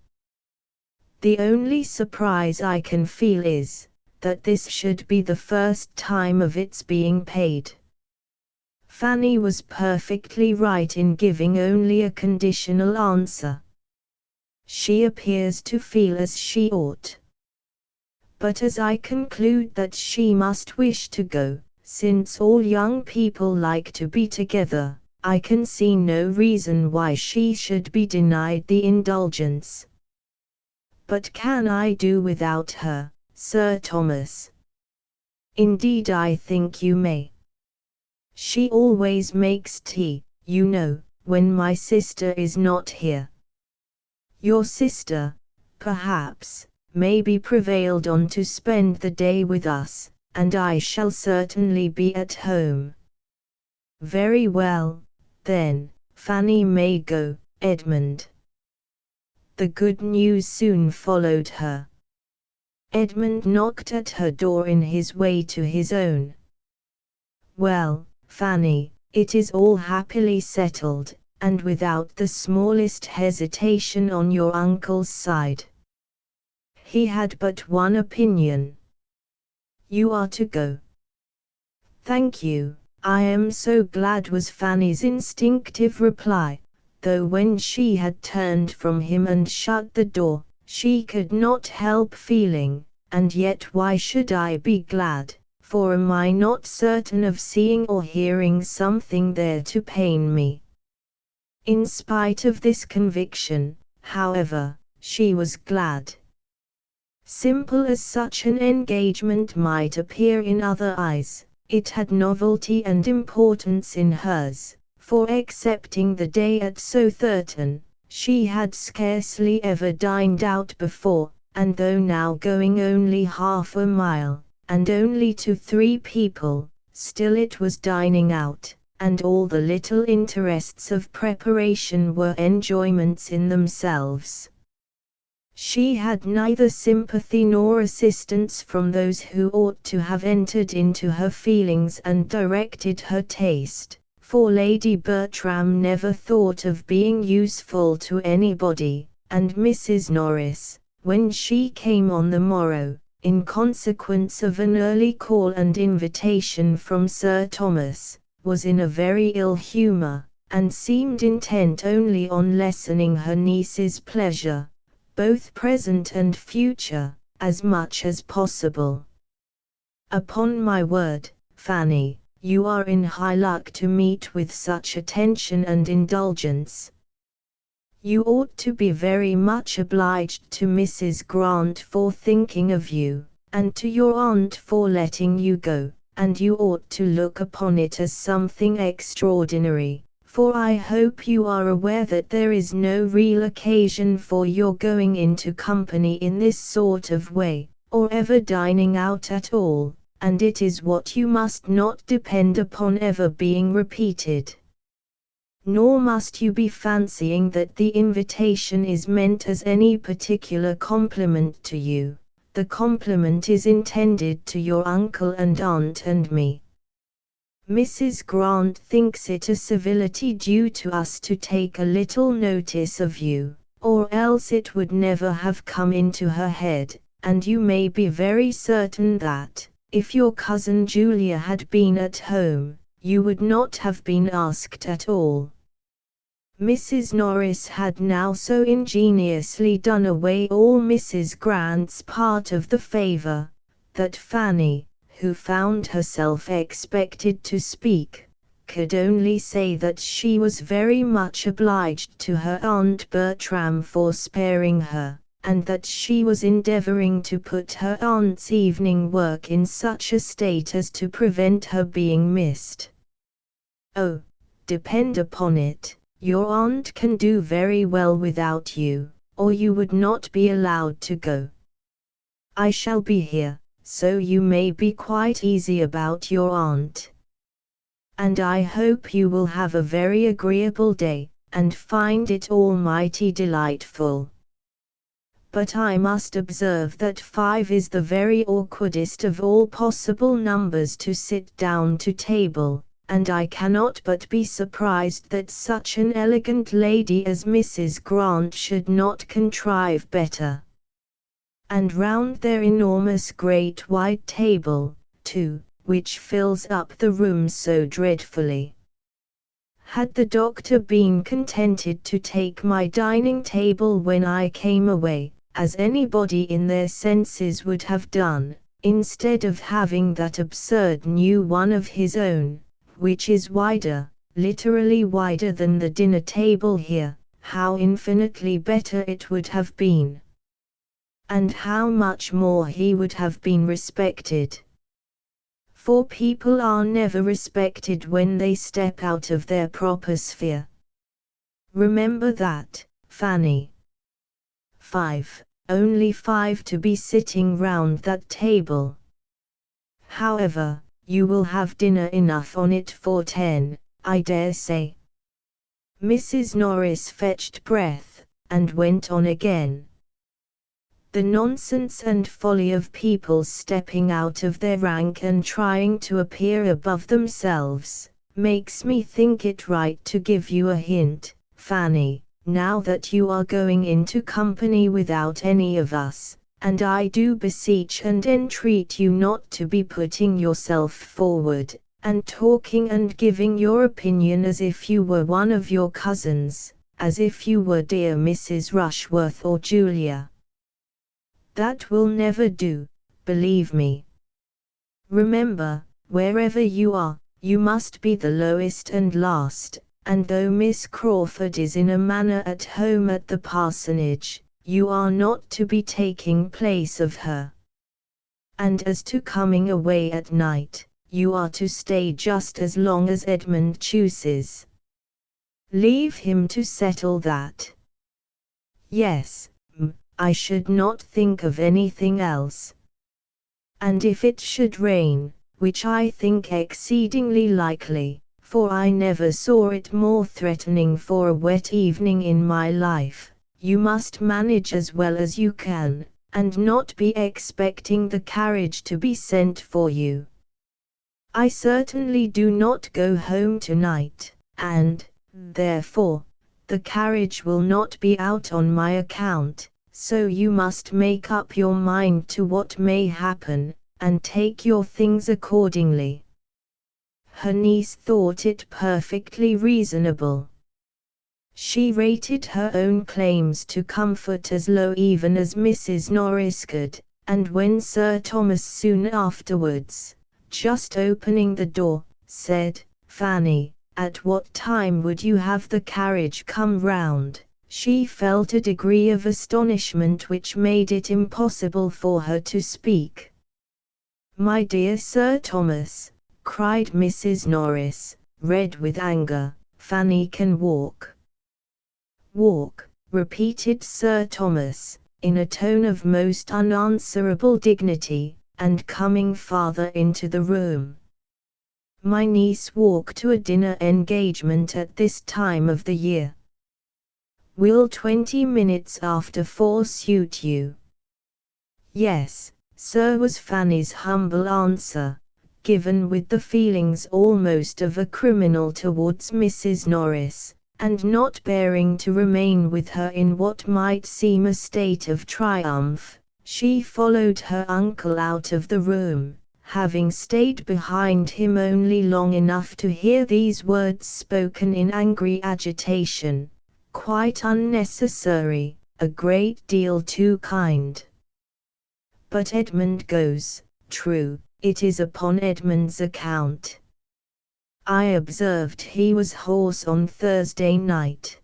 The only surprise I can feel is, that this should be the first time of its being paid." Fanny was perfectly right in giving only a conditional answer. She appears to feel as she ought. But as I conclude that she must wish to go, since all young people like to be together, I can see no reason why she should be denied the indulgence. "But can I do without her, Sir Thomas?" "Indeed I think you may. She always makes tea, you know, when my sister is not here. Your sister, perhaps, may be prevailed on to spend the day with us, and I shall certainly be at home." "Very well, then, Fanny may go, Edmund." The good news soon followed her. Edmund knocked at her door in his way to his own. "Well, Fanny, it is all happily settled, and without the smallest hesitation on your uncle's side. He had but one opinion. You are to go." "Thank you, I am so glad," was Fanny's instinctive reply, though when she had turned from him and shut the door, she could not help feeling, "And yet why should I be glad, for am I not certain of seeing or hearing something there to pain me?" In spite of this conviction, however, she was glad. Simple as such an engagement might appear in other eyes, it had novelty and importance in hers, for excepting the day at Southerton, she had scarcely ever dined out before, and though now going only half a mile, and only to 3 people, still it was dining out, and all the little interests of preparation were enjoyments in themselves. She had neither sympathy nor assistance from those who ought to have entered into her feelings and directed her taste, for Lady Bertram never thought of being useful to anybody, and Mrs. Norris, when she came on the morrow, in consequence of an early call and invitation from Sir Thomas, was in a very ill humour, and seemed intent only on lessening her niece's pleasure, both present and future, as much as possible. "Upon my word, Fanny, you are in high luck to meet with such attention and indulgence. You ought to be very much obliged to Mrs. Grant for thinking of you, and to your aunt for letting you go, and you ought to look upon it as something extraordinary, For I hope you are aware that there is no real occasion for your going into company in this sort of way, or ever dining out at all, and it is what you must not depend upon ever being repeated. Nor must you be fancying that the invitation is meant as any particular compliment to you. The compliment is intended to your uncle and aunt and me. Mrs. Grant thinks it a civility due to us to take a little notice of you, or else it would never have come into her head, and you may be very certain that, if your cousin Julia had been at home, you would not have been asked at all. Mrs. Norris had now so ingeniously done away all Mrs. Grant's part of the favour, that Fanny, who found herself expected to speak, could only say that she was very much obliged to her Aunt Bertram for sparing her, and that she was endeavouring to put her aunt's evening work in such a state as to prevent her being missed. Oh, depend upon it, your aunt can do very well without you, or you would not be allowed to go. I shall be here, so you may be quite easy about your aunt. And I hope you will have a very agreeable day, and find it almighty delightful. But I must observe that 5 is the very awkwardest of all possible numbers to sit down to table, and I cannot but be surprised that such an elegant lady as Mrs. Grant should not contrive better. And round their enormous great wide table, too, which fills up the room so dreadfully. Had the doctor been contented to take my dining table when I came away, as anybody in their senses would have done, instead of having that absurd new one of his own, which is wider, literally wider than the dinner table here, how infinitely better it would have been. And how much more he would have been respected. For people are never respected when they step out of their proper sphere. Remember that, Fanny. 5, only 5 to be sitting round that table. However, you will have dinner enough on it for 10, I dare say. Mrs. Norris fetched breath, and went on again. The nonsense and folly of people stepping out of their rank and trying to appear above themselves, makes me think it right to give you a hint, Fanny, now that you are going into company without any of us, and I do beseech and entreat you not to be putting yourself forward, and talking and giving your opinion as if you were one of your cousins, as if you were dear Mrs. Rushworth or Julia. That will never do, believe me. Remember, wherever you are, you must be the lowest and last, and though Miss Crawford is in a manner at home at the parsonage, you are not to be taking place of her. And as to coming away at night, you are to stay just as long as Edmund chooses. Leave him to settle that. Yes, I should not think of anything else. And if it should rain, which I think exceedingly likely, for I never saw it more threatening for a wet evening in my life, you must manage as well as you can, and not be expecting the carriage to be sent for you. I certainly do not go home tonight, and, therefore, the carriage will not be out on my account. So you must make up your mind to what may happen, and take your things accordingly. Her niece thought it perfectly reasonable. She rated her own claims to comfort as low even as Mrs. Norris could, and when Sir Thomas soon afterwards, just opening the door, said, "Fanny, at what time would you have the carriage come round?" she felt a degree of astonishment which made it impossible for her to speak. "My dear Sir Thomas," cried Mrs. Norris, red with anger, Fanny can walk. Walk, repeated Sir Thomas, in a tone of most unanswerable dignity, and coming farther into the room. My niece walk to a dinner engagement at this time of the year. Will 20 minutes after 4 suit you? Yes, sir, was Fanny's humble answer, given with the feelings almost of a criminal towards Mrs. Norris, and not bearing to remain with her in what might seem a state of triumph. She followed her uncle out of the room, having stayed behind him only long enough to hear these words spoken in angry agitation. Quite unnecessary, a great deal too kind. But Edmund goes. True, it is upon Edmund's account. I observed he was hoarse on Thursday night.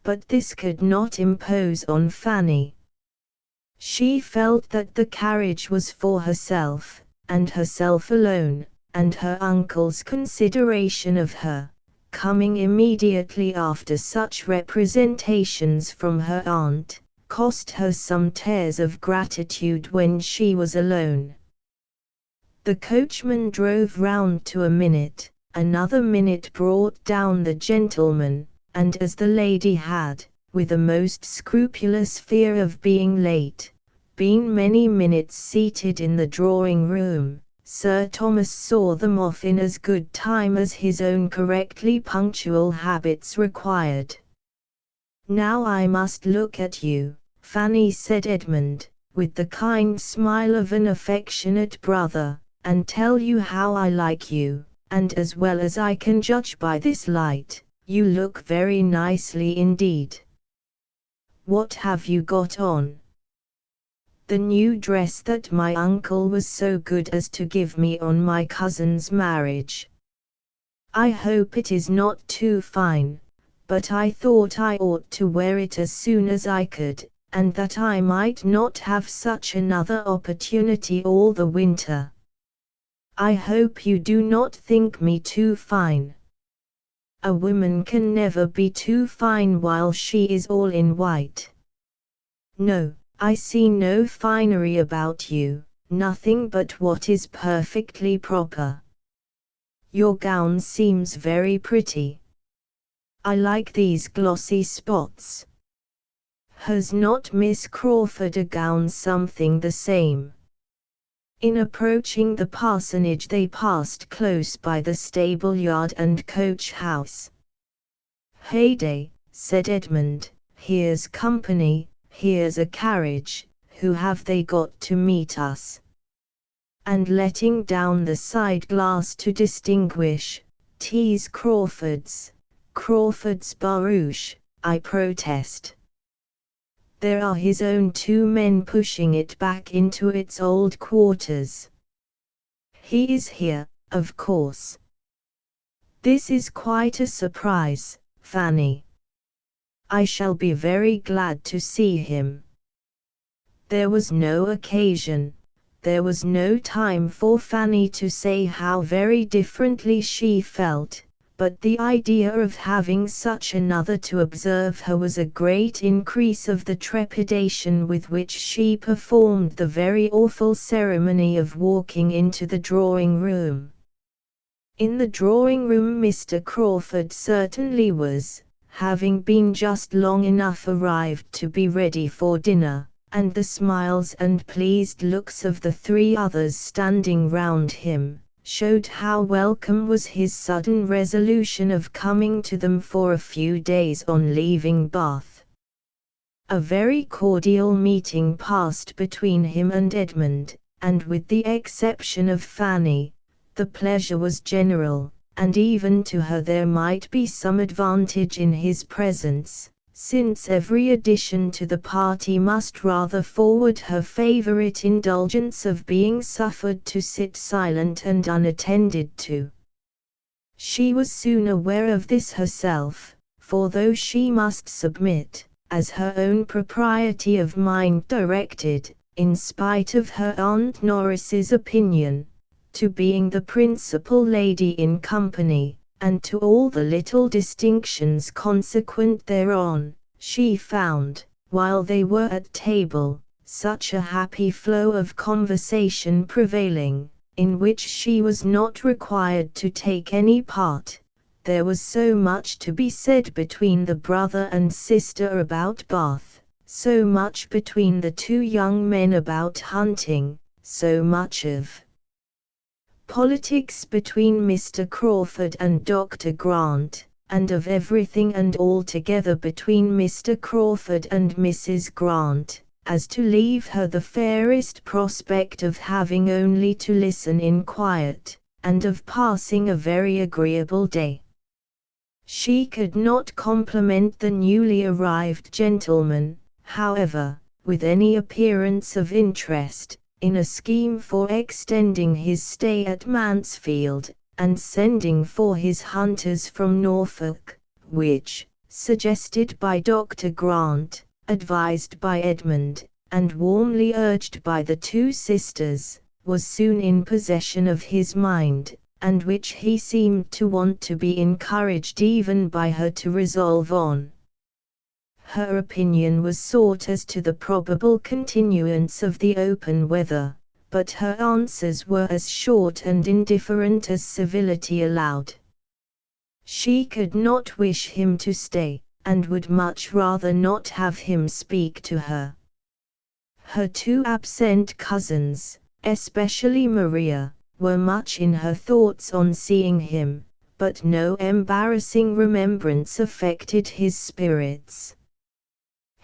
But this could not impose on Fanny. She felt that the carriage was for herself, and herself alone, and her uncle's consideration of her, coming immediately after such representations from her aunt, cost her some tears of gratitude when she was alone. The coachman drove round to a minute, another minute brought down the gentleman, and as the lady had, with a most scrupulous fear of being late, been many minutes seated in the drawing-room, Sir Thomas saw them off in as good time as his own correctly punctual habits required. Now I must look at you, Fanny, said Edmund, with the kind smile of an affectionate brother, and tell you how I like you, and as well as I can judge by this light, you look very nicely indeed. What have you got on? The new dress that my uncle was so good as to give me on my cousin's marriage. I hope it is not too fine, but I thought I ought to wear it as soon as I could, and that I might not have such another opportunity all the winter. I hope you do not think me too fine. A woman can never be too fine while she is all in white. No, I see no finery about you, nothing but what is perfectly proper. Your gown seems very pretty. I like these glossy spots. Has not Miss Crawford a gown something the same? In approaching the parsonage they passed close by the stable-yard and coach-house. Heyday, said Edmund, here's company, here's a carriage, who have they got to meet us? And letting down the side-glass to distinguish, "'Tis Crawford's barouche, I protest." There are his own 2 men pushing it back into its old quarters. He is here, of course. This is quite a surprise, Fanny. I shall be very glad to see him. There was no occasion, there was no time for Fanny to say how very differently she felt, but the idea of having such another to observe her was a great increase of the trepidation with which she performed the very awful ceremony of walking into the drawing-room. In the drawing-room Mr. Crawford certainly was, having been just long enough arrived to be ready for dinner, and the smiles and pleased looks of the 3 others standing round him showed how welcome was his sudden resolution of coming to them for a few days on leaving Bath. A very cordial meeting passed between him and Edmund, and with the exception of Fanny, the pleasure was general, and even to her there might be some advantage in his presence, since every addition to the party must rather forward her favourite indulgence of being suffered to sit silent and unattended to. She was soon aware of this herself, for though she must submit, as her own propriety of mind directed, in spite of her Aunt Norris's opinion, to being the principal lady in company, and to all the little distinctions consequent thereon, she found, while they were at table, such a happy flow of conversation prevailing, in which she was not required to take any part. There was so much to be said between the brother and sister about Bath, so much between the two young men about hunting, so much of politics between Mr. Crawford and Dr. Grant, and of everything and altogether between Mr. Crawford and Mrs. Grant, as to leave her the fairest prospect of having only to listen in quiet, and of passing a very agreeable day. She could not compliment the newly arrived gentleman, however, with any appearance of interest, in a scheme for extending his stay at Mansfield, and sending for his hunters from Norfolk, which, suggested by Dr. Grant, advised by Edmund, and warmly urged by the two sisters, was soon in possession of his mind, and which he seemed to want to be encouraged even by her to resolve on. Her opinion was sought as to the probable continuance of the open weather, but her answers were as short and indifferent as civility allowed. She could not wish him to stay, and would much rather not have him speak to her. Her two absent cousins, especially Maria, were much in her thoughts on seeing him, but no embarrassing remembrance affected his spirits.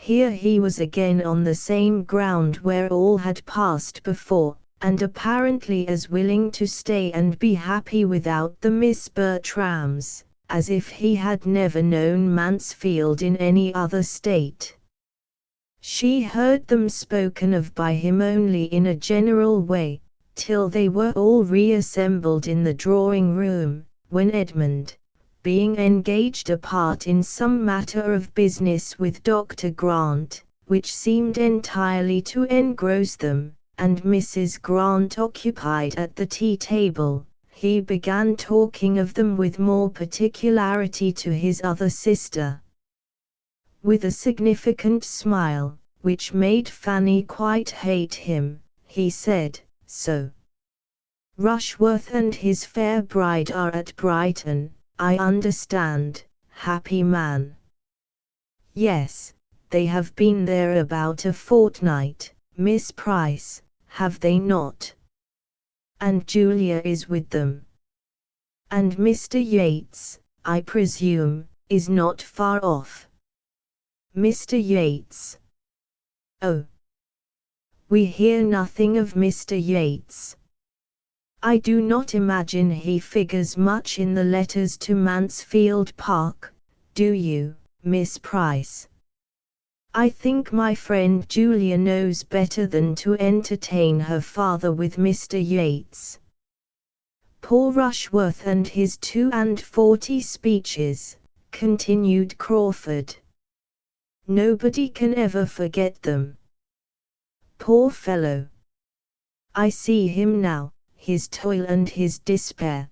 Here he was again on the same ground where all had passed before, and apparently as willing to stay and be happy without the Miss Bertrams, as if he had never known Mansfield in any other state. She heard them spoken of by him only in a general way, till they were all reassembled in the drawing-room, when Edmund, being engaged apart in some matter of business with Dr. Grant, which seemed entirely to engross them, and Mrs. Grant occupied at the tea-table, he began talking of them with more particularity to his other sister. With a significant smile, which made Fanny quite hate him, he said, "So Rushworth and his fair bride are at Brighton, I understand, happy man." "Yes, they have been there about a fortnight, Miss Price, have they not? And Julia is with them. And Mr. Yates, I presume, is not far off." "Mr. Yates? Oh, we hear nothing of Mr. Yates. I do not imagine he figures much in the letters to Mansfield Park, do you, Miss Price? I think my friend Julia knows better than to entertain her father with Mr. Yates. Poor Rushworth and his 42 speeches," continued Crawford. "Nobody can ever forget them. Poor fellow! I see him now, his toil and his despair.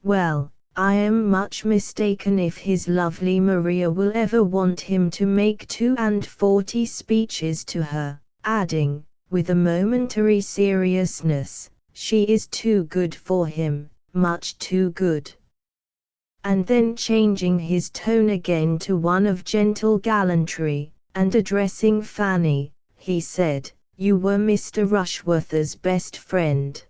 Well, I am much mistaken if his lovely Maria will ever want him to make 42 speeches to her," adding, with a momentary seriousness, "she is too good for him, much too good." And then changing his tone again to one of gentle gallantry, and addressing Fanny, he said, "You were Mr. Rushworth's best friend.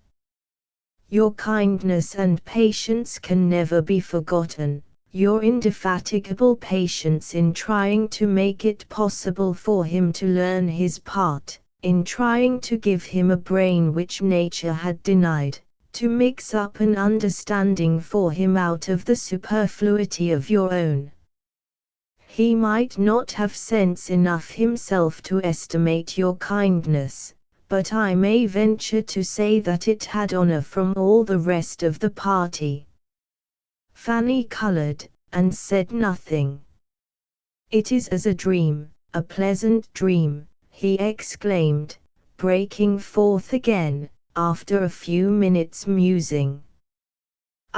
Your kindness and patience can never be forgotten, your indefatigable patience in trying to make it possible for him to learn his part, in trying to give him a brain which nature had denied, to mix up an understanding for him out of the superfluity of your own. He might not have sense enough himself to estimate your kindness, but I may venture to say that it had honor from all the rest of the party." Fanny colored, and said nothing. "It is as a dream, a pleasant dream," he exclaimed, breaking forth again, after a few minutes' musing.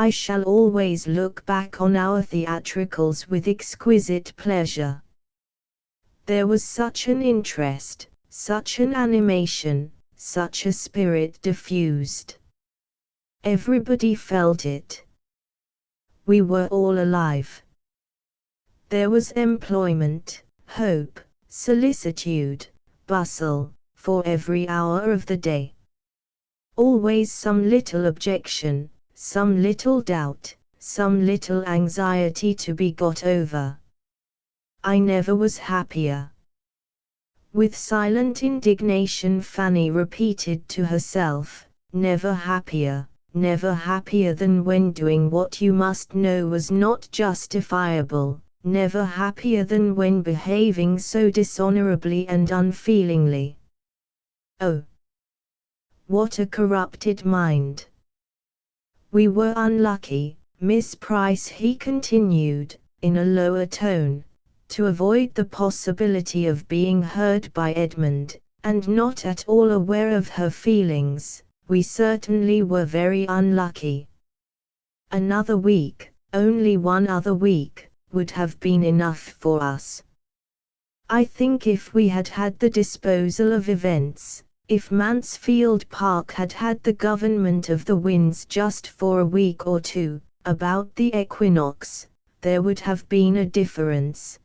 I shall always look back on our theatricals with exquisite pleasure. There was such an interest, such an animation, such a spirit diffused. Everybody felt it. We were all alive. There was employment, hope, solicitude, bustle, for every hour of the day. Always some little objection, some little doubt, some little anxiety to be got over. I never was happier. With silent indignation Fanny repeated to herself, never happier than when doing what you must know was not justifiable, never happier than when behaving so dishonorably and unfeelingly. Oh, what a corrupted mind! We were unlucky, Miss Price, he continued, in a lower tone, to avoid the possibility of being heard by Edmund, and not at all aware of her feelings. We certainly were very unlucky. Another week, only one other week, would have been enough for us. I think if we had had the disposal of events, if Mansfield Park had had the government of the winds just for a week or two, about the equinox, there would have been a difference.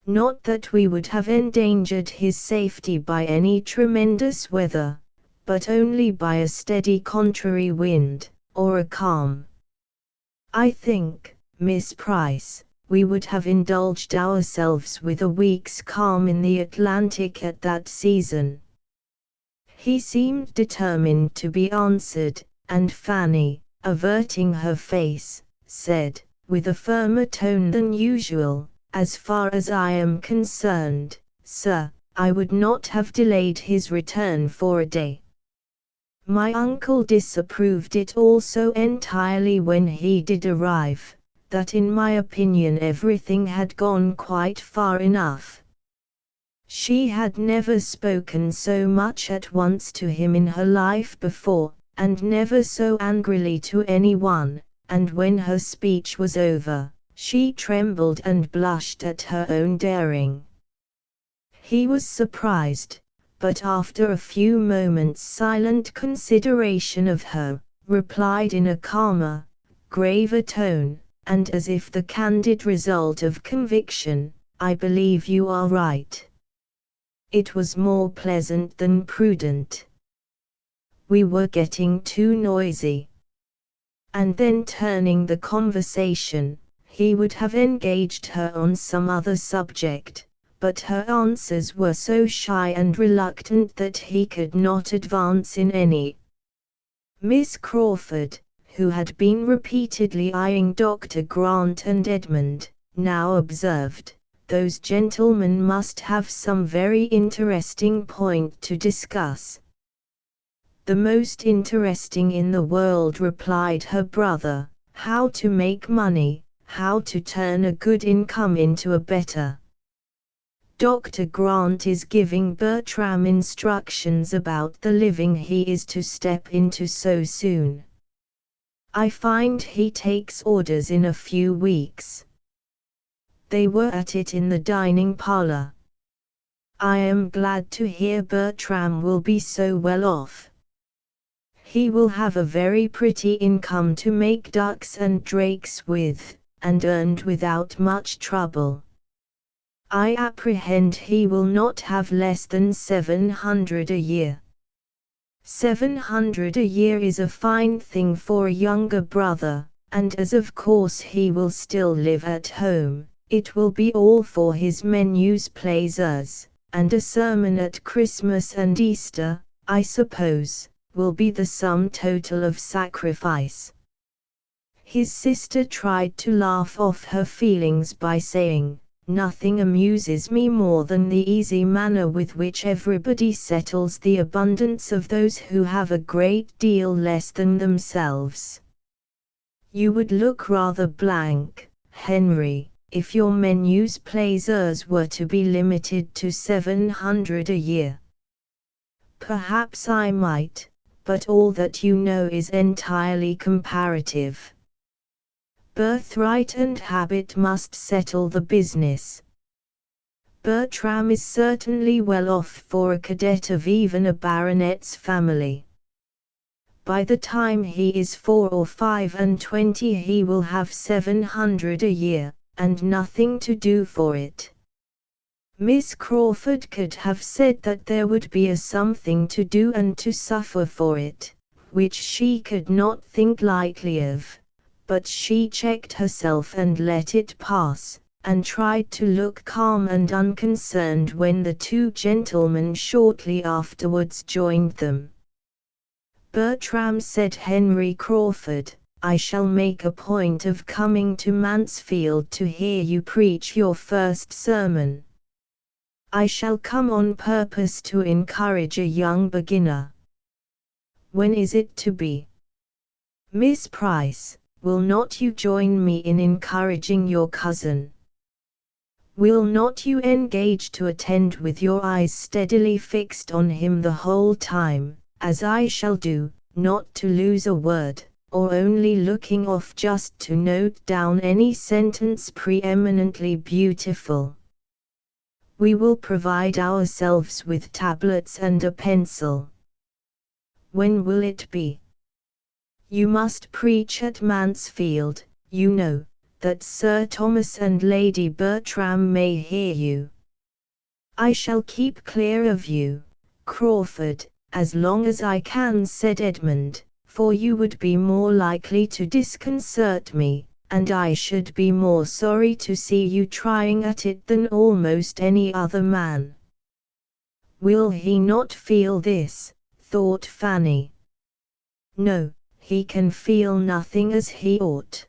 Not that we would have endangered his safety by any tremendous weather, but only by a steady contrary wind, or a calm. I think, Miss Price, we would have indulged ourselves with a week's calm in the Atlantic at that season. He seemed determined to be answered, and Fanny, averting her face, said, with a firmer tone than usual, as far as I am concerned, sir, I would not have delayed his return for a day. My uncle disapproved it also entirely when he did arrive, that in my opinion everything had gone quite far enough. She had never spoken so much at once to him in her life before, and never so angrily to anyone, and when her speech was over, she trembled and blushed at her own daring. He was surprised, but after a few moments' silent consideration of her, replied in a calmer, graver tone, and as if the candid result of conviction, I believe you are right. It was more pleasant than prudent. We were getting too noisy. And then turning the conversation, he would have engaged her on some other subject, but her answers were so shy and reluctant that he could not advance in any. Miss Crawford, who had been repeatedly eyeing Dr. Grant and Edmund, now observed, those gentlemen must have some very interesting point to discuss. The most interesting in the world, replied her brother, how to make money, how to turn a good income into a better. Dr. Grant is giving Bertram instructions about the living he is to step into so soon. I find he takes orders in a few weeks. They were at it in the dining parlour. I am glad to hear Bertram will be so well off. He will have a very pretty income to make ducks and drakes with, and earned without much trouble. I apprehend he will not have less than 700 a year. 700 a year is a fine thing for a younger brother, and as of course he will still live at home, it will be all for his menus plaisers, and a sermon at Christmas and Easter, I suppose, will be the sum total of sacrifice. His sister tried to laugh off her feelings by saying, nothing amuses me more than the easy manner with which everybody settles the abundance of those who have a great deal less than themselves. You would look rather blank, Henry, if your menus plaisers were to be limited to 700 a year. Perhaps I might, but all that you know is entirely comparative. Birthright and habit must settle the business. Bertram is certainly well off for a cadet of even a baronet's family. By the time he is 4 or 25 he will have 700 a year, and nothing to do for it. Miss Crawford could have said that there would be a something to do and to suffer for it, which she could not think lightly of, but she checked herself and let it pass, and tried to look calm and unconcerned when the two gentlemen shortly afterwards joined them. "Bertram," said Henry Crawford, "I shall make a point of coming to Mansfield to hear you preach your first sermon. I shall come on purpose to encourage a young beginner." "When is it to be?" "Miss Price, will not you join me in encouraging your cousin? Will not you engage to attend with your eyes steadily fixed on him the whole time, as I shall do, not to lose a word, or only looking off just to note down any sentence preeminently beautiful? We will provide ourselves with tablets and a pencil." "When will it be?" "You must preach at Mansfield, you know, that Sir Thomas and Lady Bertram may hear you." "I shall keep clear of you, Crawford, as long as I can," said Edmund, "for you would be more likely to disconcert me, and I should be more sorry to see you trying at it than almost any other man." "Will he not feel this?" thought Fanny. "No, he can feel nothing as he ought."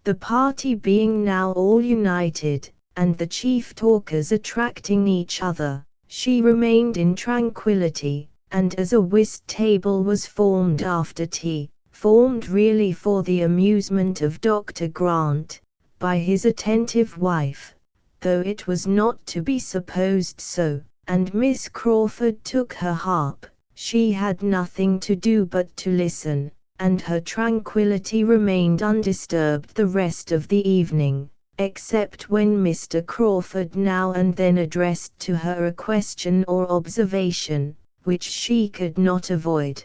The party being now all united, and the chief talkers attracting each other, she remained in tranquillity, and as a whist table was formed after tea, formed really for the amusement of Dr. Grant, by his attentive wife, though it was not to be supposed so, and Miss Crawford took her harp, she had nothing to do but to listen, and her tranquillity remained undisturbed the rest of the evening, except when Mr. Crawford now and then addressed to her a question or observation, which she could not avoid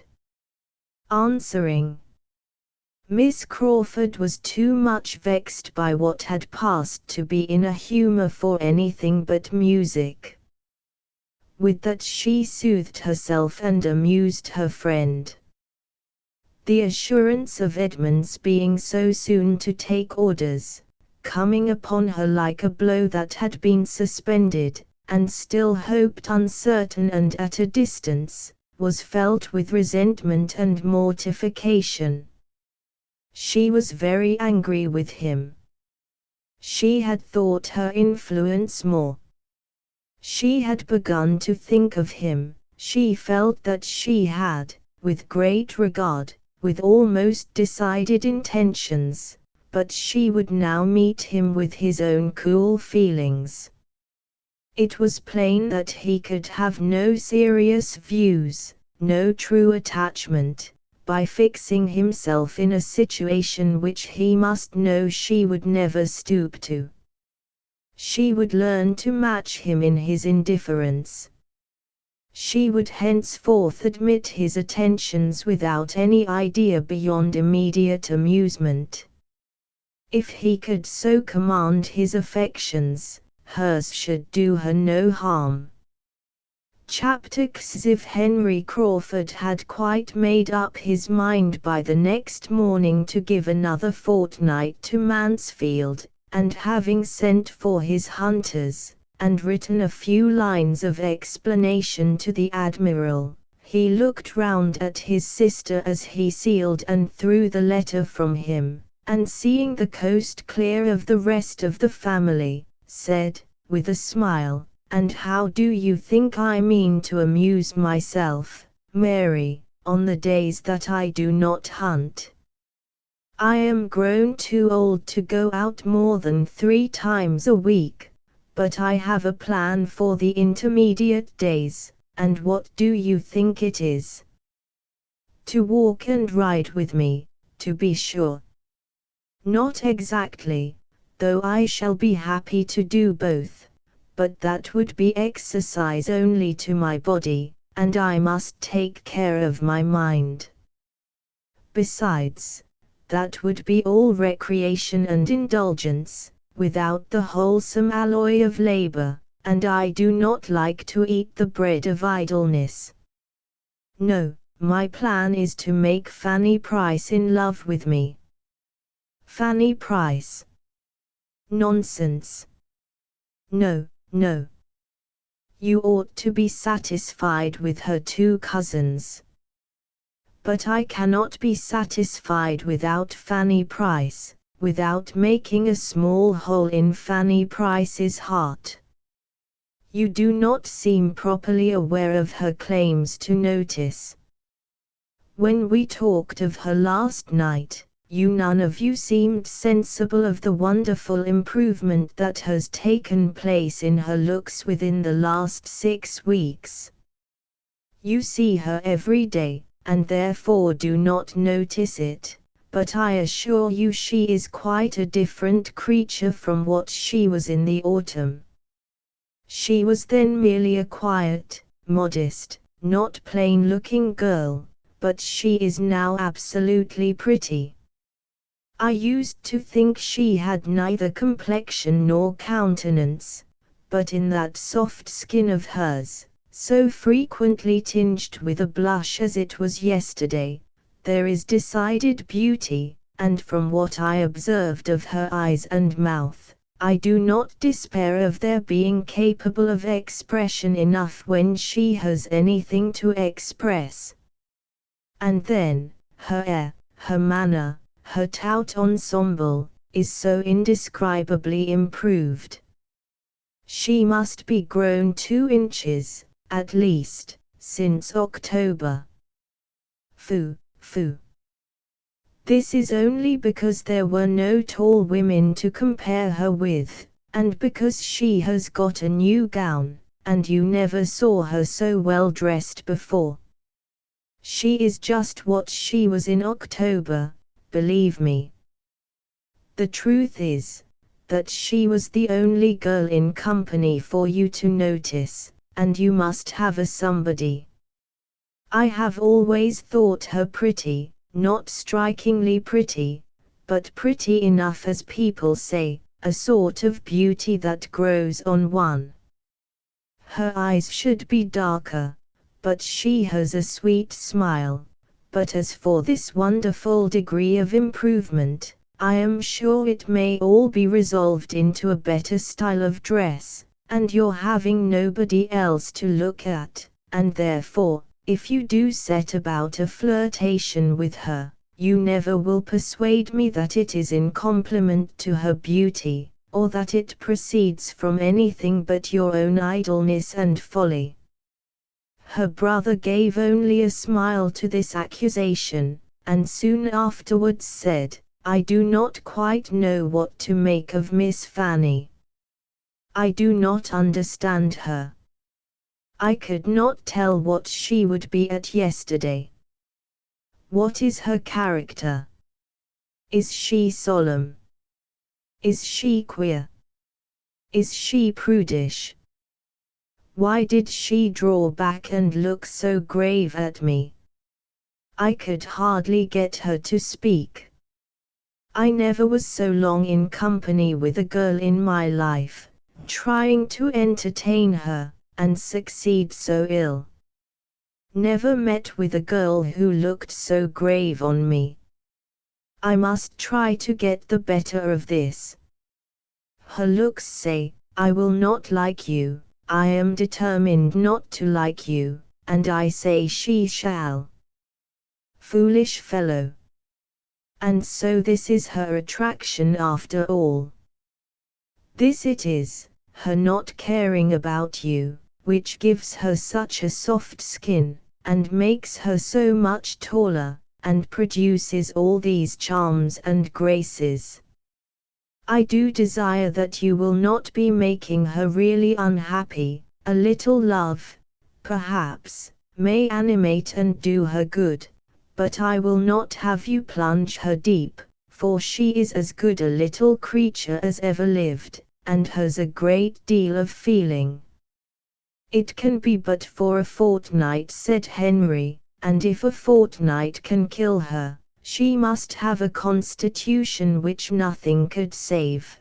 answering. Miss Crawford was too much vexed by what had passed to be in a humour for anything but music. With that she soothed herself and amused her friend. The assurance of Edmund's being so soon to take orders, coming upon her like a blow that had been suspended, and still hoped uncertain and at a distance, was felt with resentment and mortification. She was very angry with him. She had thought her influence more. She had begun to think of him, she felt that she had, with great regard, with almost decided intentions, but she would now meet him with his own cool feelings. It was plain that he could have no serious views, no true attachment, by fixing himself in a situation which he must know she would never stoop to. She would learn to match him in his indifference. She would henceforth admit his attentions without any idea beyond immediate amusement. If he could so command his affections, hers should do her no harm. Chapter 6. If Henry Crawford had quite made up his mind by the next morning to give another fortnight to Mansfield, and having sent for his hunters, and written a few lines of explanation to the Admiral, he looked round at his sister as he sealed and threw the letter from him, and seeing the coast clear of the rest of the family, said, with a smile, "And how do you think I mean to amuse myself, Mary, on the days that I do not hunt? I am grown too old to go out more than 3 times a week, but I have a plan for the intermediate days, and what do you think it is? To walk and ride with me, to be sure. Not exactly, though I shall be happy to do both, but that would be exercise only to my body, and I must take care of my mind. Besides, that would be all recreation and indulgence, without the wholesome alloy of labor, and I do not like to eat the bread of idleness. No, my plan is to make Fanny Price in love with me. Fanny Price. Nonsense. No, no. You ought to be satisfied with her two cousins. But I cannot be satisfied without Fanny Price, without making a small hole in Fanny Price's heart. You do not seem properly aware of her claims to notice. When we talked of her last night, you none of you seemed sensible of the wonderful improvement that has taken place in her looks within the last 6 weeks. You see her every day, and therefore do not notice it, but I assure you she is quite a different creature from what she was in the autumn. She was then merely a quiet, modest, not plain-looking girl, but she is now absolutely pretty. I used to think she had neither complexion nor countenance, but in that soft skin of hers, so frequently tinged with a blush as it was yesterday, there is decided beauty, and from what I observed of her eyes and mouth, I do not despair of their being capable of expression enough when she has anything to express. And then, her air, her manner, her tout ensemble, is so indescribably improved. She must be grown 2 inches, at least, since October. Phoo, phoo. This is only because there were no tall women to compare her with, and because she has got a new gown, and you never saw her so well dressed before. She is just what she was in October, believe me. The truth is, that she was the only girl in company for you to notice, and you must have a somebody. I have always thought her pretty, not strikingly pretty, but pretty enough as people say, a sort of beauty that grows on one. Her eyes should be darker, but she has a sweet smile. But as for this wonderful degree of improvement, I am sure it may all be resolved into a better style of dress, and your having nobody else to look at, and therefore, if you do set about a flirtation with her, you never will persuade me that it is in compliment to her beauty, or that it proceeds from anything but your own idleness and folly. Her brother gave only a smile to this accusation, and soon afterwards said, I do not quite know what to make of Miss Fanny. I do not understand her. I could not tell what she would be at yesterday. What is her character? Is she solemn? Is she queer? Is she prudish? Why did she draw back and look so grave at me? I could hardly get her to speak. I never was so long in company with a girl in my life, trying to entertain her, and succeed so ill. Never met with a girl who looked so grave on me. I must try to get the better of this. Her looks say, I will not like you, I am determined not to like you, and I say she shall. Foolish fellow. And so this is her attraction after all. This it is, her not caring about you, which gives her such a soft skin, and makes her so much taller, and produces all these charms and graces. I do desire that you will not be making her really unhappy. A little love, perhaps, may animate and do her good, but I will not have you plunge her deep, for she is as good a little creature as ever lived, and has a great deal of feeling. It can be but for a fortnight, said Henry, and if a fortnight can kill her, she must have a constitution which nothing could save.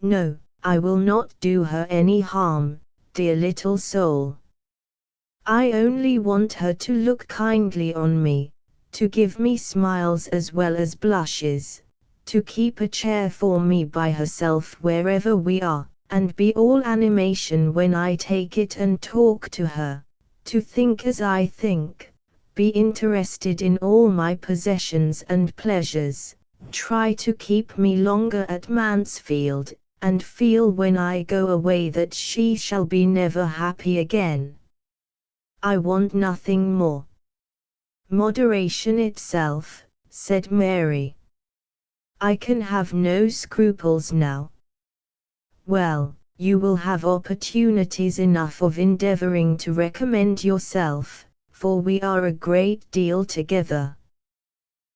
No, I will not do her any harm, dear little soul. I only want her to look kindly on me, to give me smiles as well as blushes, to keep a chair for me by herself wherever we are, and be all animation when I take it and talk to her, to think as I think, be interested in all my possessions and pleasures, try to keep me longer at Mansfield, and feel when I go away that she shall be never happy again. I want nothing more. Moderation itself, said Mary. I can have no scruples now. Well, you will have opportunities enough of endeavoring to recommend yourself, for we are a great deal together.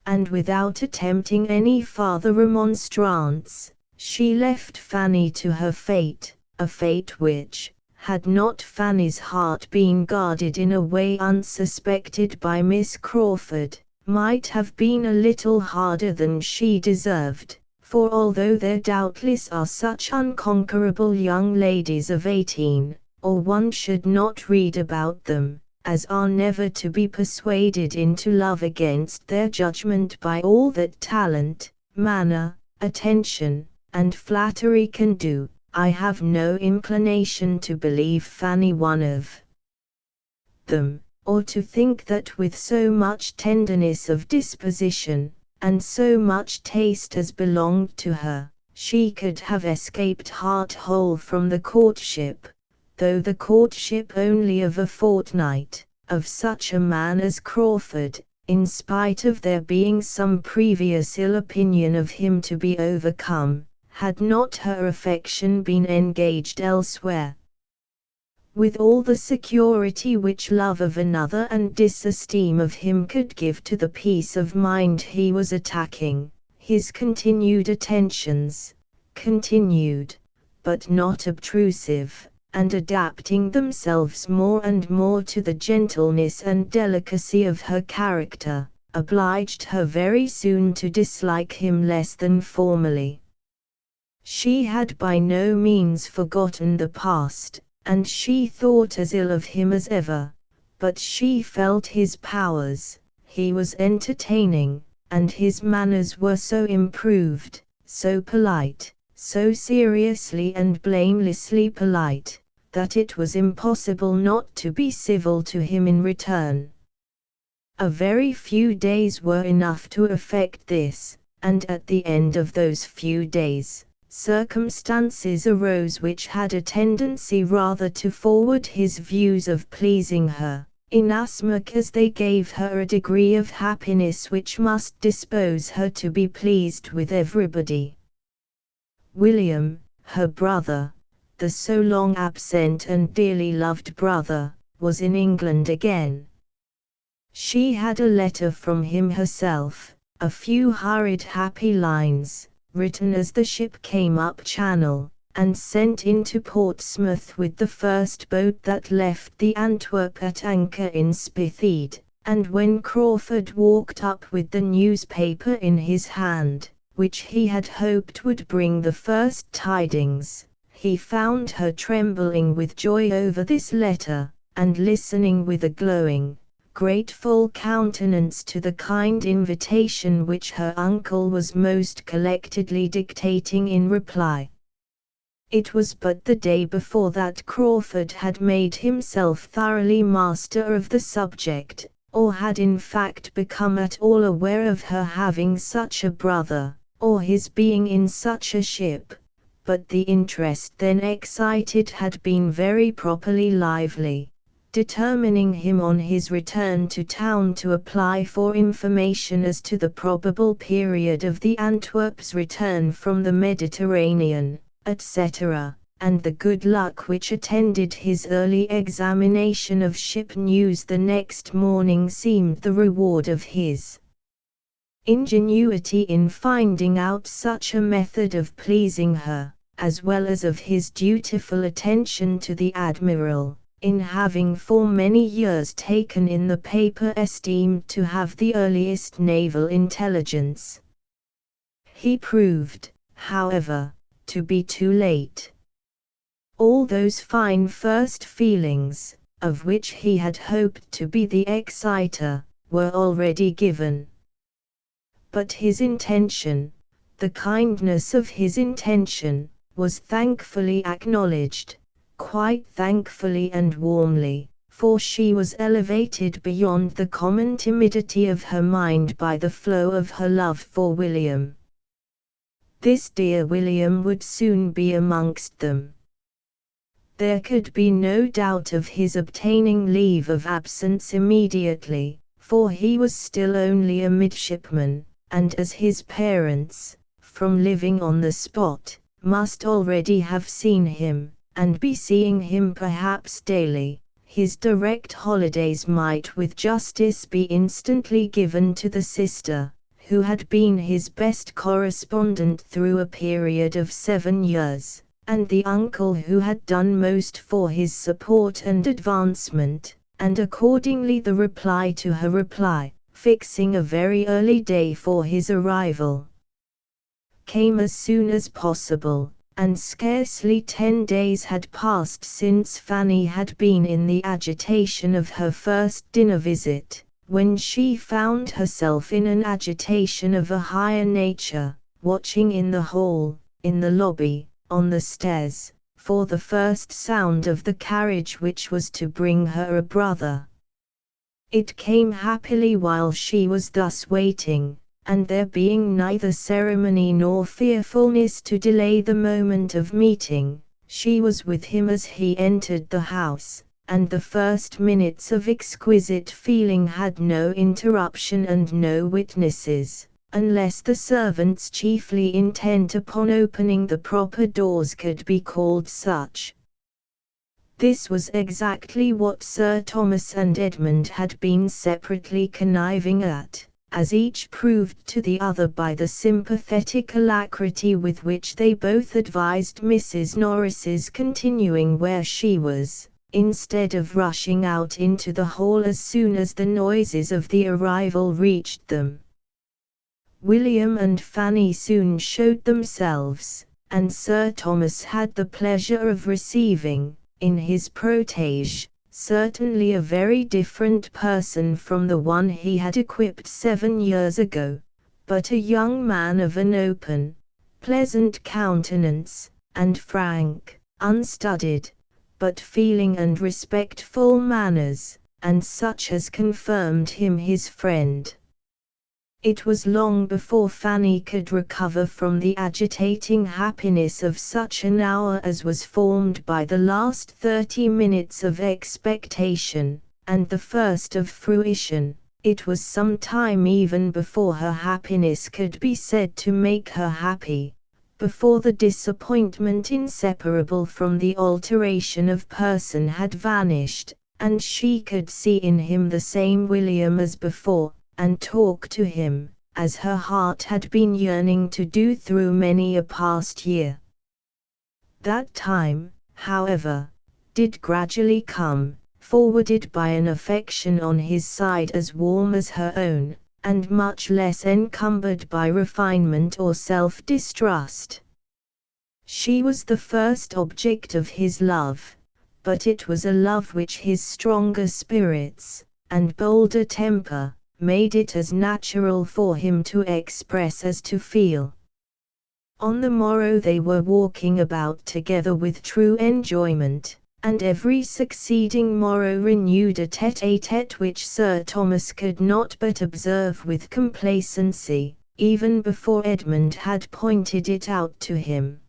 And without attempting any farther remonstrance, she left Fanny to her fate, a fate which, had not Fanny's heart been guarded in a way unsuspected by Miss Crawford, might have been a little harder than she deserved, for although there doubtless are such unconquerable young ladies of 18, or one should not read about them, as are never to be persuaded into love against their judgment by all that talent, manner, attention, and flattery can do, I have no inclination to believe Fanny one of them, or to think that with so much tenderness of disposition, and so much taste as belonged to her, she could have escaped heart-whole from the courtship, though the courtship only of a fortnight, of such a man as Crawford, in spite of there being some previous ill opinion of him to be overcome, had not her affection been engaged elsewhere. With all the security which love of another and disesteem of him could give to the peace of mind he was attacking, his continued attentions, continued, but not obtrusive, and adapting themselves more and more to the gentleness and delicacy of her character, obliged her very soon to dislike him less than formerly. She had by no means forgotten the past, and she thought as ill of him as ever, but she felt his powers, he was entertaining, and his manners were so improved, so polite, so seriously and blamelessly polite, that it was impossible not to be civil to him in return. A very few days were enough to effect this, and at the end of those few days, circumstances arose which had a tendency rather to forward his views of pleasing her, inasmuch as they gave her a degree of happiness which must dispose her to be pleased with everybody. William, her brother, the so long absent and dearly loved brother, was in England again. She had a letter from him herself, a few hurried happy lines, written as the ship came up Channel, and sent into Portsmouth with the first boat that left the Antwerp at anchor in Spithead, and when Crawford walked up with the newspaper in his hand, which he had hoped would bring the first tidings, he found her trembling with joy over this letter, and listening with a glowing, grateful countenance to the kind invitation which her uncle was most collectedly dictating in reply. It was but the day before that Crawford had made himself thoroughly master of the subject, or had in fact become at all aware of her having such a brother, or his being in such a ship, but the interest then excited had been very properly lively, determining him on his return to town to apply for information as to the probable period of the Antwerp's return from the Mediterranean, etc., and the good luck which attended his early examination of ship news the next morning seemed the reward of his ingenuity in finding out such a method of pleasing her, as well as of his dutiful attention to the admiral, in having for many years taken in the paper esteemed to have the earliest naval intelligence. He proved, however, to be too late. All those fine first feelings, of which he had hoped to be the exciter, were already given. But his intention, the kindness of his intention, was thankfully acknowledged, quite thankfully and warmly, for she was elevated beyond the common timidity of her mind by the flow of her love for William. This dear William would soon be amongst them. There could be no doubt of his obtaining leave of absence immediately, for he was still only a midshipman, and as his parents, from living on the spot, must already have seen him, and be seeing him perhaps daily, his direct holidays might with justice be instantly given to the sister, who had been his best correspondent through a period of 7 years. And the uncle who had done most for his support and advancement, and accordingly the reply to her reply, fixing a very early day for his arrival, came as soon as possible, and scarcely 10 days had passed since Fanny had been in the agitation of her first dinner visit, when she found herself in an agitation of a higher nature, watching in the hall, in the lobby, on the stairs, for the first sound of the carriage which was to bring her a brother. It came happily while she was thus waiting, and there being neither ceremony nor fearfulness to delay the moment of meeting, she was with him as he entered the house, and the first minutes of exquisite feeling had no interruption and no witnesses, unless the servants chiefly intent upon opening the proper doors could be called such. This was exactly what Sir Thomas and Edmund had been separately conniving at, as each proved to the other by the sympathetic alacrity with which they both advised Mrs. Norris's continuing where she was, instead of rushing out into the hall as soon as the noises of the arrival reached them. William and Fanny soon showed themselves, and Sir Thomas had the pleasure of receiving, in his protege, certainly a very different person from the one he had equipped 7 years ago, but a young man of an open, pleasant countenance, and frank, unstudied, but feeling and respectful manners, and such as confirmed him his friend. It was long before Fanny could recover from the agitating happiness of such an hour as was formed by the last 30 minutes of expectation, and the first of fruition. It was some time even before her happiness could be said to make her happy, before the disappointment inseparable from the alteration of person had vanished, and she could see in him the same William as before, and talk to him, as her heart had been yearning to do through many a past year. That time, however, did gradually come, forwarded by an affection on his side as warm as her own, and much less encumbered by refinement or self-distrust. She was the first object of his love, but it was a love which his stronger spirits, and bolder temper, made it as natural for him to express as to feel. On the morrow they were walking about together with true enjoyment, and every succeeding morrow renewed a tête-à-tête which Sir Thomas could not but observe with complacency, even before Edmund had pointed it out to him.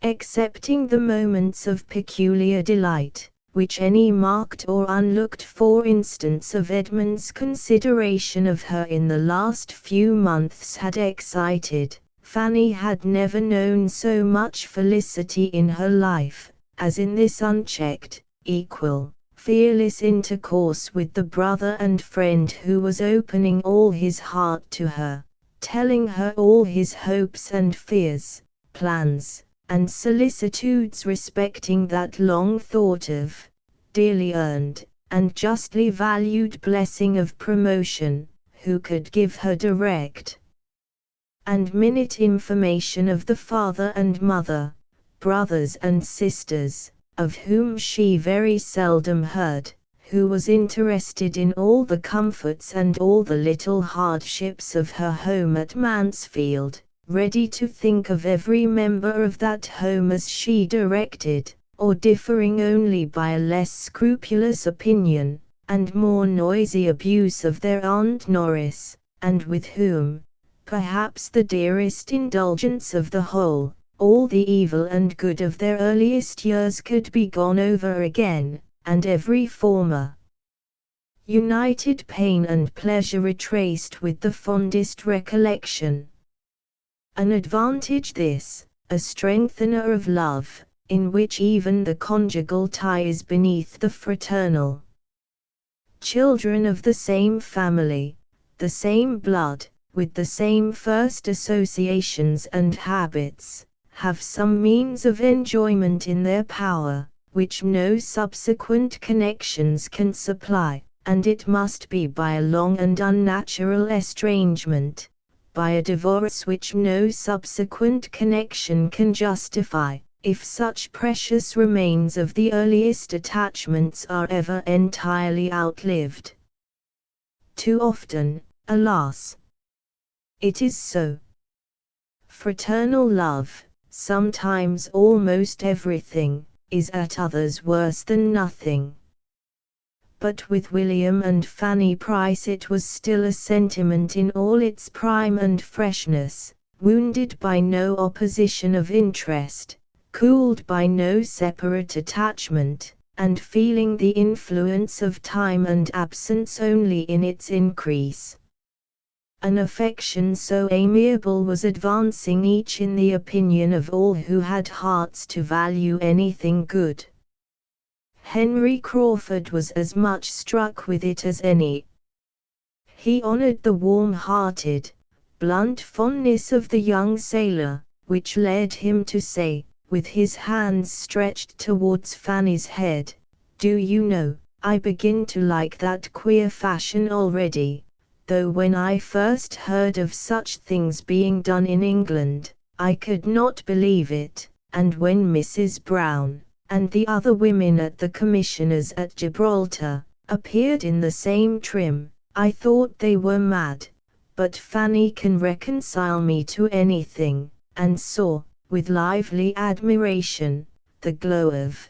Excepting the moments of peculiar delight, which any marked or unlooked for instance of Edmund's consideration of her in the last few months had excited, Fanny had never known so much felicity in her life, as in this unchecked, equal, fearless intercourse with the brother and friend who was opening all his heart to her, telling her all his hopes and fears, plans, and solicitudes respecting that long thought of, dearly earned, and justly valued blessing of promotion, who could give her direct and minute information of the father and mother, brothers and sisters, of whom she very seldom heard, who was interested in all the comforts and all the little hardships of her home at Mansfield, ready to think of every member of that home as she directed, or differing only by a less scrupulous opinion, and more noisy abuse of their Aunt Norris, and with whom, perhaps the dearest indulgence of the whole, all the evil and good of their earliest years could be gone over again, and every former united pain and pleasure retraced with the fondest recollection. An advantage this, a strengthener of love, in which even the conjugal tie is beneath the fraternal. Children of the same family, the same blood, with the same first associations and habits, have some means of enjoyment in their power, which no subsequent connections can supply, and it must be by a long and unnatural estrangement, by a divorce which no subsequent connection can justify, if such precious remains of the earliest attachments are ever entirely outlived. Too often, alas, it is so. Fraternal love, sometimes almost everything, is at others worse than nothing. But with William and Fanny Price it was still a sentiment in all its prime and freshness, wounded by no opposition of interest, cooled by no separate attachment, and feeling the influence of time and absence only in its increase. An affection so amiable was advancing each in the opinion of all who had hearts to value anything good. Henry Crawford was as much struck with it as any. He honored the warm-hearted, blunt fondness of the young sailor, which led him to say, with his hands stretched towards Fanny's head, "Do you know, I begin to like that queer fashion already. Though when I first heard of such things being done in England, I could not believe it, and when Mrs. Brown, and the other women at the Commissioners at Gibraltar, appeared in the same trim, I thought they were mad, but Fanny can reconcile me to anything," and saw, with lively admiration, the glow of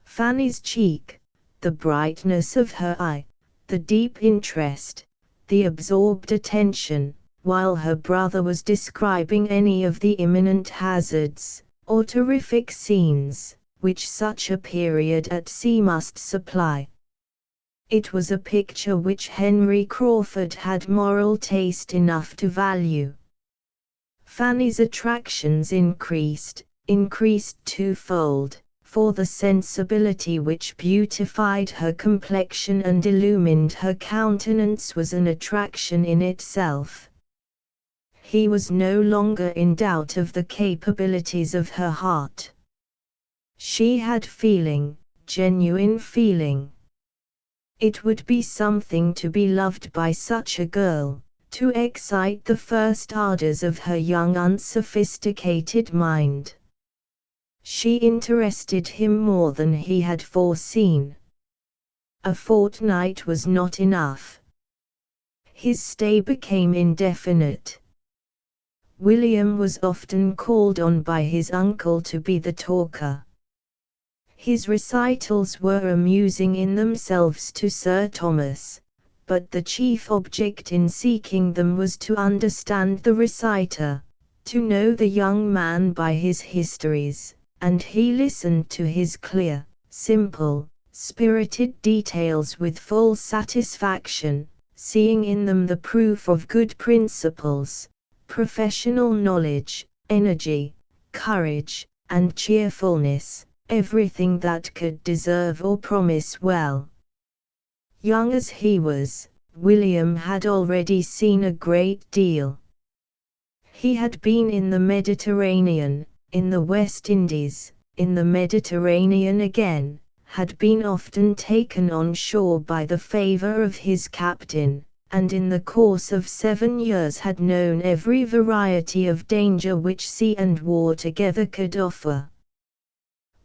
Fanny's cheek, the brightness of her eye, the deep interest, the absorbed attention, while her brother was describing any of the imminent hazards, or terrific scenes, which such a period at sea must supply. It was a picture which Henry Crawford had moral taste enough to value. Fanny's attractions increased twofold, for the sensibility which beautified her complexion and illumined her countenance was an attraction in itself. He was no longer in doubt of the capabilities of her heart. She had feeling, genuine feeling. It would be something to be loved by such a girl, to excite the first ardors of her young unsophisticated mind. She interested him more than he had foreseen. A fortnight was not enough. His stay became indefinite. William was often called on by his uncle to be the talker. His recitals were amusing in themselves to Sir Thomas, but the chief object in seeking them was to understand the reciter, to know the young man by his histories, and he listened to his clear, simple, spirited details with full satisfaction, seeing in them the proof of good principles, professional knowledge, energy, courage, and cheerfulness, everything that could deserve or promise well. Young as he was, William had already seen a great deal. He had been in the Mediterranean, in the West Indies, in the Mediterranean again, had been often taken on shore by the favor of his captain, and in the course of 7 years had known every variety of danger which sea and war together could offer.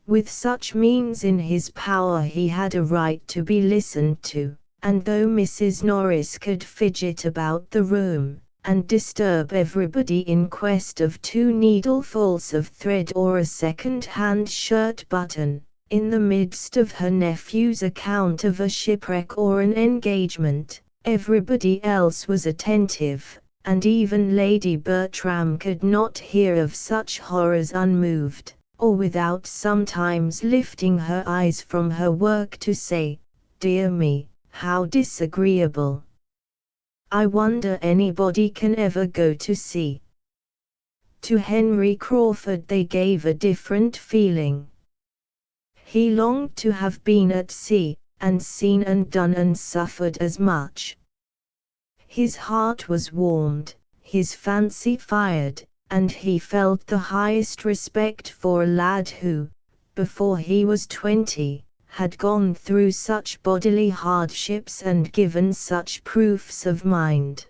With such means in his power he had a right to be listened to, and though Mrs. Norris could fidget about the room, and disturb everybody in quest of 2 needlefuls of thread or a second-hand shirt button, in the midst of her nephew's account of a shipwreck or an engagement, everybody else was attentive, and even Lady Bertram could not hear of such horrors unmoved, or without sometimes lifting her eyes from her work to say, "Dear me, how disagreeable! I wonder anybody can ever go to sea." To Henry Crawford they gave a different feeling. He longed to have been at sea, and seen and done and suffered as much. His heart was warmed, his fancy fired, and he felt the highest respect for a lad who, before he was 20, had gone through such bodily hardships and given such proofs of mind.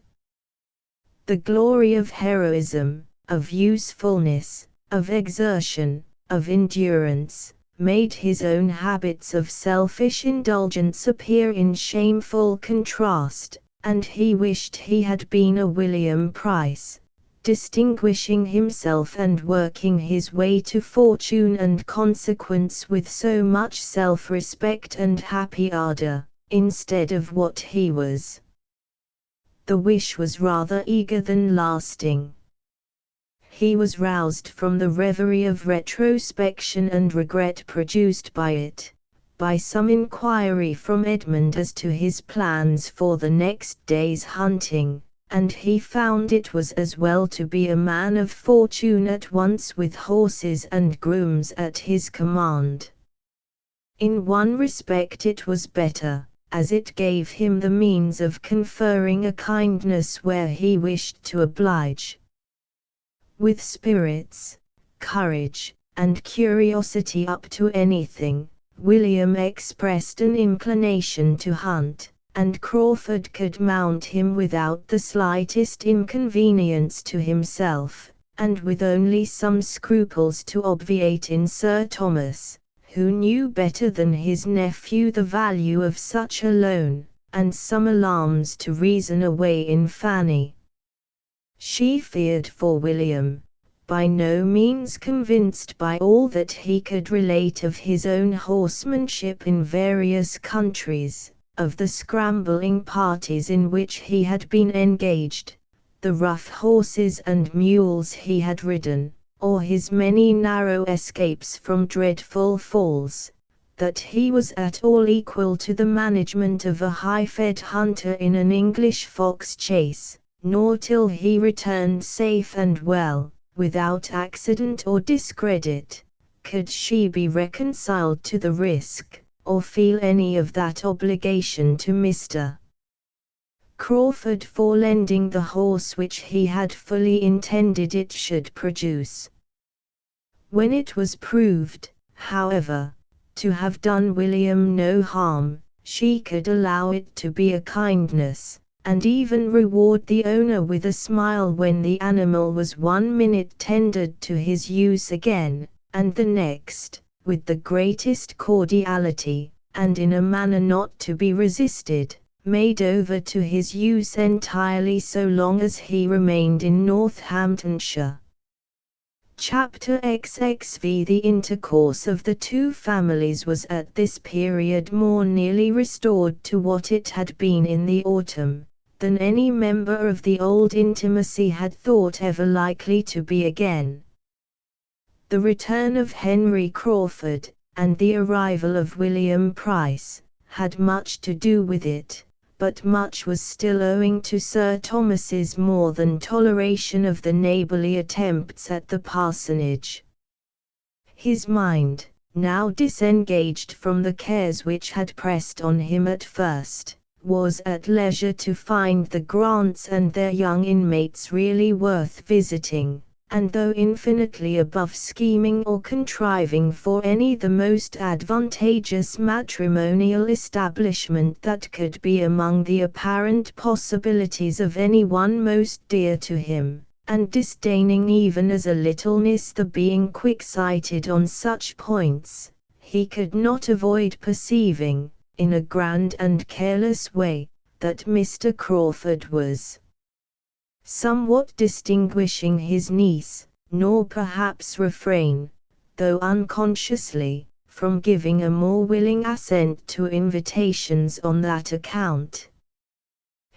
The glory of heroism, of usefulness, of exertion, of endurance, made his own habits of selfish indulgence appear in shameful contrast, and he wished he had been a William Price, distinguishing himself and working his way to fortune and consequence with so much self-respect and happy ardor, instead of what he was. The wish was rather eager than lasting. He was roused from the reverie of retrospection and regret produced by it, by some inquiry from Edmund as to his plans for the next day's hunting, and he found it was as well to be a man of fortune at once with horses and grooms at his command. In one respect it was better, as it gave him the means of conferring a kindness where he wished to oblige. With spirits, courage, and curiosity up to anything, William expressed an inclination to hunt, and Crawford could mount him without the slightest inconvenience to himself, and with only some scruples to obviate in Sir Thomas, who knew better than his nephew the value of such a loan, and some alarms to reason away in Fanny. She feared for William, by no means convinced by all that he could relate of his own horsemanship in various countries, of the scrambling parties in which he had been engaged, the rough horses and mules he had ridden, or his many narrow escapes from dreadful falls, that he was at all equal to the management of a high-fed hunter in an English fox chase, nor till he returned safe and well, without accident or discredit, could she be reconciled to the risk, or feel any of that obligation to Mr. Crawford for lending the horse which he had fully intended it should produce. When it was proved, however, to have done William no harm, she could allow it to be a kindness, and even reward the owner with a smile when the animal was 1 minute tendered to his use again, and the next, with the greatest cordiality, and in a manner not to be resisted, made over to his use entirely so long as he remained in Northamptonshire. Chapter XXV. The intercourse of the two families was at this period more nearly restored to what it had been in the autumn, than any member of the old intimacy had thought ever likely to be again. The return of Henry Crawford, and the arrival of William Price, had much to do with it, but much was still owing to Sir Thomas's more than toleration of the neighbourly attempts at the parsonage. His mind, now disengaged from the cares which had pressed on him at first, was at leisure to find the Grants and their young inmates really worth visiting, and though infinitely above scheming or contriving for any the most advantageous matrimonial establishment that could be among the apparent possibilities of any one most dear to him, and disdaining even as a littleness the being quick-sighted on such points, he could not avoid perceiving, in a grand and careless way, that Mr. Crawford was somewhat distinguishing his niece, nor perhaps refrain, though unconsciously, from giving a more willing assent to invitations on that account.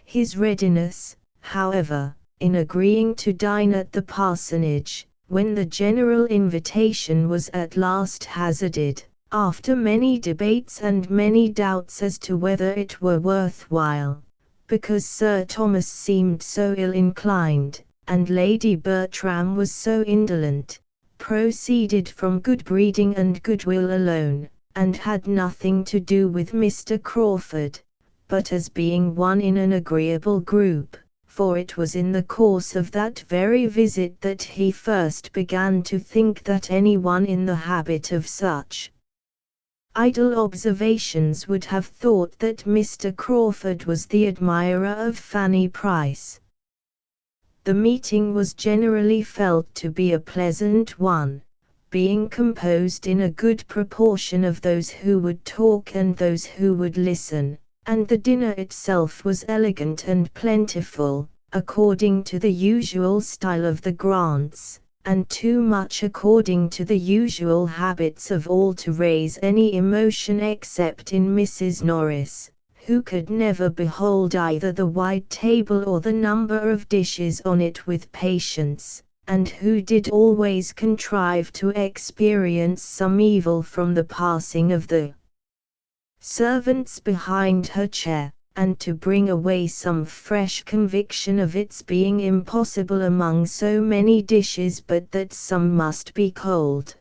His readiness, however, in agreeing to dine at the parsonage, when the general invitation was at last hazarded, after many debates and many doubts as to whether it were worth while, because Sir Thomas seemed so ill-inclined, and Lady Bertram was so indolent, proceeded from good breeding and goodwill alone, and had nothing to do with Mr. Crawford, but as being one in an agreeable group, for it was in the course of that very visit that he first began to think that any one in the habit of such idle observations would have thought that Mr. Crawford was the admirer of Fanny Price. The meeting was generally felt to be a pleasant one, being composed in a good proportion of those who would talk and those who would listen, and the dinner itself was elegant and plentiful, according to the usual style of the Grants, and too much according to the usual habits of all to raise any emotion except in Mrs. Norris, who could never behold either the wide table or the number of dishes on it with patience, and who did always contrive to experience some evil from the passing of the servants behind her chair, and to bring away some fresh conviction of its being impossible among so many dishes but that some must be cold.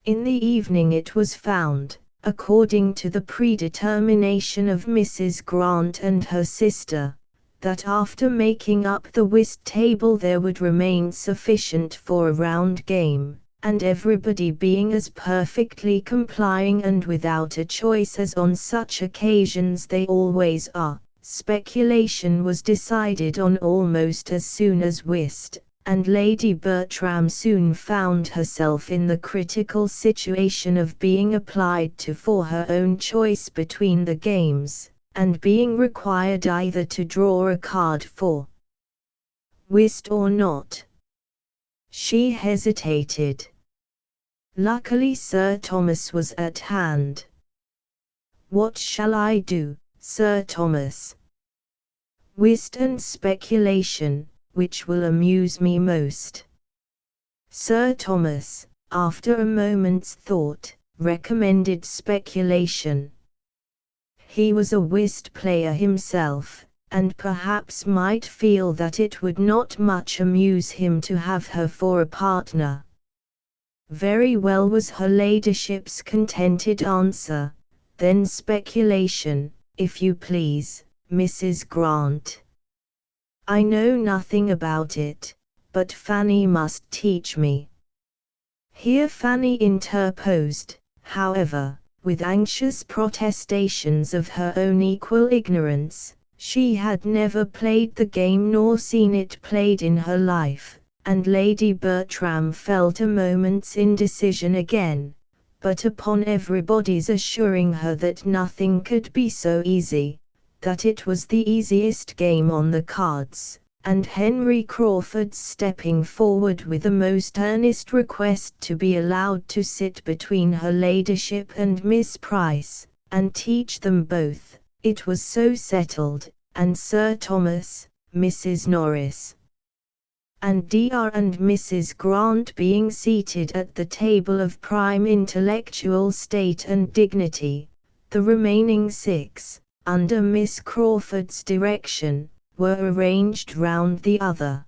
In the evening it was found, according to the predetermination of Mrs. Grant and her sister, that after making up the whist table there would remain sufficient for a round game, and everybody being as perfectly complying and without a choice as on such occasions they always are, speculation was decided on almost as soon as whist, and Lady Bertram soon found herself in the critical situation of being applied to for her own choice between the games, and being required either to draw a card for whist or not. She hesitated. Luckily Sir Thomas was at hand. "What shall I do, Sir Thomas?" "Whist and speculation, which will amuse me most." Sir Thomas, after a moment's thought, recommended speculation. He was a whist player himself, and perhaps might feel that it would not much amuse him to have her for a partner. "Very well," was her ladyship's contented answer, "then speculation, if you please, Mrs. Grant. I know nothing about it, but Fanny must teach me." Here Fanny interposed, however, with anxious protestations of her own equal ignorance. She had never played the game nor seen it played in her life, and Lady Bertram felt a moment's indecision again, but upon everybody's assuring her that nothing could be so easy, that it was the easiest game on the cards, and Henry Crawford's stepping forward with a most earnest request to be allowed to sit between her ladyship and Miss Price, and teach them both, it was so settled, and Sir Thomas, Mrs. Norris, and Dr. and Mrs. Grant being seated at the table of prime intellectual state and dignity, the remaining 6, under Miss Crawford's direction, were arranged round the other.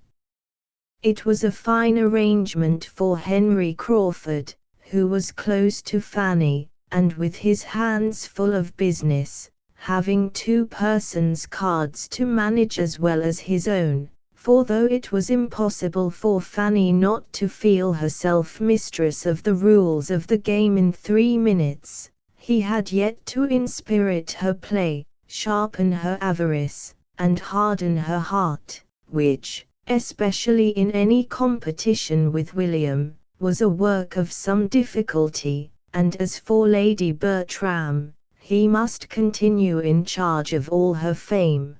It was a fine arrangement for Henry Crawford, who was close to Fanny, and with his hands full of business, having two persons' cards to manage as well as his own, for though it was impossible for Fanny not to feel herself mistress of the rules of the game in 3 minutes, he had yet to inspirit her play, sharpen her avarice, and harden her heart, which, especially in any competition with William, was a work of some difficulty, and as for Lady Bertram, he must continue in charge of all her fame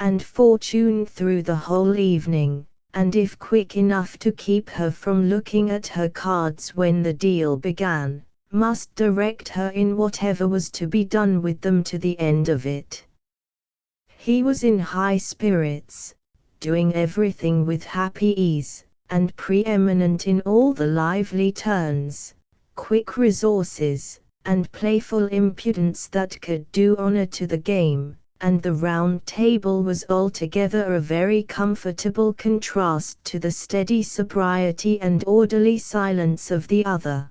and fortune through the whole evening, and if quick enough to keep her from looking at her cards when the deal began, must direct her in whatever was to be done with them to the end of it. He was in high spirits, doing everything with happy ease, and preeminent in all the lively turns, quick resources, and playful impudence that could do honor to the game, and the round table was altogether a very comfortable contrast to the steady sobriety and orderly silence of the other.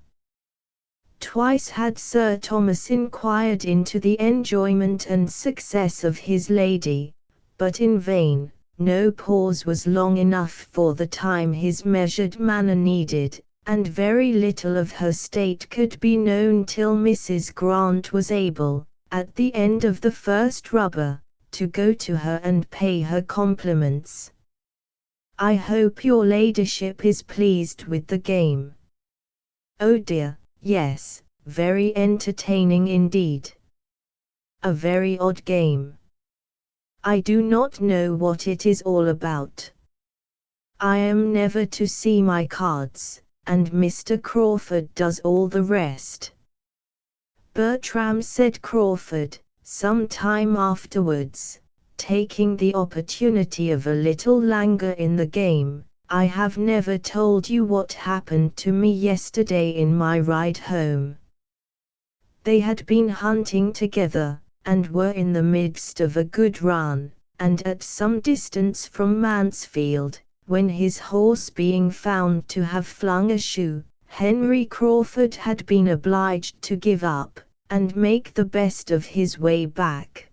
Twice had Sir Thomas inquired into the enjoyment and success of his lady, but in vain. No pause was long enough for the time his measured manner needed, and very little of her state could be known till Mrs. Grant was able, at the end of the first rubber, to go to her and pay her compliments. "I hope your ladyship is pleased with the game." "Oh dear, yes, very entertaining indeed." "A very odd game. I do not know what it is all about. I am never to see my cards, and Mr. Crawford does all the rest." "Bertram," said Crawford, some time afterwards, taking the opportunity of a little languor in the game, "I have never told you what happened to me yesterday in my ride home." They had been hunting together, and were in the midst of a good run, and at some distance from Mansfield, when his horse being found to have flung a shoe, Henry Crawford had been obliged to give up, and make the best of his way back.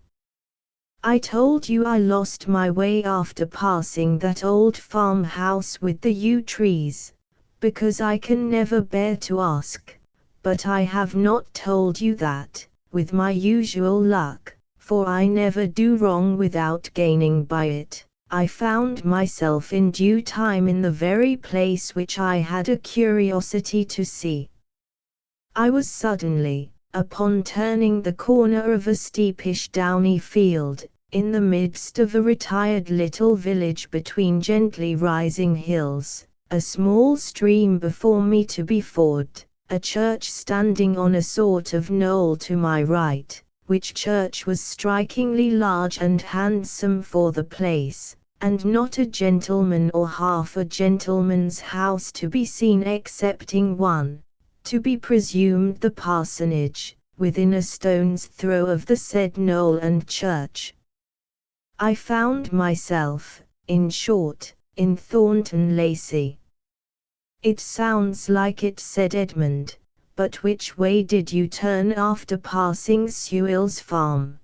"I told you I lost my way after passing that old farmhouse with the yew trees, because I can never bear to ask, but I have not told you that, with my usual luck, for I never do wrong without gaining by it, I found myself in due time in the very place which I had a curiosity to see. I was suddenly, upon turning the corner of a steepish downy field, in the midst of a retired little village between gently rising hills, a small stream before me to be forded, a church standing on a sort of knoll to my right, which church was strikingly large and handsome for the place, and not a gentleman or half a gentleman's house to be seen excepting one, to be presumed the parsonage, within a stone's throw of the said knoll and church. I found myself, in short, in Thornton Lacey. "It sounds like it," said Edmund, "but which way did you turn after passing Sewell's farm?"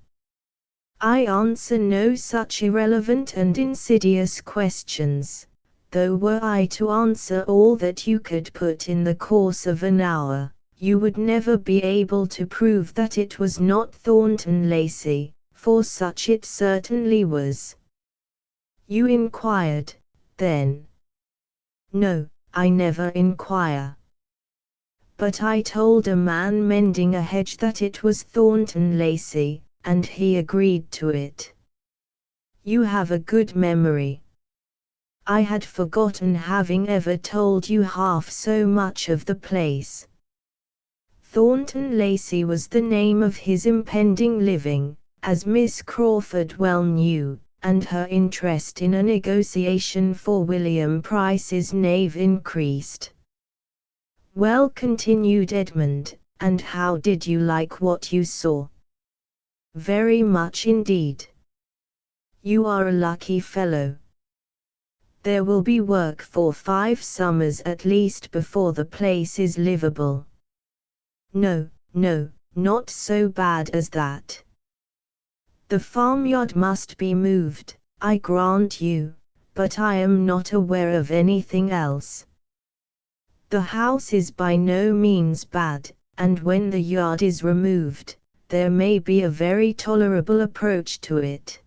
"I answer no such irrelevant and insidious questions, though were I to answer all that you could put in the course of an hour, you would never be able to prove that it was not Thornton Lacey, for such it certainly was." "You inquired, then?" "No, I never inquire. But I told a man mending a hedge that it was Thornton Lacey, and he agreed to it." "You have a good memory." "I had forgotten having ever told you half so much of the place." Thornton Lacey was the name of his impending living, as Miss Crawford well knew, and her interest in a negotiation for William Price's knave increased. "Well," continued Edmund, "and how did you like what you saw?" very much indeed. You are a lucky fellow. There will be work for 5 summers at least before the place is livable. No, no, not so bad as that. The farmyard must be moved, I grant you, but I am not aware of anything else. The house is by no means bad, and when the yard is removed, there may be a very tolerable approach to it.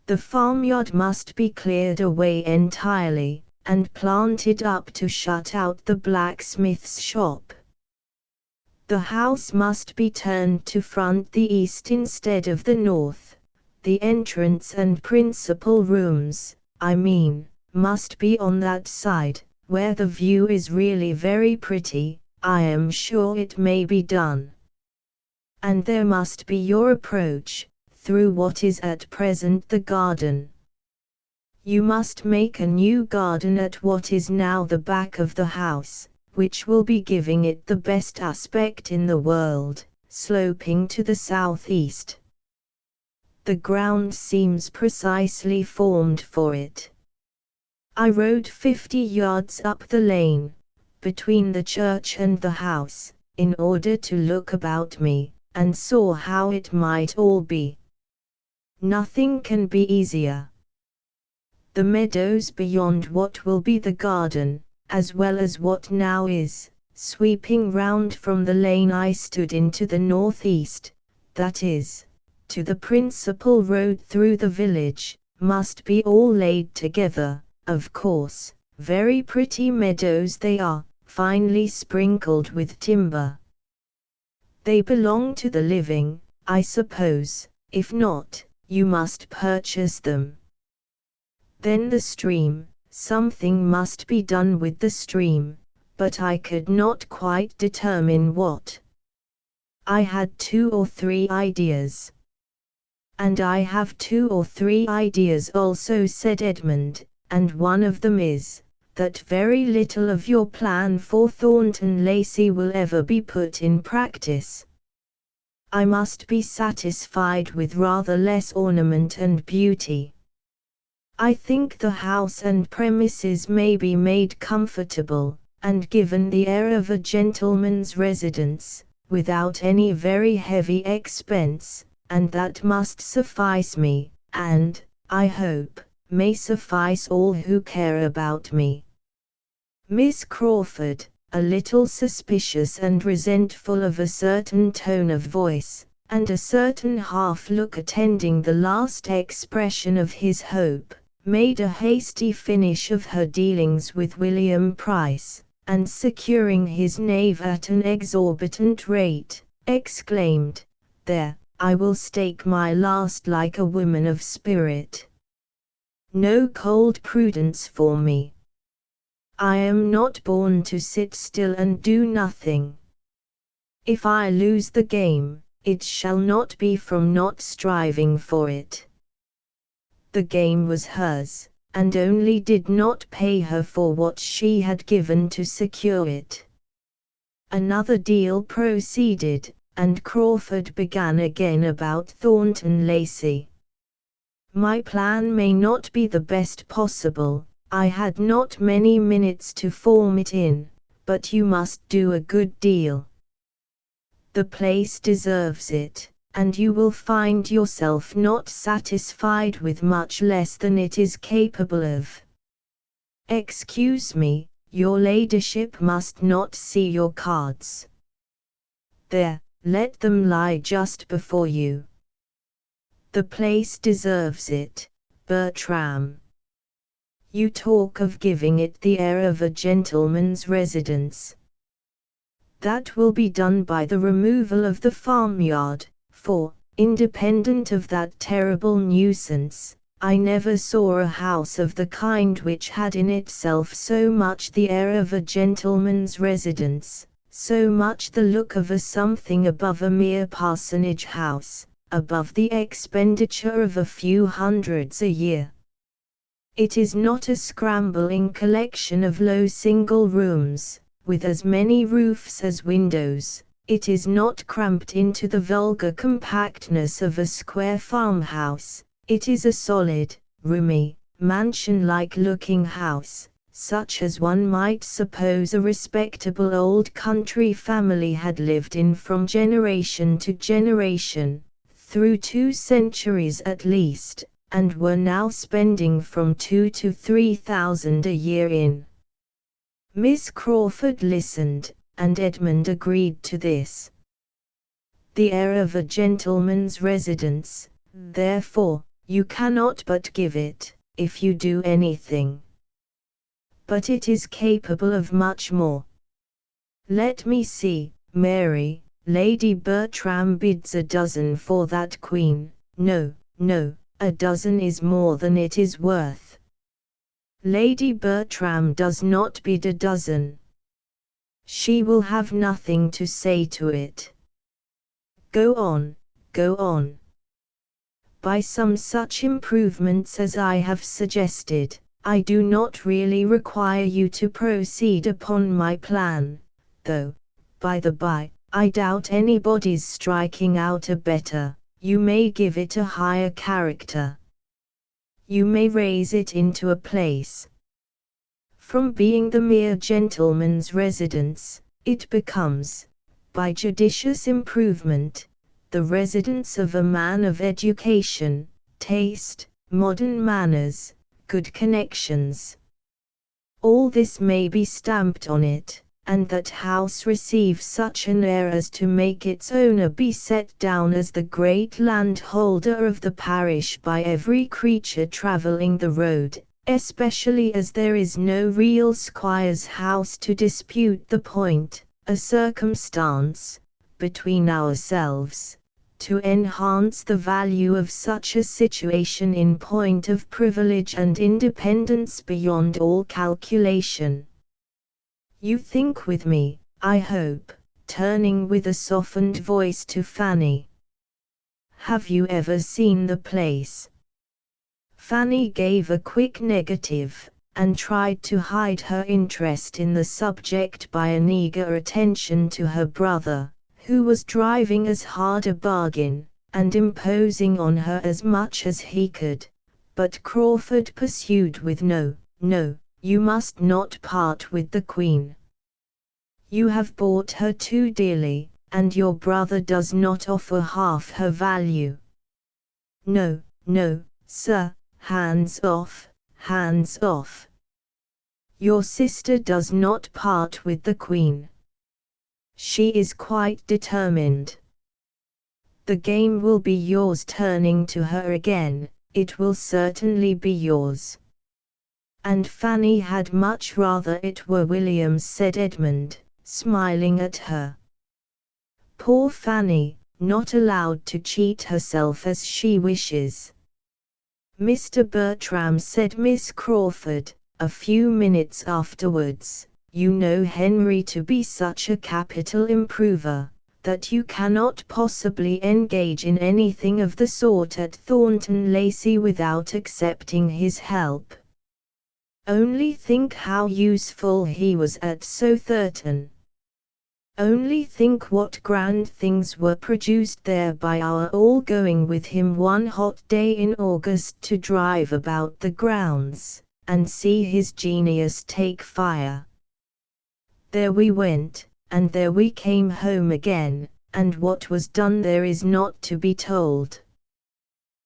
The farmyard must be cleared away entirely, and planted up to shut out the blacksmith's shop. The house must be turned to front the east instead of the north. The entrance and principal rooms, I mean, must be on that side, where the view is really very pretty. I am sure it may be done. And there must be your approach, through what is at present the garden. You must make a new garden at what is now the back of the house, which will be giving it the best aspect in the world, sloping to the southeast. The ground seems precisely formed for it. I rode 50 yards up the lane, between the church and the house, in order to look about me, and saw how it might all be. Nothing can be easier. The meadows beyond what will be the garden, as well as what now is, sweeping round from the lane I stood into the northeast, that is, to the principal road through the village, must be all laid together. Of course, very pretty meadows they are, finely sprinkled with timber. They belong to the living, I suppose. If not, you must purchase them. Then the stream, something must be done with the stream, but I could not quite determine what. I had 2 or 3 ideas. And I have 2 or 3 ideas also, said Edmund, and one of them is, that very little of your plan for Thornton Lacey will ever be put in practice. I must be satisfied with rather less ornament and beauty. I think the house and premises may be made comfortable, and given the air of a gentleman's residence, without any very heavy expense, and that must suffice me, and, I hope, may suffice all who care about me. Miss Crawford, a little suspicious and resentful of a certain tone of voice, and a certain half-look attending the last expression of his hope, made a hasty finish of her dealings with William Price, and securing his knave at an exorbitant rate, exclaimed, "There, I will stake my last like a woman of spirit. No cold prudence for me. I am not born to sit still and do nothing. If I lose the game, it shall not be from not striving for it." The game was hers, and only did not pay her for what she had given to secure it. Another deal proceeded, and Crawford began again about Thornton Lacey. "My plan may not be the best possible, I had not many minutes to form it in, but you must do a good deal. The place deserves it, and you will find yourself not satisfied with much less than it is capable of. Excuse me, your ladyship must not see your cards. There, let them lie just before you. The place deserves it, Bertram. You talk of giving it the air of a gentleman's residence. That will be done by the removal of the farmyard, for, independent of that terrible nuisance, I never saw a house of the kind which had in itself so much the air of a gentleman's residence, so much the look of a something above a mere parsonage house, above the expenditure of a few hundreds a year. It is not a scrambling collection of low single rooms, with as many roofs as windows. it is not cramped into the vulgar compactness of a square farmhouse, it is a solid, roomy, mansion-like looking house, such as one might suppose a respectable old country family had lived in from generation to generation, through 2 centuries at least, and were now spending from 2 to 3,000 a year in. Miss Crawford listened, and Edmund agreed to this. The air of a gentleman's residence, therefore, you cannot but give it, if you do anything. But it is capable of much more. Let me see, Mary, Lady Bertram bids a dozen for that queen. No, no, a dozen is more than it is worth. Lady Bertram does not bid a dozen. She will have nothing to say to it. Go on, go on. By some such improvements as I have suggested, I do not really require you to proceed upon my plan, though, by the by, I doubt anybody's striking out a better. You may give it a higher character. You may raise it into a place. From being the mere gentleman's residence, it becomes, by judicious improvement, the residence of a man of education, taste, modern manners, good connections. All this may be stamped on it, and that house receive such an air as to make its owner be set down as the great landholder of the parish by every creature travelling the road, especially as there is no real squire's house to dispute the point, a circumstance, between ourselves, to enhance the value of such a situation in point of privilege and independence beyond all calculation. You think with me, I hope, turning with a softened voice to Fanny. Have you ever seen the place? Fanny gave a quick negative, and tried to hide her interest in the subject by an eager attention to her brother, who was driving as hard a bargain, and imposing on her as much as he could. But Crawford pursued with no, no, you must not part with the Queen. You have bought her too dearly, and your brother does not offer half her value. No, no, sir, hands off, hands off. Your sister does not part with the Queen. She is quite determined. The game will be yours. Turning to her again, it will certainly be yours. And Fanny had much rather it were William's, said Edmund, smiling at her. Poor Fanny, not allowed to cheat herself as she wishes. Mr. Bertram, said Miss Crawford, a few minutes afterwards, you know Henry to be such a capital improver, that you cannot possibly engage in anything of the sort at Thornton Lacey without accepting his help. Only think how useful he was at Southerton. Only think what grand things were produced there by our all going with him one hot day in August to drive about the grounds, and see his genius take fire. There we went, and there we came home again, and what was done there is not to be told.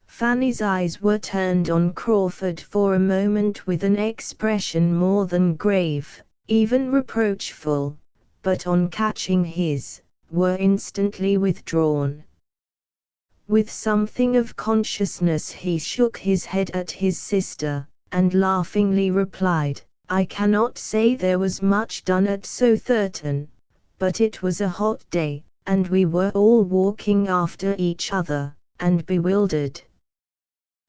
Fanny's eyes were turned on Crawford for a moment with an expression more than grave, even reproachful, but on catching his, were instantly withdrawn. With something of consciousness he shook his head at his sister, and laughingly replied, I cannot say there was much done at Southerton, but it was a hot day, and we were all walking after each other, and bewildered.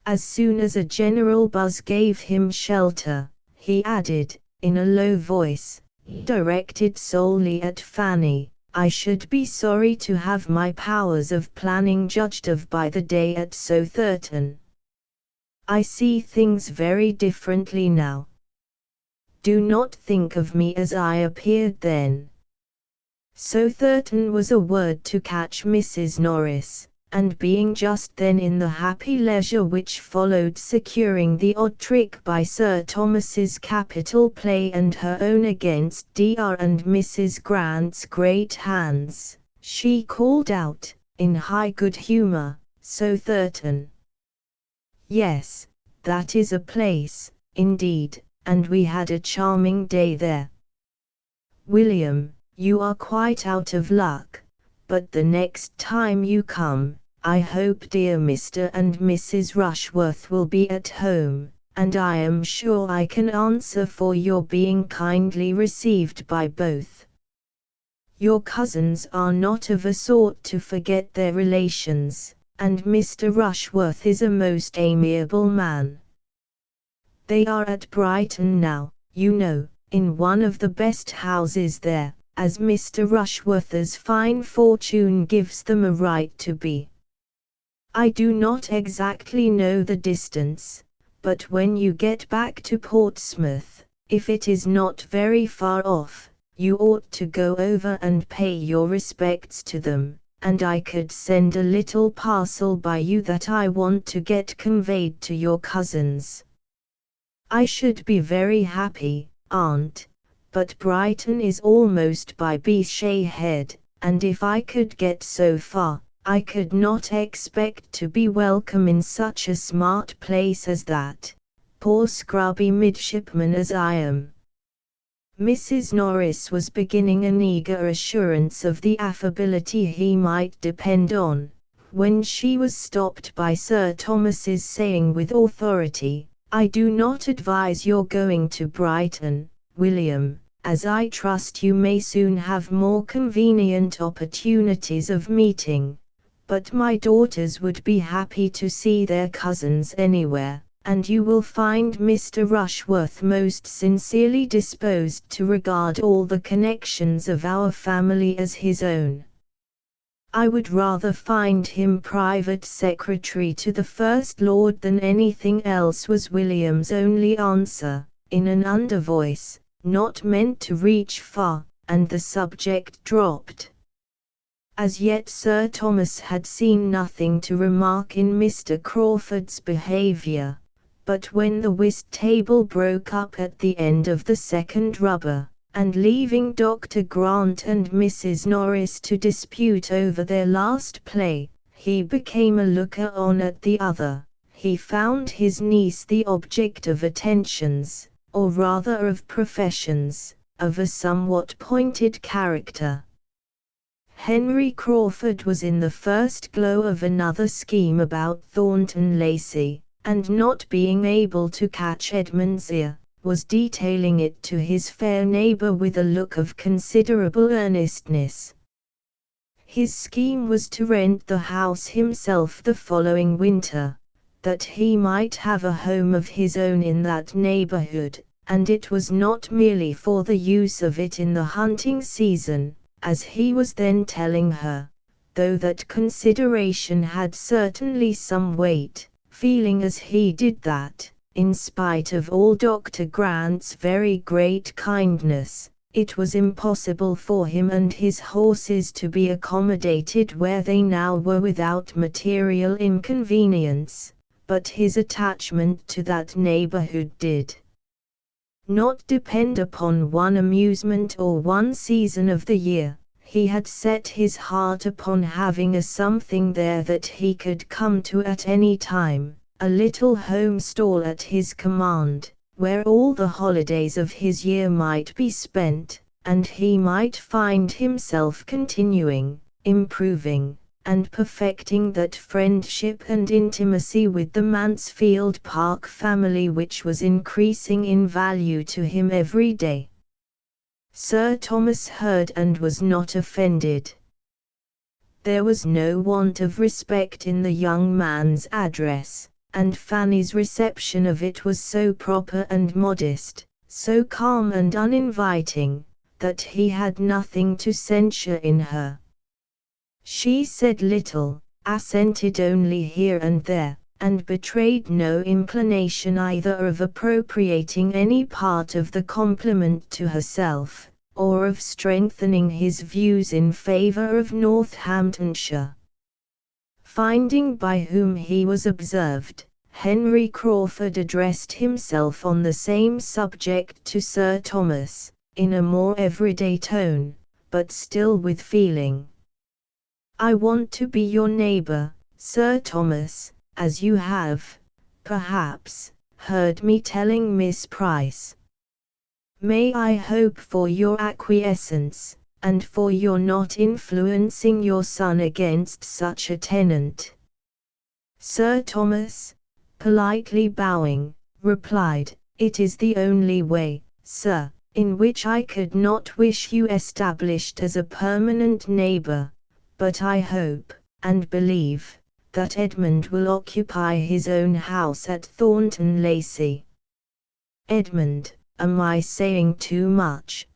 As soon as a general buzz gave him shelter, he added, in a low voice, directed solely at Fanny, I should be sorry to have my powers of planning judged of by the day at Southerton. I see things very differently now. Do not think of me as I appeared then. So Thurton was a word to catch Mrs. Norris, and being just then in the happy leisure which followed securing the odd trick by Sir Thomas's capital play and her own against Dr. and Mrs. Grant's great hands, she called out, in high good humour, "So Thurton! Yes, that is a place, indeed, and we had a charming day there. William, you are quite out of luck, but the next time you come, I hope dear Mr. and Mrs. Rushworth will be at home, and I am sure I can answer for your being kindly received by both. Your cousins are not of a sort to forget their relations, and Mr. Rushworth is a most amiable man. They are at Brighton now, you know, in one of the best houses there, as Mr. Rushworth's fine fortune gives them a right to be. I do not exactly know the distance, but when you get back to Portsmouth, if it is not very far off, you ought to go over and pay your respects to them, and I could send a little parcel by you that I want to get conveyed to your cousins. I should be very happy, aunt, but Brighton is almost by Beachy Head, and if I could get so far, I could not expect to be welcome in such a smart place as that, poor scrubby midshipman as I am." Mrs. Norris was beginning an eager assurance of the affability he might depend on, when she was stopped by Sir Thomas's saying with authority, "I do not advise your going to Brighton, William, as I trust you may soon have more convenient opportunities of meeting, but my daughters would be happy to see their cousins anywhere, and you will find Mr. Rushworth most sincerely disposed to regard all the connections of our family as his own. I would rather find him private secretary to the First Lord than anything else," was William's only answer, in an under voice, not meant to reach far, and the subject dropped. As yet Sir Thomas had seen nothing to remark in Mr. Crawford's behaviour, but when the whist table broke up at the end of the second rubber, and leaving Dr. Grant and Mrs. Norris to dispute over their last play, he became a looker-on at the other, he found his niece the object of attentions, or rather of professions, of a somewhat pointed character. Henry Crawford was in the first glow of another scheme about Thornton Lacey, and not being able to catch Edmund's ear, was detailing it to his fair neighbour with a look of considerable earnestness. His scheme was to rent the house himself the following winter, that he might have a home of his own in that neighbourhood, and it was not merely for the use of it in the hunting season, as he was then telling her, though that consideration had certainly some weight, feeling as he did that, in spite of all Dr. Grant's very great kindness, it was impossible for him and his horses to be accommodated where they now were without material inconvenience, but his attachment to that neighbourhood did not depend upon one amusement or one season of the year. He had set his heart upon having a something there that he could come to at any time, a little home stall at his command, where all the holidays of his year might be spent, and he might find himself continuing, improving, and perfecting that friendship and intimacy with the Mansfield Park family which was increasing in value to him every day. Sir Thomas heard and was not offended. There was no want of respect in the young man's address, and Fanny's reception of it was so proper and modest, so calm and uninviting, that he had nothing to censure in her. She said little, assented only here and there, and betrayed no inclination either of appropriating any part of the compliment to herself, or of strengthening his views in favour of Northamptonshire. Finding by whom he was observed, Henry Crawford addressed himself on the same subject to Sir Thomas, in a more everyday tone, but still with feeling. "I want to be your neighbour, Sir Thomas, as you have, perhaps, heard me telling Miss Price. May I hope for your acquiescence, and for your not influencing your son against such a tenant?" Sir Thomas, politely bowing, replied, "It is the only way, sir, in which I could not wish you established as a permanent neighbour, but I hope, and believe, that Edmund will occupy his own house at Thornton Lacey." Edmund, am I saying too much?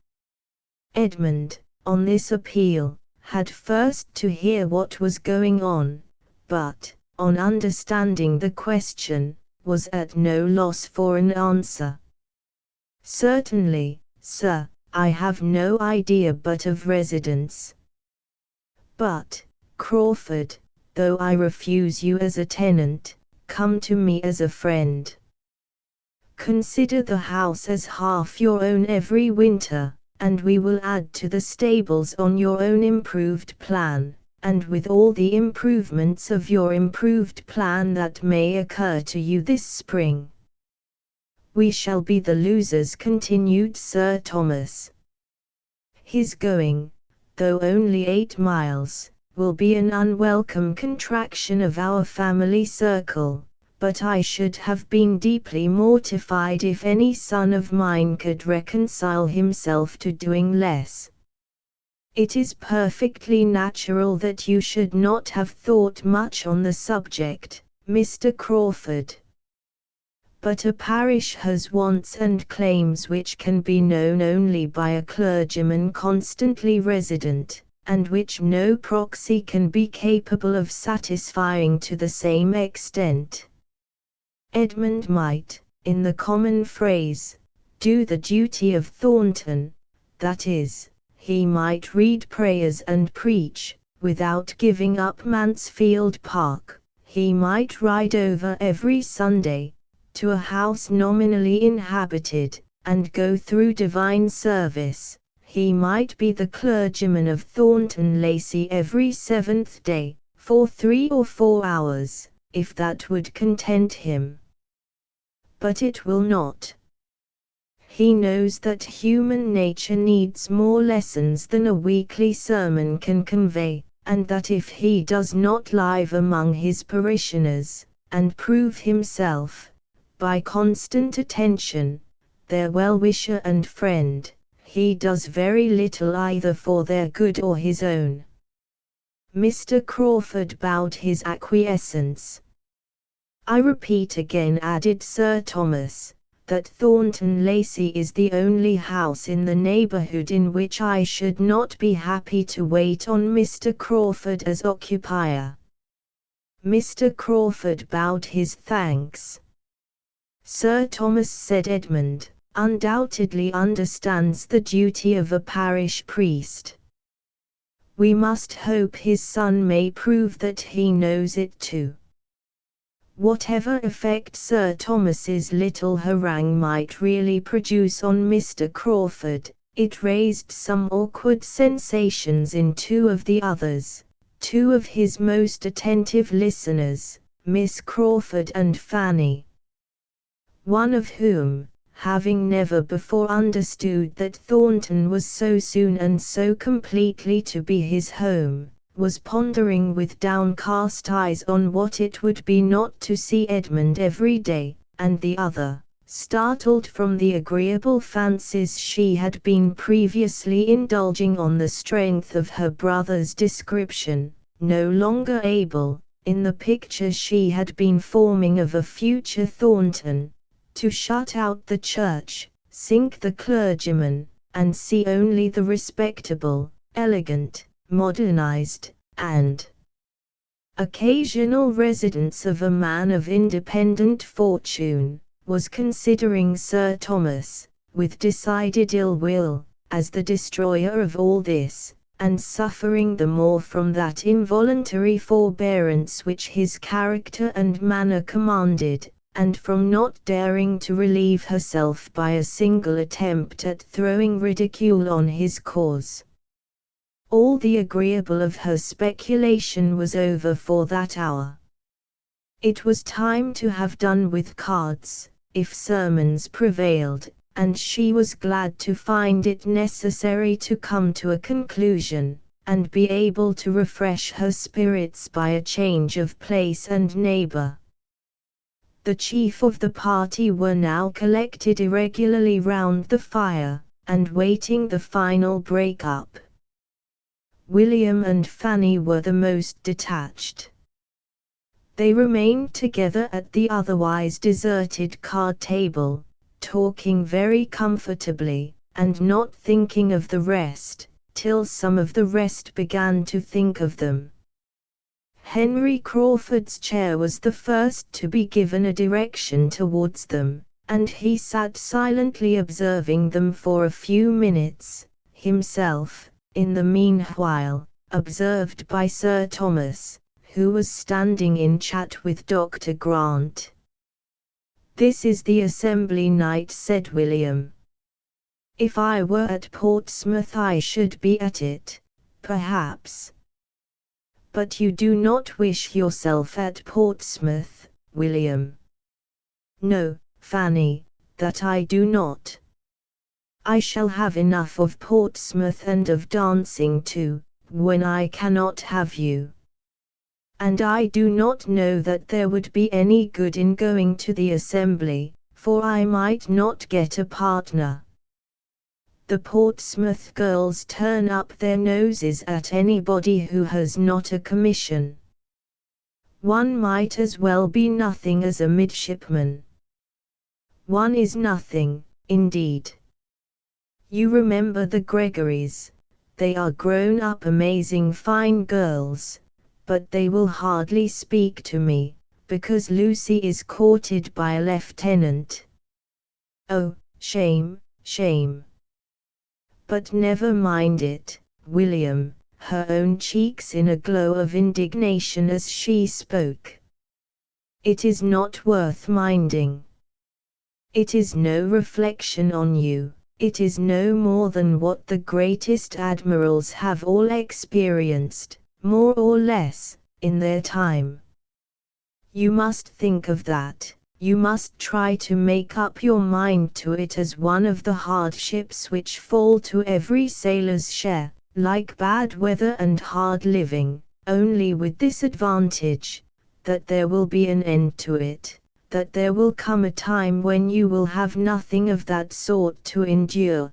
Edmund, on this appeal, had first to hear what was going on, but, on understanding the question, was at no loss for an answer. "Certainly, sir, I have no idea but of residence. But, Crawford, though I refuse you as a tenant, come to me as a friend. Consider the house as half your own every winter, and we will add to the stables on your own improved plan, and with all the improvements of your improved plan that may occur to you this spring. We shall be the losers," continued Sir Thomas. "His going, though only 8 miles, will be an unwelcome contraction of our family circle, but I should have been deeply mortified if any son of mine could reconcile himself to doing less. It is perfectly natural that you should not have thought much on the subject, Mr. Crawford. But a parish has wants and claims which can be known only by a clergyman constantly resident, and which no proxy can be capable of satisfying to the same extent. Edmund might, in the common phrase, do the duty of Thornton, that is, he might read prayers and preach, without giving up Mansfield Park. He might ride over every Sunday, to a house nominally inhabited, and go through divine service. He might be the clergyman of Thornton Lacey every 7th day, for 3 or 4 hours, if that would content him. But it will not. He knows that human nature needs more lessons than a weekly sermon can convey, and that if he does not live among his parishioners, and prove himself, by constant attention, their well-wisher and friend, he does very little either for their good or his own. Mr. Crawford bowed his acquiescence. "I repeat again," added Sir Thomas, "that Thornton Lacey is the only house in the neighbourhood in which I should not be happy to wait on Mr. Crawford as occupier." Mr. Crawford bowed his thanks. "Sir Thomas," said Edmund, "undoubtedly understands the duty of a parish priest. We must hope his son may prove that he knows it too." Whatever effect Sir Thomas's little harangue might really produce on Mr. Crawford, it raised some awkward sensations in 2 of the others, 2 of his most attentive listeners, Miss Crawford and Fanny. One of whom, having never before understood that Thornton was so soon and so completely to be his home, was pondering with downcast eyes on what it would be not to see Edmund every day, and the other, startled from the agreeable fancies she had been previously indulging on the strength of her brother's description, no longer able, in the picture she had been forming of a future Thornton, to shut out the church, sink the clergyman, and see only the respectable, elegant, modernized, and occasional residence of a man of independent fortune, was considering Sir Thomas, with decided ill will, as the destroyer of all this, and suffering the more from that involuntary forbearance which his character and manner commanded, and from not daring to relieve herself by a single attempt at throwing ridicule on his cause. All the agreeable of her speculation was over for that hour. It was time to have done with cards, if sermons prevailed, and she was glad to find it necessary to come to a conclusion, and be able to refresh her spirits by a change of place and neighbor. The chief of the party were now collected irregularly round the fire, and waiting the final break-up. William and Fanny were the most detached. They remained together at the otherwise deserted card table, talking very comfortably, and not thinking of the rest, till some of the rest began to think of them. Henry Crawford's chair was the first to be given a direction towards them, and he sat silently observing them for a few minutes, himself, in the meanwhile, observed by Sir Thomas, who was standing in chat with Dr. Grant. "This is the assembly night," said William. "If I were at Portsmouth I should be at it, perhaps." "But you do not wish yourself at Portsmouth, William?" "No, Fanny, that I do not. I shall have enough of Portsmouth and of dancing too, when I cannot have you. And I do not know that there would be any good in going to the assembly, for I might not get a partner. The Portsmouth girls turn up their noses at anybody who has not a commission. One might as well be nothing as a midshipman. One is nothing, indeed. You remember the Gregorys, they are grown up amazing fine girls, but they will hardly speak to me, because Lucy is courted by a lieutenant. Oh, shame, shame. But never mind it, William," her own cheeks in a glow of indignation as she spoke. "It is not worth minding. It is no reflection on you, it is no more than what the greatest admirals have all experienced, more or less, in their time. You must think of that, you must try to make up your mind to it as one of the hardships which fall to every sailor's share, like bad weather and hard living, only with this advantage, that there will be an end to it, that there will come a time when you will have nothing of that sort to endure.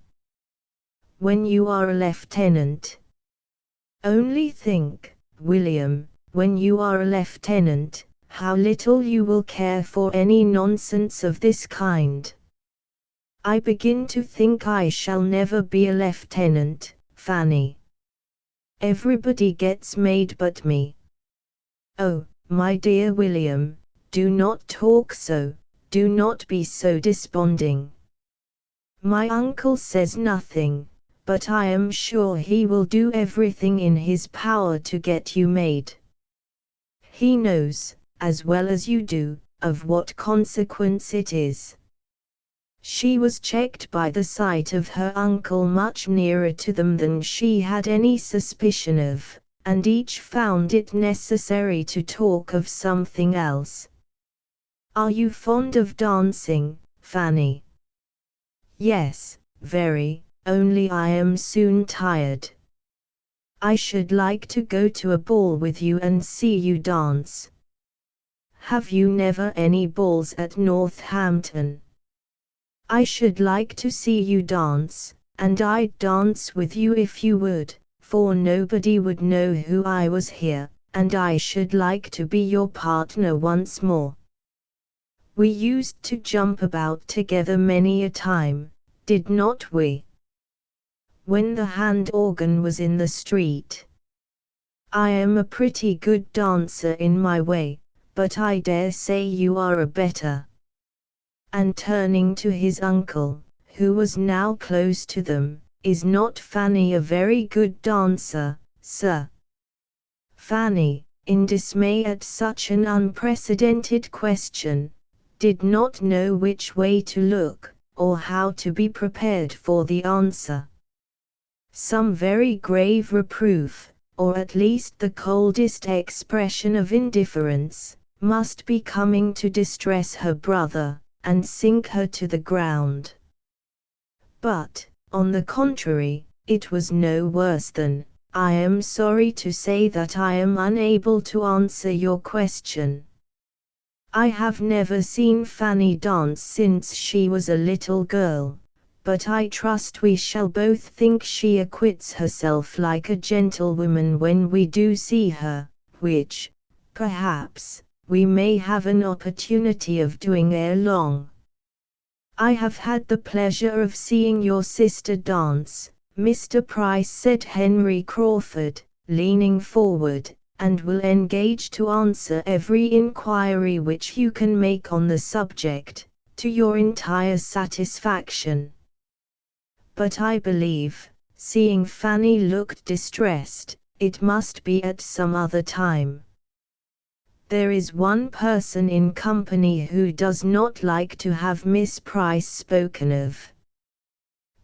When you are a lieutenant. Only think, William, when you are a lieutenant, how little you will care for any nonsense of this kind. I begin to think I shall never be a lieutenant, Fanny. Everybody gets made but me. Oh, my dear William, do not talk so, do not be so desponding. My uncle says nothing, but I am sure he will do everything in his power to get you made. He knows, as well as you do, of what consequence it is." She was checked by the sight of her uncle much nearer to them than she had any suspicion of, and each found it necessary to talk of something else. "Are you fond of dancing, Fanny?" "Yes, very, only I am soon tired. I should like to go to a ball with you and see you dance." "Have you never any balls at Northampton?" "I should like to see you dance, and I'd dance with you if you would, for nobody would know who I was here, and I should like to be your partner once more. We used to jump about together many a time, did not we? When the hand organ was in the street. I am a pretty good dancer in my way, but I dare say you are a better." And turning to his uncle, who was now close to them, "Is not Fanny a very good dancer, sir?" Fanny, in dismay at such an unprecedented question, did not know which way to look, or how to be prepared for the answer. Some very grave reproof, or at least the coldest expression of indifference, must be coming to distress her brother, and sink her to the ground. But, on the contrary, it was no worse than, "I am sorry to say that I am unable to answer your question. I have never seen Fanny dance since she was a little girl, but I trust we shall both think she acquits herself like a gentlewoman when we do see her, which, perhaps, we may have an opportunity of doing ere long. I have had the pleasure of seeing your sister dance, Mr. Price," said Henry Crawford, leaning forward, "and will engage to answer every inquiry which you can make on the subject, to your entire satisfaction. But I believe," seeing Fanny looked distressed, "it must be at some other time. There is one person in company who does not like to have Miss Price spoken of."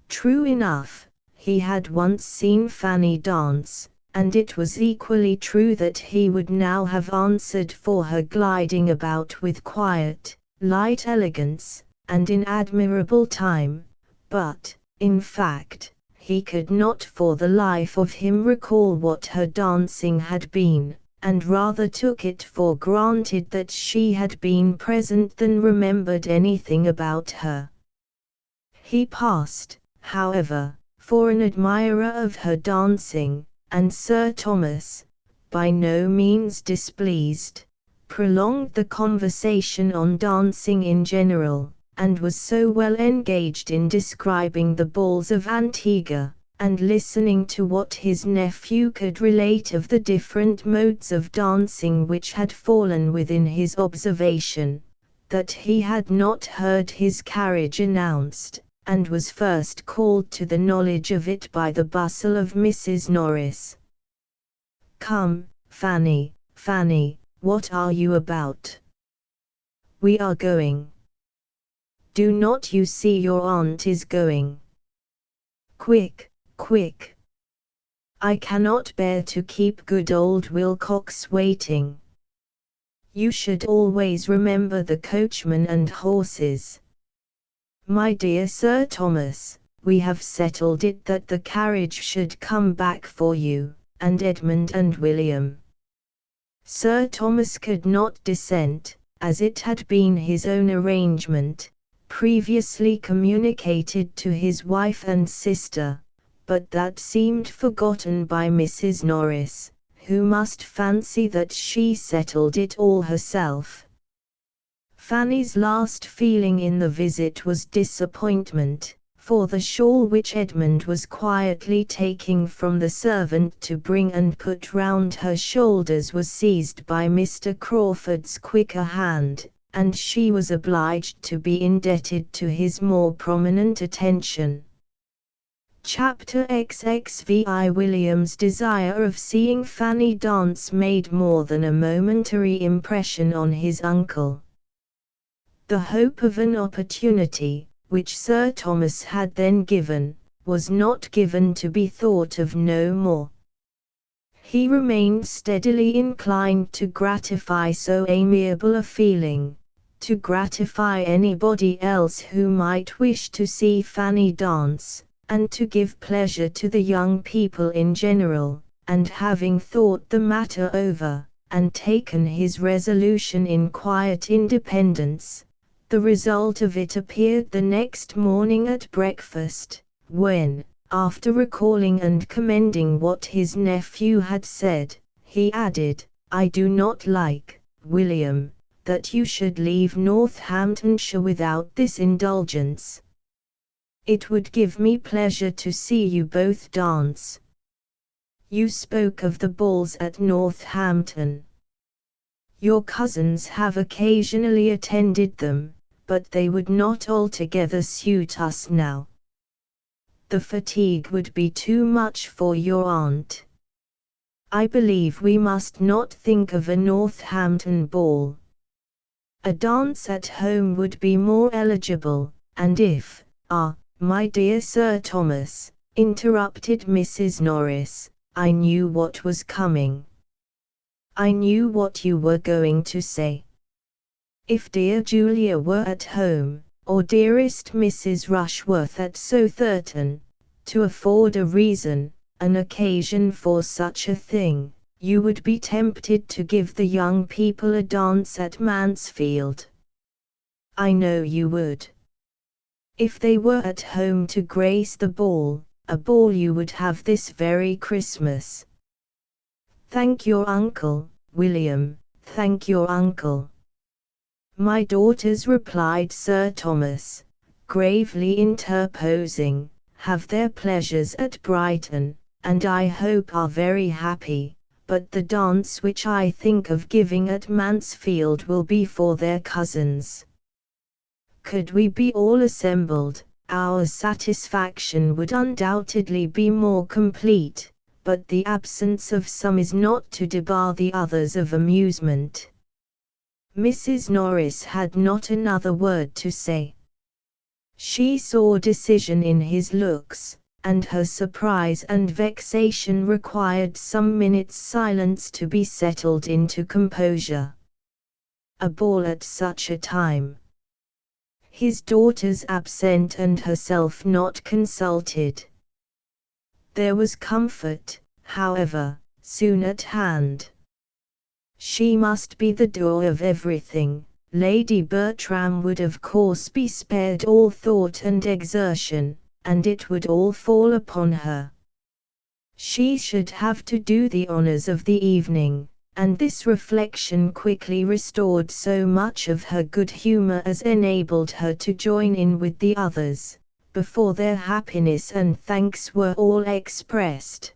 True enough, he had once seen Fanny dance, and it was equally true that he would now have answered for her gliding about with quiet, light elegance, and in admirable time, but, in fact, he could not for the life of him recall what her dancing had been, and rather took it for granted that she had been present than remembered anything about her. He passed, however, for an admirer of her dancing, and Sir Thomas, by no means displeased, prolonged the conversation on dancing in general, and was so well engaged in describing the balls of Antigua, and listening to what his nephew could relate of the different modes of dancing which had fallen within his observation, that he had not heard his carriage announced, and was first called to the knowledge of it by the bustle of Mrs. Norris. "Come, Fanny, Fanny, what are you about? We are going. Do not you see your aunt is going? Quick, quick. I cannot bear to keep good old Wilcox waiting. You should always remember the coachman and horses. My dear Sir Thomas, we have settled it that the carriage should come back for you, and Edmund and William." Sir Thomas could not dissent, as it had been his own arrangement, previously communicated to his wife and sister, but that seemed forgotten by Mrs. Norris, who must fancy that she settled it all herself. Fanny's last feeling in the visit was disappointment, for the shawl which Edmund was quietly taking from the servant to bring and put round her shoulders was seized by Mr. Crawford's quicker hand, and she was obliged to be indebted to his more prominent attention. Chapter XXVI. William's desire of seeing Fanny dance made more than a momentary impression on his uncle. The hope of an opportunity, which Sir Thomas had then given, was not given to be thought of no more. He remained steadily inclined to gratify so amiable a feeling, to gratify anybody else who might wish to see Fanny dance, and to give pleasure to the young people in general, and having thought the matter over, and taken his resolution in quiet independence, the result of it appeared the next morning at breakfast, when, after recalling and commending what his nephew had said, he added, "I do not like, William, that you should leave Northamptonshire without this indulgence. It would give me pleasure to see you both dance. You spoke of the balls at Northampton. Your cousins have occasionally attended them, but they would not altogether suit us now. the fatigue would be too much for your aunt. I believe we must not think of a Northampton ball. A dance at home would be more eligible, and if, my dear Sir Thomas, interrupted Mrs. Norris, I knew what was coming. I knew what you were going to say. If dear Julia were at home, or dearest Mrs. Rushworth at Southerton, to afford a reason, an occasion for such a thing, you would be tempted to give the young people a dance at Mansfield. I know you would. If they were at home to grace the ball, a ball you would have this very Christmas. Thank your uncle, William, thank your uncle. My daughters, replied Sir Thomas, gravely interposing, have their pleasures at Brighton, and I hope are very happy, but the dance which I think of giving at Mansfield will be for their cousins. Could we be all assembled, our satisfaction would undoubtedly be more complete, but the absence of some is not to debar the others of amusement. Mrs. Norris had not another word to say. She saw decision in his looks, and her surprise and vexation required some minutes' silence to be settled into composure. A ball at such a time. His daughters absent and herself not consulted. There was comfort, however, soon at hand. She must be the doer of everything. Lady Bertram would of course be spared all thought and exertion, and it would all fall upon her. She should have to do the honours of the evening, and this reflection quickly restored so much of her good humour as enabled her to join in with the others, before their happiness and thanks were all expressed.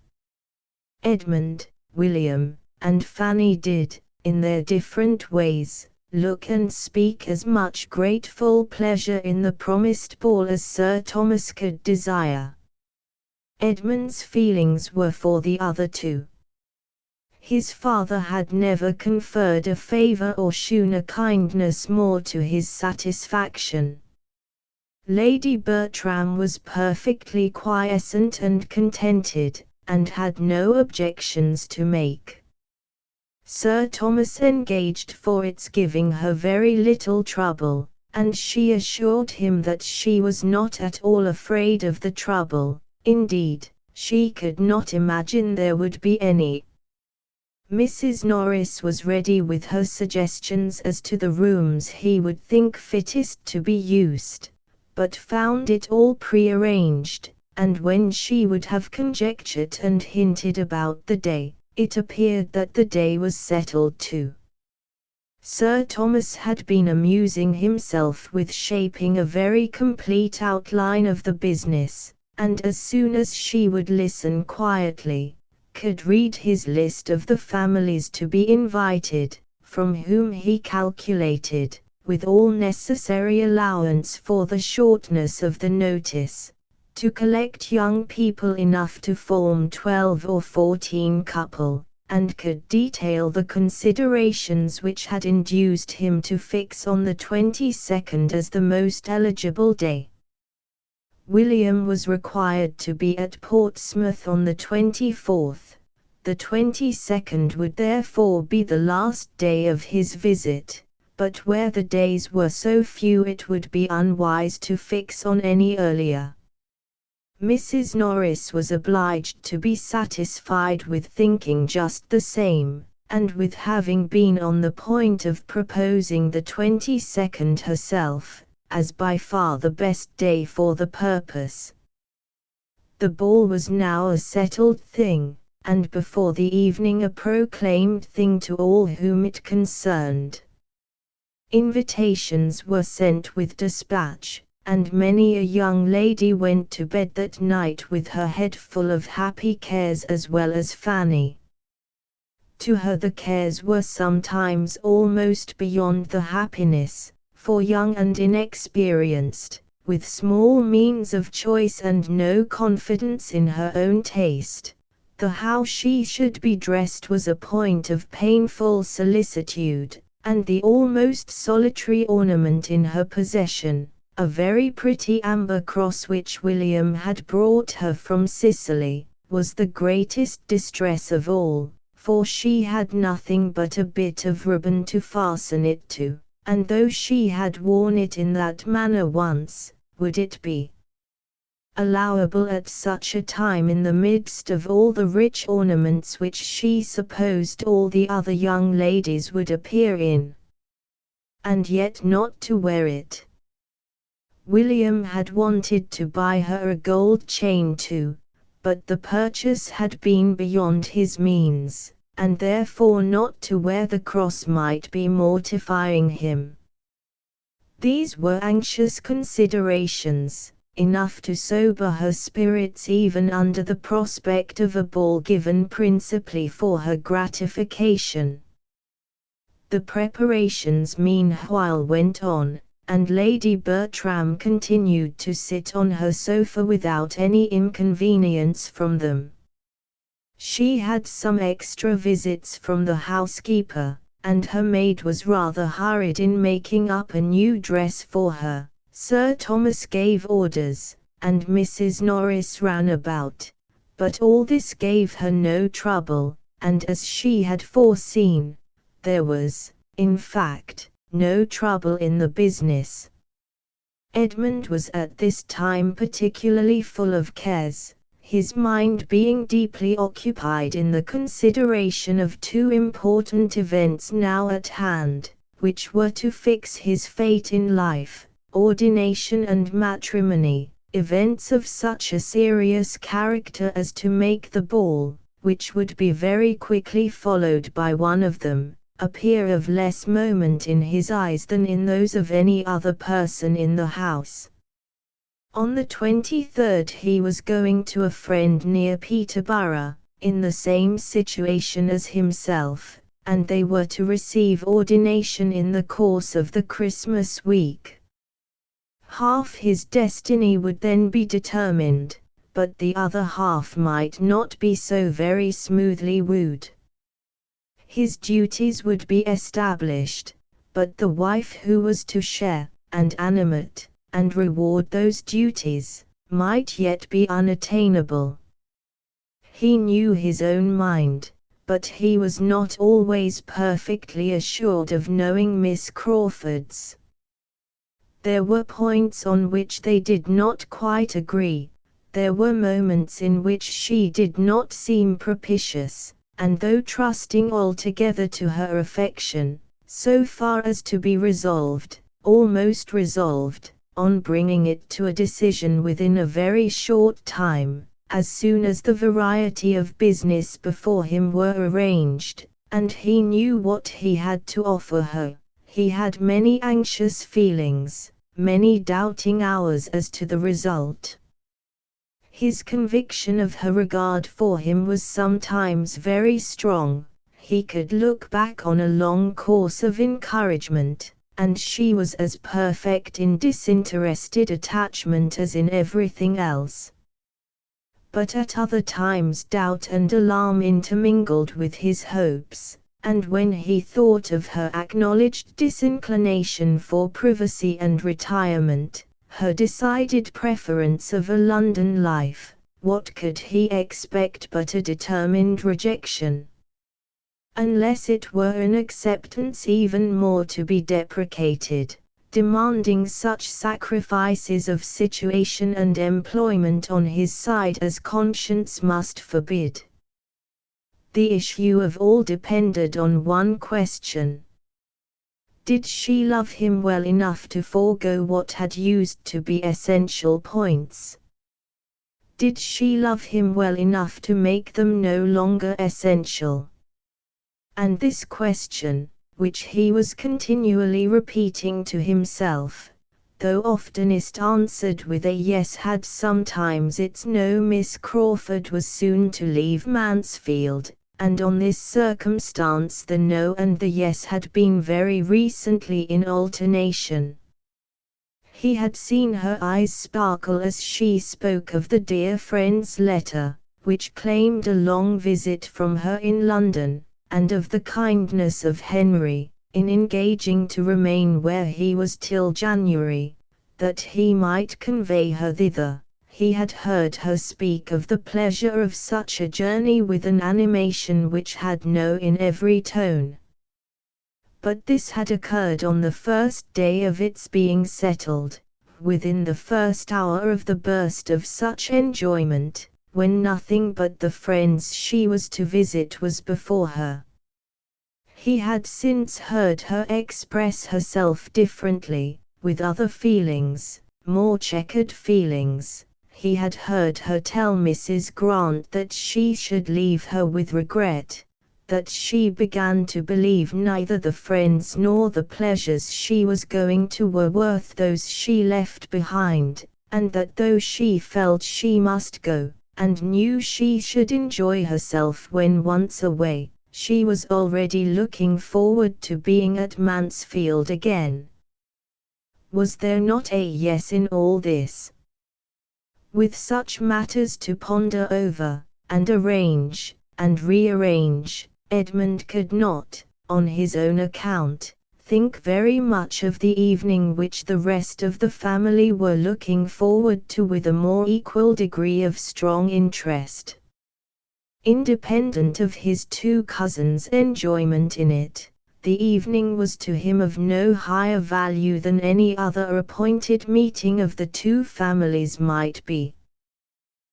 Edmund, William, and Fanny did, in their different ways, look and speak as much grateful pleasure in the promised ball as Sir Thomas could desire. Edmund's feelings were for the other two. His father had never conferred a favour or shewn a kindness more to his satisfaction. Lady Bertram was perfectly quiescent and contented, and had no objections to make. Sir Thomas engaged for its giving her very little trouble, and she assured him that she was not at all afraid of the trouble, indeed, she could not imagine there would be any. Mrs. Norris was ready with her suggestions as to the rooms he would think fittest to be used, but found it all prearranged, and when she would have conjectured and hinted about the day, it appeared that the day was settled too. Sir Thomas had been amusing himself with shaping a very complete outline of the business, and as soon as she would listen quietly, could read his list of the families to be invited, from whom he calculated, with all necessary allowance for the shortness of the notice, to collect young people enough to form 12 or 14 couple, and could detail the considerations which had induced him to fix on the 22nd as the most eligible day. William was required to be at Portsmouth on the 24th. The 22nd would therefore be the last day of his visit, but where the days were so few it would be unwise to fix on any earlier. Mrs. Norris was obliged to be satisfied with thinking just the same, and with having been on the point of proposing the 22nd herself, as by far the best day for the purpose. The ball was now a settled thing, and before the evening a proclaimed thing to all whom it concerned. Invitations were sent with dispatch, and many a young lady went to bed that night with her head full of happy cares as well as Fanny. To her the cares were sometimes almost beyond the happiness, for young and inexperienced, with small means of choice and no confidence in her own taste. The how she should be dressed was a point of painful solicitude, and the almost solitary ornament in her possession, a very pretty amber cross which William had brought her from Sicily, was the greatest distress of all, for she had nothing but a bit of ribbon to fasten it to, and though she had worn it in that manner once, would it be allowable at such a time in the midst of all the rich ornaments which she supposed all the other young ladies would appear in, and yet not to wear it? William had wanted to buy her a gold chain too, but the purchase had been beyond his means, and therefore not to wear the cross might be mortifying him. These were anxious considerations, enough to sober her spirits even under the prospect of a ball given principally for her gratification. The preparations meanwhile went on, and Lady Bertram continued to sit on her sofa without any inconvenience from them. She had some extra visits from the housekeeper, and her maid was rather hurried in making up a new dress for her. Sir Thomas gave orders, and Mrs. Norris ran about, but all this gave her no trouble, and as she had foreseen, there was, in fact, no trouble in the business. Edmund was at this time particularly full of cares, his mind being deeply occupied in the consideration of two important events now at hand, which were to fix his fate in life: ordination and matrimony, events of such a serious character as to make the ball, which would be very quickly followed by one of them, appear of less moment in his eyes than in those of any other person in the house. On the 23rd he was going to a friend near Peterborough, in the same situation as himself, and they were to receive ordination in the course of the Christmas week. Half his destiny would then be determined, but the other half might not be so very smoothly wooed. His duties would be established, but the wife who was to share, and animate, and reward those duties, might yet be unattainable. He knew his own mind, but he was not always perfectly assured of knowing Miss Crawford's. There were points on which they did not quite agree, there were moments in which she did not seem propitious, and though trusting altogether to her affection, so far as to be resolved, almost resolved, on bringing it to a decision within a very short time, as soon as the variety of business before him were arranged, and he knew what he had to offer her, he had many anxious feelings, many doubting hours as to the result. His conviction of her regard for him was sometimes very strong. He could look back on a long course of encouragement, and she was as perfect in disinterested attachment as in everything else. But at other times doubt and alarm intermingled with his hopes, and when he thought of her acknowledged disinclination for privacy and retirement, her decided preference of a London life, what could he expect but a determined rejection? Unless it were an acceptance even more to be deprecated, demanding such sacrifices of situation and employment on his side as conscience must forbid. The issue of all depended on one question. Did she love him well enough to forego what had used to be essential points? Did she love him well enough to make them no longer essential? And this question, which he was continually repeating to himself, though oftenest answered with a yes, had sometimes its no. Miss Crawford was soon to leave Mansfield, and on this circumstance the no and the yes had been very recently in alternation. He had seen her eyes sparkle as she spoke of the dear friend's letter, which claimed a long visit from her in London, and of the kindness of Henry, in engaging to remain where he was till January, that he might convey her thither. He had heard her speak of the pleasure of such a journey with an animation which had no in every tone. But this had occurred on the first day of its being settled, within the first hour of the burst of such enjoyment, when nothing but the friends she was to visit was before her. He had since heard her express herself differently, with other feelings, more checkered feelings. He had heard her tell Mrs. Grant that she should leave her with regret, that she began to believe neither the friends nor the pleasures she was going to were worth those she left behind, and that though she felt she must go, and knew she should enjoy herself when once away, she was already looking forward to being at Mansfield again. Was there not a yes in all this? With such matters to ponder over, and arrange, and rearrange, Edmund could not, on his own account, think very much of the evening which the rest of the family were looking forward to with a more equal degree of strong interest. Independent of his two cousins' enjoyment in it, the evening was to him of no higher value than any other appointed meeting of the two families might be.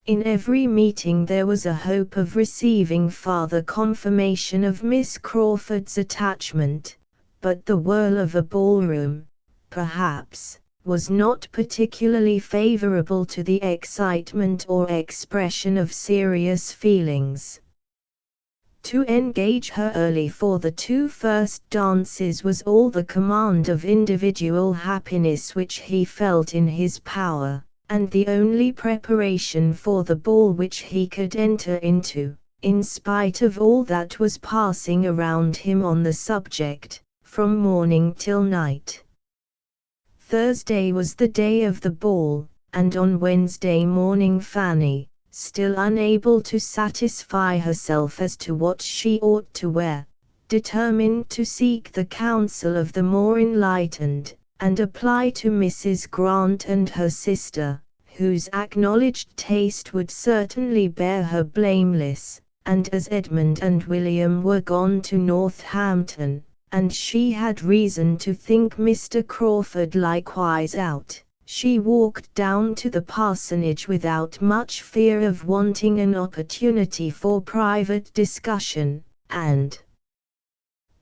In every meeting there was a hope of receiving farther confirmation of Miss Crawford's attachment, but the whirl of a ballroom, perhaps, was not particularly favorable to the excitement or expression of serious feelings. To engage her early for the two first dances was all the command of individual happiness which he felt in his power, and the only preparation for the ball which he could enter into, in spite of all that was passing around him on the subject, from morning till night. Thursday was the day of the ball, and on Wednesday morning Fanny, still unable to satisfy herself as to what she ought to wear, determined to seek the counsel of the more enlightened, and apply to Mrs. Grant and her sister, whose acknowledged taste would certainly bear her blameless, and as Edmund and William were gone to Northampton, and she had reason to think Mr. Crawford likewise out, she walked down to the parsonage without much fear of wanting an opportunity for private discussion, and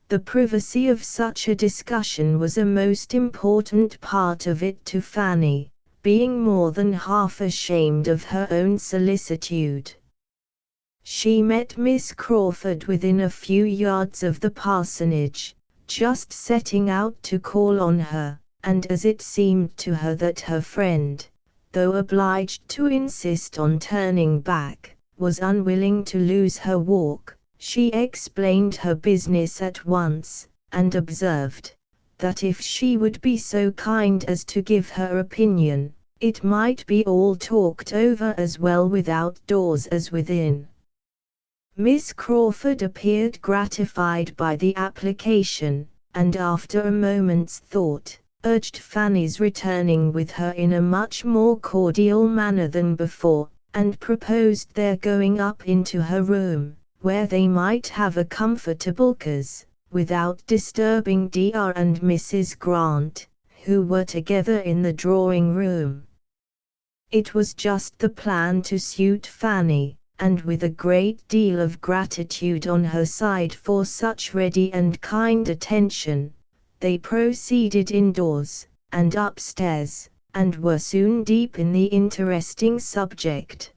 the privacy of such a discussion was a most important part of it to Fanny, being more than half ashamed of her own solicitude. She met Miss Crawford within a few yards of the parsonage, just setting out to call on her, and as it seemed to her that her friend, though obliged to insist on turning back, was unwilling to lose her walk, she explained her business at once, and observed, that if she would be so kind as to give her opinion, it might be all talked over as well without doors as within. Miss Crawford appeared gratified by the application, and after a moment's thought, urged Fanny's returning with her in a much more cordial manner than before, and proposed their going up into her room, where they might have a comfortable cause, without disturbing Dr. and Mrs. Grant, who were together in the drawing-room. It was just the plan to suit Fanny, and with a great deal of gratitude on her side for such ready and kind attention, they proceeded indoors, and upstairs, and were soon deep in the interesting subject.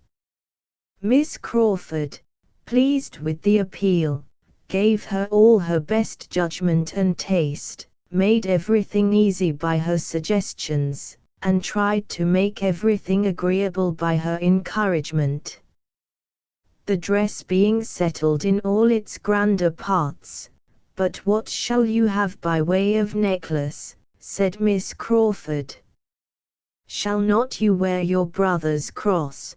Miss Crawford, pleased with the appeal, gave her all her best judgment and taste, made everything easy by her suggestions, and tried to make everything agreeable by her encouragement. The dress being settled in all its grander parts, "But what shall you have by way of necklace?" said Miss Crawford. shall not you wear your brother's cross?"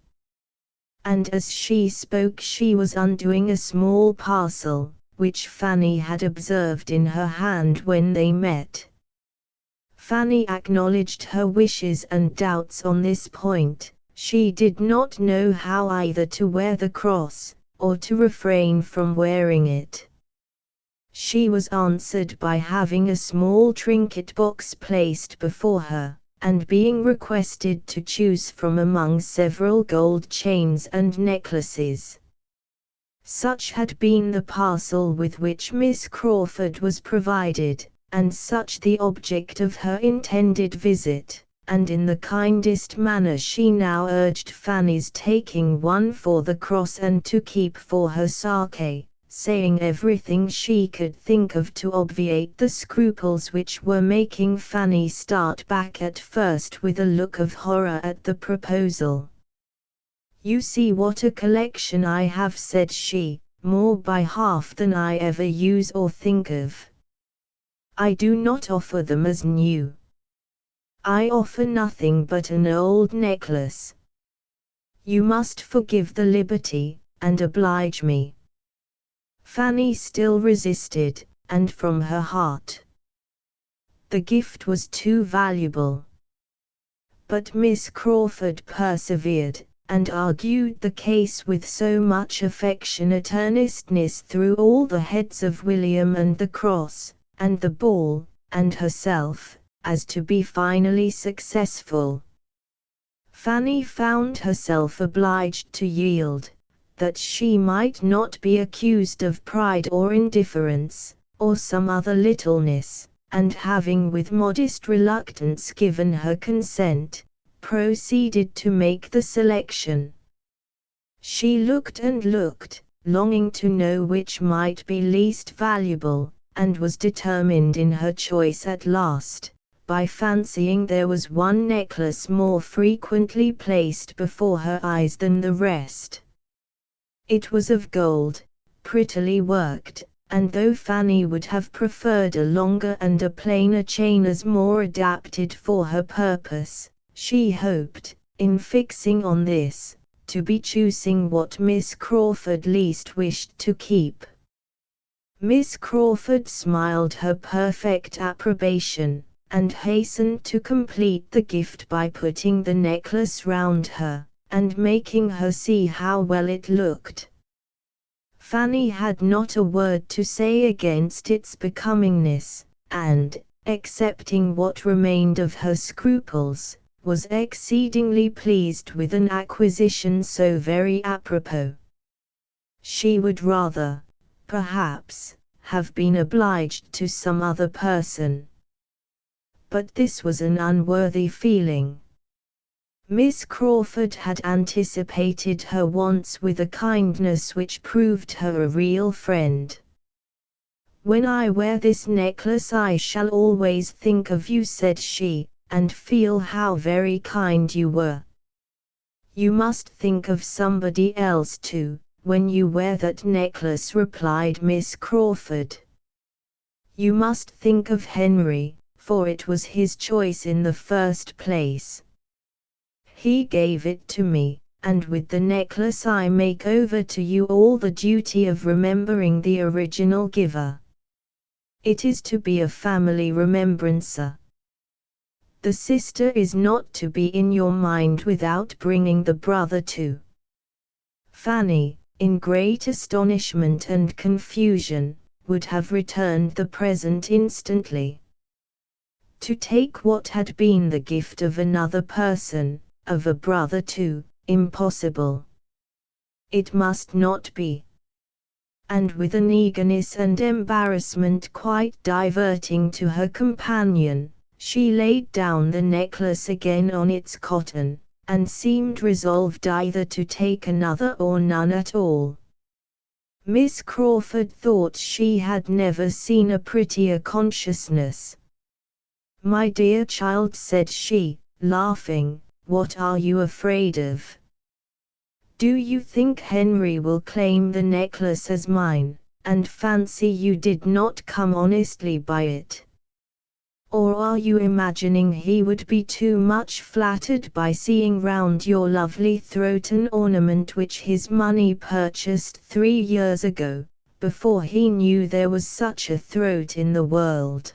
And as she spoke she was undoing a small parcel, which Fanny had observed in her hand when they met. Fanny acknowledged her wishes and doubts on this point. She did not know how either to wear the cross, or to refrain from wearing it. She was answered by having a small trinket box placed before her, and being requested to choose from among several gold chains and necklaces. Such had been the parcel with which Miss Crawford was provided, and such the object of her intended visit, and in the kindest manner she now urged Fanny's taking one for the cross and to keep for her sake, saying everything she could think of to obviate the scruples which were making Fanny start back at first with a look of horror at the proposal. "You see what a collection I have," said she, "more by half than I ever use or think of. I do not offer them as new. I offer nothing but an old necklace. You must forgive the liberty, and oblige me." Fanny still resisted, and from her heart. The gift was too valuable. But Miss Crawford persevered, and argued the case with so much affectionate earnestness through all the heads of William and the cross, and the ball, and herself, as to be finally successful. Fanny found herself obliged to yield, that she might not be accused of pride or indifference, or some other littleness, and having with modest reluctance given her consent, proceeded to make the selection. She looked and looked, longing to know which might be least valuable, and was determined in her choice at last, by fancying there was one necklace more frequently placed before her eyes than the rest. It was of gold, prettily worked, and though Fanny would have preferred a longer and a plainer chain as more adapted for her purpose, she hoped, in fixing on this, to be choosing what Miss Crawford least wished to keep. Miss Crawford smiled her perfect approbation, and hastened to complete the gift by putting the necklace round her, and making her see how well it looked. Fanny had not a word to say against its becomingness, and, excepting what remained of her scruples, was exceedingly pleased with an acquisition so very apropos. She would rather, perhaps, have been obliged to some other person. But this was an unworthy feeling. Miss Crawford had anticipated her wants with a kindness which proved her a real friend. "When I wear this necklace I shall always think of you," said she, "and feel how very kind you were." "You must think of somebody else too, when you wear that necklace," replied Miss Crawford. "You must think of Henry, for it was his choice in the first place. He gave it to me, and with the necklace I make over to you all the duty of remembering the original giver. It is to be a family remembrancer. The sister is not to be in your mind without bringing the brother too." Fanny, in great astonishment and confusion, would have returned the present instantly. To take what had been the gift of another person, of a brother too, impossible. It must not be. And with an eagerness and embarrassment quite diverting to her companion, she laid down the necklace again on its cotton, and seemed resolved either to take another or none at all. Miss Crawford thought she had never seen a prettier consciousness. "My dear child," said she, laughing, "what are you afraid of? Do you think Henry will claim the necklace as mine, and fancy you did not come honestly by it? Or are you imagining he would be too much flattered by seeing round your lovely throat an ornament which his money purchased 3 years ago, before he knew there was such a throat in the world?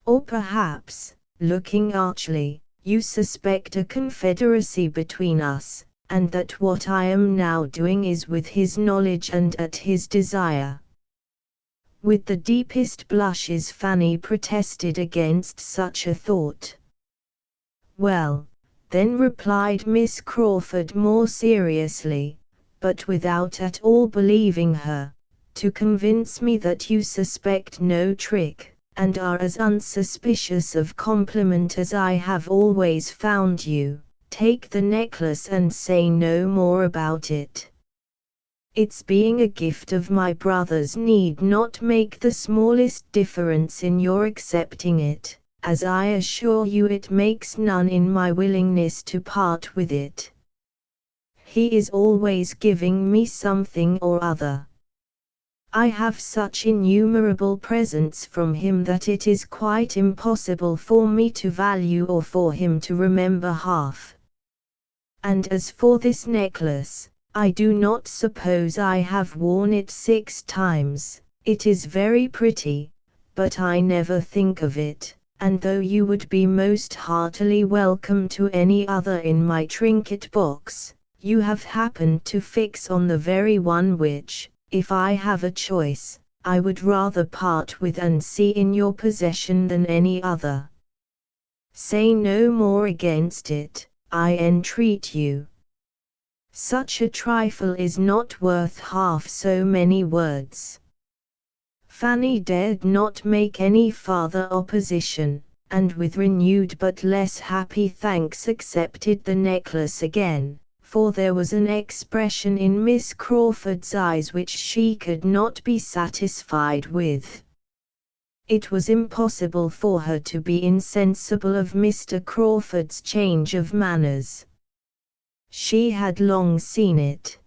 Or perhaps, looking archly, you suspect a confederacy between us, and that what I am now doing is with his knowledge and at his desire." With the deepest blushes Fanny protested against such a thought. "Well, then," replied Miss Crawford more seriously, but without at all believing her, "to convince me that you suspect no trick, and are as unsuspicious of compliment as I have always found you, take the necklace and say no more about it. Its being a gift of my brother's need not make the smallest difference in your accepting it, as I assure you it makes none in my willingness to part with it. He is always giving me something or other. I have such innumerable presents from him that it is quite impossible for me to value or for him to remember half. And as for this necklace, I do not suppose I have worn it 6 times. It is very pretty, but I never think of it, and though you would be most heartily welcome to any other in my trinket box, you have happened to fix on the very one which, if I have a choice, I would rather part with and see in your possession than any other. Say no more against it, I entreat you. Such a trifle is not worth half so many words." Fanny dared not make any farther opposition, and with renewed but less happy thanks accepted the necklace again, for there was an expression in Miss Crawford's eyes which she could not be satisfied with. It was impossible for her to be insensible of Mr. Crawford's change of manners. She had long seen it.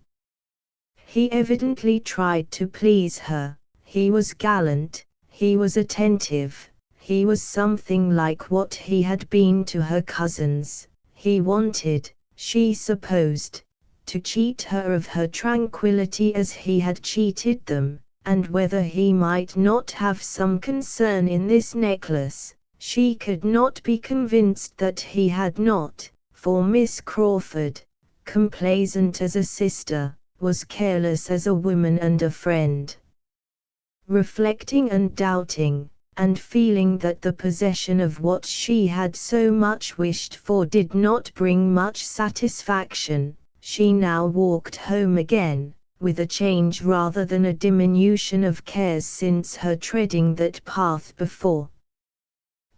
He evidently tried to please her, he was gallant, he was attentive, he was something like what he had been to her cousins. He wanted, she supposed, to cheat her of her tranquillity as he had cheated them, and whether he might not have some concern in this necklace, she could not be convinced that he had not, for Miss Crawford, complaisant as a sister, was careless as a woman and a friend. Reflecting and doubting, and feeling that the possession of what she had so much wished for did not bring much satisfaction, she now walked home again, with a change rather than a diminution of cares since her treading that path before.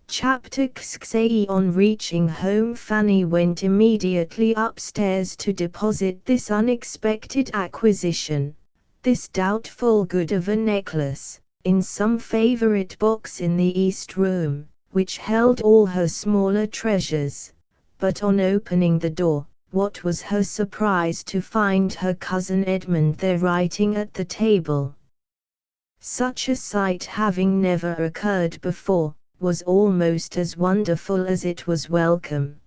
Chapter 6. On reaching home Fanny went immediately upstairs to deposit this unexpected acquisition, this doubtful good of a necklace, in some favorite box in the east room, which held all her smaller treasures. But on opening the door, what was her surprise to find her cousin Edmund there writing at the table. Such a sight having never occurred before, was almost as wonderful as it was welcome.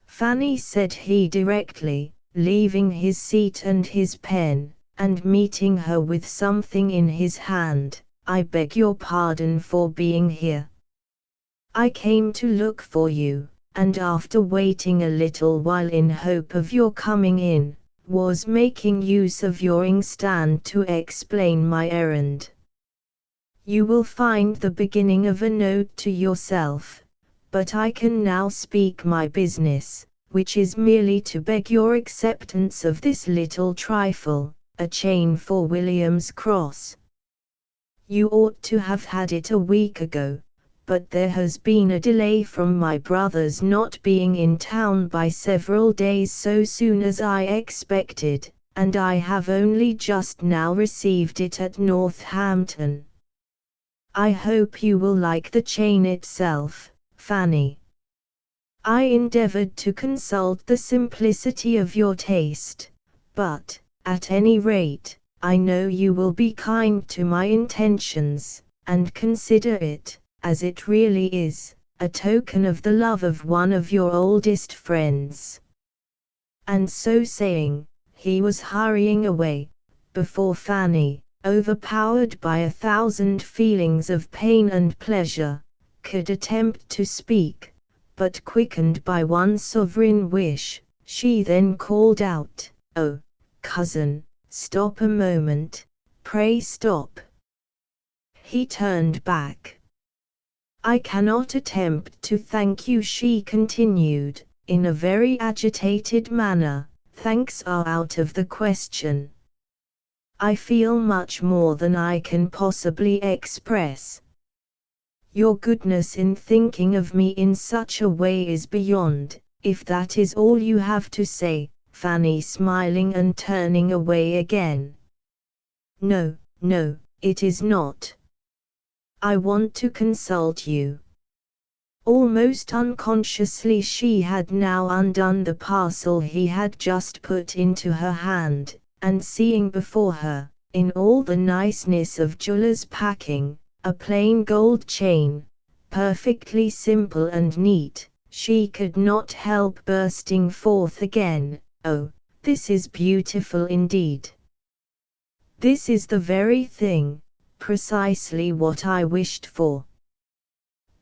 "Fanny," said he directly, leaving his seat and his pen, and meeting her with something in his hand, "I beg your pardon for being here. I came to look for you, and after waiting a little while in hope of your coming in, was making use of your inkstand to explain my errand. You will find the beginning of a note to yourself, but I can now speak my business, which is merely to beg your acceptance of this little trifle, a chain for William's cross. You ought to have had it a week ago, but there has been a delay from my brother's not being in town by several days so soon as I expected, and I have only just now received it at Northampton. I hope you will like the chain itself, Fanny. I endeavored to consult the simplicity of your taste, but, at any rate, I know you will be kind to my intentions, and consider it, as it really is, a token of the love of one of your oldest friends." And so saying, he was hurrying away, before Fanny, overpowered by 1,000 feelings of pain and pleasure, could attempt to speak, but quickened by one sovereign wish, she then called out, "Oh, cousin, stop a moment, pray stop." He turned back. "I cannot attempt to thank you," she continued, in a very agitated manner. "Thanks are out of the question. I feel much more than I can possibly express. Your goodness in thinking of me in such a way is beyond, if that is all you have to say," Fanny smiling and turning away again. "No, no, it is not. I want to consult you." Almost unconsciously she had now undone the parcel he had just put into her hand, and seeing before her, in all the niceness of jeweller's packing, a plain gold chain, perfectly simple and neat, she could not help bursting forth again, "Oh, this is beautiful indeed. This is the very thing, precisely what I wished for.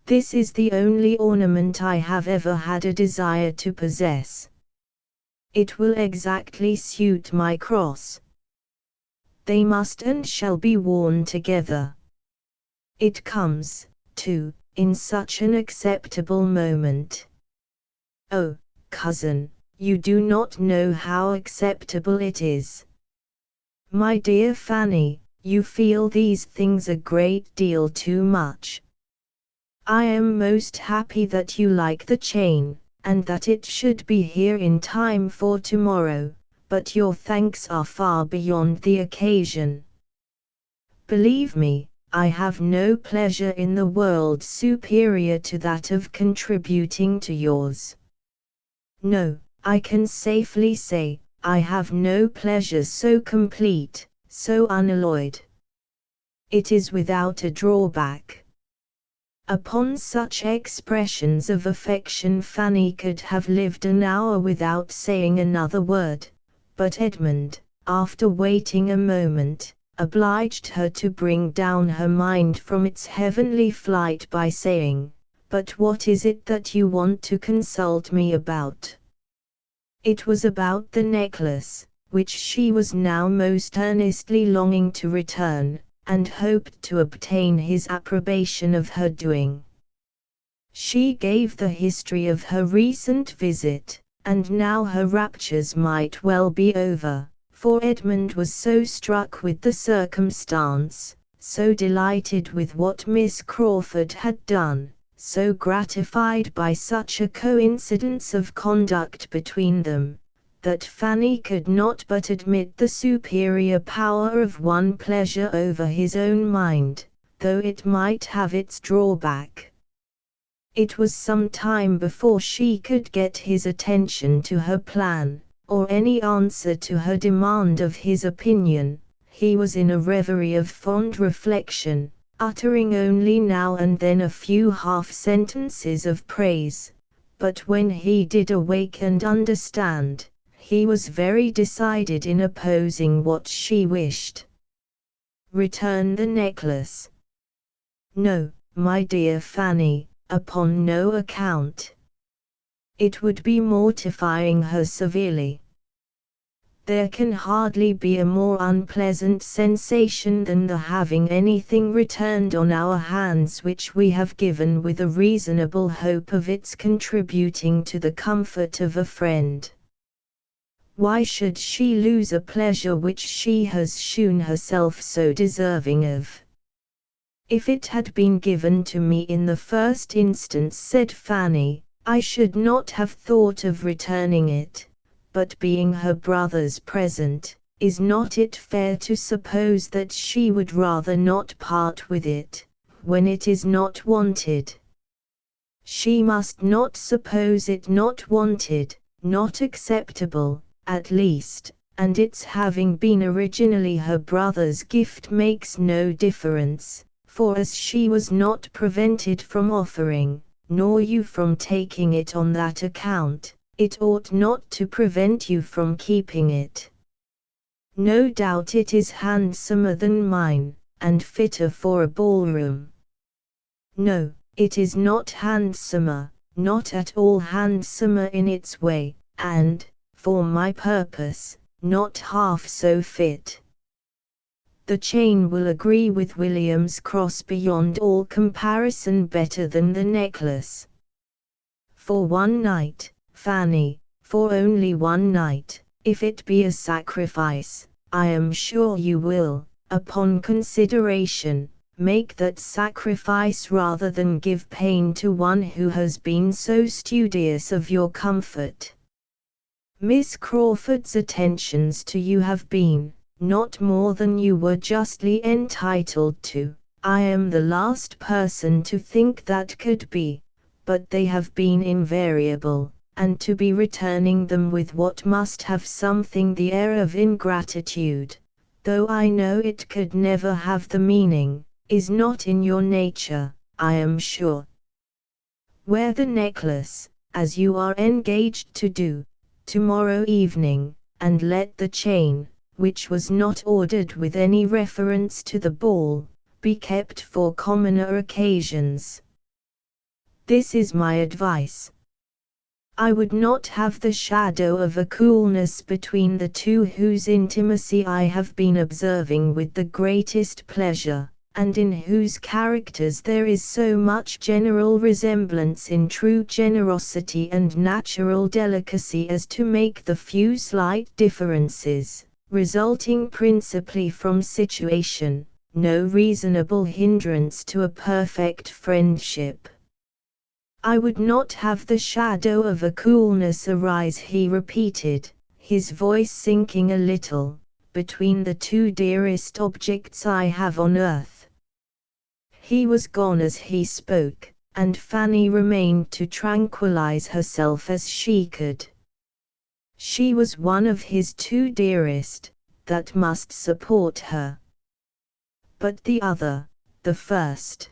This is the only ornament I have ever had a desire to possess. It will exactly suit my cross. They must and shall be worn together. It comes, too, in such an acceptable moment. Oh, cousin, you do not know how acceptable it is. My dear Fanny, you feel these things a great deal too much. I am most happy that you like the chain, and that it should be here in time for tomorrow, but your thanks are far beyond the occasion. Believe me, I have no pleasure in the world superior to that of contributing to yours. No, I can safely say, I have no pleasure so complete, so unalloyed. It is without a drawback." Upon such expressions of affection Fanny could have lived an hour without saying another word, but Edmund, after waiting a moment, obliged her to bring down her mind from its heavenly flight by saying, "But what is it that you want to consult me about?" It was about the necklace, which she was now most earnestly longing to return, and hoped to obtain his approbation of her doing. She gave the history of her recent visit, and now her raptures might well be over, for Edmund was so struck with the circumstance, so delighted with what Miss Crawford had done, so gratified by such a coincidence of conduct between them, that Fanny could not but admit the superior power of one pleasure over his own mind, though it might have its drawback. It was some time before she could get his attention to her plan, or any answer to her demand of his opinion. He was in a reverie of fond reflection, uttering only now and then a few half-sentences of praise, but when he did awake and understand, he was very decided in opposing what she wished. "Return the necklace? No, my dear Fanny, upon no account. It would be mortifying her severely. There can hardly be a more unpleasant sensation than the having anything returned on our hands which we have given with a reasonable hope of its contributing to the comfort of a friend. Why should she lose a pleasure which she has shewn herself so deserving of?" "If it had been given to me in the first instance," said Fanny, "I should not have thought of returning it, but being her brother's present, is not it fair to suppose that she would rather not part with it, when it is not wanted? She must not suppose it not wanted, not acceptable, at least, and its having been originally her brother's gift makes no difference, For as she was not prevented from offering, nor you from taking it on that account, it ought not to prevent you from keeping it. No doubt it is handsomer than mine, and fitter for a ballroom. No, it is not handsomer, not at all handsomer in its way, and, for my purpose, not half so fit. The chain will agree with William's cross beyond all comparison better than the necklace. For one night, Fanny, for only one night, if it be a sacrifice, I am sure you will, upon consideration, make that sacrifice rather than give pain to one who has been so studious of your comfort. Miss Crawford's attentions to you have been, not more than you were justly entitled to. I am the last person to think that could be, but they have been invariable, and to be returning them with what must have something the air of ingratitude, though I know it could never have the meaning, is not in your nature, I am sure. Wear the necklace, as you are engaged to do, tomorrow evening, and let the chain, which was not ordered with any reference to the ball, be kept for commoner occasions. This is my advice. I would not have the shadow of a coolness between the two whose intimacy I have been observing with the greatest pleasure, and in whose characters there is so much general resemblance in true generosity and natural delicacy as to make the few slight differences, resulting principally from situation, no reasonable hindrance to a perfect friendship. I would not have the shadow of a coolness arise, he repeated, his voice sinking a little, between the two dearest objects I have on earth. He was gone as he spoke, and Fanny remained to tranquilize herself as she could. She was one of his two dearest, that must support her. But the other, the first.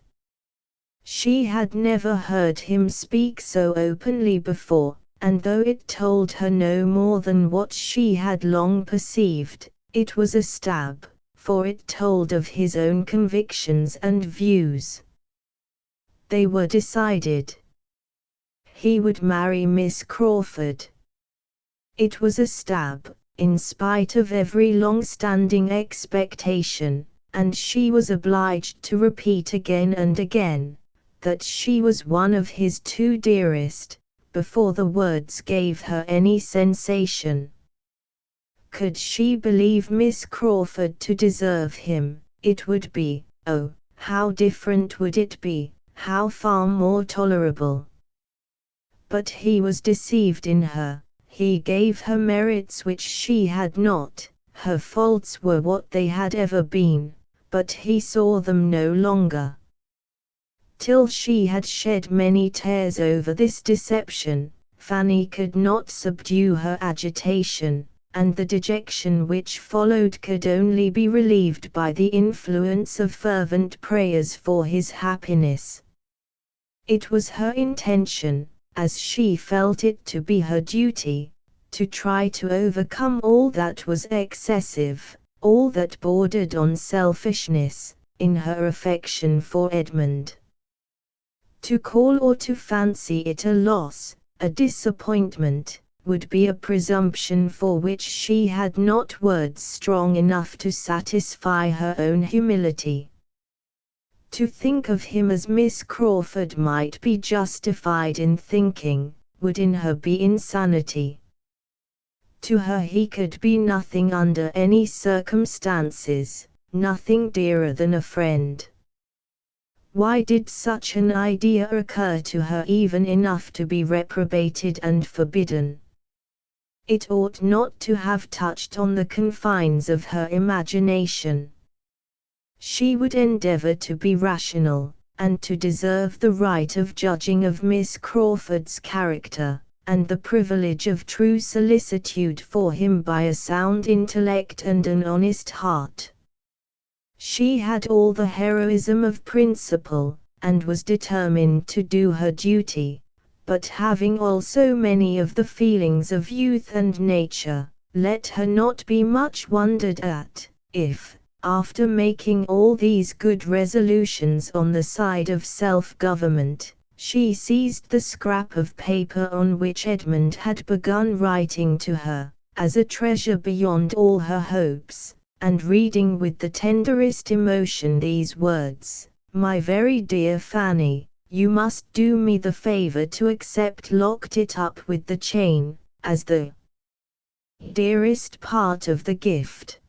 She had never heard him speak so openly before, and though it told her no more than what she had long perceived, it was a stab, for it told of his own convictions and views. They were decided. He would marry Miss Crawford. It was a stab, in spite of every long-standing expectation, and she was obliged to repeat again and again that she was one of his two dearest, before the words gave her any sensation. Could she believe Miss Crawford to deserve him, it would be, oh, how different would it be, how far more tolerable. But he was deceived in her, he gave her merits which she had not, her faults were what they had ever been, but he saw them no longer. Till she had shed many tears over this deception, Fanny could not subdue her agitation, and the dejection which followed could only be relieved by the influence of fervent prayers for his happiness. It was her intention, as she felt it to be her duty, to try to overcome all that was excessive, all that bordered on selfishness, in her affection for Edmund. To call or to fancy it a loss, a disappointment, would be a presumption for which she had not words strong enough to satisfy her own humility. To think of him as Miss Crawford might be justified in thinking, would in her be insanity. To her he could be nothing under any circumstances, nothing dearer than a friend. Why did such an idea occur to her even enough to be reprobated and forbidden? It ought not to have touched on the confines of her imagination. She would endeavor to be rational, and to deserve the right of judging of Miss Crawford's character, and the privilege of true solicitude for him by a sound intellect and an honest heart. She had all the heroism of principle, and was determined to do her duty, but having also many of the feelings of youth and nature, let her not be much wondered at, if, after making all these good resolutions on the side of self-government, she seized the scrap of paper on which Edmund had begun writing to her, as a treasure beyond all her hopes, and reading with the tenderest emotion these words: "My very dear Fanny, you must do me the favor to accept," locked it up with the chain, as the dearest part of the gift.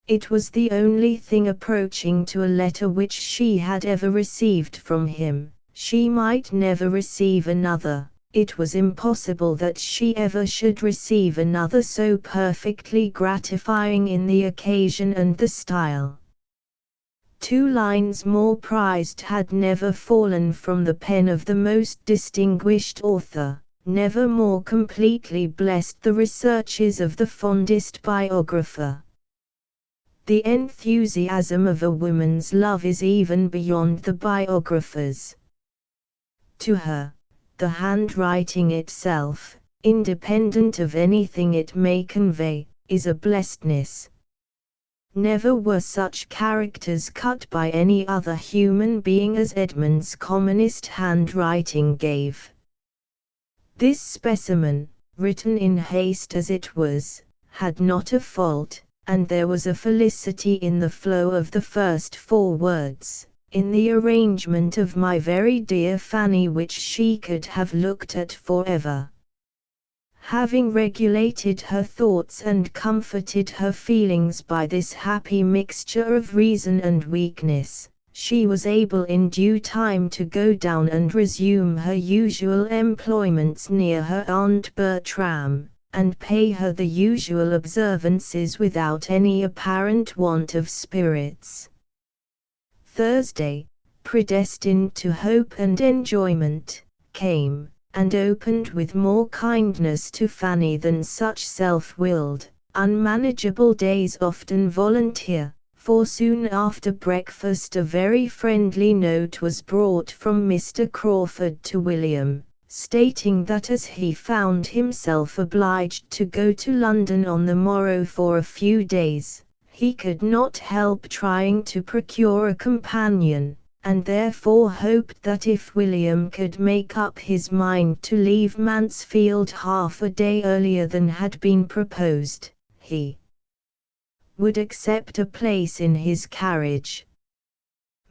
It was the only thing approaching to a letter which she had ever received from him. She might never receive another. It was impossible that she ever should receive another so perfectly gratifying in the occasion and the style. 2 lines more prized had never fallen from the pen of the most distinguished author, never more completely blessed the researches of the fondest biographer. The enthusiasm of a woman's love is even beyond the biographer's. To her, the handwriting itself, independent of anything it may convey, is a blessedness. Never were such characters cut by any other human being as Edmund's commonest handwriting gave. This specimen, written in haste as it was, had not a fault, and there was a felicity in the flow of the first 4 words, in the arrangement of "my very dear Fanny," which she could have looked at forever. Having regulated her thoughts and comforted her feelings by this happy mixture of reason and weakness, she was able in due time to go down and resume her usual employments near her Aunt Bertram, and pay her the usual observances without any apparent want of spirits. Thursday, predestined to hope and enjoyment, came, and opened with more kindness to Fanny than such self-willed, unmanageable days often volunteer, for soon after breakfast a very friendly note was brought from Mr. Crawford to William, stating that as he found himself obliged to go to London on the morrow for a few days, he could not help trying to procure a companion, and therefore hoped that if William could make up his mind to leave Mansfield half a day earlier than had been proposed, he would accept a place in his carriage.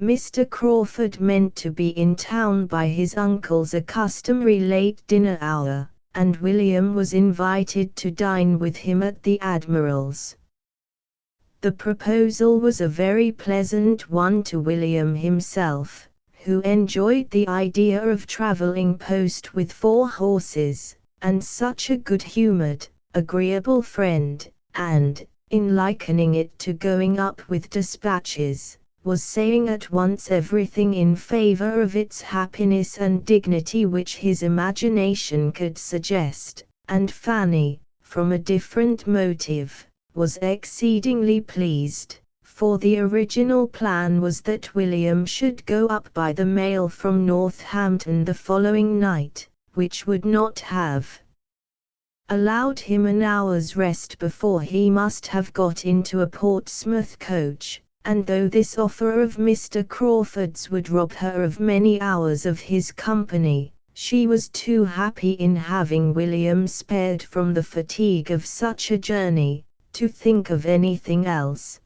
Mr. Crawford meant to be in town by his uncle's customary late dinner hour, and William was invited to dine with him at the Admiral's. The proposal was a very pleasant one to William himself, who enjoyed the idea of travelling post with 4 horses, and such a good-humoured, agreeable friend, and, in likening it to going up with dispatches, was saying at once everything in favour of its happiness and dignity which his imagination could suggest, and Fanny, from a different motive, was exceedingly pleased, for the original plan was that William should go up by the mail from Northampton the following night, which would not have allowed him an hour's rest before he must have got into a Portsmouth coach, and though this offer of Mr. Crawford's would rob her of many hours of his company, she was too happy in having William spared from the fatigue of such a journey, to think of anything else.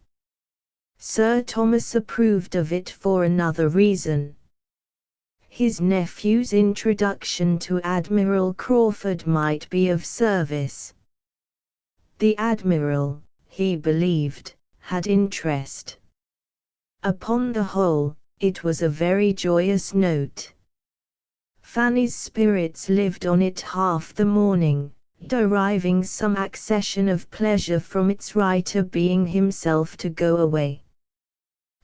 Sir Thomas approved of it for another reason. His nephew's introduction to Admiral Crawford might be of service. The Admiral, he believed, had interest. Upon the whole, it was a very joyous note. Fanny's spirits lived on it half the morning, deriving some accession of pleasure from its writer being himself to go away.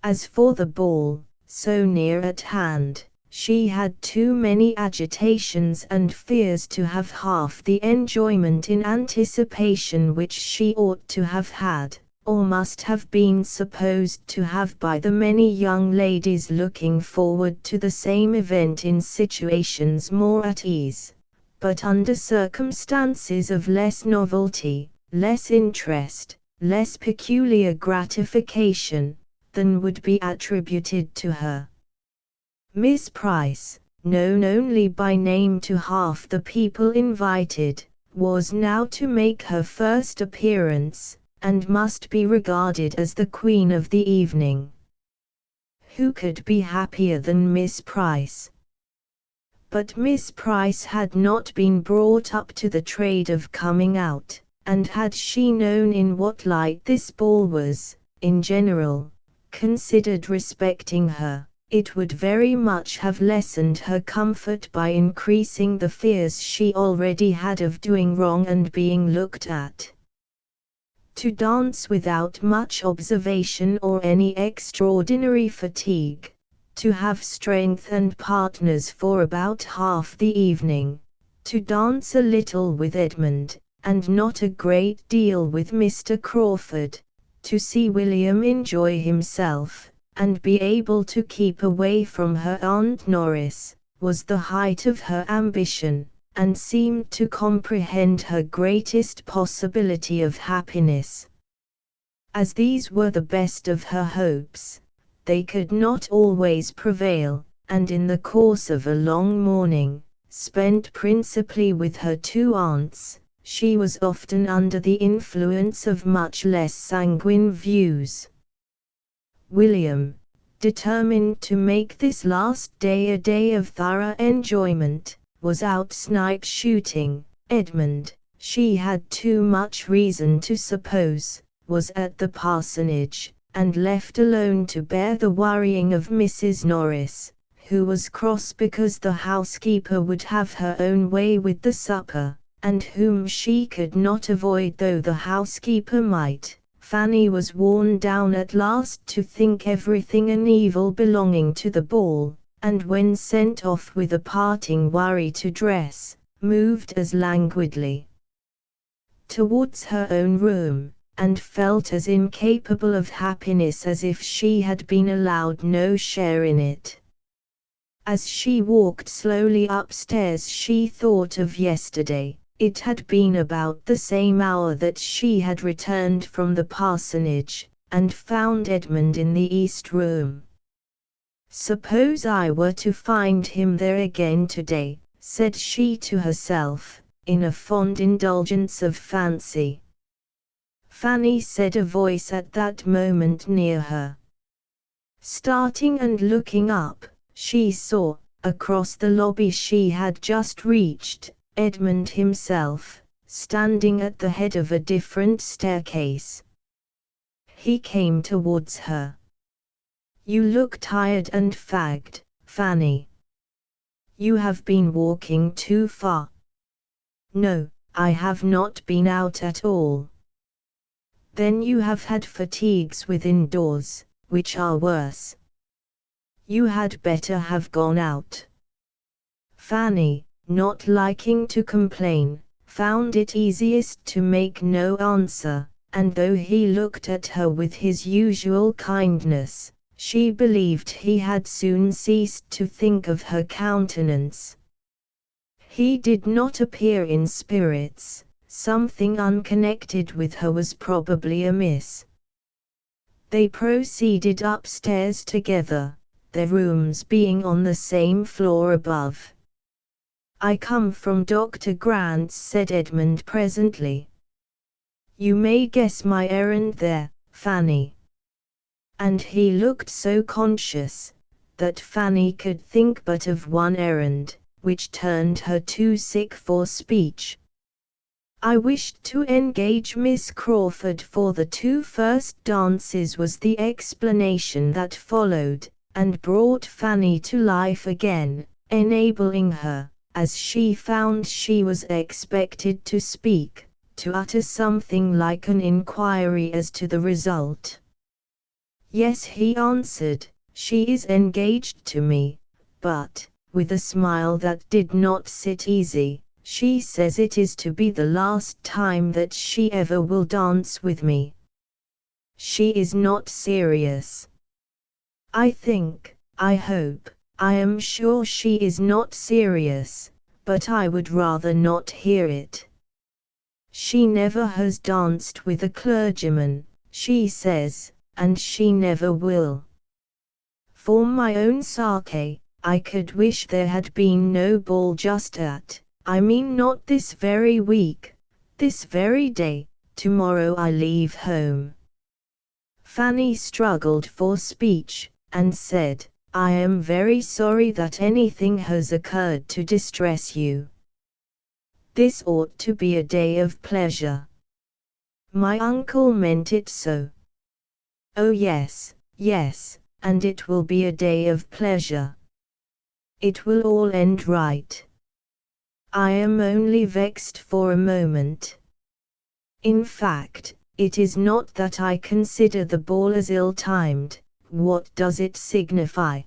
As for the ball, so near at hand, she had too many agitations and fears to have half the enjoyment in anticipation which she ought to have had, or must have been supposed to have by the many young ladies looking forward to the same event in situations more at ease, but under circumstances of less novelty, less interest, less peculiar gratification, than would be attributed to her. Miss Price, known only by name to half the people invited, was now to make her first appearance, and must be regarded as the queen of the evening. Who could be happier than Miss Price? But Miss Price had not been brought up to the trade of coming out, and had she known in what light this ball was, in general, considered respecting her, it would very much have lessened her comfort by increasing the fears she already had of doing wrong and being looked at. To dance without much observation or any extraordinary fatigue, to have strength and partners for about half the evening, to dance a little with Edmund, and not a great deal with Mr. Crawford, to see William enjoy himself, and be able to keep away from her Aunt Norris, was the height of her ambition, and seemed to comprehend her greatest possibility of happiness. As these were the best of her hopes, they could not always prevail, and in the course of a long morning, spent principally with her two aunts, she was often under the influence of much less sanguine views. William, determined to make this last day a day of thorough enjoyment, was out snipe shooting. Edmund, she had too much reason to suppose, was at the parsonage, and left alone to bear the worrying of Mrs. Norris, who was cross because the housekeeper would have her own way with the supper, and whom she could not avoid though the housekeeper might. Fanny was worn down at last to think everything an evil belonging to the ball, and when sent off with a parting worry to dress, moved as languidly towards her own room, and felt as incapable of happiness as if she had been allowed no share in it. As she walked slowly upstairs she thought of yesterday. It had been about the same hour that she had returned from the parsonage, and found Edmund in the east room. "Suppose I were to find him there again today," said she to herself, in a fond indulgence of fancy. "Fanny," said a voice at that moment near her. Starting and looking up, she saw, across the lobby she had just reached, Edmund himself, standing at the head of a different staircase. He came towards her. "You look tired and fagged, Fanny. You have been walking too far." "No, I have not been out at all." "Then you have had fatigues within doors, which are worse. You had better have gone out." Fanny, not liking to complain, found it easiest to make no answer, and though he looked at her with his usual kindness, she believed he had soon ceased to think of her countenance. He did not appear in spirits. Something unconnected with her was probably amiss. They proceeded upstairs together, their rooms being on the same floor above. "I come from Dr. Grant's," said Edmund presently. "You may guess my errand there, Fanny." And he looked so conscious, that Fanny could think but of one errand, which turned her too sick for speech. "I wished to engage Miss Crawford for the 2 first dances," was the explanation that followed, and brought Fanny to life again, enabling her, as she found she was expected to speak, to utter something like an inquiry as to the result. "Yes," he answered, "she is engaged to me, but," with a smile that did not sit easy, "she says it is to be the last time that she ever will dance with me." She is not serious. I think, I hope, I am sure she is not serious, but I would rather not hear it. She never has danced with a clergyman, she says, and she never will. For my own sake, I could wish there had been no ball just I mean not this very week, this very day. Tomorrow I leave home. Fanny struggled for speech, and said, I am very sorry that anything has occurred to distress you. This ought to be a day of pleasure. My uncle meant it so. Oh yes, yes, and it will be a day of pleasure. It will all end right. I am only vexed for a moment. In fact, it is not that I consider the ball as ill-timed, what does it signify?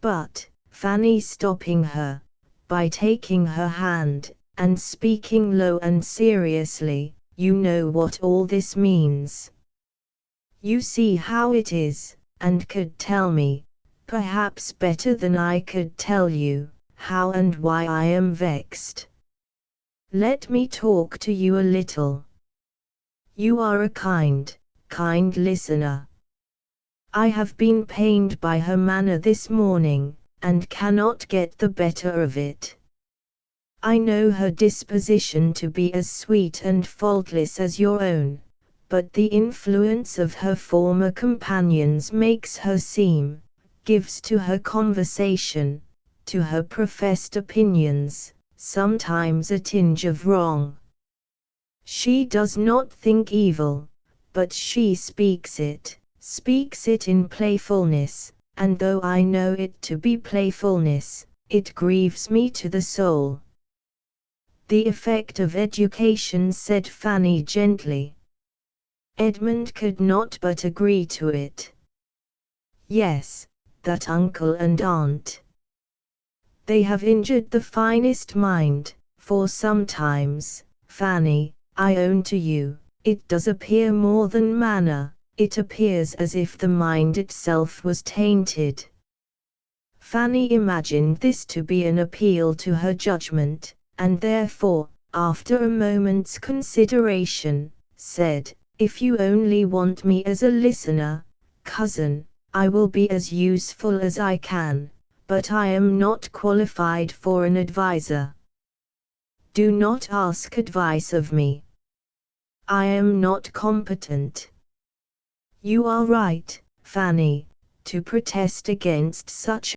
But, Fanny stopping her, by taking her hand, and speaking low and seriously, you know what all this means. You see how it is, and could tell me, perhaps better than I could tell you, how and why I am vexed. Let me talk to you a little. You are a kind listener. I have been pained by her manner this morning, and cannot get the better of it. I know her disposition to be as sweet and faultless as your own, but the influence of her former companions makes her seem, gives to her conversation, to her professed opinions, sometimes a tinge of wrong. She does not think evil, but she speaks it in playfulness, and though I know it to be playfulness, it grieves me to the soul. The effect of education, said Fanny gently. Edmund could not but agree to it. Yes, that uncle and aunt. They have injured the finest mind, for sometimes, Fanny, I own to you, it does appear more than manner, it appears as if the mind itself was tainted. Fanny imagined this to be an appeal to her judgment, and therefore, after a moment's consideration, said, if you only want me as a listener, cousin, I will be as useful as I can, but I am not qualified for an adviser. Do not ask advice of me. I am not competent. You are right, Fanny, to protest against such